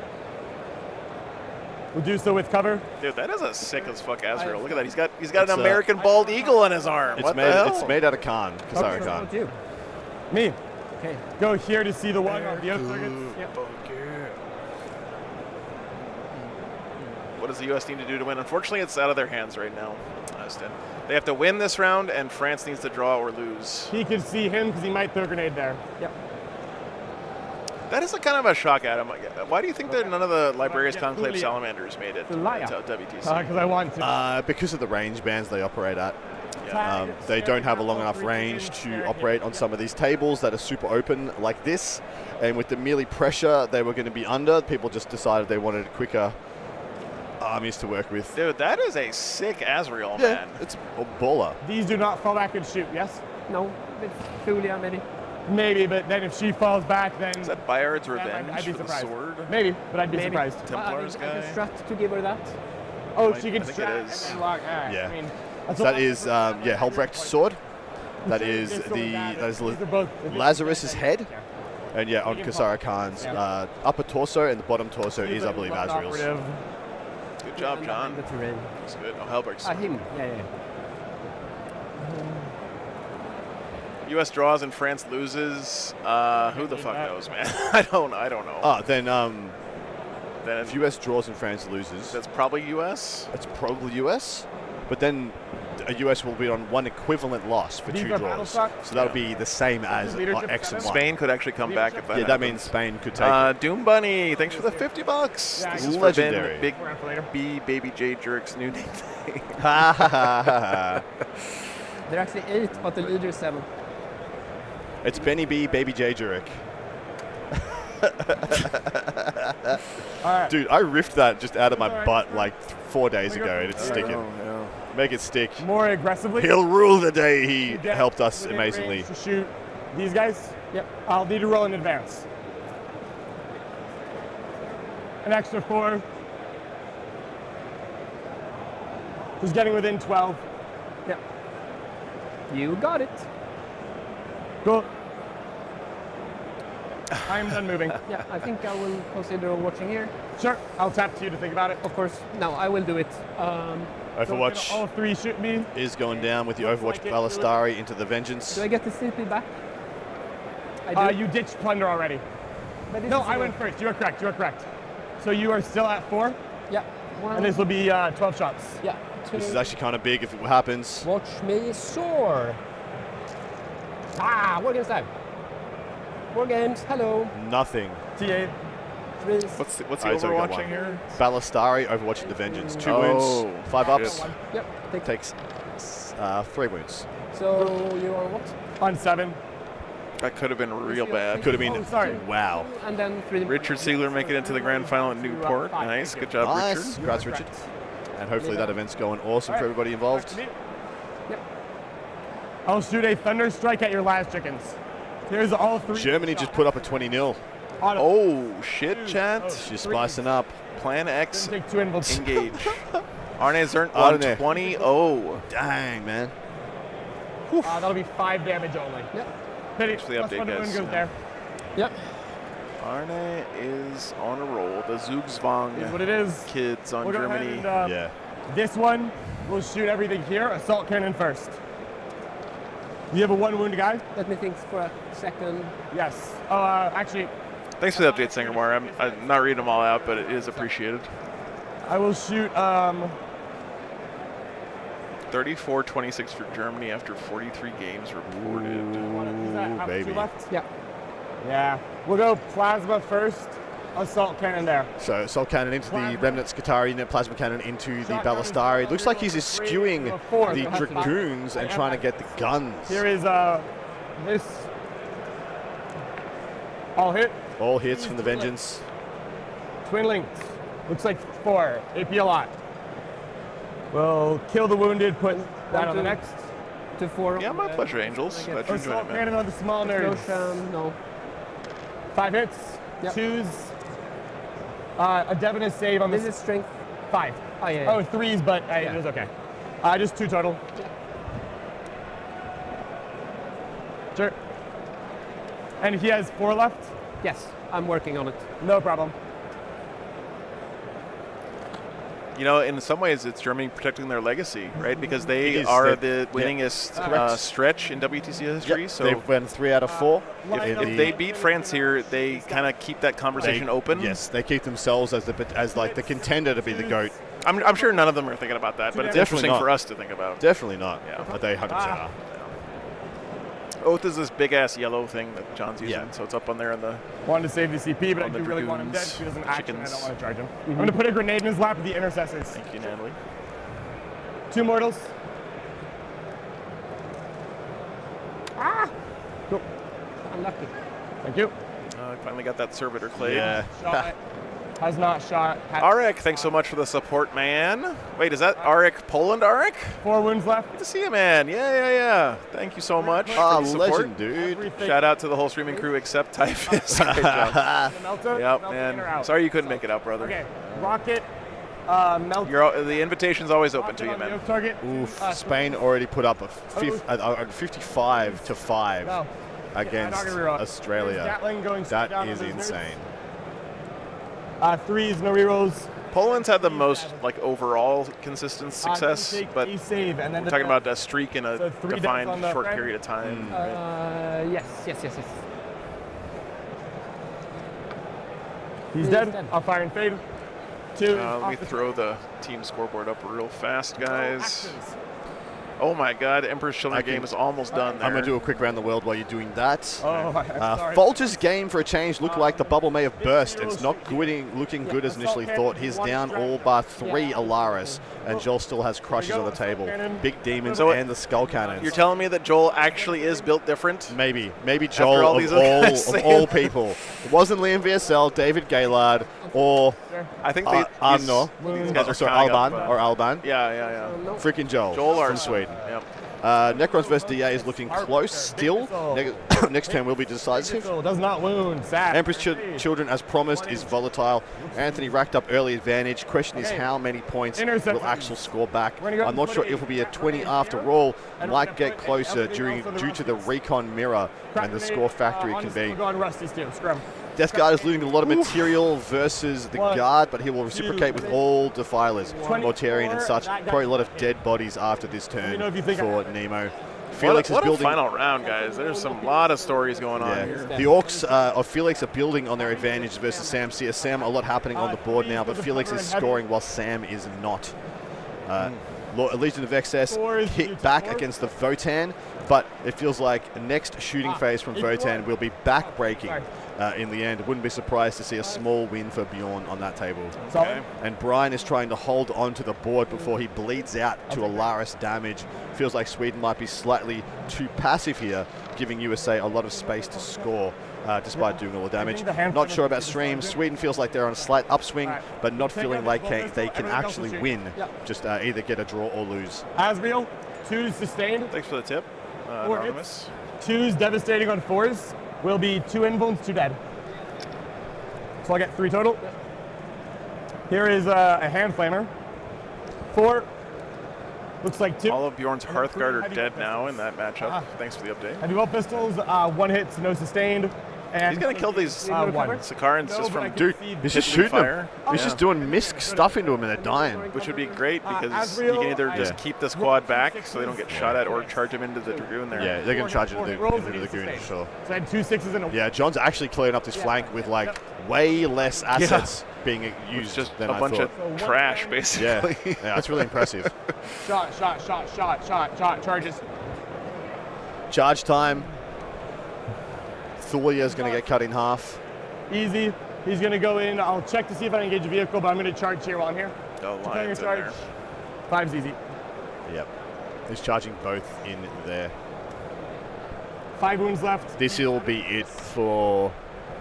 We'll do so with cover. Dude, that is a sick as fuck Azrael. Look at that. He's got an American bald eagle on his arm. What the hell? It's made out of Khan, Kasari Khan. You. Me. Okay. Go here to see the one on the other circuits. Yep. What does the U.S. need to do to win? Unfortunately, it's out of their hands right now, Austin. They have to win this round, and France needs to draw or lose. He can see him because he might throw a grenade there. Yep. That is a kind of a shock, Adam. Why do you think that none of the Librarius Conclave Salamanders made it to WTC? Because I want to. Because of the range bands they operate at. They don't have a long enough range to operate on some of these tables that are super open like this. And with the melee pressure they were going to be under, people just decided they wanted quicker armies to work with. Dude, that is a sick Azrael, yeah, man. It's a baller. These do not fall back and shoot, yes? No, with Thulia maybe. Maybe, but then if she falls back, then Is that Bayard's yeah, Revenge I'd be for the surprised. sword? Maybe, but I'd be Maybe. surprised. Templars I guy? can strat to give her that. Oh, I she can think it strat is. and then lock. Yeah. I mean, So that is Helbrecht's sword. That is Lazarus's head. And yeah, on Kasara Khan's upper torso, and the bottom torso is, I believe, Azrael's. Good job, John. The terrain. Looks good. Oh, Helbrecht's. Him. Yeah. U.S. draws and France loses. Who the fuck knows, man? I don't know. Ah, then if US draws and France loses, That's probably U.S. it's probably US. But then a US will be on one equivalent loss for These 2 are draws. Battleshock? So that would be the same as Leadership X and 7? Y. Spain could actually come back if that Yeah, that means Spain could take it. Doom Bunny, thanks for the $50. Yeah, This is for legendary. Ben, Big Around for later. B, Baby J Jerk's new name. Ha ha ha ha. They're actually 8, but the leader is 7. It's Benny B, Baby J Jurek. All right. Dude, I riffed that just out of my butt like 4 days ago, and it's sticking. no. Make it stick. More aggressively. He'll rule the day he You get helped us within amazingly. range to shoot these guys. Yep. I'll need to roll in advance. An extra 4. Who's getting within 12? Yep. You got it. Cool. I am done moving. Yeah, I think I will consider watching here. Sure. I'll tap to you to think about it. Of course. No, I will do it. Overwatch All 3 shoot me. is going down with the Looks Overwatch like it. Ballistari into the Vengeance. Do I get the CP back? I do. You ditched Plunder already. But this No, is I a- went first. You are correct. You are correct. So you are still at 4, Yeah. One. and this will be 12 shots. Yeah. This is actually kind of big if it happens. Watch me soar. War games time. War games. Hello. Nothing. T8. Freeze. What's the Alright, so we got overwatching one. here? Ballistari overwatching the Vengeance. 2 Oh, wounds, 5 ups. shit. Yep. Take. Takes 3 wounds. So you are what? On 7. That could have been real bad. Could have been. Oh, sorry. Wow. And then 3. Richard Siegler making it to the grand final in Newport. Nice. Good job, Nice. Richard. Congrats, Richard. And hopefully that event's going awesome for everybody involved. Yep. I'll shoot a Thunder Strike at your last chickens. Here's all 3. Germany just put up a 20-0. Oh, shit, chat. She's spicing up. Plan X, Take 2 invites. engage. Arne's earned Arne. 120. Oh. Dang, man. That'll be 5 damage only. Yep. Pity. Thanks for the Plus update, 1 wound guys. goes there. Yep. Arne is on a roll. The Zugzwang Is what it is. kids on We'll go ahead Germany. and, Yeah. This one will shoot everything here. Assault cannon first. You have a 1 wound guy? Let me think for a second. Yes. Actually, Thanks for the update, Sangamore. I'm not reading them all out, but it is appreciated. I will shoot. 34-26 for Germany after 43 games reported. Is that how baby. 2 left? Yeah. Yeah. We'll go plasma first. Assault cannon there. So Assault Cannon into the Remnant Skatari unit, Plasma Cannon into the Ballistari. Looks like he's eschewing the Dragoons and trying to get the guns. Here is this. All hit. All hits from the Vengeance. Twin links. Looks like 4. AP a lot. We'll kill the wounded, put that on the next. To 4. Yeah, my pleasure, Angels. Glad you're enjoying Assault it, man. cannon on the small nerds. Explosion, no. 5 hits. Yep. 2s. A Devinous save on This this. is strength. 5. Oh, yeah. Oh, 3s, but it was okay. Just 2 total. Sure. And he has 4 left? Yes, I'm working on it. No problem. You know, in some ways, it's Germany protecting their legacy, right? Because It they is. are They- the winningest Correct. stretch in WTC history. Yep, So they've won 3 out of 4. if they beat France here, they kind of keep that conversation open. Yes, they keep themselves as the contender to be the GOAT. I'm sure none of them are thinking about that, but it's Definitely interesting not. for us to think about. Definitely not. Yeah. But they 100% are. Oath is this big ass yellow thing that John's using, Yeah. so it's up on there on the. Wanted to save the CP, but I On the do really want him dead. Dragoons, If he doesn't action, I chickens. don't want to charge him. I'm going to put a grenade in his lap with the intercessors. Thank you, Natalie. 2 mortals. Cool. Unlucky. Thank you. I finally got that servitor clay. Yeah. Shot it. Has not shot. Arik, thanks so much for the support, man. Wait, is that Arik, Poland Arik? 4 wounds left. Good to see you, man. Yeah. Thank you so much Ah, for the support. legend, dude. Shout out to the whole streaming crew except Typhus. Great job. Melta? Yep, Melta in or man. out? Sorry you couldn't make it out, brother. Okay. Rocket. Melta. The invitation's always open to you, on the man. oak target. Oof, Spain already put up a 55-5 No. against not gonna reroll. Australia. Gatling going straight That down is on those nerds. insane. 3s, no rerolls. Poland's had the most overall consistent success, Take but a save, and then we're talking about a streak in a So 3 defined deaths on the short front. period of time. Yes. He's dead. I'll fire and fade. 2. Let me throw the team scoreboard up real fast, guys. Oh my God, Emperor's Children game is almost done there. I'm going to do a quick round the world while you're doing that. Sorry. Folger's game for a change looked like the bubble may have burst. It's not looking good as initially thought. He's down all but 3 Alaris, and Joel still has crushes on the table. Big demons and the skull cannons. You're telling me that Joel actually is built different? Maybe Joel all of these other guys of saying all that. people. It wasn't Liam VSL, David Gaylard, or I think Arno. these guys are Sorry, counting Alban. up, Yeah. Freaking Joel Joel from Arson. Sweden. Yep. Necrons vs DA is looking close still. Next turn will be decisive. Does not wound. Sad. Empress Children, as promised, is volatile. Anthony racked up early advantage. Question is how many points will Axel score back. I'm not sure if it will be a 20 after all. Might get closer due to the recon mirror and the score factory can be. We're going Rusty Steel. Scrum. Death Guard is losing a lot of material versus the Guard, but he will reciprocate with all Defilers, Mortarian and such. Probably a lot of dead bodies after this turn for Nemo. Felix what is building. a final round, guys. There's lot of stories going on here. The Orcs of Felix are building on their advantage versus Sam. See, Sam, a lot happening on the board now, but Felix is scoring while Sam is not. Legion of Excess hit back against the Votan, but it feels like next shooting phase from Votan will be back-breaking in the end. Wouldn't be surprised to see a small win for Bjorn on that table. Okay. And Brian is trying to hold on to the board before he bleeds out to Alaris damage. Feels like Sweden might be slightly too passive here, giving USA a lot of space to score. Despite doing all the damage. Not sure about Stream. Sweden feels like they're on a slight upswing, but not feeling like they can actually win. Just either get a draw or lose. Asriel, 2 sustained. Thanks for the tip, Anonymous. 2s devastating on 4s. Will be 2 invulns, 2 dead. So I'll get 3 total. Here is a hand flamer. 4. Looks like 2. All of Bjorn's Hearthguard are dead now in that matchup. Thanks for the update. Heavy well pistols, 1 hit, no sustained. And he's gonna kill these Sakarans just from He's just shooting them. He's just doing Misk stuff into them and they're dying. Which would be great because you can either just keep the squad back so they don't get shot at, or charge them into the Dragoon there. Yeah, they're gonna charge into the Dragoon for sure. So I had 2 6s and a. Yeah, John's actually clearing up this flank with like way less assets being used just than a bunch of trash, basically. Yeah, that's really impressive. Shot, charges. Charge time. Tholia's going to get cut in half. Easy. He's going to go in. I'll check to see if I engage a vehicle, but I'm going to charge here while I'm here. Oh, Lion's in there. 5's easy. Yep. He's charging both in there. 5 wounds left. This will be it for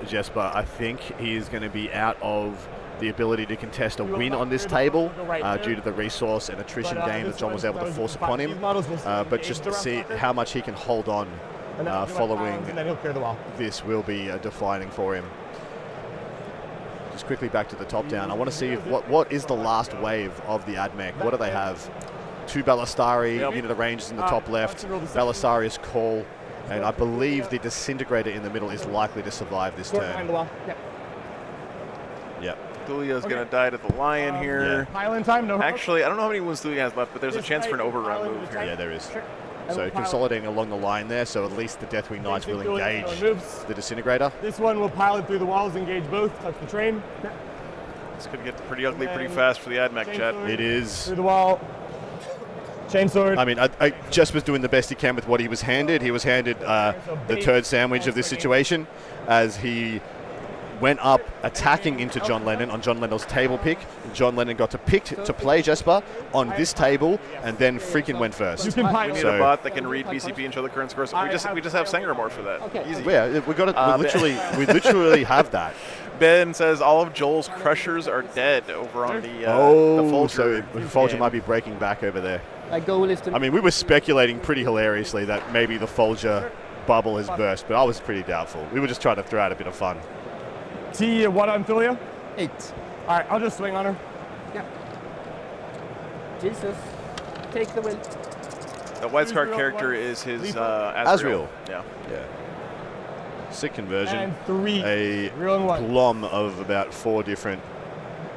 Jesper. I think he's going to be out of the ability to contest a win on this table due to the resource and attrition game that John was able to force upon him. But just to see how much he can hold on following and then he'll clear the wall. This will be defining for him. Just quickly back to the top down. I want to see if what is the last wave of the AdMech. What do they have? 2 Ballistari, unit of ranges in the top left. Ballistari's call. And I believe the Disintegrator in the middle is likely to survive this turn. Yep. Thulia's going to die to the Lion here. Pile-in time, no. Actually, I don't know how many wounds Thulia has left, but there's a chance for an overrun move here. Yeah, there is. So consolidating along the line there, so at least the Deathwing Knights will engage the Disintegrator. This one will pilot through the walls, engage both, touch the train. This could get pretty ugly pretty fast for the AdMech jet. It is. Through the wall. Chainsword. I mean, I just was doing the best he can with what he was handed. He was handed the turd sandwich of this situation as he went up attacking into John Lennon on John Lennon's table pick. John Lennon got to pick to play Jesper on this table, and then freaking went first. We need a bot that can read BCP and show the current scores. We just have Sangramore for that. Easy. Yeah, we got it. We literally have that. Ben says all of Joel's crushers are dead over on the the Folger. So Folger might be breaking back over there. Like goal is to. I mean, we were speculating pretty hilariously that maybe the Folger bubble has burst, but I was pretty doubtful. We were just trying to throw out a bit of fun. T, what on Philia? 8. All right, I'll just swing on her. Yeah. Jesus, take the win. The white scar character is his Azrael. Yeah. Sick conversion. And 3. A real and 1. glom of about 4 different.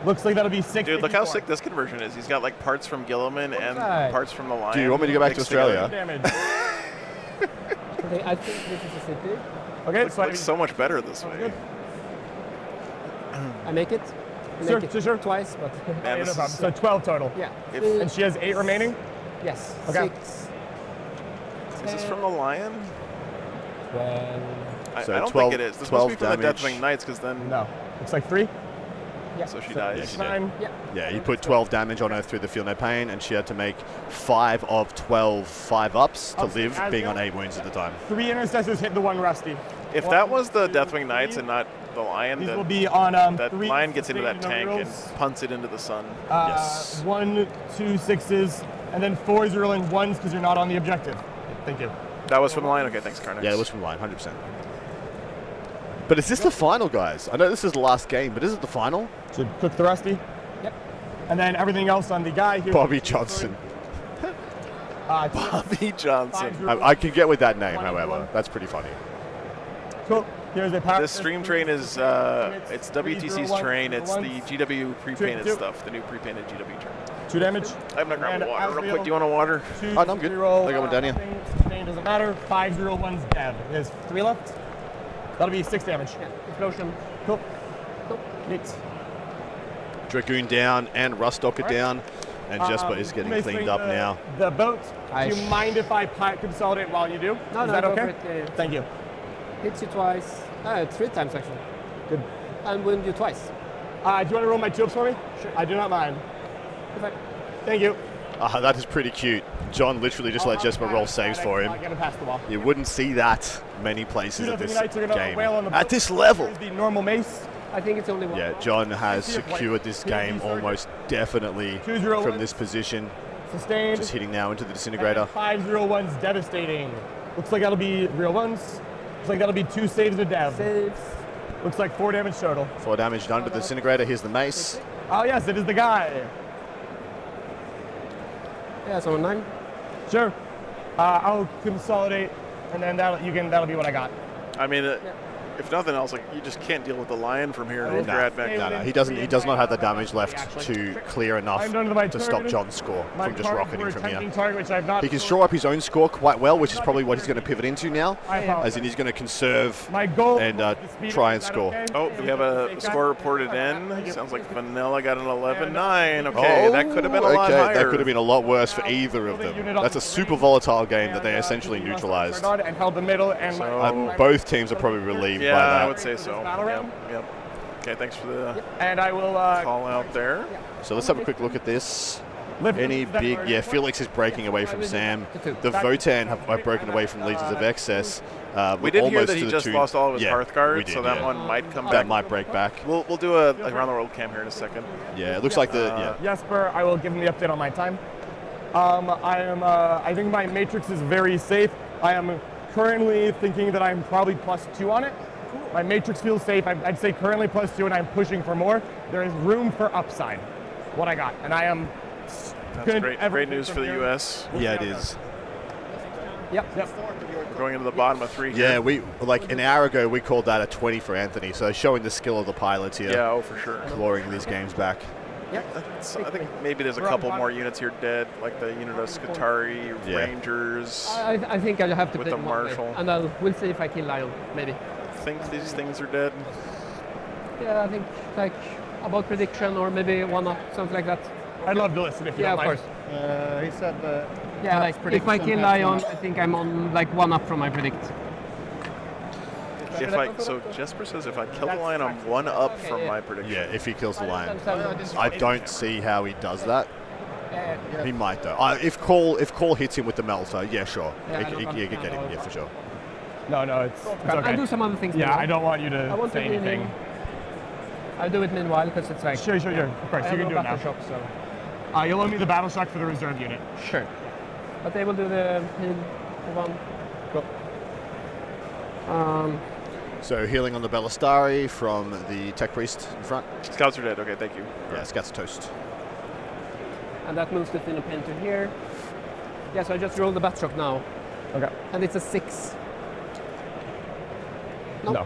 Looks like that'll be 6. Dude, look how sick this conversion is. He's got like parts from Gilliman and parts from the Lion. Do you want me to go back to Australia? Okay, I think this is a city. Okay, so looks so much better this way. I make it. Sure. Twice, but. Yeah, no problem. So 12 total. Yeah. And she has 8 remaining? Yes. Okay. 6. Is this from the Lion? 12. I don't think it is. This must be from the Deathwing Knights, because then. No. Looks like 3. Yeah. So she dies. 9. Yeah, he put 12 damage on her through the Feel No Pain, and she had to make 5 of 12 5-ups to live, being on 8 wounds at the time. 3 intercessors hit the 1 rusty. If that was the Deathwing Knights and not the Lion, These then will be on that 3 Lion gets into that sustained tank and rolls. punts it into the sun. Yes. 1, 2 6s, and then 4s are rolling 1s because you're not on the objective. Thank you. That was from the Lion? Okay, thanks, Karnix. Yeah, it was from the Lion, 100%. But is this the final, guys? I know this is the last game, but is it the final? So cook the rusty. Yep. And then everything else on the guy here. Bobby Johnson. Bobby Johnson. I can get with that name, however. That's pretty funny. Cool. Here's a power. This stream train is it's WTC's train. It's the GW pre-painted stuff, the new pre-painted GW train. 2 damage. I'm gonna grab And a water real Asriel, quick. Do you want a water? 2, Oh, no, I'm good. 0, I got one down here. nothing. Name doesn't matter. 501's dead. There's 3 left. That'll be 6 damage. Yeah. Explosion. Cool. Neat. Dragoon down and Rustocker down, and Jesper is getting may cleaned swing up the, now. The boat. Do you mind if I consolidate while you do? No, is no, that go okay? for it. Yeah. Thank you. Hits you twice. 3 times actually. Good. And wound you twice. Do you want to roll my tubes for me? Sure. I do not mind. Perfect. Thank you. That is pretty cute. John literally just let Jesper roll saves for him. Get him past the wall. You wouldn't see that many places at this game. At this level. level. The normal mace. I think it's only 1. Yeah, John has secured this game almost definitely from this position. Sustained. Just hitting now into the disintegrator. 501's devastating. Looks like that'll be real ones. Looks like that'll be 2 saves of dev. Saves. Looks like 4 damage total. 4 damage done to the disintegrator. Here's the mace. Oh yes, it is the guy. Yeah, so 9. Sure. I'll consolidate, and then that'll be what I got. I mean, if nothing else, like you just can't deal with the Lion from here. No, he doesn't. He does not have the damage left to clear enough to stop John's score from just rocketing from here. He can shore up his own score quite well, which is probably what he's going to pivot into now, as in he's going to conserve and try and score. Oh, we have a score reported in. Sounds like Vanilla got an 11-9. Okay, that could have been a lot higher. That could have been a lot worse for either of them. That's a super volatile game that they essentially neutralized. And held the middle, and both teams are probably relieved. Yeah, by that. I would say so. Yep. Okay, thanks for the and I will call out there. So let's have a quick look at this. Any big, Felix is breaking away from Sam. The Votan have broken away from Legions of Excess. We did hear that he just lost all of his Hearthguard, so that one might come back. That might break back. We'll do a around the world cam here in a second. Yeah, it looks like the Jesper, I will give him the update on my time. I think my matrix is very safe. I am currently thinking that I'm probably +2 on it. My matrix feels safe. I'd say currently +2, and I'm pushing for more. There is room for upside. What I got, and I am. That's great news for the U.S. Yeah, it is. Yep. We're going into the bottom of 3 here. Yeah, we like an hour ago we called that a 20 for Anthony. So showing the skill of the pilots here. Yeah, for sure. Clawing these games back. Yep. I think maybe there's a couple more units here dead, like the unit of Skitari, Rangers. I think I'll have to with play the Marshal. And we'll see if I kill Lion, maybe. I think these things are dead. Yeah, I think like about prediction or maybe 1-up, something like that. I'd love to listen if you don't of mind. course. He said like if I kill Lion, I think I'm on like 1-up from my predict. So Jesper says if I kill the lion, I'm 1 up from my prediction. Yeah, if he kills the lion. I don't see how he does that. He might though. If Call hits him with the melter, yeah, sure. He could get him, yeah, for sure. No, it's okay. I'll do some other things. Yeah, meanwhile. I don't want you to say anything. I'll do it meanwhile because it's like. Sure. Of course, you can do it now. Shop, so. You'll owe me the battle shock for the reserve unit. Sure. But they will do the heal one. Cool. So healing on the Ballistari from the Tech Priest in front. Scouts are dead. Okay, thank you. Yeah, Scouts toast. And that moves the Thin Painter here. Yeah, so I just rolled the bat shock now. Okay. And it's a 6. No.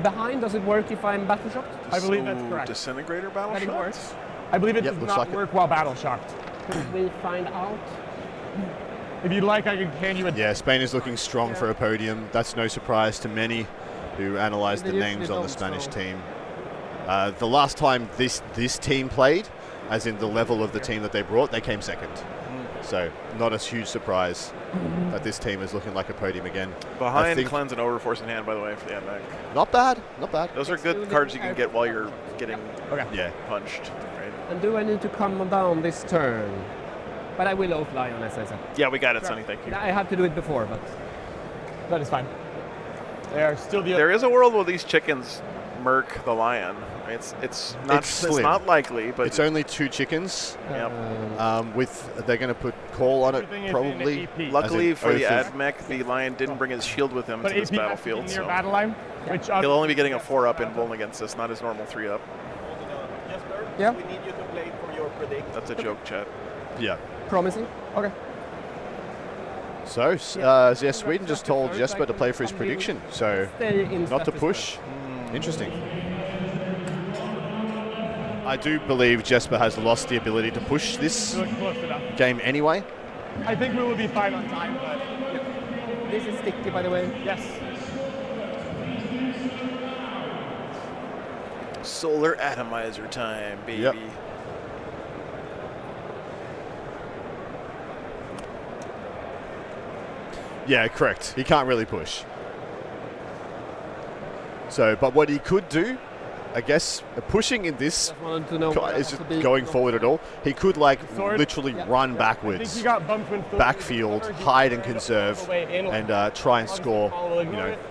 Behind, does it work if I'm battle shocked? I believe that's correct. Disintegrator battle That it shots? works. I believe it Yep, does looks not like work while battle shocked. Could we find out? If you'd like, I can hand you a. Yeah, Spain is looking strong for a podium. That's no surprise to many who analysed the They names usually on the don't, Spanish so- team. The last time this team played, as in the level of the team that they brought, they came second. So not a huge surprise that this team is looking like a podium again. Behind Cleanse and Overforce in hand, by the way, for the Admech. Not bad. Those are good cards you can get while you're getting punched. Right? And do I need to come down this turn? But I will off Lion, as I said. Yeah, we got it, Sonny. Thank you. I had to do it before, but that is fine. They are still the. There is a world where these chickens murk the lion. It's not likely, but it's only 2 chickens. Yep. They're going to put Call on it probably. Luckily for the Oath Admech, the lion didn't bring his shield with him But to this AP battlefield, near so battle line, which he'll only be getting a 4-up in Vuln against us, not his normal 3-up. Yeah. We need you to play for your predict. That's a joke, chat. Yeah. Promising. Okay. So, Sweden just told Jesper to play for his prediction, so not to push. Interesting. I do believe Jesper has lost the ability to push this game anyway. I think we will be fine on time, but this is sticky, by the way. Yes. Solar atomizer time, baby. Yep. Yeah, correct. He can't really push. So, but what he could do, I guess, pushing in this is just going forward at all. He could literally run backwards, backfield, hide and conserve, and try and score,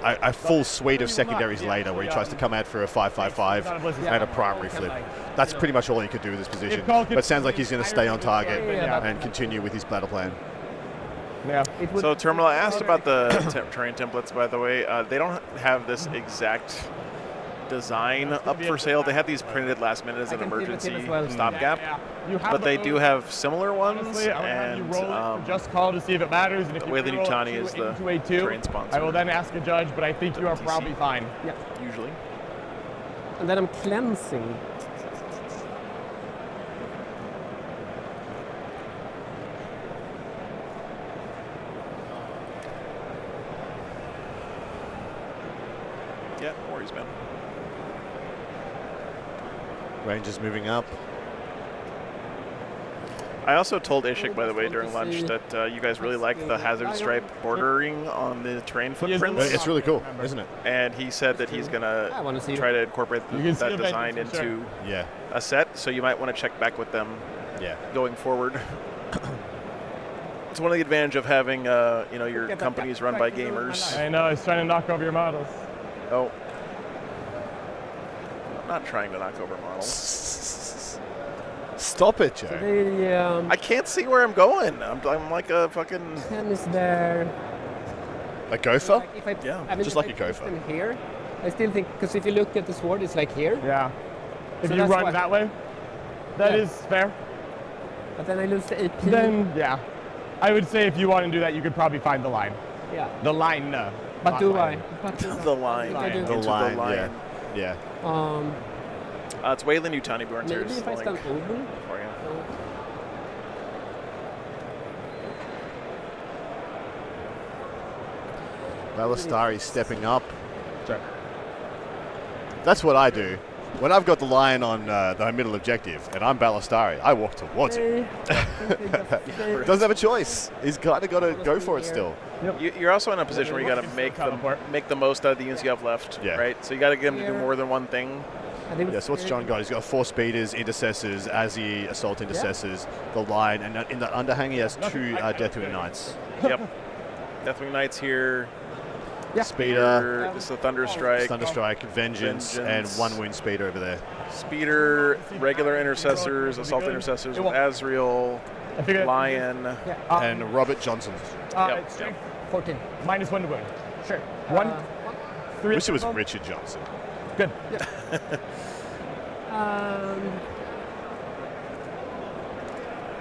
a full suite of secondaries later, where he tries to come out for a 5-5-5 and a primary flip. That's pretty much all he could do with this position. But it sounds like he's going to stay on target and continue with his battle plan. Yeah. So Terminal asked about the terrain templates, by the way. They don't have this exact design up for sale. They had these printed last minute as an emergency stopgap, but they do have similar ones. Honestly, I would have you roll it, just call to see if it matters. And if you Wayland roll Yutani it is to the a 2, terrain sponsor. I will then ask a judge, but I think you are WTC. probably fine. Yeah. Usually. And then I'm cleansing. Yeah, no worries, man. Rangers moving up. I also told Ishik, by the way, during lunch that you guys really like the hazard stripe bordering on the terrain footprints. It's really cool, isn't it? And he said that he's going to try to incorporate that design into a set, so you might want to check back with them going forward. It's one of the advantages of having your companies run by gamers. I know, he's trying to knock over your models. Oh. I'm not trying to knock over models. Stop it, Joe. I can't see where I'm going. I'm like a fucking... 10 is there. A gopher? Just like a gopher. Here, I still think, because if you look at the sword, it's like here. Yeah. If So you that's run why- that way, that is fair. But then I lose the AP. Then, yeah. I would say if you want to do that, you could probably find the line. Yeah. The line, But not do line. I? The line. The line, yeah. It's Wayland Yutani Bjorn's Maybe if I stand over. for you. Ballistari stepping up. That's what I do. When I've got the lion on the middle objective and I'm Ballastari, I walk towards him. Doesn't have a choice. He's kind of got to go for it still. You're also in a position where you got to make the most out of the units you have left, right? So you got to get him to do more than one thing. Yeah, so what's John got? He's got 4 speeders, intercessors, Azzy, assault intercessors, the lion, and in that underhang he has 2 Deathwing Knights. Yep. Deathwing Knights here. Speeder. This is the Thunderstrike. Thunderstrike, Vengeance, and 1 Wound Speeder over there. Speeder, regular intercessors, assault intercessors with Azrael, Lion, and Robert Johnson. Strength 14. -1 to wound. Sure. 1. 3. Wish it was Richard Johnson. Good.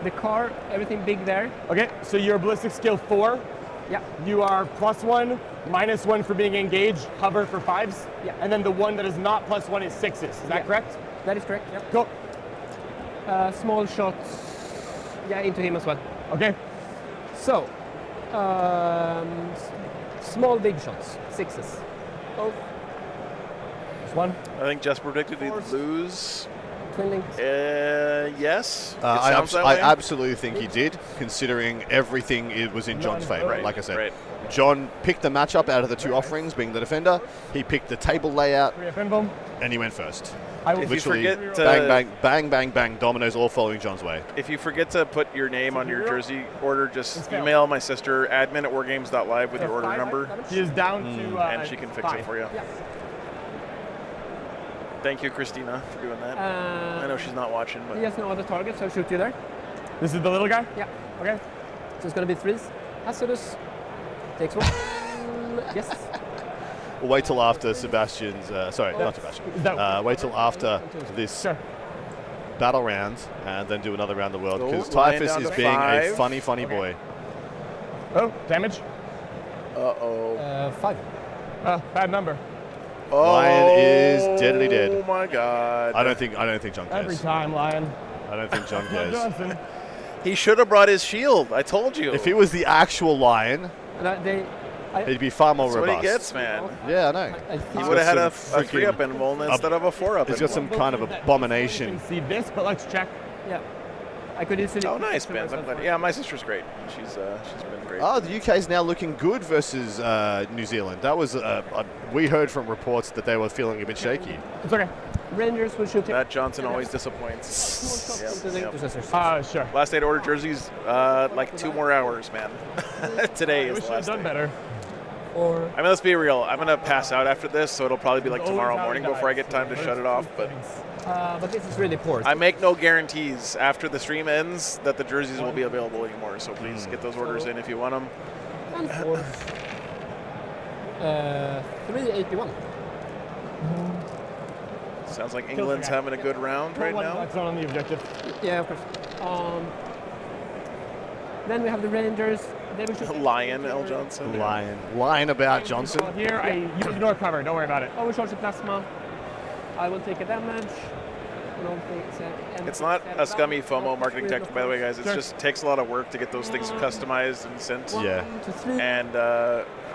The car, everything big there. Okay, so you're ballistic skill 4. Yeah. You are +1, -1 for being engaged, hover for 5s. Yeah. And then the one that is not +1 is 6s. Is that correct? That is correct. Yep. Cool. Small shots. Yeah, into him as well. Okay. So, small big shots, 6s. Both. One. I think Jess predicted we'd lose. Twin links. Yes. I absolutely think he did, considering everything was in John's favour. Right, like I said, right. John picked the matchup out of the 2 offerings, being the defender. He picked the table layout, and he went first. If you forget to bang, bang, bang, bang, bang, dominoes all following John's way. If you forget to put your name on your jersey order, just email my sister, admin@wargames.live with your order number. He is down to and she can fix 5. it for you. Yeah. Thank you, Christina, for doing that. I know she's not watching, but He has no other target, so I'll shoot you there. This is the little guy? Yeah. Okay. So it's going to be 3s. Hazardous. Takes 1. Yes. We'll wait till after Sebastian's, not Sebastian. Wait till after this battle round and then do another round the world, because Typhus is being a funny boy. Oh, damage? 5. Bad number. Lion is deadly dead. Oh my God! I don't think John cares. Every time, Lion. I don't think John cares. Johnson. He should have brought his shield. I told you. If he was the actual lion, he'd be far more That's robust. what he gets, man. Yeah, I know. He would have had a 3-up emblem instead of a 4-up. He's got some kind of abomination. See this, but let's check. Yeah. I could easily. Oh, nice, Ben. I'm glad. Yeah, my sister's great. She's been great. Oh, the UK is now looking good versus New Zealand. That was we heard from reports that they were feeling a bit shaky. It's okay. Rangers will shoot. Matt Johnson always disappoints. Sure. Last day to order jerseys, like 2 more hours, man. Today is the last done day. better. Or I mean, let's be real. I'm gonna pass out after this, so it'll probably be like tomorrow morning before I get time to shut it off. but this is really poor. I make no guarantees after the stream ends that the jerseys will be available anymore. So please get those orders in if you want them. And 4. 381. Sounds like England's having a good round right now. That's not on the objective. Yeah, of course. Then we have the Rangers. They will shoot Lion, L. Johnson. Lying about Johnson. Here, you ignore cover. Don't worry about it. Overcharge the plasma. I will take a damage. It's not a scummy FOMO marketing tactic, by the way, guys. It just takes a lot of work to get those things customized and sent. Yeah. And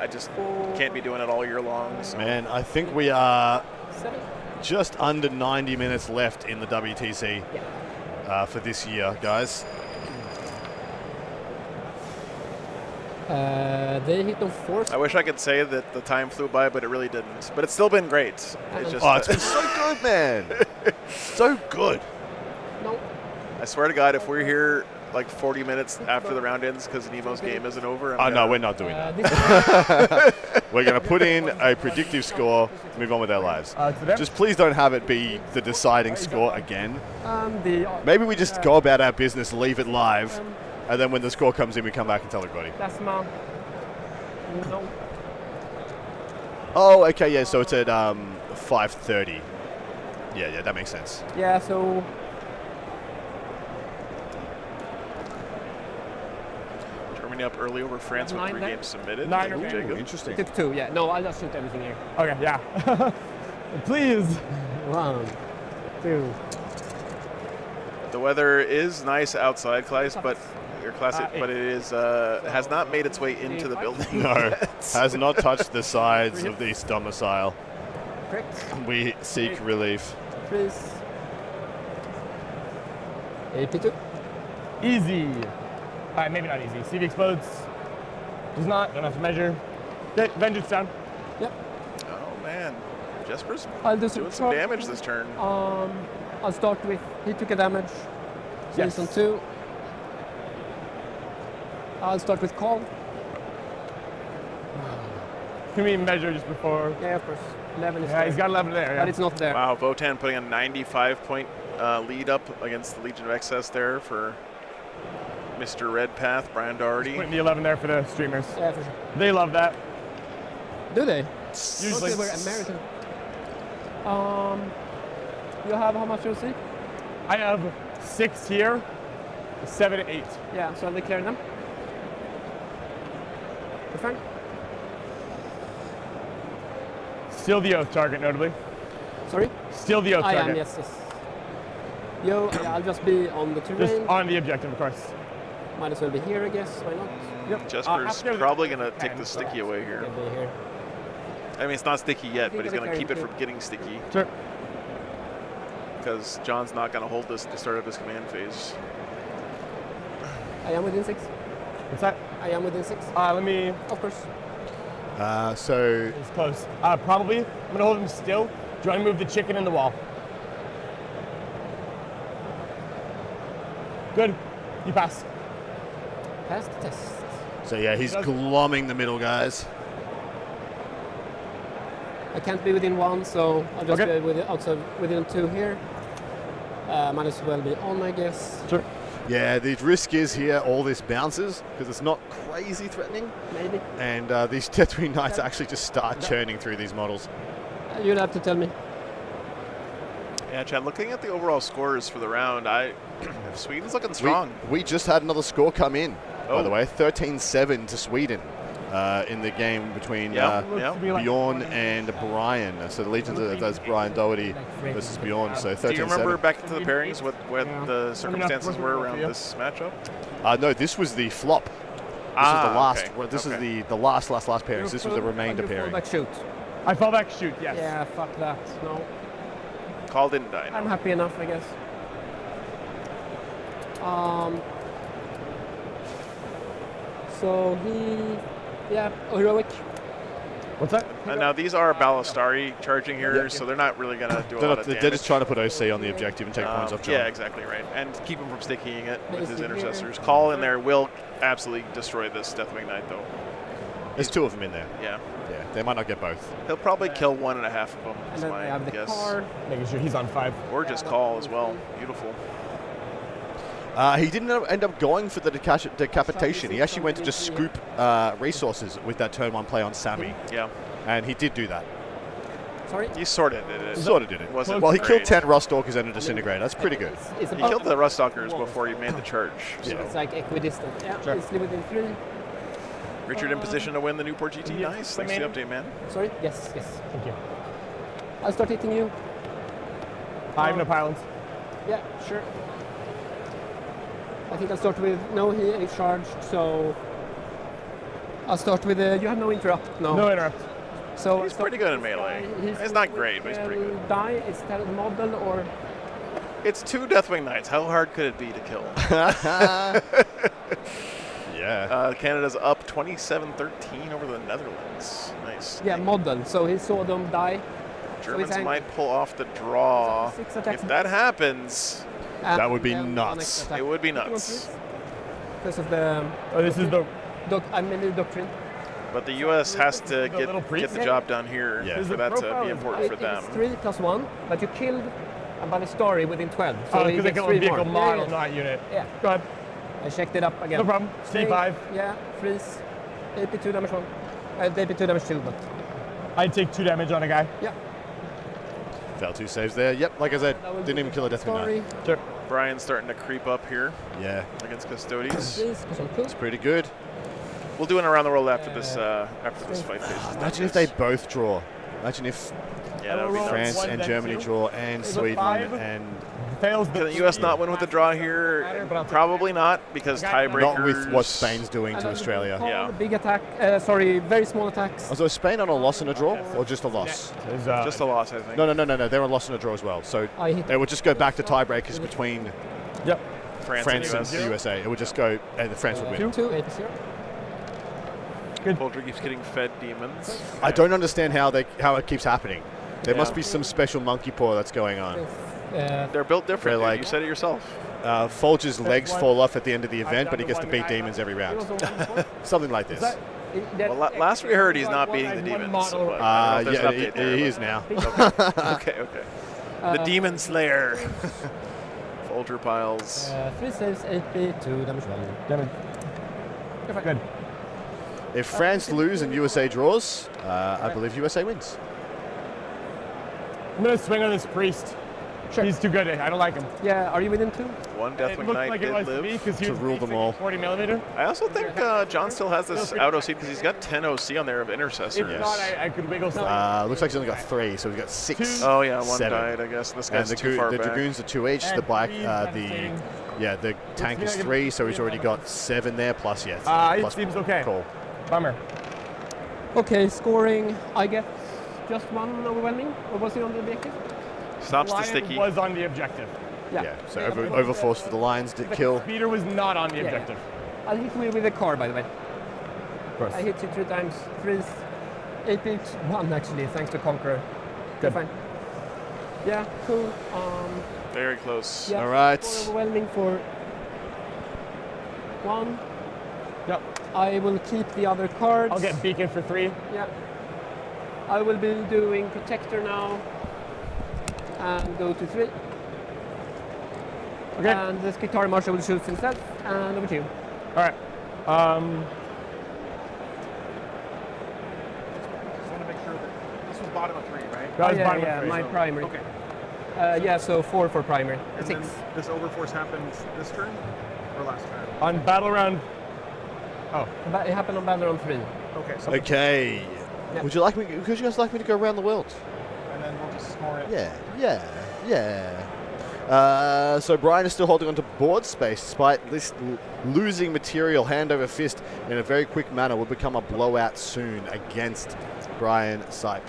I just can't be doing it all year long. So. Man, I think we are just under 90 minutes left in the WTC for this year, guys. They hit on 4. I wish I could say that the time flew by, but it really didn't. But it's still been great. It's just, it's been so good, man. So good. No. I swear to God, if we're here like 40 minutes after the round ends because Nemo's game isn't over. No, we're not doing that. We're going to put in a predictive score, move on with our lives. Just please don't have it be the deciding score again. Maybe we just go about our business, leave it live, and then when the score comes in, we come back and tell everybody. Plasma. No. Oh, okay, yeah, so it's at 5:30. Yeah, that makes sense. Yeah, so... Germany up early over France with 3 games submitted. Jacob. Interesting. Took 2, yeah. No, I'll just shoot everything here. Okay, yeah. Please. 1, 2. The weather is nice outside, Claes, but but it is has not made its way into the building. No, has not touched the sides of this domicile. Correct. We seek relief. freeze. AP2. Easy. Maybe not easy. CV explodes. Does not. Don't have to measure. Okay, vengeance down. Yep. Oh man, Jesper's I'll do doing some damage this turn. I'll start with he took a damage. Yes. Season 2. I'll start with call. Can we measure just before? Yeah, of course. 11 is Yeah, there. he's got 11 there. But Yeah. it's not there. Wow, Votan putting a 95-point lead up against the Legion of Excess there for Mr. Redpath, Brian Doherty. Putting the 11 there for the streamers. Yeah, for sure. They love that. Do they? Usually. Thought they were American. You have how much OC? I have 6 here, 7 to 8. Yeah, so I'll declare them. Confirm. Still the oath target, notably. Sorry? Still the oath I target. am, yes, yes. Yo, yeah, I'll just be on the terrain. Just on the objective, of course. Might as well be here, I guess. Why not? Yep. Jesper's after the probably going to take pen, the sticky away here. Can be here. I mean, it's not sticky yet, think but he's I'll going to keep it declare from getting sticky. Sure. Because John's not going to hold this at the start of his command phase. I am within 6. What's that? I am within 6. Let me. Of course. So It's close. Probably. I'm gonna hold him still. Do you want to move the chicken in the wall? Good. You pass. Pass the test. So yeah, he's glomming the middle guys. I can't be within 1, so I'll just Okay. be within 2 here. Might as well be on, I guess. Sure. Yeah, the risk is here all this bounces because it's not crazy threatening. Maybe. And these Deathwing Knights actually just start churning through these models. You'll have to tell me. Yeah, Chad, looking at the overall scores for the round, Sweden's looking strong. We just had another score come in, by Oh. the way. 13-7 to Sweden in the game between Bjorn and Brian. So the Legions, that's Brian Doherty versus Bjorn. So 13-7. Do you remember back into the pairings what the circumstances were around this matchup? No, this was the flop. This is the last. Okay. This is the last pairings. This was the remainder pairing. Back shoot. I fall back shoot. Yes. Yeah, fuck that. No. Call didn't die. I'm happy enough, I guess. So heroic. What's that? And now these are Ballistari charging here, so they're not really going to do a lot of damage. They're just trying to put OC on the objective and take points off John. Yeah, exactly right. And keep him from stickying it with his intercessors. Call in there will absolutely destroy this Deathwing Knight, though. There's 2 of them in there. Yeah. Yeah, they might not get both. He'll probably kill 1.5 of them, And is then my I have the guess. car. Making sure he's on 5. Or just call as well. Beautiful. He didn't end up going for the decapitation. He actually went to just scoop resources with that turn 1 play on Sammy. Yeah. And he did do that. Sorry? He sort of did it. Sort of did it. Wasn't Well, he great. killed 10 Ruststalkers and a Disintegrator. That's pretty good. It's He killed the Ruststalkers before he made the charge. So. It's like equidistant. Yeah, Sure. it's within 3. Richard in position to win the Newport GT. Yeah. Nice. Thanks for the update, man. Sorry? Yes. Thank you. I'll start hitting you. I have no pylons. Yeah, sure. I think I'll start with he is charged, so I'll start with you have no interrupt. No interrupt. So He's pretty good in melee. He's not great, but he's pretty good. Die. Is that a model or? It's 2 Deathwing Knights. How hard could it be to kill? Yeah. Canada's up 27-13 over the Netherlands. Nice. Yeah, model. So he saw them die. Germans might pull off the draw. 6 attacks. If that happens, That would be then nuts. one extra it would be attack. nuts. Because of the. Oh, this is the. I'm in the doctrine. But the U.S. has to little get priest? the job done here Yeah. for that to be important for them. It's 3 + 1, but you killed a Ballistari within 12. So Oh, he because they gets kill a 3 vehicle more. model, Yeah. not unit. Yeah. Go ahead. I checked it up again. No problem. Stay, C5. Yeah, freeze. AP2 damage 1. AP2 damage 2, but. I'd take 2 damage on a guy. Yeah. Fell 2 saves there. Yep, like I said, didn't even kill a Deathwing Knight. Sure. Brian's starting to creep up here Yeah, against Custodes. Freeze, 'cause I'm cool. it's pretty good. We'll do an around the world after this fight phase. Imagine if they both draw. Imagine if Yeah, that would be France One, and then Germany 2. draw and Is it Sweden 5? and fails Can the U.S. not win with the draw here? Probably not, because tiebreakers. Not with what Spain's doing to Australia. Yeah. Big attack. Sorry, very small attacks. So is Spain on a loss and a draw, or just a loss? Just a loss, I think. No. They're on a loss and a draw as well. So it would just go back to tiebreakers between France and the USA. It would just go, and France would win. 2-0. Good. Poultry keeps getting fed demons. I don't understand how it keeps happening. There must be some special monkey paw that's going on. They're built different. Like, you said it yourself. Folger's legs fall off at the end of the event, but he gets to beat demons every round. Something like this. Well, last we heard, he's not beating the demons. So, but he is now. Okay. The Demon Slayer. Folger piles. 3 saves, 8B, 2 damage value. Good. If France lose and USA draws, I believe USA wins. I'm going to swing on this priest. Sure. He's too good. I don't like him. Yeah, are you within 2? One Deathwing Knight did live to rule them all. 40mm. I also think John still has this out OC because he's got 10 OC on there of intercessors. If not, I could wiggle some. Looks like he's only got 3, so he's got 6. Oh yeah, one 7. died. I guess this guy's and too far the back. Dragoons are 2 each. The bike, the tank is 3, so he's already got 7 there. Plus, it seems okay. Cool. Bummer. Okay, scoring. I get just 1 overwhelming, or was it on the objective? Stops the sticky. Was on the objective. Yeah. So overforce for the Lions did kill. Peter was not on the objective. I'll hit you with a car, by the way. Of course. I hit you 3 times. Freeze. 8-1 actually, thanks to Conqueror. Good. Fine. Yeah, cool. Very close. Yeah, all right. Overwhelming for 1. Yep. I will keep the other cards. I'll get Beacon for 3. Yeah. I will be doing Protector now. And go to 3. Okay. And the Skitari Marshal will shoot himself. And over to you. All right. Just want to make sure that this was bottom of 3, right? That was bottom of 3. My primary. Okay. Yeah, so 4 for primary. And 6. then this overforce happens this turn or last turn? On battle round. Oh. It happened on battle round 3. Okay. So Okay. Yeah. Would you guys like me to go around the world? and then we'll just score it. Yeah. So Brian is still holding on to board space despite this losing material hand over fist in a very quick manner. Will become a blowout soon against Brian Sipe.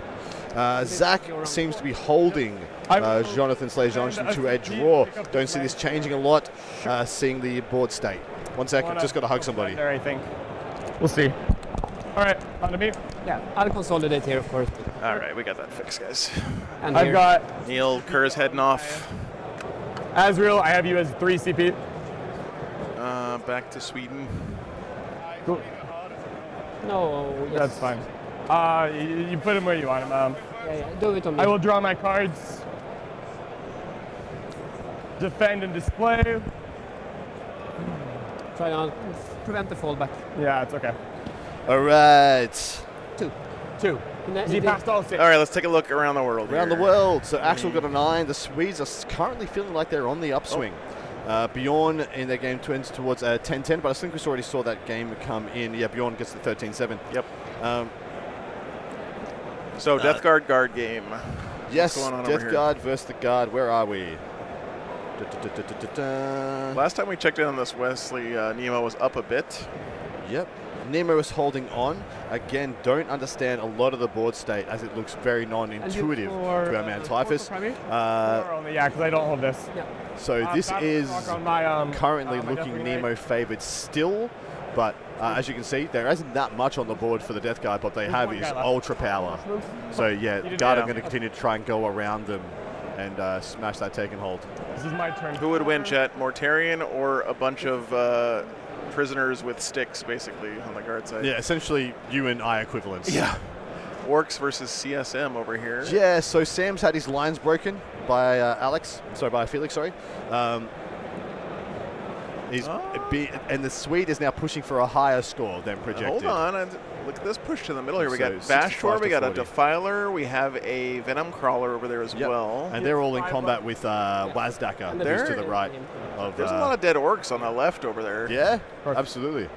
Zach seems to be holding Jonathan Slayer-Johnson to a draw. Don't see this changing a lot, seeing the board state. 1 second, just got to hug somebody. There, I think. We'll see. All right, on to me. Yeah, I'll consolidate here, of course. All right, we got that fixed, guys. And I've here. got Neil Kerr's heading off. Azrael. I have you as 3 CP. Back to Sweden. Cool. No, yes. That's fine. You put him where you want him. Yeah, do it on me. I will draw my cards. Defend and display. Try to prevent the fallback. Yeah, it's okay. All right. 2. He passed all 6. All right, let's take a look around the world. Around the world. So Axel got a 9. The Swedes are currently feeling like they're on the upswing. Bjorn in their game twins towards 10-10, but I think we already saw that game come in. Yeah, Bjorn gets the 13-7. Yep. So Death Guard guard game. Yes, What's going on over Death here? Guard versus the Guard. Where are we? Last time we checked in on this, Wesley Nemo was up a bit. Yep. Nemo is holding on. Again, don't understand a lot of the board state as it looks very non-intuitive to our man Typhus. Yeah, because I don't hold this. Yeah. So this is currently my looking Deathwing Nemo favored still, but as you can see, there isn't that much on the board for the Death Guard. What they have is ultra power. So yeah, Guard are going to continue to try and go around them and smash that take and hold. This is my turn. Who would win, Chet? Mortarion or a bunch of prisoners with sticks, basically, on the guard side? Yeah, essentially you and I equivalents. Yeah. Orcs versus CSM over here. Yeah, so Sam's had his lines broken by Felix, sorry. And the Swede is now pushing for a higher score than projected. Hold on, look at this push to the middle here. We So got Bashor, we got a 40. Defiler, we have a Venom Crawler over there as well. And they're all in combat with Wazdaka, who's to the right. There's a lot of dead orcs on the left over there. Yeah, absolutely.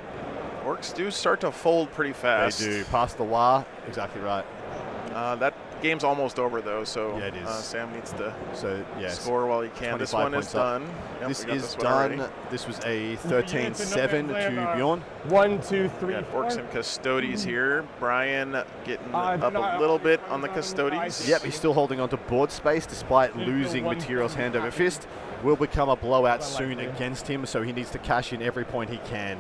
Orcs do start to fold pretty fast. They do. Past the Wa, exactly right. That game's almost over though, so Yeah, it is. Sam needs to yeah, score while he can. This 25 one is points up. done. Yep, This we got is this one done. already. This was a 13-7 to Bjorn. 1, 2, 3, Got 4. Orcs and Custodes here. Brian getting up a little bit on the Custodes. Yep, he's still holding on to board space despite losing materials hand over fist. Will become a blowout soon against him, so he needs to cash in every point he can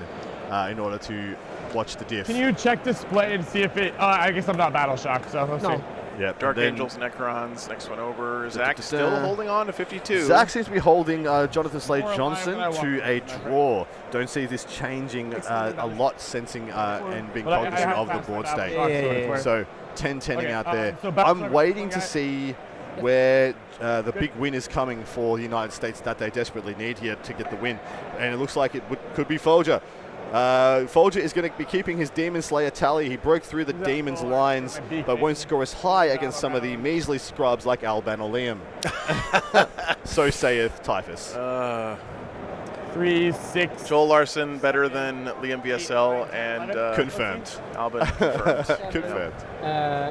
in order to watch the diff. Can you check display and see if it? I guess I'm not battle shocked, so let's see. Yep. Dark Angels, Necrons, next one over. Zach still holding on to 52. Zach seems to be holding Jonathan Slade Johnson to a draw. Don't see this changing a lot, sensing and being cognizant of the board state. So 10-10ing out there. I'm waiting to see where the big win is coming for the United States that they desperately need here to get the win. And it looks like it could be Folger. Folger is going to be keeping his Demon Slayer tally. He broke through the Demon's lines, but won't score as high against some of the measly scrubs like Alban or Liam. So saith Typhus. 3, 6. Joel Larson better than Liam VSL and confirmed. Alban confirmed. Confirmed.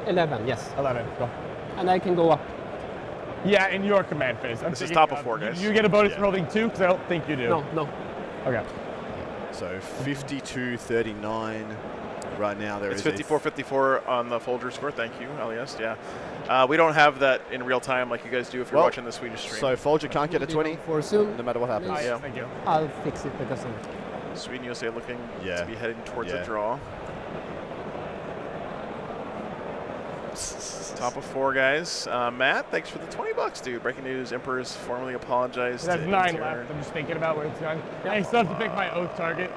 11, yes. 11, go. And I can go up. Yeah, in your command phase. This is top of 4, guys. You get a bonus for holding 2, because I don't think you do. No. Okay. So 52-39 right now. It's 54-54 on the Folger score. Thank you, LES. Yeah. We don't have that in real time like you guys do if you're watching the Swedish stream. So Folger can't get a 20 for soon. no matter what happens. Yeah. Thank you. I'll fix it because of Sweden USA looking to be heading towards a draw. Top of 4, guys. Matt, thanks for the $20, dude. Breaking news: Emperor's formally apologized. There's to 9 Inter. left. I'm just thinking about where it's going. I still have to pick my oath target.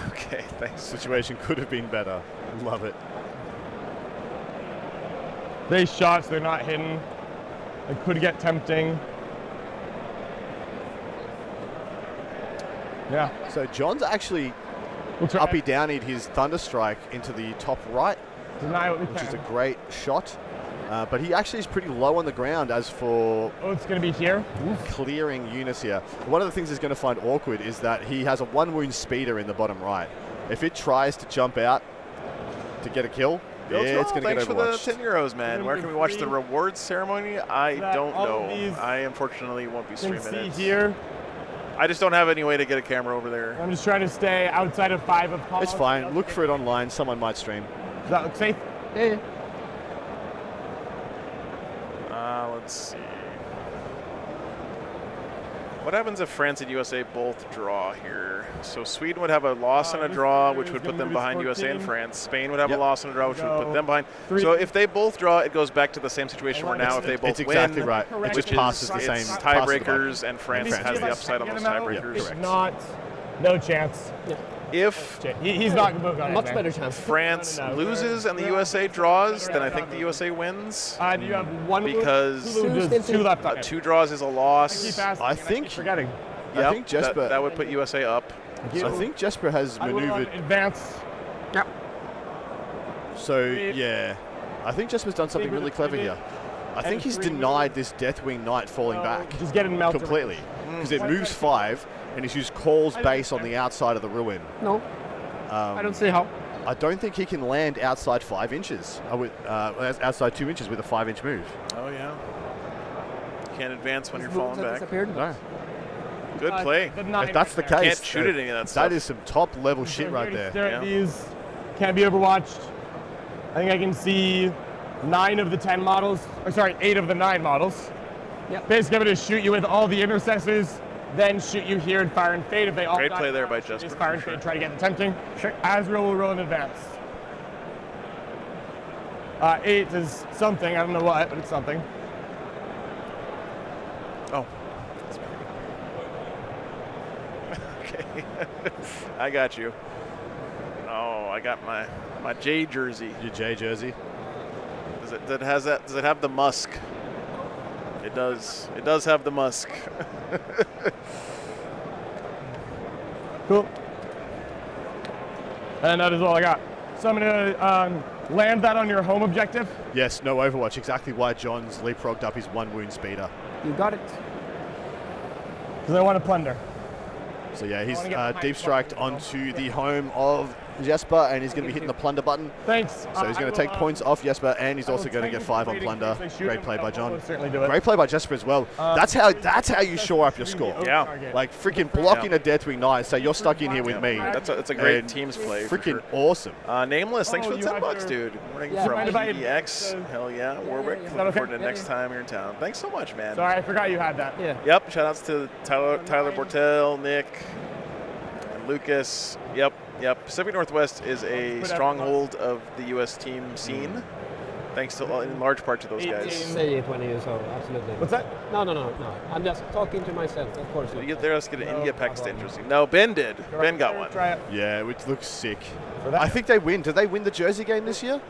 Okay, thanks. Situation could have been better. Love it. They shots, they're not hidden. It could get tempting. Yeah. So John's actually uppy downied his Thunderstrike into the top right, which is a great shot. But he actually is pretty low on the ground as for it's going to be here. Clearing units here. One of the things he's going to find awkward is that he has a 1-wound speeder in the bottom right. If it tries to jump out to get a kill, it's going to get Thanks for the overwatched. 10 euros, man. Where can we watch the rewards ceremony? I don't all know. of these I unfortunately won't be streaming see it. here. I just don't have any way to get a camera over there. I'm just trying to stay outside of 5 of calls. It's fine. Look for it online. Someone might stream. Does that look safe? Yeah. Let's see. What happens if France and USA both draw here? So Sweden would have a loss and a draw, which would put them behind USA and France. Spain would have a loss and a draw, which would put them behind. So if they both draw, it goes back to the same situation we're now. If they both it's exactly win, right. It just passes the same tiebreakers, and France has the upside on those tiebreakers. If not, no chance. If he's not going to move on Much better chance. France loses and the USA draws, then I think the USA wins. Do you have 1 because 2 left on 2 draws is a loss. I think forgetting. I think Jesper that would put USA up. I think Jesper has maneuvered. Advance. Yep. So yeah, I think Jesper's done something really clever here. I think he's denied this Deathwing Knight falling back Just getting melted completely because it moves 5 and he's used Call's base on the outside of the ruin. No. I don't see how. I don't think he can land outside 5 inches. Outside 2 inches with a 5-inch move. Oh yeah. Can't advance when you're falling back. No. Good play. If that's the case, Can't shoot at any of that stuff. That is some top level shit right there. Stare at these. Can't be overwatched. I think I can see 9 of the 10 models. Or sorry, 8 of the 9 models. Yep. Basically, I'm going to shoot you with all the intercessors, then shoot you here and fire and fade if they all. Great play there by Jesper. Just fire and fade, try to get the tempting. Sure. Azrael will roll in advance. 8 is something. I don't know what, but it's something. Oh. Okay. I got you. Oh, I got my J jersey. Your J jersey. Does it have the musk? It does. It does have the musk. Cool. And that is all I got. So I'm going to land that on your home objective. Yes, no Overwatch. Exactly why John's leapfrogged up his 1-wound speeder. You got it. Because I want to plunder. So yeah, he's deep striked onto the home of Jesper, and he's going to be hitting the plunder button. Thanks. So he's going to take points off Jesper, and he's also going to get 5 on plunder. Great play by John. Certainly do it. Great play by Jesper as well. That's how you shore up your score. Yeah. Like freaking blocking a Deathwing Knight, so you're stuck in here with me. That's a great teams play. Freaking awesome. Nameless, thanks for the you $10, have dude. Morning Yeah. from Mind if I- EDX. Hell yeah, Warwick. Looking okay? forward to next time you're in town. Thanks so much, man. Sorry, I forgot you had that. Yeah. Yep. Shout outs to Tyler Bortel, Nick, and Lucas. Yep. Pacific Northwest is a stronghold of the U.S. team scene. Thanks to, in large part to those guys. Say it when you so, absolutely. What's that? No. I'm just talking to myself, of course. Let's get an India Pakistan interesting. No, Ben did. Ben got one. Try it. Yeah, which looks sick. I think they win. Did they win the Jersey game this year?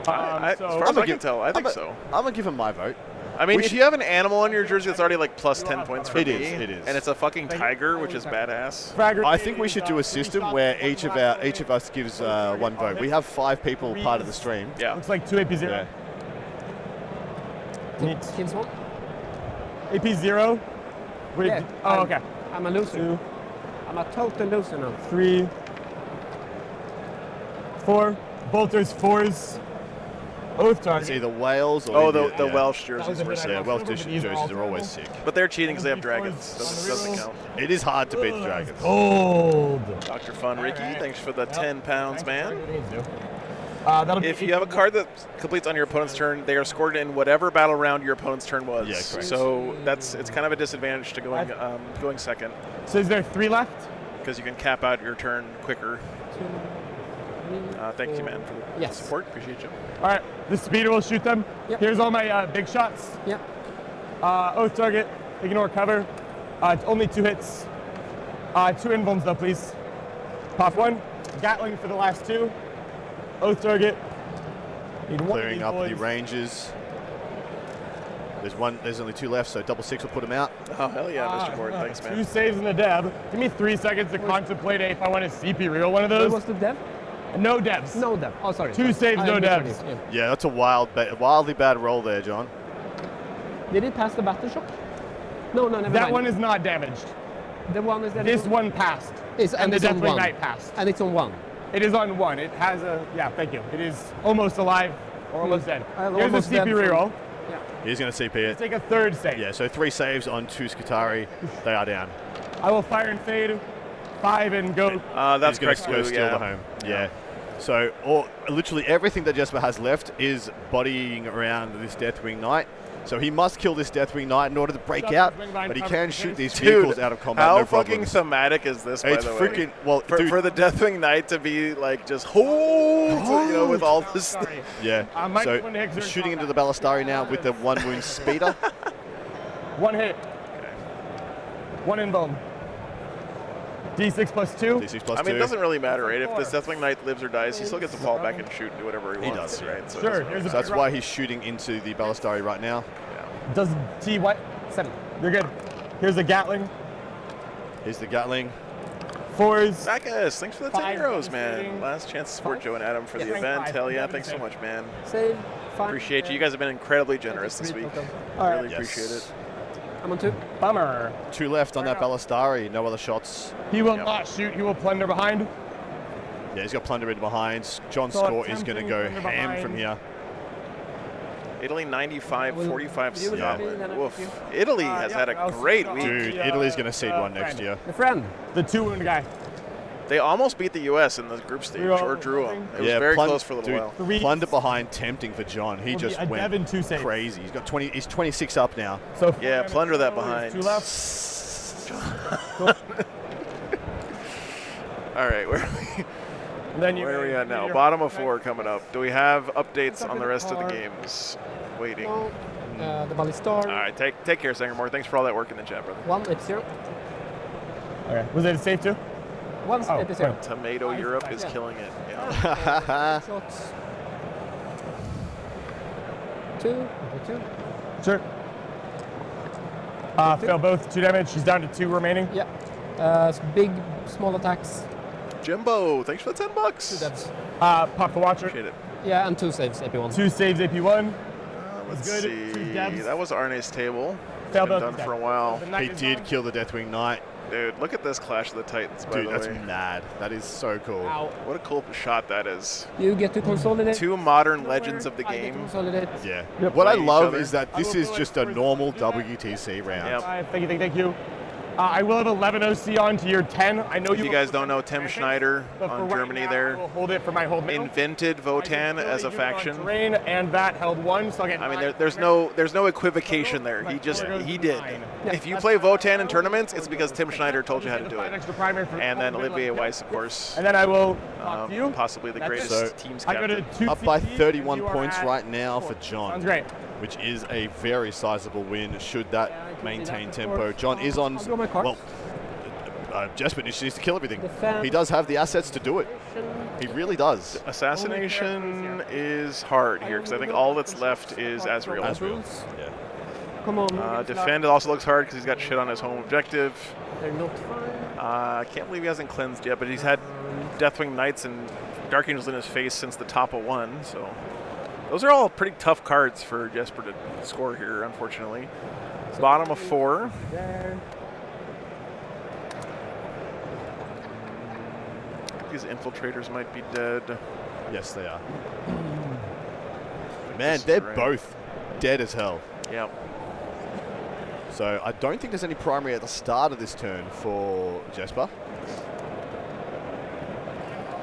As far as I can tell, I think so. I'm going to give him my vote. I mean, if you have an animal on your jersey that's already like plus 10 points for It me, is. and it's a fucking tiger, which is badass. I think we should do a system where each of us gives one vote. We have 5 people part of the stream. Yeah. Looks like 2 AP0. Yeah. Neat. Kills one? AP0. Wait, Yeah, oh, okay. I'm a loser. 2, I'm a total loser now. 3, 4. Bolters 4s. Oath It's target. either Wales or The India. Welsh jerseys were Yeah, sick. Yeah, Welsh jerseys are always sick. But they're cheating because they have dragons. Doesn't count. It is hard to beat the dragons. Old. Dr. Fun Ricky, thanks for the 10 pounds, man. That'll be If you have a card that completes on your opponent's turn, they are scored in whatever battle round your opponent's turn was. Yeah, correct. So it's kind of a disadvantage to going second, So is there 3 left? because you can cap out your turn quicker. Thank you, man, for the support. Appreciate you. All right, the speeder will shoot them. Yep. Here's all my big shots. Yep. Oath target, ignore cover. It's only 2 hits. 2 invulns though, please. Pop 1. Gatling for the last 2. Oath target. Need 1 Clearing up the ranges. There's only 2 left, so double 6 will put him out. Oh, hell yeah, Mr. Board. Thanks, 2 man. saves in the dev. Give me 3 seconds to contemplate if I want to CP reel one of What those. was the dev? No devs. No dev. Oh, sorry. 2 saves, no devs. Yeah, that's a wildly bad roll there, John. Did it pass the battle shock? No, never mind. That one is not damaged. The one is that. This one passed. And the it's on Deathwing 1. Knight passed. And it's on 1. It is on 1. It has a, yeah, thank you. It is almost alive or almost dead. Here's almost a dead CP from- reroll. Yeah. He's going to CP it. Take a 3rd save. Yeah, so 3 saves on 2 Skitari. They are down. I will fire and fade. 5 and go. That's He's going correct. to go steal the home. Yeah. So literally everything that Jesper has left is bodying around this Deathwing Knight. So he must kill this Deathwing Knight in order to break out, but he can shoot these vehicles out of combat. How no fucking problems. thematic is this, by It's the way? freaking, well, dude, for the Deathwing Knight to be like just hold, with all this. yeah. Mike So Van Hexer he's shooting combat. into the Ballistari now with the 1 wound speeder. 1 hit. 1 invuln. D6 plus 2. D6 plus I mean, 2. it doesn't really matter, right? If this Deathwing Knight lives or dies, he still gets to fall back and shoot and do whatever he wants, does, right? So it Sure. doesn't Here's really a So that's big why rock. he's shooting into the Ballistari right now. Does T what? 7. You're good. Here's a Gatling. Here's the Gatling. 4s. Bacchus, thanks for the 10 5 euros, man. shooting. Last chance to support Joe and Adam for the Yeah. event. 5. Hell yeah, 11 thanks so save. much, man. Save. 5. Appreciate you. You guys have been incredibly generous this week. All right. Really appreciate it. I'm on 2. Bummer. 2 left on that Ballistari. No other shots. He will not shoot. He will plunder behind. Yeah, he's got plunder in behind. John's So score is going to attempting go plunder ham behind. from here. Italy 95, 45 you will Yeah. be then Woof. you. Italy has had a great week. Dude, Italy's going to seed 1 next year. The friend. The 2 wound guy. They almost beat the U.S. in the group stage, or drew them. It was very close for a little while. Three. Plunder behind tempting for John. He Will be just a went Devon 2 save. crazy. He's got 20. He's 26 up now. So Yeah, 4 plunder that damage, behind. 2 left. All right, where And then you are we at now? your- Bottom of 4 coming up. Do we have updates on the rest of the games? Waiting. No. The Ballistari. All right, take care, Sangermore. Thanks for all that work in the chat, brother. 1 AP0. Okay. Was it a save too? 1 Oh, AP0. Tomato Europe is Yeah. killing it. Yeah. Shots. 2. AP2. Sure. Fail both. 2 damage. She's down to 2 remaining. Yeah. Big, small attacks. Jimbo, thanks for the 10 bucks. 2 devs. Pop the Watcher. Appreciate it. Yeah, and 2 saves AP1. 2 saves AP1. Let's good. 2 see. devs. That was Arne's table. Fail Been both. done for a while. The He knight is did on. kill the Deathwing Knight. Dude, look at this Clash of the Titans, by Dude, the that's way. mad. That is so cool. Ow. What a cool shot that is. You get to consolidate. Two modern legends of the I get to game. consolidate. Yeah. Yep. What I Playing each love other. is that this is just a normal WTC round. Yep. Thank you. I will have 11 OC on to your 10. I know If you guys don't know, Tim Schneider but for on right Germany now, there I will hold it for my hold middle. invented Votan as a faction. Terrain, and that held 1, so I'll get I mean, 9. there's no equivocation there. He did. If you play Votan in tournaments, it's because Tim Schneider told you how to do it. And then Olivier Weiss, of course. And then I will talk to you. Possibly the That's it. greatest So, teams I go to captain. 2 Up by CCs, 31 you are points at right now 4. for John. Sounds great. Which is a very sizable win should that maintain tempo. John is on. I'll draw my cards. Well, Jesper needs to kill everything. Defend. He does have the assets to do it. He really does. Assassination is hard here because I think all that's left is Azrael. Yeah. Come on. Defend also looks hard because he's got shit on his home objective. They're not fine. I can't believe he hasn't cleansed yet, but he's had Deathwing Knights and Dark Angels in his face since the top of 1, so those are all pretty tough cards for Jesper to score here, unfortunately. Bottom of 4. There. These infiltrators might be dead. Yes, they are. Man, they're Right. both dead as hell. Yep. So I don't think there's any primary at the start of this turn for Jesper.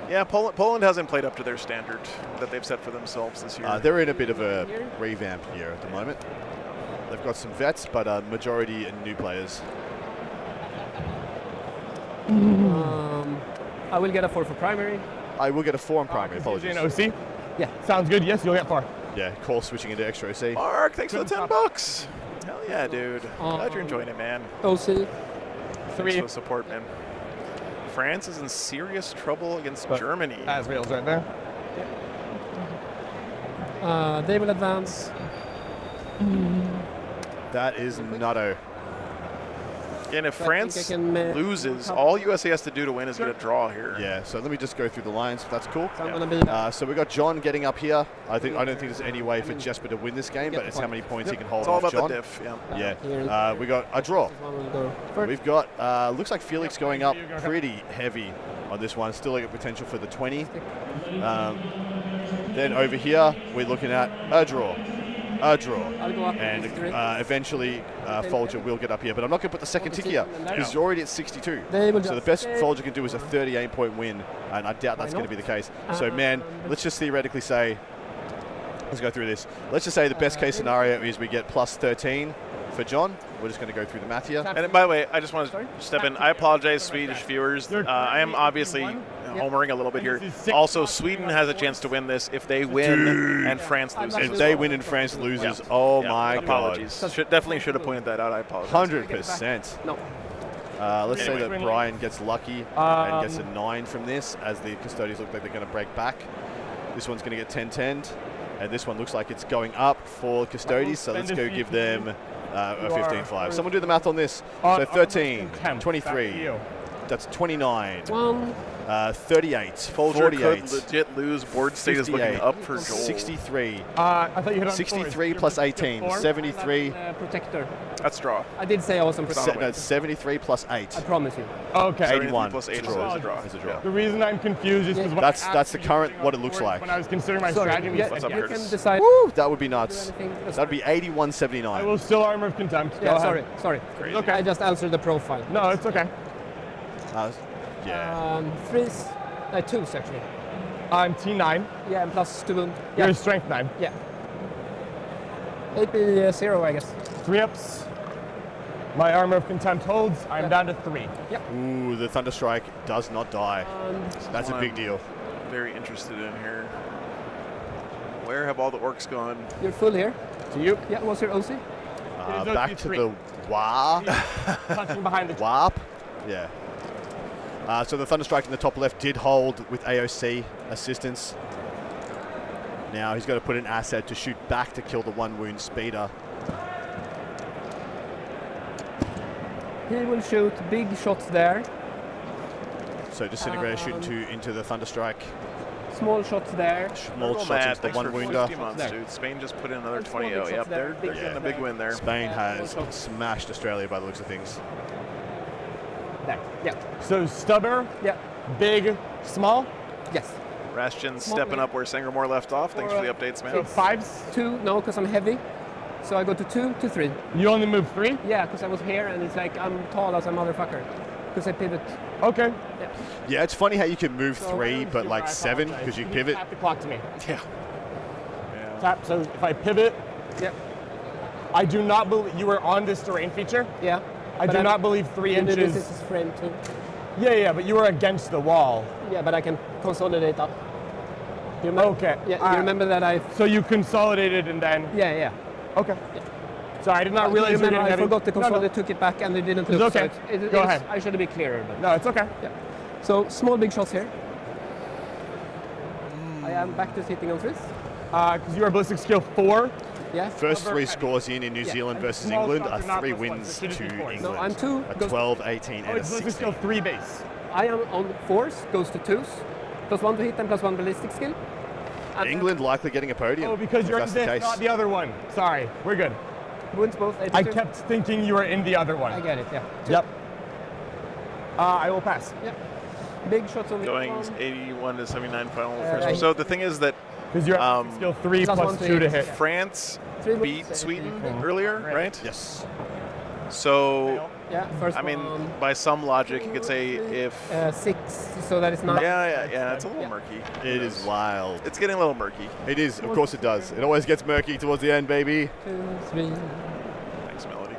Yeah, Poland hasn't played up to their standard that they've set for themselves this year. They're in a bit of a revamp year at the moment. They've got some vets, but a majority are new players. I will get a 4 for primary. I will get a 4 on primary, apologies. An OC? Yeah. Sounds good. Yes, you'll get 4. Yeah, call switching into extra OC. Mark, thanks for the $10. Hell yeah, dude. Glad you're enjoying it, man. OC. Thanks for the support, man. France is in serious trouble against Germany. Azrael's right there. They will advance. That is nutto. And if I France think I can, loses, all USA has to do to win is get a draw here. Yeah, so let me just go through the lines if that's cool. So I'm gonna be. So we got John getting up here. I don't think there's any way for Jesper to win this game, but it's how many points he can hold It's all off about John. the diff, yeah. Yeah. We got a draw. One will go first. We've got, looks like Felix going up pretty heavy on this one. Still like a potential for the 20. Then over here, we're looking at a draw. A draw. I'll go up And 63. eventually, Folger will get up here. But I'm not going to put the second tick here because he's already at 62. They will So the just best stay. Folger can do is a 38-point win, and I doubt that's going to be the case. So, man, let's just theoretically say, let's go through this. Let's just say the best case scenario is we get plus 13 for John. We're just going to go through the math here. And by the way, I just want to step in. I apologize, Swedish viewers. I am obviously homering a little bit here. Also, Sweden has a chance to win this if they win and France loses. If they win and France loses, oh my apologies. God. Definitely should have pointed that out. I apologize. 100%. No. Let's say Anyway. that Brian gets lucky and gets a 9 from this, as the Custodians look like they're going to break back. This one's going to get 10-10, and this one looks like it's going up for Custodians, so let's go give them a 15-5. Someone do the math on this. So 13, 23, that's 29, 38, Folger 48, could legit lose. Board state is looking 58, up for Joel. 63, I thought you hit on 63 plus 18, 73. Protector. That's draw. I did say I was on protector. No, 73 plus 8. I promise you. Okay. 81 plus 8 is a is draw. a draw. Is a draw. The reason I'm confused is because That's the current, what it looks like. when I was considering my Sorry, strategy, yeah, I said you yes. can decide. Woo, that would be nuts. Do anything. That'd be 81.79. I will still Armor of Contempt. Go Yeah, ahead. sorry. Crazy. Okay. I just answered the profile. No, it's okay. Yeah. Freeze. 2s actually. I'm T9. Yeah, and plus 2 wound. You're Yeah. Strength 9. Yeah. AP 0, I guess. 3 ups. My Armor of Contempt holds. I'm down to 3. Ooh, the Thunderstrike does not die. That's a big deal. Very interested in here. Where have all the orcs gone? You're full here. To you. Yeah, what's your OC? Back to the warp. Touching behind the Warp. Yeah. So the Thunderstrike in the top left did hold with AOC assistance. Now he's got to put an asset to shoot back to kill the 1 wound speeder. He will shoot big shots there. So Disintegrator shooting into the Thunderstrike. Small shots there. Small shots into the 1 wounder. 50 months, dude. Spain just put in another 20. Oh, yep, they're getting a big win there. Spain has smashed Australia by the looks of things. There. Yeah. So stubber, Yeah. big, small. Yes. Rashton Small stepping plate. up where Sangamore left off. Thanks for the updates, man. So 5s. 2, no, because I'm heavy. So I go to 2 to 3. You only move 3? Yeah, because I was here and it's like I'm tall as a motherfucker. Because I pivot. Okay. Yeah. Yeah, it's funny how you can move So 3, but like I 7 apologize. because you can pivot. Tap the clock to me. Yeah. Tap. So if I pivot, Yeah. I do not believe you were on this terrain feature. Yeah. I do not believe 3 This inches. is frame 2. Yeah, but you were against the wall. Yeah, but I can consolidate up. You remember? Okay. Yeah, you remember that I... So you consolidated and then. Yeah. Okay. So I did not You realize you were remember getting I heavy. forgot to No, no. consolidate, took it back, and they didn't It's look. okay. So Go ahead. I should be clearer. But No, it's okay. yeah. So small big shots here. I am back to sitting on 3s. Because you are ballistic skill 4. Yeah. First 3 scores in New Yeah. Zealand And versus small England shots are are not 3 plus one, wins so it to should be points. England. No, I'm 2. A goes- 12, 18, Oh, and a it's ballistic 16. skill 3 base. I am on 4s, goes to 2s. +1 to hit and +1 ballistic skill. And England likely getting a podium. Oh, because if you're in that's the this, case. not the other one. Sorry, we're good. Wins both. I 82. kept thinking you were in the other one. I get it, yeah. Yep. I will pass. Yeah. Big shots on the Going one. 81 to 79 final. right. So the thing is that Because you're skill 3 Plus plus one to 2 to hit. hit. France Three beat moves, Sweden Mhm. earlier, right? Yes. So, Yeah, first I mean, one. by some logic, you could say if... 6, so that is not. Yeah, it's a little murky. It is wild. It's getting a little murky. It is, of course it does. It always gets murky towards the end, baby. 2, 3. Thanks, Melody.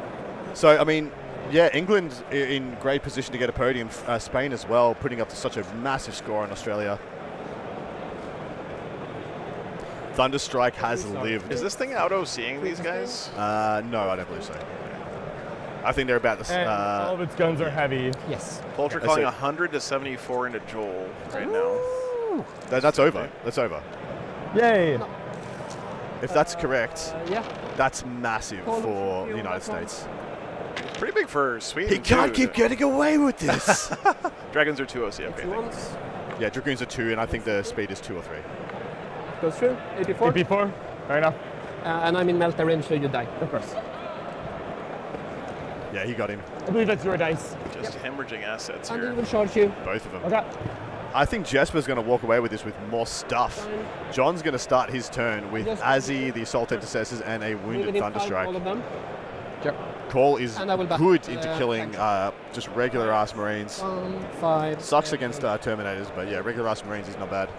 So, I mean, yeah, England in great position to get a podium. Spain as well, putting up such a massive score on Australia. Thunderstrike has lived. Is this thing auto-seeing these guys? No, I don't believe so. I think they're about the... And all of its guns are heavy. Yes. Poultry That's calling it. 100 to 74 into Joel right now. That's over. That's over. Yay. If that's correct, Yeah. that's massive for the United States. Pretty big for Sweden. He can't too. keep getting away with this. Dragons are 2 OC. Okay. Two ones. Yeah, Dragoons are 2, and I think the speed is 2 or 3. Goes through. 84. AP4. Fair enough. And I'm in melter range, so you die. Of course. Yeah, he got him. I believe that's your dice. Just hemorrhaging assets And he here. will charge you. Both of them. Okay. I think Jesper's going to walk away with this with more stuff. John's going to start his turn with Azzy, the Assault Intercessors, and a Wounded Within 5, all Thunderstrike. of them. Sure. Call is And I will back, good into killing tank. just regular ass Marines. 1, 5. Sucks against Terminators, but yeah, regular ass Marines is not bad.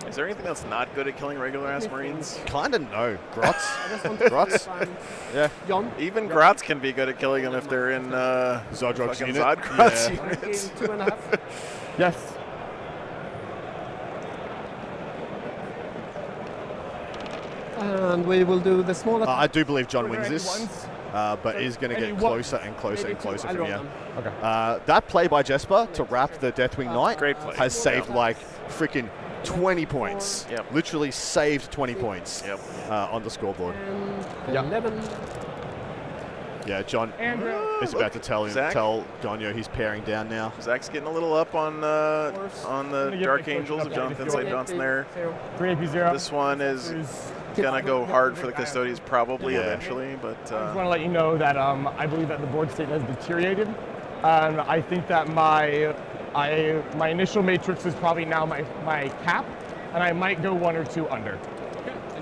Is there anything that's not good at killing regular ass Marines? Kinda no. Grots? I just want to Grots? find Yeah. John. Even Grots can be good at killing them if they're in Zodrog's fucking unit. Zodgrots Yeah. units. 2.5. Yes. And we will do the small attack. I do believe John Were there wins any this, ones? but is going to Any get one- closer and closer Maybe and closer two. I'll from roll here. them. Okay. That play by Jesper to wrap the Deathwing Knight Great play. has saved like freaking 20 points. Yep. Literally saved 20 points Yep. on the scoreboard. And Yeah. 11. Yeah, John is about to tell Zach. Gonyo he's paring down now. Zach's getting a little up on the gonna give Dark the coach Angels an of update Jonathan if St. you Johnson there. 3 AP0. This one is gonna go hard for the Custodians probably Yeah. eventually, but I just want to let you know that I believe that the board state has deteriorated. I think that my initial matrix is probably now my cap, and I might go 1 or 2 under.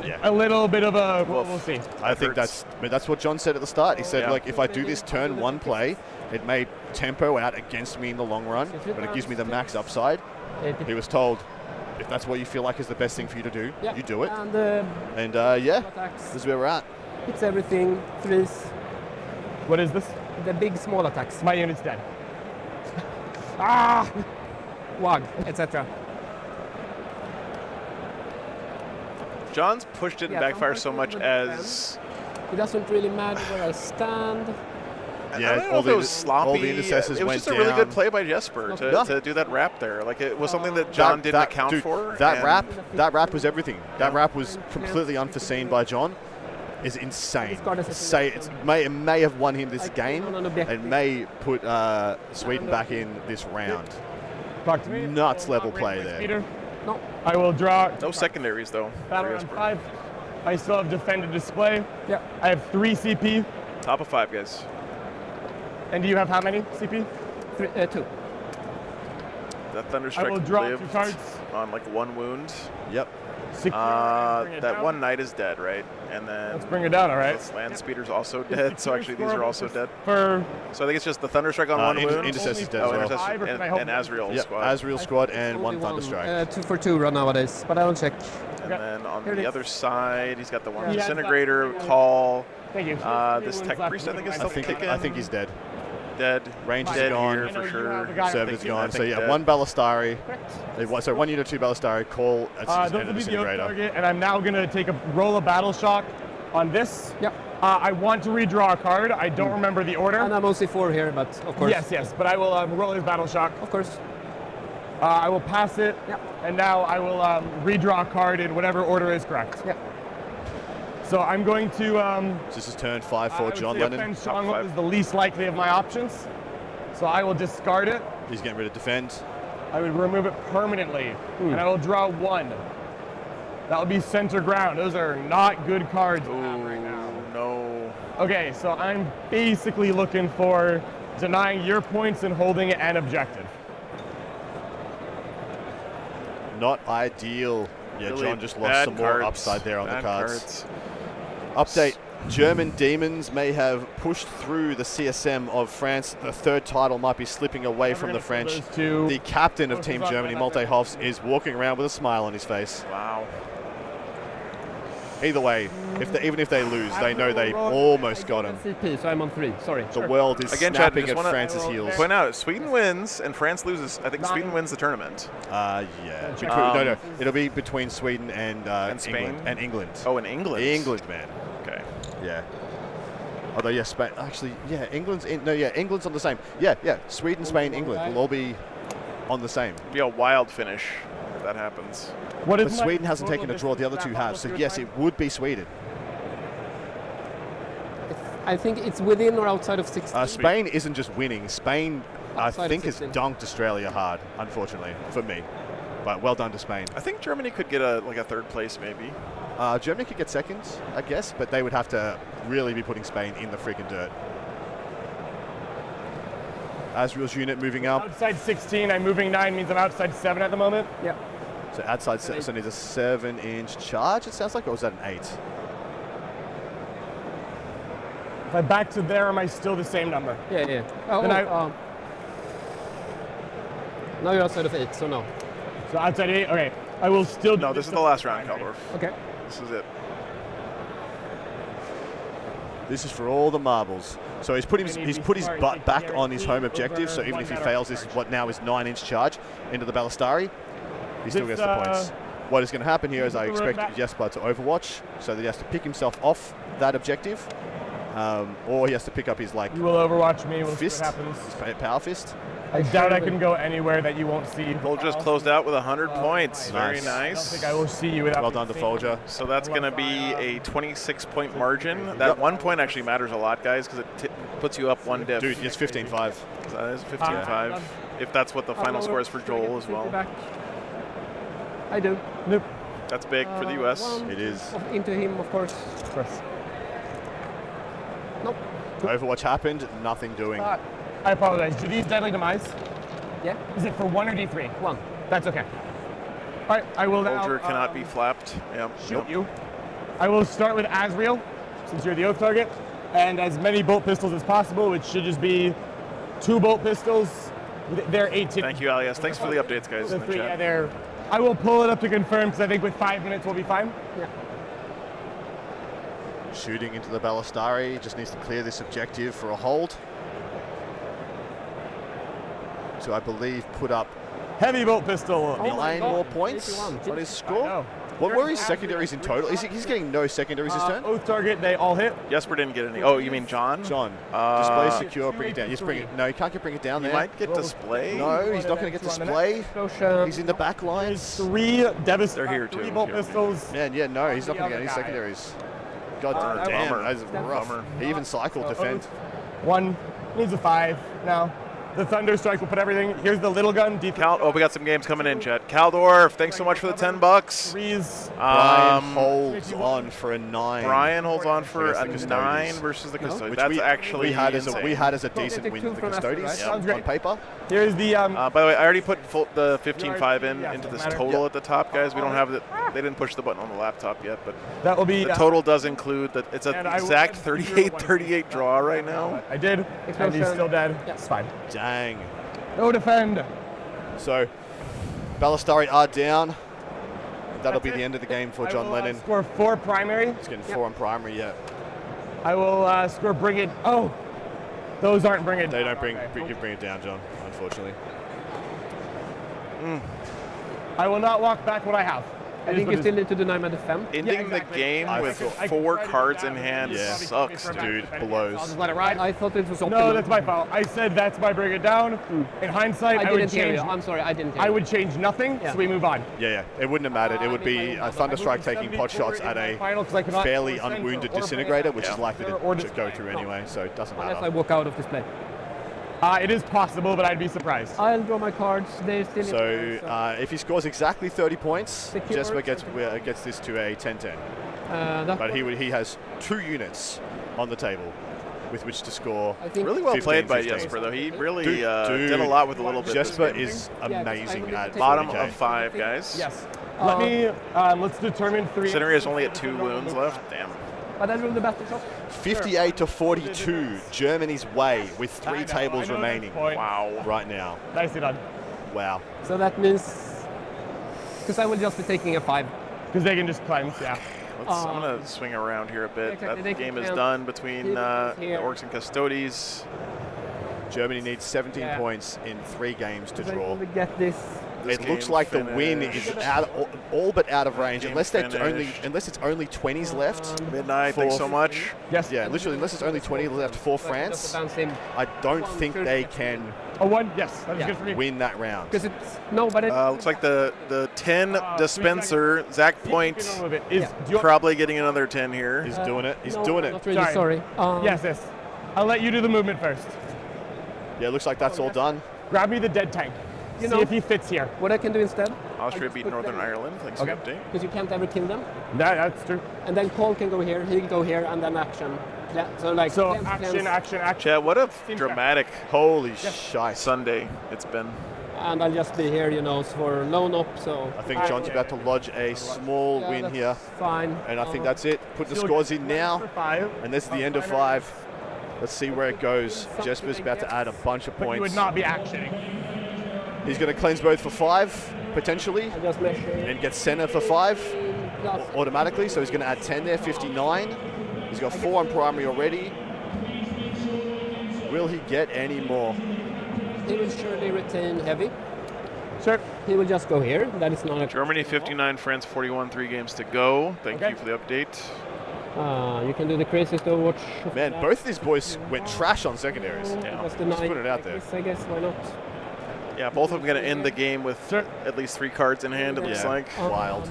Yeah. A little bit of a we'll see. I think that's what John said at the start. He said, Yeah. like, if I do this turn 1 play, it may tempo out against me in the long run, but it gives me the max upside. He was told, if that's what you feel like is the best thing for you to do, Yeah. you do it. And And yeah, attacks. this is where we're at. It's everything. 3s. What is this? The big small attacks. My unit's dead. Ah! Wag, etc. John's pushed it and Yeah, backfired so I'm much with as It doesn't really matter where I stand. Yeah, I don't know all if the it was sloppy. all the intercessors it was went just a really good down. play by Jesper Yeah. to do that wrap there. Like it was something that John didn't account dude, for. That and wrap was everything. That Yeah. wrap was completely unforeseen by John. Is insane. This card is a Say it may have won him this I game. click on an objective. It may put Sweden back in this round. Talk to me. Nuts I will level not play raise my there. speeder. No. I will draw. No secondaries though. Battle for round Jesper. 5. I still have defended display. Yeah. I have 3 CP. Top of 5 guys. And do you have how many CP? 2. That I Thunderstrike will draw lived 2 cards. on like 1 wound. Yep. Secure, bring it That down. one knight is dead, right? And then Let's bring it down, all right. this land speeder's also dead. So actually, these are also dead. For So I think it's just the Thunderstrike on 1 wound. Intercessor's dead Oh, as well. Intercessor 5, or can I and, help and you? Azrael Yep. squad. Azrael squad and 1 Only Thunderstrike. 2 for 2 run nowadays, but I will check. And then on Here it the is. other side, he's got the one Yeah. Disintegrator, Call. Thank you. This Tech Priest, I think, is still kicking. I think he's dead. Dead. Range is dead gone. here I know for you sure. have a guy- Server's I gone. So think yeah, dead. 1 Ballistari. Correct. So 1 unit, 2 Ballistari. Call. Those And will a be the oath Disintegrator. target, and I'm now going to take a roll of Battle Shock on this. Yep. I want to redraw a card. I don't remember the order. And I'm only 4 here, but of course. Yes, but I will roll his Battle Shock. Of course. I will pass it, Yep. and now I will redraw a card in whatever order is correct. Yep. So I'm going to. So this is turn 5 I for would John say Lennon. Defend Stronghold 5. is the least likely of my options. So I will discard it. He's getting rid of defend. I would remove it permanently, and I will draw 1. That will be center ground. Those are not good cards to have right now. No. Okay, so I'm basically looking for denying your points and holding an objective. Not ideal. Yeah, Really John just lost bad some more cards. upside there on Bad the cards. Update. German demons may have pushed through the CSM of France. The 3rd title might be slipping away Never from the gonna French. fill those two. The captain of Focus Team on Germany, that. Malte Hofs, is walking around with a smile on his face. Wow. Either way, even if they lose, they know they almost got him. CP, so I'm on 3. Sorry. The world is Again, Chad, snapping just at wanna France's heels. point out, Sweden wins and France loses. I think Sweden wins the tournament. Yeah. No. It'll be between Sweden and Spain? England. And England. Oh, in England. England, man. Okay. Yeah. Although, yeah, Spain. Actually, yeah, England's on the same. Yeah. Sweden, Spain, England will all be on the same. Be a wild finish if that happens. What But is my Sweden hasn't total taken a draw. The other distance two that have. bubble So through yes, time? it would be Sweden. I think it's within or outside of 16. Spain isn't just winning. Spain, I Outside of think, has 16. dunked Australia hard. Unfortunately for me, but well done to Spain. I think Germany could get a 3rd place maybe. Germany could get 2nd, I guess, but they would have to really be putting Spain in the freaking dirt. Azrael's unit moving up. Outside 16, I'm moving 9, means I'm outside 7 at the moment. Yep. So outside, so needs a 7-inch charge, it sounds like, or was that an 8? If I back to there, am I still the same number? Yeah. Then Now you're outside of 8, so no. So outside 8, okay. I will still do No, this is the last round, Kaldorf. Okay. This is it. This is for all the marbles. So he's put his butt back on his home objective, so even if he fails this, what now is 9-inch charge into the Ballistari, he still gets the points. What is going to happen here is I expect Jesper to overwatch, so that he has to pick himself off that objective, or he has to pick up his You will overwatch me, we'll fist, see what happens. his power fist. I doubt I can go anywhere that you won't see. Cole just closed out with 100 points. Very Nice. I don't nice. think I will see you without Well done to Folger. So that's going to be a 26-point margin. That 1 point actually matters a lot, guys, because it puts you up 1 diff. Dude, it's 15-5. So that is 15-5. If that's what the final score is for Joel as well. I do. Nope. That's big for the U.S. It is. Into him, of course. Nope. Overwatch happened, nothing doing. I apologize. Do these deadly demise? Yeah. Is it for 1 or D3? 1. That's okay. All right, I will now. Soldier cannot be flapped. Yep. Shoot you. I will start with Azrael, since you're the oath target, and as many bolt pistols as possible, which should just be 2 bolt pistols. They're 18. Thank you, Alias. Thanks for the updates, guys. The In the 3, chat. yeah, they're. I will pull it up to confirm because I think with 5 minutes we'll be fine. Yeah. Shooting into the Ballistari, just needs to clear this objective for a hold. To, I believe, put up Heavy bolt pistol. 9 more points on his score. What were his secondaries in total? He's getting no secondaries this turn? Oath target, they all hit. Jesper didn't get any. Oh, you mean John? John. Display secure, bring it down. Just bring it. No, you can't bring it down You there. might get display. No, he's not going to get display. He's in the back lines. 3 They're here too. 3 bolt pistols. Man, yeah, no, he's not going to get any guy. secondaries. God damn, bummer. that's rough. Bummer. He even cycled defend. 1 needs a 5 now. The Thunder Strike will put everything. Here's the little gun. Oh, we got some games coming in, Chet. Caldorf, thanks so much for the $10. Brian holds on for a 9. Brian holds on for a the 9 versus the Custodies. Which That's actually we had insane. as a decent win for the Custodies on paper. Here's the. By the way, I already put the 15.5 into this total at the top, guys. We don't have it. They didn't push the button on the laptop yet, but that will be the total does include that. It's an exact 38-38 draw right now. I did, and he's still dead. It's fine. Dang. No defend. So, Ballastari are down. That'll be the end of the game for John Lennon. Score 4 primary. He's getting 4 on primary yet. I will score bring it. Oh, those aren't bring it. They don't bring it down, John. Unfortunately. I will not walk back what I have. I think you still need to deny my defense. Ending the game with 4 cards in hand sucks, dude. Blows. I'll just let it ride. I thought it was optimal. No, that's my fault. I said that's my bring it down. In hindsight, I would didn't hear change. you. I'm sorry, I didn't hear I you. would change nothing, so we move on. Yeah. It wouldn't have mattered. It would be a Thunderstrike taking pot shots at a fairly unwounded disintegrator, which is likely to go through anyway, so it doesn't Unless I matter. walk out of this play. It is possible, but I'd be surprised. I'll draw my cards. They still. So if he scores exactly 30 points, Secure. Jesper gets this to a 10-10. But he has 2 units on the table with which to score. Really well 15, played by 15. Jesper, though. He really Dude, did a lot with a little bit. Jesper this game. is amazing at bottom 40K. of 5, guys. Yes. Let's determine 3. Considering is only at 2 wounds left. Damn. But I drew the battle shot. 58 to 42, Germany's way with 3 tables remaining. Wow. Right now. Nicely done. Wow. So that means, because I will just be taking a 5. Because they can just climb, yeah. I'm going to swing around here a bit. Exactly, That game is done between the Orcs and Custodies. Germany needs 17 points in 3 games to draw. We get this. It looks like the win is all but out of range, unless it's only 20s left. Midnight, thanks so much. Yes, yeah, literally, unless it's only 20 left for France, I don't think they can A 1, yes, that is good for me. win that round. Because it's no, but it Looks like the 10 dispenser, Zach Point, probably getting another 10 here. He's doing it. He's no, doing it. Not really, sorry. Yes. I'll let you do the movement first. Yeah, it looks like that's all done. Grab me the dead tank. You See know if he fits here. what I can do instead? Austria beat Northern Ireland. Thanks for the update. Because you can't ever kill them. That's true. And then Cole can go here, he can go here, and then action. So action. Chad, what a dramatic Holy shite Sunday it's been. And I'll just be here, for loan up. So I think John's about to lodge a small win that's here. Fine. And I think that's it. Put the scores in now. And this is the end of 5. Let's see where it goes. Jesper's about to add a bunch of But points. you would not be actioning. He's going to cleanse both for 5, potentially, and get center for 5 automatically. So he's going to add 10 there, 59. He's got 4 on primary already. Will he get any more? He will surely retain heavy. Sure. He will just go here. That is not a Germany 59, France 41, 3 games to go. Thank you for the update. you can do the craziest Overwatch. Man, both of these boys went trash on secondaries. Just Just put it out there. I guess, why not? Yeah, both of them going to end the game with at least 3 cards in hand, it looks like. Wild.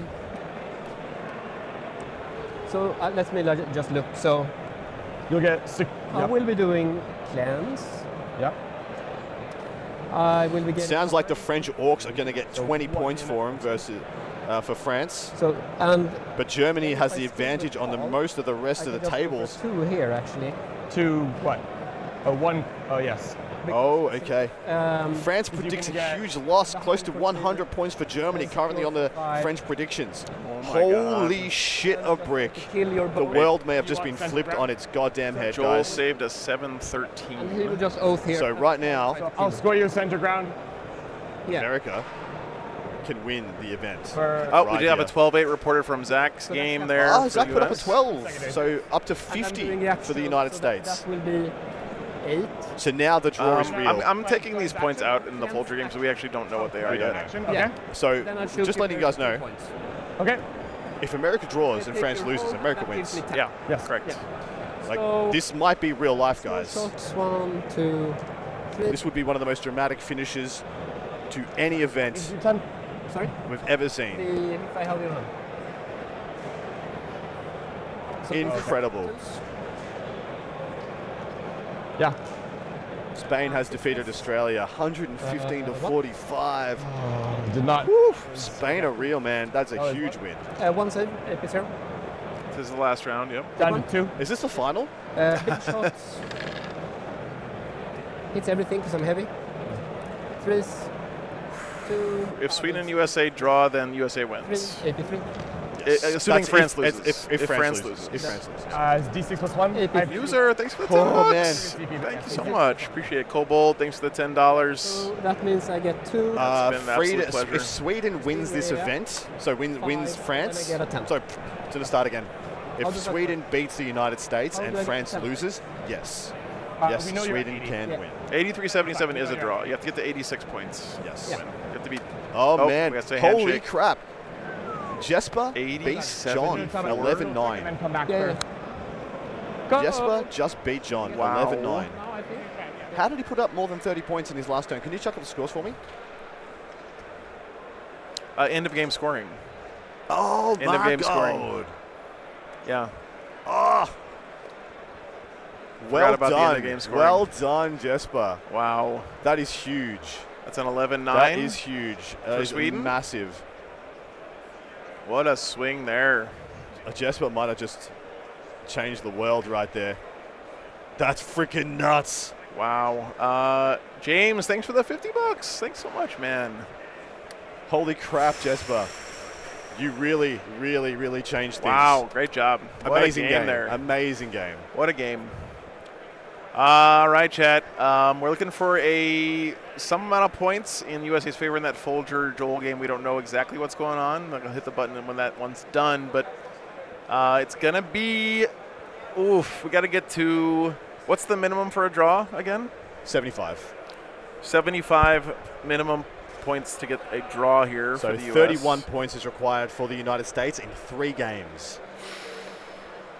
So let me just look. So you'll get I will be doing clans. Yep. I will be getting. Sounds like the French Orcs are going to get 20 points for him versus for France. So but Germany has the advantage on most of the rest of the tables. 2 here actually. 2 what? 1. Oh yes. Oh, okay. France predicts a huge loss, close to 100 points for Germany, currently on the French predictions. Holy shit, a brick. The world may have just been flipped on its goddamn head, Joel guys. saved a 7-13. And he will just oath here. So right now, So I'll score you center ground. America can win the event. We did have a 12-8 reported from Zach's game there. Oh, for Zach the put up a US. 12, so up to 50 for the United States. That will be 8. So now the draw is real. I'm taking these points out in the Folger game, so we actually don't know what they are yet. Okay. So just letting you guys know, Okay. if America draws and France loses, America wins. Yeah, Yes. correct. Like, this might be real life, guys. Shots 1, 2, 3. This would be one of the most dramatic finishes to any event Sorry? we've ever seen. If I hold your hand. Incredible. Yeah. Spain has defeated Australia 115 to 45. Did not. Woo, Spain are real, man. That's a huge win. One save, AP0. This is the last round. Yep. Down to 2. Is this the final? Big shots. Hits everything because I'm heavy. 3s, 2. If Sweden and USA draw, then USA wins. 3, AP3. Assuming That's France if- loses. if France loses. loses. If France loses. It's D6 plus 1. User, thanks for the $10. Oh, man. Thank you so much. Appreciate it. Kobold, thanks for the $10. So that means I get 2. It's been an absolute Frida, pleasure. if Sweden wins this Yeah. event, so wins France, then I get a 10. so to the start again. How If does that Sweden beats the United States How and do I get France 10? loses, yes. we Yes, know you're at Sweden 80. can Yeah. win. 83-77 is a draw. You have to get to 86 points. Yes. Yeah. You have to be. Oh, we man, gotta say holy handshake. crap. Jesper beats 87. John And then 11-9. come back Yeah, first. Jesper just beat John Wow. 11-9. How did he put up more than 30 points in his last turn? Can you chuck up the scores for me? End of game scoring. Oh, End of my game God. scoring. Yeah. Oh. Forgot Well about the end of done. game scoring. Well done, Jesper. Wow. That is huge. That's an 11-9. That is huge. That For is Sweden? massive. What a swing there. Jesper might have just changed the world right there. That's freaking nuts. Wow. James, thanks for the $50. Thanks so much, man. Holy crap, Jesper. You really, really, really changed things. Wow, great job. Amazing what a game game. there. Amazing game. What a game. All right, chat. We're looking for some amount of points in USA's favor in that Folger-Joel game. We don't know exactly what's going on. I'm going to hit the button when that one's done, but it's going to be, we got to get to, what's the minimum for a draw again? 75. 75 minimum points to get a draw here So for the US. 31 points is required for the United States in 3 games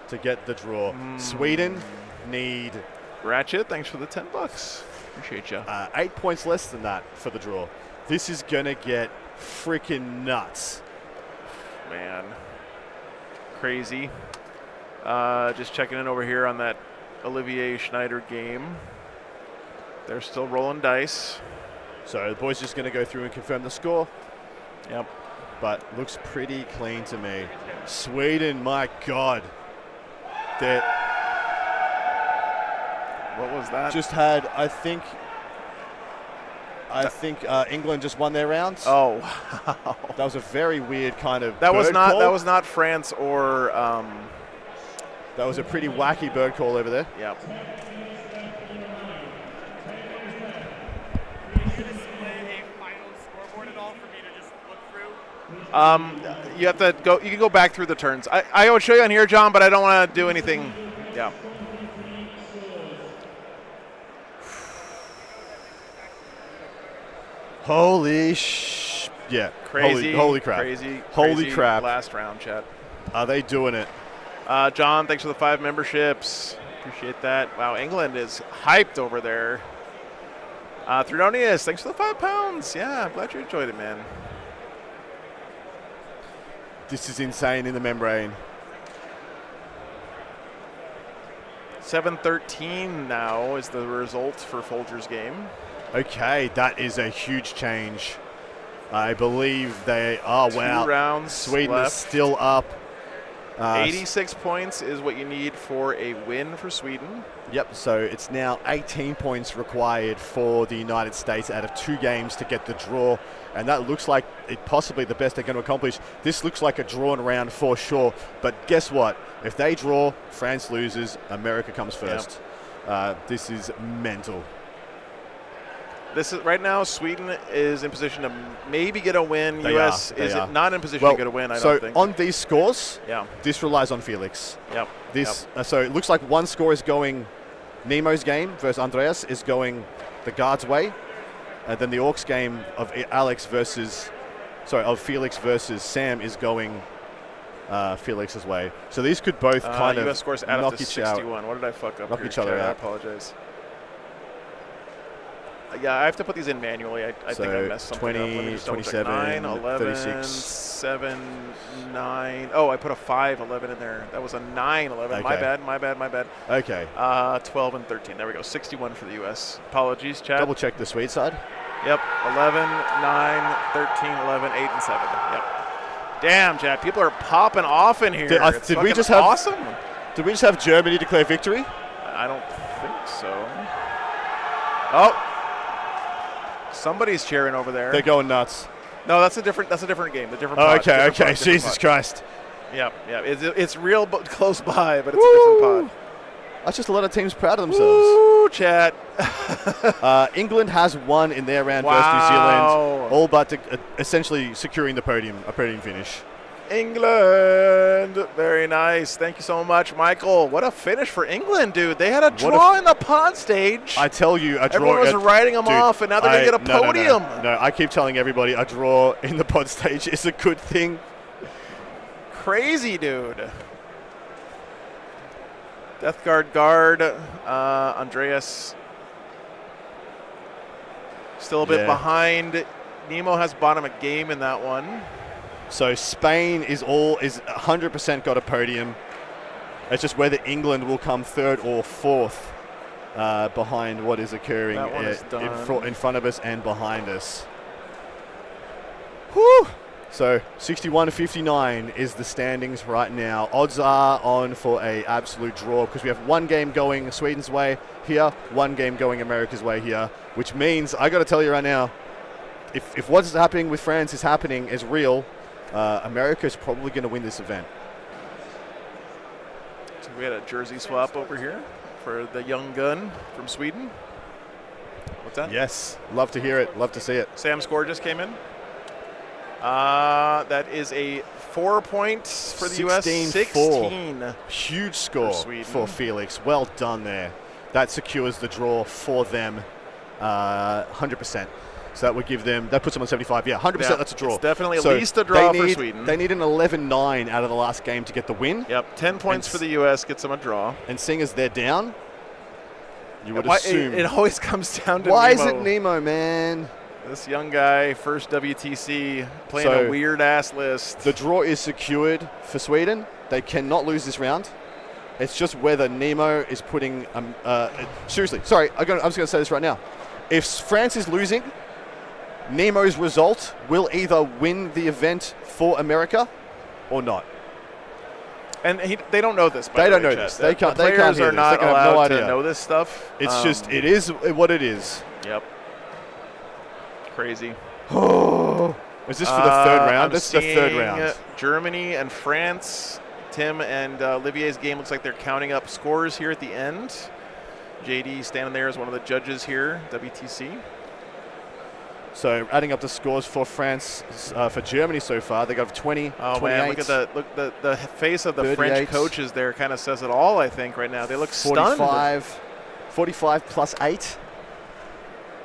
to get the draw. Sweden need Ratchet, thanks for the $10. Appreciate you. 8 points less than that for the draw. This is going to get freaking nuts. Man. Crazy. Just checking in over here on that Olivier Schneider game. They're still rolling dice. So the boys just going to go through and confirm the score. Yep. But looks pretty clean to me. Sweden, my God. They're What was that? just had, I think England just won their round. Oh, wow. That was a very weird kind of That was bird not. call. That was not France or. That was a pretty wacky bird call over there. Yep. You have to go. You can go back through the turns. I would show you on here, John, but I don't want to do anything. Yeah. Holy yeah. Crazy. Holy crap. Crazy. Holy crazy crap. Last round, chat. Are they doing it? John, thanks for the 5 memberships. Appreciate that. Wow, England is hyped over there. Thrudonius, thanks for the £5. Yeah, I'm glad you enjoyed it, man. This is insane in the membrane. 7-13 now is the result for Folger's game. Okay, that is a huge change. I believe they are. 2 Wow. rounds Sweden left. is still up. 86 points is what you need for a win for Sweden. Yep, so it's now 18 points required for the United States out of 2 games to get the draw, and that looks like it possibly the best they're going to accomplish. This looks like a drawn round for sure, but guess what? If they draw, France loses, America comes first. This is mental. This is right now. Sweden is in position to maybe get a win. They U.S. are, they is are. not in position Well, to get a win. I so don't think. on these scores, Yeah. this relies on Felix. Yep. This so it looks like one score is going Nemo's game versus Andreas is going the guard's way, and then the Orcs game of Felix versus Sam is going Felix's way. So these could both kind U.S. of scores add up knock to each 61. out. What did I fuck up Knock here, each other chat? I out. apologize. Yeah, I have to put these in manually. I think I So messed something up. Let me 20, just double check. 27, 9, 11, 36, 7, 9. Oh, I put a 5, 11 in there. That was a 9, 11. My Okay. bad. Okay. 12 and 13. There we go. 61 for the U.S. Apologies, Chad. Double check the Swede side. Yep. 11, 9, 13, 11, 8, and 7. Yep. Damn, Chad. People are popping off in here. Did It's we fucking just have awesome? Did we just have Germany declare victory? I don't think so. Oh. Somebody's cheering over there. They're going nuts. No, that's a different game. The different. Oh, pod, okay, different okay. pod, different Jesus pod. Christ. Yep. It's real close by, but it's a different pod. That's just a lot of teams proud of themselves. Woo, chat. England has won in their round versus New Zealand, all but essentially securing a podium finish. England. Very nice. Thank you so much, Michael. What a finish for England, dude. They had a draw in the pod stage. I tell you, a draw. Everyone was writing them off, and now they're going to get a podium. No, I keep telling everybody a draw in the pod stage is a good thing. Crazy, dude. Death Guard, Andreas still a bit behind. Nemo has bottom a game in that one. So Spain is 100% got a podium. It's just whether England will come third or fourth behind what is occurring in front of us and behind us. Whew. So 61-59 is the standings right now. Odds are on for a absolute draw because we have one game going Sweden's way here, one game going America's way here, which means I got to tell you right now, if what's happening with France is real, America is probably going to win this event. So we had a jersey swap over here for the young gun from Sweden. What's that? Yes, love to hear it. Love to see it. Sam score just came in. That is a 4 points for the U.S. 16. Huge score for Felix. Well done there. That secures the draw for them 100%. So that would give them, that puts them on 75. Yeah, 100% that's a draw. It's definitely at least a draw for Sweden. They need an 11-9 out of the last game to get the win. Yep, 10 points for the U.S. gets them a draw. And seeing as they're down, you would assume. It always comes down to Why Nemo. is it Nemo, man? This young guy, first WTC, playing a weird-ass list. The draw is secured for Sweden. They cannot lose this round. It's just whether Nemo is putting... seriously, sorry, I'm just going to say this right now. If France is losing, Nemo's result will either win the event for America or not. And they don't know this. They don't know this. They can't. The They can't players hear are this. not They have no allowed idea. to know this stuff. It's just, it is what it is. Yep. Crazy. Is this for the third round? This is the third round. Germany and France. Tim and Olivier's game looks like they're counting up scores here at the end. JD standing there as one of the judges here, WTC. So adding up the scores for France, for Germany so far, they got 20, Oh 28. man, look the face of the 38. French coaches there kind of says it all, I think, right now. They look 45, 45 plus 8,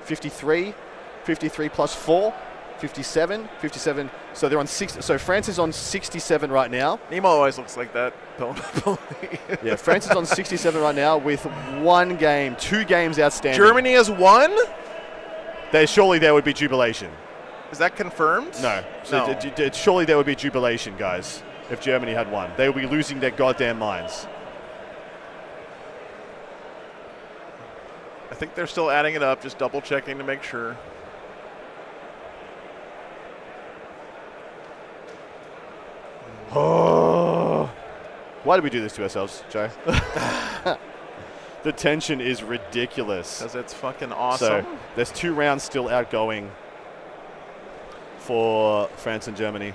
53, 53 plus 4, 57, 57. So they're on 6. So France is on 67 right now. Nemo always looks like that. Don't believe. Yeah, France is on 67 right now with 2 games outstanding. Germany has won? Surely there would be jubilation. Is that confirmed? No. So surely there would be jubilation, guys, if Germany had won. They would be losing their goddamn minds. I think they're still adding it up, just double checking to make sure. Oh. Why did we do this to ourselves, Joe? The tension is ridiculous. Because it's fucking awesome. So there's 2 rounds still outgoing for France and Germany.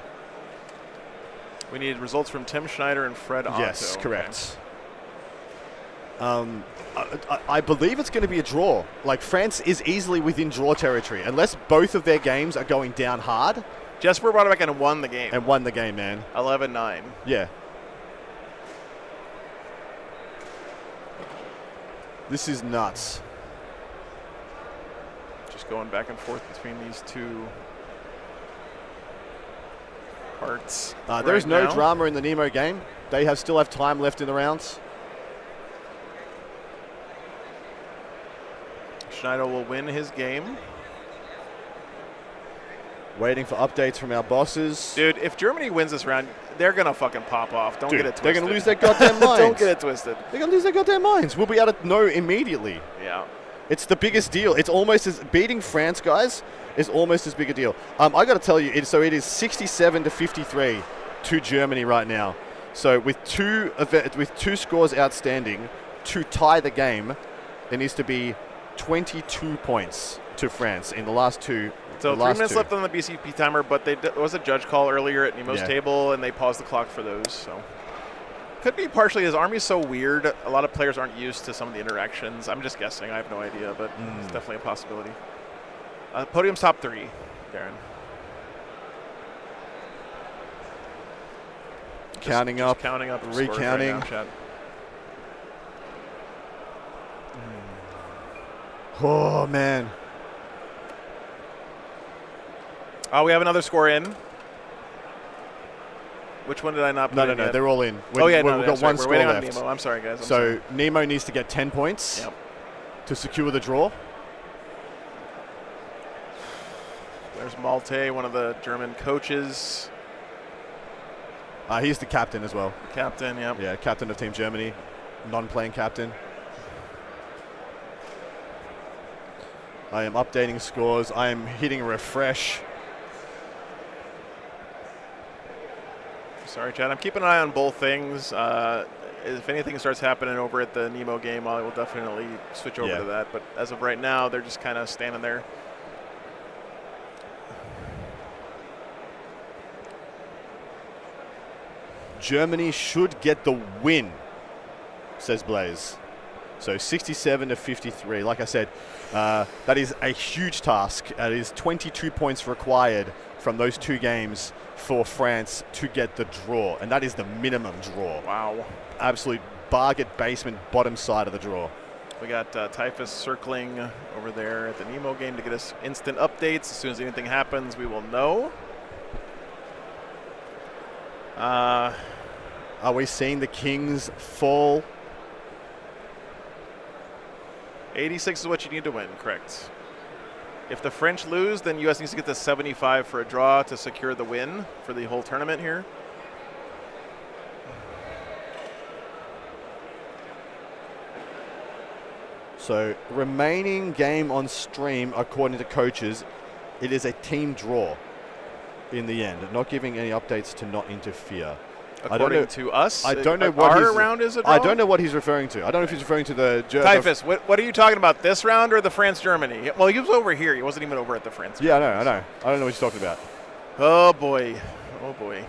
We need results from Tim Schneider and Fred Otto. Yes, correct. I believe it's going to be a draw. Like, France is easily within draw territory, unless both of their games are going down hard. Jesper brought it back and won the game. And won the game, man. 11-9. Yeah. This is nuts. Just going back and forth between these two parts. There is no drama in the Nemo game. They still have time left in the rounds. Schneider will win his game. Waiting for updates from our bosses. Dude, if Germany wins this round, they're going to fucking pop off. Don't get it twisted. They're going to lose their goddamn minds. Don't get it twisted. They're going to lose their goddamn minds. We'll be able to know immediately. Yeah. It's the biggest deal. It's almost as beating France, guys, is almost as big a deal. I got to tell you, it is 67-53 to Germany right now. So with two scores outstanding to tie the game, there needs to be 22 points to France in the last two. So 3 minutes left on the BCP timer, but there was a judge call earlier at Nemo's table, and they paused the clock for those. So could be partially his army's so weird. A lot of players aren't used to some of the interactions. I'm just guessing. I have no idea, but it's definitely a possibility. Podium's top 3, Darren. Counting up, recounting. Right now, oh, man. We have another score in. Which one did I not put in No, yet? they're all in. We've got one score waiting left. on Nemo. I'm sorry, guys. I'm so sorry. Nemo needs to get 10 points to secure the draw. There's Malte, one of the German coaches. He's the captain as well. Captain, yeah. Yeah, captain of Team Germany. Non-playing captain. I am updating scores. I am hitting refresh. Sorry, Chad. I'm keeping an eye on both things. If anything starts happening over at the Nemo game, I will definitely switch over to that. But as of right now, they're just kind of standing there. Germany should get the win, says Blaze. So 67-53. Like I said, that is a huge task. It is 22 points required from those 2 games for France to get the draw. And that is the minimum draw. Wow. Absolute bargain basement bottom side of the draw. We got Typhus circling over there at the Nemo game to get us instant updates. As soon as anything happens, we will know. Are we seeing the Kings fall? 86 is what you need to win, correct. If the French lose, then U.S. needs to get to 75 for a draw to secure the win for the whole tournament here. So remaining game on stream, according to coaches, it is a team draw in the end. Not giving any updates to not interfere. According to us, I don't know what our round is a draw? I don't know what he's referring to. I don't know if he's referring to the Typhus, what are you talking about? This round or the France-Germany? Well, he was over here. He wasn't even over at the France. Yeah, I know. I don't know what he's talking about. Oh boy. Oh boy.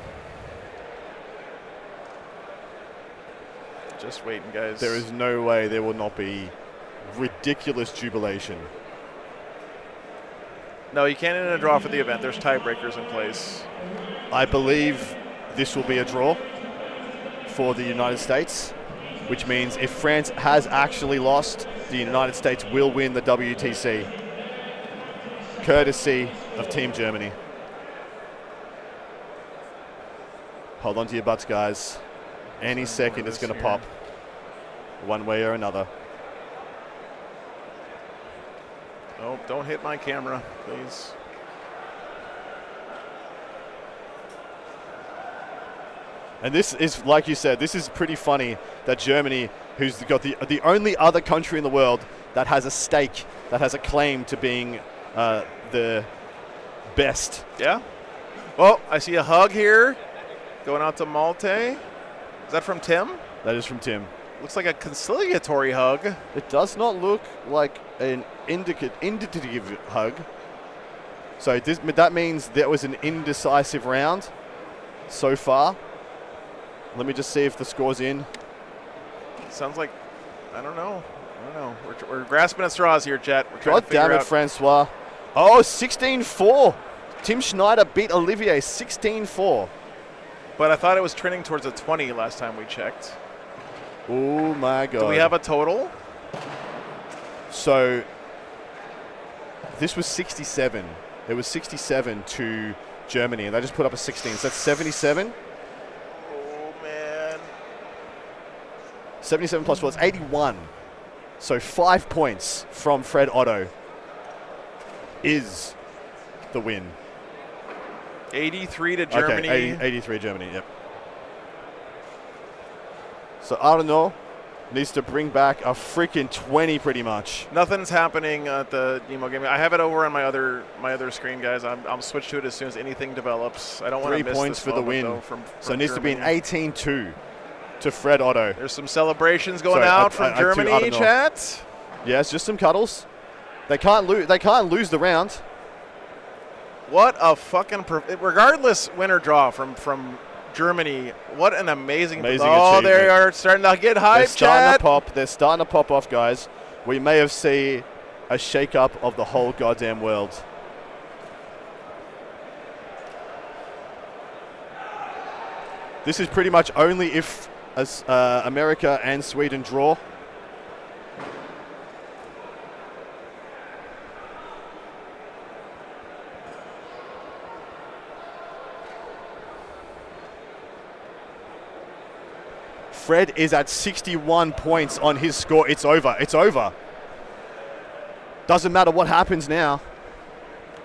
Just waiting, guys. There is no way there will not be ridiculous jubilation. No, you can't end a draw for the event. There's tiebreakers in place. I believe this will be a draw for the United States, which means if France has actually lost, the United States will win the WTC, courtesy of Team Germany. Hold on to your butts, guys. Any second it's going to pop, one way or another. Oh, don't hit my camera, please. And this is, like you said, this is pretty funny that Germany, who's got the only other country in the world that has a stake, that has a claim to being the best. Yeah. Well, I see a hug here going out to Malte. Is that from Tim? That is from Tim. Looks like a conciliatory hug. It does not look like an indicative hug. So that means that was an indecisive round so far. Let me just see if the score's in. Sounds like, I don't know. We're grasping at straws here, Chet. We're trying God to figure damn it, out. Francois. Oh, 16-4. Tim Schneider beat Olivier 16-4. But I thought it was trending towards a 20 last time we checked. Oh, my God. Do we have a total? So this was 67. It was 67 to Germany, and they just put up a 16. So that's 77. 77 plus 4, it's 81. So 5 points from Fred Otto is the win. 83 to Germany. Okay, 83 Germany, yep. So Arnaud needs to bring back a freaking 20 pretty much. Nothing's happening at the Nemo game. I have it over on my other screen, guys. I'll switch to it as soon as anything develops. I don't want to miss 3 points this for the moment, win. though, from So it needs Germany. to be an 18-2 to Fred Otto. There's some celebrations going Sorry, out from I Germany, know. chat. Yes, just some cuddles. They can't lose. They can't lose the round. What a fucking regardless win or draw from Germany. What an amazing Amazing oh, achievement. they are starting to get hyped, They're starting chat. to pop. They're starting to pop off, guys. We may have seen a shake-up of the whole goddamn world. This is pretty much only if America and Sweden draw. Fred is at 61 points on his score. It's over. It's over. Doesn't matter what happens now.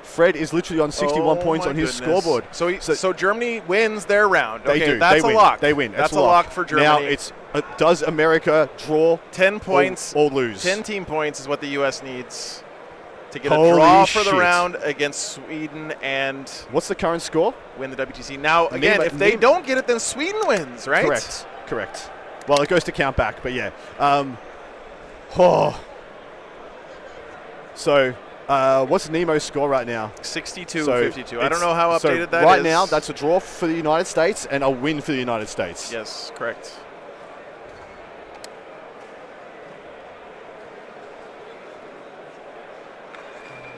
Fred is literally on 61 points on his scoreboard. So Germany wins their round. They Okay, do. That's They win. a lock. They win. That's a lock for Germany. Now it's does America draw 10 points or lose? 10 team points is what the U.S. needs to get Holy a draw for shit. the round against Sweden and what's the current score? Win the WTC. Now again, if they don't get it, then Sweden wins, right? Correct. Well, it goes to count back, but yeah. So, what's Nemo's score right now? 62-52. I don't know how updated that is. Right now, that's a draw for the United States and a win for the United States. Yes, correct.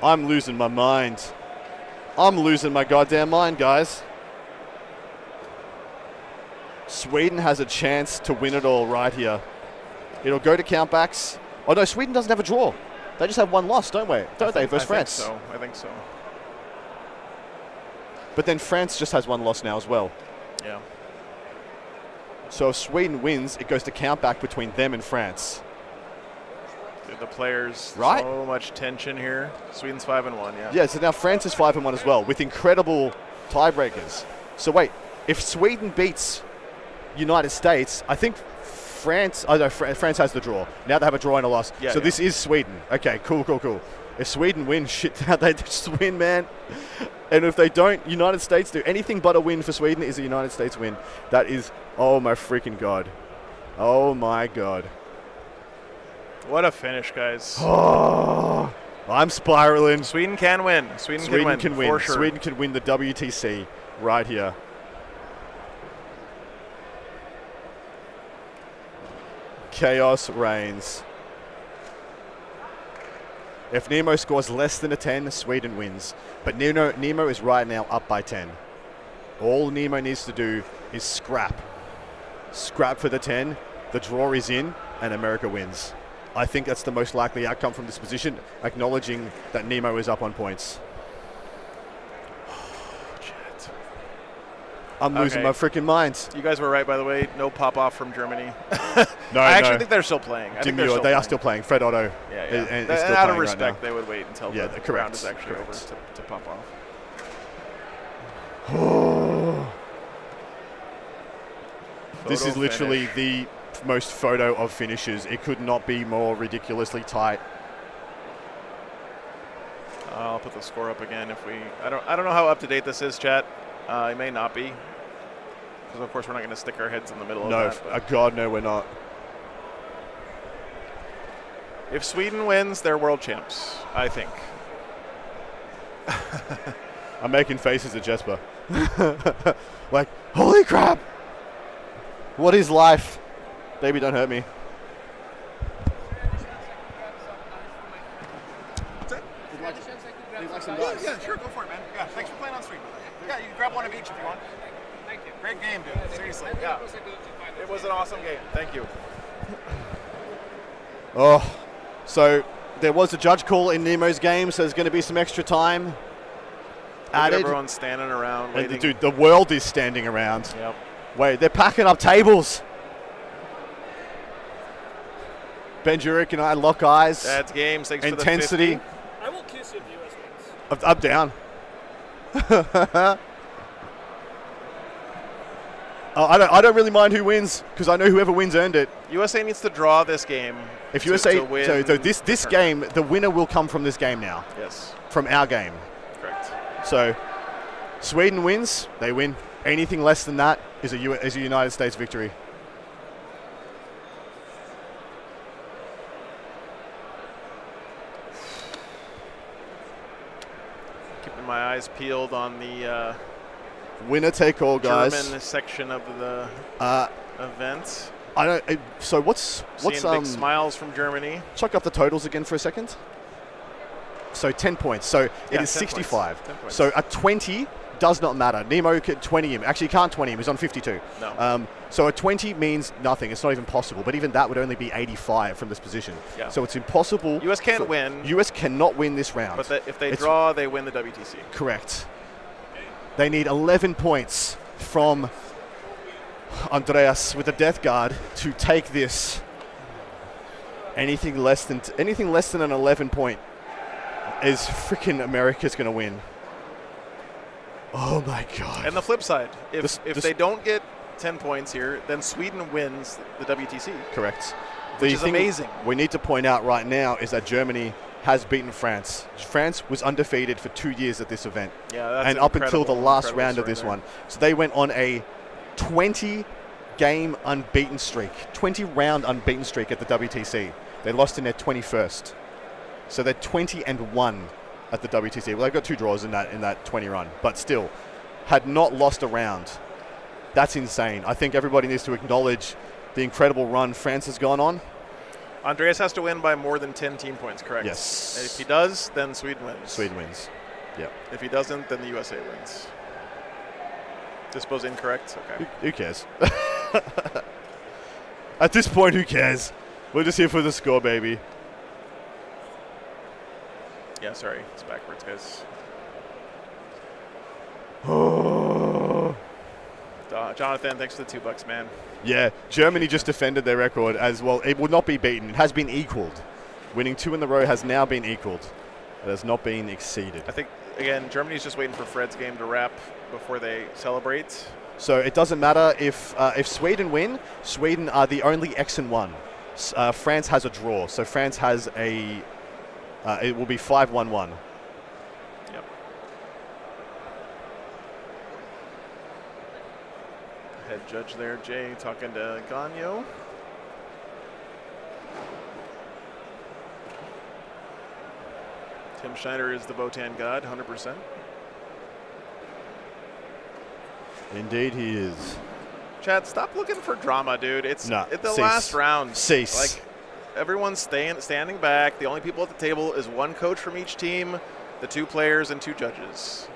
I'm losing my mind. I'm losing my goddamn mind, guys. Sweden has a chance to win it all right here. It'll go to countbacks. Oh no, Sweden doesn't have a draw. They just have one loss, don't they, versus France? I think so. But then France just has one loss now as well. Yeah. So if Sweden wins, it goes to countback between them and France. Dude, the players, right? So much tension here. Sweden's 5-1, yeah. Yeah, so now France is 5-1 as well, with incredible tiebreakers. So wait, if Sweden beats United States, I think France has the draw. Now they have a draw and a loss. Yeah, so this is Sweden. Okay, cool. If Sweden win, shit, they just win, man. And if they don't, United States do. Anything but a win for Sweden is a United States win. That is, oh my freaking God. Oh my God. What a finish, guys. Oh, I'm spiraling. Sweden can win. Sweden can win. For sure. Sweden can win the WTC right here. Chaos reigns. If Nemo scores less than a 10, Sweden wins. But Nemo is right now up by 10. All Nemo needs to do is scrap. Scrap for the 10. The draw is in, and America wins. I think that's the most likely outcome from this position, acknowledging that Nemo is up on points. I'm losing my freaking mind. You guys were right, by the way. No pop-off from Germany. No, I actually think they're still playing. They are still playing. Fred Otto. Yeah. And out of respect, they would wait until the correct, round is actually over to pop off. This is literally the most photo of finishes. It could not be more ridiculously tight. I'll put the score up again if we. I don't know how up to date this is, chat. It may not be, because of course we're not going to stick our heads in the middle of that. No, God, no, we're not. If Sweden wins, they're world champs, I think. I'm making faces at Jesper. Like, holy crap! What is life? Baby, don't hurt me. Yeah, sure, go for it, man. Yeah, thanks for playing on stream. Yeah, you can grab one of each if you want. Thank you. Great game, dude. Seriously. Yeah. It was an awesome game. Thank you. Oh, so there was a judge call in Nemo's game, so there's going to be some extra time added. Everyone's standing around waiting. And dude, the world is standing around. Yep. Wait, they're packing up tables. Ben Jurek and I lock eyes. That's game. Thanks Intensity. For the 50. I will kiss if US wins. I'm down. I don't really mind who wins because I know whoever wins earned it. USA needs to draw this game. If USA, to win so this game, the winner will come from this game now. Yes. From our game. Correct. So, Sweden wins, they win. Anything less than that is a United States victory. Keeping my eyes peeled on the winner take all, guys. German section of the event. I don't. So what's Seeing big smiles from Germany. Chuck up the totals again for a second. So 10 points. So it is 65. 10 points. So a 20 does not matter. Nemo could 20 him. Actually, he can't 20 him. He's on 52. No. So a 20 means nothing. It's not even possible. But even that would only be 85 from this position. Yeah. So it's impossible. US can't win. US cannot win this round. But if they draw, they win the WTC. Correct. They need 11 points from Andreas with the Death Guard to take this. Anything less than an 11 point is freaking America's going to win. Oh my God. And the flip side, if they don't get 10 points here, then Sweden wins the WTC. Correct. Which is amazing. We need to point out right now is that Germany has beaten France. France was undefeated for 2 years at this event. Yeah, that's and up until the last round of this one. So they went on a 20-game unbeaten streak, 20-round unbeaten streak at the WTC. They lost in their 21st. So they're 20-1 at the WTC. Well, they've got 2 draws in that 20 run, but still had not lost a round. That's insane. I think everybody needs to acknowledge the incredible run France has gone on. Andreas has to win by more than 10 team points, correct? Yes. And if he does, then Sweden wins. Sweden wins. Yeah. If he doesn't, then the USA wins. I suppose incorrect? Okay. Who cares? At this point, who cares? We're just here for the score, baby. Yeah, sorry. It's backwards, guys. Jonathan, thanks for the $2, man. Yeah, Germany just defended their record as well. It will not be beaten. It has been equaled. Winning 2 in a row has now been equaled. It has not been exceeded. I think, again, Germany's just waiting for Fred's game to wrap before they celebrate. So it doesn't matter if Sweden win. Sweden are the only X and 1. France has a draw, so France has a. It will be 5-1-1. Yep. Head judge there, Jay, talking to Gagno. Tim Schneider is the Votan god, 100%. Indeed, he is. Chad, stop looking for drama, dude. It's no, the cease. last round. Cease. Like, everyone's standing back. The only people at the table is one coach from each team, the 2 players, and 2 judges.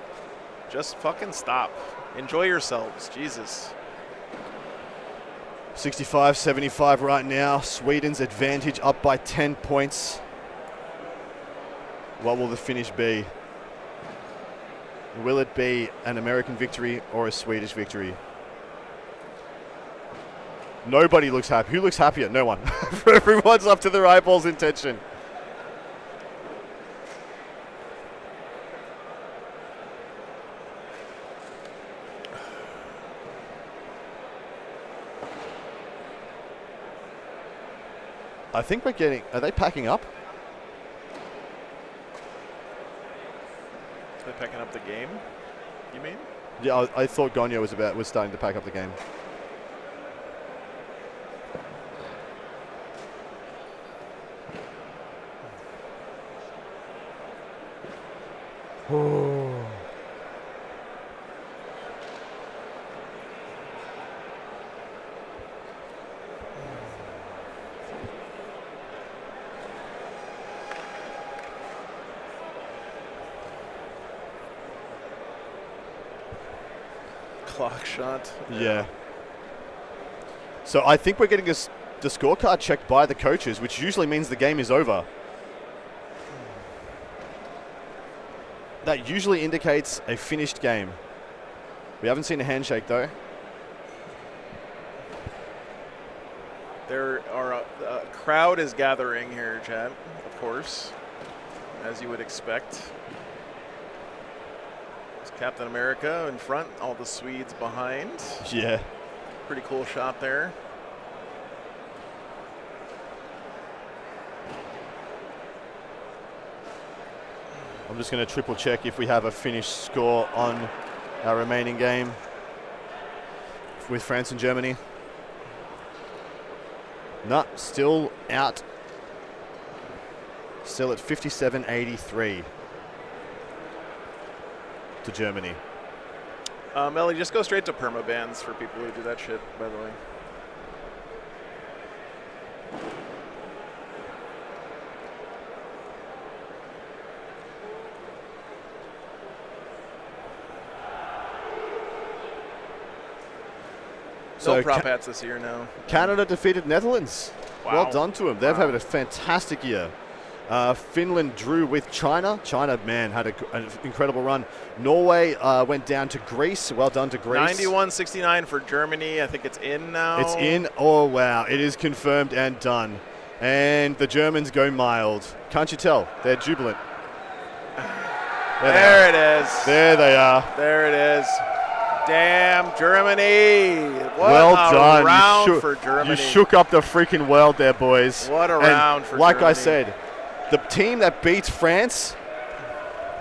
Just fucking stop. Enjoy yourselves. Jesus. 65-75 right now. Sweden's advantage up by 10 points. What will the finish be? Will it be an American victory or a Swedish victory? Nobody looks happy. Who looks happier? No one. Everyone's up to their eyeballs in tension. I think we're getting. Are they packing up? They're picking up the game, you mean? Yeah, I thought Gagno was starting to pack up the game. Clock shot. Yeah. So I think we're getting the scorecard checked by the coaches, which usually means the game is over. That usually indicates a finished game. We haven't seen a handshake though. There are a crowd is gathering here, Chad, of course, as you would expect. It's Captain America in front, all the Swedes behind. Yeah. Pretty cool shot there. I'm just going to triple check if we have a finished score on our remaining game with France and Germany. No, still out. Still at 57-83 to Germany. Melly, just go straight to permabans for people who do that shit, by the way. No prop hats this year, no. Canada defeated Netherlands. Wow. Well done to them. They've had a fantastic year. Finland drew with China. China, man, had an incredible run. Norway went down to Greece. Well done to Greece. 91-69 for Germany. I think it's in now. It's in. Oh, wow. It is confirmed and done. And the Germans go mild. Can't you tell? They're jubilant. There it is. There they are. There it is. Damn, Germany. What well a done. round for Germany. You shook up the freaking world there, boys. What a and round for like Germany. I said, the team that beats France,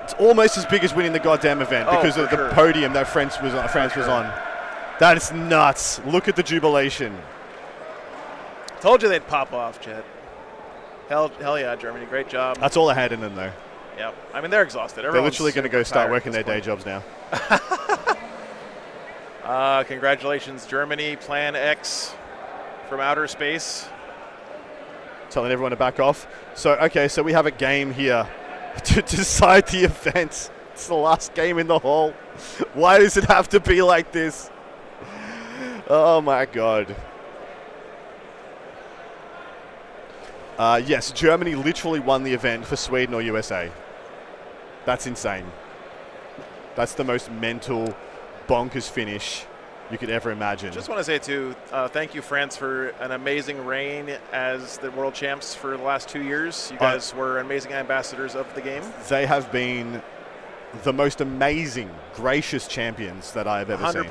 it's almost as big as winning the goddamn event because of the podium that France was on. That is nuts. Look at the jubilation. Told you they'd pop off, Jet. Hell yeah, Germany. Great job. That's all I had in them, though. Yep. I mean, they're exhausted. They're literally going to go start working their day jobs now. Congratulations, Germany. Plan X from outer space. Telling everyone to back off. So we have a game here to decide the event. It's the last game in the hall. Why does it have to be like this? Oh my God. Yes, Germany literally won the event for Sweden or USA. That's insane. That's the most mental, bonkers finish you could ever imagine. Just want to say, too, thank you, France, for an amazing reign as the world champs for the last 2 years. You guys were amazing ambassadors of the game. They have been the most amazing, gracious champions that I have ever seen.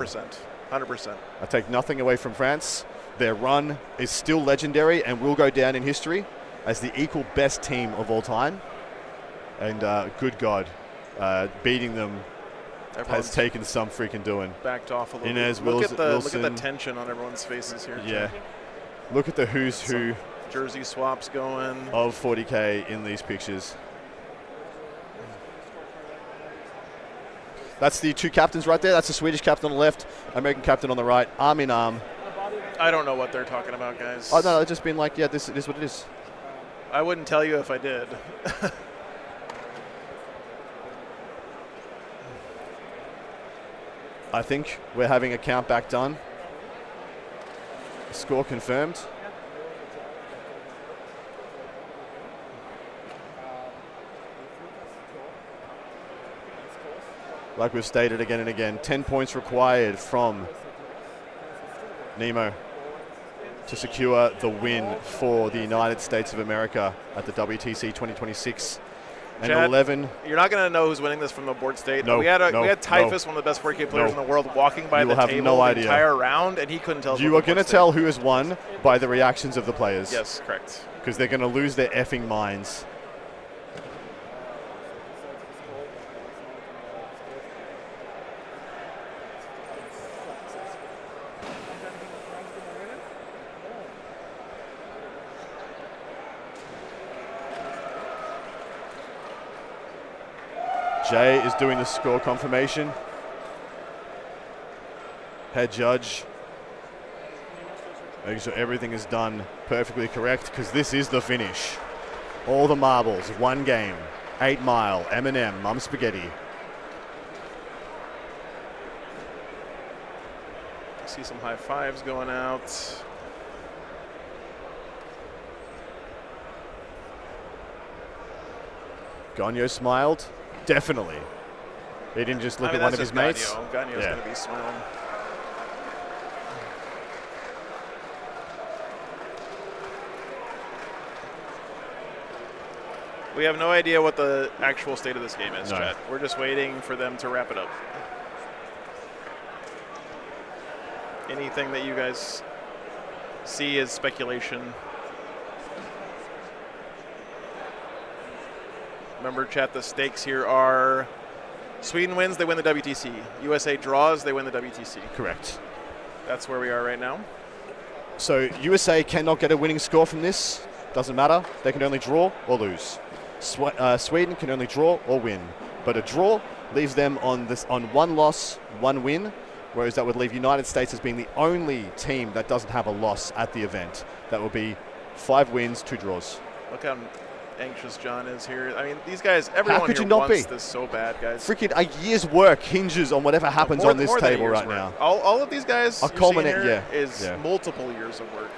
100%. I take nothing away from France. Their run is still legendary and will go down in history as the equal best team of all time. And good God, beating them has taken some freaking doing. Backed off a little Inez bit. Look at Wilson. the tension on everyone's faces here. Yeah. Look at the who's who. Jersey swaps going. Of 40K in these pictures. That's the two captains right there. That's the Swedish captain on the left, American captain on the right, arm in arm. I don't know what they're talking about, guys. Oh, no, it's just been like, yeah, this is what it is. I wouldn't tell you if I did. I think we're having a count back done. Score confirmed. Like we've stated again and again, 10 points required from Nemo to secure the win for the United States of America at the WTC 2026. And Chad, 11. You're not going to know who's winning this from the board state. No, we had no, Typhus, no. one of the best 4K players in the world, walking by You will the have table no the idea. entire round, and he couldn't tell us. You are going to tell who has won by the reactions of the players. Yes, correct. Because they're going to lose their effing minds. Jay is doing the score confirmation. Head judge. Making sure everything is done perfectly correct because this is the finish. All the marbles, one game. 8 Mile, M&M, Mum Spaghetti. See some high fives going out. Gagno smiled. Definitely. He didn't just look at one of his mates. Gagno's going to be smiling. We have no idea what the actual state of this game is, Chad. We're just waiting for them to wrap it up. Anything that you guys see as speculation? Remember, chat, the stakes here are Sweden wins, they win the WTC. USA draws, they win the WTC. Correct. That's where we are right now. So USA cannot get a winning score from this. Doesn't matter. They can only draw or lose. Sweden can only draw or win. But a draw leaves them on 1 loss, 1 win, whereas that would leave United States as being the only team that doesn't have a loss at the event. That would be 5 wins, 2 draws. Look how anxious John is here. I mean, these guys, everyone How could here you not wants be? this so bad, guys. Freaking a year's work hinges on whatever happens More- on this more than a table year's right work. now. All of these guys A you're seeing culminate, here yeah. is Yeah. multiple years of work.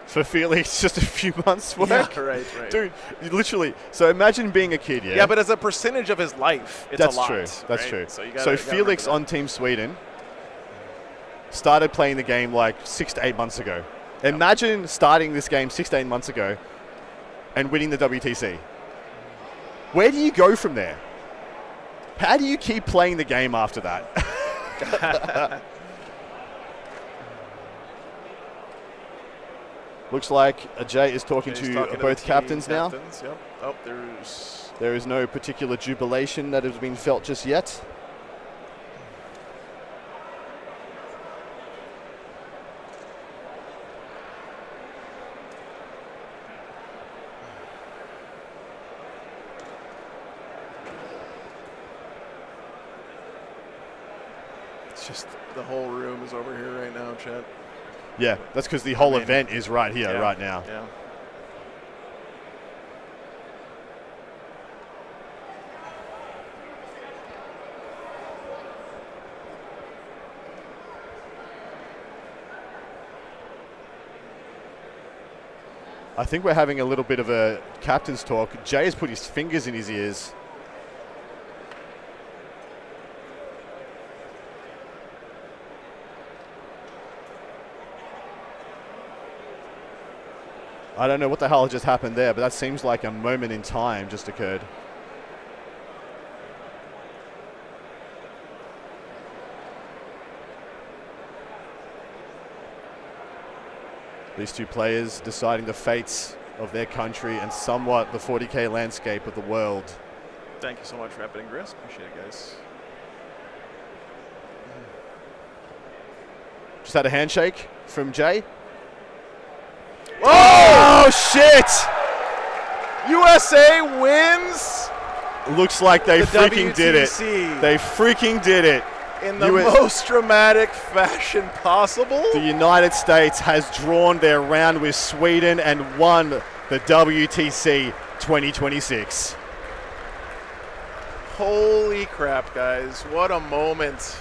For Felix, just a few months' work. Yeah, right. Dude, literally. So imagine being a kid, yeah? Yeah, but as a percentage of his life, it's That's a lot. true. That's right? true. So, you So gotta Felix remember on Team Sweden started playing the game like 6 to 8 months ago. Imagine starting this game 6 to 8 months ago and winning the WTC. Where do you go from there? How do you keep playing the game after that? Looks like Jay is talking Jay's to talking both the captains team now. captains, Yep. Oh, there's There is no particular jubilation that has been felt just yet. it's just the whole room is over here right now, chat. Yeah, that's because the whole I mean, event is right here, yeah, right now. Yeah. I think we're having a little bit of a captain's talk. Jay has put his fingers in his ears. I don't know what the hell just happened there, but that seems like a moment in time just occurred. These two players deciding the fates of their country and somewhat the 40K landscape of the world. Thank you so much, Rapid and Gris. Appreciate it, guys. Just had a handshake from Jay. Oh, shit! USA wins Looks like they the freaking did it. WTC. They freaking did it. in the most dramatic fashion possible. The United States has drawn their round with Sweden and won the WTC 2026. Holy crap, guys. What a moment.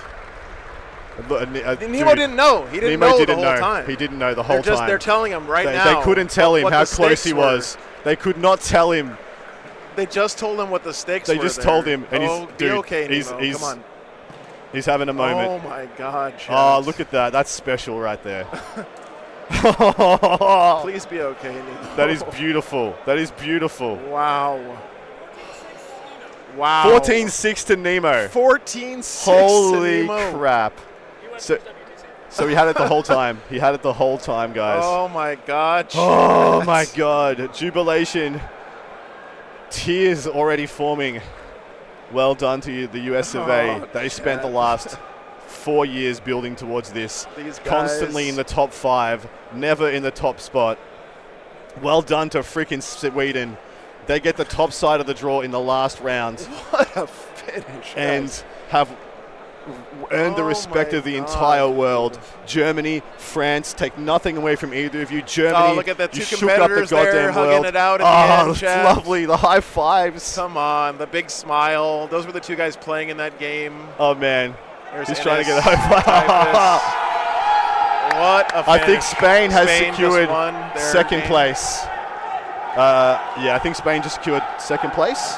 Nemo didn't know. He didn't Nemo know didn't the whole know. time. He didn't know the whole time. They're telling him right they, now. They couldn't tell him what how the close he stakes was. They could not tell him. They just told him what the stakes were. They just there. told him. And oh, he's, be dude, okay, he's, Nemo. he's, Come on. He's having a moment. Oh, my God, chat. Oh, look at that. That's special right there. Please be okay, Nemo. That is beautiful. That is beautiful. Wow. Wow. 14-6 to Nemo. 14-6 Holy to Nemo. crap. So he had it the whole time. He had it the whole time, guys. Oh, my God, chat. Oh, my God. Jubilation. Tears already forming. Well done to you, the US of A. Oh, They spent the chat. last 4 years building towards this. These Constantly guys- in the top 5, never in the top spot. Well done to freaking Sweden. They get the top side of the draw in the last round. What a finish, and guys. have earned the respect my of the God. entire world. Germany, France, take nothing away from either of you. Germany, Oh, look at the you two shook up the competitors there goddamn hugging world. it out at oh, the end, it's chat. lovely. The high fives. Come on, the big smile. Those were the two guys playing in that game. Oh, man. There's He's Ennis. trying to get over. What a finish. I think Spain has Spain secured just won their second game. place. Yeah, I think Spain just secured second place.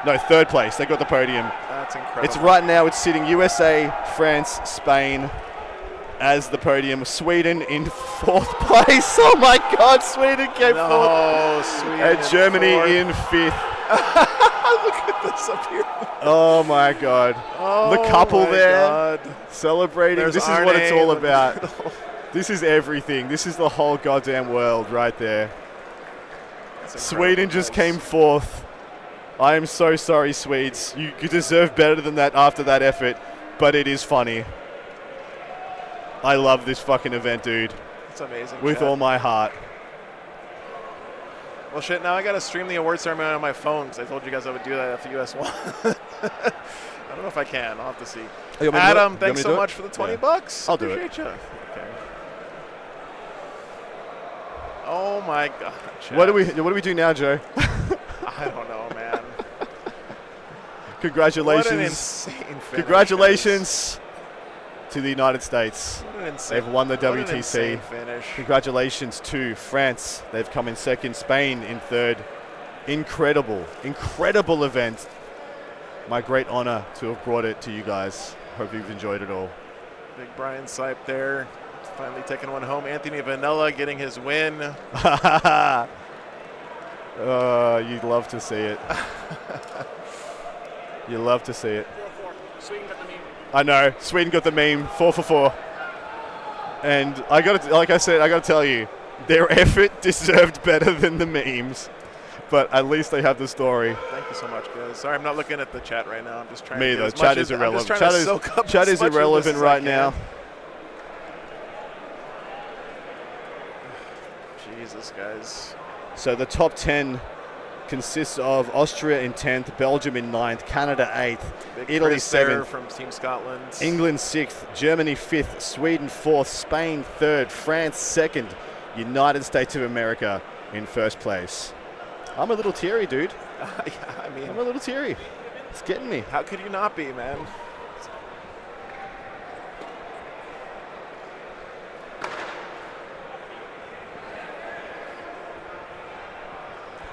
No, third place. They got the podium. That's incredible. It's right now. It's sitting USA, France, Spain as the podium. Sweden in fourth place. Oh my God, Sweden came fourth. Sweden And Germany fourth. in fifth. Look at this up here. Oh my God. Oh the couple my there God. celebrating. There's This is what it's all Arne. about. This is everything. This is the whole goddamn world right there. Sweden just came fourth. I am so sorry, Swedes. You deserve better than that after that effort, but it is funny. I love this fucking event, dude. It's amazing. With chat. all my heart. Well, shit, now I got to stream the award ceremony on my phone because I told you guys I would do that if the US won. I don't know if I can. I'll have to see. Oh, you want me to do it? Adam, You want thanks me to so do it? much for the 20 Yeah. bucks. I'll do it. Appreciate you. Okay. Oh my God. What do we do now, Joe? I don't know, man. Congratulations. What an insane finish, Congratulations to the United States. What an insane- They've won the what an WTC. insane finish. Congratulations to France. They've come in second. Spain in third. Incredible, incredible event. My great honor to have brought it to you guys. Hope you've enjoyed it all. Big Brian Sipe there. Finally taking one home. Anthony Vanella getting his win. You'd love to see it. You love to see it. 4-4. Sweden got the meme. I know. Sweden got the meme. 4 for 4. And I got to, like I said, I got to tell you, their effort deserved better than the memes. But at least they have the story. Thank you so much, guys. Sorry, I'm not looking at the chat right now. I'm just trying Me to get either. as Chat much is as, irrelevant. I'm just trying to soak up Chat as is much of this irrelevant as I right can. now. Jesus, guys. So the top 10 consists of Austria in 10th, Belgium in 9th, Canada 8th, Big Italy Chris there 7th, from Team Scotland. England 6th, Germany 5th, Sweden 4th, Spain 3rd, France 2nd, United States of America in first place. I'm a little teary, dude. Yeah, I mean, I'm a little teary. It's getting me. how could you not be, man?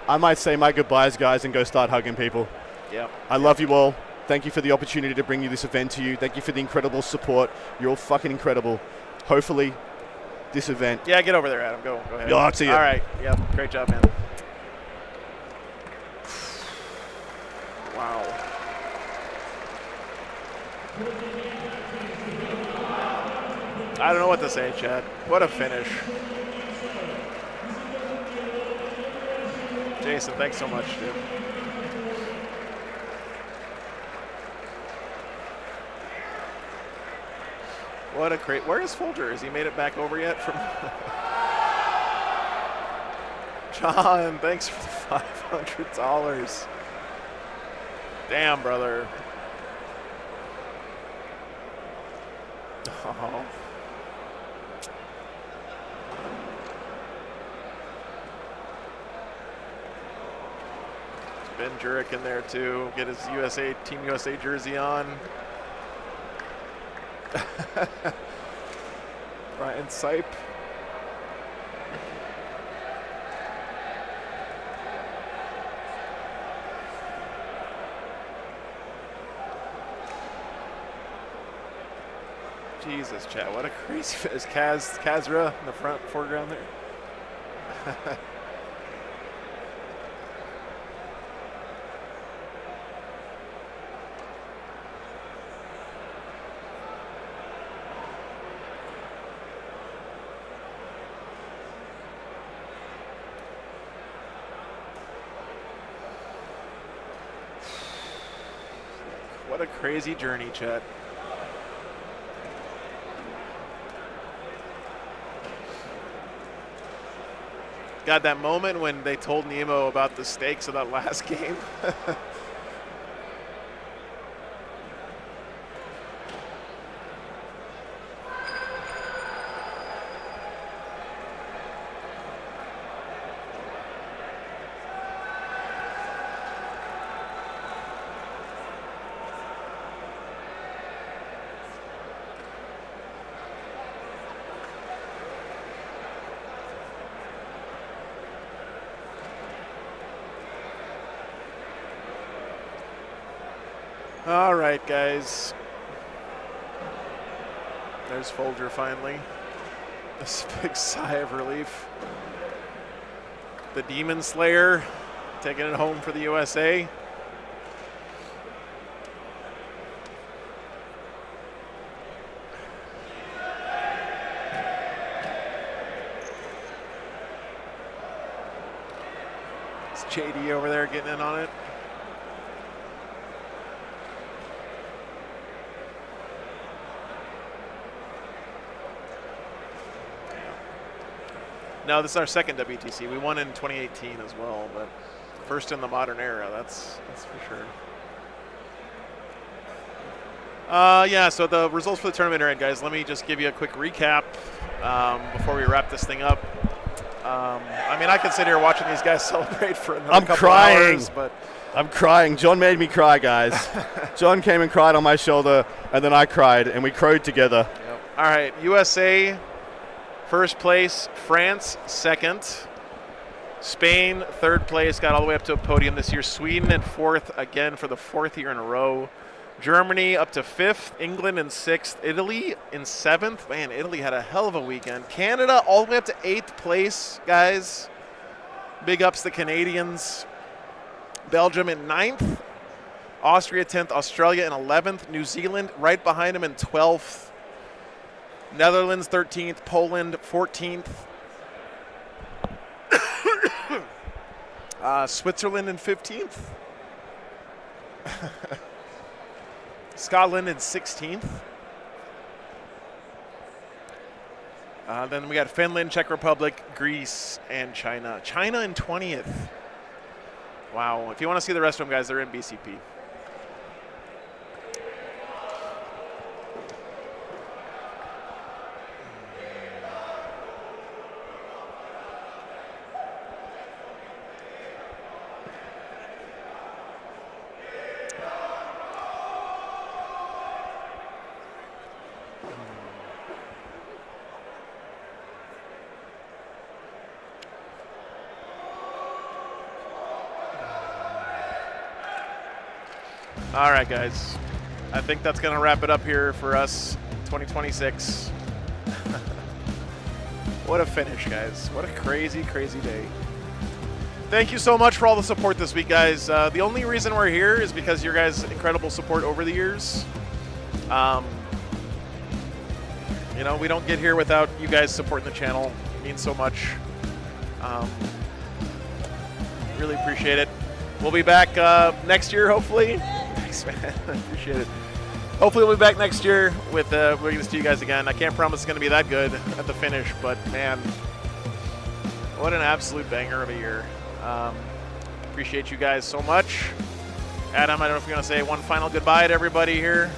I might say my goodbyes, guys, and go start hugging people. Yep. I love you all. Thank you for the opportunity to bring you this event to you. Thank you for the incredible support. You're all fucking incredible. Hopefully, this event. Yeah, get over there, Adam. Go ahead. Yeah, I'll see you. All right. Yep. Great job, man. Wow. I don't know what to say, Chad. What a finish. Jason, thanks so much, dude. What a great. Where is Folger? Has he made it back over yet? From John, thanks for the $500. Damn, brother. Oh. Ben Jurek in there too. Get his Team USA jersey on. Brian Sipe. Jesus, chat. What a crazy fit. Is Kazra in the front foreground there? What a crazy journey, Chet. God, that moment when they told Nemo about the stakes of that last game. All right, guys. There's Folger finally. This big sigh of relief. The Demon Slayer taking it home for the USA. It's JD over there getting in on it. No, this is our second WTC. We won in 2018 as well, but first in the modern era, that's for sure. Yeah, so the results for the tournament are in, guys. Let me just give you a quick recap before we wrap this thing up. I mean, I could sit here watching these guys celebrate for another couple hours, but I'm crying. John made me cry, guys. John came and cried on my shoulder, and then I cried, and we crowed together. Yep. All right, USA first place, France second, Spain third place, got all the way up to a podium this year. Sweden in fourth again for the fourth year in a row. Germany up to fifth, England in sixth, Italy in seventh. Man, Italy had a hell of a weekend. Canada all the way up to eighth place, guys. Big ups the Canadians. Belgium in ninth, Austria 10th, Australia in 11th, New Zealand right behind them in 12th. Netherlands 13th, Poland 14th, Switzerland in 15th, Scotland in 16th. Then we got Finland, Czech Republic, Greece, and China. China in 20th. Wow. If you want to see the rest of them, guys, they're in BCP. All right, guys. I think that's going to wrap it up here for us, 2026. What a finish, guys. What a crazy, crazy day. Thank you so much for all the support this week, guys. The only reason we're here is because your guys' incredible support over the years. You know, we don't get here without you guys supporting the channel. It means so much. Really appreciate it. We'll be back next year, hopefully. Thanks, man. I appreciate it. Hopefully we'll be back next year with we're going to see you guys again. I can't promise it's going to be that good at the finish, but man, what an absolute banger of a year. Appreciate you guys so much. Adam, I don't know if you're going to say one final goodbye to everybody here.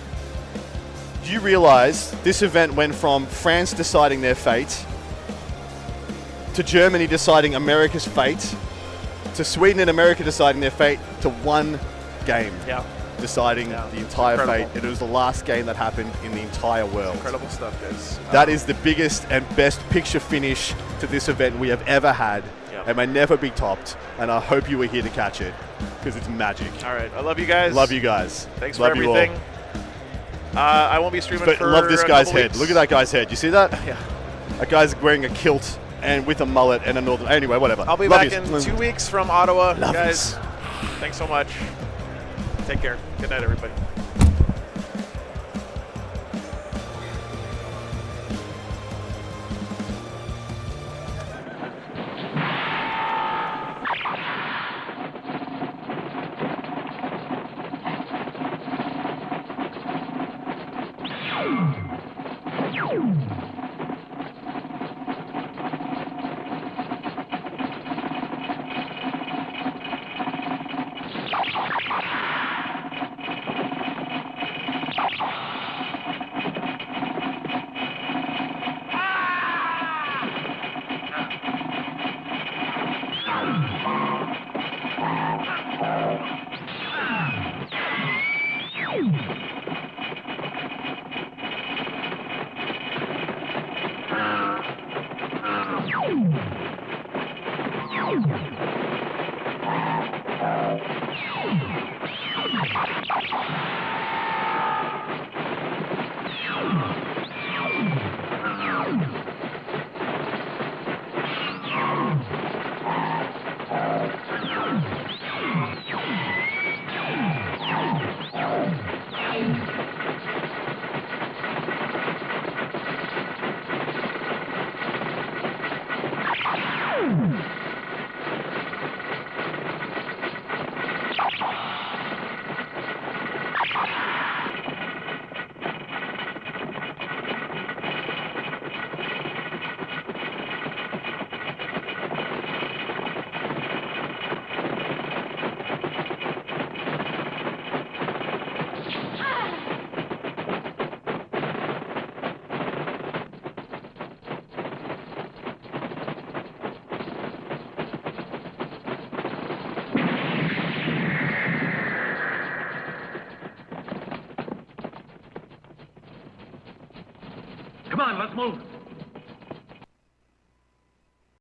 Do you realize this event went from France deciding their fate to Germany deciding America's fate to Sweden and America deciding their fate to one game? Yeah. Deciding the entire fate. It was the last game that happened in the entire world. Incredible stuff, guys. That is the biggest and best picture finish to this event we have ever had. It may never be topped, and I hope you were here to catch it because it's magic. All right, I love you guys. Love you guys. Thanks love for everything. I won't be streaming but for love this a guy's couple head. weeks. Look at that guy's head. You see that? Yeah. That guy's wearing a kilt and with a mullet and a northern. Anyway, whatever. I'll be love back yous. in 2 weeks from Ottawa, Love guys. yous. Thanks so much. Take care. Good night, everybody. Come on, let's move.